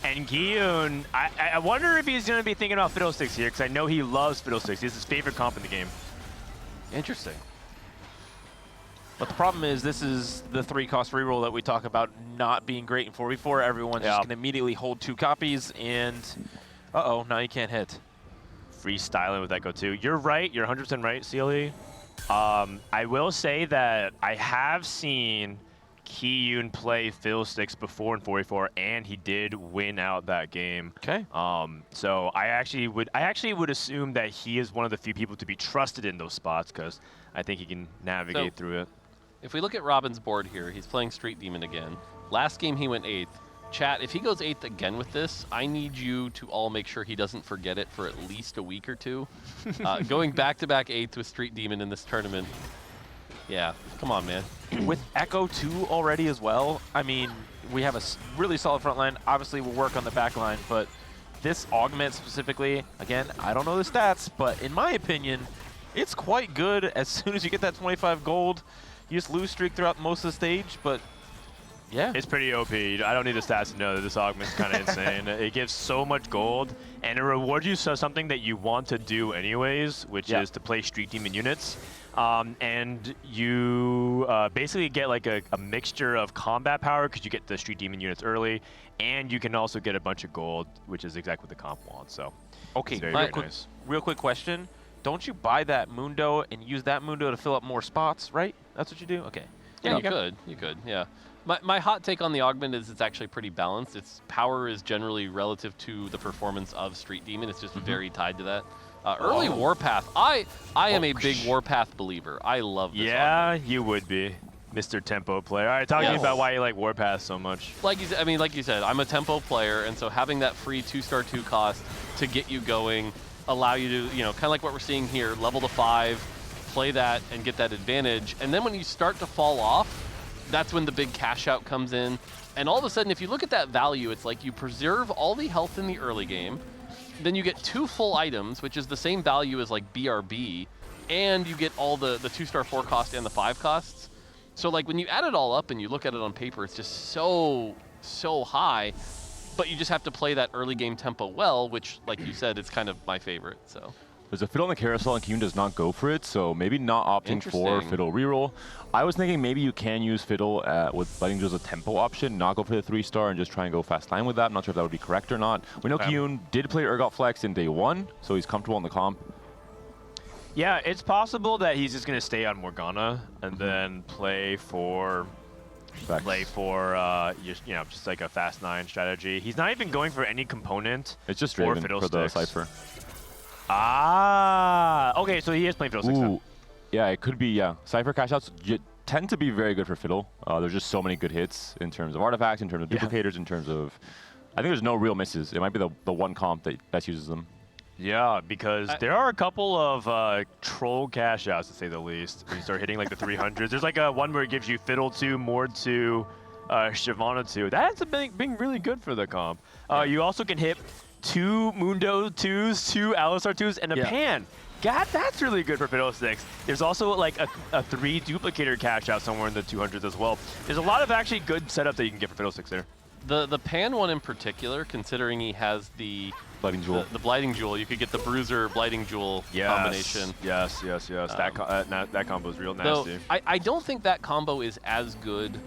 And Kiyoon, I wonder if he's going to be thinking about Fiddlesticks here, because I know he loves Fiddlesticks. He's his favorite comp in the game. Interesting. But the problem is this is the 3-cost reroll that we talk about not being great in 4v4. Everyone's just going to immediately hold 2 copies, and uh-oh, now you can't hit. Freestyling with Echo 2. You're right. You're 100% right, CLE. I will say that I have seen Kiyoon play Fiddlesticks before in 4v4, and he did win out that game. Okay. So I actually would assume that he is one of the few people to be trusted in those spots, because I think he can navigate through it. If we look at Robin's board here, he's playing Street Demon again. Last game he went 8th. Chat, if he goes 8th again with this, I need you to all make sure he doesn't forget it for at least a week or 2. Going back-to-back 8th with Street Demon in this tournament. Yeah, come on, man. with Echo 2 already as well, I mean, we have a really solid front line. Obviously, we'll work on the back line, but this augment specifically, again, I don't know the stats, but in my opinion, it's quite good. As soon as you get that 25 gold, you just lose streak throughout most of the stage, but yeah. It's pretty OP. I don't need the stats to know that this augment's kind of insane. It gives so much gold, and it rewards you for something that you want to do anyways, which is to play Street Demon units. And you basically get like a mixture of combat power because you get the Street Demon units early, and you can also get a bunch of gold, which is exactly what the comp wants. So, okay, very nice. Real quick question. Don't you buy that Mundo and use that Mundo to fill up more spots, right? That's what you do? Okay. Yeah, you could, yeah. My hot take on the augment is it's actually pretty balanced. Its power is generally relative to the performance of Street Demon. It's just very tied to that. Early Warpath. I am a big Warpath believer. I love this augment. You would be, Mr. Tempo player. All right, talk to me about why you like Warpath so much. Like you said, I'm a tempo player, and so having that free 2-star 2 cost to get you going, allow you to, kind of like what we're seeing here, level to 5, play that and get that advantage. And then when you start to fall off, that's when the big cash out comes in. And all of a sudden, if you look at that value, it's like you preserve all the health in the early game, then you get 2 full items, which is the same value as like BRB, and you get all the 2-star 4 cost and the 5 costs. So like when you add it all up and you look at it on paper, it's just so high, but you just have to play that early game tempo well, which like you said, it's kind of my favorite, so. There's a Fiddle on the carousel, and Kiyoon does not go for it, so maybe not opting for Fiddle reroll. I was thinking maybe you can use Fiddle with Lightning Jewel as a tempo option, not go for the 3-star, and just try and go fast line with that. I'm not sure if that would be correct or not. We know Kiyoon did play Urgot Flex in day 1, so he's comfortable in the comp. Yeah, it's possible that he's just going to stay on Morgana and then play for... just like a fast 9 strategy. He's not even going for any component. It's just Draven for the Cypher. Okay, so he is playing Fiddlesticks. Yeah, it could be, Cypher cash outs tend to be very good for Fiddle. There's just so many good hits in terms of artifacts, in terms of duplicators, in terms of... I think there's no real misses. It might be the one comp that best uses them. Yeah, because there are a couple of troll cash outs, to say the least. When you start hitting like the 300s. There's like one where it gives you Fiddle 2, Mord 2, Shyvana 2. That's being really good for the comp. You also can hit 2 Mundo 2s, 2 Alistar 2s, and a Pan. God, that's really good for Fiddlesticks. There's also like a 3 duplicator cash out somewhere in the 200s as well. There's a lot of actually good setup that you can get for Fiddlesticks there. The Pan one in particular, considering he has the Blighting Jewel. The Blighting Jewel, you could get the Bruiser Blighting Jewel combination. Yes. That combo is real nasty. Though, I don't think that combo is as good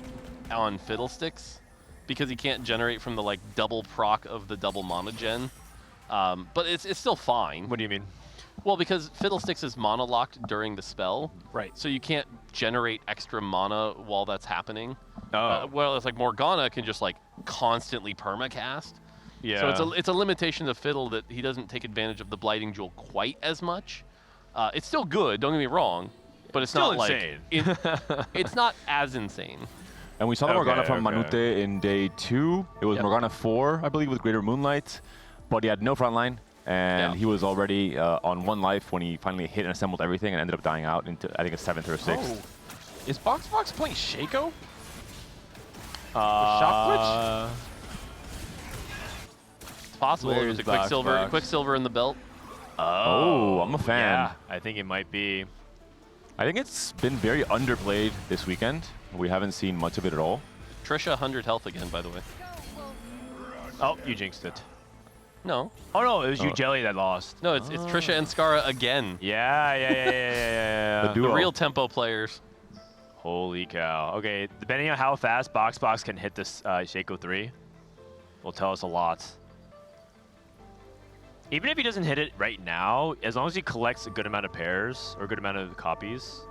on Fiddlesticks because he can't generate from the like double proc of the double mana gen. But it's still fine. What do you mean? Well, because Fiddlesticks is mana locked during the spell. Right. So you can't generate extra mana while that's happening. Oh. Well, it's like Morgana can just like constantly permacast. Yeah. So it's a limitation of Fiddle that he doesn't take advantage of the Blighting Jewel quite as much. It's still good, don't get me wrong, but it's still not insane. like it's not as insane. And we saw the Morgana from Manute in day 2. It was Morgana 4, I believe, with Greater Moonlight, but he had no front line, and he was already on 1 life when he finally hit and assembled everything and ended up dying out into, I think, a 7th or 6th. Oh. Is Boxbox playing Shaco? Shock Glitch? It's possible. Where's There's a Quicksilver in the belt. Oh, I'm a fan. Yeah, I think it might be. I think it's been very underplayed this weekend. We haven't seen much of it at all. Trisha 100 health again, by the way. Oh, you jinxed it. No. Oh no, it was Yougelly that lost. No, it's Trisha and Scarra again. Yeah. The real tempo players. Holy cow. Okay, depending on how fast Boxbox can hit this Shaco 3, will tell us a lot. Even if he doesn't hit it right now, as long as he collects a good amount of pairs or a good amount of copies.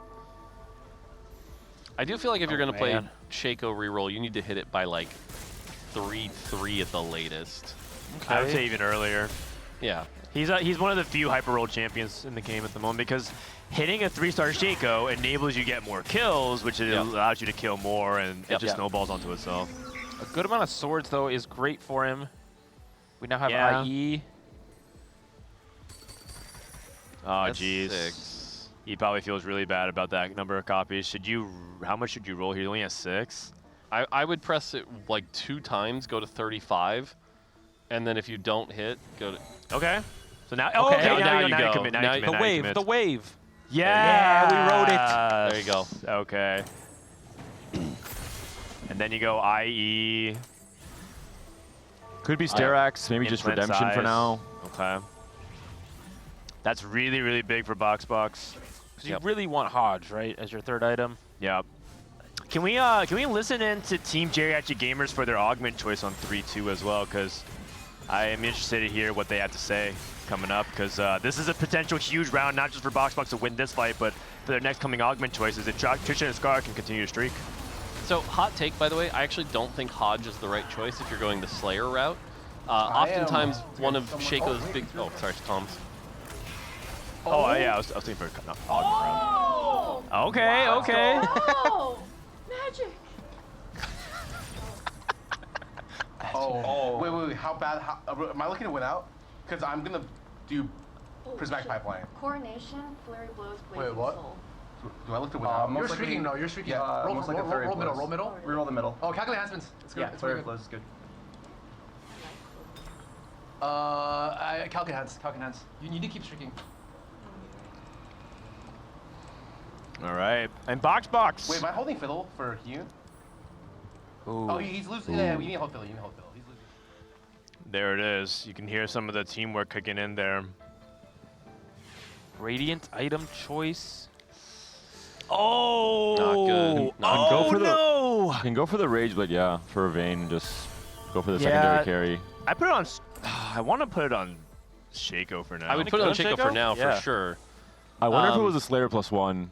I do feel like if you're going to play Shaco reroll, you need to hit it by like 3-3 at the latest. Okay. I would say even earlier. Yeah. He's one of the few hyper roll champions in the game at the moment because hitting a 3-star Shaco enables you to get more kills, which allows you to kill more, and it just snowballs onto itself. A good amount of swords, though, is great for him. We now have IE. Oh, jeez. He probably feels really bad about that number of copies. Should you? How much should you roll here? He only has 6. I would press it like 2 times, go to 35, and then if you don't hit, go to. Okay. So now, okay, now you go. Commit, Now you the commit, wave, the wave. Yeah, we wrote it. There you go. Okay. And then you go IE. Could be Sterax, maybe just Implant Redemption for size. now. Okay. That's really, really big for Boxbox. Because you really want Hodge, right, as your 3rd item? Yep. Can we listen in to Team Geriatric Gamers for their augment choice on 3-2 as well? Because I am interested to hear what they have to say coming up. Because this is a potential huge round, not just for Boxbox to win this fight, but for their next coming augment choices. If Trisha and Scarra can continue to streak. So, hot take, by the way, I actually don't think Hodge is the right choice if you're going the Slayer route. Oftentimes, one of Shaco's big... Oh, sorry, Tom's. Oh, yeah, I was thinking for an augment round. Okay, okay. Oh, magic. Oh, wait, how bad? Am I looking to win out? Because I'm going to do Prismatic Pipeline. Coronation, Flurry Blows, Wait, Blazing what? Soul. Do I look to win out? You're streaking, no, you're streaking. Yeah, roll, most like a roll, Flurry roll middle, Blows. roll middle. Reroll the middle. Oh, calculate enhancements. It's good. Yeah, it's Flurry good. Blows is good. Calculate hands. You need to keep streaking. All right. And Boxbox. Wait, am I holding Fiddle for Kiyoon? Ooh. Oh, he's losing. Yeah, we need to hold Fiddle. He's losing. There it is. You can hear some of the teamwork kicking in there. Radiant item choice. Oh! Not good. No! You can go for the Rage, but yeah, for Vayne, just go for the secondary carry. I put it on... I want to put it on Shaco for now. I would put it on Shaco for now, for sure. I wonder if it was a Slayer +1.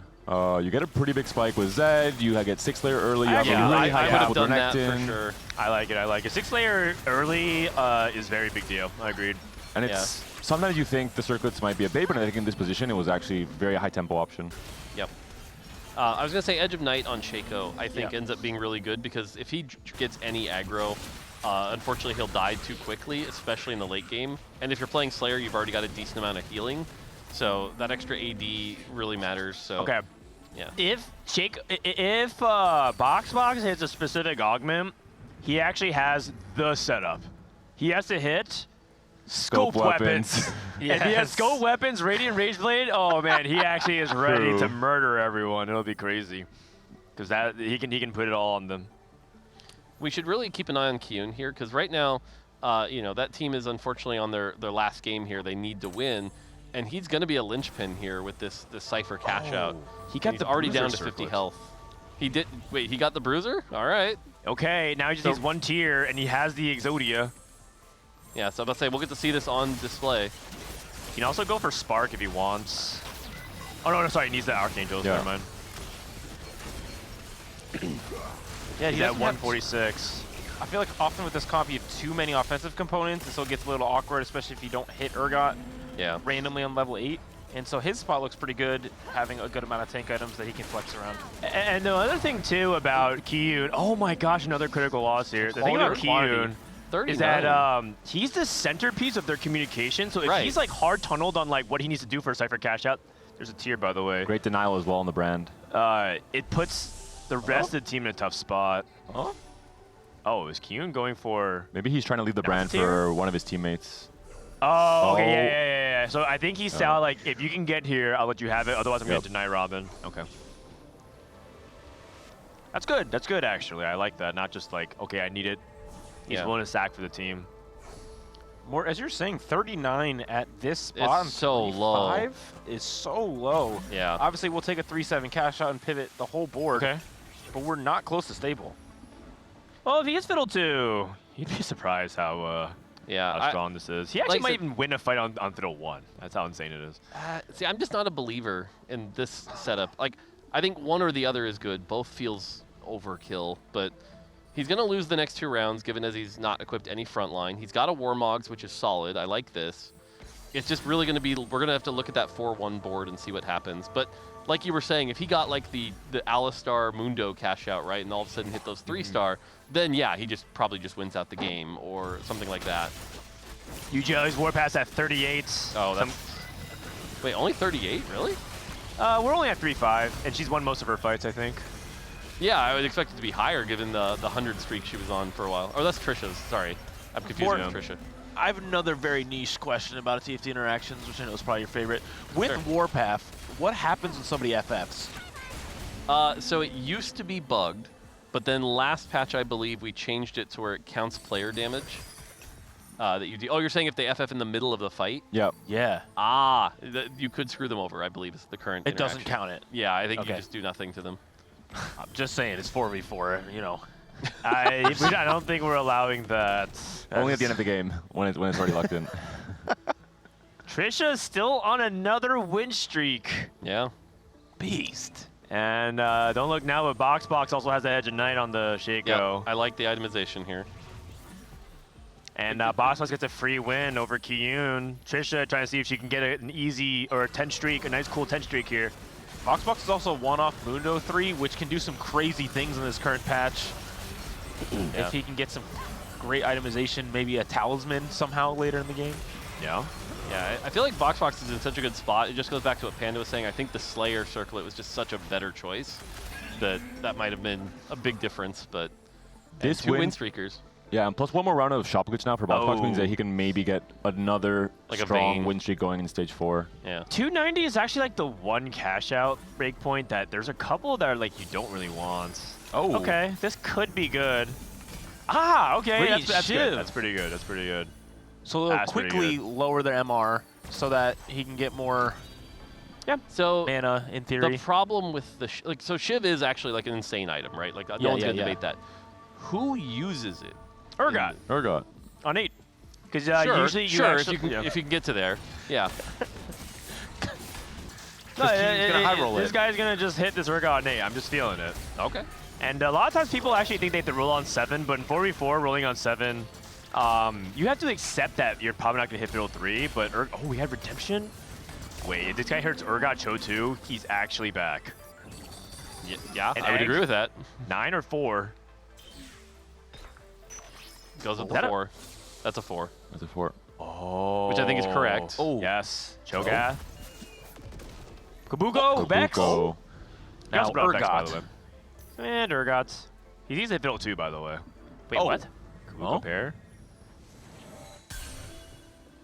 You get a pretty big spike with Zed. You get 6 Slayer early. You have a really high I would have done capital that for connecting. sure. I like it. I like it. 6 layer early is very big deal. I agreed. And it's sometimes you think the circlets might be a bait, but I think in this position it was actually a very high tempo option. Yep. I was going to say Edge of Night on Shaco, I think, ends up being really good because if he gets any aggro, unfortunately he'll die too quickly, especially in the late game. And if you're playing Slayer, you've already got a decent amount of healing. So that extra AD really matters. So okay. Yeah. If Boxbox hits a specific augment, he actually has the setup. He has to hit Scope weapons. If he has Scope weapons, Radiant Rage Blade, oh man, he actually is ready to murder everyone. It'll be crazy. Because that he can put it all on them. We should really keep an eye on Kiyoon here because right now, you know, that team is unfortunately on their last game here. They need to win. And he's going to be a linchpin here with this Cypher cash out. He got he's the already bruiser down to circlet. 50 health. He did. Wait, he got the bruiser? All right. Okay, now he just needs 1 tier, and he has the Exodia. Yeah, so I'm about to say, we'll get to see this on display. He can also go for Spark if he wants. Oh, no, sorry, he needs the Archangels. Yeah. Never mind. Yeah, he's at 146. I feel like often with this comp, you have too many offensive components, and so it gets a little awkward, especially if you don't hit Urgot randomly on level 8. And so his spot looks pretty good, having a good amount of tank items that he can flex around. And the other thing, too, about Kiyoon, oh my gosh, another critical loss here. The thing about Kiyoon is that he's the centerpiece of their communication. So if he's like hard tunneled on like what he needs to do for a Cypher cash out, there's a tier, by the way. Great denial as well on the brand. It puts the rest of the team in a tough spot. Oh, is Kiyoon going for... Maybe he's trying to leave the brand for one of his teammates. Oh, okay, yeah. So I think he's sound like, if you can get here, I'll let you have it. Otherwise, I'm going to deny Robin. Okay. That's good. That's good, actually. I like that. Not just like, okay, I need it. He's willing to sack for the team. More, as you're saying, 39 at this spot. It's so low. 5 is so low. Yeah. Obviously, we'll take a 3-7 cash out and pivot the whole board. Okay. But we're not close to stable. Well, if he is Fiddle 2, you'd be surprised how strong this is. He actually might even win a fight on Fiddle 1. That's how insane it is. See, I'm just not a believer in this setup. Like, I think one or the other is good. Both feels overkill, but he's going to lose the next 2 rounds, given as he's not equipped any frontline. He's got a Warmogs, which is solid. I like this. It's just really going to be, we're going to have to look at that 4-1 board and see what happens. But like you were saying, if he got like the Alistar Mundo cash out, right, and all of a sudden hit those 3-star, then yeah, he probably just wins out the game or something like that. Yougelly's Warpass at 38. Oh, that's... Wait, only 38? Really? We're only at 3-5, and she's won most of her fights, I think. Yeah, I would expect it to be higher given the 100 streak she was on for a while. Or that's Trisha's, sorry. I'm confusing with Trisha. I have another very niche question about TFT interactions, which I know is probably your favorite. With Warpath, what happens when somebody FFs? So it used to be bugged, but then last patch, I believe, we changed it to where it counts player damage. That you do. Oh, you're saying if they FF in the middle of the fight? Yep. Yeah. Ah, you could screw them over, I believe, is the current It doesn't count it. Yeah, I think you just do nothing to them. I'm just saying, it's 4v4, you know. I don't think we're allowing that. Only at the end of the game, when it's already locked in. Trisha's still on another win streak. Yeah. Beast. And don't look now, but Boxbox also has the Edge of Night on the Shaco. Yeah, I like the itemization here. And Boxbox gets a free win over Kiyoon. Trisha trying to see if she can get an easy or a 10 streak, a nice cool 10 streak here. Boxbox is also one off Mundo 3, which can do some crazy things in this current patch. If he can get some great itemization, maybe a talisman somehow later in the game. Yeah. Yeah, I feel like Boxbox is in such a good spot. It just goes back to what Panda was saying. I think the Slayer circlet was just such a better choice that might have been a big difference, but This two win win streakers. Yeah, and plus one more round of shop glitch now for Boxbox means that he can maybe get another Like a strong Vayne. win streak going in stage 4. Yeah. 290 is actually like the one cash out breakpoint that there's a couple that are like you don't really want. Oh. Okay, this could be good. Ah, okay, Great that's shiv. good. That's pretty good. That's pretty good. So they'll That's pretty quickly good. lower their MR so that he can get more So mana, in theory. the problem with the so Shiv is actually like an insane item, right? Like no one's gonna debate that. Who uses it? Urgot. Urgot. On 8. Because Sure, usually you sure, actually, if you can get to there, yeah. No, gonna high roll this it. guy's gonna just hit this Urgot on 8. I'm just feeling it. Okay. And a lot of times people actually think they have to roll on 7, but in 4v4, rolling on 7, you have to accept that you're probably not gonna hit Fiddle 3, but oh, we had Redemption? Wait, if this guy hurts Urgot Cho 2, he's actually back. Yeah, An I would egg? agree with that. 9 or 4? Goes with That the a- 4. That's a 4. That's a 4. Oh. Which I think is correct. Oh. Yes. Cho'Gath. Kabuko, Vex. Kabuko. He also Now, brought Vex, by Urgot. the way. And Urgot. He's easy to Fiddle 2, by the way. Wait, Oh. what? Kabuko Oh. pair?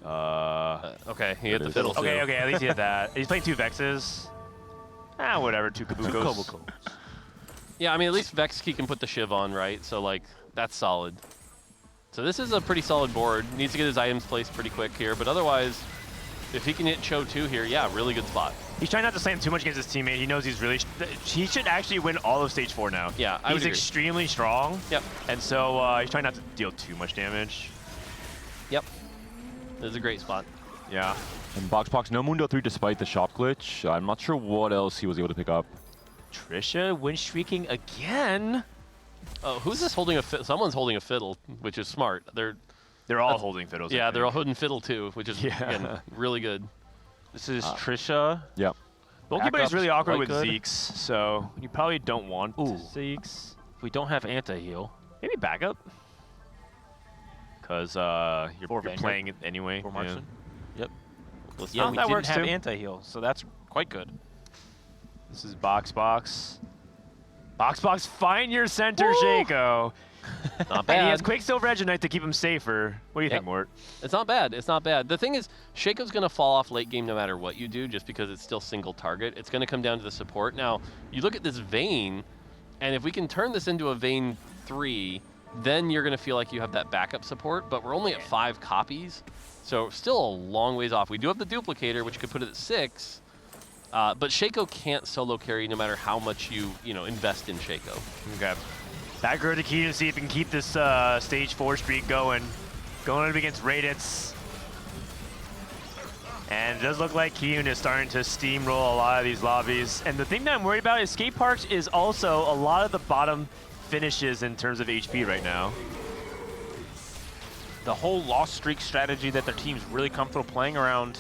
Okay, he hit the fiddle too. Okay, at least he hit that. He's playing 2 Vexes. Ah, whatever, 2 Kabukos. Yeah, I mean, at least Vexkey can put the Shiv on, right? So, like, that's solid. So this is a pretty solid board. Needs to get his items placed pretty quick here, but otherwise, if he can hit Cho 2 here, yeah, really good spot. He's trying not to slam too much against his teammate. He knows he's really... he should actually win all of stage 4 now. Yeah, I would He's agree. extremely strong. Yep. And so he's trying not to deal too much damage. Yep. This is a great spot. Yeah. And Boxbox, no Mundo 3 despite the shop glitch. I'm not sure what else he was able to pick up. Trisha win streaking again. Oh, who's this holding a fiddle? Someone's holding a fiddle, which is smart. They're all holding fiddles. Yeah, they're all holding fiddle too, which is again, really good. This is Trisha. Yep. Goalkeeper is really Backup's awkward with quite good. Zeeks, so you probably don't want Zeeks. If we don't have anti-heal. Maybe backup. Because you're Vanguard. playing it anyway. For Martian. Yep. Yeah, we that didn't works have too. anti-heal, so that's quite good. This is Boxbox. Boxbox, find your center, Shaco. Not And he has bad. Quicksilver Edge of Night to keep him safer. What do you think, Mort? It's not bad. It's not bad. The thing is, Shaco's going to fall off late game no matter what you do, just because it's still single target. It's going to come down to the support. Now, you look at this Vayne, and if we can turn this into a Vayne 3, then you're going to feel like you have that backup support, but we're only at 5 copies, so still a long ways off. We do have the duplicator, which could put it at 6, but Shaco can't solo carry no matter how much you invest in Shaco. Okay. Back row to Kiyoon to see if he can keep this stage 4 streak going. Going up against Rayditz. And it does look like Kiyoon is starting to steamroll a lot of these lobbies. And the thing that I'm worried about is Skateparge is also a lot of the bottom finishes in terms of HP right now. The whole lost streak strategy that their team's really comfortable playing around,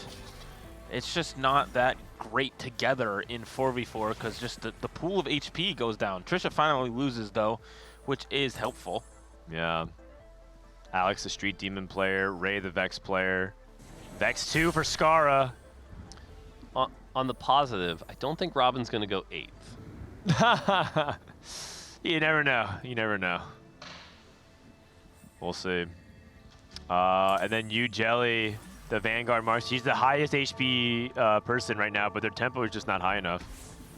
it's just not that great together in 4v4 because just the pool of HP goes down. Trisha finally loses though, which is helpful. Yeah. Alex, the Street Demon player. Ray, the Vex player. Vex 2 for Scarra. On the positive, I don't think Robin's going to go 8th. You never know. You never know. We'll see. And then Yougelly, the Vanguard Marks. She's the highest HP person right now, but their tempo is just not high enough.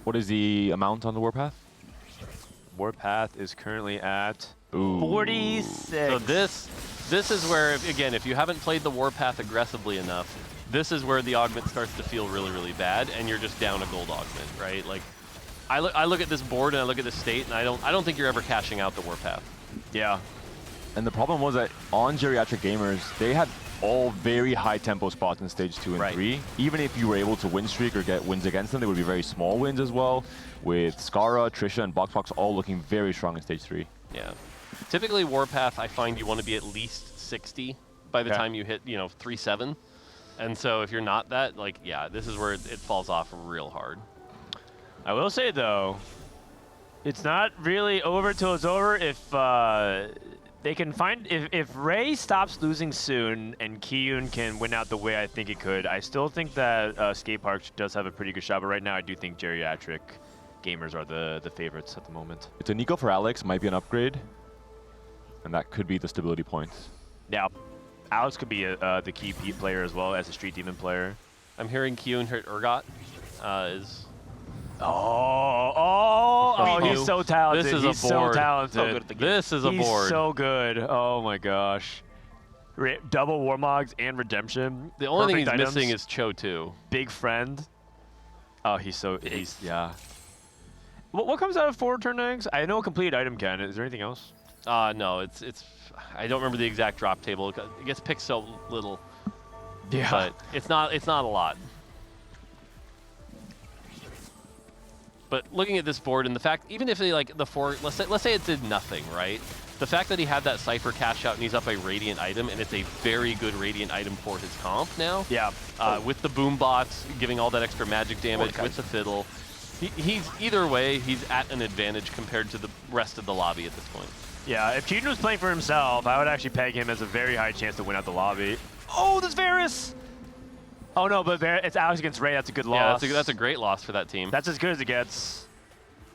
What is the amount on the Warpath? Warpath is currently at 46. So this is where, again, if you haven't played the Warpath aggressively enough, this is where the augment starts to feel really, really bad, and you're just down a gold augment, right? Like, I look at this board and I look at the state, and I don't think you're ever cashing out the Warpath. Yeah. And the problem was that on Geriatric Gamers, they had all very high tempo spots in stage 2 and 3. Even if you were able to win streak or get wins against them, they would be very small wins as well, with Scarra, Trisha, and Boxbox all looking very strong in stage 3. Yeah. Typically, Warpath, I find you want to be at least 60 by the time you hit, 3-7. And so if you're not that, like, yeah, this is where it falls off real hard. I will say, though, it's not really over till it's over if they can find... If Ray stops losing soon and Kiyoon can win out the way I think it could, I still think that Skateparge does have a pretty good shot, but right now I do think Geriatric Gamers are the favorites at the moment. It's a Nico for Alex, might be an upgrade, and that could be the stability points. Yeah, Alex could be the key player as well as a Street Demon player. I'm hearing Kiyoon hurt Urgot is... Oh, he's so talented. This is he's a board. So talented. So good at the game. This is a board. He's so good. Oh my gosh. Double Warmogs and Redemption. The only thing he's items. missing is Cho 2. Big friend. Oh, yeah. What comes out of 4 turn eggs? I know a complete item can. Is there anything else? No, it's. I don't remember the exact drop table. It gets picked so little. Yeah. But it's not a lot. But looking at this board and the fact, even if they like the 4, let's say it did nothing, right? The fact that he had that Cypher cash out and he's up a Radiant item, and it's a very good Radiant item for his comp now. Yeah. With the boom bots giving all that extra magic damage with the fiddle, he's either way he's at an advantage compared to the rest of the lobby at this point. Yeah. If Kiyoon was playing for himself, I would actually peg him as a very high chance to win out the lobby. Oh, there's Varus. Oh no, but it's Alex against Ray. That's a good loss. Yeah, that's a great loss for that team. That's as good as it gets.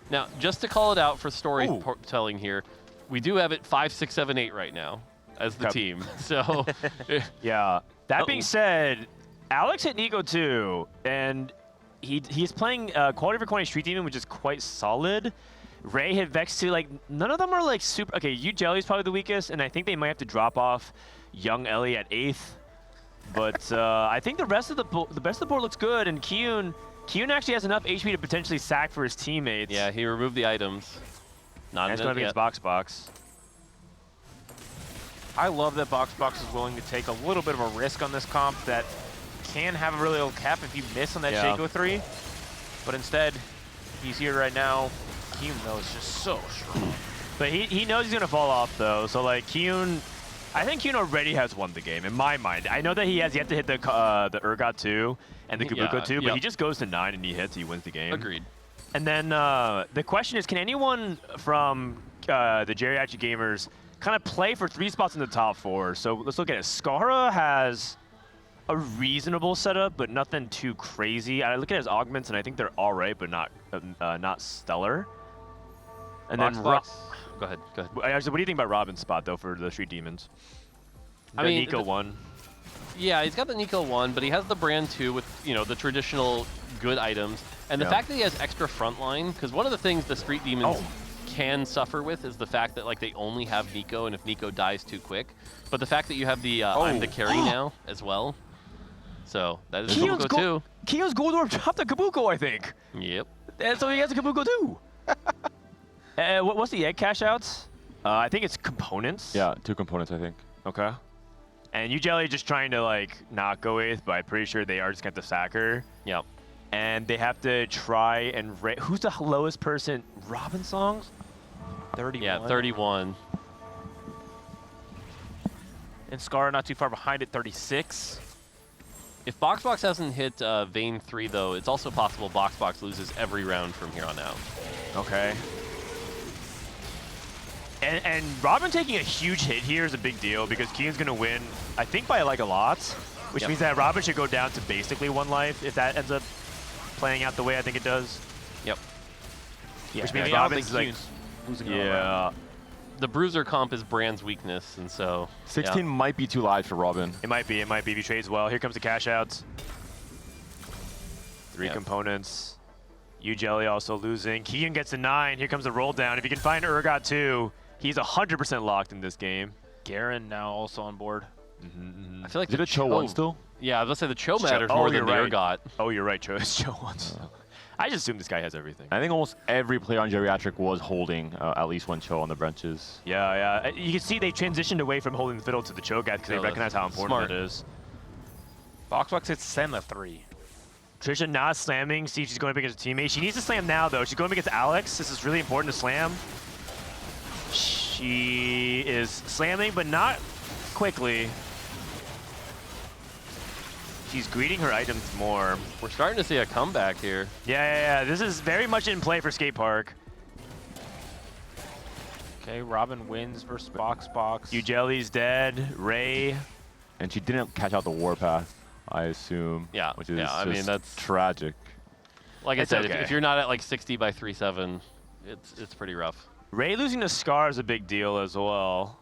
Now, just to call it out for storytelling here, we do have it 5, 6, 7, 8 right now as the team. So, yeah. That being said, Alex hit Nico too, and he's playing quality for quantity Street Demon, which is quite solid. Ray hit Vex too. Like, none of them are like super. Okay, Yougelly is probably the weakest, and I think they might have to drop off Young Ellie at 8th. But I think the rest of the board looks good, and Kiyoon actually has enough HP to potentially sack for his teammates. Yeah, he removed the items. Not going against Boxbox. I love that Boxbox is willing to take a little bit of a risk on this comp that can have a really low cap if you miss on that Shaco 3. But instead, he's here right now. Kiyoon, though, is just so strong. But he knows he's going to fall off, though. So, like, Kiyoon... I think Kiyoon already has won the game, in my mind. I know that he has yet to hit the Urgot 2 and the Kabuko 2, but he just goes to 9 and he hits, he wins the game. Agreed. And then the question is, can anyone from the Geriatric Gamers kind of play for 3 spots in the top 4? So let's look at it. Scarra has a reasonable setup, but nothing too crazy. I look at his augments, and I think they're all right, but not stellar. And then Go ahead. Actually, what do you think about Robin's spot, though, for the Street Demons? I mean, Nico 1. Yeah, he's got the Nico 1, but he has the brand 2 with, the traditional good items. And the fact that he has extra frontline, because one of the things the Street Demons can suffer with is the fact that, like, they only have Nico, and if Nico dies too quick. But the fact that you have the I'm the carry now as well. So, that is Kabuko too. Kiyoon's Gold Orb dropped the Kabuko, I think. Yep. And so he has a Kabuko too. What's the egg cash outs? I think it's components. Yeah, 2 components, I think. Okay. And Yougelly just trying to, like, not go 8th, but I'm pretty sure they are just going to sack her. Yep. And they have to try and... Who's the lowest person? Robinsongz? 31. Yeah, 31. And Scarra not too far behind at 36. If Boxbox hasn't hit Vayne 3, though, it's also possible Boxbox loses every round from here on out. Okay. And Robin taking a huge hit here is a big deal because Kiyoon's going to win, I think, by like a lot, which means that Robin should go down to basically 1 life if that ends up playing out the way I think it does. Yep. Yeah, Which means I don't Robin's think like Kiyoon's losing. Yeah. The bruiser comp is Brand's weakness, and so 16 might be too light for Robin. It might be. It might be if he trades well. Here comes the cash outs. 3 components. Yougelly also losing. Kiyoon gets a 9. Here comes the roll down. If you can find Urgot too, he's 100% locked in this game. Garen now also on board. I feel like Is it a Cho one still? Yeah, I was gonna say the Cho matters more than the Urgot. Oh, you're right. Cho one still. I just assume this guy has everything. I think almost every player on Geriatric was holding at least one Cho on the benches. Yeah. You can see they transitioned away from holding the fiddle to the Cho'Gath because they recognize how important it is. Boxbox hits Senna 3. Trisha not slamming. See, she's going up against a teammate. She needs to slam now, though. She's going up against Alex. This is really important to slam. She is slamming, but not quickly. She's greeting her items more. We're starting to see a comeback here. Yeah. This is very much in play for Skateparge. Okay, Robin wins versus Boxbox. Yougelly's dead. Ray. And she didn't catch out the warpath, I assume. Yeah. Which is I mean, that's tragic. Like I said, okay. if you're not at like 60 by 3-7, it's pretty rough. Ray losing to Scarra is a big deal as well.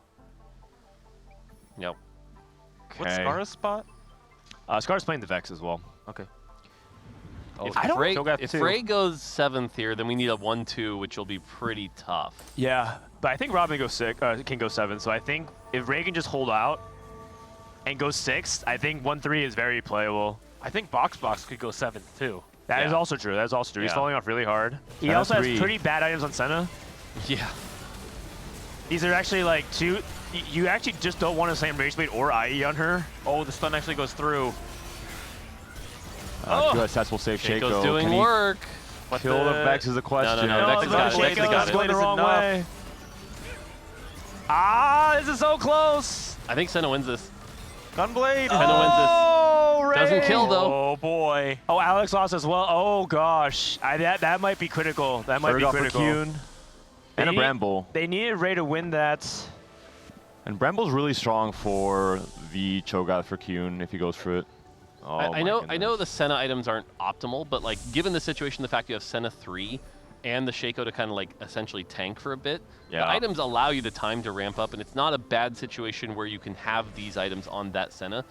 Yep. What's Scarra's spot? Scarra's playing the Vex as well. Okay. If Ray goes 7th here, then we need a 1-2, which will be pretty tough. Yeah, but I think Robin can go 7, so I think if Ray can just hold out and go 6th, I think 1-3 is very playable. I think Boxbox could go 7th too. That is also true. That's also true. He's falling off really hard. He also has pretty bad items on Senna. Yeah. These are actually like 2. You actually just don't want to slam Rage Blade or IE on her. Oh, the stun actually goes through. Good, successful save Shaco. Shaco's doing work. Kill the Vex is the question. No, Vex has got it. Vex has got it. Going the wrong way. This is so close. I think Senna wins this. Gunblade. Senna wins this. Ray. Doesn't kill though. Oh boy. Oh, Alex lost as well. Oh gosh. That might be critical. That might be critical. Kiyoon. And a Bramble. They needed Ray to win that. And Bramble's really strong for the Cho'Gath for Kiyoon if he goes for it. Oh, I know the Senna items aren't optimal, but like given the situation, the fact you have Senna 3 and the Shaco to kind of like essentially tank for a bit, the items allow you the time to ramp up, and it's not a bad situation where you can have these items on that Senna.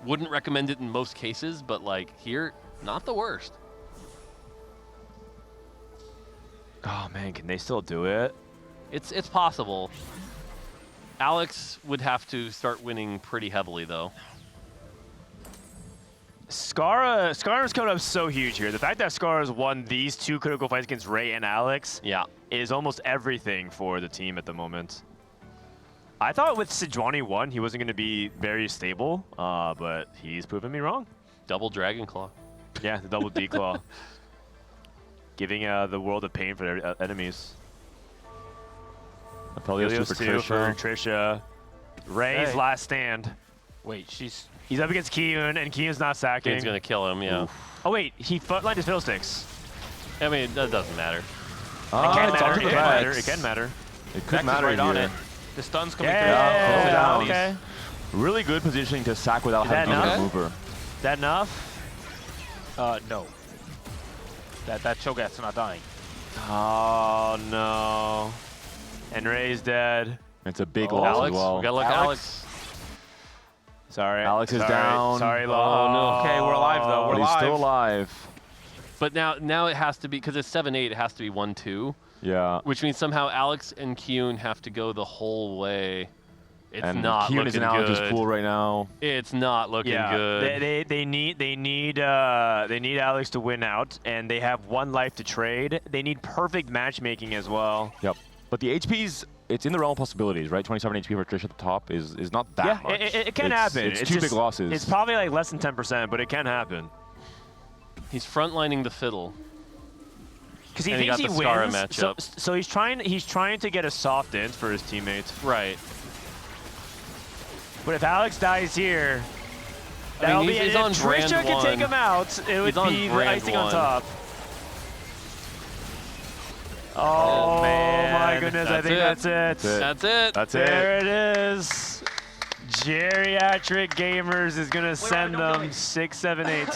Wouldn't recommend it in most cases, but like here, not the worst. Oh man, can they still do it? It's possible. Alex would have to start winning pretty heavily though. Scarra's coming up so huge here. The fact that Scarra's won these 2 critical fights against Ray and Alex is almost everything for the team at the moment. I thought with Sejuani 1, he wasn't going to be very stable, but he's proven me wrong. Double Dragon Claw. Yeah, the double D-Claw. Giving the world of pain for their enemies. Helios for Trisha. Ray's last stand. Wait, he's up against Kiyoon, and Kiyoon's not sacking. Kiyoon's gonna kill him, yeah. Oof. Oh wait, he footlined his fiddlesticks. I mean, that doesn't matter. It can matter. It could matter right here. on it. The stun's coming through. Okay. Really good positioning to sack without having to use a mover. Is that enough? No. That Cho'Gath's not dying. Oh no. And Ray's dead. It's a big loss Alex, as well. we gotta look Alex. Sorry. Alex is down. Sorry, Lo. Oh no. Okay, we're alive though. We're But he's still alive. But now it has to be, because it's 7-8, it has to be 1-2. Yeah. Which means somehow Alex and Kiyoon have to go the whole way. It's not Kiyoon looking is in Alex's good. pool right now. It's not looking good. They need Alex to win out, and they have 1 life to trade. They need perfect matchmaking as well. Yep. But the HP's, it's in the realm of possibilities, right? 27 HP for Trish at the top is not that much. It can happen. It's 2 big losses. It's probably like less than 10%, but it can happen. He's frontlining the fiddle. Because he thinks he wins. So he's trying to get a soft int for his teammates. Right. But if Alex dies here, that'll be he's on Trisha brand can 1. take him out. It would be the icing on top. Oh man! My goodness! I think that's it. That's it. That's it. There it is. Geriatric Gamers is gonna send them 6, 7, 8.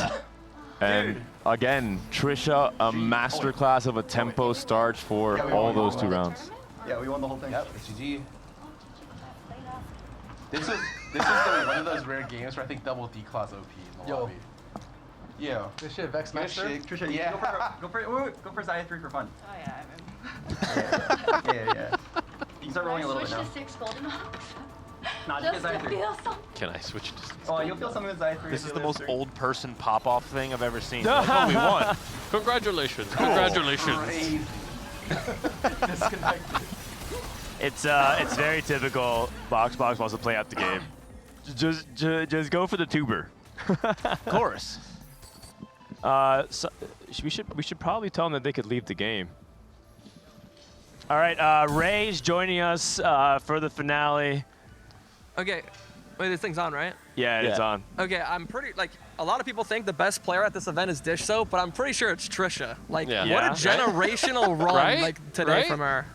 And Again, Trisha, a masterclass of a tempo start for all those 2 rounds. Yeah, we won the whole thing. Yep, it's GG. This is one of those rare games where I think double D-class OP in the lobby. Yeah. This shit, Vex Master. Trisha, yeah. Go for Xayah 3 for fun. Oh yeah, Yeah. You can start rolling a little bit now. Switch to 6 Golden Ox. Nah, just get Xayah 3. Can I switch to? Oh, you'll feel something with Xayah 3. This is the most old person pop-off thing I've ever seen. No. Like, oh, we won. Congratulations! Congratulations! Disconnected. It's very typical. Boxbox wants to play out the game. Just go for the tuber. Of course. So we should probably tell them that they could leave the game. All right, Ray's joining us for the finale. Okay, wait, this thing's on, right? Yeah, it's on. Okay, I'm pretty, like, a lot of people think the best player at this event is Dishsoap, but I'm pretty sure it's Trisha. Like, what a generational run, like, today from her.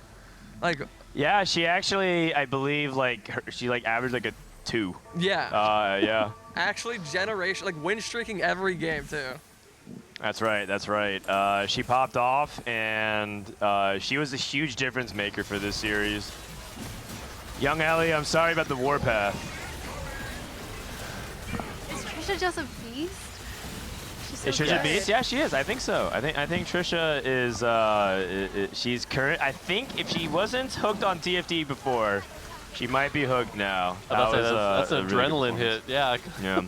Like, yeah, she actually, I believe, like, she, like, averaged, like, a 2. Yeah. Yeah. Actually, like, win streaking every game, too. That's right, that's right. She popped off, and she was a huge difference maker for this series. Young Ellie, I'm sorry about the warpath. Is Trisha just a beast? Is Trisha a beast? Yeah, she is. I think so. I think Trisha is. She's current. I think if she wasn't hooked on TFT before, she might be hooked now. That's an adrenaline hit. Yeah. Yeah.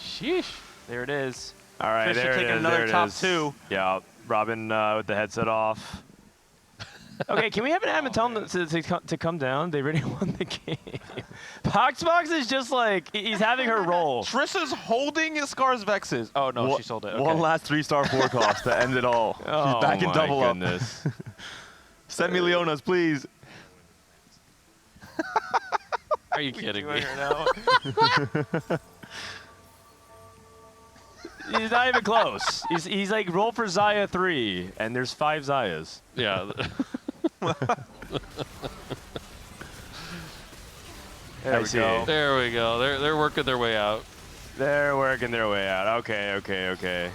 Sheesh. There it is. All right, Trisha there it taking is. another There it top is. 2. Yeah, Robin with the headset off. Okay, can we have an admin tell them to come down? They really won the game. Boxbox is just like, he's having her roll. Trisha's holding Scar's Vexes. Oh, no, she sold it. Okay. One last 3-star forecast to end it all. Oh, She's back in double goodness. up. Send me Leonas, please. Are you kidding me? He's not even close. He's like, roll for Xayah 3, and there's 5 Xayahs. Yeah. There we go. There we go. They're working their way out. They're working their way out. Okay.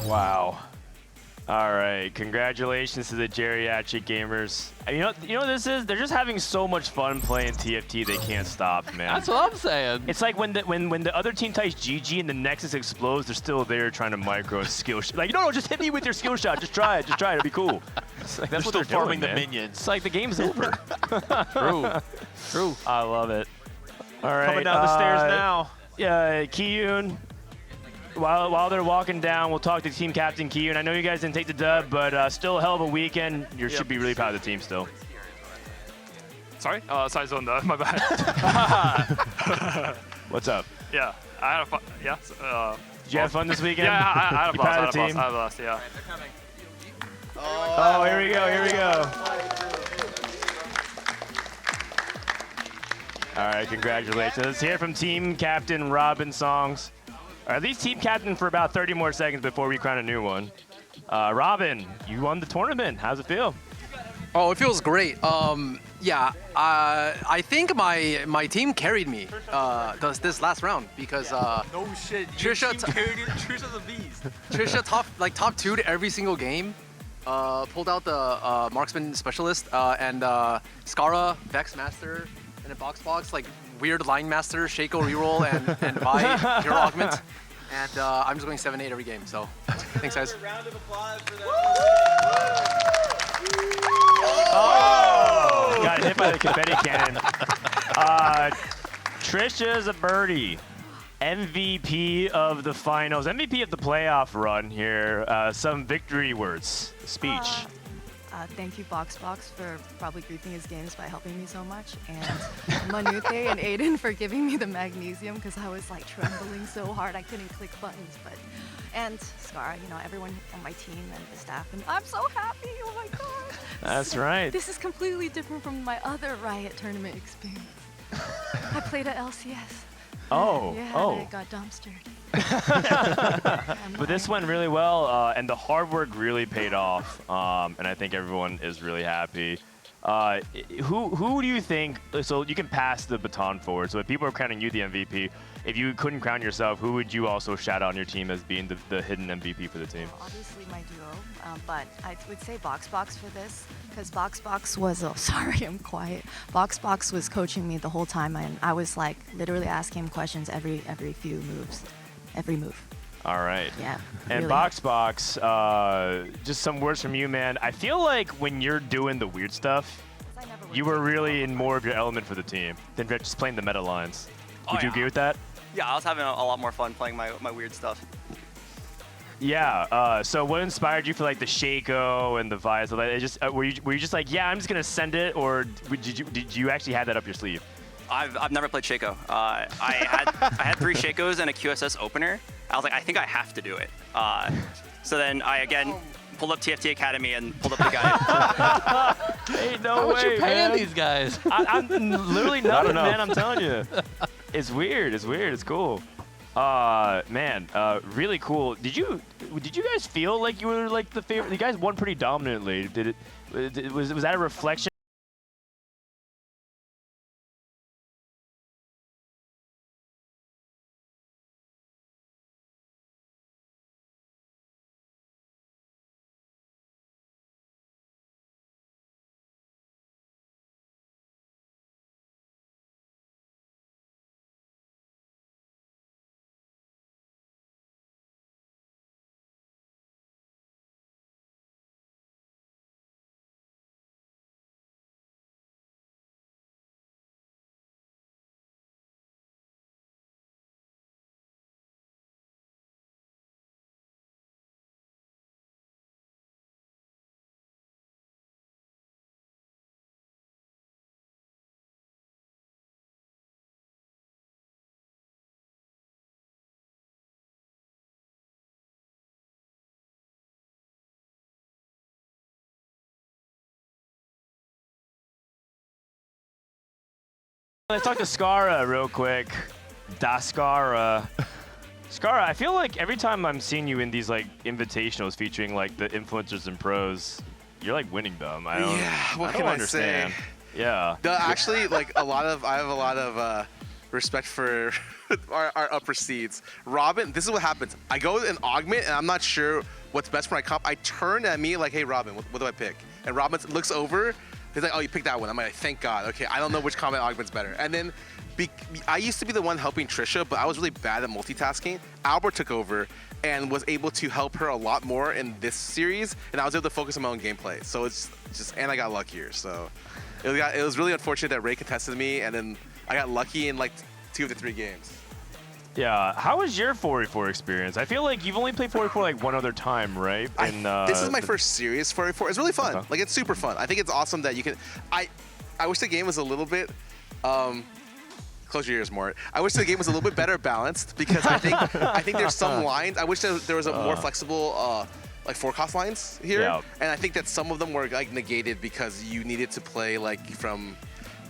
Wow. All right. Congratulations to the Geriatric gamers. And you know what this is? They're just having so much fun playing TFT. They can't stop, man. That's what I'm saying. It's like when the other team types GG and the Nexus explodes, they're still there trying to micro skill shot. Like, no, just hit me with your skill shot. Just try it. It'll be cool. Like, that's what they're farming doing, the man. minions. It's like the game's over. True. I love it. All right. Coming down the stairs now. Yeah, Kiyoon. While they're walking down, we'll talk to team captain Kiyoon. I know you guys didn't take the dub, but still a hell of a weekend. You should be really proud of the team still. Sorry? Sorry, Zonda. My bad. What's up? Yeah, I had a fun. Yeah. Did you have fun this weekend? Yeah, I had a blast. Proud of the team? I had a blast. Yeah. Oh, here we go. All right, congratulations. Let's hear from team captain Robinsongz. Or at least team captain for about 30 more seconds before we crown a new one. Robin, you won the tournament. How's it feel? Oh, it feels great. Yeah, I think my team carried me this last round because no shit. Trisha's a beast. Trisha top 2 to every single game. Pulled out the marksman specialist and Scarra, Vex Master, and a Boxbox, like weird line master, Shaco reroll, and Vi hero augment. And I'm just going 7-8 every game. So thanks, guys. Round of applause for that. Oh! Got hit by the confetti cannon. Trisha's a birdie. MVP of the finals, MVP of the playoff run here. Some victory words, speech. Thank you, Boxbox, for probably griefing his games by helping me so much, and Manute and Aiden for giving me the magnesium because I was like trembling so hard I couldn't click buttons. And Scarra, everyone on my team and the staff, and I'm so happy. Oh my god. That's right. This is completely different from my other Riot tournament experience. I played at LCS. Oh, yeah, oh. I got dumpstered. But this went really well, and the hard work really paid off, and I think everyone is really happy. Who do you think? So you can pass the baton forward. So if people are crowning you the MVP, if you couldn't crown yourself, who would you also shout out on your team as being the hidden MVP for the team? Obviously my duo, but I would say Boxbox for this, because Boxbox was, oh sorry, I'm quiet. Boxbox was coaching me the whole time, and I was like literally asking him questions every few moves, every move. All right. Yeah. And really. Boxbox, just some words from you, man. I feel like when you're doing the weird stuff, you were really in more of your element for the team than just playing the meta lines. Would you agree with that? Yeah, I was having a lot more fun playing my weird stuff. Yeah. So what inspired you for like the Shaco and the Vi? So like, it just were you just like, yeah, I'm just gonna send it, or did you actually have that up your sleeve? I've never played Shaco. I had 3 Shacos and a QSS opener. I was like, I think I have to do it. So then I again pulled up TFT Academy and pulled up the guide. Hey, no How way, much you paying man. these guys? I'm literally nothing, enough. man. I'm telling you. It's weird. It's weird. It's cool. Man, really cool. Did you guys feel like you were like the favorite? You guys won pretty dominantly. Was that a reflection? Let's talk to Scarra real quick. Scarra. Scarra, I feel like every time I'm seeing you in these like invitationals featuring like the influencers and pros, you're like winning them. I don't understand. Yeah. No, actually, like I have a lot of respect for our upper seeds. Robin, this is what happens. I go in augment and I'm not sure what's best for my comp. I turn at me like, hey Robin, what do I pick? And Robin looks over. He's like, oh, you picked that one. I'm like, thank God. Okay, I don't know which combat augment's better. And then I used to be the one helping Trisha, but I was really bad at multitasking. Albert took over and was able to help her a lot more in this series, and I was able to focus on my own gameplay. So it's just, and I got luckier. So it was really unfortunate that Ray contested me, and then I got lucky in like 2 of the 3 games. Yeah, how was your 4v4 experience? I feel like you've only played 4v4 like one other time, right? This is my first serious 4v4. It's really fun. Like, it's super fun. I think it's awesome that you can... I wish the game was a little bit... close your ears, Mort. I wish the game was a little bit better balanced, because I think there's some lines... I wish there was a more flexible... like forecast lines here, and I think that some of them were like negated because you needed to play like from...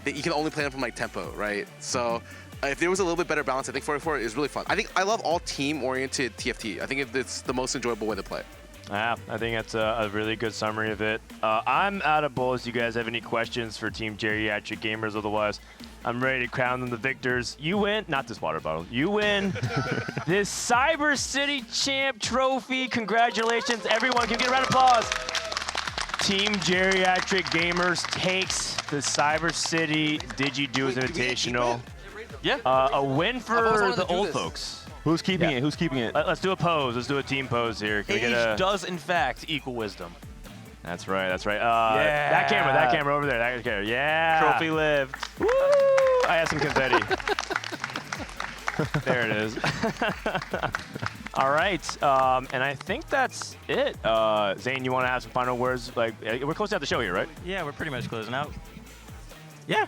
You can only play them from like tempo, right? So... if there was a little bit better balance, I think 4v4 is really fun. I love all team-oriented TFT. I think it's the most enjoyable way to play. Yeah, I think that's a really good summary of it. I'm out of bullets. You guys have any questions for Team Geriatric Gamers? Otherwise, I'm ready to crown them the victors. You win, not this water bottle. You win this Cyber City Champ Trophy. Congratulations, everyone. Can you get a round of applause? Team Geriatric Gamers takes the Cyber City Digi Duos Invitational. Yeah. A win for the old folks. Who's keeping it? Who's keeping it? Let's do a pose. Let's do a team pose here. Can we get a... does, in fact, equal wisdom. That's right. That's right. That camera over there. That camera. Yeah. Trophy lived. Woo! I have some confetti. There it is. All right. And I think that's it. Zane, you want to have some final words? Like, we're closing out the show here, right? Yeah, we're pretty much closing out. Yeah.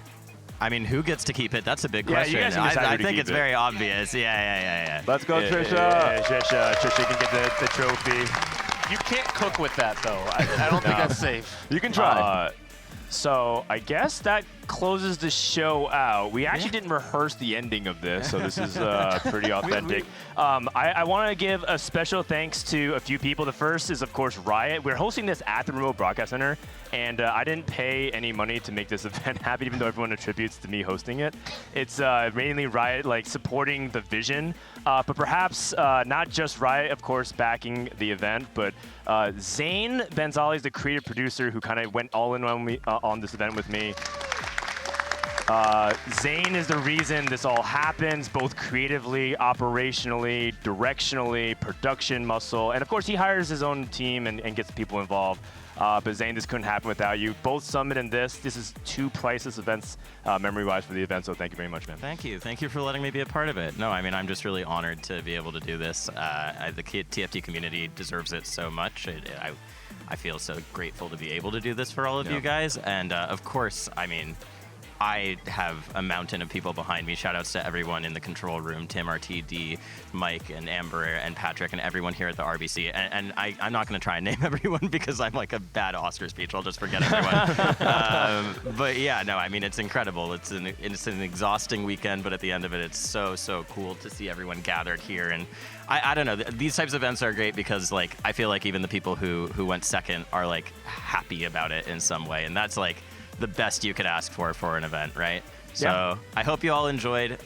I mean, who gets to keep it? That's a big question. You guys can decide I who to think keep it's it. very obvious. Yeah. Let's go, Trisha. Trisha can get the trophy. You can't cook with that, though. I don't think that's safe. You can try. So I guess that closes the show out. We actually didn't rehearse the ending of this, so this is pretty authentic. I want to give a special thanks to a few people. The first is, of course, Riot. We're hosting this at the Remote Broadcast Center, and I didn't pay any money to make this event happen, even though everyone attributes to me hosting it. It's mainly Riot like supporting the vision, but perhaps not just Riot, of course, backing the event, but Zane Benzali is the creative producer who kind of went all in on this event with me. Zane is the reason this all happens, both creatively, operationally, directionally, production muscle, and of course he hires his own team and gets people involved. But Zane, this couldn't happen without you. Both Summit and this is two priceless events memory-wise for the event, so thank you very much, man. Thank you. Thank you for letting me be a part of it. No, I mean, I'm just really honored to be able to do this. The TFT community deserves it so much. I feel so grateful to be able to do this for all of you guys. And of course, I mean, I have a mountain of people behind me. Shout outs to everyone in the control room, Tim, RTD, Mike, and Amber, and Patrick, and everyone here at the RBC. And I'm not going to try and name everyone because I'm like a bad Oscar speech. I'll just forget everyone. But yeah, no, I mean, it's incredible. It's an exhausting weekend, but at the end of it, it's so cool to see everyone gathered here. And I don't know, these types of events are great because like I feel like even the people who went second are like happy about it in some way. And that's like the best you could ask for an event, right? So I hope you all enjoyed.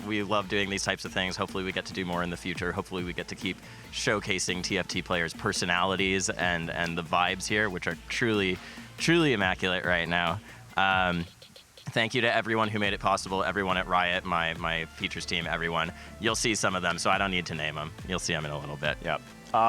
We love doing these types of things. Hopefully we get to do more in the future. Hopefully we get to keep showcasing TFT players' personalities and the vibes here, which are truly immaculate right now. Thank you to everyone who made it possible, everyone at Riot, my features team, everyone. You'll see some of them, so I don't need to name them. You'll see them in a little bit. Yep.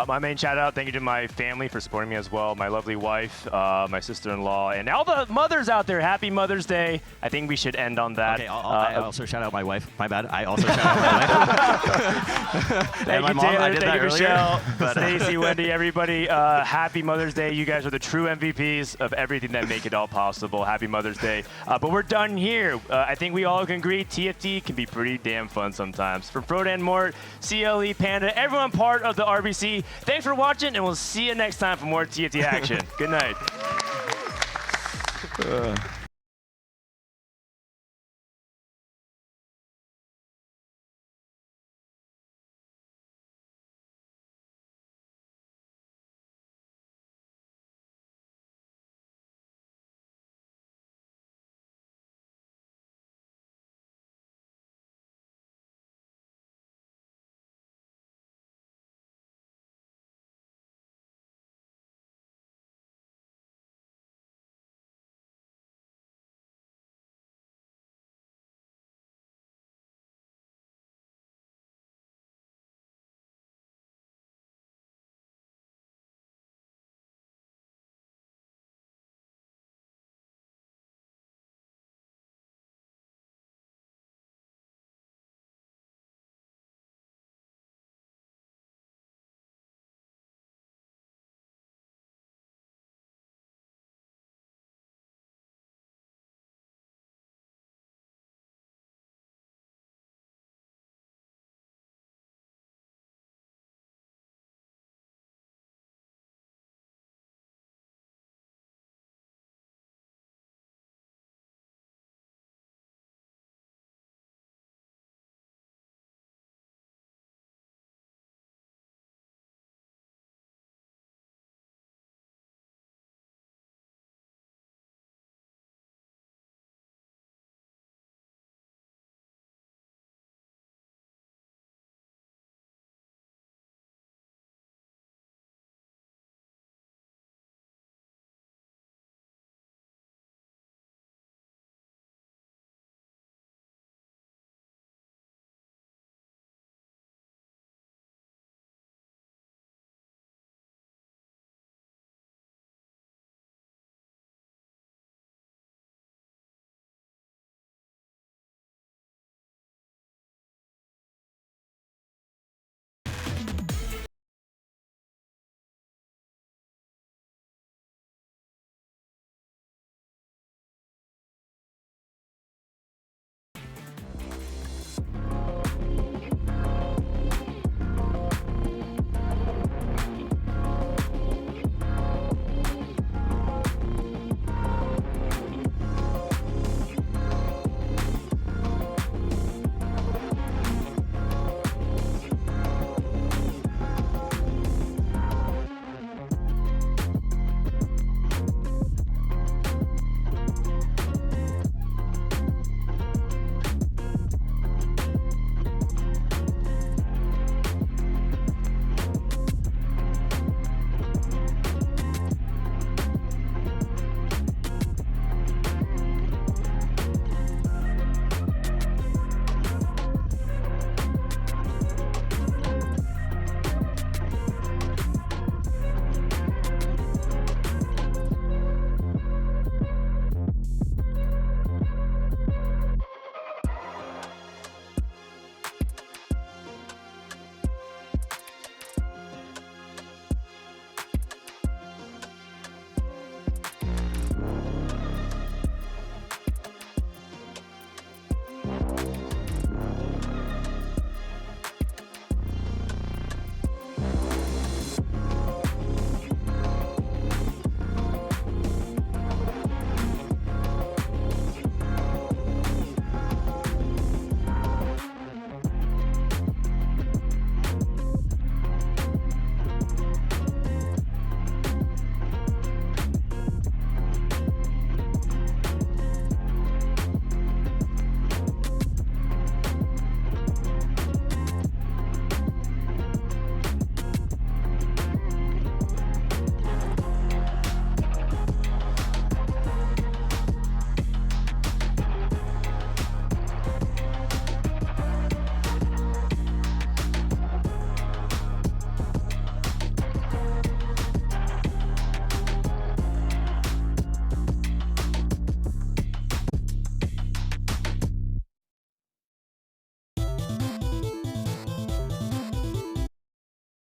My main shout out, thank you to my family for supporting me as well, my lovely wife, my sister-in-law, and all the mothers out there. Happy Mother's Day. I think we should end on that. Okay, I also shout out my wife. My bad. I also shout out my wife. Thank my you, mom. Taylor. I did Thank that you, earlier, Michelle, but, Stacy, Wendy, everybody. Happy Mother's Day. You guys are the true MVPs of everything that make it all possible. Happy Mother's Day. But we're done here. I think we all can agree TFT can be pretty damn fun sometimes. From Frodan, Mort, CLE, Panda, everyone part of the RBC, thanks for watching, and we'll see you next time for more TFT action. Good night.